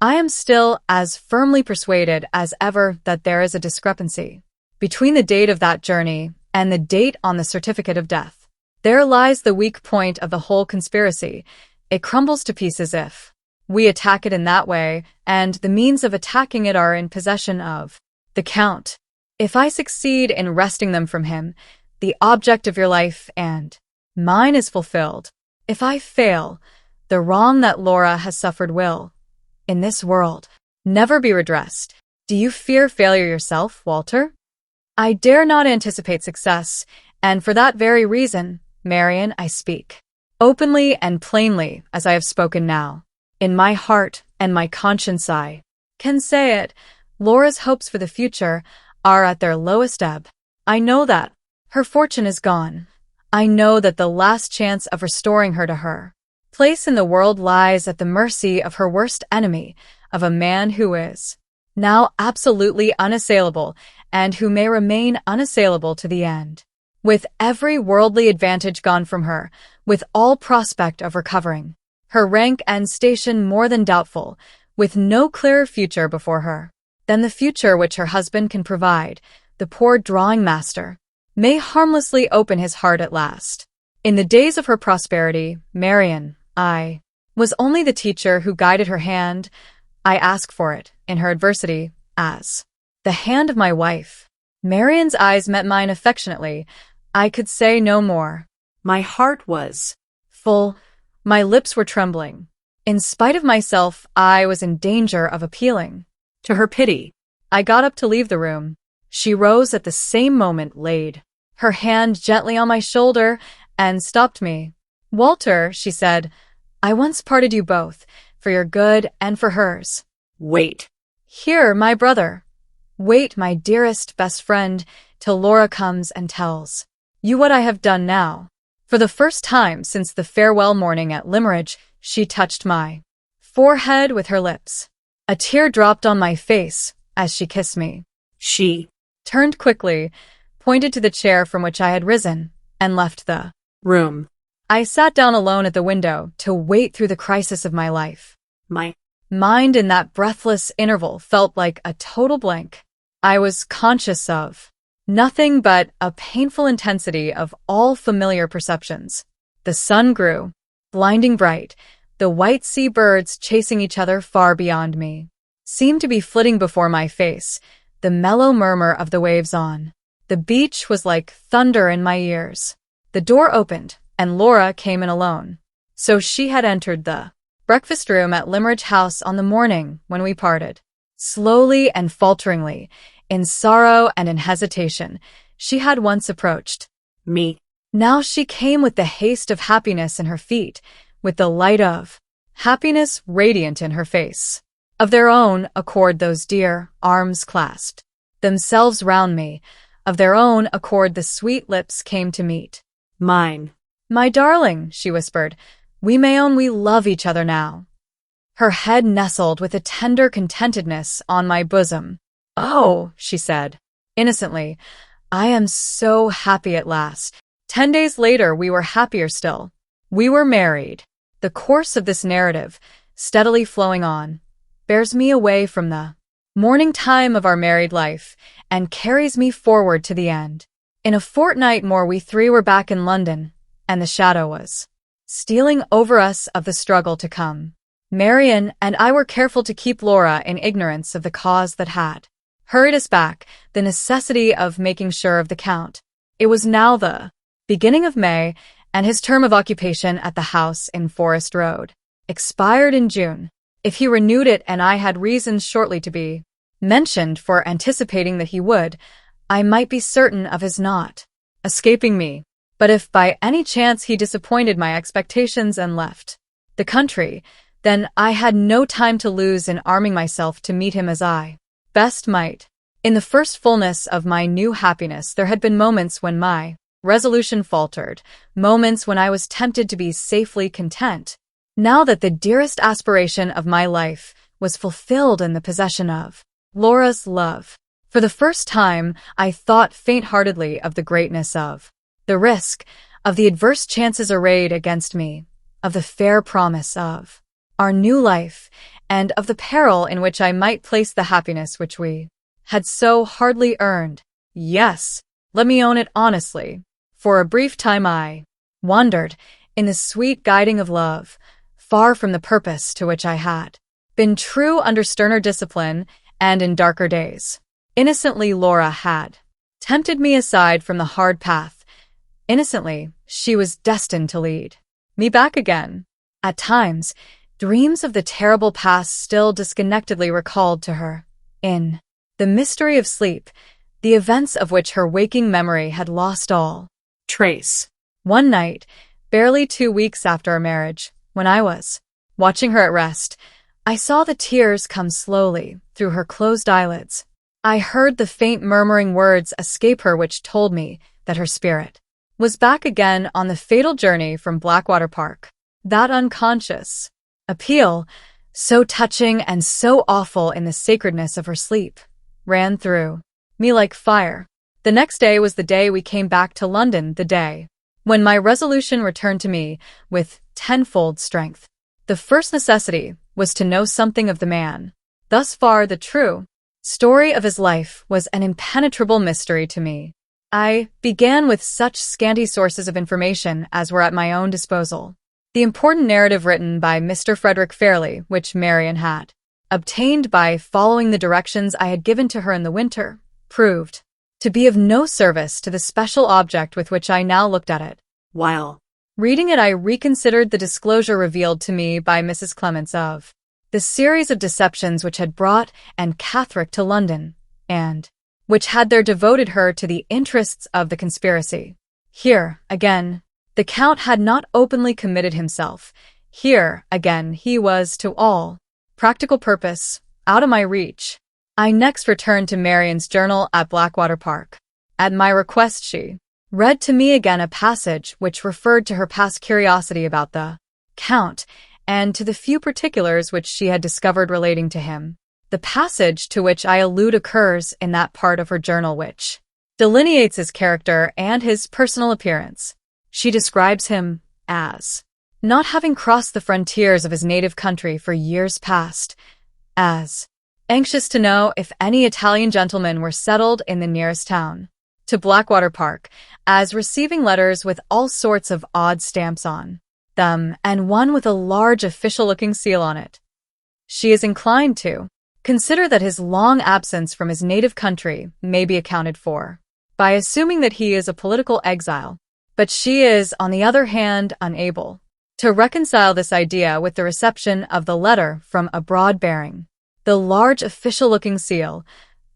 I am still as firmly persuaded as ever that there is a discrepancy between the date of that journey and the date on the certificate of death. There lies the weak point of the whole conspiracy. It crumbles to pieces if we attack it in that way, and the means of attacking it are in possession of the Count. If I succeed in wresting them from him, the object of your life and mine is fulfilled. If I fail, the wrong that Laura has suffered will, in this world, never be redressed. Do you fear failure yourself, Walter? I dare not anticipate success, and for that very reason, Marian, I speak openly and plainly as I have spoken now. In my heart and my conscience I can say it. Laura's hopes for the future are at their lowest ebb. I know that her fortune is gone. I know that the last chance of restoring her to her place in the world lies at the mercy of her worst enemy, of a man who is now absolutely unassailable and who may remain unassailable to the end. With every worldly advantage gone from her, with all prospect of recovering her rank and station more than doubtful, with no clearer future before her than the future which her husband can provide, the poor drawing-master may harmlessly open his heart at last. In the days of her prosperity, Marian, I was only the teacher who guided her hand. I ask for it, in her adversity, as the hand of my wife. Marian's eyes met mine affectionately. I could say no more. my heart was Full, my lips were trembling. In spite of myself, I was in danger of appealing to her pity. I got up to leave the room. She rose at the same moment, laid her hand gently on my shoulder, and stopped me. Walter, she said, I once parted you both, for your good and for hers. Wait. Here, my brother. Wait, my dearest, best friend, till Laura comes and tells you what I have done now. For the first time since the farewell morning at Limeridge, she touched my forehead with her lips. A tear dropped on my face as she kissed me. She Turned quickly, pointed to the chair from which I had risen, and left the room. I sat down alone at the window to wait through the crisis of my life. My Mind in that breathless interval felt like a total blank. I was conscious of nothing but a painful intensity of all familiar perceptions. The sun grew, blinding bright. The white sea birds chasing each other far beyond me seemed to be flitting before my face. The mellow murmur of the waves on the beach was like thunder in my ears. The door opened, and Laura came in alone. So she had entered the breakfast room at Limeridge House on the morning when we parted. Slowly and falteringly, in sorrow and in hesitation, she had once approached me. Now she came with the haste of happiness in her feet, with the light of happiness radiant in her face. Of their own accord those dear arms clasped themselves round me. Of their own accord the sweet lips came to meet Mine. My darling, she whispered, we may own we love each other now. Her head nestled with a tender contentedness on my bosom. Oh, she said, innocently, I am so happy at last. 10 days later we were happier still. We were married. The course of this narrative, steadily flowing on, bears me away from the morning time of our married life and carries me forward to the end. In a fortnight more we three were back in London, and the shadow was stealing over us of the struggle to come. Marian and I were careful to keep Laura in ignorance of the cause that had hurried us back, the necessity of making sure of the Count. It was now the beginning of May, and his term of occupation at the house in Forest Road expired in June. If he renewed it, and I had reasons shortly to be mentioned for anticipating that he would, I might be certain of his not escaping me. But if by any chance he disappointed my expectations and left the country, then I had no time to lose in arming myself to meet him as I best might. In the first fullness of my new happiness, there had been moments when my resolution faltered, moments when I was tempted to be safely content. Now that the dearest aspiration of my life was fulfilled in the possession of Laura's love, for the first time I thought faint-heartedly of the greatness of the risk, of the adverse chances arrayed against me, of the fair promise of our new life, and of the peril in which I might place the happiness which we had so hardly earned. Yes, let me own it honestly. For a brief time I wandered in the sweet guiding of love, far from the purpose to which I had been true under sterner discipline and in darker days. Innocently Laura had tempted me aside from the hard path. Innocently, she was destined to lead me back again. At times, dreams of the terrible past still disconnectedly recalled to her, in the mystery of sleep, the events of which her waking memory had lost all trace. One night, barely 2 weeks after our marriage, when I was watching her at rest, I saw the tears come slowly through her closed eyelids. I heard the faint murmuring words escape her which told me that her spirit was back again on the fatal journey from Blackwater Park. That unconscious appeal, so touching and so awful in the sacredness of her sleep, ran through me like fire. The next day was the day we came back to London, the day when my resolution returned to me with tenfold strength. The first necessity was to know something of the man. Thus far, the true story of his life was an impenetrable mystery to me. I began with such scanty sources of information as were at my own disposal. The important narrative written by Mr. Frederick Fairlie, which Marian had obtained by following the directions I had given to her in the winter, proved to be of no service to the special object with which I now looked at it. While reading it, I reconsidered the disclosure revealed to me by Mrs. Clements of the series of deceptions which had brought Anne Catherick to London, and which had there devoted her to the interests of the conspiracy. Here, again, the Count had not openly committed himself. Here, again, he was, to all practical purpose, out of my reach. I next returned to Marian's journal at Blackwater Park. At my request, she read to me again a passage which referred to her past curiosity about the Count, and to the few particulars which she had discovered relating to him. The passage to which I allude occurs in that part of her journal which delineates his character and his personal appearance. She describes him as not having crossed the frontiers of his native country for years past, as anxious to know if any Italian gentlemen were settled in the nearest town to Blackwater Park, as receiving letters with all sorts of odd stamps on them, and one with a large official-looking seal on it. She is inclined to consider that his long absence from his native country may be accounted for by assuming that he is a political exile, but she is, on the other hand, unable to reconcile this idea with the reception of the letter from abroad bearing the large official-looking seal,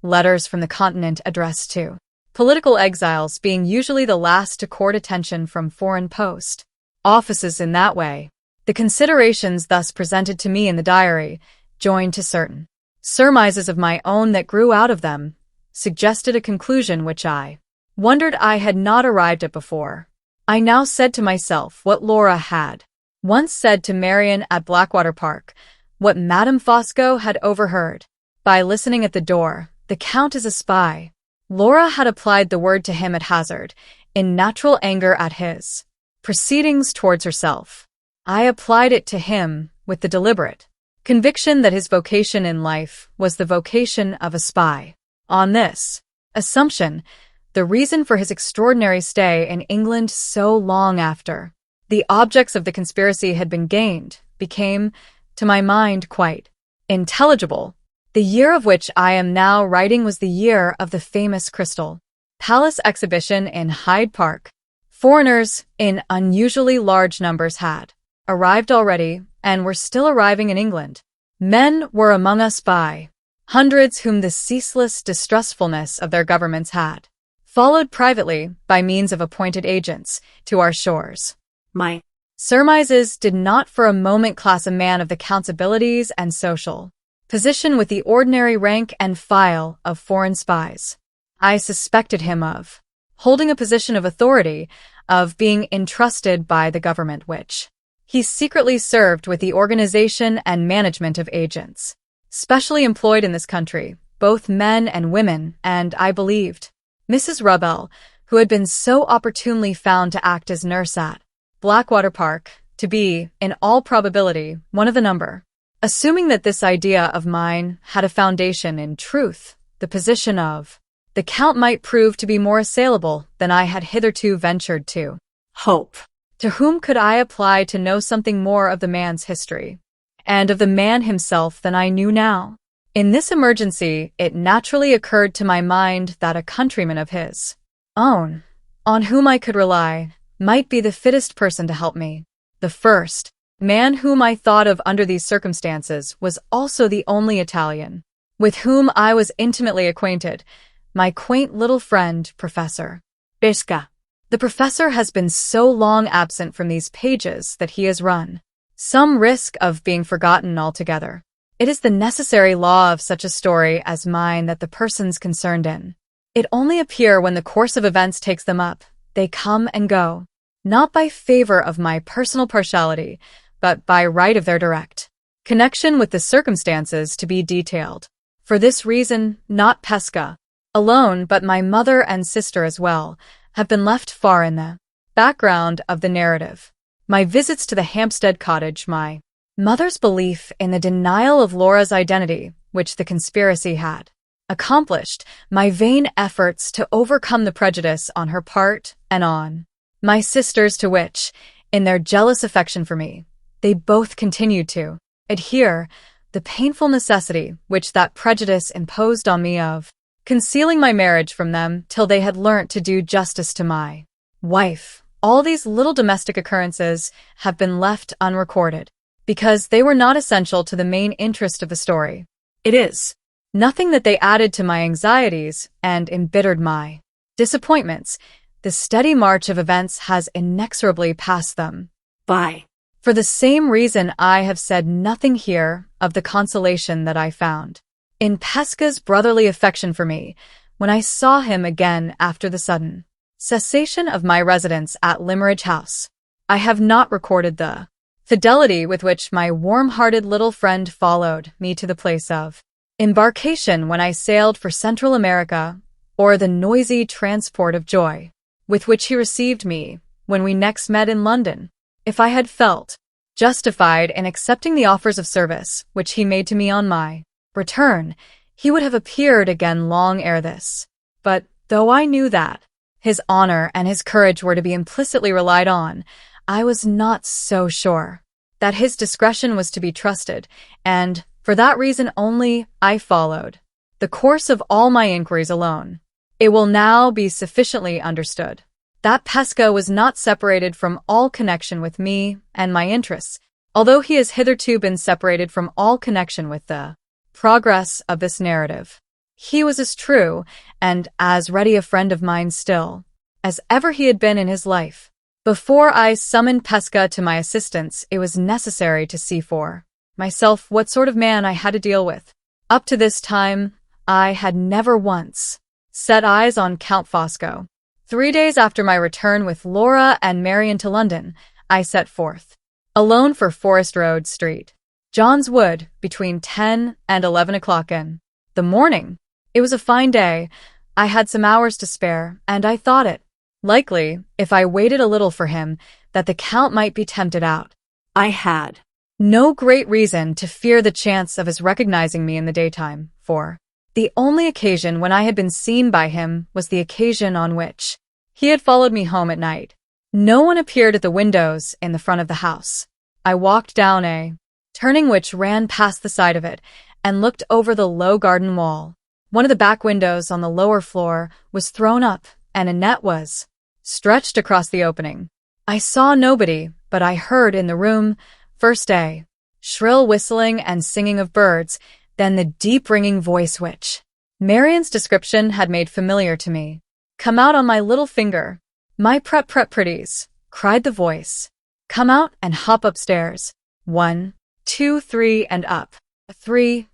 letters from the continent addressed to political exiles being usually the last to court attention from foreign post offices in that way. The considerations thus presented to me in the diary, joined to certain surmises of my own that grew out of them, suggested a conclusion which I wondered I had not arrived at before. I now said to myself what Laura had once said to Marian at Blackwater Park, what Madame Fosco had overheard. By listening at the door, the Count is a spy. Laura had applied the word to him at hazard, in natural anger at his proceedings towards herself. I applied it to him with the deliberate conviction that his vocation in life was the vocation of a spy. On this assumption, the reason for his extraordinary stay in England so long after the objects of the conspiracy had been gained, became, to my mind, quite intelligible. The year of which I am now writing was the year of the famous Crystal Palace exhibition in Hyde Park. Foreigners, in unusually large numbers, had arrived already and were still arriving in England. Men were among us by hundreds whom the ceaseless distrustfulness of their governments had followed privately by means of appointed agents to our shores. My surmises did not for a moment class a man of the Count's abilities and social position with the ordinary rank and file of foreign spies. I suspected him of holding a position of authority, of being entrusted by the government which he secretly served with the organization and management of agents, specially employed in this country, both men and women, and I believed Mrs. Rubbell, who had been so opportunely found to act as nurse at Blackwater Park, to be, in all probability, one of the number. Assuming that this idea of mine had a foundation in truth, the position of the Count might prove to be more assailable than I had hitherto ventured to hope. To whom could I apply to know something more of the man's history, and of the man himself than I knew now? In this emergency, it naturally occurred to my mind that a countryman of his own, on whom I could rely, might be the fittest person to help me. The first man whom I thought of under these circumstances was also the only Italian with whom I was intimately acquainted, my quaint little friend, Professor Bisca. The professor has been so long absent from these pages that he has run some risk of being forgotten altogether. It is the necessary law of such a story as mine that the persons concerned in it only appear when the course of events takes them up. They come and go, not by favor of my personal partiality, but by right of their direct connection with the circumstances to be detailed. For this reason, not Pesca alone, but my mother and sister as well, have been left far in the background of the narrative. My visits to the Hampstead cottage, my mother's belief in the denial of Laura's identity, which the conspiracy had accomplished, my vain efforts to overcome the prejudice on her part and on my sisters, to which, in their jealous affection for me, they both continued to adhere, the painful necessity which that prejudice imposed on me of concealing my marriage from them till they had learnt to do justice to my wife. All these little domestic occurrences have been left unrecorded, because they were not essential to the main interest of the story. It is nothing that they added to my anxieties and embittered my disappointments. The steady march of events has inexorably passed them by. For the same reason I have said nothing here of the consolation that I found in Pesca's brotherly affection for me when I saw him again after the sudden cessation of my residence at Limeridge House. I have not recorded the fidelity with which my warm-hearted little friend followed me to the place of embarkation when I sailed for Central America, or the noisy transport of joy with which he received me when we next met in London. If I had felt justified in accepting the offers of service which he made to me on my return, he would have appeared again long ere this. But, though I knew that his honor and his courage were to be implicitly relied on, I was not so sure that his discretion was to be trusted, and, for that reason only, I followed the course of all my inquiries alone. It will now be sufficiently understood that Pesca was not separated from all connection with me and my interests, although he has hitherto been separated from all connection with the progress of this narrative. He was as true and as ready a friend of mine still as ever he had been in his life. Before I summoned Pesca to my assistance, it was necessary to see for myself what sort of man I had to deal with. Up to this time, I had never once set eyes on Count Fosco. 3 days after my return with Laura and Marian to London, I set forth alone for Forest Road Street, John's Wood, between 10 and 11 o'clock in the morning. It was a fine day. I had some hours to spare, and I thought it likely, if I waited a little for him, that the Count might be tempted out. I had no great reason to fear the chance of his recognizing me in the daytime, for the only occasion when I had been seen by him was the occasion on which he had followed me home at night. No one appeared at the windows in the front of the house. I walked down a turning which ran past the side of it and looked over the low garden wall. One of the back windows on the lower floor was thrown up and a net was stretched across the opening. I saw nobody, but I heard in the room, first a shrill whistling and singing of birds, then the deep ringing voice which Marian's description had made familiar to me. "Come out on my little finger. My prep pretties," cried the voice. "Come out and hop upstairs. 1, 2, 3 and up. 3,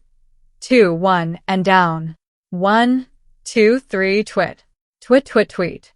2, 1 and down. 1, 2, 3 twit. Twit twit tweet."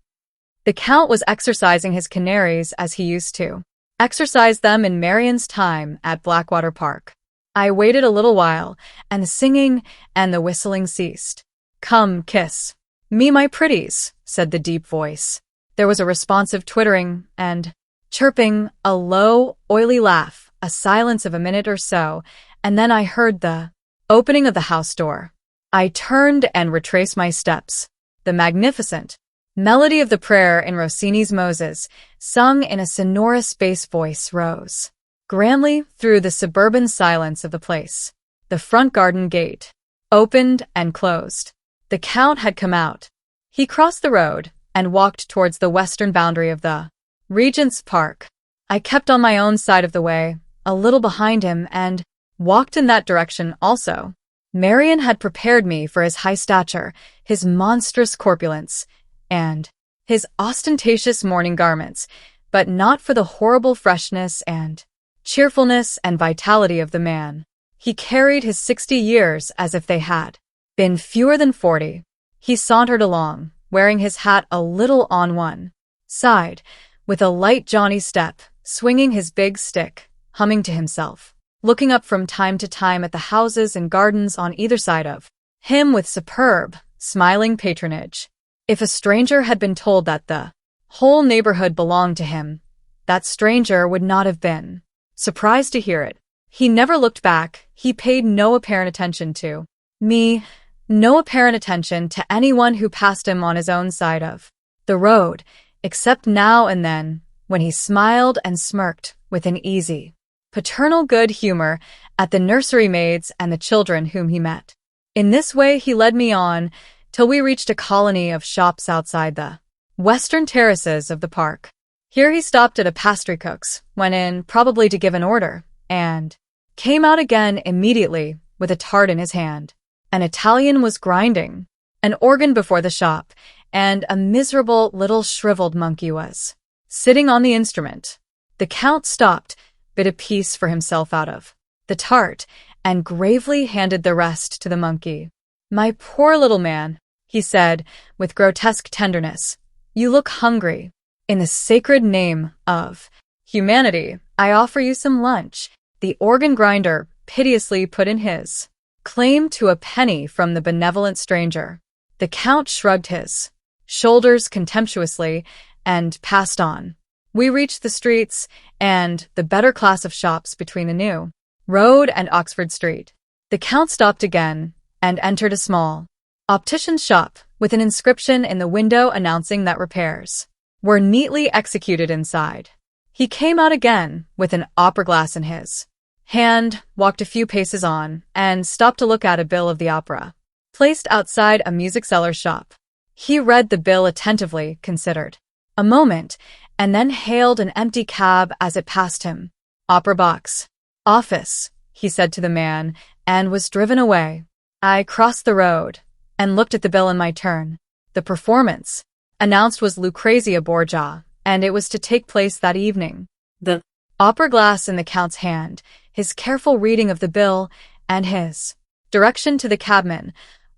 The Count was exercising his canaries as he used to exercise them in Marian's time at Blackwater Park. I waited a little while, and the singing and the whistling ceased. "Come, kiss me, my pretties," said the deep voice. There was a responsive twittering and chirping, a low, oily laugh, a silence of a minute or so, and then I heard the opening of the house door. I turned and retraced my steps. The magnificent melody of the prayer in Rossini's Moses, sung in a sonorous bass voice, rose grandly through the suburban silence of the place. The front garden gate opened and closed. The Count had come out. He crossed the road and walked towards the western boundary of the Regent's Park. I kept on my own side of the way, a little behind him, and walked in that direction also. Marian had prepared me for his high stature, his monstrous corpulence, and his ostentatious mourning garments, but not for the horrible freshness and cheerfulness and vitality of the man. He carried his 60 years as if they had been fewer than 40. He sauntered along, wearing his hat a little on one side, with a light jaunty step, swinging his big stick, humming to himself, looking up from time to time at the houses and gardens on either side of him with superb, smiling patronage. If a stranger had been told that the whole neighborhood belonged to him, that stranger would not have been surprised to hear it. He never looked back. He paid no apparent attention to me, no apparent attention to anyone who passed him on his own side of the road, except now and then, when he smiled and smirked with an easy, paternal good humor at the nursery maids and the children whom he met. In this way he led me on till we reached a colony of shops outside the western terraces of the park. Here he stopped at a pastrycook's, went in, probably to give an order, and came out again immediately with a tart in his hand. An Italian was grinding an organ before the shop, and a miserable little shriveled monkey was sitting on the instrument. The Count stopped, bit a piece for himself out of the tart, and gravely handed the rest to the monkey. "My poor little man," he said with grotesque tenderness, "you look hungry. In the sacred name of humanity, I offer you some lunch." The organ grinder piteously put in his claim to a penny from the benevolent stranger. The Count shrugged his shoulders contemptuously and passed on. We reached the streets and the better class of shops between the New Road and Oxford Street. The Count stopped again and entered a small optician's shop with an inscription in the window announcing that repairs were neatly executed inside. He came out again with an opera glass in his hand, walked a few paces on, and stopped to look at a bill of the opera placed outside a music seller's shop. He read the bill attentively, considered a moment, and then hailed an empty cab as it passed him. "Opera box office," he said to the man, and was driven away. I crossed the road and looked at the bill in my turn. The performance announced was Lucrezia Borgia, and it was to take place that evening. The opera glass in the Count's hand, his careful reading of the bill, and his direction to the cabman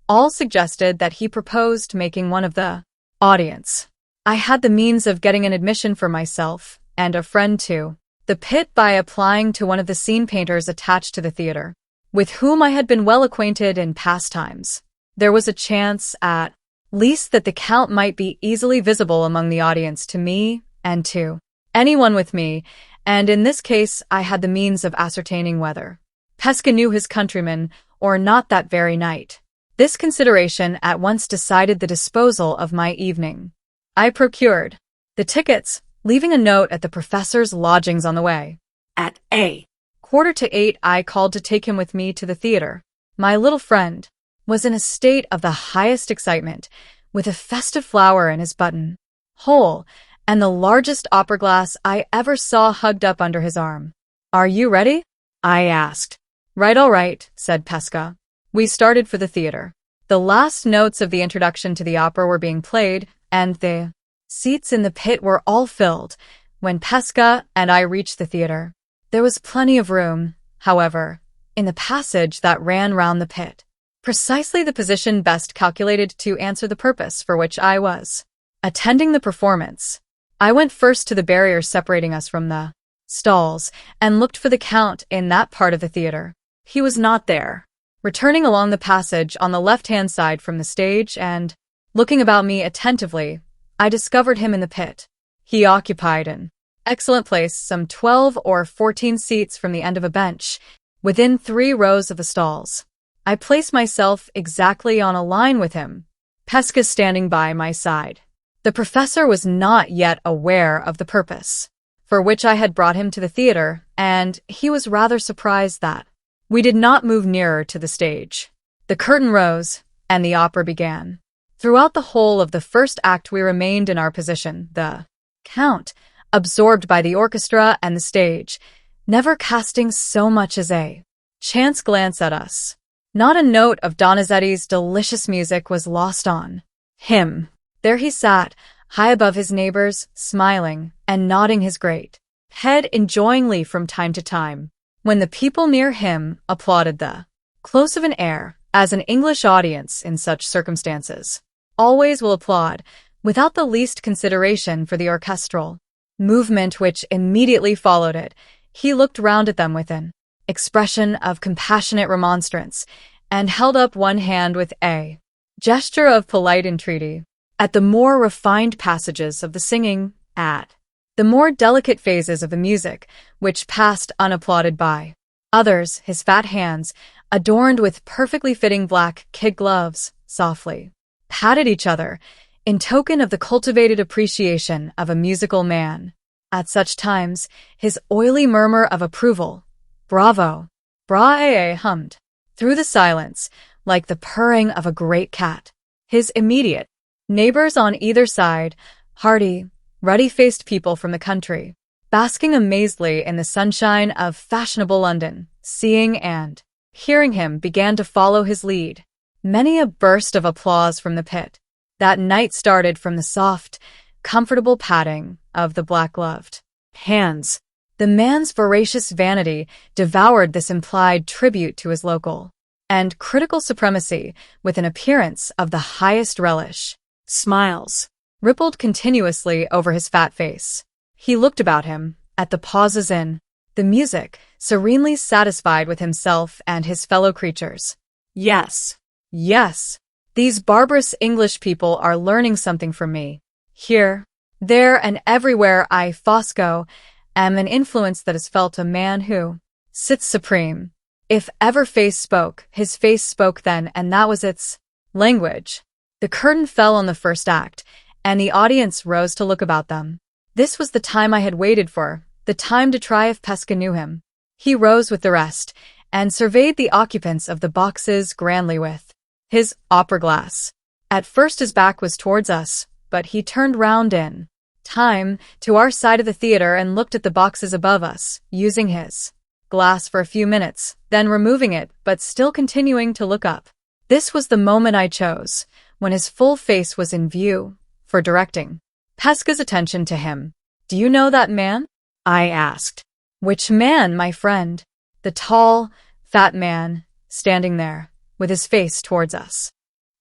all suggested that he proposed making one of the audience. I had the means of getting an admission for myself and a friend to the pit by applying to one of the scene painters attached to the theater, with whom I had been well acquainted in past times. There was a chance, at least, that the Count might be easily visible among the audience to me and to anyone with me, and in this case I had the means of ascertaining whether Pesca knew his countryman or not that very night. This consideration at once decided the disposal of my evening. I procured the tickets, leaving a note at the professor's lodgings on the way. At a 7:45, I called to take him with me to the theater. My little friend was in a state of the highest excitement, with a festive flower in his button-hole and the largest opera glass I ever saw hugged up under his arm. "Are you ready?" I asked. "Right, all right," said Pesca. We started for the theater. The last notes of the introduction to the opera were being played, and the seats in the pit were all filled when Pesca and I reached the theater. There was plenty of room, however, in the passage that ran round the pit, precisely the position best calculated to answer the purpose for which I was attending the performance. I went first to the barrier separating us from the stalls and looked for the Count in that part of the theater. He was not there. Returning along the passage on the left-hand side from the stage and looking about me attentively, I discovered him in the pit. He occupied an excellent place, some 12 or 14 seats from the end of a bench, within 3 rows of the stalls. I placed myself exactly on a line with him, Pesca standing by my side. The professor was not yet aware of the purpose for which I had brought him to the theater, and he was rather surprised that we did not move nearer to the stage. The curtain rose, and the opera began. Throughout the whole of the first act we remained in our position, the Count, absorbed by the orchestra and the stage, never casting so much as a chance glance at us. Not a note of Donizetti's delicious music was lost on him. There he sat, high above his neighbors, smiling and nodding his great head enjoyingly from time to time, when the people near him applauded the close of an air, as an English audience in such circumstances always will applaud, without the least consideration for the orchestral movement which immediately followed it. He looked round at them with an expression of compassionate remonstrance, and held up one hand with a gesture of polite entreaty. At the more refined passages of the singing, at the more delicate phases of the music, which passed unapplauded by others, his fat hands, adorned with perfectly fitting black kid gloves, softly patted each other, in token of the cultivated appreciation of a musical man. At such times, his oily murmur of approval, "Bravo, bra-a-a," hummed through the silence, like the purring of a great cat. His immediate neighbors on either side, hearty, ruddy-faced people from the country, basking amazedly in the sunshine of fashionable London, seeing and hearing him, began to follow his lead. Many a burst of applause from the pit that night started from the soft, comfortable patting of the black-gloved hands. The man's voracious vanity devoured this implied tribute to his local and critical supremacy with an appearance of the highest relish. Smiles rippled continuously over his fat face. He looked about him, at the pauses in the music, serenely satisfied with himself and his fellow creatures. Yes, yes, these barbarous English people are learning something from me. Here, there, and everywhere I, Fosco, am an influence that is felt. A man who sits supreme. If ever face spoke, his face spoke then, and that was its language. The curtain fell on the first act, and the audience rose to look about them. This was the time I had waited for, the time to try if Pesca knew him. He rose with the rest, and surveyed the occupants of the boxes grandly with his opera glass. At first his back was towards us, but he turned round in time to our side of the theater and looked at the boxes above us, using his glass for a few minutes, then removing it, but still continuing to look up. This was the moment I chose, when his full face was in view, for directing Pesca's attention to him. "Do you know that man?" I asked. "Which man, my friend?" "The tall, fat man, standing there, with his face towards us."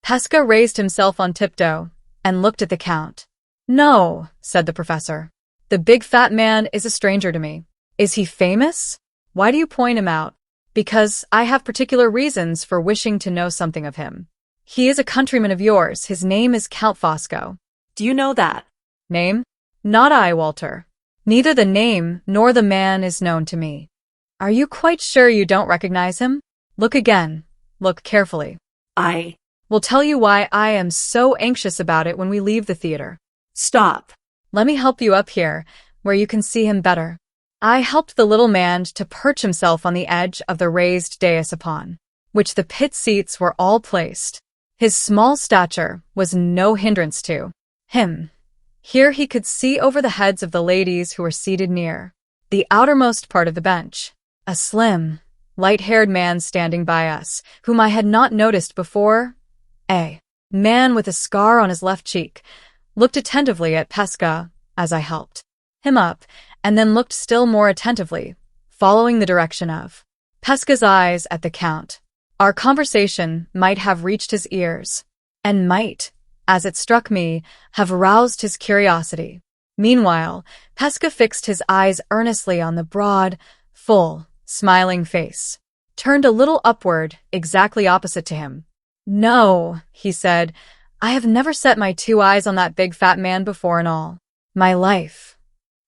Pesca raised himself on tiptoe, and looked at the Count. "No," said the professor. "The big fat man is a stranger to me." "Is he famous?" "Why do you point him out?" "Because I have particular reasons for wishing to know something of him. He is a countryman of yours. His name is Count Fosco." Do you know that? "Name? Not I, Walter. Neither the name nor the man is known to me." "Are you quite sure you don't recognize him?" "Look again. Look carefully. I will tell you why I am so anxious about it when we leave the theater." Stop. Let me help you up here, where you can see him better. I helped the little man to perch himself on the edge of the raised dais upon which the pit seats were all placed. His small stature was no hindrance to him. Here he could see over the heads of the ladies who were seated near the outermost part of the bench. A slim, light-haired man standing by us, whom I had not noticed before. A man with a scar on his left cheek looked attentively at Pesca as I helped him up, and then looked still more attentively, following the direction of Pesca's eyes at the Count. Our conversation might have reached his ears, and might, as it struck me, have aroused his curiosity. Meanwhile, Pesca fixed his eyes earnestly on the broad, full, smiling face, turned a little upward, exactly opposite to him. "No," he said, "I have never set my two eyes on that big fat man before in all my life."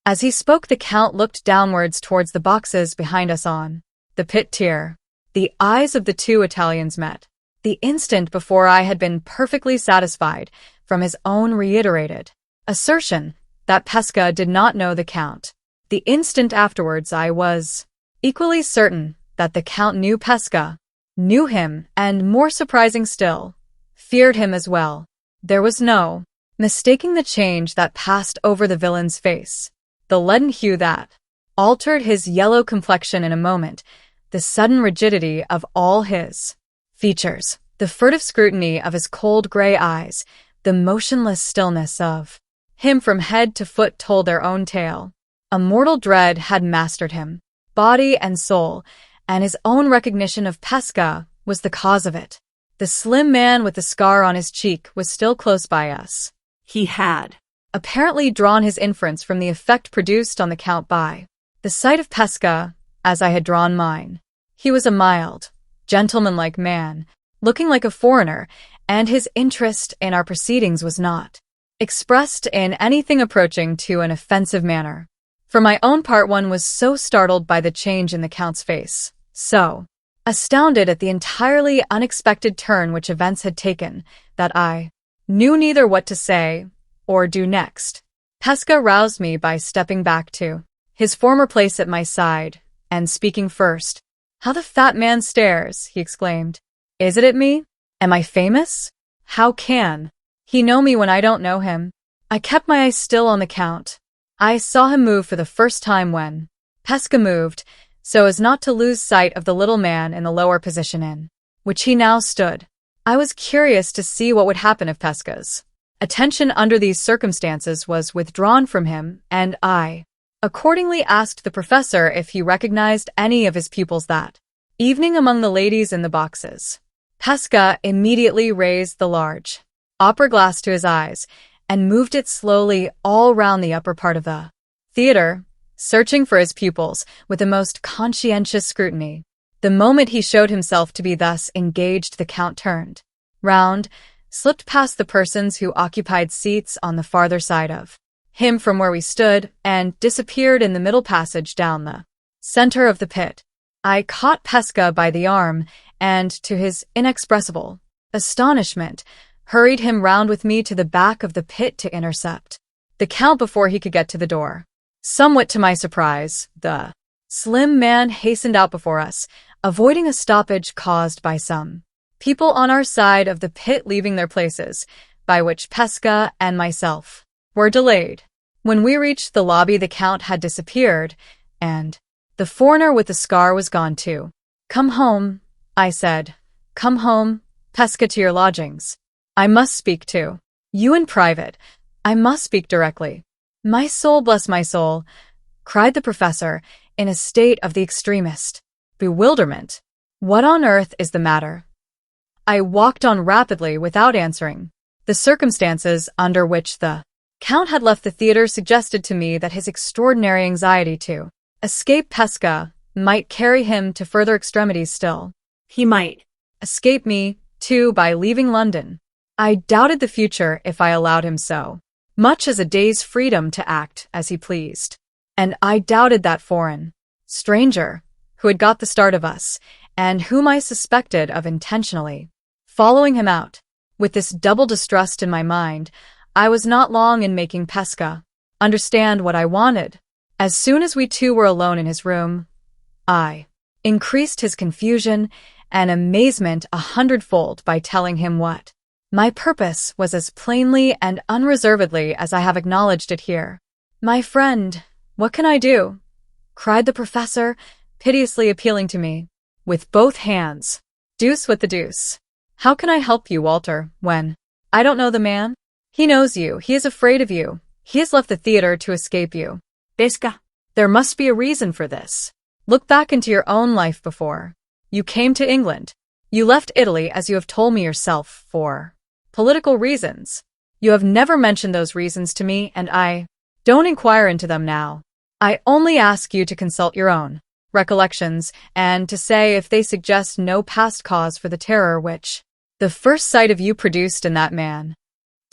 As he spoke, the Count looked downwards towards the boxes behind us on the pit tier. The eyes of the two Italians met. The instant before I had been perfectly satisfied from his own reiterated assertion that Pesca did not know the Count. The instant afterwards I was equally certain that the Count knew Pesca, knew him, and more surprising still, feared him as well. There was no mistaking the change that passed over the villain's face, the leaden hue that altered his yellow complexion in a moment, the sudden rigidity of all his features, the furtive scrutiny of his cold gray eyes, the motionless stillness of him from head to foot told their own tale. A mortal dread had mastered him, body and soul, and his own recognition of Pesca was the cause of it. The slim man with the scar on his cheek was still close by us. He had apparently drawn his inference from the effect produced on the Count by the sight of Pesca, as I had drawn mine. He was a mild, gentlemanlike man, looking like a foreigner, and his interest in our proceedings was not expressed in anything approaching to an offensive manner. For my own part, one was so startled by the change in the Count's face, so astounded at the entirely unexpected turn which events had taken, that I knew neither what to say or do next. Pesca roused me by stepping back to his former place at my side, and speaking first. "How the fat man stares," he exclaimed. "Is it at me? Am I famous? How can he know me when I don't know him?" I kept my eyes still on the Count. I saw him move for the first time when Pesca moved, so as not to lose sight of the little man in the lower position in which he now stood. I was curious to see what would happen if Pesca's attention under these circumstances was withdrawn from him, and I accordingly asked the professor if he recognized any of his pupils that evening among the ladies in the boxes. Pesca immediately raised the large opera glass to his eyes and moved it slowly all round the upper part of the theater, searching for his pupils with the most conscientious scrutiny. The moment he showed himself to be thus engaged, the Count turned round, slipped past the persons who occupied seats on the farther side of him from where we stood, and disappeared in the middle passage down the center of the pit. I caught Pesca by the arm, and, to his inexpressible astonishment, hurried him round with me to the back of the pit to intercept the Count before he could get to the door. Somewhat to my surprise, the slim man hastened out before us, avoiding a stoppage caused by some people on our side of the pit leaving their places, by which Pesca and myself were delayed. When we reached the lobby, the Count had disappeared, and the foreigner with the scar was gone too. "Come home," I said. "Come home, Pesca, to your lodgings. I must speak to you in private. I must speak directly." "My soul, bless my soul," cried the professor, in a state of the extremest bewilderment. "What on earth is the matter?" I walked on rapidly without answering. The circumstances under which the Count had left the theater suggested to me that his extraordinary anxiety to escape Pesca might carry him to further extremities still. He might escape me, too, by leaving London. I doubted the future if I allowed him so much as a day's freedom to act as he pleased. And I doubted that foreign stranger who had got the start of us, and whom I suspected of intentionally following him out. With this double distrust in my mind, I was not long in making Pesca understand what I wanted. As soon as we two were alone in his room, I increased his confusion and amazement 100-fold by telling him what my purpose was as plainly and unreservedly as I have acknowledged it here. "My friend, what can I do?" cried the professor, piteously appealing to me, with both hands. "Deuce with the deuce. How can I help you, Walter, when I don't know the man? He knows you, he is afraid of you, he has left the theater to escape you. Pesca. There must be a reason for this. Look back into your own life before you came to England. You left Italy, as you have told me yourself, for political reasons. You have never mentioned those reasons to me, and I don't inquire into them now. I only ask you to consult your own recollections and to say if they suggest no past cause for the terror which the first sight of you produced in that man."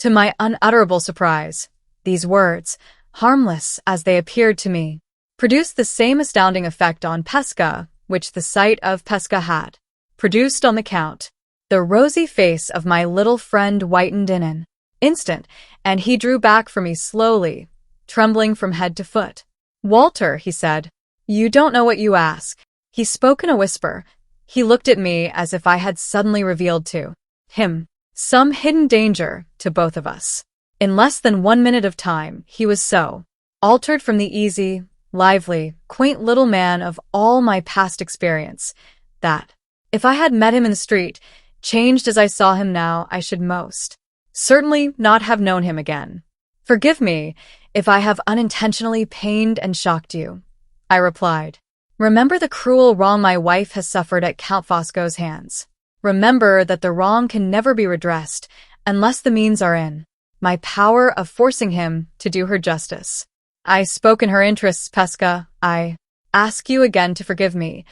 To my unutterable surprise, these words, harmless as they appeared to me, produced the same astounding effect on Pesca which the sight of Pesca had produced on the Count. The rosy face of my little friend whitened in an instant, and he drew back from me slowly, trembling from head to foot. "Walter," he said, "you don't know what you ask." He spoke in a whisper. He looked at me as if I had suddenly revealed to him some hidden danger to both of us. In less than 1 minute of time, he was so altered from the easy, lively, quaint little man of all my past experience that, if I had met him in the street, changed as I saw him now, I should most certainly not have known him again. "Forgive me if I have unintentionally pained and shocked you," I replied. "Remember the cruel wrong my wife has suffered at Count Fosco's hands. Remember that the wrong can never be redressed unless the means are in my power of forcing him to do her justice. I spoke in her interests, Pesca. I ask you again to forgive me.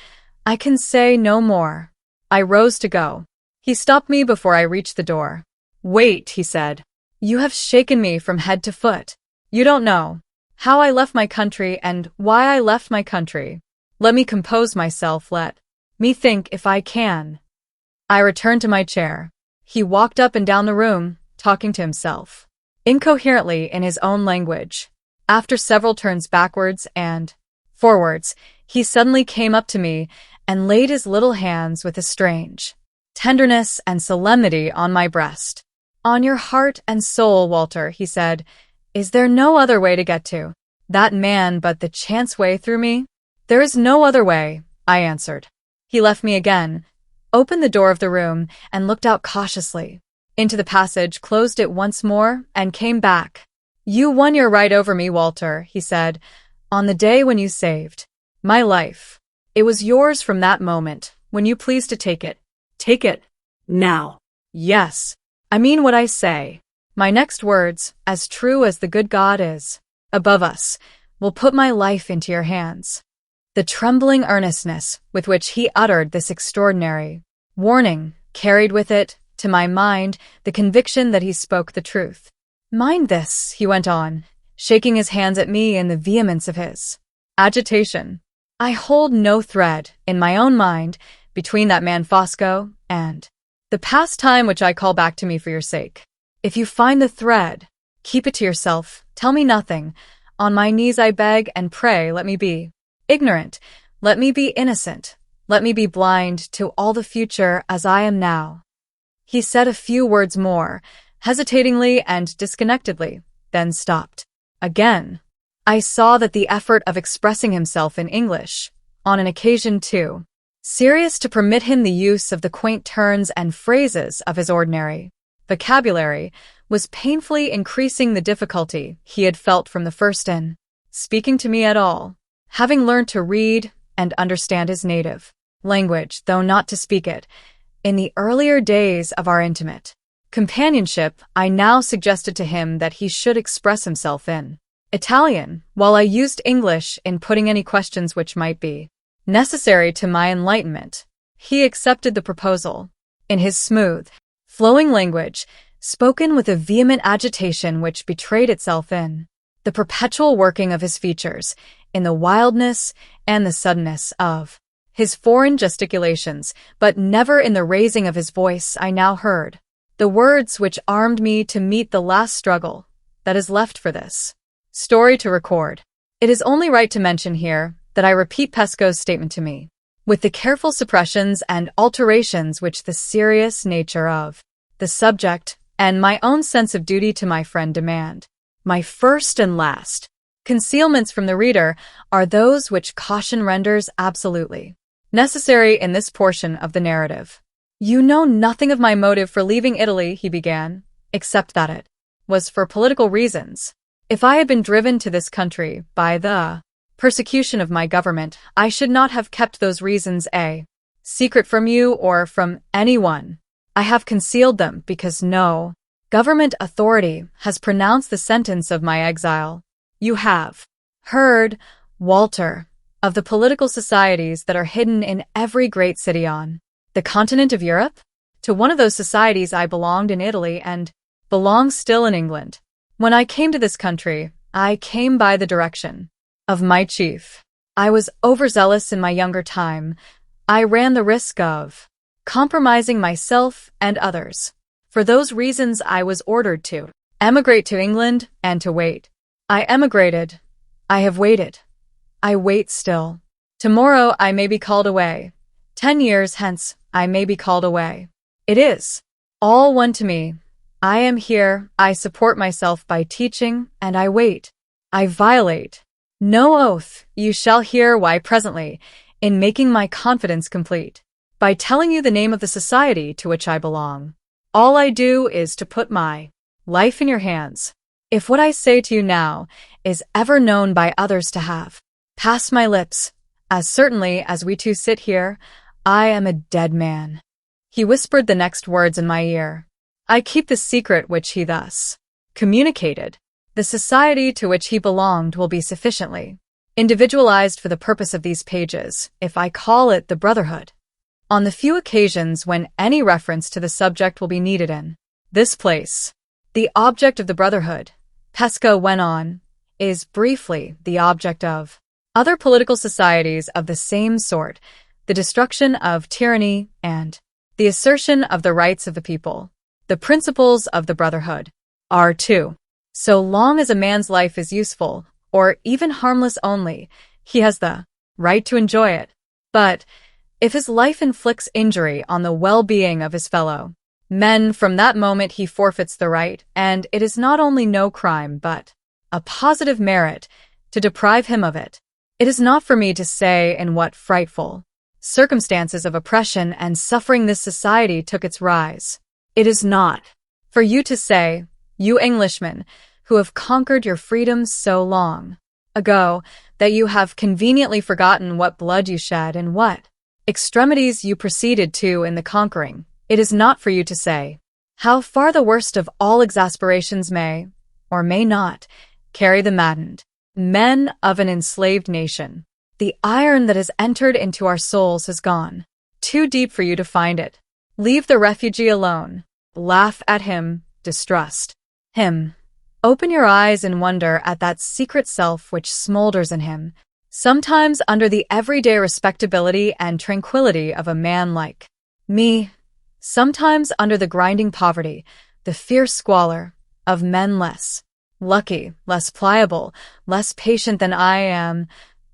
I can say no more." I rose to go. He stopped me before I reached the door. "Wait," he said. "You have shaken me from head to foot. You don't know how I left my country and why I left my country. Let me compose myself, let me think if I can." I returned to my chair. He walked up and down the room, talking to himself incoherently in his own language. After several turns backwards and forwards, he suddenly came up to me and laid his little hands with a strange tenderness and solemnity on my breast. "On your heart and soul, Walter," he said, "is there no other way to get to that man but the chance way through me?" "There is no other way," I answered. He left me again, opened the door of the room, and looked out cautiously into the passage, closed it once more, and came back. "You won your right over me, Walter," he said, "on the day when you saved my life. It was yours from that moment, when you pleased to take it. Take it now. Yes, I mean what I say. My next words, as true as the good God is above us, will put my life into your hands." The trembling earnestness with which he uttered this extraordinary warning carried with it, to my mind, the conviction that he spoke the truth. "Mind this," he went on, shaking his hands at me in the vehemence of his agitation. "I hold no thread, in my own mind, between that man Fosco and the past time which I call back to me for your sake. If you find the thread, keep it to yourself, tell me nothing. On my knees I beg and pray, let me be ignorant, let me be innocent, let me be blind to all the future as I am now." He said a few words more, hesitatingly and disconnectedly, then stopped. Again, I saw that the effort of expressing himself in English, on an occasion too serious to permit him the use of the quaint turns and phrases of his ordinary vocabulary, was painfully increasing the difficulty he had felt from the first in speaking to me at all. Having learned to read and understand his native language, though not to speak it, in the earlier days of our intimate companionship, I now suggested to him that he should express himself in Italian, while I used English in putting any questions which might be necessary to my enlightenment. He accepted the proposal. In his smooth, flowing language, spoken with a vehement agitation which betrayed itself in the perpetual working of his features, in the wildness and the suddenness of his foreign gesticulations, but never in the raising of his voice, I now heard the words which armed me to meet the last struggle that is left for this Story to record. It is only right to mention here that I repeat Pesco's statement to me, with the careful suppressions and alterations which the serious nature of the subject and my own sense of duty to my friend demand. My first and last concealments from the reader are those which caution renders absolutely necessary in this portion of the narrative. You know nothing of my motive for leaving Italy, he began, except that it was for political reasons. If I had been driven to this country by the persecution of my government, I should not have kept those reasons a secret from you or from anyone. I have concealed them because no government authority has pronounced the sentence of my exile. You have heard, Walter, of the political societies that are hidden in every great city on the continent of Europe? To one of those societies I belonged in Italy and belong still in England. When I came to this country, I came by the direction of my chief. I was overzealous in my younger time. I ran the risk of compromising myself and others. For those reasons, I was ordered to emigrate to England and to wait. I emigrated. I have waited. I wait still. Tomorrow I may be called away. 10 years hence I may be called away. It is all one to me. I am here, I support myself by teaching, and I wait. I violate no oath. You shall hear why presently, in making my confidence complete, by telling you the name of the society to which I belong. All I do is to put my life in your hands. If what I say to you now is ever known by others to have passed my lips, as certainly as we two sit here, I am a dead man. He whispered the next words in my ear. I keep the secret which he thus communicated. The society to which he belonged will be sufficiently individualized for the purpose of these pages, if I call it the Brotherhood. On the few occasions when any reference to the subject will be needed in this place, the object of the Brotherhood, Pesco went on, is briefly the object of other political societies of the same sort, the destruction of tyranny and the assertion of the rights of the people. The principles of the Brotherhood are two. So long as a man's life is useful, or even harmless only, he has the right to enjoy it. But if his life inflicts injury on the well-being of his fellow men, from that moment he forfeits the right, and it is not only no crime but a positive merit to deprive him of it. It is not for me to say in what frightful circumstances of oppression and suffering this society took its rise. It is not for you to say, you Englishmen, who have conquered your freedoms so long ago, that you have conveniently forgotten what blood you shed and what extremities you proceeded to in the conquering. It is not for you to say how far the worst of all exasperations may, or may not, carry the maddened men of an enslaved nation. The iron that has entered into our souls has gone too deep for you to find it. Leave the refugee alone. Laugh at him, distrust him. Open your eyes in wonder at that secret self which smolders in him, sometimes under the everyday respectability and tranquility of a man like me, sometimes under the grinding poverty, the fierce squalor of men less lucky, less pliable, less patient than I am.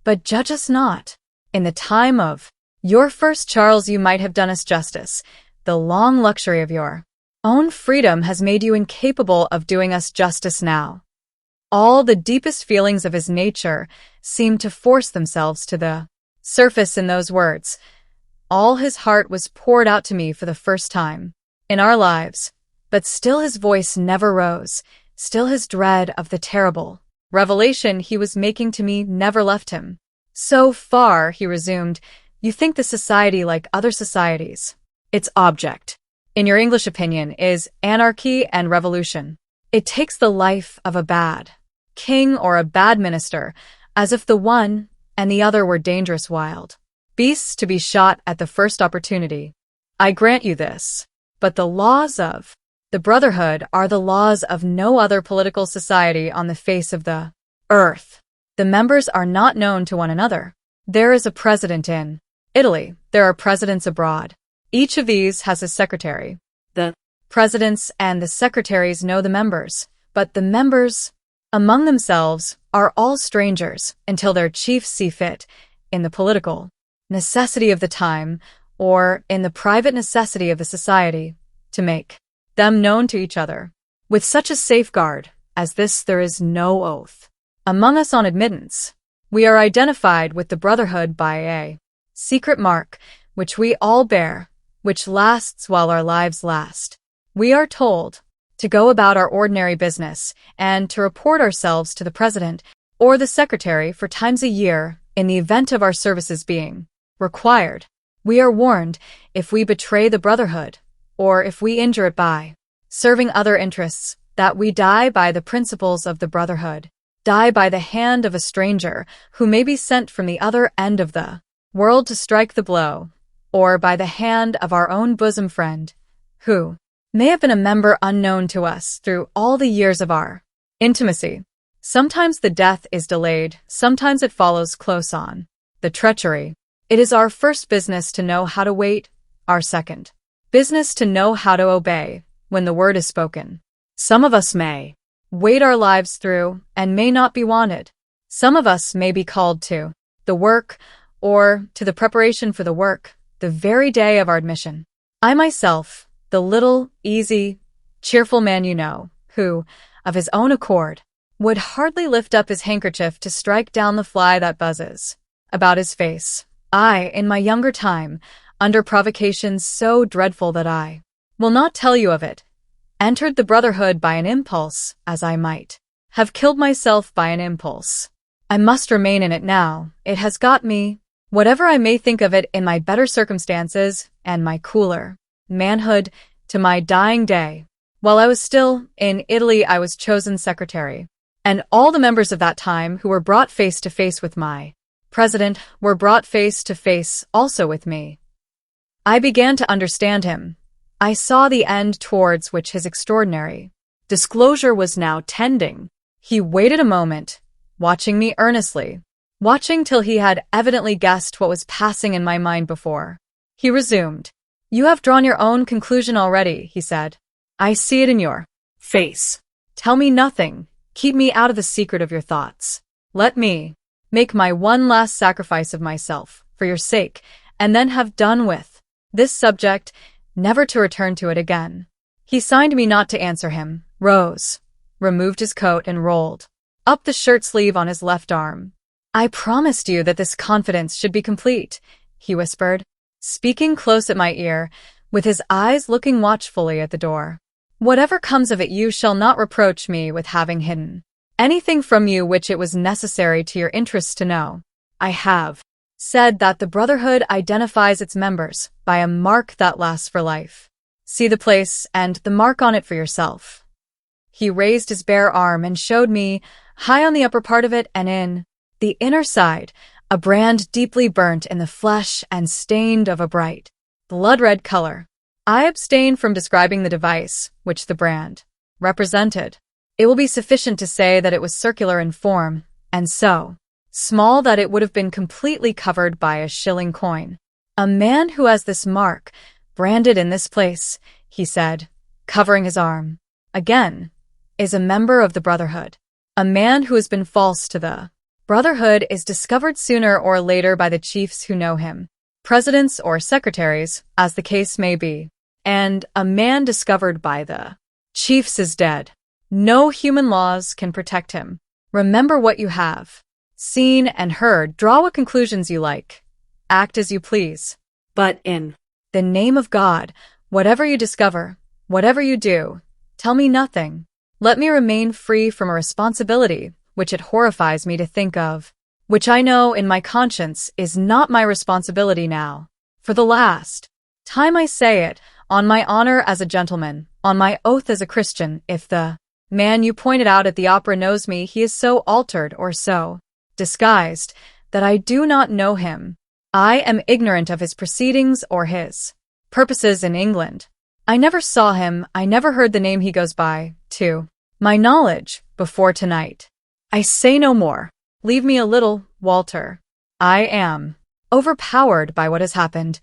But judge us not. In the time of your first Charles you might have done us justice. The long luxury of your own freedom has made you incapable of doing us justice now. All the deepest feelings of his nature seemed to force themselves to the surface in those words. All his heart was poured out to me for the first time in our lives, but still his voice never rose, still his dread of the terrible revelation he was making to me never left him. So far, he resumed, you think the society like other societies. Its object, in your English opinion, is anarchy and revolution. It takes the life of a bad king or a bad minister, as if the one and the other were dangerous wild beasts to be shot at the first opportunity. I grant you this, but the laws of the Brotherhood are the laws of no other political society on the face of the earth. The members are not known to one another. There is a president in Italy. There are presidents abroad. Each of these has a secretary. The presidents and the secretaries know the members, but the members among themselves, are all strangers until their chiefs see fit, in the political necessity of the time, or in the private necessity of the society, to make them known to each other. With such a safeguard as this there is no oath among us on admittance. We are identified with the brotherhood by a secret mark, which we all bear, which lasts while our lives last. We are told to go about our ordinary business and to report ourselves to the president or the secretary 4 times a year in the event of our services being required. We are warned if we betray the brotherhood, or if we injure it by serving other interests, that we die by the principles of the brotherhood, die by the hand of a stranger who may be sent from the other end of the world to strike the blow, or by the hand of our own bosom friend, who may have been a member unknown to us through all the years of our intimacy. Sometimes the death is delayed, sometimes it follows close on the treachery. It is our first business to know how to wait, our second business to know how to obey when the word is spoken. Some of us may wait our lives through and may not be wanted. Some of us may be called to the work or to the preparation for the work the very day of our admission. I myself, the little, easy, cheerful man you know, who, of his own accord, would hardly lift up his handkerchief to strike down the fly that buzzes about his face. I, in my younger time, under provocations so dreadful that I will not tell you of it, entered the brotherhood by an impulse, as I might have killed myself by an impulse. I must remain in it now. It has got me, whatever I may think of it in my better circumstances and my cooler manhood, to my dying day. While I was still in Italy, I was chosen secretary, and all the members of that time who were brought face to face with my president were brought face to face also with me. I began to understand him. I saw the end towards which his extraordinary disclosure was now tending. He waited a moment, watching me earnestly, watching till he had evidently guessed what was passing in my mind before. He resumed. "You have drawn your own conclusion already," he said. "I see it in your face. Tell me nothing. Keep me out of the secret of your thoughts. Let me make my one last sacrifice of myself, for your sake, and then have done with this subject, never to return to it again." He signed me not to answer him, rose, removed his coat and rolled up the shirt sleeve on his left arm. "I promised you that this confidence should be complete," he whispered, speaking close at my ear, with his eyes looking watchfully at the door. "Whatever comes of it, you shall not reproach me with having hidden anything from you which it was necessary to your interests to know. I have said that the brotherhood identifies its members by a mark that lasts for life. See the place and the mark on it for yourself." He raised his bare arm and showed me, high on the upper part of it and in the inner side, a brand deeply burnt in the flesh and stained of a bright blood-red color. I abstain from describing the device which the brand represented. It will be sufficient to say that it was circular in form, and so small that it would have been completely covered by a shilling coin. "A man who has this mark, branded in this place," he said, covering his arm, "again, is a member of the brotherhood. A man who has been false to the brotherhood is discovered sooner or later by the chiefs who know him, presidents or secretaries, as the case may be, and a man discovered by the chiefs is dead. No human laws can protect him. Remember what you have seen and heard, draw what conclusions you like, act as you please. But in the name of God, whatever you discover, whatever you do, tell me nothing. Let me remain free from a responsibility which it horrifies me to think of, which I know in my conscience is not my responsibility now. For the last time I say it, on my honor as a gentleman, on my oath as a Christian, if the man you pointed out at the opera knows me, he is so altered or so disguised that I do not know him. I am ignorant of his proceedings or his purposes in England. I never saw him, I never heard the name he goes by, to my knowledge, before tonight. I say no more. Leave me a little, Walter. I am overpowered by what has happened.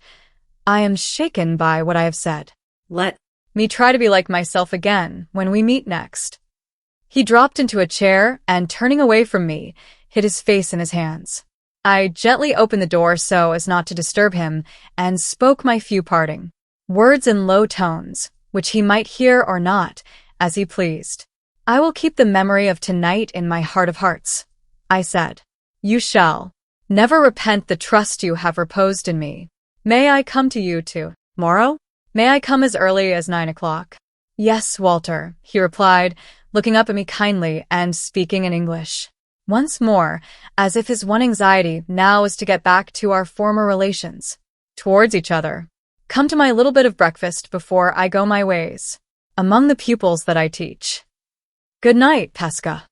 I am shaken by what I have said. Let me try to be like myself again when we meet next. He dropped into a chair and, turning away from me, hid his face in his hands. I gently opened the door so as not to disturb him and spoke my few parting words in low tones, which he might hear or not, as he pleased. "I will keep the memory of tonight in my heart of hearts," I said. "You shall never repent the trust you have reposed in me. May I come to you tomorrow? May I come as early as 9 o'clock? "Yes, Walter," he replied, looking up at me kindly and speaking in English. Once more, as if his one anxiety now was to get back to our former relations towards each other. "Come to my little bit of breakfast before I go my ways, among the pupils that I teach. Good night, Pesca."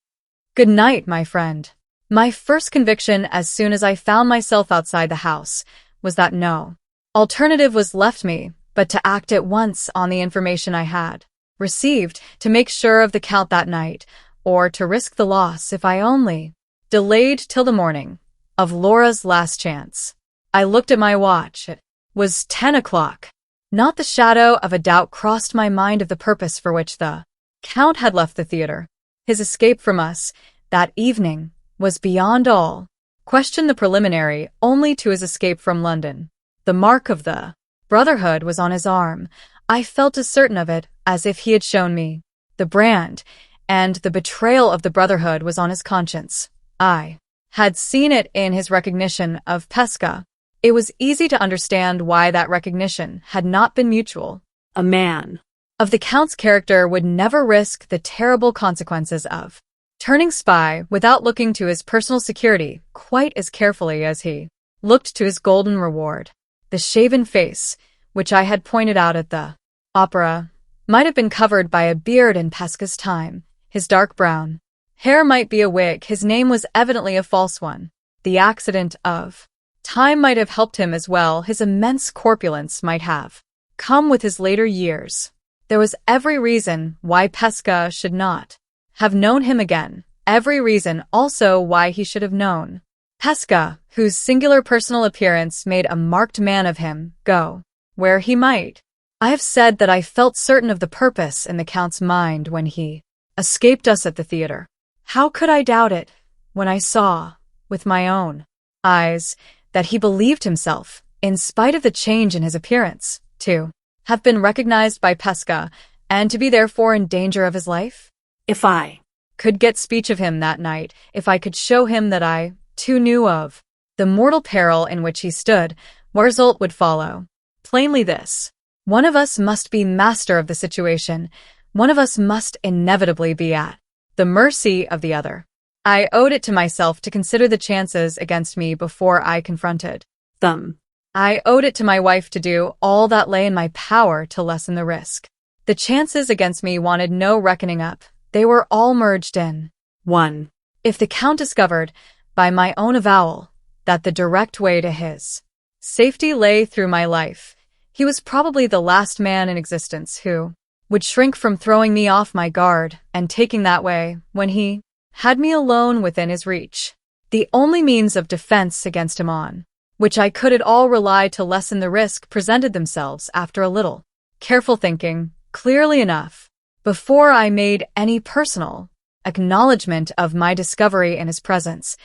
"Good night, my friend." My first conviction as soon as I found myself outside the house was that no alternative was left me but to act at once on the information I had received, to make sure of the Count that night, or to risk the loss if I only delayed till the morning of Laura's last chance. I looked at my watch. It was 10 o'clock. Not the shadow of a doubt crossed my mind of the purpose for which the Count had left the theater. His escape from us that evening was beyond all question the preliminary only to his escape from London. The mark of the Brotherhood was on his arm. I felt as certain of it as if he had shown me the brand, and the betrayal of the Brotherhood was on his conscience. I had seen it in his recognition of Pesca. It was easy to understand why that recognition had not been mutual. A man Of the Count's character would never risk the terrible consequences of turning spy without looking to his personal security quite as carefully as he looked to his golden reward. The shaven face, which I had pointed out at the opera, might have been covered by a beard in Pesca's time. His dark brown hair might be a wig. His name was evidently a false one. The accident of time might have helped him as well. His immense corpulence might have come with his later years. There was every reason why Pesca should not have known him again. Every reason also why he should have known Pesca, whose singular personal appearance made a marked man of him, go where he might. I have said that I felt certain of the purpose in the Count's mind when he escaped us at the theater. How could I doubt it when I saw, with my own eyes, that he believed himself, in spite of the change in his appearance, to have been recognized by Pesca, and to be therefore in danger of his life? If I could get speech of him that night, if I could show him that I, too, knew of the mortal peril in which he stood, what result would follow? Plainly this: one of us must be master of the situation. One of us must inevitably be at the mercy of the other. I owed it to myself to consider the chances against me before I confronted them. I owed it to my wife to do all that lay in my power to lessen the risk. The chances against me wanted no reckoning up. They were all merged in one. If the Count discovered, by my own avowal, that the direct way to his safety lay through my life, he was probably the last man in existence who would shrink from throwing me off my guard and taking that way when he had me alone within his reach. The only means of defense against him on which I could at all rely to lessen the risk presented themselves after a little careful thinking, clearly enough. Before I made any personal acknowledgement of my discovery in his presence,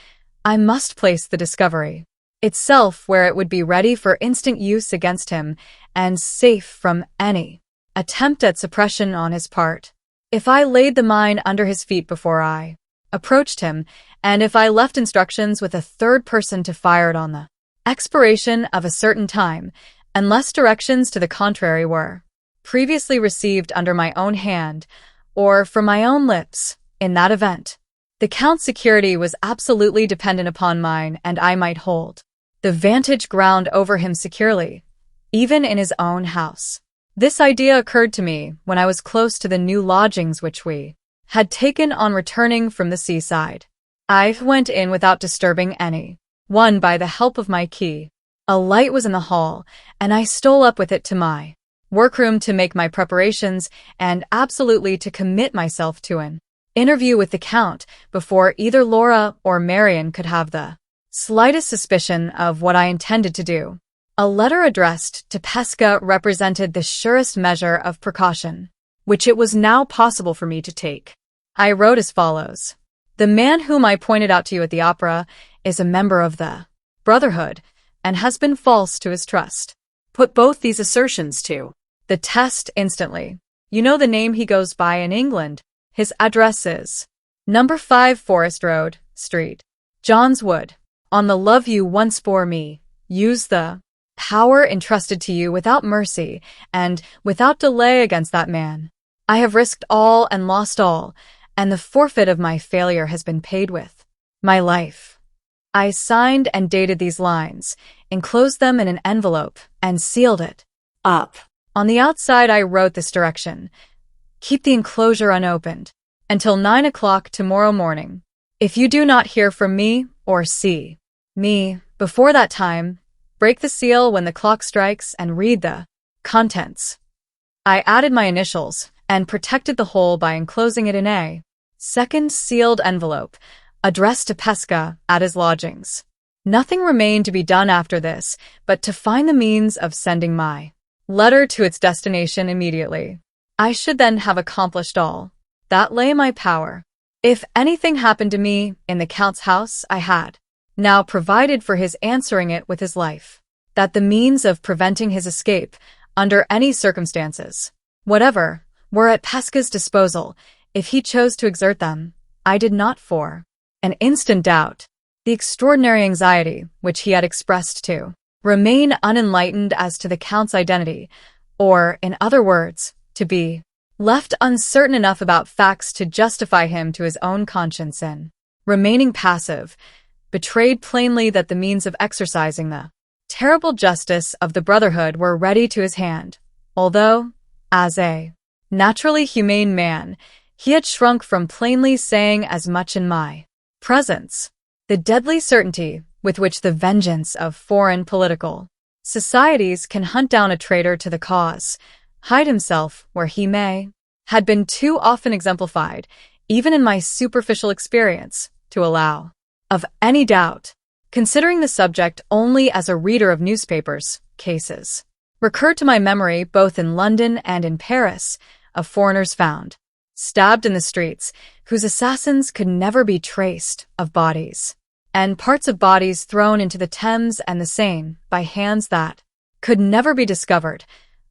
I must place the discovery itself where it would be ready for instant use against him and safe from any attempt at suppression on his part. If I laid the mine under his feet before I approached him, and if I left instructions with a third person to fire it on the expiration of a certain time, unless directions to the contrary were previously received under my own hand or from my own lips, in that event, the Count's security was absolutely dependent upon mine, and I might hold the vantage ground over him securely, even in his own house. This idea occurred to me when I was close to the new lodgings which we had taken on returning from the seaside. I went in without disturbing any one by the help of my key. A light was in the hall, and I stole up with it to my workroom to make my preparations and absolutely to commit myself to an interview with the Count before either Laura or Marian could have the slightest suspicion of what I intended to do. A letter addressed to Pesca represented the surest measure of precaution which it was now possible for me to take. I wrote as follows. The man whom I pointed out to you at the opera is a member of the Brotherhood and has been false to his trust. Put both these assertions to the test instantly. You know the name he goes by in England. His address is number 5 Forest Road, Street, John's Wood. On the love you once bore me, use the power entrusted to you without mercy and without delay against that man. I have risked all and lost all, and the forfeit of my failure has been paid with my life. I signed and dated these lines, enclosed them in an envelope, and sealed it up. On the outside I wrote this direction. Keep the enclosure unopened until 9 o'clock tomorrow morning. If you do not hear from me or see me before that time, break the seal when the clock strikes and read the contents. I added my initials and protected the whole by enclosing it in a second sealed envelope, addressed to Pesca at his lodgings. Nothing remained to be done after this but to find the means of sending my letter to its destination immediately. I should then have accomplished all that lay in my power. If anything happened to me in the Count's house, I had now provided for his answering it with his life, that the means of preventing his escape, under any circumstances whatever, were at Pesca's disposal, if he chose to exert them. I did not for an instant doubt the extraordinary anxiety which he had expressed to remain unenlightened as to the Count's identity, or, in other words, to be left uncertain enough about facts to justify him to his own conscience in remaining passive, betrayed plainly that the means of exercising the terrible justice of the Brotherhood were ready to his hand, although, as a naturally humane man, he had shrunk from plainly saying as much in my presence. The deadly certainty with which the vengeance of foreign political societies can hunt down a traitor to the cause, hide himself where he may, had been too often exemplified, even in my superficial experience, to allow of any doubt. Considering the subject only as a reader of newspapers, cases recurred to my memory both in London and in Paris, of foreigners found stabbed in the streets, whose assassins could never be traced, of bodies and parts of bodies thrown into the Thames and the Seine by hands that could never be discovered,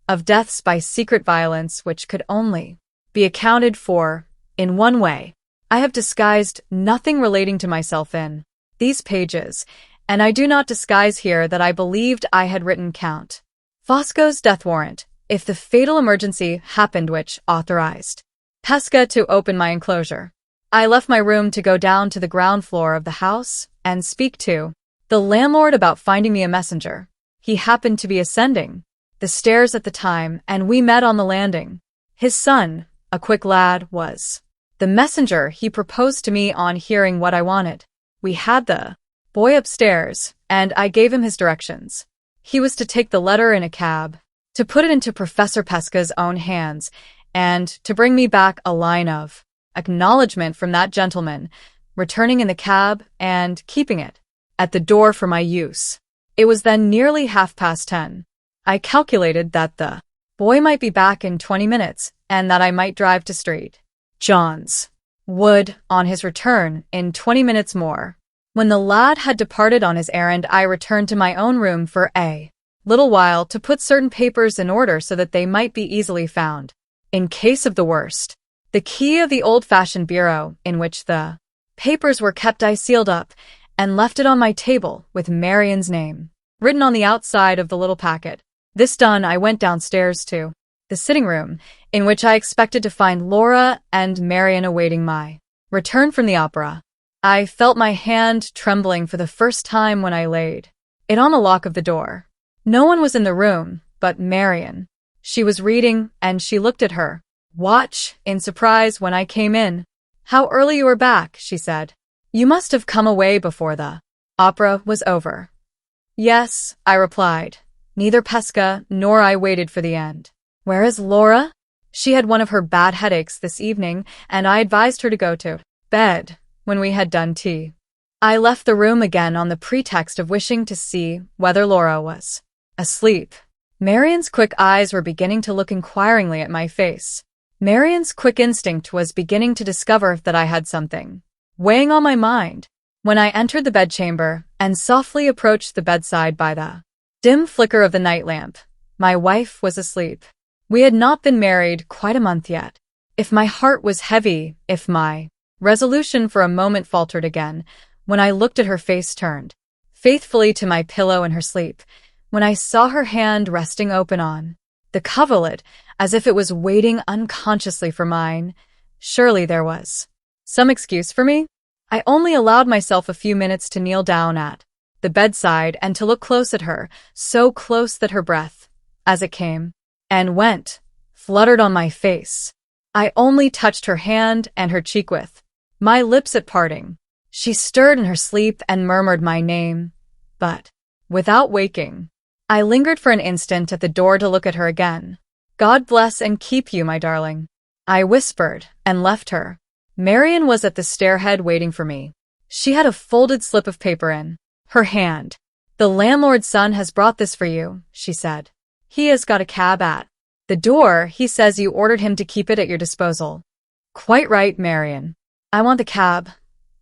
of deaths by secret violence which could only be accounted for in one way. I have disguised nothing relating to myself in these pages, and I do not disguise here that I believed I had written Count Fosco's death warrant, if the fatal emergency happened which authorized Pesca to open my enclosure. I left my room to go down to the ground floor of the house and speak to the landlord about finding me a messenger. He happened to be ascending the stairs at the time, and we met on the landing. His son, a quick lad, was the messenger he proposed to me on hearing what I wanted. We had the boy upstairs, and I gave him his directions. He was to take the letter in a cab, to put it into Professor Pesca's own hands, and to bring me back a line of acknowledgement from that gentleman, returning in the cab and keeping it at the door for my use. It was then nearly 10:30. I calculated that the boy might be back in 20 minutes and that I might drive to Street John's Wood on his return in 20 minutes more. When the lad had departed on his errand, I returned to my own room for a little while to put certain papers in order so that they might be easily found in case of the worst. The key of the old-fashioned bureau in which the papers were kept I sealed up and left it on my table with Marian's name written on the outside of the little packet. This done, I went downstairs to the sitting room, in which I expected to find Laura and Marian awaiting my return from the opera. I felt my hand trembling for the first time when I laid it on the lock of the door. No one was in the room but Marian. She was reading, and she looked at her watch in surprise when I came in. "How early you are back," she said. "You must have come away before the opera was over." "Yes," I replied. Neither Pesca nor I waited for the end. "Where is Laura?" She had one of her bad headaches this evening, and I advised her to go to bed when we had done tea. I left the room again on the pretext of wishing to see whether Laura was asleep. Marian's quick eyes were beginning to look inquiringly at my face. Marian's quick instinct was beginning to discover that I had something weighing on my mind. When I entered the bedchamber and softly approached the bedside by the dim flicker of the night lamp, my wife was asleep. We had not been married quite a month yet. If my heart was heavy, if my resolution for a moment faltered again, when I looked at her face turned faithfully to my pillow in her sleep, when I saw her hand resting open on the coverlid, as if it was waiting unconsciously for mine, surely there was some excuse for me. I only allowed myself a few minutes to kneel down at the bedside and to look close at her, so close that her breath, as it came and went, fluttered on my face. I only touched her hand and her cheek with my lips at parting. She stirred in her sleep and murmured my name, but without waking. I lingered for an instant at the door to look at her again. God bless and keep you, my darling, I whispered, and left her. Marian was at the stairhead waiting for me. She had a folded slip of paper in her hand. The landlord's son has brought this for you, she said. He has got a cab at the door. He says you ordered him to keep it at your disposal. Quite right, Marian. I want the cab.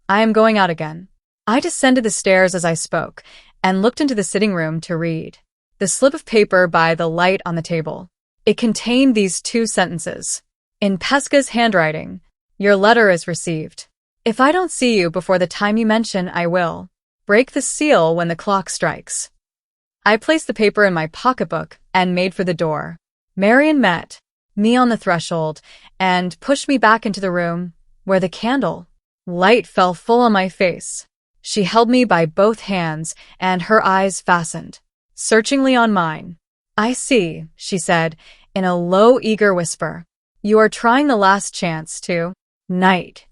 I am going out again. I descended the stairs as I spoke and looked into the sitting room to read the slip of paper by the light on the table. It contained these two sentences. In Pesca's handwriting, your letter is received. If I don't see you before the time you mention, I will break the seal when the clock strikes. I placed the paper in my pocketbook and made for the door. Marian met me on the threshold and pushed me back into the room where the candle light fell full on my face. She held me by both hands and her eyes fastened searchingly on mine. I see, she said in a low, eager whisper. You are trying the last chance to night.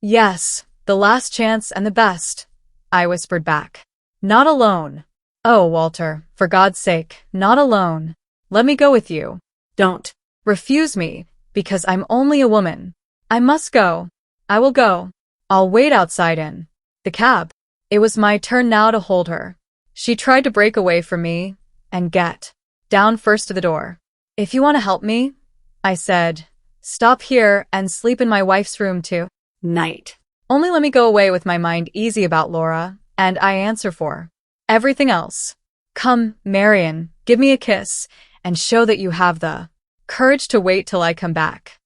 Yes, the last chance and the best, I whispered back. Not alone. Oh, Walter, for God's sake, not alone. Let me go with you. Don't refuse me, because I'm only a woman. I must go. I will go. I'll wait outside in the cab. It was my turn now to hold her. She tried to break away from me and get down first to the door. If you want to help me, I said, stop here and sleep in my wife's room too. Night. Only let me go away with my mind easy about Laura, and I answer for everything else. Come, Marian, give me a kiss, and show that you have the courage to wait till I come back.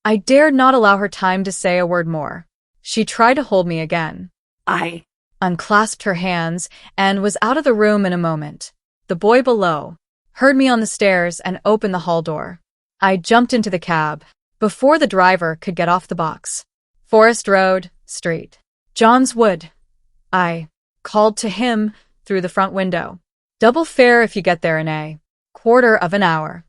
I dared not allow her time to say a word more. She tried to hold me again. I unclasped her hands and was out of the room in a moment. The boy below heard me on the stairs and opened the hall door. I jumped into the cab before the driver could get off the box. Forest Road, Street. John's Wood. I called to him through the front window. Double fare if you get there in a quarter of an hour.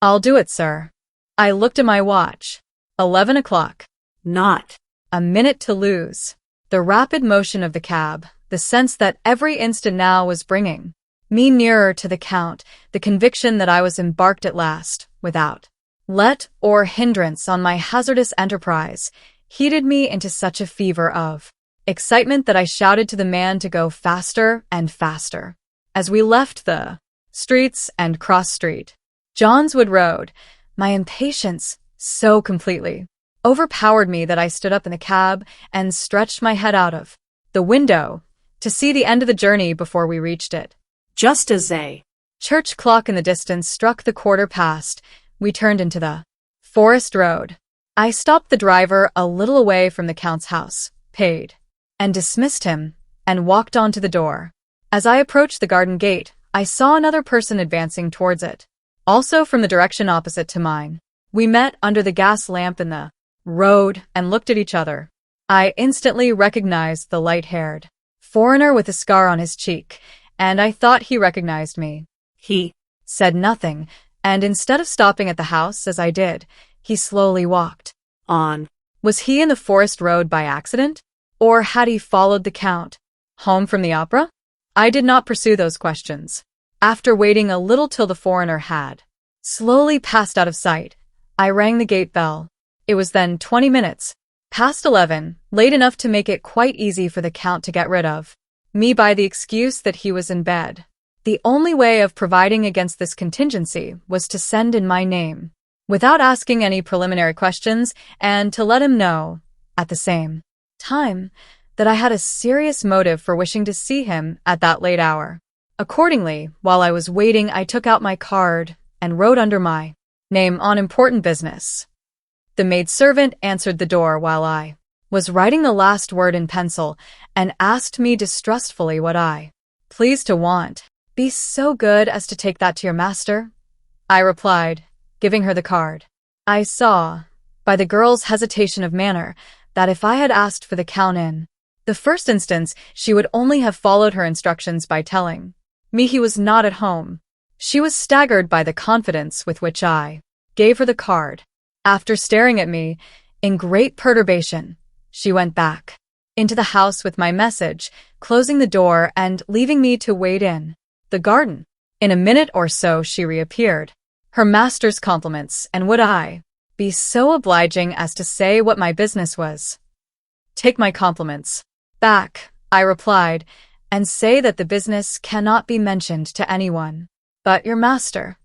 I'll do it, sir. I looked at my watch. 11 o'clock. Not a minute to lose. The rapid motion of the cab, the sense that every instant now was bringing me nearer to the Count, the conviction that I was embarked at last, without let or hindrance on my hazardous enterprise, heated me into such a fever of excitement that I shouted to the man to go faster and faster. As we left the streets and crossed Street John's Wood Road, my impatience so completely overpowered me that I stood up in the cab and stretched my head out of the window to see the end of the journey before we reached it. Just as a church clock in the distance struck the quarter past, we turned into the Forest Road. I stopped the driver a little away from the Count's house, paid, and dismissed him, and walked on to the door. As I approached the garden gate, I saw another person advancing towards it, also from the direction opposite to mine. We met under the gas lamp in the road and looked at each other. I instantly recognized the light-haired foreigner with a scar on his cheek, and I thought he recognized me. He said nothing, and instead of stopping at the house as I did, he slowly walked on. Was he in the Forest Road by accident? Or had he followed the Count home from the opera? I did not pursue those questions. After waiting a little till the foreigner had slowly passed out of sight, I rang the gate bell. It was then 20 minutes past 11, late enough to make it quite easy for the Count to get rid of me by the excuse that he was in bed. The only way of providing against this contingency was to send in my name. without asking any preliminary questions, and to let him know, at the same time, that I had a serious motive for wishing to see him at that late hour. Accordingly, while I was waiting, I took out my card and wrote under my name on important business. The maidservant answered the door while I was writing the last word in pencil and asked me distrustfully what I pleased to want. Be so good as to take that to your master, I replied, giving her the card. I saw, by the girl's hesitation of manner, that if I had asked for the Count in the first instance, she would only have followed her instructions by telling me he was not at home. She was staggered by the confidence with which I gave her the card. After staring at me in great perturbation, she went back into the house with my message, closing the door and leaving me to wait in the garden. In a minute or so she reappeared, her master's compliments, and would I be so obliging as to say what my business was? Take my compliments back, I replied, and say that the business cannot be mentioned to anyone but your master.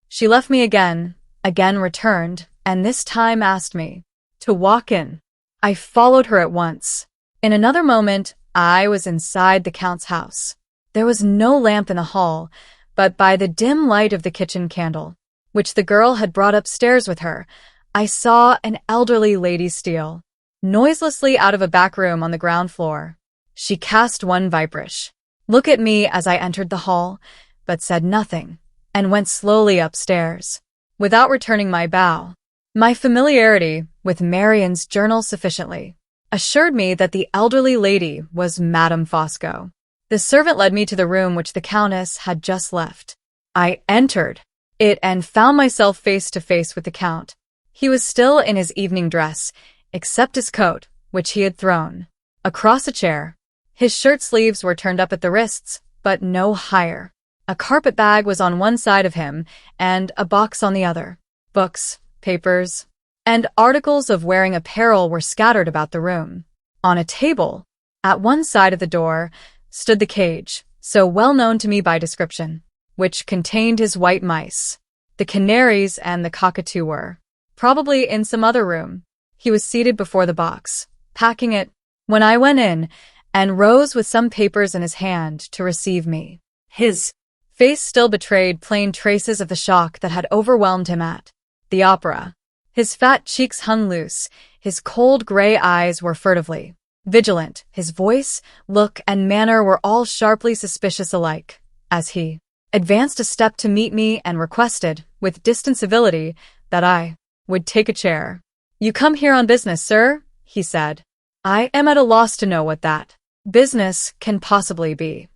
She left me again returned, and this time asked me to walk in. I followed her at once. In another moment, I was inside the Count's house. There was no lamp in the hall, but by the dim light of the kitchen candle, which the girl had brought upstairs with her, I saw an elderly lady steal noiselessly out of a back room on the ground floor. She cast one viperish look at me as I entered the hall, but said nothing, and went slowly upstairs, without returning my bow. My familiarity with Marian's journal sufficiently assured me that the elderly lady was Madame Fosco. The servant led me to the room which the Countess had just left. I entered it and found myself face to face with the Count. He was still in his evening dress, except his coat, which he had thrown across a chair. His shirt sleeves were turned up at the wrists, but no higher. A carpet bag was on one side of him, and a box on the other. Books, papers, and articles of wearing apparel were scattered about the room. On a table, at one side of the door, stood the cage, so well known to me by description, which contained his white mice. The canaries and the cockatoo were probably in some other room. He was seated before the box, packing it, when I went in, and rose with some papers in his hand to receive me. His face still betrayed plain traces of the shock that had overwhelmed him at the opera. His fat cheeks hung loose, his cold gray eyes were furtively vigilant, his voice, look, and manner were all sharply suspicious alike, as he advanced a step to meet me and requested, with distant civility, that I would take a chair. You come here on business, sir? He said. I am at a loss to know what that business can possibly be.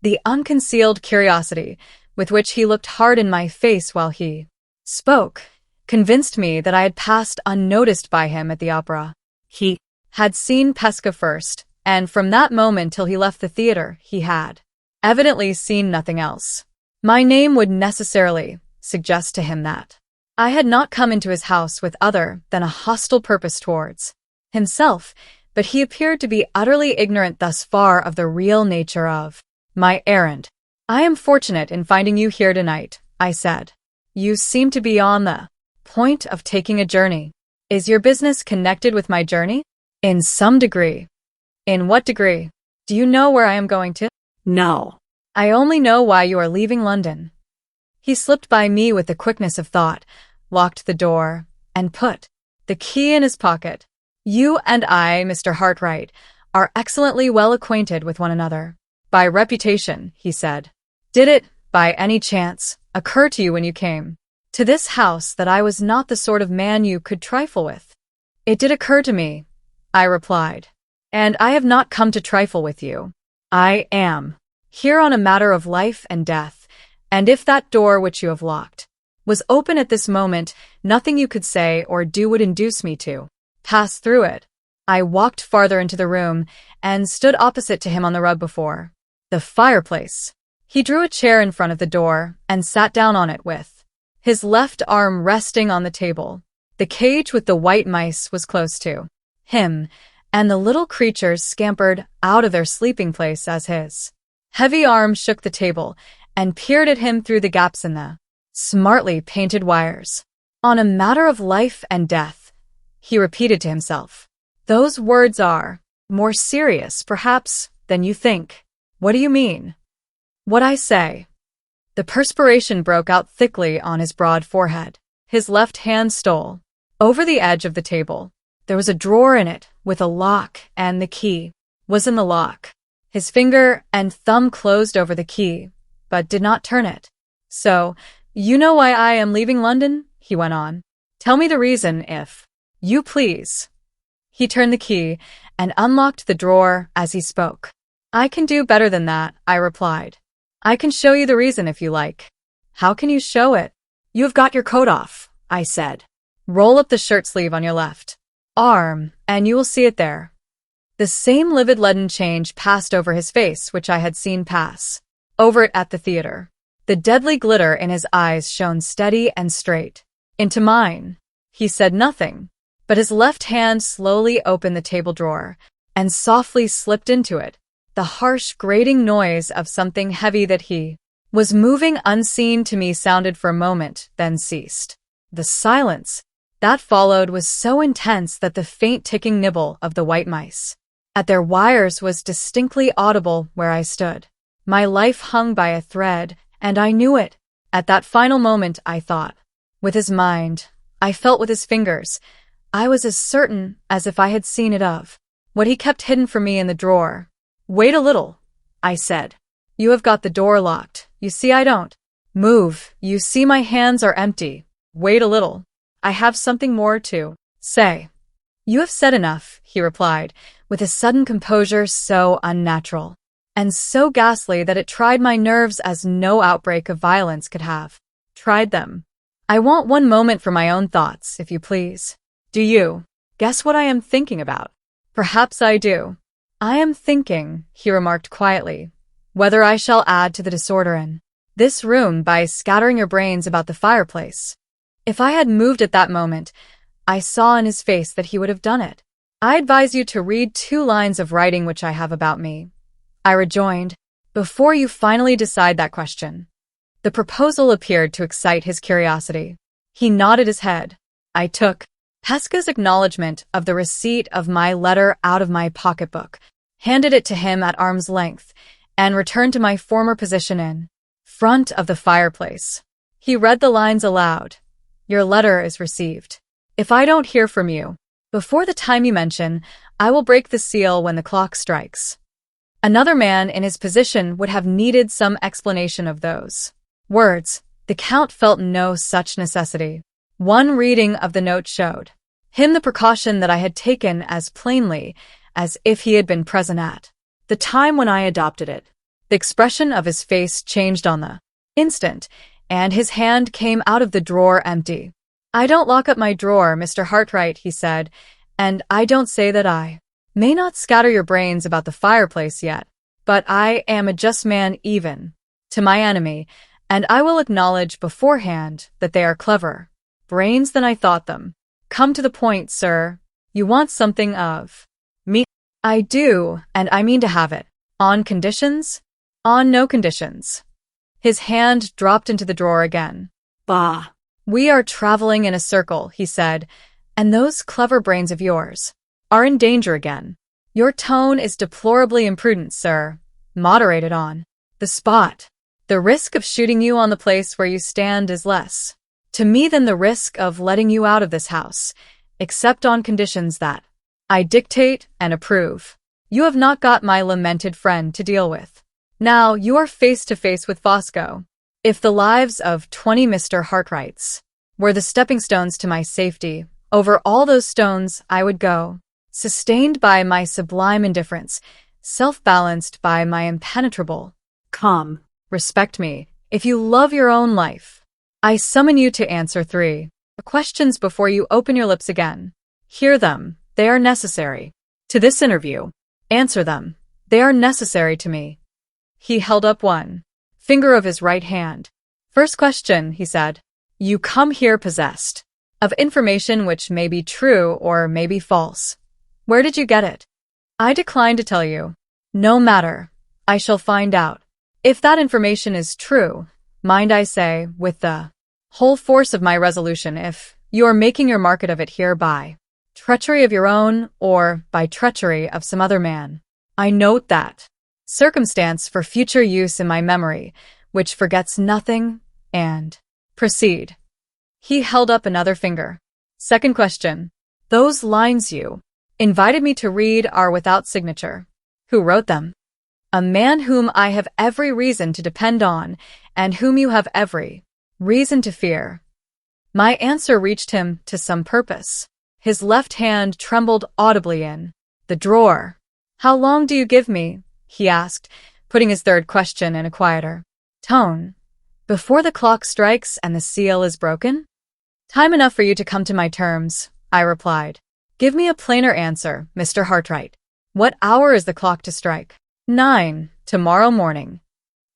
The unconcealed curiosity with which he looked hard in my face while he spoke convinced me that I had passed unnoticed by him at the opera. He had seen Pesca first, and from that moment till he left the theater, he had evidently seen nothing else. My name would necessarily suggest to him that I had not come into his house with other than a hostile purpose towards himself, but he appeared to be utterly ignorant thus far of the real nature of my errand. I am fortunate in finding you here tonight, I said. You seem to be on the point of taking a journey. Is your business connected with my journey? In some degree. In what degree? Do you know where I am going to? No. I only know why you are leaving London. He slipped by me with the quickness of thought, locked the door, and put the key in his pocket. You and I, Mr. Hartright, are excellently well acquainted with one another. By reputation, he said. Did it, by any chance, occur to you when you came to this house that I was not the sort of man you could trifle with? It did occur to me, I replied. And I have not come to trifle with you. I am here on a matter of life and death, and if that door which you have locked was open at this moment, nothing you could say or do would induce me to pass through it. I walked farther into the room and stood opposite to him on the rug before the fireplace. He drew a chair in front of the door and sat down on it with his left arm resting on the table. The cage with the white mice was close to him, and the little creatures scampered out of their sleeping place as his heavy arm shook the table and peered at him through the gaps in the smartly painted wires. On a matter of life and death, he repeated to himself. Those words are more serious, perhaps, than you think. What do you mean? What I say. The perspiration broke out thickly on his broad forehead. His left hand stole over the edge of the table. There was a drawer in it with a lock, and the key was in the lock. His finger and thumb closed over the key, but did not turn it. So, you know why I am leaving London? He went on. Tell me the reason, if you please. He turned the key and unlocked the drawer as he spoke. I can do better than that, I replied. I can show you the reason if you like. How can you show it? You have got your coat off, I said. Roll up the shirt sleeve on your left arm, and you will see it there. The same livid leaden change passed over his face which I had seen pass over it at the theater. The deadly glitter in his eyes shone steady and straight into mine. He said nothing, but his left hand slowly opened the table drawer and softly slipped into it. The harsh, grating noise of something heavy that he was moving unseen to me sounded for a moment, then ceased. The silence that followed was so intense that the faint ticking nibble of the white mice at their wires was distinctly audible where I stood. My life hung by a thread, and I knew it. At that final moment, I thought. With his mind, I felt with his fingers. I was as certain as if I had seen it of what he kept hidden from me in the drawer. Wait a little, I said. You have got the door locked. You see I don't. Move. You see my hands are empty. Wait a little. I have something more to say. You have said enough, he replied, with a sudden composure so unnatural and so ghastly that it tried my nerves as no outbreak of violence could have tried them. I want one moment for my own thoughts, if you please. Do you guess what I am thinking about? Perhaps I do. I am thinking, he remarked quietly, whether I shall add to the disorder in this room by scattering your brains about the fireplace. If I had moved at that moment, I saw in his face that he would have done it. I advise you to read 2 lines of writing which I have about me, I rejoined, before you finally decide that question. The proposal appeared to excite his curiosity. He nodded his head. I took Pesca's acknowledgement of the receipt of my letter out of my pocketbook, handed it to him at arm's length, and returned to my former position in front of the fireplace. He read the lines aloud. Your letter is received. If I don't hear from you before the time you mention, I will break the seal when the clock strikes. Another man in his position would have needed some explanation of those words. The Count felt no such necessity. One reading of the note showed him the precaution that I had taken as plainly as if he had been present at the time when I adopted it. The expression of his face changed on the instant, and his hand came out of the drawer empty. I don't lock up my drawer, Mr. Hartright, he said, and I don't say that I may not scatter your brains about the fireplace yet, but I am a just man even to my enemy, and I will acknowledge beforehand that they are clever brains than I thought them. Come to the point, sir. You want something of me? I do, and I mean to have it. On conditions? On no conditions. His hand dropped into the drawer again. Bah! We are traveling in a circle, he said, and those clever brains of yours are in danger again. Your tone is deplorably imprudent, sir. Moderate it on the spot. The risk of shooting you on the place where you stand is less to me than the risk of letting you out of this house, except on conditions that I dictate and approve. You have not got my lamented friend to deal with. Now you are face to face with Fosco. If the lives of 20 Mr. Hartrights were the stepping stones to my safety, over all those stones I would go, sustained by my sublime indifference, self-balanced by my impenetrable calm. Respect me, if you love your own life. I summon you to answer 3 questions before you open your lips again. Hear them, they are necessary to this interview. Answer them, they are necessary to me. He held up one finger of his right hand. First question, he said. You come here possessed of information which may be true or may be false. Where did you get it? I decline to tell you. No matter. I shall find out. If that information is true, mind I say, with the whole force of my resolution if you are making your market of it here by treachery of your own or by treachery of some other man. I note that circumstance for future use in my memory, which forgets nothing, and proceed. He held up another finger. Second question. Those lines you invited me to read are without signature. Who wrote them? A man whom I have every reason to depend on, and whom you have every reason to fear. My answer reached him to some purpose. His left hand trembled audibly in the drawer. How long do you give me? He asked, putting his third question in a quieter tone. Before the clock strikes and the seal is broken? Time enough for you to come to my terms, I replied. Give me a plainer answer, Mr. Hartright. What hour is the clock to strike? 9 tomorrow morning.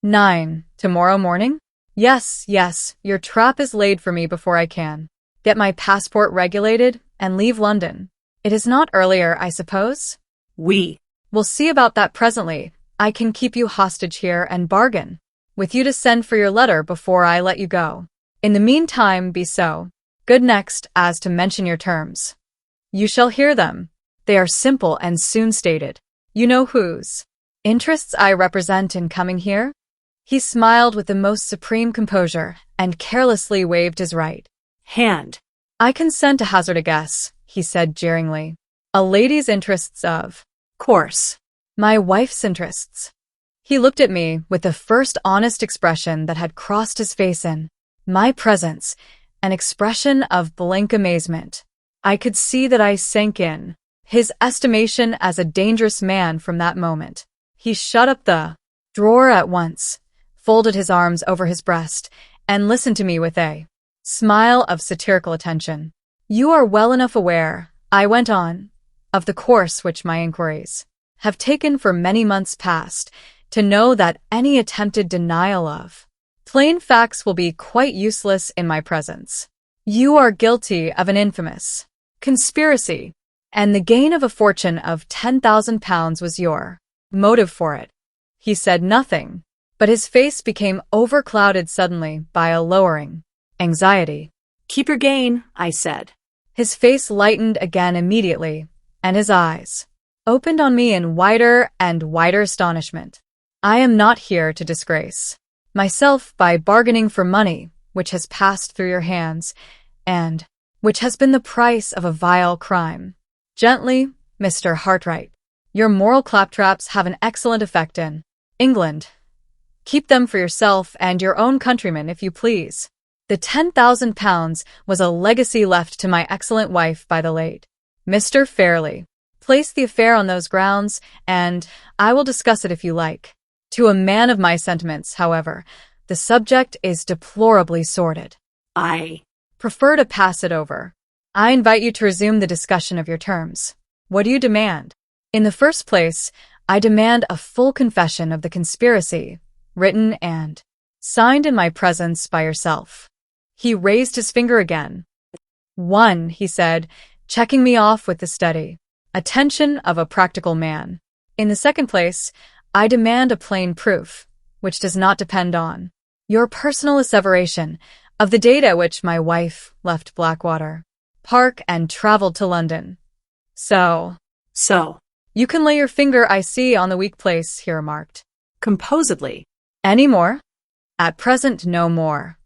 9 tomorrow morning? Yes, your trap is laid for me before I can get my passport regulated and leave London. It is not earlier, I suppose? We'll see about that presently. I can keep you hostage here and bargain with you to send for your letter before I let you go. In the meantime, be so good next as to mention your terms. You shall hear them. They are simple and soon stated. You know whose interests I represent in coming here? He smiled with the most supreme composure and carelessly waved his right hand. I consent to hazard a guess, he said jeeringly. A lady's interests of course. My wife's interests. He looked at me with the first honest expression that had crossed his face in my presence, an expression of blank amazement. I could see that I sank in his estimation as a dangerous man from that moment. He shut up the drawer at once, folded his arms over his breast, and listened to me with a smile of satirical attention. You are well enough aware, I went on, of the course which my inquiries have taken for many months past, to know that any attempted denial of plain facts will be quite useless in my presence. You are guilty of an infamous conspiracy, and the gain of a fortune of £10,000 was your motive for it. He said nothing, but his face became overclouded suddenly by a lowering anxiety. Keep your gain, I said. His face lightened again immediately, and his eyes opened on me in wider and wider astonishment. I am not here to disgrace myself by bargaining for money which has passed through your hands, and which has been the price of a vile crime. Gently, Mr. Hartright. Your moral claptraps have an excellent effect in England. Keep them for yourself and your own countrymen if you please. The £10,000 was a legacy left to my excellent wife by the late Mr. Fairlie. Place the affair on those grounds, and I will discuss it if you like. To a man of my sentiments, however, the subject is deplorably sordid. I prefer to pass it over. I invite you to resume the discussion of your terms. What do you demand? In the first place, I demand a full confession of the conspiracy, written and signed in my presence by yourself. He raised his finger again. 1, he said, checking me off with the steady attention of a practical man. In the second place, I demand a plain proof, which does not depend on your personal asseveration of the date at which my wife left Blackwater Park and traveled to London. So, you can lay your finger, I see, on the weak place, he remarked composedly. Any more? At present, no more.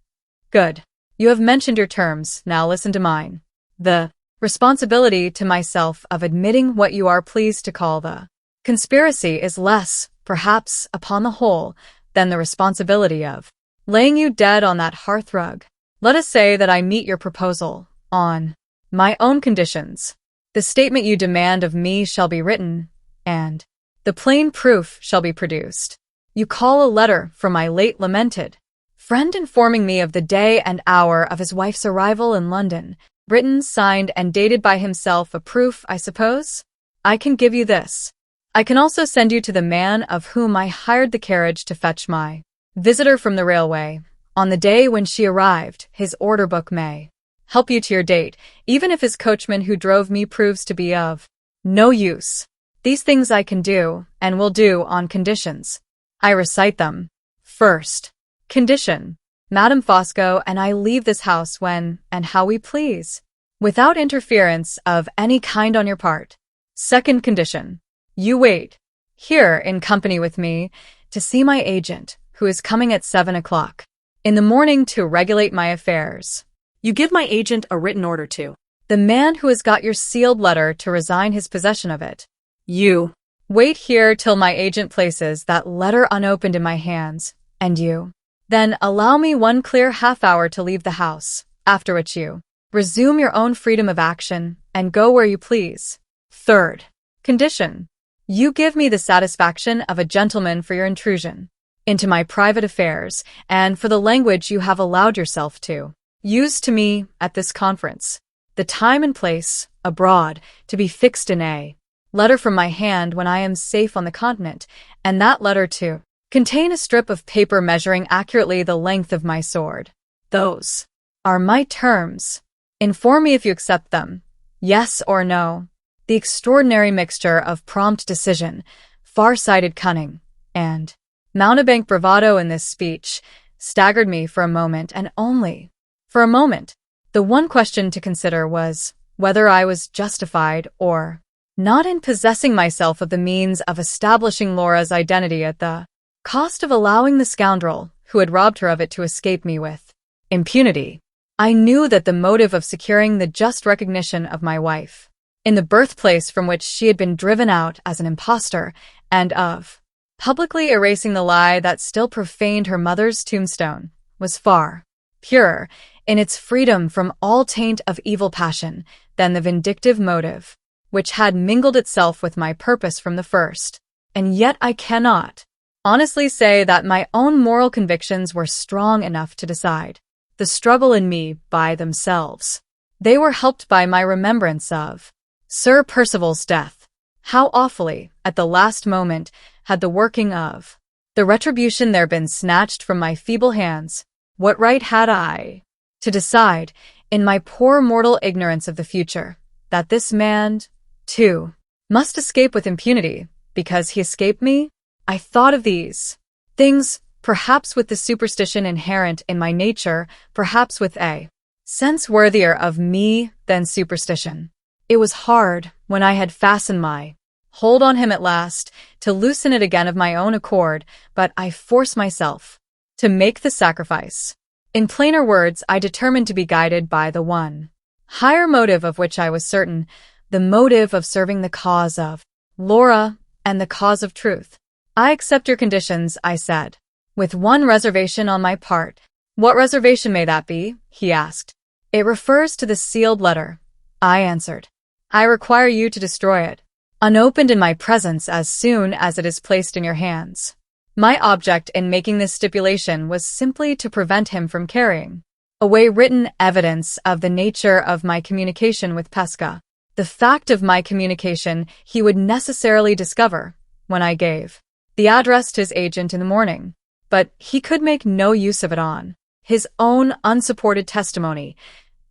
Good. You have mentioned your terms, now listen to mine. The responsibility to myself of admitting what you are pleased to call the conspiracy is less, perhaps, upon the whole, than the responsibility of laying you dead on that hearthrug. Let us say that I meet your proposal on my own conditions. The statement you demand of me shall be written, and the plain proof shall be produced. You call a letter from my late lamented friend informing me of the day and hour of his wife's arrival in London, written, signed, and dated by himself, a proof, I suppose? I can give you this. I can also send you to the man of whom I hired the carriage to fetch my visitor from the railway. On the day when she arrived, his order book may help you to your date, even if his coachman who drove me proves to be of no use. These things I can do, and will do, on conditions. I recite them. First condition. Madame Fosco and I leave this house when and how we please, without interference of any kind on your part. Second condition. You wait here in company with me to see my agent, who is coming at 7 o'clock in the morning to regulate my affairs. You give my agent a written order to. The man who has got your sealed letter to resign his possession of it. You. Wait here till my agent places that letter unopened in my hands, and you. Then allow me one clear half-hour to leave the house, after which you resume your own freedom of action and go where you please. Third condition. You give me the satisfaction of a gentleman for your intrusion into my private affairs and for the language you have allowed yourself to use to me at this conference. The time and place, abroad, to be fixed in a letter from my hand when I am safe on the continent, and that letter to contain a strip of paper measuring accurately the length of my sword. Those are my terms. Inform me if you accept them, yes or no. The extraordinary mixture of prompt decision, far-sighted cunning, and mountebank bravado in this speech staggered me for a moment, and only for a moment. The one question to consider was whether I was justified or not in possessing myself of the means of establishing Laura's identity at the cost of allowing the scoundrel who had robbed her of it to escape me with impunity. I knew that the motive of securing the just recognition of my wife in the birthplace from which she had been driven out as an impostor, and of publicly erasing the lie that still profaned her mother's tombstone, was far purer in its freedom from all taint of evil passion than the vindictive motive, which had mingled itself with my purpose from the first. And yet I cannot honestly say that my own moral convictions were strong enough to decide the struggle in me by themselves. They were helped by my remembrance of Sir Percival's death. How awfully, at the last moment, had the working of the retribution there been snatched from my feeble hands. What right had I to decide, in my poor mortal ignorance of the future, that this man, too, must escape with impunity, because he escaped me? I thought of these things, perhaps with the superstition inherent in my nature, perhaps with a sense worthier of me than superstition. It was hard, when I had fastened my hold on him at last, to loosen it again of my own accord, but I forced myself to make the sacrifice. In plainer words, I determined to be guided by the one higher motive of which I was certain, the motive of serving the cause of Laura and the cause of truth. I accept your conditions, I said, with one reservation on my part. What reservation may that be? He asked. It refers to the sealed letter, I answered. I require you to destroy it, unopened in my presence as soon as it is placed in your hands. My object in making this stipulation was simply to prevent him from carrying away written evidence of the nature of my communication with Pesca. The fact of my communication he would necessarily discover when I gave the address to his agent in the morning, but he could make no use of it on his own unsupported testimony,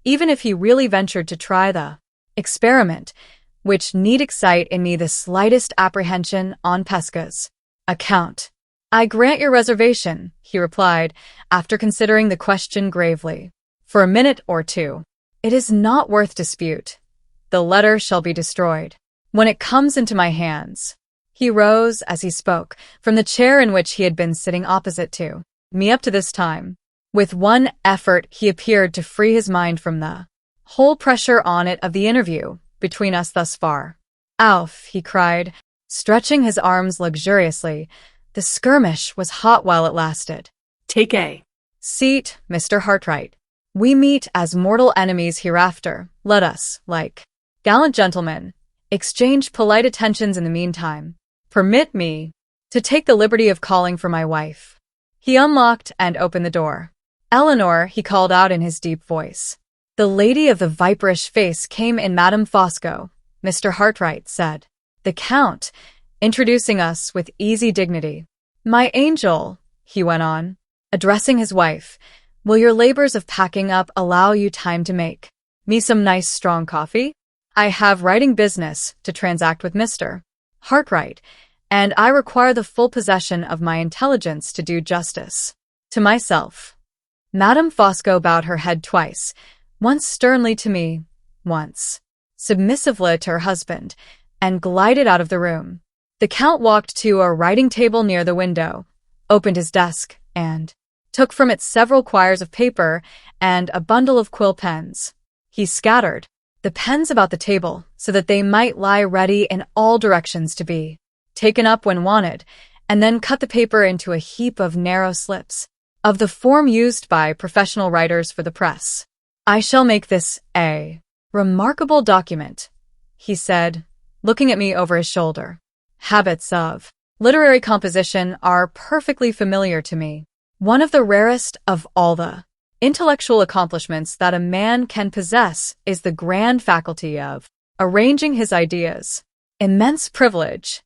even if he really ventured to try the experiment, which need excite in me the slightest apprehension on Pesca's account. I grant your reservation, he replied, after considering the question gravely. For a minute or two. It is not worth dispute. The letter shall be destroyed when it comes into my hands. He rose, as he spoke, from the chair in which he had been sitting opposite to me up to this time. With one effort he appeared to free his mind from the whole pressure on it of the interview between us thus far. Alf, he cried, stretching his arms luxuriously. The skirmish was hot while it lasted. Take a seat, Mr. Hartright. We meet as mortal enemies hereafter. Let us, like gallant gentlemen, exchange polite attentions in the meantime. Permit me to take the liberty of calling for my wife. He unlocked and opened the door. Eleanor, he called out in his deep voice. The lady of the viperish face came in. Madame Fosco, Mr. Hartright said. The Count, introducing us with easy dignity. My angel, he went on, addressing his wife, will your labors of packing up allow you time to make me some nice strong coffee? I have writing business to transact with Mr. Hartright, and I require the full possession of my intelligence to do justice to myself. Madame Fosco bowed her head twice, once sternly to me, once submissively to her husband, and glided out of the room. The Count walked to a writing table near the window, opened his desk, and took from it several quires of paper and a bundle of quill pens. He scattered the pens about the table so that they might lie ready in all directions to be taken up when wanted, and then cut the paper into a heap of narrow slips, of the form used by professional writers for the press. "I shall make this a remarkable document," he said, looking at me over his shoulder. "Habits of literary composition are perfectly familiar to me. One of the rarest of all the intellectual accomplishments that a man can possess is the grand faculty of arranging his ideas. Immense privilege.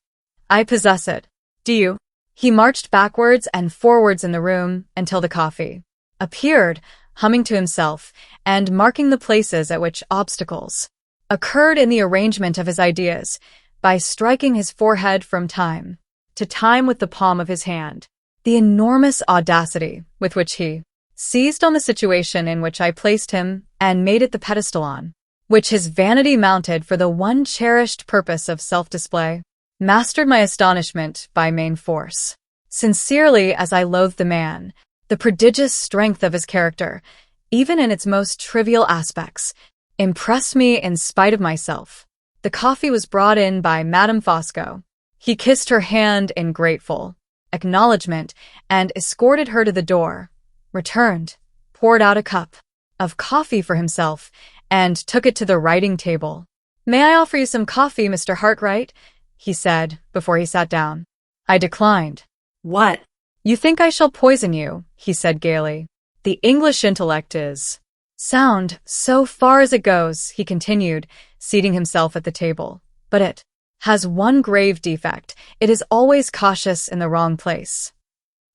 I possess it. Do you?" He marched backwards and forwards in the room until the coffee appeared, humming to himself and marking the places at which obstacles occurred in the arrangement of his ideas by striking his forehead from time to time with the palm of his hand. The enormous audacity with which he seized on the situation in which I placed him and made it the pedestal on which his vanity mounted for the one cherished purpose of self-display mastered my astonishment by main force. Sincerely as I loathed the man, the prodigious strength of his character, even in its most trivial aspects, impressed me in spite of myself. The coffee was brought in by Madame Fosco. He kissed her hand in grateful acknowledgement and escorted her to the door, returned, poured out a cup of coffee for himself, and took it to the writing table. "May I offer you some coffee, Mr. Hartright?" he said before he sat down. I declined. What? "You think I shall poison you," he said gaily. "The English intellect is sound, so far as it goes," he continued, seating himself at the table. "But it has one grave defect. It is always cautious in the wrong place."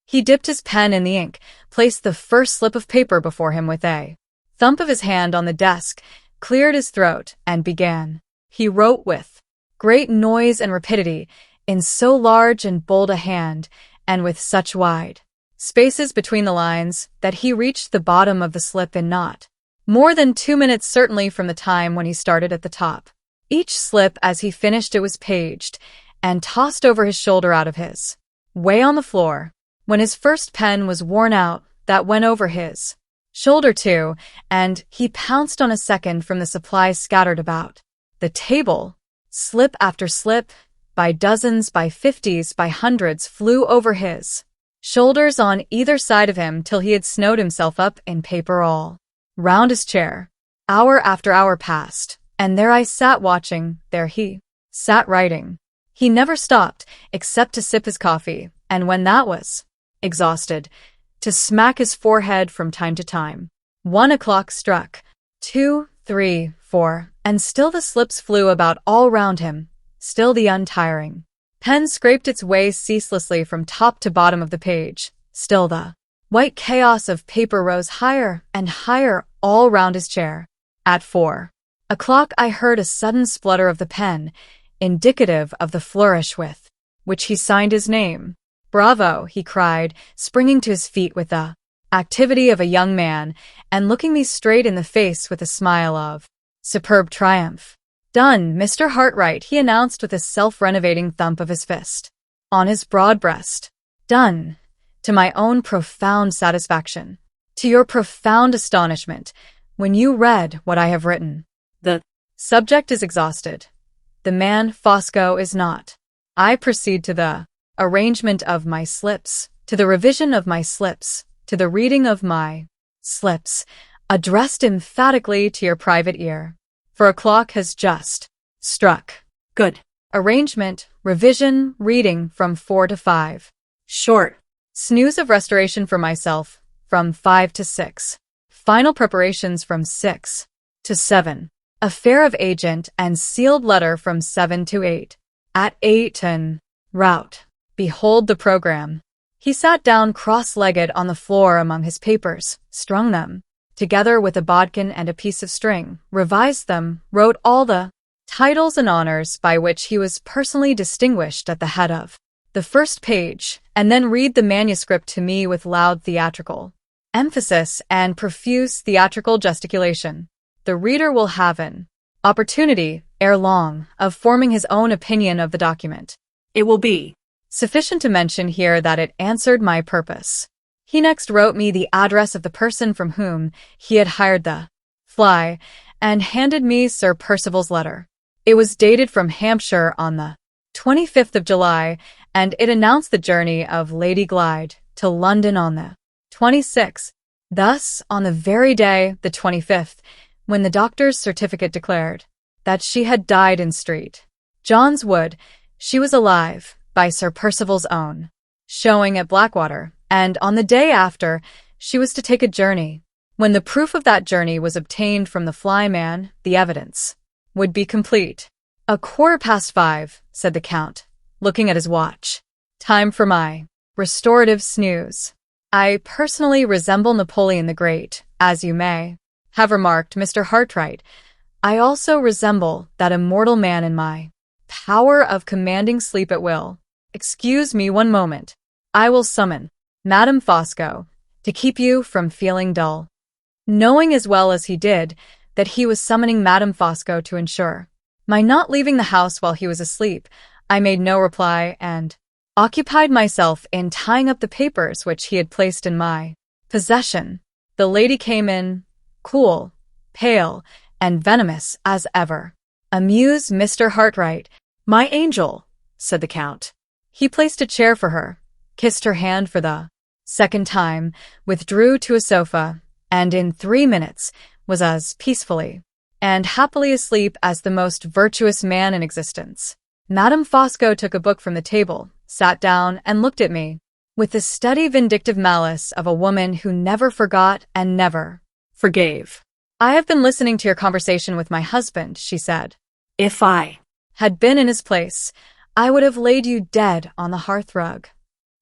He dipped his pen in the ink, placed the first slip of paper before him with a thump of his hand on the desk, cleared his throat, and began. He wrote with great noise and rapidity, in so large and bold a hand, and with such wide spaces between the lines, that he reached the bottom of the slip in not more than 2 minutes certainly from the time when he started at the top. Each slip as he finished it was paged, and tossed over his shoulder out of his way on the floor. When his first pen was worn out, that went over his shoulder too, and he pounced on a second from the supplies scattered about the table. Slip after slip, by dozens, by 50s, by hundreds, flew over his shoulders on either side of him till he had snowed himself up in paper all round his chair. Hour after hour passed, and there I sat watching, there he sat writing. He never stopped, except to sip his coffee, and when that was exhausted, to smack his forehead from time to time. 1 o'clock struck, 2, 3, 4, and still the slips flew about all round him, still the untiring pen scraped its way ceaselessly from top to bottom of the page, still the white chaos of paper rose higher and higher all round his chair. At 4 o'clock I heard a sudden splutter of the pen, indicative of the flourish with which he signed his name. "Bravo!" he cried, springing to his feet with the activity of a young man, and looking me straight in the face with a smile of superb triumph. "Done, Mr. Hartright," he announced with a self-renovating thump of his fist on his broad breast. "Done, to my own profound satisfaction, to your profound astonishment, when you read what I have written. The subject is exhausted. The man, Fosco, is not. I proceed to the arrangement of my slips, to the revision of my slips, to the reading of my slips, addressed emphatically to your private ear. For a clock has just struck. Good. Arrangement, revision, reading from 4 to 5. Short. Snooze of restoration for myself from 5 to 6. Final preparations from 6 to 7. Affair of agent and sealed letter from 7 to 8. At 8 and route. Behold the program." He sat down cross-legged on the floor among his papers, strung them together with a bodkin and a piece of string, revised them, wrote all the titles and honors by which he was personally distinguished at the head of the first page, and then read the manuscript to me with loud theatrical emphasis and profuse theatrical gesticulation. The reader will have an opportunity, ere long, of forming his own opinion of the document. It will be Sufficient to mention here that it answered my purpose. He next wrote me the address of the person from whom he had hired the fly, and handed me Sir Percival's letter. It was dated from Hampshire on the 25th of July, and it announced the journey of Lady Glyde to London on the 26th. Thus, on the very day, the 25th, when the doctor's certificate declared that she had died in St. John's Wood, she was alive, by Sir Percival's own showing at Blackwater, and on the day after, she was to take a journey. When the proof of that journey was obtained from the flyman, the evidence would be complete. 5:15, said the Count, looking at his watch. Time for my restorative snooze. I personally resemble Napoleon the Great, as you may have remarked, Mr. Hartright. I also resemble that immortal man in my power of commanding sleep at will. Excuse me one moment. I will summon Madame Fosco to keep you from feeling dull. Knowing as well as he did that he was summoning Madame Fosco to ensure my not leaving the house while he was asleep, I made no reply and occupied myself in tying up the papers which he had placed in my possession. The lady came in, cool, pale, and venomous as ever. Amuse Mr. Hartright. my angel, said the Count. He placed a chair for her, kissed her hand for the second time, withdrew to a sofa, and in 3 minutes was as peacefully and happily asleep as the most virtuous man in existence. Madame Fosco took a book from the table, sat down, and looked at me with the steady vindictive malice of a woman who never forgot and never Forgave. I have been listening to your conversation with my husband, she said. If I Had been in his place, I would have laid you dead on the hearthrug.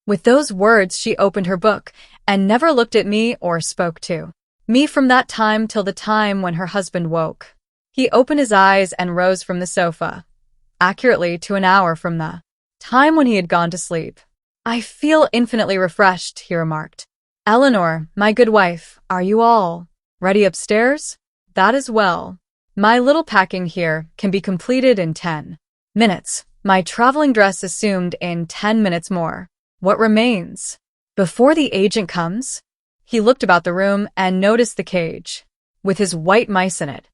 With those words, she opened her book and never looked at me or spoke to me from that time till the time when her husband woke. He opened his eyes and rose from the sofa, accurately to an hour from the time when he had gone to sleep. I feel infinitely refreshed, he remarked. Eleanor, my good wife, are you all ready upstairs? That is well. My little packing here can be completed in 10 minutes. My traveling dress assumed in 10 minutes more. What remains? Before the agent comes? He looked about the room and noticed the cage, with his white mice in it.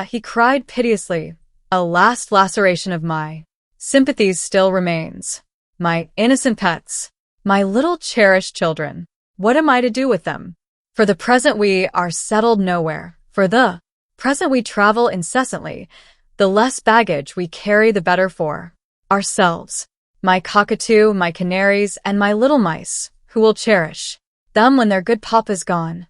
He cried piteously. A last laceration of my sympathies still remains. My innocent pets, my little cherished children. What am I to do with them? For the present we are settled nowhere. For the present we travel incessantly. The less baggage we carry, the better for ourselves. My cockatoo, my canaries, and my little mice, who will cherish them when their good papa's gone.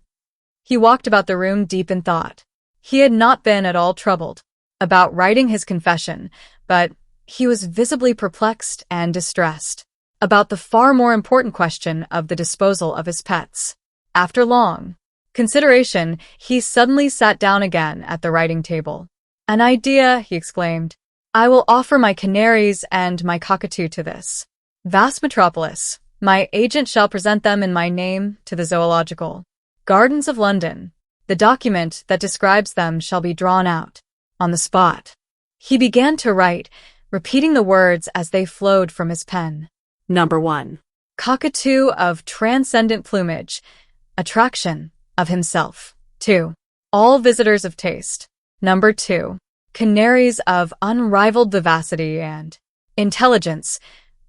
He walked about the room deep in thought. He had not been at all troubled about writing his confession, but he was visibly perplexed and distressed about the far more important question of the disposal of his pets. After long consideration, he suddenly sat down again at the writing table. An idea, he exclaimed. I will offer my canaries and my cockatoo to this vast metropolis. My agent shall present them in my name to the Zoological Gardens of London. The document that describes them shall be drawn out on the spot. He began to write, repeating the words as they flowed from his pen. Number 1. Cockatoo of transcendent plumage, attraction of himself. 2. All visitors of taste. Number 2. Canaries of unrivaled vivacity and intelligence,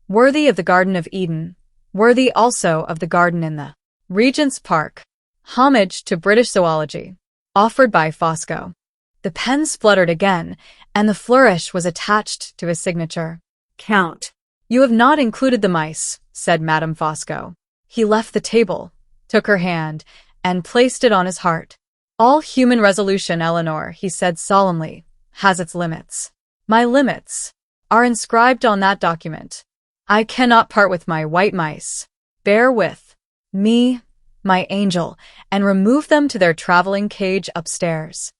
worthy of the Garden of Eden, worthy also of the garden in the Regent's Park. Homage to British zoology, offered by Fosco. The pen spluttered again, and the flourish was attached to his signature. Count. You have not included the mice, said Madame Fosco. He left the table, took her hand, and placed it on his heart. All human resolution, Eleanor, he said solemnly, has its limits. My limits are inscribed on that document. I cannot part with my white mice. Bear with me, my angel, and remove them to their traveling cage upstairs.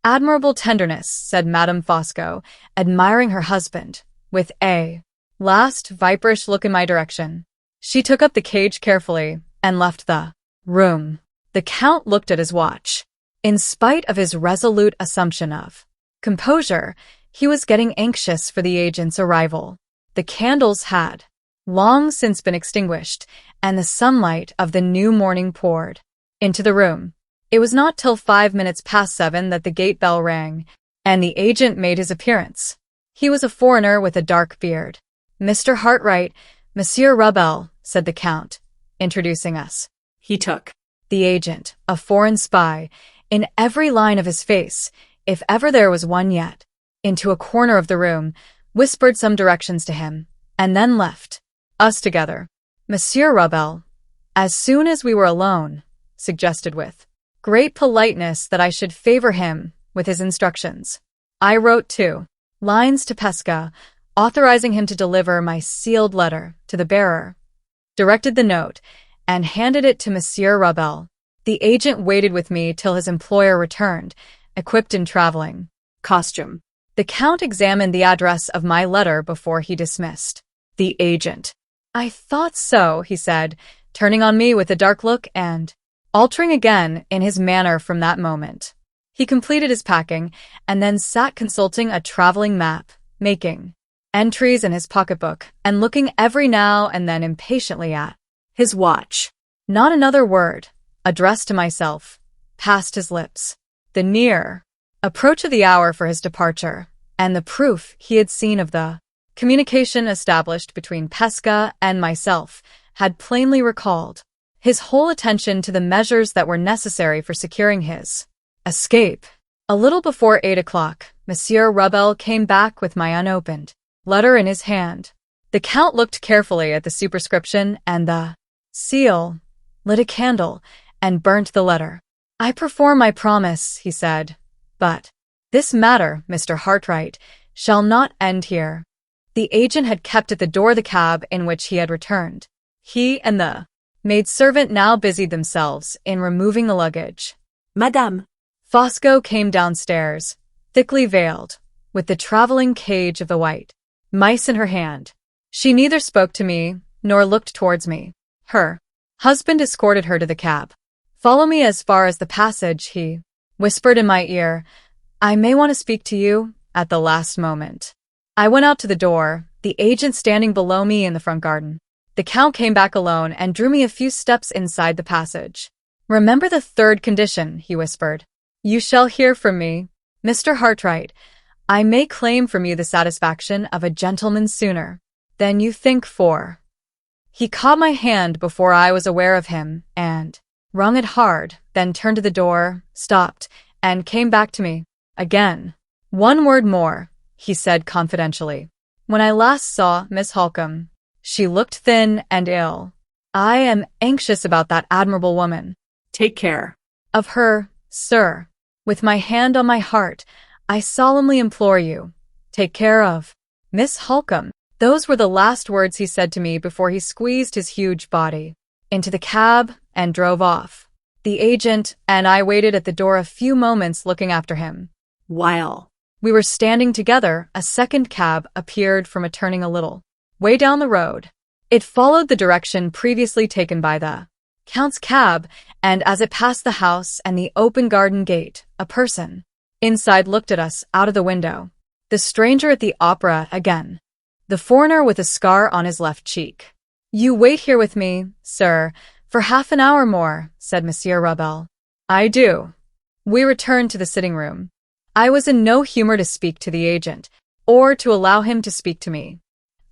Admirable tenderness, said Madame Fosco, admiring her husband, with a last viperish look in my direction. She took up the cage carefully and left the room. The Count looked at his watch. In spite of his resolute assumption of composure, he was getting anxious for the agent's arrival. The candles had long since been extinguished, and the sunlight of the new morning poured into the room. It was not till 5 minutes past 7 that the gate bell rang, and the agent made his appearance. He was a foreigner with a dark beard. "Mr. Hartright, Monsieur Rebel," said the Count, introducing us. He took The agent, a foreign spy, in every line of his face, if ever there was one yet, into a corner of the room, whispered some directions to him, and then left us together. Monsieur Rebel, as soon as we were alone, suggested with great politeness that I should favor him with his instructions. I wrote 2 lines to Pesca, authorizing him to deliver my sealed letter to the bearer, directed the note, and handed it to Monsieur Rebel. The agent waited with me till his employer returned, equipped in traveling costume. The Count examined the address of my letter before he dismissed the agent. "I thought so," he said, turning on me with a dark look and altering again in his manner from that moment. He completed his packing and then sat consulting a traveling map, making entries in his pocketbook and looking every now and then impatiently at his watch. Not another word, addressed to myself, passed his lips. The near approach of the hour for his departure, and the proof he had seen of the communication established between Pesca and myself, had plainly recalled his whole attention to the measures that were necessary for securing his escape. A little before 8 o'clock, Monsieur Rebel came back with my unopened letter in his hand. The Count looked carefully at the superscription and the seal, lit a candle, and burnt the letter. "I perform my promise," he said, "but this matter, Mr. Hartright, shall not end here." The agent had kept at the door the cab in which he had returned. He and the maidservant now busied themselves in removing the luggage. Madame. Fosco came downstairs, thickly veiled, with the traveling cage of the white mice in her hand. She neither spoke to me nor looked towards me. Her husband escorted her to the cab. "Follow me as far as the passage," he whispered in my ear. "I may want to speak to you at the last moment." I went out to the door, the agent standing below me in the front garden. The Count came back alone and drew me a few steps inside the passage. "Remember the third condition," he whispered. "You shall hear from me, Mr. Hartright. I may claim from you the satisfaction of a gentleman sooner than you think for." He caught my hand before I was aware of him, and wrung it hard, then turned to the door, stopped, and came back to me again. "One word more," he said confidentially. "When I last saw Miss Halcombe, she looked thin and ill. I am anxious about that admirable woman. Take care of her, sir. With my hand on my heart, I solemnly implore you, take care of Miss Halcombe." Those were the last words he said to me before he squeezed his huge body into the cab and drove off. The agent and I waited at the door a few moments looking after him. While we were standing together, a second cab appeared from a turning a little way down the road. It followed the direction previously taken by the Count's cab, and as it passed the house and the open garden gate, a person inside looked at us out of the window. The stranger at the opera again. The foreigner with a scar on his left cheek. "You wait here with me, sir, for half an hour more," said Monsieur Rebel. "I do." We returned to the sitting room. I was in no humor to speak to the agent, or to allow him to speak to me.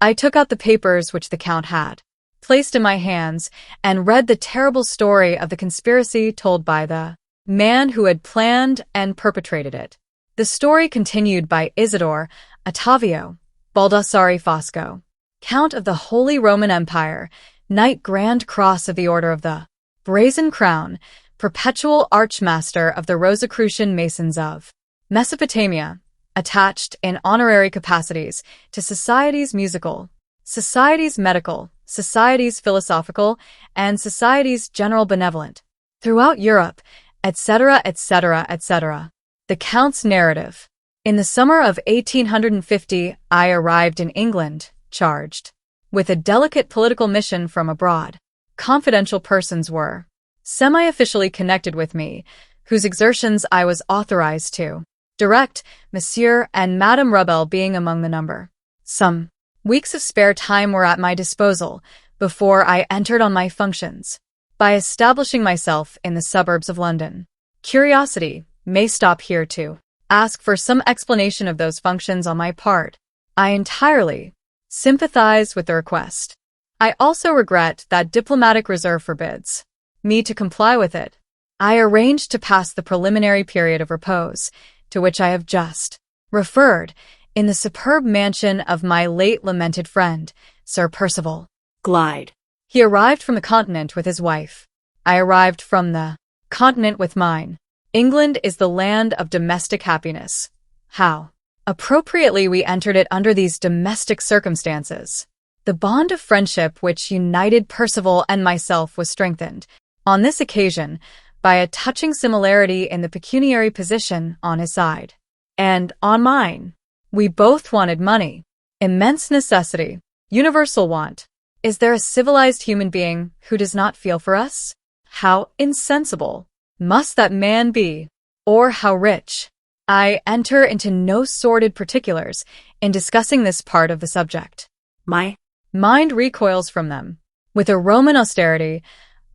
I took out the papers which the Count had placed in my hands, and read the terrible story of the conspiracy told by the man who had planned and perpetrated it. The story continued by Isidore Ottavio Baldassare Fosco, Count of the Holy Roman Empire, Knight Grand Cross of the Order of the Brazen Crown, Perpetual Archmaster of the Rosicrucian Masons of Mesopotamia, attached in honorary capacities to societies musical, societies medical, societies philosophical, and societies general benevolent, throughout Europe, etc., etc., etc. The Count's narrative. In the summer of 1850, I arrived in England, charged with a delicate political mission from abroad. Confidential persons were semi-officially connected with me, whose exertions I was authorized to direct, Monsieur and Madame Rebel being among the number. Some weeks of spare time were at my disposal before I entered on my functions. By establishing myself in the suburbs of London, curiosity may stop here to ask for some explanation of those functions on my part. I entirely sympathize with the request. I also regret that diplomatic reserve forbids me to comply with it. I arranged to pass the preliminary period of repose, to which I have just referred, in the superb mansion of my late lamented friend, Sir Percival Glide. He arrived from the continent with his wife. I arrived from the continent with mine. England is the land of domestic happiness. How appropriately we entered it under these domestic circumstances. The bond of friendship which united Percival and myself was strengthened, on this occasion, by a touching similarity in the pecuniary position on his side. And on mine. We both wanted money. Immense necessity. Universal want. Is there a civilized human being who does not feel for us? How insensible must that man be? Or how rich? I enter into no sordid particulars in discussing this part of the subject. My mind recoils from them. With a Roman austerity,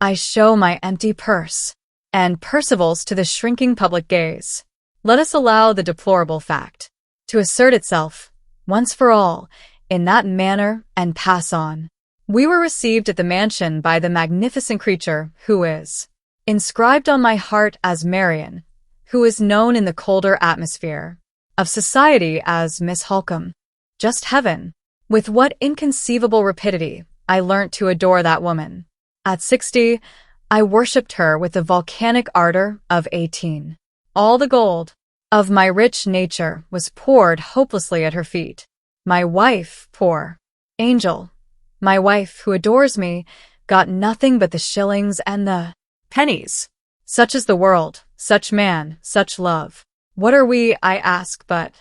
I show my empty purse, and Percival's to the shrinking public gaze. Let us allow the deplorable fact to assert itself, once for all, in that manner and pass on. We were received at the mansion by the magnificent creature who is inscribed on my heart as Marian, who is known in the colder atmosphere of society as Miss Halcombe. Just heaven! With what inconceivable rapidity I learnt to adore that woman. At 60, I worshipped her with the volcanic ardor of 18. All the gold of my rich nature was poured hopelessly at her feet. My wife, poor angel, my wife who adores me, got nothing but the shillings and the pennies. Such is the world, such man, such love. What are we, I ask, but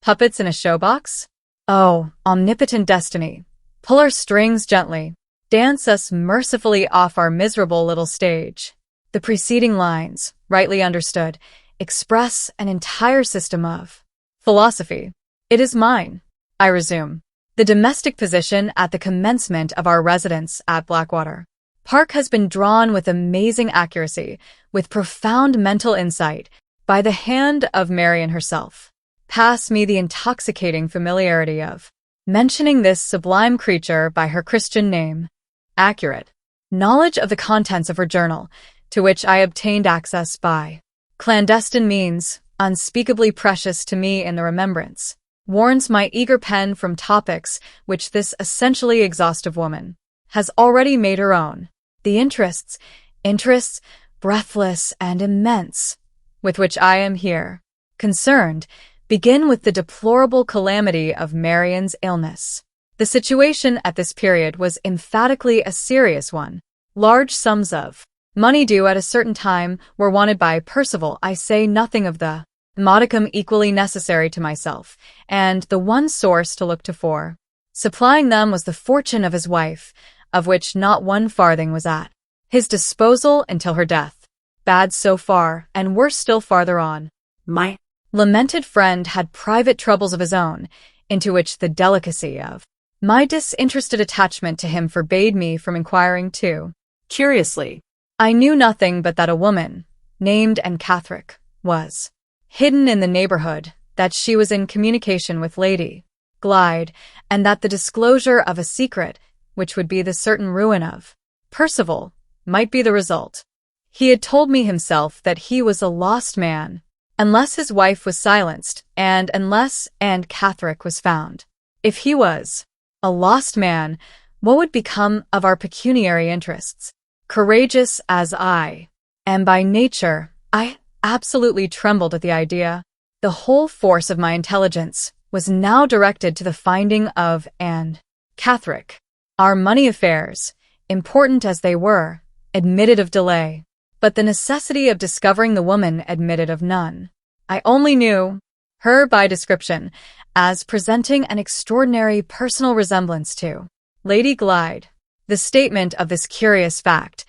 puppets in a showbox? Oh, omnipotent destiny, pull our strings gently. Dance us mercifully off our miserable little stage. The preceding lines, rightly understood, express an entire system of philosophy. It is mine, I resume. The domestic position at the commencement of our residence at Blackwater Park has been drawn with amazing accuracy, with profound mental insight, by the hand of Marian herself. Pass me the intoxicating familiarity of mentioning this sublime creature by her Christian name. Accurate knowledge of the contents of her journal, to which I obtained access by clandestine means, unspeakably precious to me in the remembrance, warns my eager pen from topics which this essentially exhaustive woman has already made her own. The interests, breathless and immense, with which I am here concerned, begin with the deplorable calamity of Marian's illness. The situation at this period was emphatically a serious one. Large sums of money due at a certain time were wanted by Percival. I say nothing of the modicum equally necessary to myself, and the one source to look to for supplying them was the fortune of his wife, of which not one farthing was at his disposal until her death. Bad so far, and worse still farther on. My lamented friend had private troubles of his own, into which the delicacy of my disinterested attachment to him forbade me from inquiring too curiously. I knew nothing but that a woman, named Catherick, was hidden in the neighborhood, that she was in communication with Lady Glide, and that the disclosure of a secret, which would be the certain ruin of Percival, might be the result. He had told me himself that he was a lost man, unless his wife was silenced, and unless Catherick was found. If he was a lost man, what would become of our pecuniary interests? Courageous as I am by nature, I absolutely trembled at the idea. The whole force of my intelligence was now directed to the finding of Catherick. Our money affairs, important as they were, admitted of delay, but the necessity of discovering the woman admitted of none. I only knew her by description, as presenting an extraordinary personal resemblance to Lady Glide. The statement of this curious fact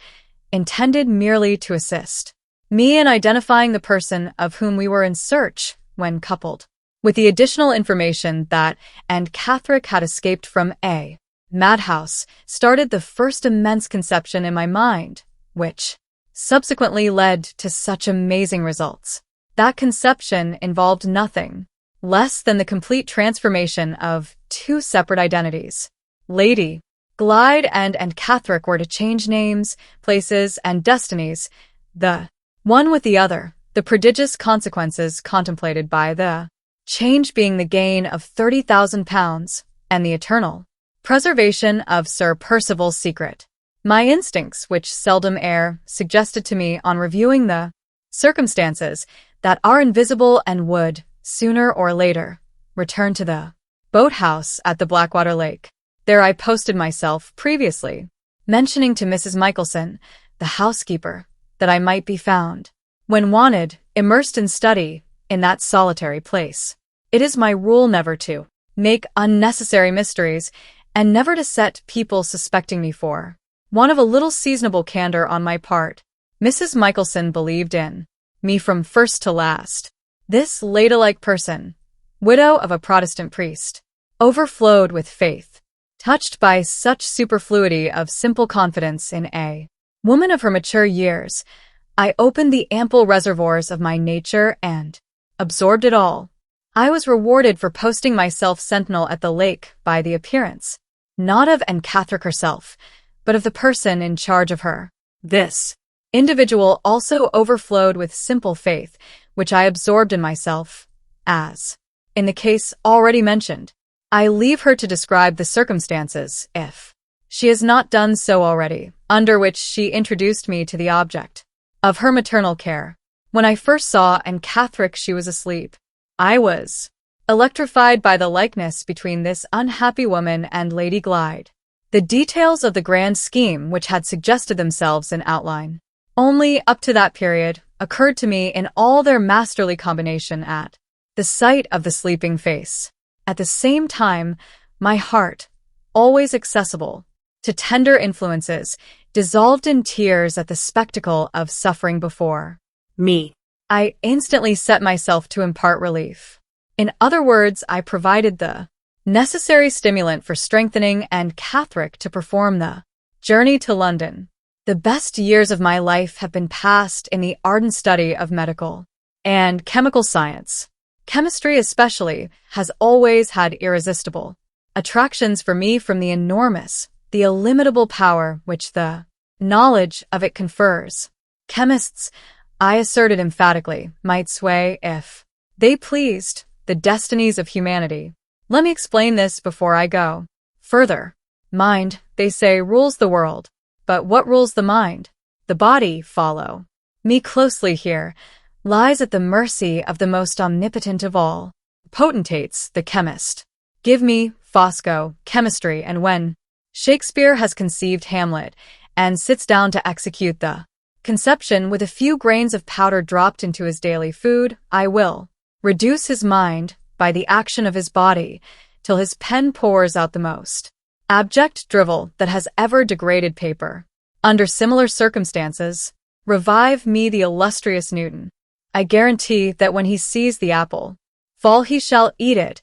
intended merely to assist me in identifying the person of whom we were in search when coupled with the additional information that Catherick had escaped from a madhouse, started the first immense conception in my mind, which subsequently led to such amazing results. That conception involved nothing less than the complete transformation of two separate identities. Lady Glyde and Catherick were to change names, places, and destinies, the one with the other, the prodigious consequences contemplated by the change being the gain of £30,000 and the eternal preservation of Sir Percival's secret. My instincts, which seldom err, suggested to me on reviewing the circumstances that are invisible and would, sooner or later, return to the boathouse at the Blackwater Lake. There I posted myself previously, mentioning to Mrs. Michelson, the housekeeper, that I might be found, when wanted, immersed in study, in that solitary place. It is my rule never to make unnecessary mysteries, and never to set people suspecting me for want of a little seasonable candor on my part. Mrs. Michelson believed in me from first to last. This ladylike person, widow of a Protestant priest, overflowed with faith, touched by such superfluity of simple confidence in a woman of her mature years. I opened the ample reservoirs of my nature and absorbed it all. I was rewarded for posting myself sentinel at the lake by the appearance, not of Catherick herself, but of the person in charge of her. This individual also overflowed with simple faith, which I absorbed in myself, as, in the case already mentioned, I leave her to describe the circumstances, if she has not done so already, under which she introduced me to the object of her maternal care. When I first saw Catherick, she was asleep. I was electrified by the likeness between this unhappy woman and Lady Glyde. The details of the grand scheme which had suggested themselves in outline, only up to that period, occurred to me in all their masterly combination at the sight of the sleeping face. At the same time, my heart, always accessible to tender influences, dissolved in tears at the spectacle of suffering before me. I instantly set myself to impart relief. In other words, I provided the necessary stimulant for strengthening Catherick to perform the journey to London. The best years of my life have been passed in the ardent study of medical and chemical science. Chemistry especially has always had irresistible attractions for me from the enormous, the illimitable power which the knowledge of it confers. Chemists, I asserted emphatically, might sway, if they pleased, the destinies of humanity. Let me explain this before I go further. Mind, they say, rules the world. But what rules the mind? The body, follow me closely here, lies at the mercy of the most omnipotent of all potentates, the chemist. Give me, Fosco, chemistry, and when Shakespeare has conceived Hamlet and sits down to execute the conception with a few grains of powder dropped into his daily food, I will reduce his mind by the action of his body till his pen pours out the most abject drivel that has ever degraded paper. Under similar circumstances, revive me the illustrious Newton. I guarantee that when he sees the apple fall, he shall eat it,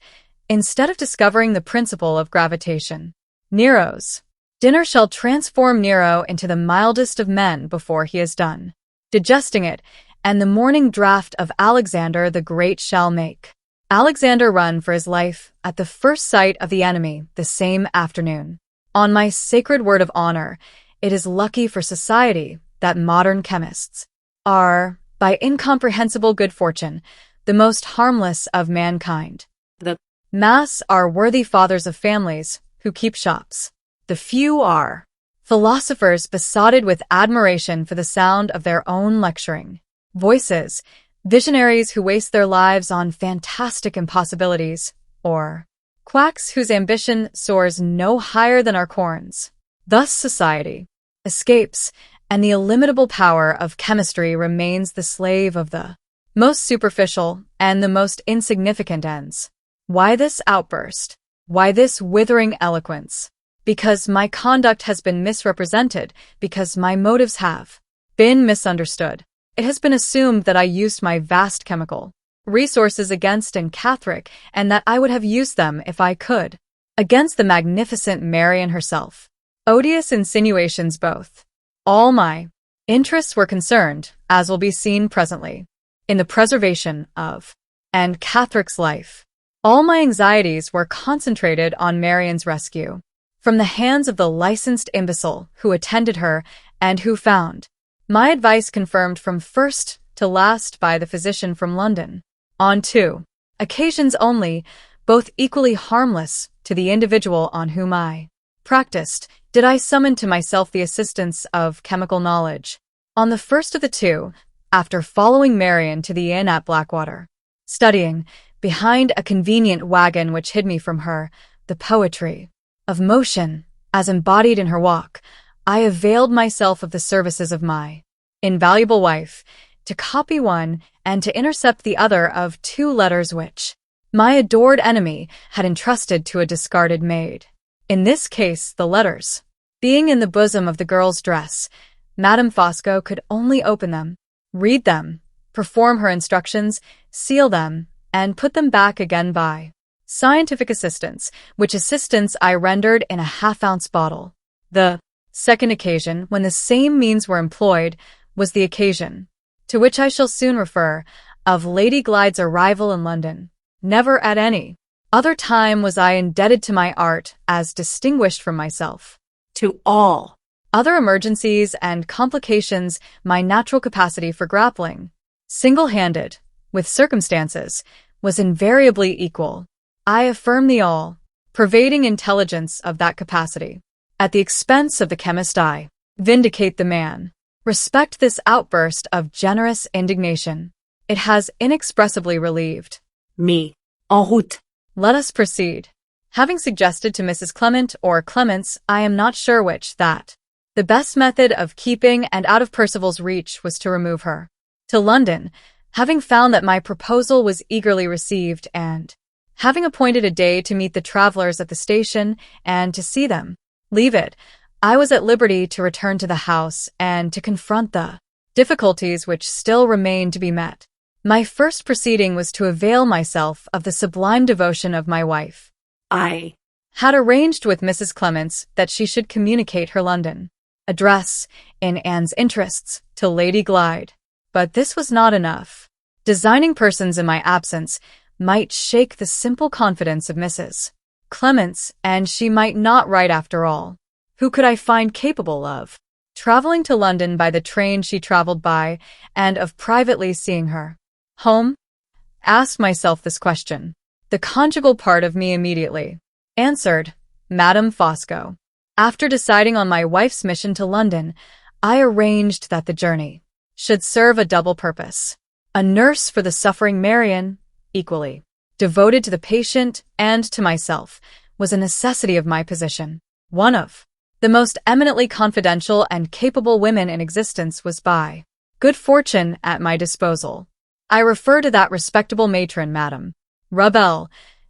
instead of discovering the principle of gravitation. Nero's dinner shall transform Nero into the mildest of men before he is done digesting it, and the morning draught of Alexander the Great shall make Alexander run for his life at the first sight of the enemy the same afternoon. On my sacred word of honor, it is lucky for society that modern chemists are, by incomprehensible good fortune, the most harmless of mankind. The mass are worthy fathers of families who keep shops. The few are philosophers besotted with admiration for the sound of their own lecturing voices, visionaries who waste their lives on fantastic impossibilities, or quacks whose ambition soars no higher than our corns. Thus society escapes, and the illimitable power of chemistry remains the slave of the most superficial and the most insignificant ends. Why this outburst? Why this withering eloquence? because my conduct has been misrepresented, because my motives have been misunderstood. It has been assumed that I used my vast chemical resources against Catherick, and that I would have used them if I could against the magnificent Marian herself. Odious insinuations both. All my interests were concerned, as will be seen presently, in the preservation of Catherick's life. All my anxieties were concentrated on Marian's rescue from the hands of the licensed imbecile who attended her and who found my advice confirmed from first to last by the physician from London. On 2 occasions only, both equally harmless to the individual on whom I practiced, did I summon to myself the assistance of chemical knowledge. On the first of the 2, after following Marian to the inn at Blackwater, studying, behind a convenient wagon which hid me from her, the poetry of motion, as embodied in her walk, I availed myself of the services of my invaluable wife, to copy one and to intercept the other of 2 letters which my adored enemy had entrusted to a discarded maid. In this case, the letters being in the bosom of the girl's dress, Madame Fosco could only open them, read them, perform her instructions, seal them, and put them back again by scientific assistance, which assistance I rendered in a half-ounce bottle. The second occasion, when the same means were employed, was the occasion, to which I shall soon refer, of Lady Glyde's arrival in London. Never at any other time was I indebted to my art as distinguished from myself. To all other emergencies and complications, my natural capacity for grappling, single-handed, with circumstances, was invariably equal. I affirm the all-pervading intelligence of that capacity. At the expense of the chemist I vindicate the man. Respect this outburst of generous indignation. It has inexpressibly relieved me. En route. Let us proceed. Having suggested to Mrs. Clement or Clements, I am not sure which, that the best method of keeping and out of Percival's reach was to remove her to London, having found that my proposal was eagerly received, and having appointed a day to meet the travellers at the station and to see them leave it, I was at liberty to return to the house and to confront the difficulties which still remained to be met. My first proceeding was to avail myself of the sublime devotion of my wife. I had arranged with Mrs. Clements that she should communicate her London address, in Anne's interests, to Lady Glyde. But this was not enough. Designing persons in my absence might shake the simple confidence of Mrs. Clements, and she might not write after all. Who could I find capable of traveling to London by the train she traveled by, and of privately seeing her home? Asked myself this question. The conjugal part of me immediately answered, Madame Fosco. After deciding on my wife's mission to London, I arranged that the journey should serve a double purpose. A nurse for the suffering Marian, equally devoted to the patient and to myself, was a necessity of my position. One of the most eminently confidential and capable women in existence was by good fortune at my disposal. I refer to that respectable matron, Madame Rubel,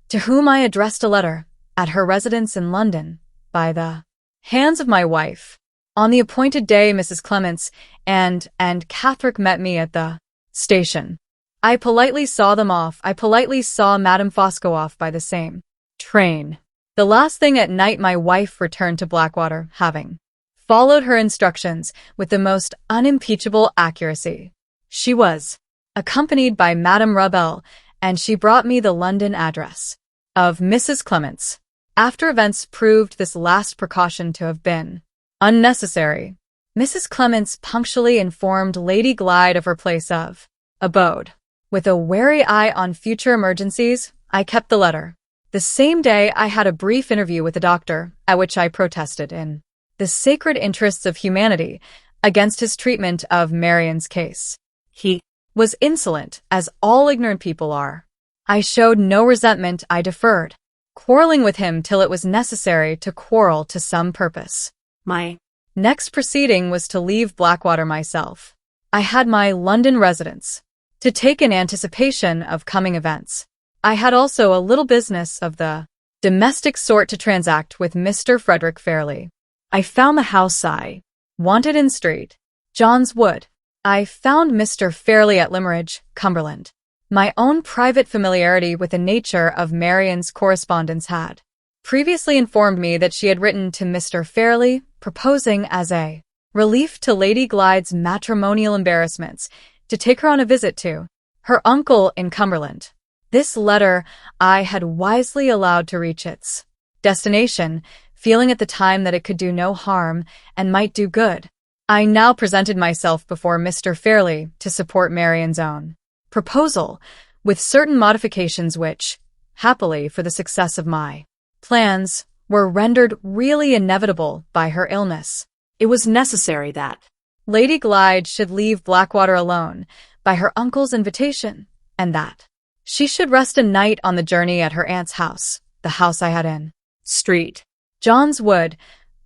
to whom I addressed a letter, at her residence in London, by the hands of my wife. On the appointed day, Mrs. Clements and Catherick met me at the station. I politely saw them off. I politely saw Madame Fosco off by the same train. The last thing at night, my wife returned to Blackwater, having followed her instructions with the most unimpeachable accuracy. She was accompanied by Madame Rubel, and she brought me the London address of Mrs. Clements. After events proved this last precaution to have been unnecessary, Mrs. Clements punctually informed Lady Glyde of her place of abode. With a wary eye on future emergencies, I kept the letter. The same day I had a brief interview with the doctor, at which I protested in the sacred interests of humanity against his treatment of Marian's case. He was insolent, as all ignorant people are. I showed no resentment. I deferred quarreling with him till it was necessary to quarrel to some purpose. My next proceeding was to leave Blackwater myself. I had my London residence to take in anticipation of coming events. I had also a little business of the Domestic sort to transact with Mr. Frederick Fairlie. I found the house I Wanted in street. John's Wood. I found Mr. Fairlie at Limeridge, Cumberland. My own private familiarity with the nature of Marian's correspondence had previously informed me that she had written to Mr. Fairlie, proposing as a relief to Lady Glyde's matrimonial embarrassments to take her on a visit to her uncle in Cumberland. This letter I had wisely allowed to reach its destination, feeling at the time that it could do no harm and might do good. I now presented myself before Mr. Fairlie to support Marian's own proposal, with certain modifications which, happily for the success of my plans, were rendered really inevitable by her illness. It was necessary that Lady Glyde should leave Blackwater alone by her uncle's invitation, and that she should rest a night on the journey at her aunt's house, the house I had in street John's Wood,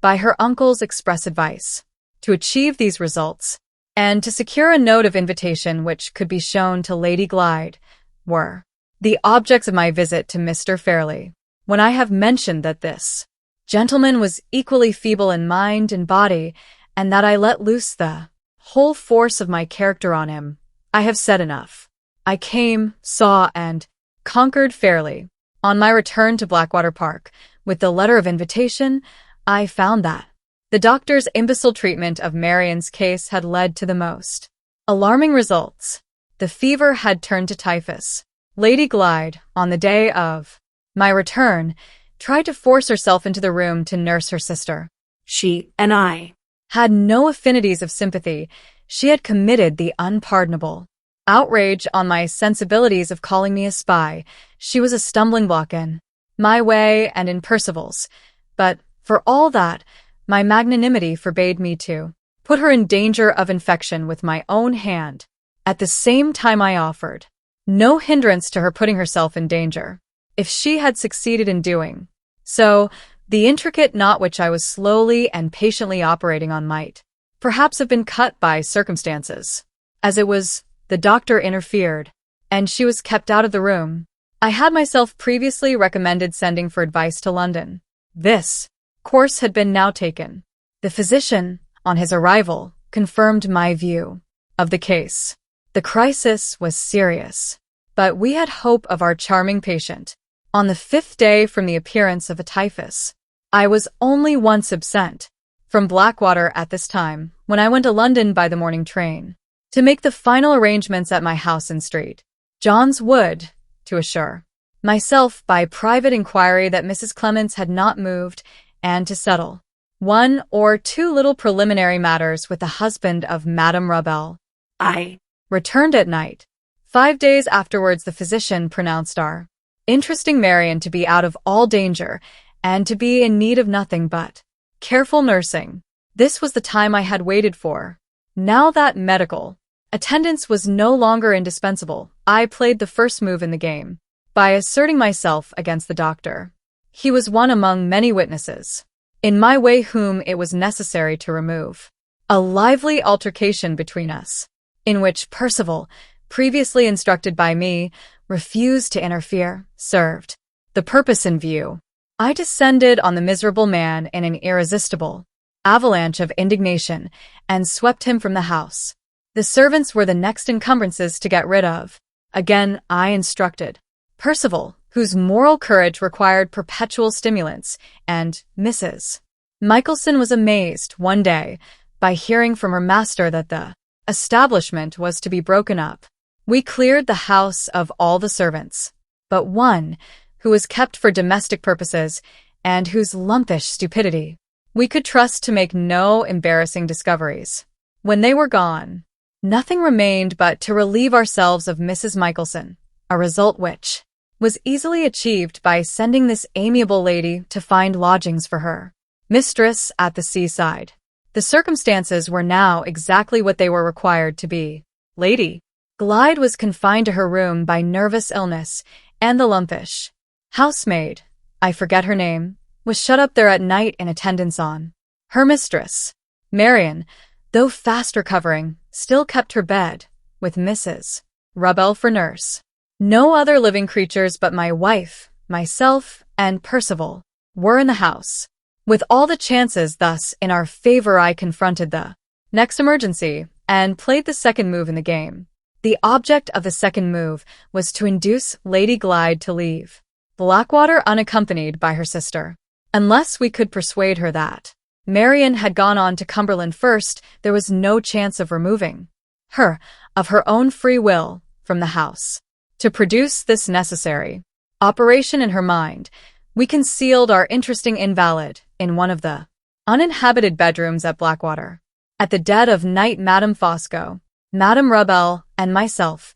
by her uncle's express advice. To achieve these results, and to secure a note of invitation which could be shown to Lady Glyde, were the objects of my visit to Mr. Fairlie. When I have mentioned that this gentleman was equally feeble in mind and body, and that I let loose the whole force of my character on him, I have said enough. I came, saw, and conquered Fairlie. On my return to Blackwater Park, with the letter of invitation, I found that the doctor's imbecile treatment of Marian's case had led to the most alarming results. The fever had turned to typhus. Lady Glyde, on the day of my return, tried to force herself into the room to nurse her sister. She and I had no affinities of sympathy. She had committed the unpardonable outrage on my sensibilities of calling me a spy. She was a stumbling block in my way and in Percival's, but for all that, my magnanimity forbade me to put her in danger of infection with my own hand. At the same time I offered no hindrance to her putting herself in danger, if she had succeeded in doing so. The intricate knot which I was slowly and patiently operating on might perhaps have been cut by circumstances. As it was, the doctor interfered, and she was kept out of the room. I had myself previously recommended sending for advice to London. This course had been now taken. The physician, on his arrival, confirmed my view of the case. The crisis was serious, but we had hope of our charming patient. On the 5th day from the appearance of a typhus, I was only once absent from Blackwater at this time, when I went to London by the morning train, to make the final arrangements at my house in street John's Wood, to assure myself by private inquiry that Mrs. Clements had not moved, and to settle one or two little preliminary matters with the husband of Madame Rabel. I returned at night. 5 days afterwards the physician pronounced our interesting Marian to be out of all danger, and to be in need of nothing but careful nursing. This was the time I had waited for. Now that medical attendance was no longer indispensable, I played the first move in the game by asserting myself against the doctor. He was one among many witnesses, in my way, whom it was necessary to remove. A lively altercation between us, in which Percival, previously instructed by me, refused to interfere, served the purpose in view. I descended on the miserable man in an irresistible avalanche of indignation and swept him from the house. The servants were the next encumbrances to get rid of. Again I instructed Percival, whose moral courage required perpetual stimulants, and Mrs. Michelson was amazed one day by hearing from her master that the establishment was to be broken up. We cleared the house of all the servants, but one, who was kept for domestic purposes, and whose lumpish stupidity we could trust to make no embarrassing discoveries. When they were gone, nothing remained but to relieve ourselves of Mrs. Michelson, a result which was easily achieved by sending this amiable lady to find lodgings for her mistress at the seaside. The circumstances were now exactly what they were required to be. Lady Glyde was confined to her room by nervous illness, and the lumpish housemaid, I forget her name, was shut up there at night in attendance on her mistress. Marian, though fast recovering, still kept her bed, with Mrs. Rabel for nurse. No other living creatures but my wife myself, and Percival were in the house. With all the chances thus in our favor, I confronted the next emergency and played the second move in the game. The object of the second move was to induce Lady Glyde to leave Blackwater unaccompanied by her sister. Unless we could persuade her that Marian had gone on to Cumberland first, there was no chance of removing her, of her own free will, from the house. To produce this necessary operation in her mind, we concealed our interesting invalid in one of the uninhabited bedrooms at Blackwater. At the dead of night, Madame Fosco, Madame Rebel, and myself,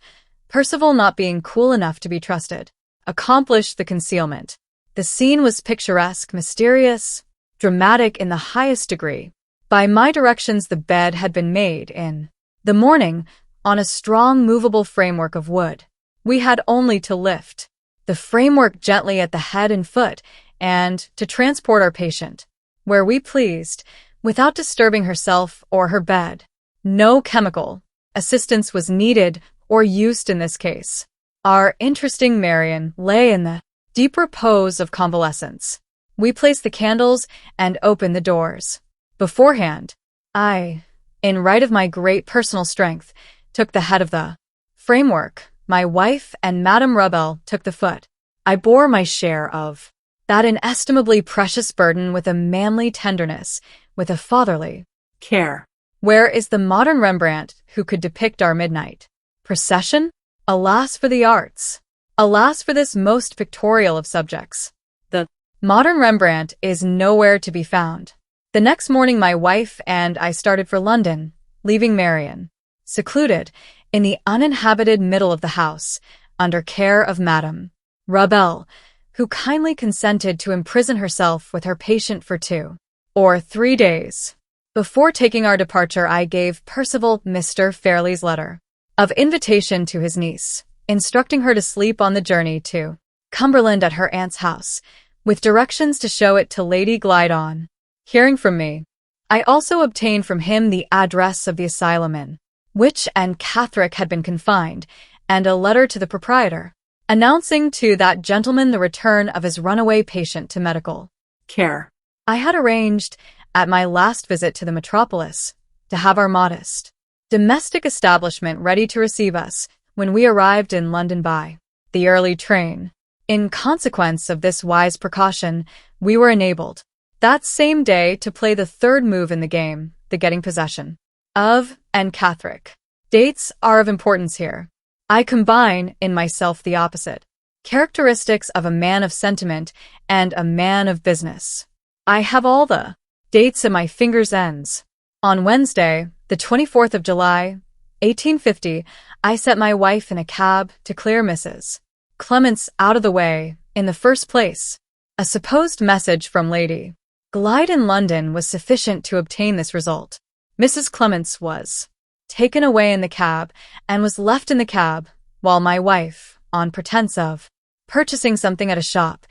Percival not being cool enough to be trusted, accomplished the concealment. The scene was picturesque, mysterious, dramatic in the highest degree. By my directions, the bed had been made in the morning on a strong movable framework of wood. We had only to lift the framework gently at the head and foot and to transport our patient where we pleased without disturbing herself or her bed. No chemical assistance was needed or used in this case. Our interesting Marian lay in the deep repose of convalescence. We placed the candles and opened the doors. Beforehand, I, in right of my great personal strength, took the head of the framework. My wife and Madame Rebel took the foot. I bore my share of that inestimably precious burden with a manly tenderness, with a fatherly care. Where is the modern Rembrandt who could depict our midnight procession? Alas for the arts! Alas for this most pictorial of subjects! The modern Rembrandt is nowhere to be found. The next morning my wife and I started for London, leaving Marian secluded in the uninhabited middle of the house, under care of Madame Rebel, who kindly consented to imprison herself with her patient for 2 or 3 days. Before taking our departure, I gave Percival Mr. Fairlie's letter of invitation to his niece, instructing her to sleep on the journey to Cumberland at her aunt's house, with directions to show it to Lady Glyde on hearing from me. I also obtained from him the address of the asylum in which Anne Catherick had been confined, and a letter to the proprietor, announcing to that gentleman the return of his runaway patient to medical care. I had arranged, at my last visit to the metropolis, to have our modest domestic establishment ready to receive us when we arrived in London by the early train. In consequence of this wise precaution, we were enabled that same day to play the third move in the game, the getting possession of Anne Catherick. Dates are of importance here. I combine in myself the opposite characteristics of a man of sentiment and a man of business. I have all the dates at my fingers' ends. On Wednesday, the 24th of July, 1850, I set my wife in a cab to clear Mrs. Clements out of the way. In the first place, a supposed message from Lady Glyde in London was sufficient to obtain this result. Mrs. Clements was taken away in the cab and was left in the cab, while my wife, on pretense of purchasing something at a shop,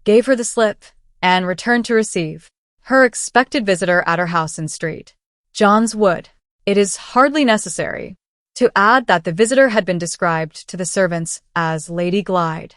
gave her the slip and returned to receive her expected visitor at her house in Street John's Wood. It is hardly necessary to add that the visitor had been described to the servants as Lady Glyde.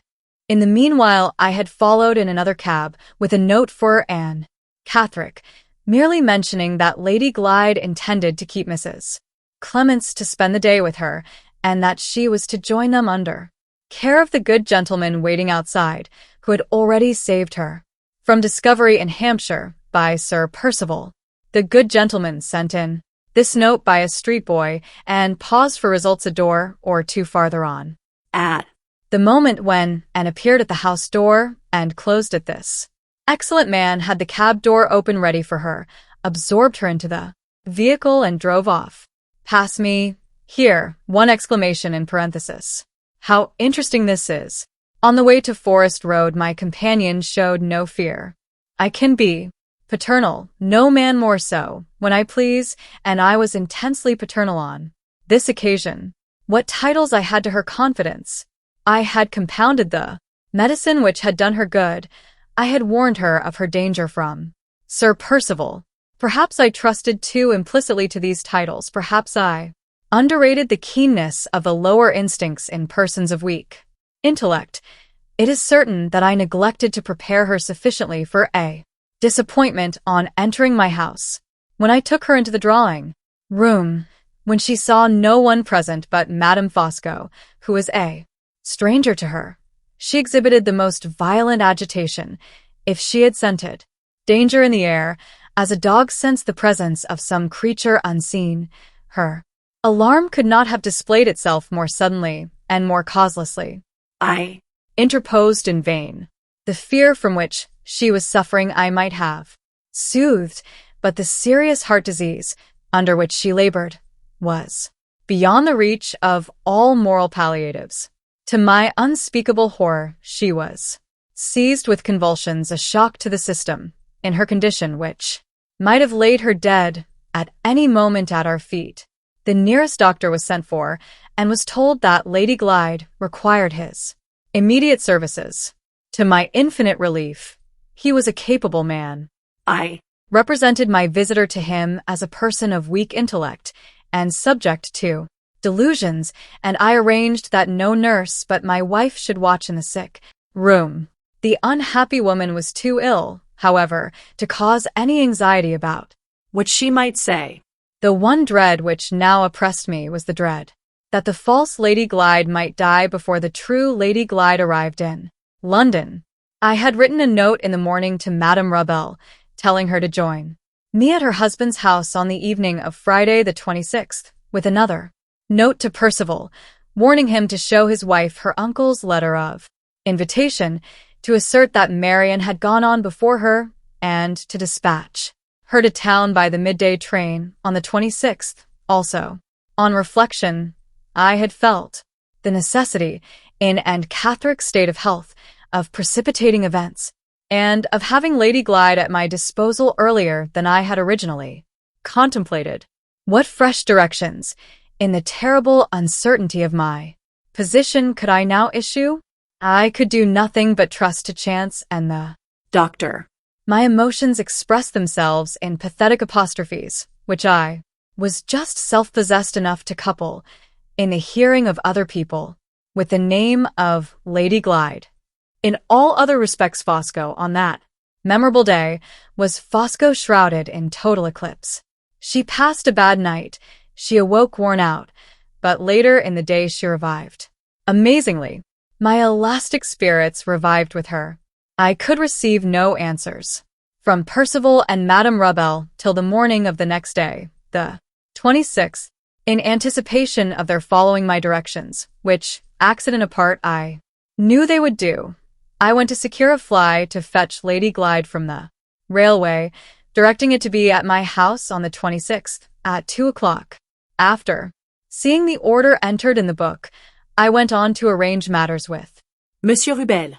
In the meanwhile, I had followed in another cab with a note for Anne Catherick, merely mentioning that Lady Glyde intended to keep Mrs. Clements to spend the day with her, and that she was to join them under care of the good gentleman waiting outside, who had already saved her from discovery in Hampshire by Sir Percival. The good gentleman sent in this note by a street boy and paused for results a door or 2 farther on. At the moment when Anne appeared at the house door and closed it, this excellent man had the cab door open ready for her, absorbed her into the vehicle and drove off. Pass me. Here, one exclamation in parenthesis. How interesting this is. On the way to Forest Road, my companion showed no fear. I can be paternal, no man more so, when I please, and I was intensely paternal on this occasion. What titles I had to her confidence! I had compounded the medicine which had done her good. I had warned her of her danger from Sir Percival. Perhaps I trusted too implicitly to these titles. Perhaps I underrated the keenness of the lower instincts in persons of weak intellect. It is certain that I neglected to prepare her sufficiently for a disappointment on entering my house. When I took her into the drawing room, when she saw no one present but Madame Fosco, who was a stranger to her, she exhibited the most violent agitation, if she had scented danger in the air, as a dog scents the presence of some creature unseen. Her alarm could not have displayed itself more suddenly and more causelessly. I interposed in vain. The fear from which she was suffering I might have soothed, but the serious heart disease under which she labored was beyond the reach of all moral palliatives. To my unspeakable horror, she was seized with convulsions, a shock to the system, in her condition which might have laid her dead at any moment at our feet. The nearest doctor was sent for, and was told that Lady Glyde required his immediate services. To my infinite relief, he was a capable man. I represented my visitor to him as a person of weak intellect and subject to delusions, and I arranged that no nurse but my wife should watch in the sick room. The unhappy woman was too ill, however, to cause any anxiety about what she might say. The one dread which now oppressed me was the dread that the false Lady Glyde might die before the true Lady Glyde arrived in London. I had written a note in the morning to Madame Rabel, telling her to join me at her husband's house on the evening of Friday the 26th, with another note to Percival, warning him to show his wife her uncle's letter of invitation, to assert that Marian had gone on before her, and to dispatch her to town by the midday train on the 26th also. On reflection, I had felt the necessity, in an catholic state of health, of precipitating events, and of having Lady Glyde at my disposal earlier than I had originally contemplated. What fresh directions, in the terrible uncertainty of my position, could I now issue? I could do nothing but trust to chance and the doctor. My emotions expressed themselves in pathetic apostrophes, which I was just self-possessed enough to couple, in the hearing of other people, with the name of Lady Glyde. In all other respects, Fosco, on that memorable day, was Fosco shrouded in total eclipse. She passed a bad night, she awoke worn out, but later in the day she revived. Amazingly, my elastic spirits revived with her. I could receive no answers from Percival and Madame Rabel till the morning of the next day, the 26th, in anticipation of their following my directions, which, accident apart, I knew they would do. I went to secure a fly to fetch Lady Glyde from the railway, directing it to be at my house on the 26th, at 2 o'clock. After seeing the order entered in the book, I went on to arrange matters with Monsieur Rubel.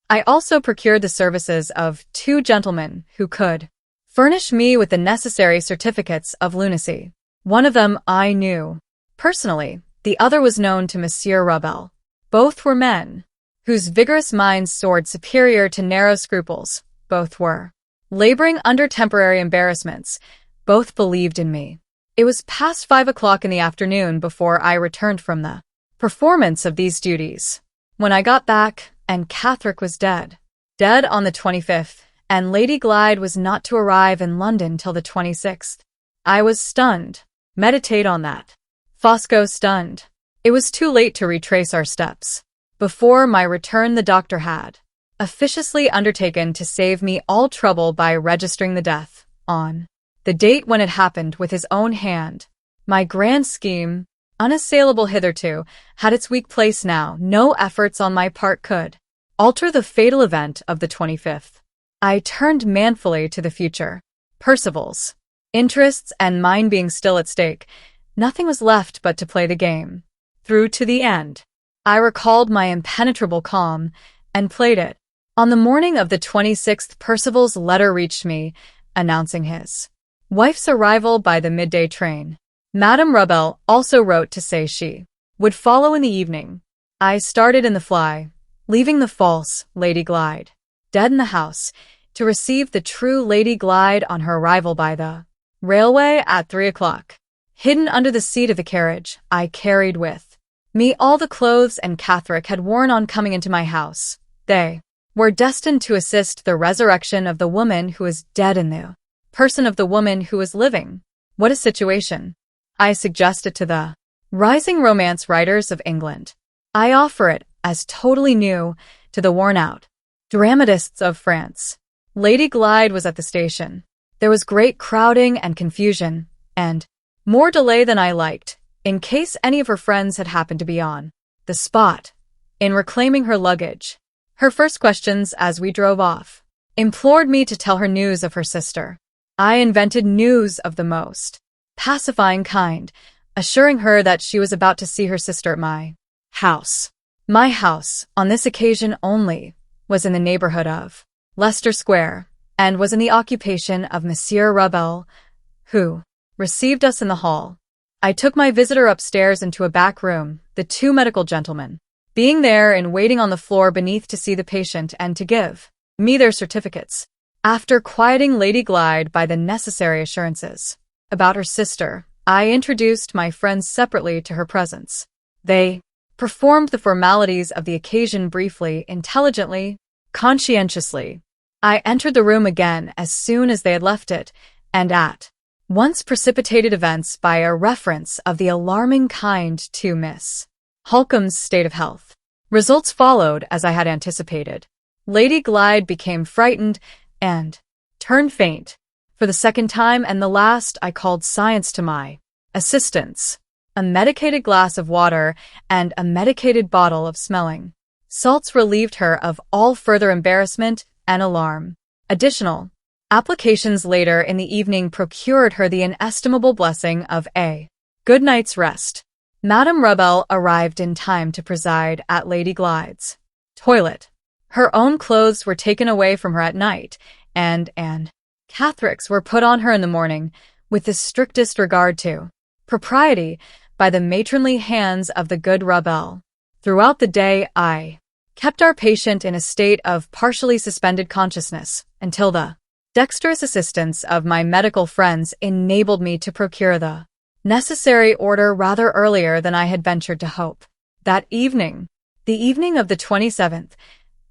I also procured the services of 2 gentlemen who could furnish me with the necessary certificates of lunacy. One of them I knew personally, the other was known to Monsieur Rabel. Both were men whose vigorous minds soared superior to narrow scruples. Both were laboring under temporary embarrassments. Both believed in me. It was past 5 o'clock in the afternoon before I returned from the performance of these duties. When I got back, and Catherine was dead. Dead on the 25th, and Lady Glyde was not to arrive in London till the 26th. I was stunned. Meditate on that. Fosco stunned. It was too late to retrace our steps. Before my return, the doctor had officiously undertaken to save me all trouble by registering the death, on the date when it happened, with his own hand. My grand scheme, unassailable hitherto, had its weak place now. No efforts on my part could alter the fatal event of the 25th. I turned manfully to the future. Percival's interests and mine being still at stake, nothing was left but to play the game through to the end. I recalled my impenetrable calm and played it. On the morning of the 26th, Percival's letter reached me, announcing his wife's arrival by the midday train. Madame Rabel also wrote to say she would follow in the evening. I started in the fly, leaving the false Lady Glyde dead in the house, to receive the true Lady Glyde on her arrival by the railway at 3 o'clock. Hidden under the seat of the carriage, I carried with me all the clothes and Catherine had worn on coming into my house. They were destined to assist the resurrection of the woman who is dead in the person of the woman who is living. What a situation! I suggest it to the rising romance writers of England. I offer it as totally new to the worn-out dramatists of France. Lady Glyde was at the station. There was great crowding and confusion, and more delay than I liked, in case any of her friends had happened to be on the spot, in reclaiming her luggage. Her first questions as we drove off implored me to tell her news of her sister. I invented news of the most pacifying kind, assuring her that she was about to see her sister at my house. My house, on this occasion only, was in the neighborhood of Leicester Square, and was in the occupation of Monsieur Rabel, who received us in the hall. I took my visitor upstairs into a back room, the two medical gentlemen being there and waiting on the floor beneath to see the patient and to give me their certificates. After quieting Lady Glyde by the necessary assurances about her sister, I introduced my friends separately to her presence. They performed the formalities of the occasion briefly, intelligently, conscientiously. I entered the room again as soon as they had left it, and at once precipitated events by a reference of the alarming kind to Miss Halcombe's state of health. Results followed as I had anticipated. Lady Glyde became frightened and turned faint. For the second time and the last, I called science to my assistance. A medicated glass of water and a medicated bottle of smelling salts relieved her of all further embarrassment and alarm. Additional applications later in the evening procured her the inestimable blessing of a good night's rest. Madame Rabel arrived in time to preside at Lady Glyde's toilet. Her own clothes were taken away from her at night, and Catherick's were put on her in the morning, with the strictest regard to propriety, by the matronly hands of the good Rabel. Throughout the day I kept our patient in a state of partially suspended consciousness, until the dexterous assistance of my medical friends enabled me to procure the necessary order rather earlier than I had ventured to hope. That evening, the evening of the 27th,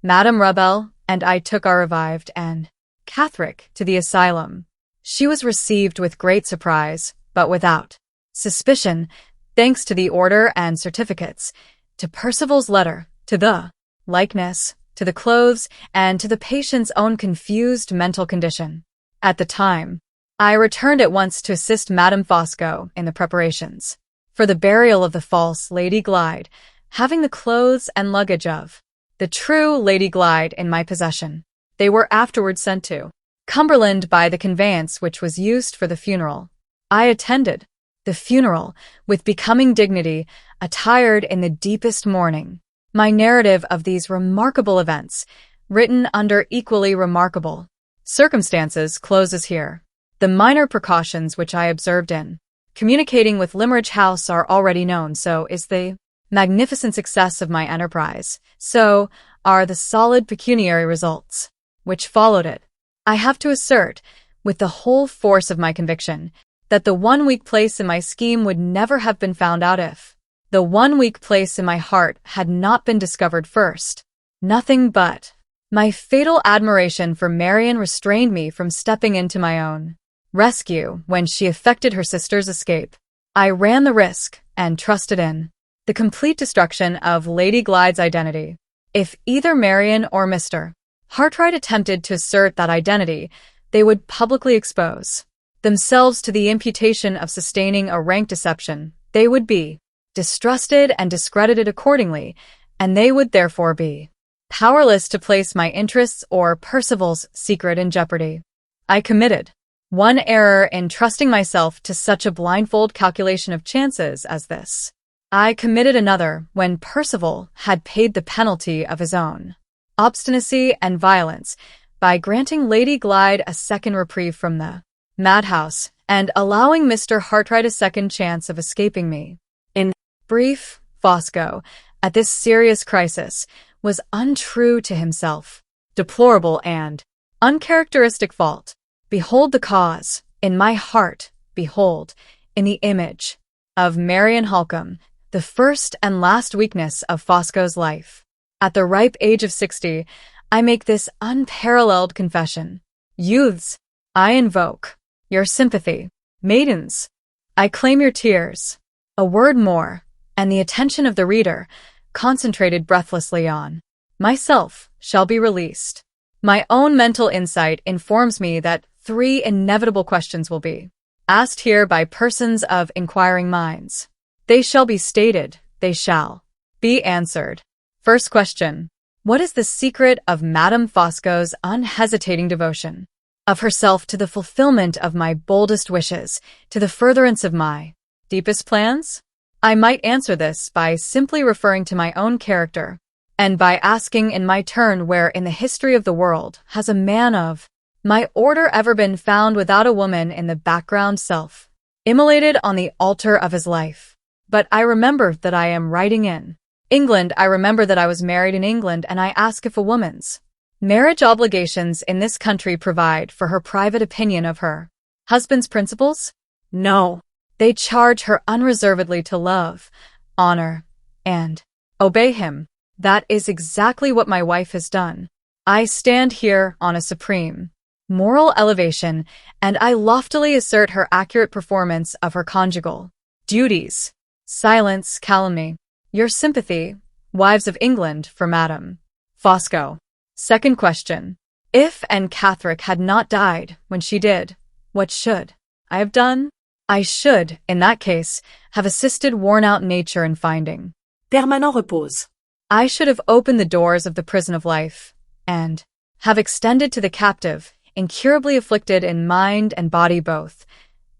Madame Rabel and I took our revived and Catherick to the asylum. She was received with great surprise, but without suspicion, thanks to the order and certificates, to Percival's letter, to the likeness, to the clothes, and to the patient's own confused mental condition. At the time, I returned at once to assist Madame Fosco in the preparations for the burial of the false Lady Glyde, having the clothes and luggage of the true Lady Glyde in my possession. They were afterwards sent to Cumberland by the conveyance which was used for the funeral. I attended the funeral with becoming dignity, attired in the deepest mourning. My narrative of these remarkable events, written under equally remarkable circumstances, closes here. The minor precautions which I observed in communicating with Limmeridge House are already known, so is the magnificent success of my enterprise, so are the solid pecuniary results which followed it. I have to assert, with the whole force of my conviction, that the one weak place in my scheme would never have been found out if the one weak place in my heart had not been discovered first. Nothing but my fatal admiration for Marian restrained me from stepping into my own rescue when she effected her sister's escape. I ran the risk and trusted in the complete destruction of Lady Glyde's identity. If either Marian or Mr. Hartright attempted to assert that identity, they would publicly expose themselves to the imputation of sustaining a rank deception. They would be distrusted and discredited accordingly, and they would therefore be powerless to place my interests or Percival's secret in jeopardy. I committed one error in trusting myself to such a blindfold calculation of chances as this. I committed another when Percival had paid the penalty of his own obstinacy and violence by granting Lady Glyde a second reprieve from the madhouse and allowing Mr. Hartright a second chance of escaping me. In brief, Fosco, at this serious crisis, was untrue to himself, deplorable and uncharacteristic fault. Behold the cause, in my heart, behold, in the image of Marian Halcombe, the first and last weakness of Fosco's life. At the ripe age of 60, I make this unparalleled confession. Youths, I invoke your sympathy. Maidens, I claim your tears. A word more, and the attention of the reader, concentrated breathlessly on myself, shall be released. My own mental insight informs me that 3 inevitable questions will be asked here by persons of inquiring minds. They shall be stated, they shall be answered. First question. What is the secret of Madame Fosco's unhesitating devotion of herself to the fulfillment of my boldest wishes, to the furtherance of my deepest plans? I might answer this by simply referring to my own character, and by asking in my turn where in the history of the world has a man of my order ever been found without a woman in the background self, immolated on the altar of his life. But I remember that I am writing in England. I remember that I was married in England, and I ask if a woman's marriage obligations in this country provide for her private opinion of her husband's principles? No. They charge her unreservedly to love, honor, and obey him. That is exactly what my wife has done. I stand here on a supreme moral elevation, and I loftily assert her accurate performance of her conjugal duties. Silence, calumny. Your sympathy, wives of England, for Madame Fosco. Second question. If Anne Catherick had not died when she did, what should I have done? I should, in that case, have assisted worn-out nature in finding Permanent repose. I should have opened the doors of the prison of life, and have extended to the captive, incurably afflicted in mind and body both,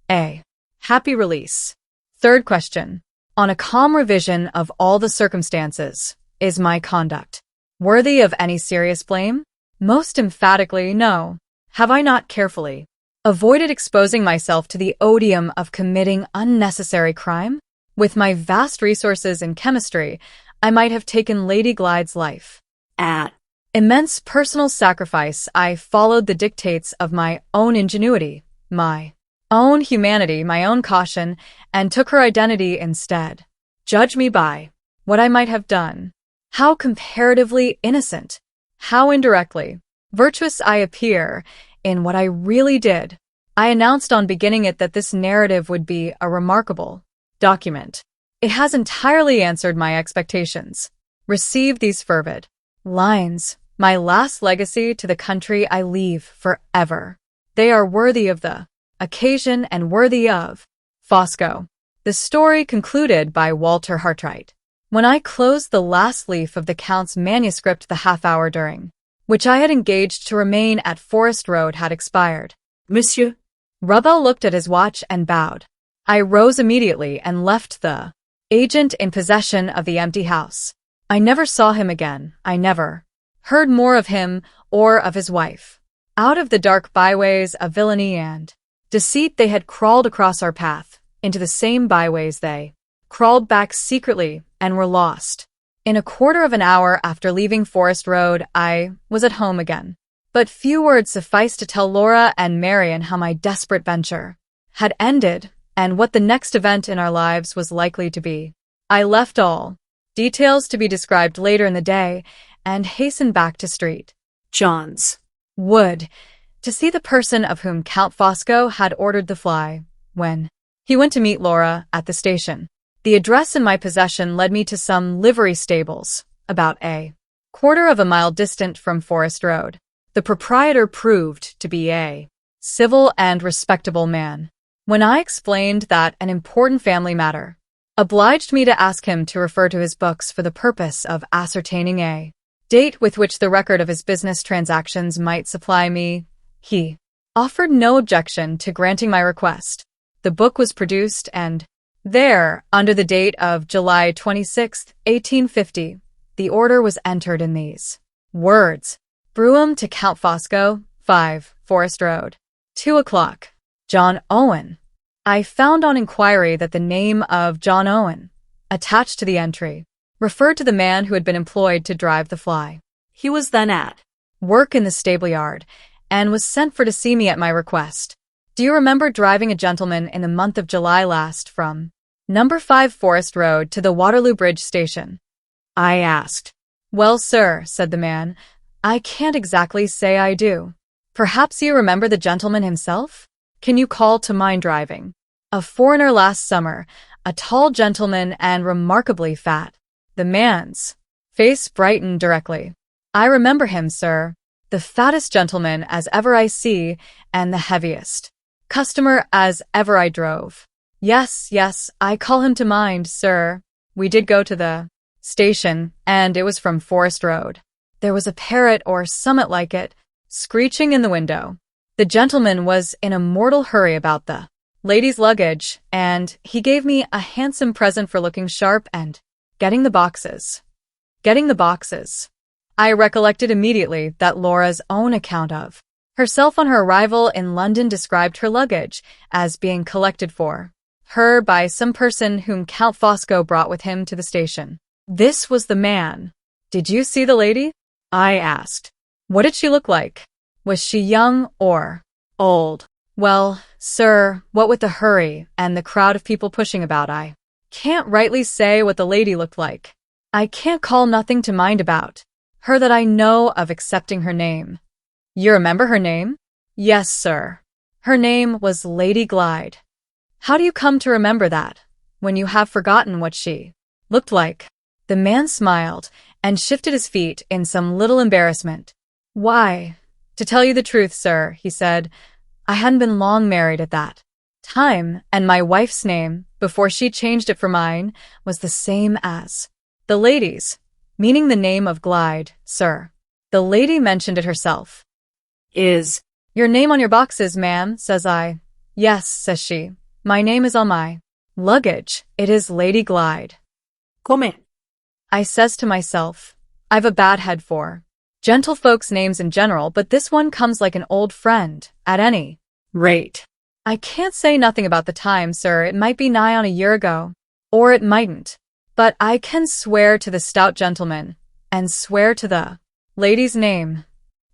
a happy release. Third question. On a calm revision of all the circumstances, is my conduct worthy of any serious blame? Most emphatically, no. Have I not carefully avoided exposing myself to the odium of committing unnecessary crime? With my vast resources in chemistry, I might have taken Lady Glyde's life. At Immense personal sacrifice, I followed the dictates of my own ingenuity, my own humanity, my own caution, and took her identity instead. Judge me by what I might have done. How comparatively innocent, how indirectly virtuous I appear in what I really did. I announced on beginning it that this narrative would be a remarkable document. It has entirely answered my expectations. Receive these fervid lines, my last legacy to the country I leave forever. They are worthy of the occasion and worthy of Fosco. The story concluded by Walter Hartright. When I closed the last leaf of the Count's manuscript, the half-hour during which I had engaged to remain at Forest Road had expired. Monsieur. Rouvel looked at his watch and bowed. I rose immediately and left the agent in possession of the empty house. I never saw him again. I never heard more of him or of his wife. Out of the dark byways of villainy and deceit they had crawled across our path. Into the same byways they crawled back secretly and were lost. In a quarter of an hour after leaving Forest Road, I was at home again. But few words sufficed to tell Laura and Marian how my desperate venture had ended and what the next event in our lives was likely to be. I left all details to be described later in the day and hastened back to Street John's Wood to see the person of whom Count Fosco had ordered the fly when he went to meet Laura at the station. The address in my possession led me to some livery stables, about a quarter of a mile distant from Forest Road. The proprietor proved to be a civil and respectable man. When I explained that an important family matter obliged me to ask him to refer to his books for the purpose of ascertaining a date with which the record of his business transactions might supply me, he offered no objection to granting my request. The book was produced, and there, under the date of July 26, 1850, the order was entered in these words: Brougham to Count Fosco, 5, Forest Road, 2 o'clock. John Owen. I found on inquiry that the name of John Owen, attached to the entry, referred to the man who had been employed to drive the fly. He was then at work in the stable yard, and was sent for to see me at my request. Do you remember driving a gentleman in the month of July last from number 5 Forest Road to the Waterloo Bridge station? I asked. Well, sir, said the man, I can't exactly say I do. Perhaps you remember the gentleman himself? Can you call to mind driving? A foreigner last summer, a tall gentleman and remarkably fat. The man's face brightened directly. I remember him, sir. The fattest gentleman as ever I see, and the heaviest customer as ever I drove. Yes, I call him to mind, sir. We did go to the station, and it was from Forest Road. There was a parrot or summit like it, screeching in the window. The gentleman was in a mortal hurry about the lady's luggage, and he gave me a handsome present for looking sharp and getting the boxes. I recollected immediately that Laura's own account of herself on her arrival in London described her luggage as being collected for her by some person whom Count Fosco brought with him to the station. This was the man. Did you see the lady? I asked. What did she look like? Was she young or old? Well, sir, what with the hurry and the crowd of people pushing about, I can't rightly say what the lady looked like. I can't call nothing to mind about her that I know of excepting her name. You remember her name? Yes, sir. Her name was Lady Glyde. How do you come to remember that, when you have forgotten what she looked like? The man smiled and shifted his feet in some little embarrassment. Why, to tell you the truth, sir, he said, I hadn't been long married at that time, and my wife's name, before she changed it for mine, was the same as the lady's, meaning the name of Glyde, sir. The lady mentioned it herself. Is your name on your boxes, ma'am? Says I. Yes, says she. My name is on my luggage. It is Lady Glyde. Come. I says to myself, I've a bad head for gentlefolks' names in general, but this one comes like an old friend, at any rate. I can't say nothing about the time, sir. It might be nigh on a year ago, or it mightn't. But I can swear to the stout gentleman, and swear to the lady's name.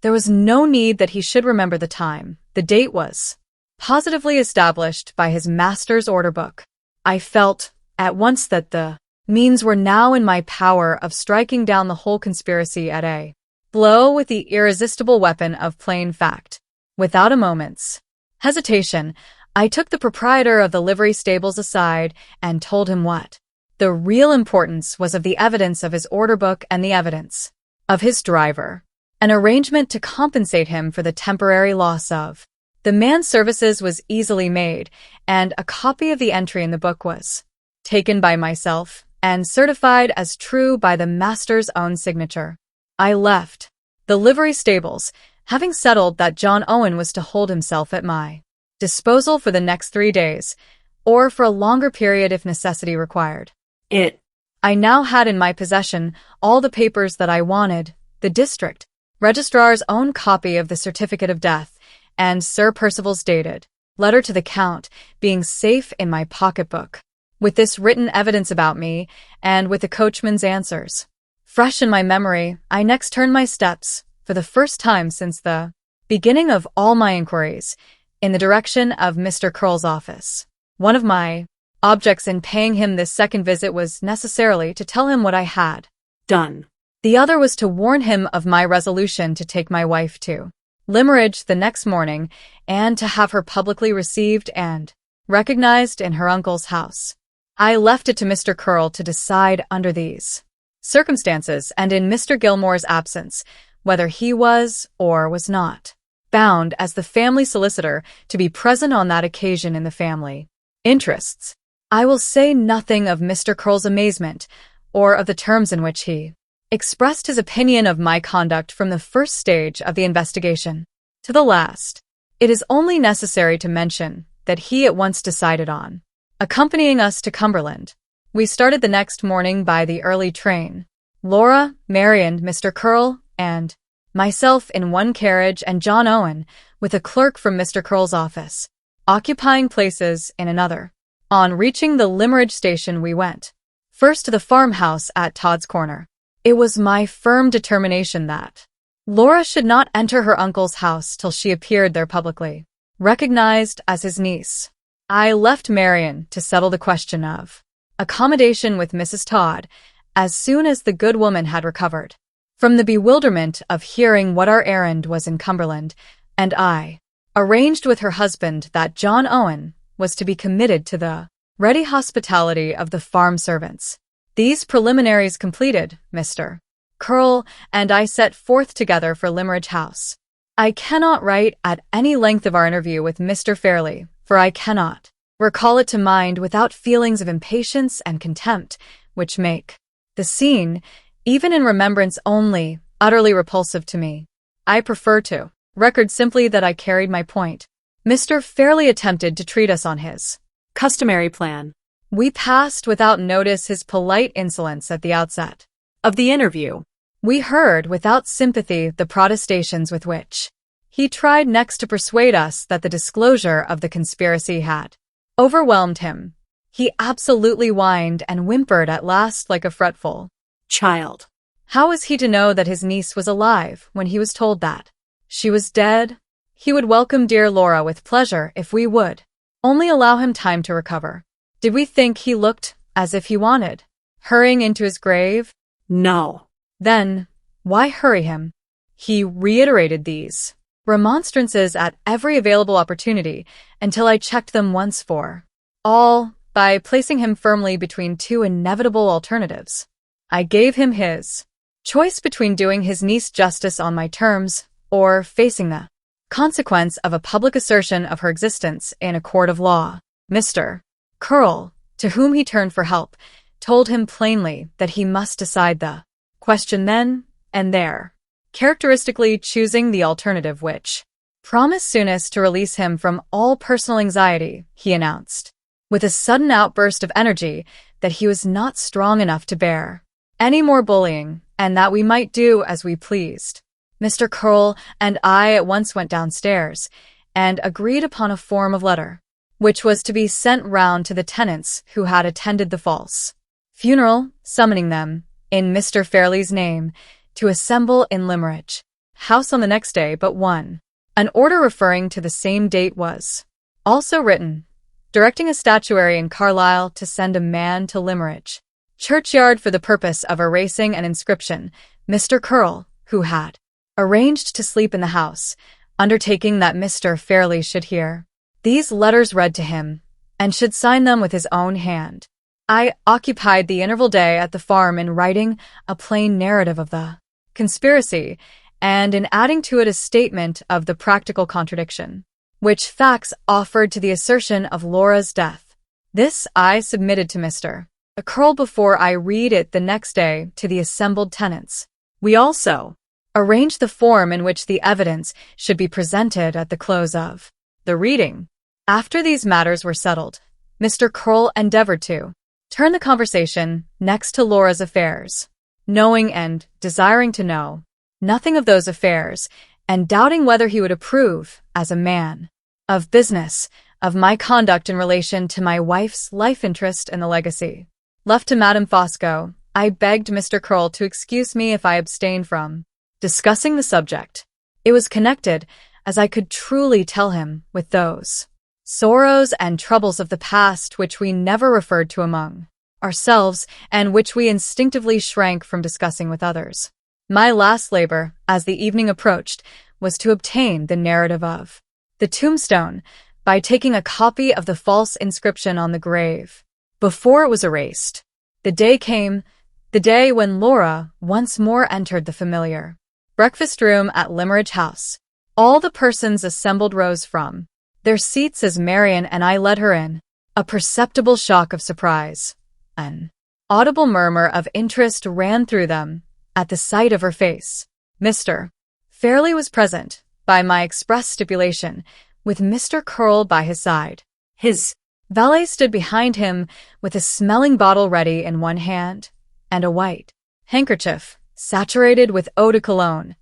There was no need that he should remember the time. The date was positively established by his master's order book. I felt at once that the means were now in my power of striking down the whole conspiracy at a blow with the irresistible weapon of plain fact. Without a moment's hesitation, I took the proprietor of the livery stables aside and told him what the real importance was of the evidence of his order book and the evidence of his driver. An arrangement to compensate him for the temporary loss of the man's services was easily made, and a copy of the entry in the book was taken by myself and certified as true by the master's own signature. I left the livery stables, having settled that John Owen was to hold himself at my disposal for the next 3 days, or for a longer period if necessity required. I now had in my possession all the papers that I wanted, the district registrar's own copy of the certificate of death, and Sir Percival's dated letter to the Count being safe in my pocketbook. With this written evidence about me, and with the coachman's answers fresh in my memory, I next turned my steps, for the first time since the beginning of all my inquiries, in the direction of Mr. Curl's office. One of my objects in paying him this second visit was necessarily to tell him what I had done. The other was to warn him of my resolution to take my wife to Limeridge the next morning, and to have her publicly received and recognized in her uncle's house. I left it to Mr. Curl to decide under these circumstances, and in Mr. Gilmore's absence, whether he was or was not bound as the family solicitor to be present on that occasion in the family interests. I will say nothing of Mr. Curl's amazement, or of the terms in which he expressed his opinion of my conduct from the first stage of the investigation to the last. It is only necessary to mention that he at once decided on accompanying us to Cumberland. We started the next morning by the early train. Laura, Marian, Mr. Curl, and myself in one carriage, and John Owen, with a clerk from Mr. Curl's office, occupying places in another. On reaching the Limeridge station, we went first to the farmhouse at Todd's Corner. It was my firm determination that Laura should not enter her uncle's house till she appeared there publicly, recognized as his niece. I left Marian to settle the question of accommodation with Mrs. Todd as soon as the good woman had recovered From the bewilderment of hearing what our errand was in Cumberland, and I arranged with her husband that John Owen was to be committed to the ready hospitality of the farm servants. These preliminaries completed, Mr. Curl and I set forth together for Limeridge House. I cannot write at any length of our interview with Mr. Fairlie, for I cannot recall it to mind without feelings of impatience and contempt, which make the scene, even in remembrance only, utterly repulsive to me. I prefer to record simply that I carried my point. Mr. Fairlie attempted to treat us on his Customary plan We passed without notice his polite insolence at the outset of the interview. We heard without sympathy the protestations with which he tried next to persuade us that the disclosure of the conspiracy had overwhelmed him. He absolutely whined and whimpered at last like a fretful child. How was he to know that his niece was alive when he was told that she was dead? He would welcome dear Laura with pleasure if we would only allow him time to recover. Did we think he looked as if he wanted hurrying into his grave? No. Then, why hurry him? He reiterated these remonstrances at every available opportunity until I checked them once for all by placing him firmly between two inevitable alternatives. I gave him his choice between doing his niece justice on my terms or facing the consequence of a public assertion of her existence in a court of law. Mr. Curl, to whom he turned for help, told him plainly that he must decide the question then and there, characteristically choosing the alternative which promised soonest to release him from all personal anxiety. He announced, with a sudden outburst of energy, that he was not strong enough to bear any more bullying, and that we might do as we pleased. Mr. Curl and I at once went downstairs and agreed upon a form of letter, which was to be sent round to the tenants who had attended the false funeral, summoning them, in Mr. Fairlie's name, to assemble in Limeridge House on the next day but one. An order referring to the same date was also written, directing a statuary in Carlisle to send a man to Limeridge churchyard for the purpose of erasing an inscription. Mr. Curl, who had arranged to sleep in the house, undertaking that Mr. Fairlie should hear these letters read to him, and should sign them with his own hand. I occupied the interval day at the farm in writing a plain narrative of the conspiracy, and in adding to it a statement of the practical contradiction, which facts offered to the assertion of Laura's death. This I submitted to Mr. Curl before I read it the next day to the assembled tenants. We also arranged the form in which the evidence should be presented at the close of the reading. After these matters were settled, Mr. Curl endeavored to turn the conversation next to Laura's affairs, knowing and desiring to know nothing of those affairs, and doubting whether he would approve, as a man of business, of my conduct in relation to my wife's life interest in the legacy left to Madame Fosco. I begged Mr. Curl to excuse me if I abstained from discussing the subject. It was connected, as I could truly tell him, with those sorrows and troubles of the past which we never referred to among ourselves, and which we instinctively shrank from discussing with others. My last labor, as the evening approached, was to obtain the narrative of the tombstone by taking a copy of the false inscription on the grave before it was erased. The day came, the day when Laura once more entered the familiar breakfast room at Limeridge House. All the persons assembled rose from their seats as Marian and I led her in. A perceptible shock of surprise, an audible murmur of interest ran through them at the sight of her face. Mr. Fairlie was present, by my express stipulation, with Mr. Curl by his side. His valet stood behind him with a smelling bottle ready in one hand and a white handkerchief, saturated with eau de cologne,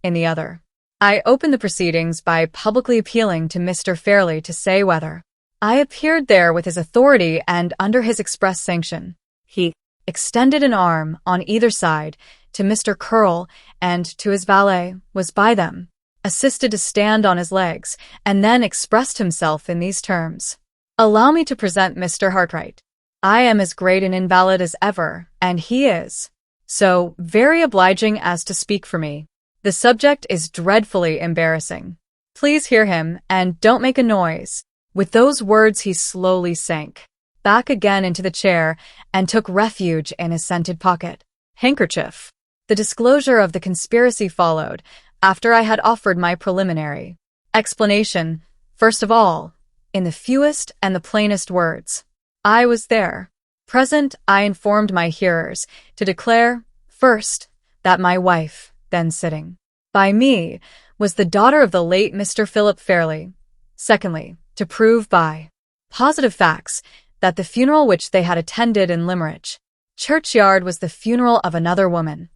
in the other. I opened the proceedings by publicly appealing to Mr. Fairlie to say whether I appeared there with his authority and under his express sanction. He extended an arm on either side to Mr. Curl and to his valet, was by them assisted to stand on his legs, and then expressed himself in these terms. Allow me to present Mr. Hartright. I am as great an invalid as ever, and he is so very obliging as to speak for me. The subject is dreadfully embarrassing. Please hear him, and don't make a noise." With those words he slowly sank back again into the chair and took refuge in his scented pocket handkerchief. The disclosure of the conspiracy followed after I had offered my preliminary explanation. First of all, in the fewest and the plainest words, I was there. Present, I informed my hearers to declare, first, that my wife, then sitting by me, was the daughter of the late Mr. Philip Fairlie. Secondly, to prove by positive facts that the funeral which they had attended in Limerick churchyard was the funeral of another woman.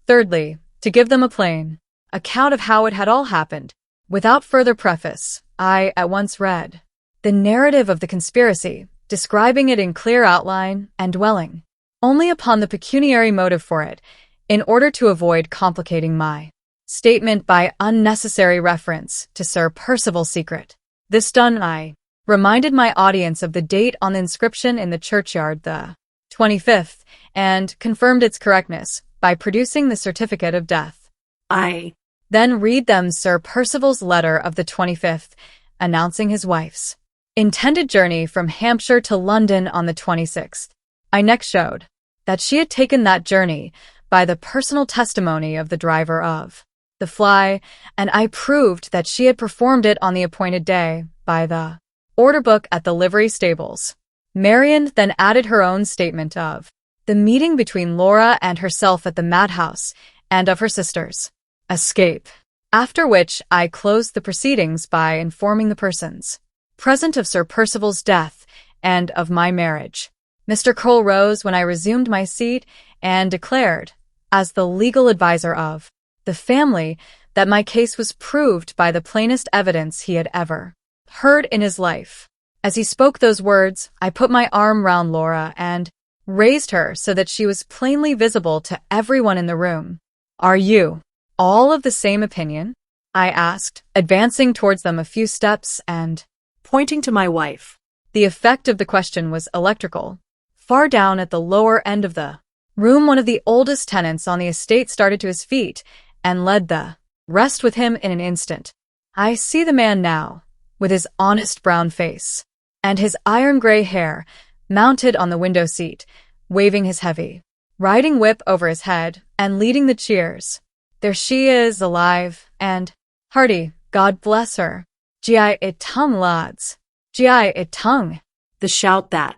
Thirdly, to give them a plain account of how it had all happened. Without further preface, I at once read the narrative of the conspiracy, describing it in clear outline and dwelling only upon the pecuniary motive for it, in order to avoid complicating my statement by unnecessary reference to Sir Percival's secret. This done, I reminded my audience of the date on the inscription in the churchyard, the 25th, and confirmed its correctness by producing the certificate of death. I then read them Sir Percival's letter of the 25th, announcing his wife's intended journey from Hampshire to London on the 26th. I next showed that she had taken that journey by the personal testimony of the driver of the fly, and I proved that she had performed it on the appointed day by the order book at the livery stables. Marian then added her own statement of the meeting between Laura and herself at the madhouse and of her sister's escape, after which I closed the proceedings by informing the persons present of Sir Percival's death and of my marriage. Mr. Kroll rose when I resumed my seat and declared, as the legal adviser of the family, that my case was proved by the plainest evidence he had ever heard in his life. As he spoke those words, I put my arm round Laura and raised her so that she was plainly visible to everyone in the room. "Are you all of the same opinion?" I asked, advancing towards them a few steps and Pointing to my wife. the effect of the question was electrical. Far down at the lower end of the room, one of the oldest tenants on the estate started to his feet and led the rest with him in an instant. I see the man now, with his honest brown face and his iron-gray hair, mounted on the window seat, waving his heavy riding whip over his head and leading the cheers. There she is, alive and hearty, God bless her. Gi it tongue, lads. Gi it tongue. The shout that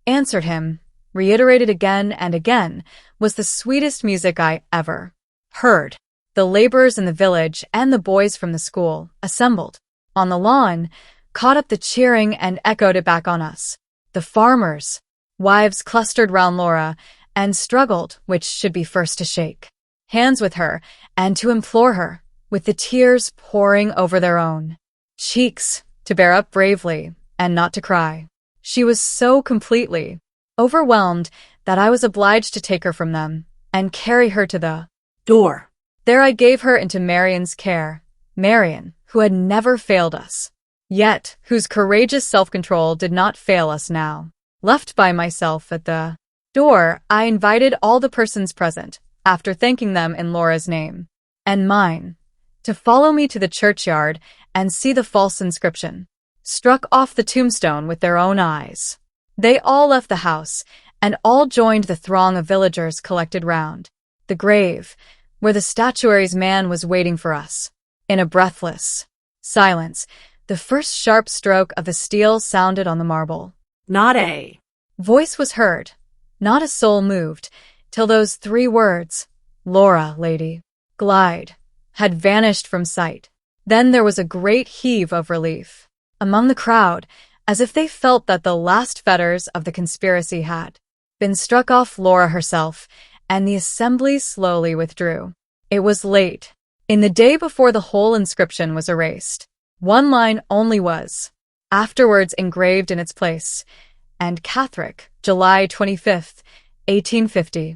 Answered him, reiterated again and again, was the sweetest music I ever heard. The laborers in the village and the boys from the school, assembled on the lawn, caught up the cheering and echoed it back on us. The farmers' wives clustered round Laura and struggled which should be first to shake hands with her and to implore her, with the tears pouring over their own cheeks, to bear up bravely and not to cry. She was so completely overwhelmed that I was obliged to take her from them and carry her to the door. There I gave her into Marian's care, Marian, who had never failed us, yet whose courageous self-control did not fail us now. Left by myself at the door, I invited all the persons present, after thanking them in Laura's name and mine, to follow me to the churchyard and see the false inscription struck off the tombstone with their own eyes. They all left the house, and all joined the throng of villagers collected round the grave, where the statuary's man was waiting for us. In a breathless silence, the first sharp stroke of the steel sounded on the marble. Not a voice was heard, not a soul moved, till those three words, "Laura, lady, glide," had vanished from sight. Then there was a great heave of relief among the crowd, as if they felt that the last fetters of the conspiracy had been struck off Laura herself, and the assembly slowly withdrew. It was late in the day before the whole inscription was erased. One line only was afterwards engraved in its place, and Catherick, July 25th, 1850.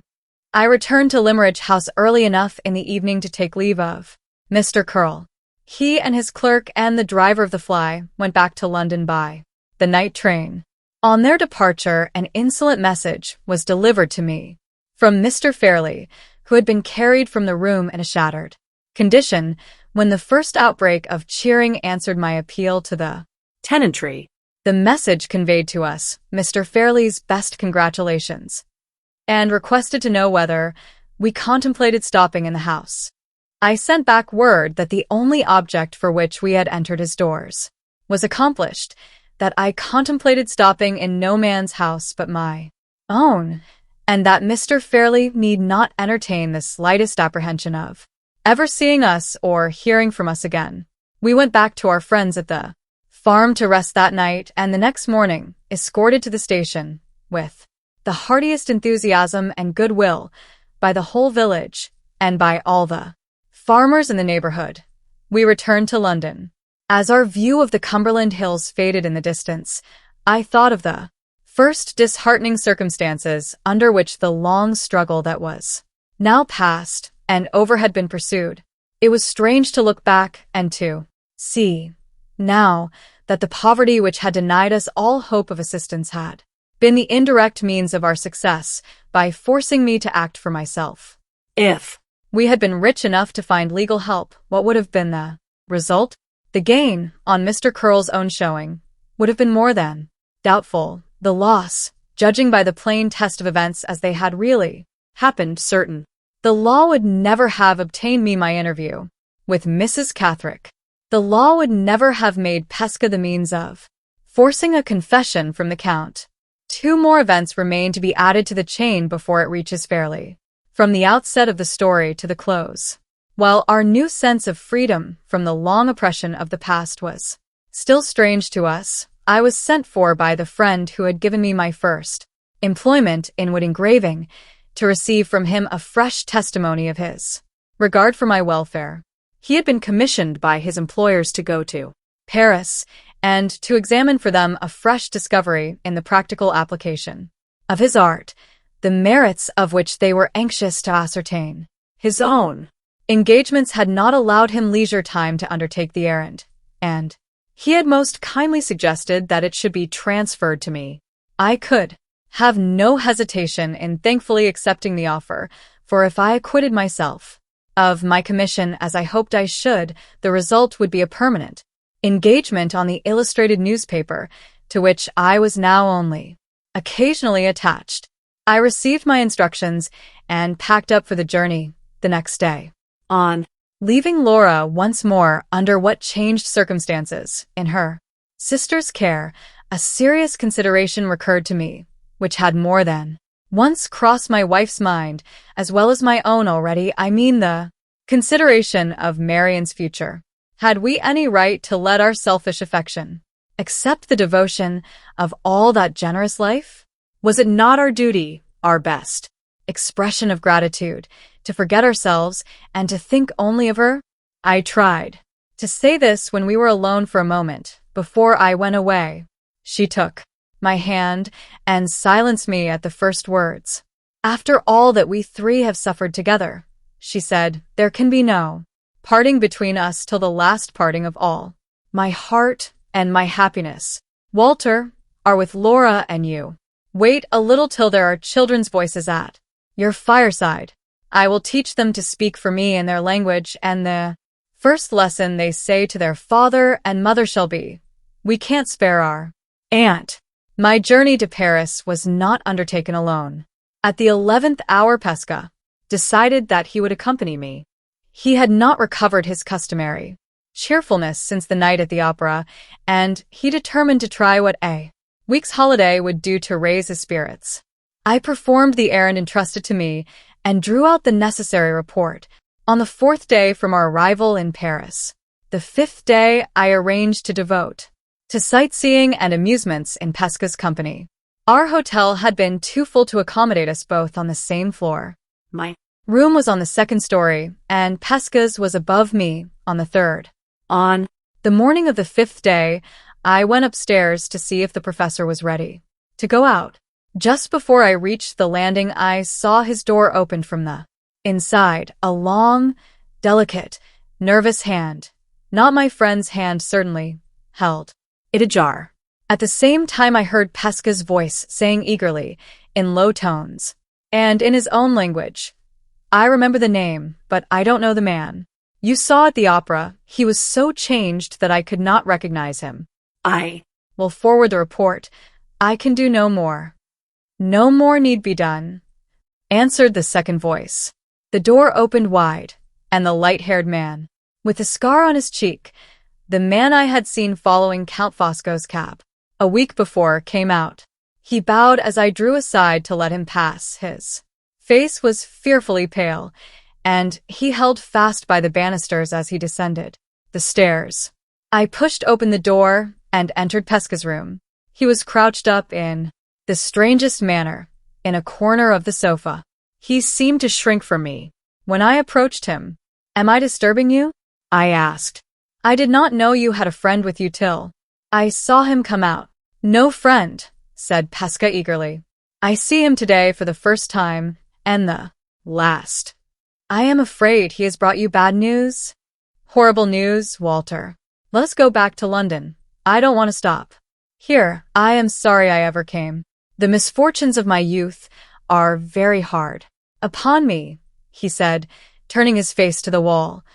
I returned to Limerick House early enough in the evening to take leave of Mr. Curl. He and his clerk and the driver of the fly went back to London by the night train. On their departure, an insolent message was delivered to me from Mr. Fairlie, who had been carried from the room in a shattered condition when the first outbreak of cheering answered my appeal to the tenantry. The message conveyed to us Mr. Fairlie's best congratulations, and requested to know whether we contemplated stopping in the house. I sent back word that the only object for which we had entered his doors was accomplished, that I contemplated stopping in no man's house but my own, and that Mr. Fairlie need not entertain the slightest apprehension of ever seeing us or hearing from us again. We went back to our friends at the farm to rest that night, and the next morning escorted to the station, with the heartiest enthusiasm and goodwill, by the whole village, and by all the farmers in the neighborhood. We returned to London. As our view of the Cumberland hills faded in the distance, I thought of the first disheartening circumstances under which the long struggle that was now past and over had been pursued. It was strange to look back and to see now that the poverty which had denied us all hope of assistance had been the indirect means of our success by forcing me to act for myself. If we had been rich enough to find legal help, what would have been the result? The gain, on Mr. Curl's own showing, would have been more than doubtful. The loss, judging by the plain test of events as they had really happened, certain. The law would never have obtained me my interview with Mrs. Catherick. The law would never have made Pesca the means of forcing a confession from the Count. 2 more events remain to be added to the chain before it reaches Fairlie, from the outset of the story to the close. While our new sense of freedom from the long oppression of the past was still strange to us, I was sent for by the friend who had given me my first employment in wood engraving to receive from him a fresh testimony of his regard for my welfare. He had been commissioned by his employers to go to Paris and to examine for them a fresh discovery in the practical application of his art, the merits of which they were anxious to ascertain. His own engagements had not allowed him leisure time to undertake the errand, and he had most kindly suggested that it should be transferred to me. I could have no hesitation in thankfully accepting the offer, for if I acquitted myself of my commission as I hoped I should, the result would be a permanent engagement on the illustrated newspaper, to which I was now only occasionally attached. I received my instructions and packed up for the journey the next day. On leaving Laura once more under what changed circumstances in her sister's care, a serious consideration recurred to me, which had more than once crossed my wife's mind, as well as my own already. I mean the consideration of Marian's future. Had we any right to let our selfish affection accept the devotion of all that generous life? Was it not our duty, our best expression of gratitude, to forget ourselves and to think only of her? I tried to say this when we were alone for a moment before I went away. She took my hand and silenced me at the first words. After all that we 3 have suffered together, she said, there can be no parting between us till the last parting of all. My heart and my happiness, Walter, are with Laura and you. Wait a little till there are children's voices at your fireside. I will teach them to speak for me in their language, and the first lesson they say to their father and mother shall be, we can't spare our aunt. My journey to Paris was not undertaken alone. At the 11th hour Pesca decided that he would accompany me. He had not recovered his customary cheerfulness since the night at the opera, and he determined to try what a week's holiday would do to raise his spirits. I performed the errand entrusted to me and drew out the necessary report. On the 4th day from our arrival in Paris, the 5th day I arranged to devote to sightseeing and amusements in Pesca's company. Our hotel had been too full to accommodate us both on the same floor. My room was on the 2nd story, and Pesca's was above me on the 3rd. On the morning of the 5th day, I went upstairs to see if the professor was ready to go out. Just before I reached the landing, I saw his door opened from the inside. A long, delicate, nervous hand, not my friend's hand certainly, held it ajar. At the same time I heard Pesca's voice saying eagerly, in low tones, And in his own language. I remember the name, but I don't know the man. You saw at the opera, he was so changed that I could not recognize him. I Will forward the report. I can do no more. No more need be done, answered the second voice. The door opened wide, and the light-haired man, with a scar on his cheek, the man I had seen following Count Fosco's cab a week before, came out. He bowed as I drew aside to let him pass. His face was fearfully pale, and he held fast by the banisters as he descended the stairs. I pushed open the door and entered Pesca's room. He was crouched up in the strangest manner, in a corner of the sofa. He seemed to shrink from me. When I approached him, "Am I disturbing you?" I asked. "I did not know you had a friend with you till I saw him come out." "No friend," said Pesca eagerly. "I see him today for the first time, and the last. I am afraid he has brought you bad news." "Horrible news, Walter. Let us go back to London. I don't want to stop here. I am sorry I ever came. The misfortunes of my youth are very hard upon me," he said, turning his face to the wall.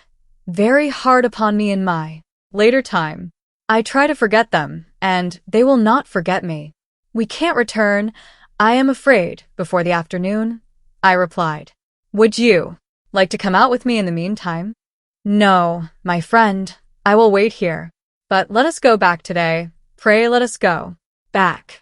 "Very hard upon me in my later time. I try to forget them, and they will not forget me. We can't return, I am afraid, before the afternoon," I replied. "Would you like to come out with me in the meantime?" "No, my friend, I will wait here. But let us go back today. Pray let us go back."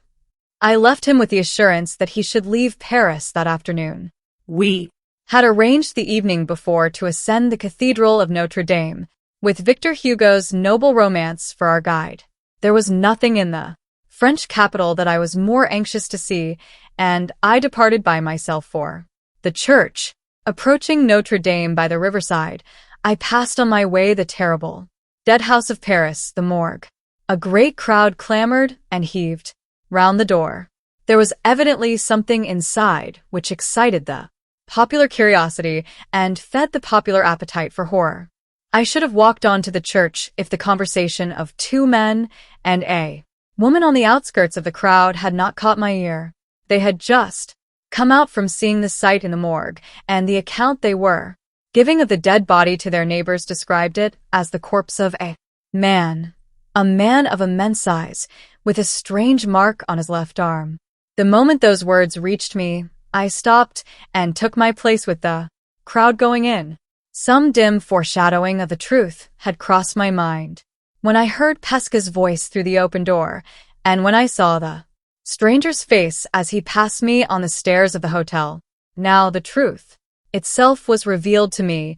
I left him with the assurance that he should leave Paris that afternoon. We had arranged the evening before to ascend the Cathedral of Notre Dame, with Victor Hugo's noble romance for our guide. There was nothing in the French capital that I was more anxious to see, and I departed by myself for the church. Approaching Notre Dame by the riverside, I passed on my way the terrible dead house of Paris, the morgue. A great crowd clamored and heaved round the door. There was evidently something inside which excited the popular curiosity and fed the popular appetite for horror. I should have walked on to the church if the conversation of two men and a woman on the outskirts of the crowd had not caught my ear. They had just come out from seeing the sight in the morgue, and the account they were giving of the dead body to their neighbors described it as the corpse of a man of immense size, with a strange mark on his left arm. The moment those words reached me, I stopped and took my place with the crowd going in. Some dim foreshadowing of the truth had crossed my mind when I heard Pesca's voice through the open door, and when I saw the stranger's face as he passed me on the stairs of the hotel. Now the truth itself was revealed to me,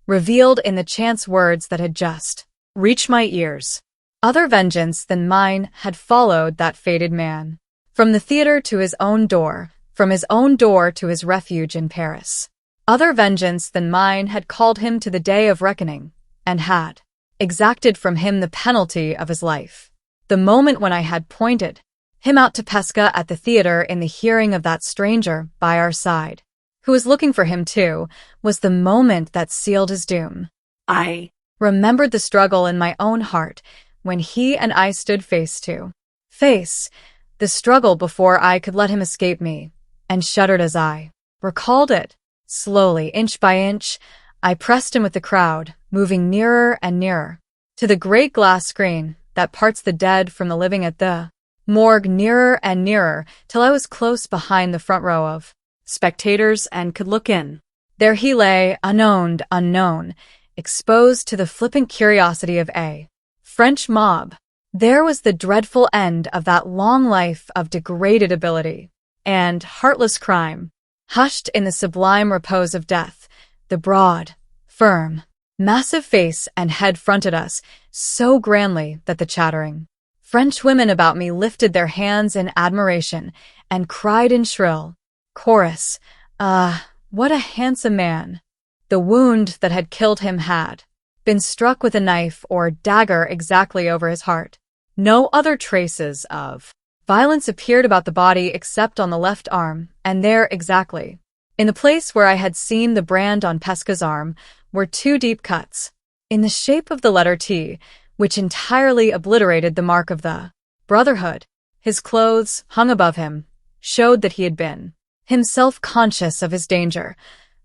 revealed in the chance words that had just reached my ears. Other vengeance than mine had followed that fated man, from the theater to his own door, from his own door to his refuge in Paris. Other vengeance than mine had called him to the day of reckoning, and had exacted from him the penalty of his life. The moment when I had pointed him out to Pesca at the theater in the hearing of that stranger by our side, who was looking for him too, was the moment that sealed his doom. I remembered the struggle in my own heart when he and I stood face to face, the struggle before I could let him escape me, and shuddered as I recalled it. Slowly, inch by inch, I pressed him with the crowd, moving nearer and nearer to the great glass screen that parts the dead from the living at the morgue, nearer and nearer till I was close behind the front row of spectators and could look in. There he lay, unknown, exposed to the flippant curiosity of a French mob. There was the dreadful end of that long life of degraded ability and heartless crime. Hushed in the sublime repose of death, the broad, firm, massive face and head fronted us so grandly that the chattering French women about me lifted their hands in admiration and cried in shrill chorus, "Ah, what a handsome man!" The wound that had killed him had been struck with a knife or dagger exactly over his heart. No other traces of violence appeared about the body except on the left arm, and there exactly, in the place where I had seen the brand on Pesca's arm, were two deep cuts, in the shape of the letter T, which entirely obliterated the mark of the Brotherhood. His clothes, hung above him, showed that he had been himself conscious of his danger.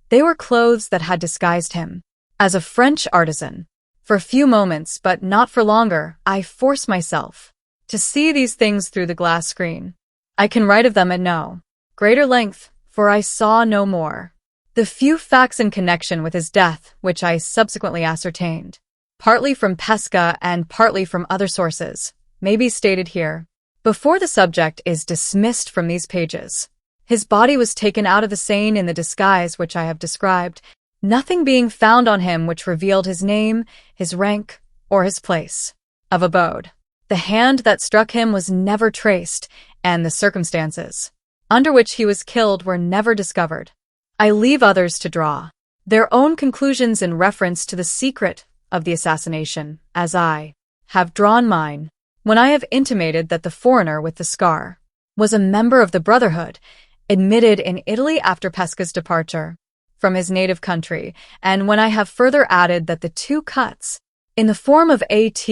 They were clothes that had disguised him as a French artisan. For a few moments, but not for longer, I forced myself to see these things through the glass screen. I can write of them at no greater length, for I saw no more. The few facts in connection with his death, which I subsequently ascertained, partly from Pesca and partly from other sources, may be stated here, before the subject is dismissed from these pages. His body was taken out of the Seine in the disguise which I have described, nothing being found on him which revealed his name, his rank, or his place of abode. The hand that struck him was never traced, and the circumstances under which he was killed were never discovered. I leave others to draw their own conclusions in reference to the secret of the assassination, as I have drawn mine, when I have intimated that the foreigner with the scar was a member of the Brotherhood, admitted in Italy after Pesca's departure from his native country, and when I have further added that the two cuts, in the form of AT,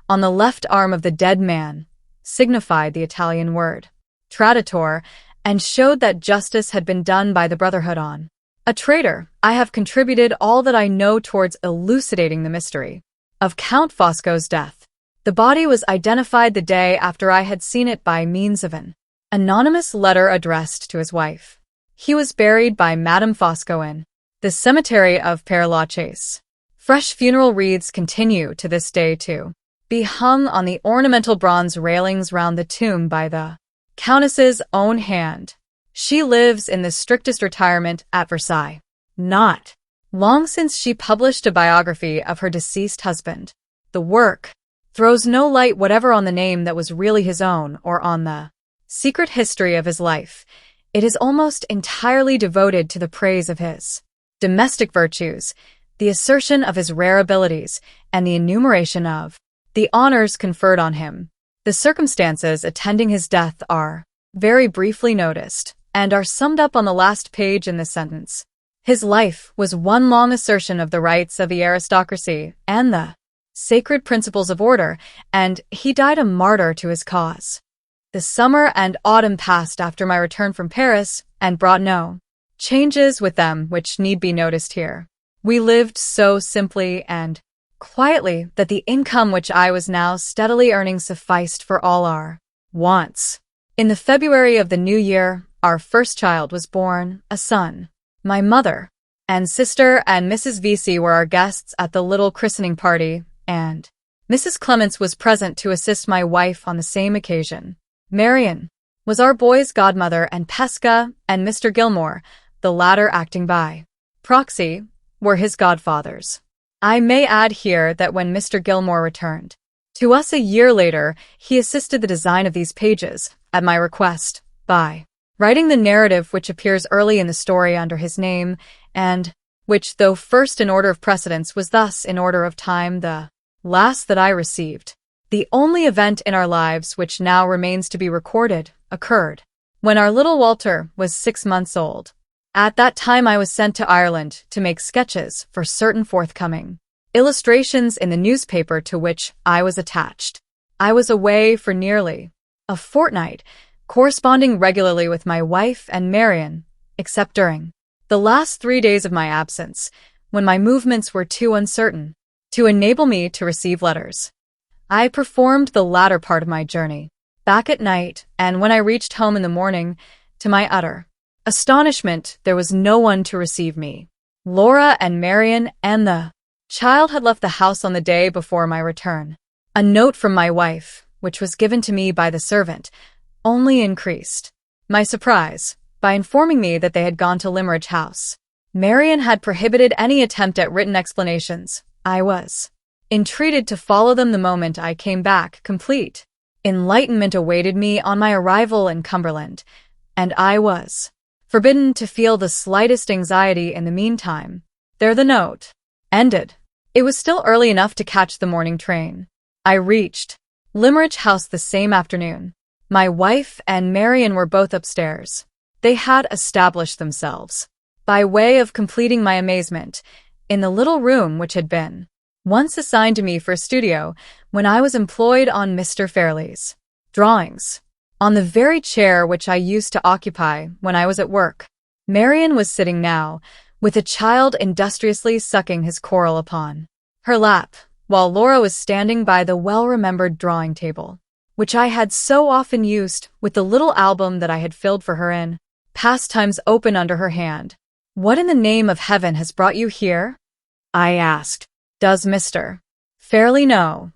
on the left arm of the dead man, signified the Italian word traditor, and showed that justice had been done by the Brotherhood on a traitor. I have contributed all that I know towards elucidating the mystery of Count Fosco's death. The body was identified the day after I had seen it by means of an anonymous letter addressed to his wife. He was buried by Madame Fosco in the cemetery of Père Lachaise. Fresh funeral wreaths continue to this day to be hung on the ornamental bronze railings round the tomb by the Countess's own hand. She lives in the strictest retirement at Versailles. Not long since she published a biography of her deceased husband. The work throws no light whatever on the name that was really his own or on the secret history of his life. It is almost entirely devoted to the praise of his domestic virtues, the assertion of his rare abilities, and the enumeration of the honors conferred on him. The circumstances attending his death are very briefly noticed, and are summed up on the last page in this sentence. His life was one long assertion of the rights of the aristocracy and the sacred principles of order, and he died a martyr to his cause. The summer and autumn passed after my return from Paris, and brought no changes with them which need be noticed here. We lived so simply and quietly that the income which I was now steadily earning sufficed for all our wants. In the February of the new year, our first child was born, a son. My mother and sister and Mrs. Vesey were our guests at the little christening party, and Mrs. Clements was present to assist my wife on the same occasion. Marian was our boy's godmother, and Pesca and Mr. Gilmore, the latter acting by proxy, were his godfathers. I may add here that when Mr. Gilmore returned to us a year later, he assisted the design of these pages, at my request, by writing the narrative which appears early in the story under his name, and which, though first in order of precedence, was thus, in order of time, the last that I received. The only event in our lives which now remains to be recorded occurred when our little Walter was 6 months old. At that time I was sent to Ireland to make sketches for certain forthcoming illustrations in the newspaper to which I was attached. I was away for nearly a fortnight, corresponding regularly with my wife and Marian, except during the last 3 days of my absence, when my movements were too uncertain to enable me to receive letters. I performed the latter part of my journey back at night, and when I reached home in the morning, to my utter astonishment, there was no one to receive me. Laura and Marian and the child had left the house on the day before my return. A note from my wife, which was given to me by the servant, only increased my surprise by informing me that they had gone to Limmeridge House. Marian had prohibited any attempt at written explanations. I was entreated to follow them the moment I came back. Complete enlightenment awaited me on my arrival in Cumberland, and I was forbidden to feel the slightest anxiety in the meantime. There the note ended. It was still early enough to catch the morning train. I reached Limmeridge House the same afternoon. My wife and Marian were both upstairs. They had established themselves, by way of completing my amazement, in the little room which had been once assigned to me for a studio when I was employed on Mr. Fairlie's drawings. on the very chair which I used to occupy when I was at work. Marian was sitting now, with a child industriously sucking his coral upon her lap, while Laura was standing by the well-remembered drawing table, which I had so often used, with the little album that I had filled for her in pastimes open under her hand. "What in the name of heaven has brought you here?" I asked. "Does Mr. Fairlie know?"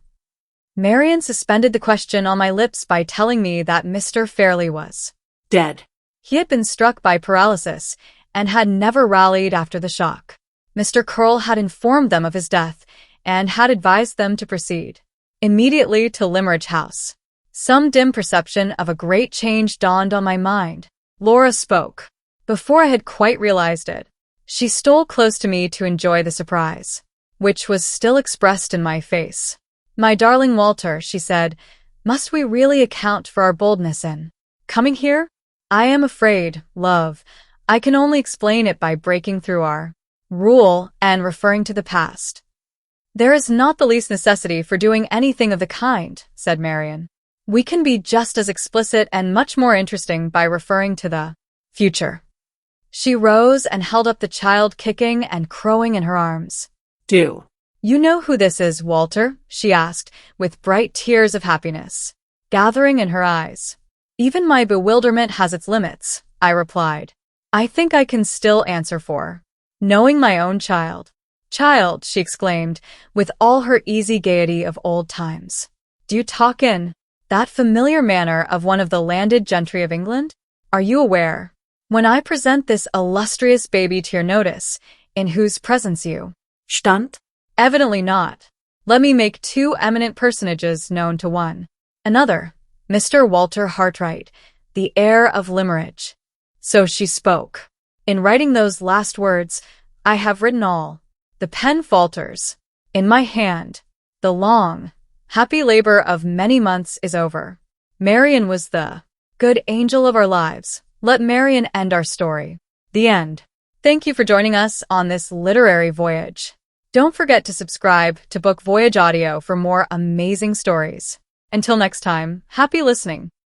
Marian suspended the question on my lips by telling me that Mr. Fairlie was Dead. He had been struck by paralysis and had never rallied after the shock. Mr. Curl had informed them of his death and had advised them to proceed immediately to Limeridge House. Some dim perception of a great change dawned on my mind. Laura spoke. Before I had quite realized it, she stole close to me to enjoy the surprise, which was still expressed in my face. "My darling Walter," she said, "must we really account for our boldness in coming here? I am afraid, love, I can only explain it by breaking through our rule and referring to the past." "There is not the least necessity for doing anything of the kind," said Marian. "We can be just as explicit and much more interesting by referring to the future." She rose and held up the child kicking and crowing in her arms. Do. "You know who this is, Walter?" she asked, with bright tears of happiness gathering in her eyes. "Even my bewilderment has its limits," I replied. "I think I can still answer for knowing my own child." "Child," she exclaimed, with all her easy gaiety of old times. "Do you talk in that familiar manner of one of the landed gentry of England? Are you aware, when I present this illustrious baby to your notice, in whose presence you Stand? Evidently not. Let me make two eminent personages known to one another, Mr. Walter Hartright, the heir of Limeridge." So she spoke. In writing those last words, I have written all. The pen falters. In my hand, the long, happy labor of many months is over. Marian was the good angel of our lives. Let Marian end our story. The end. Thank you for joining us on this literary voyage. Don't forget to subscribe to Book Voyage Audio for more amazing stories. Until next time, happy listening.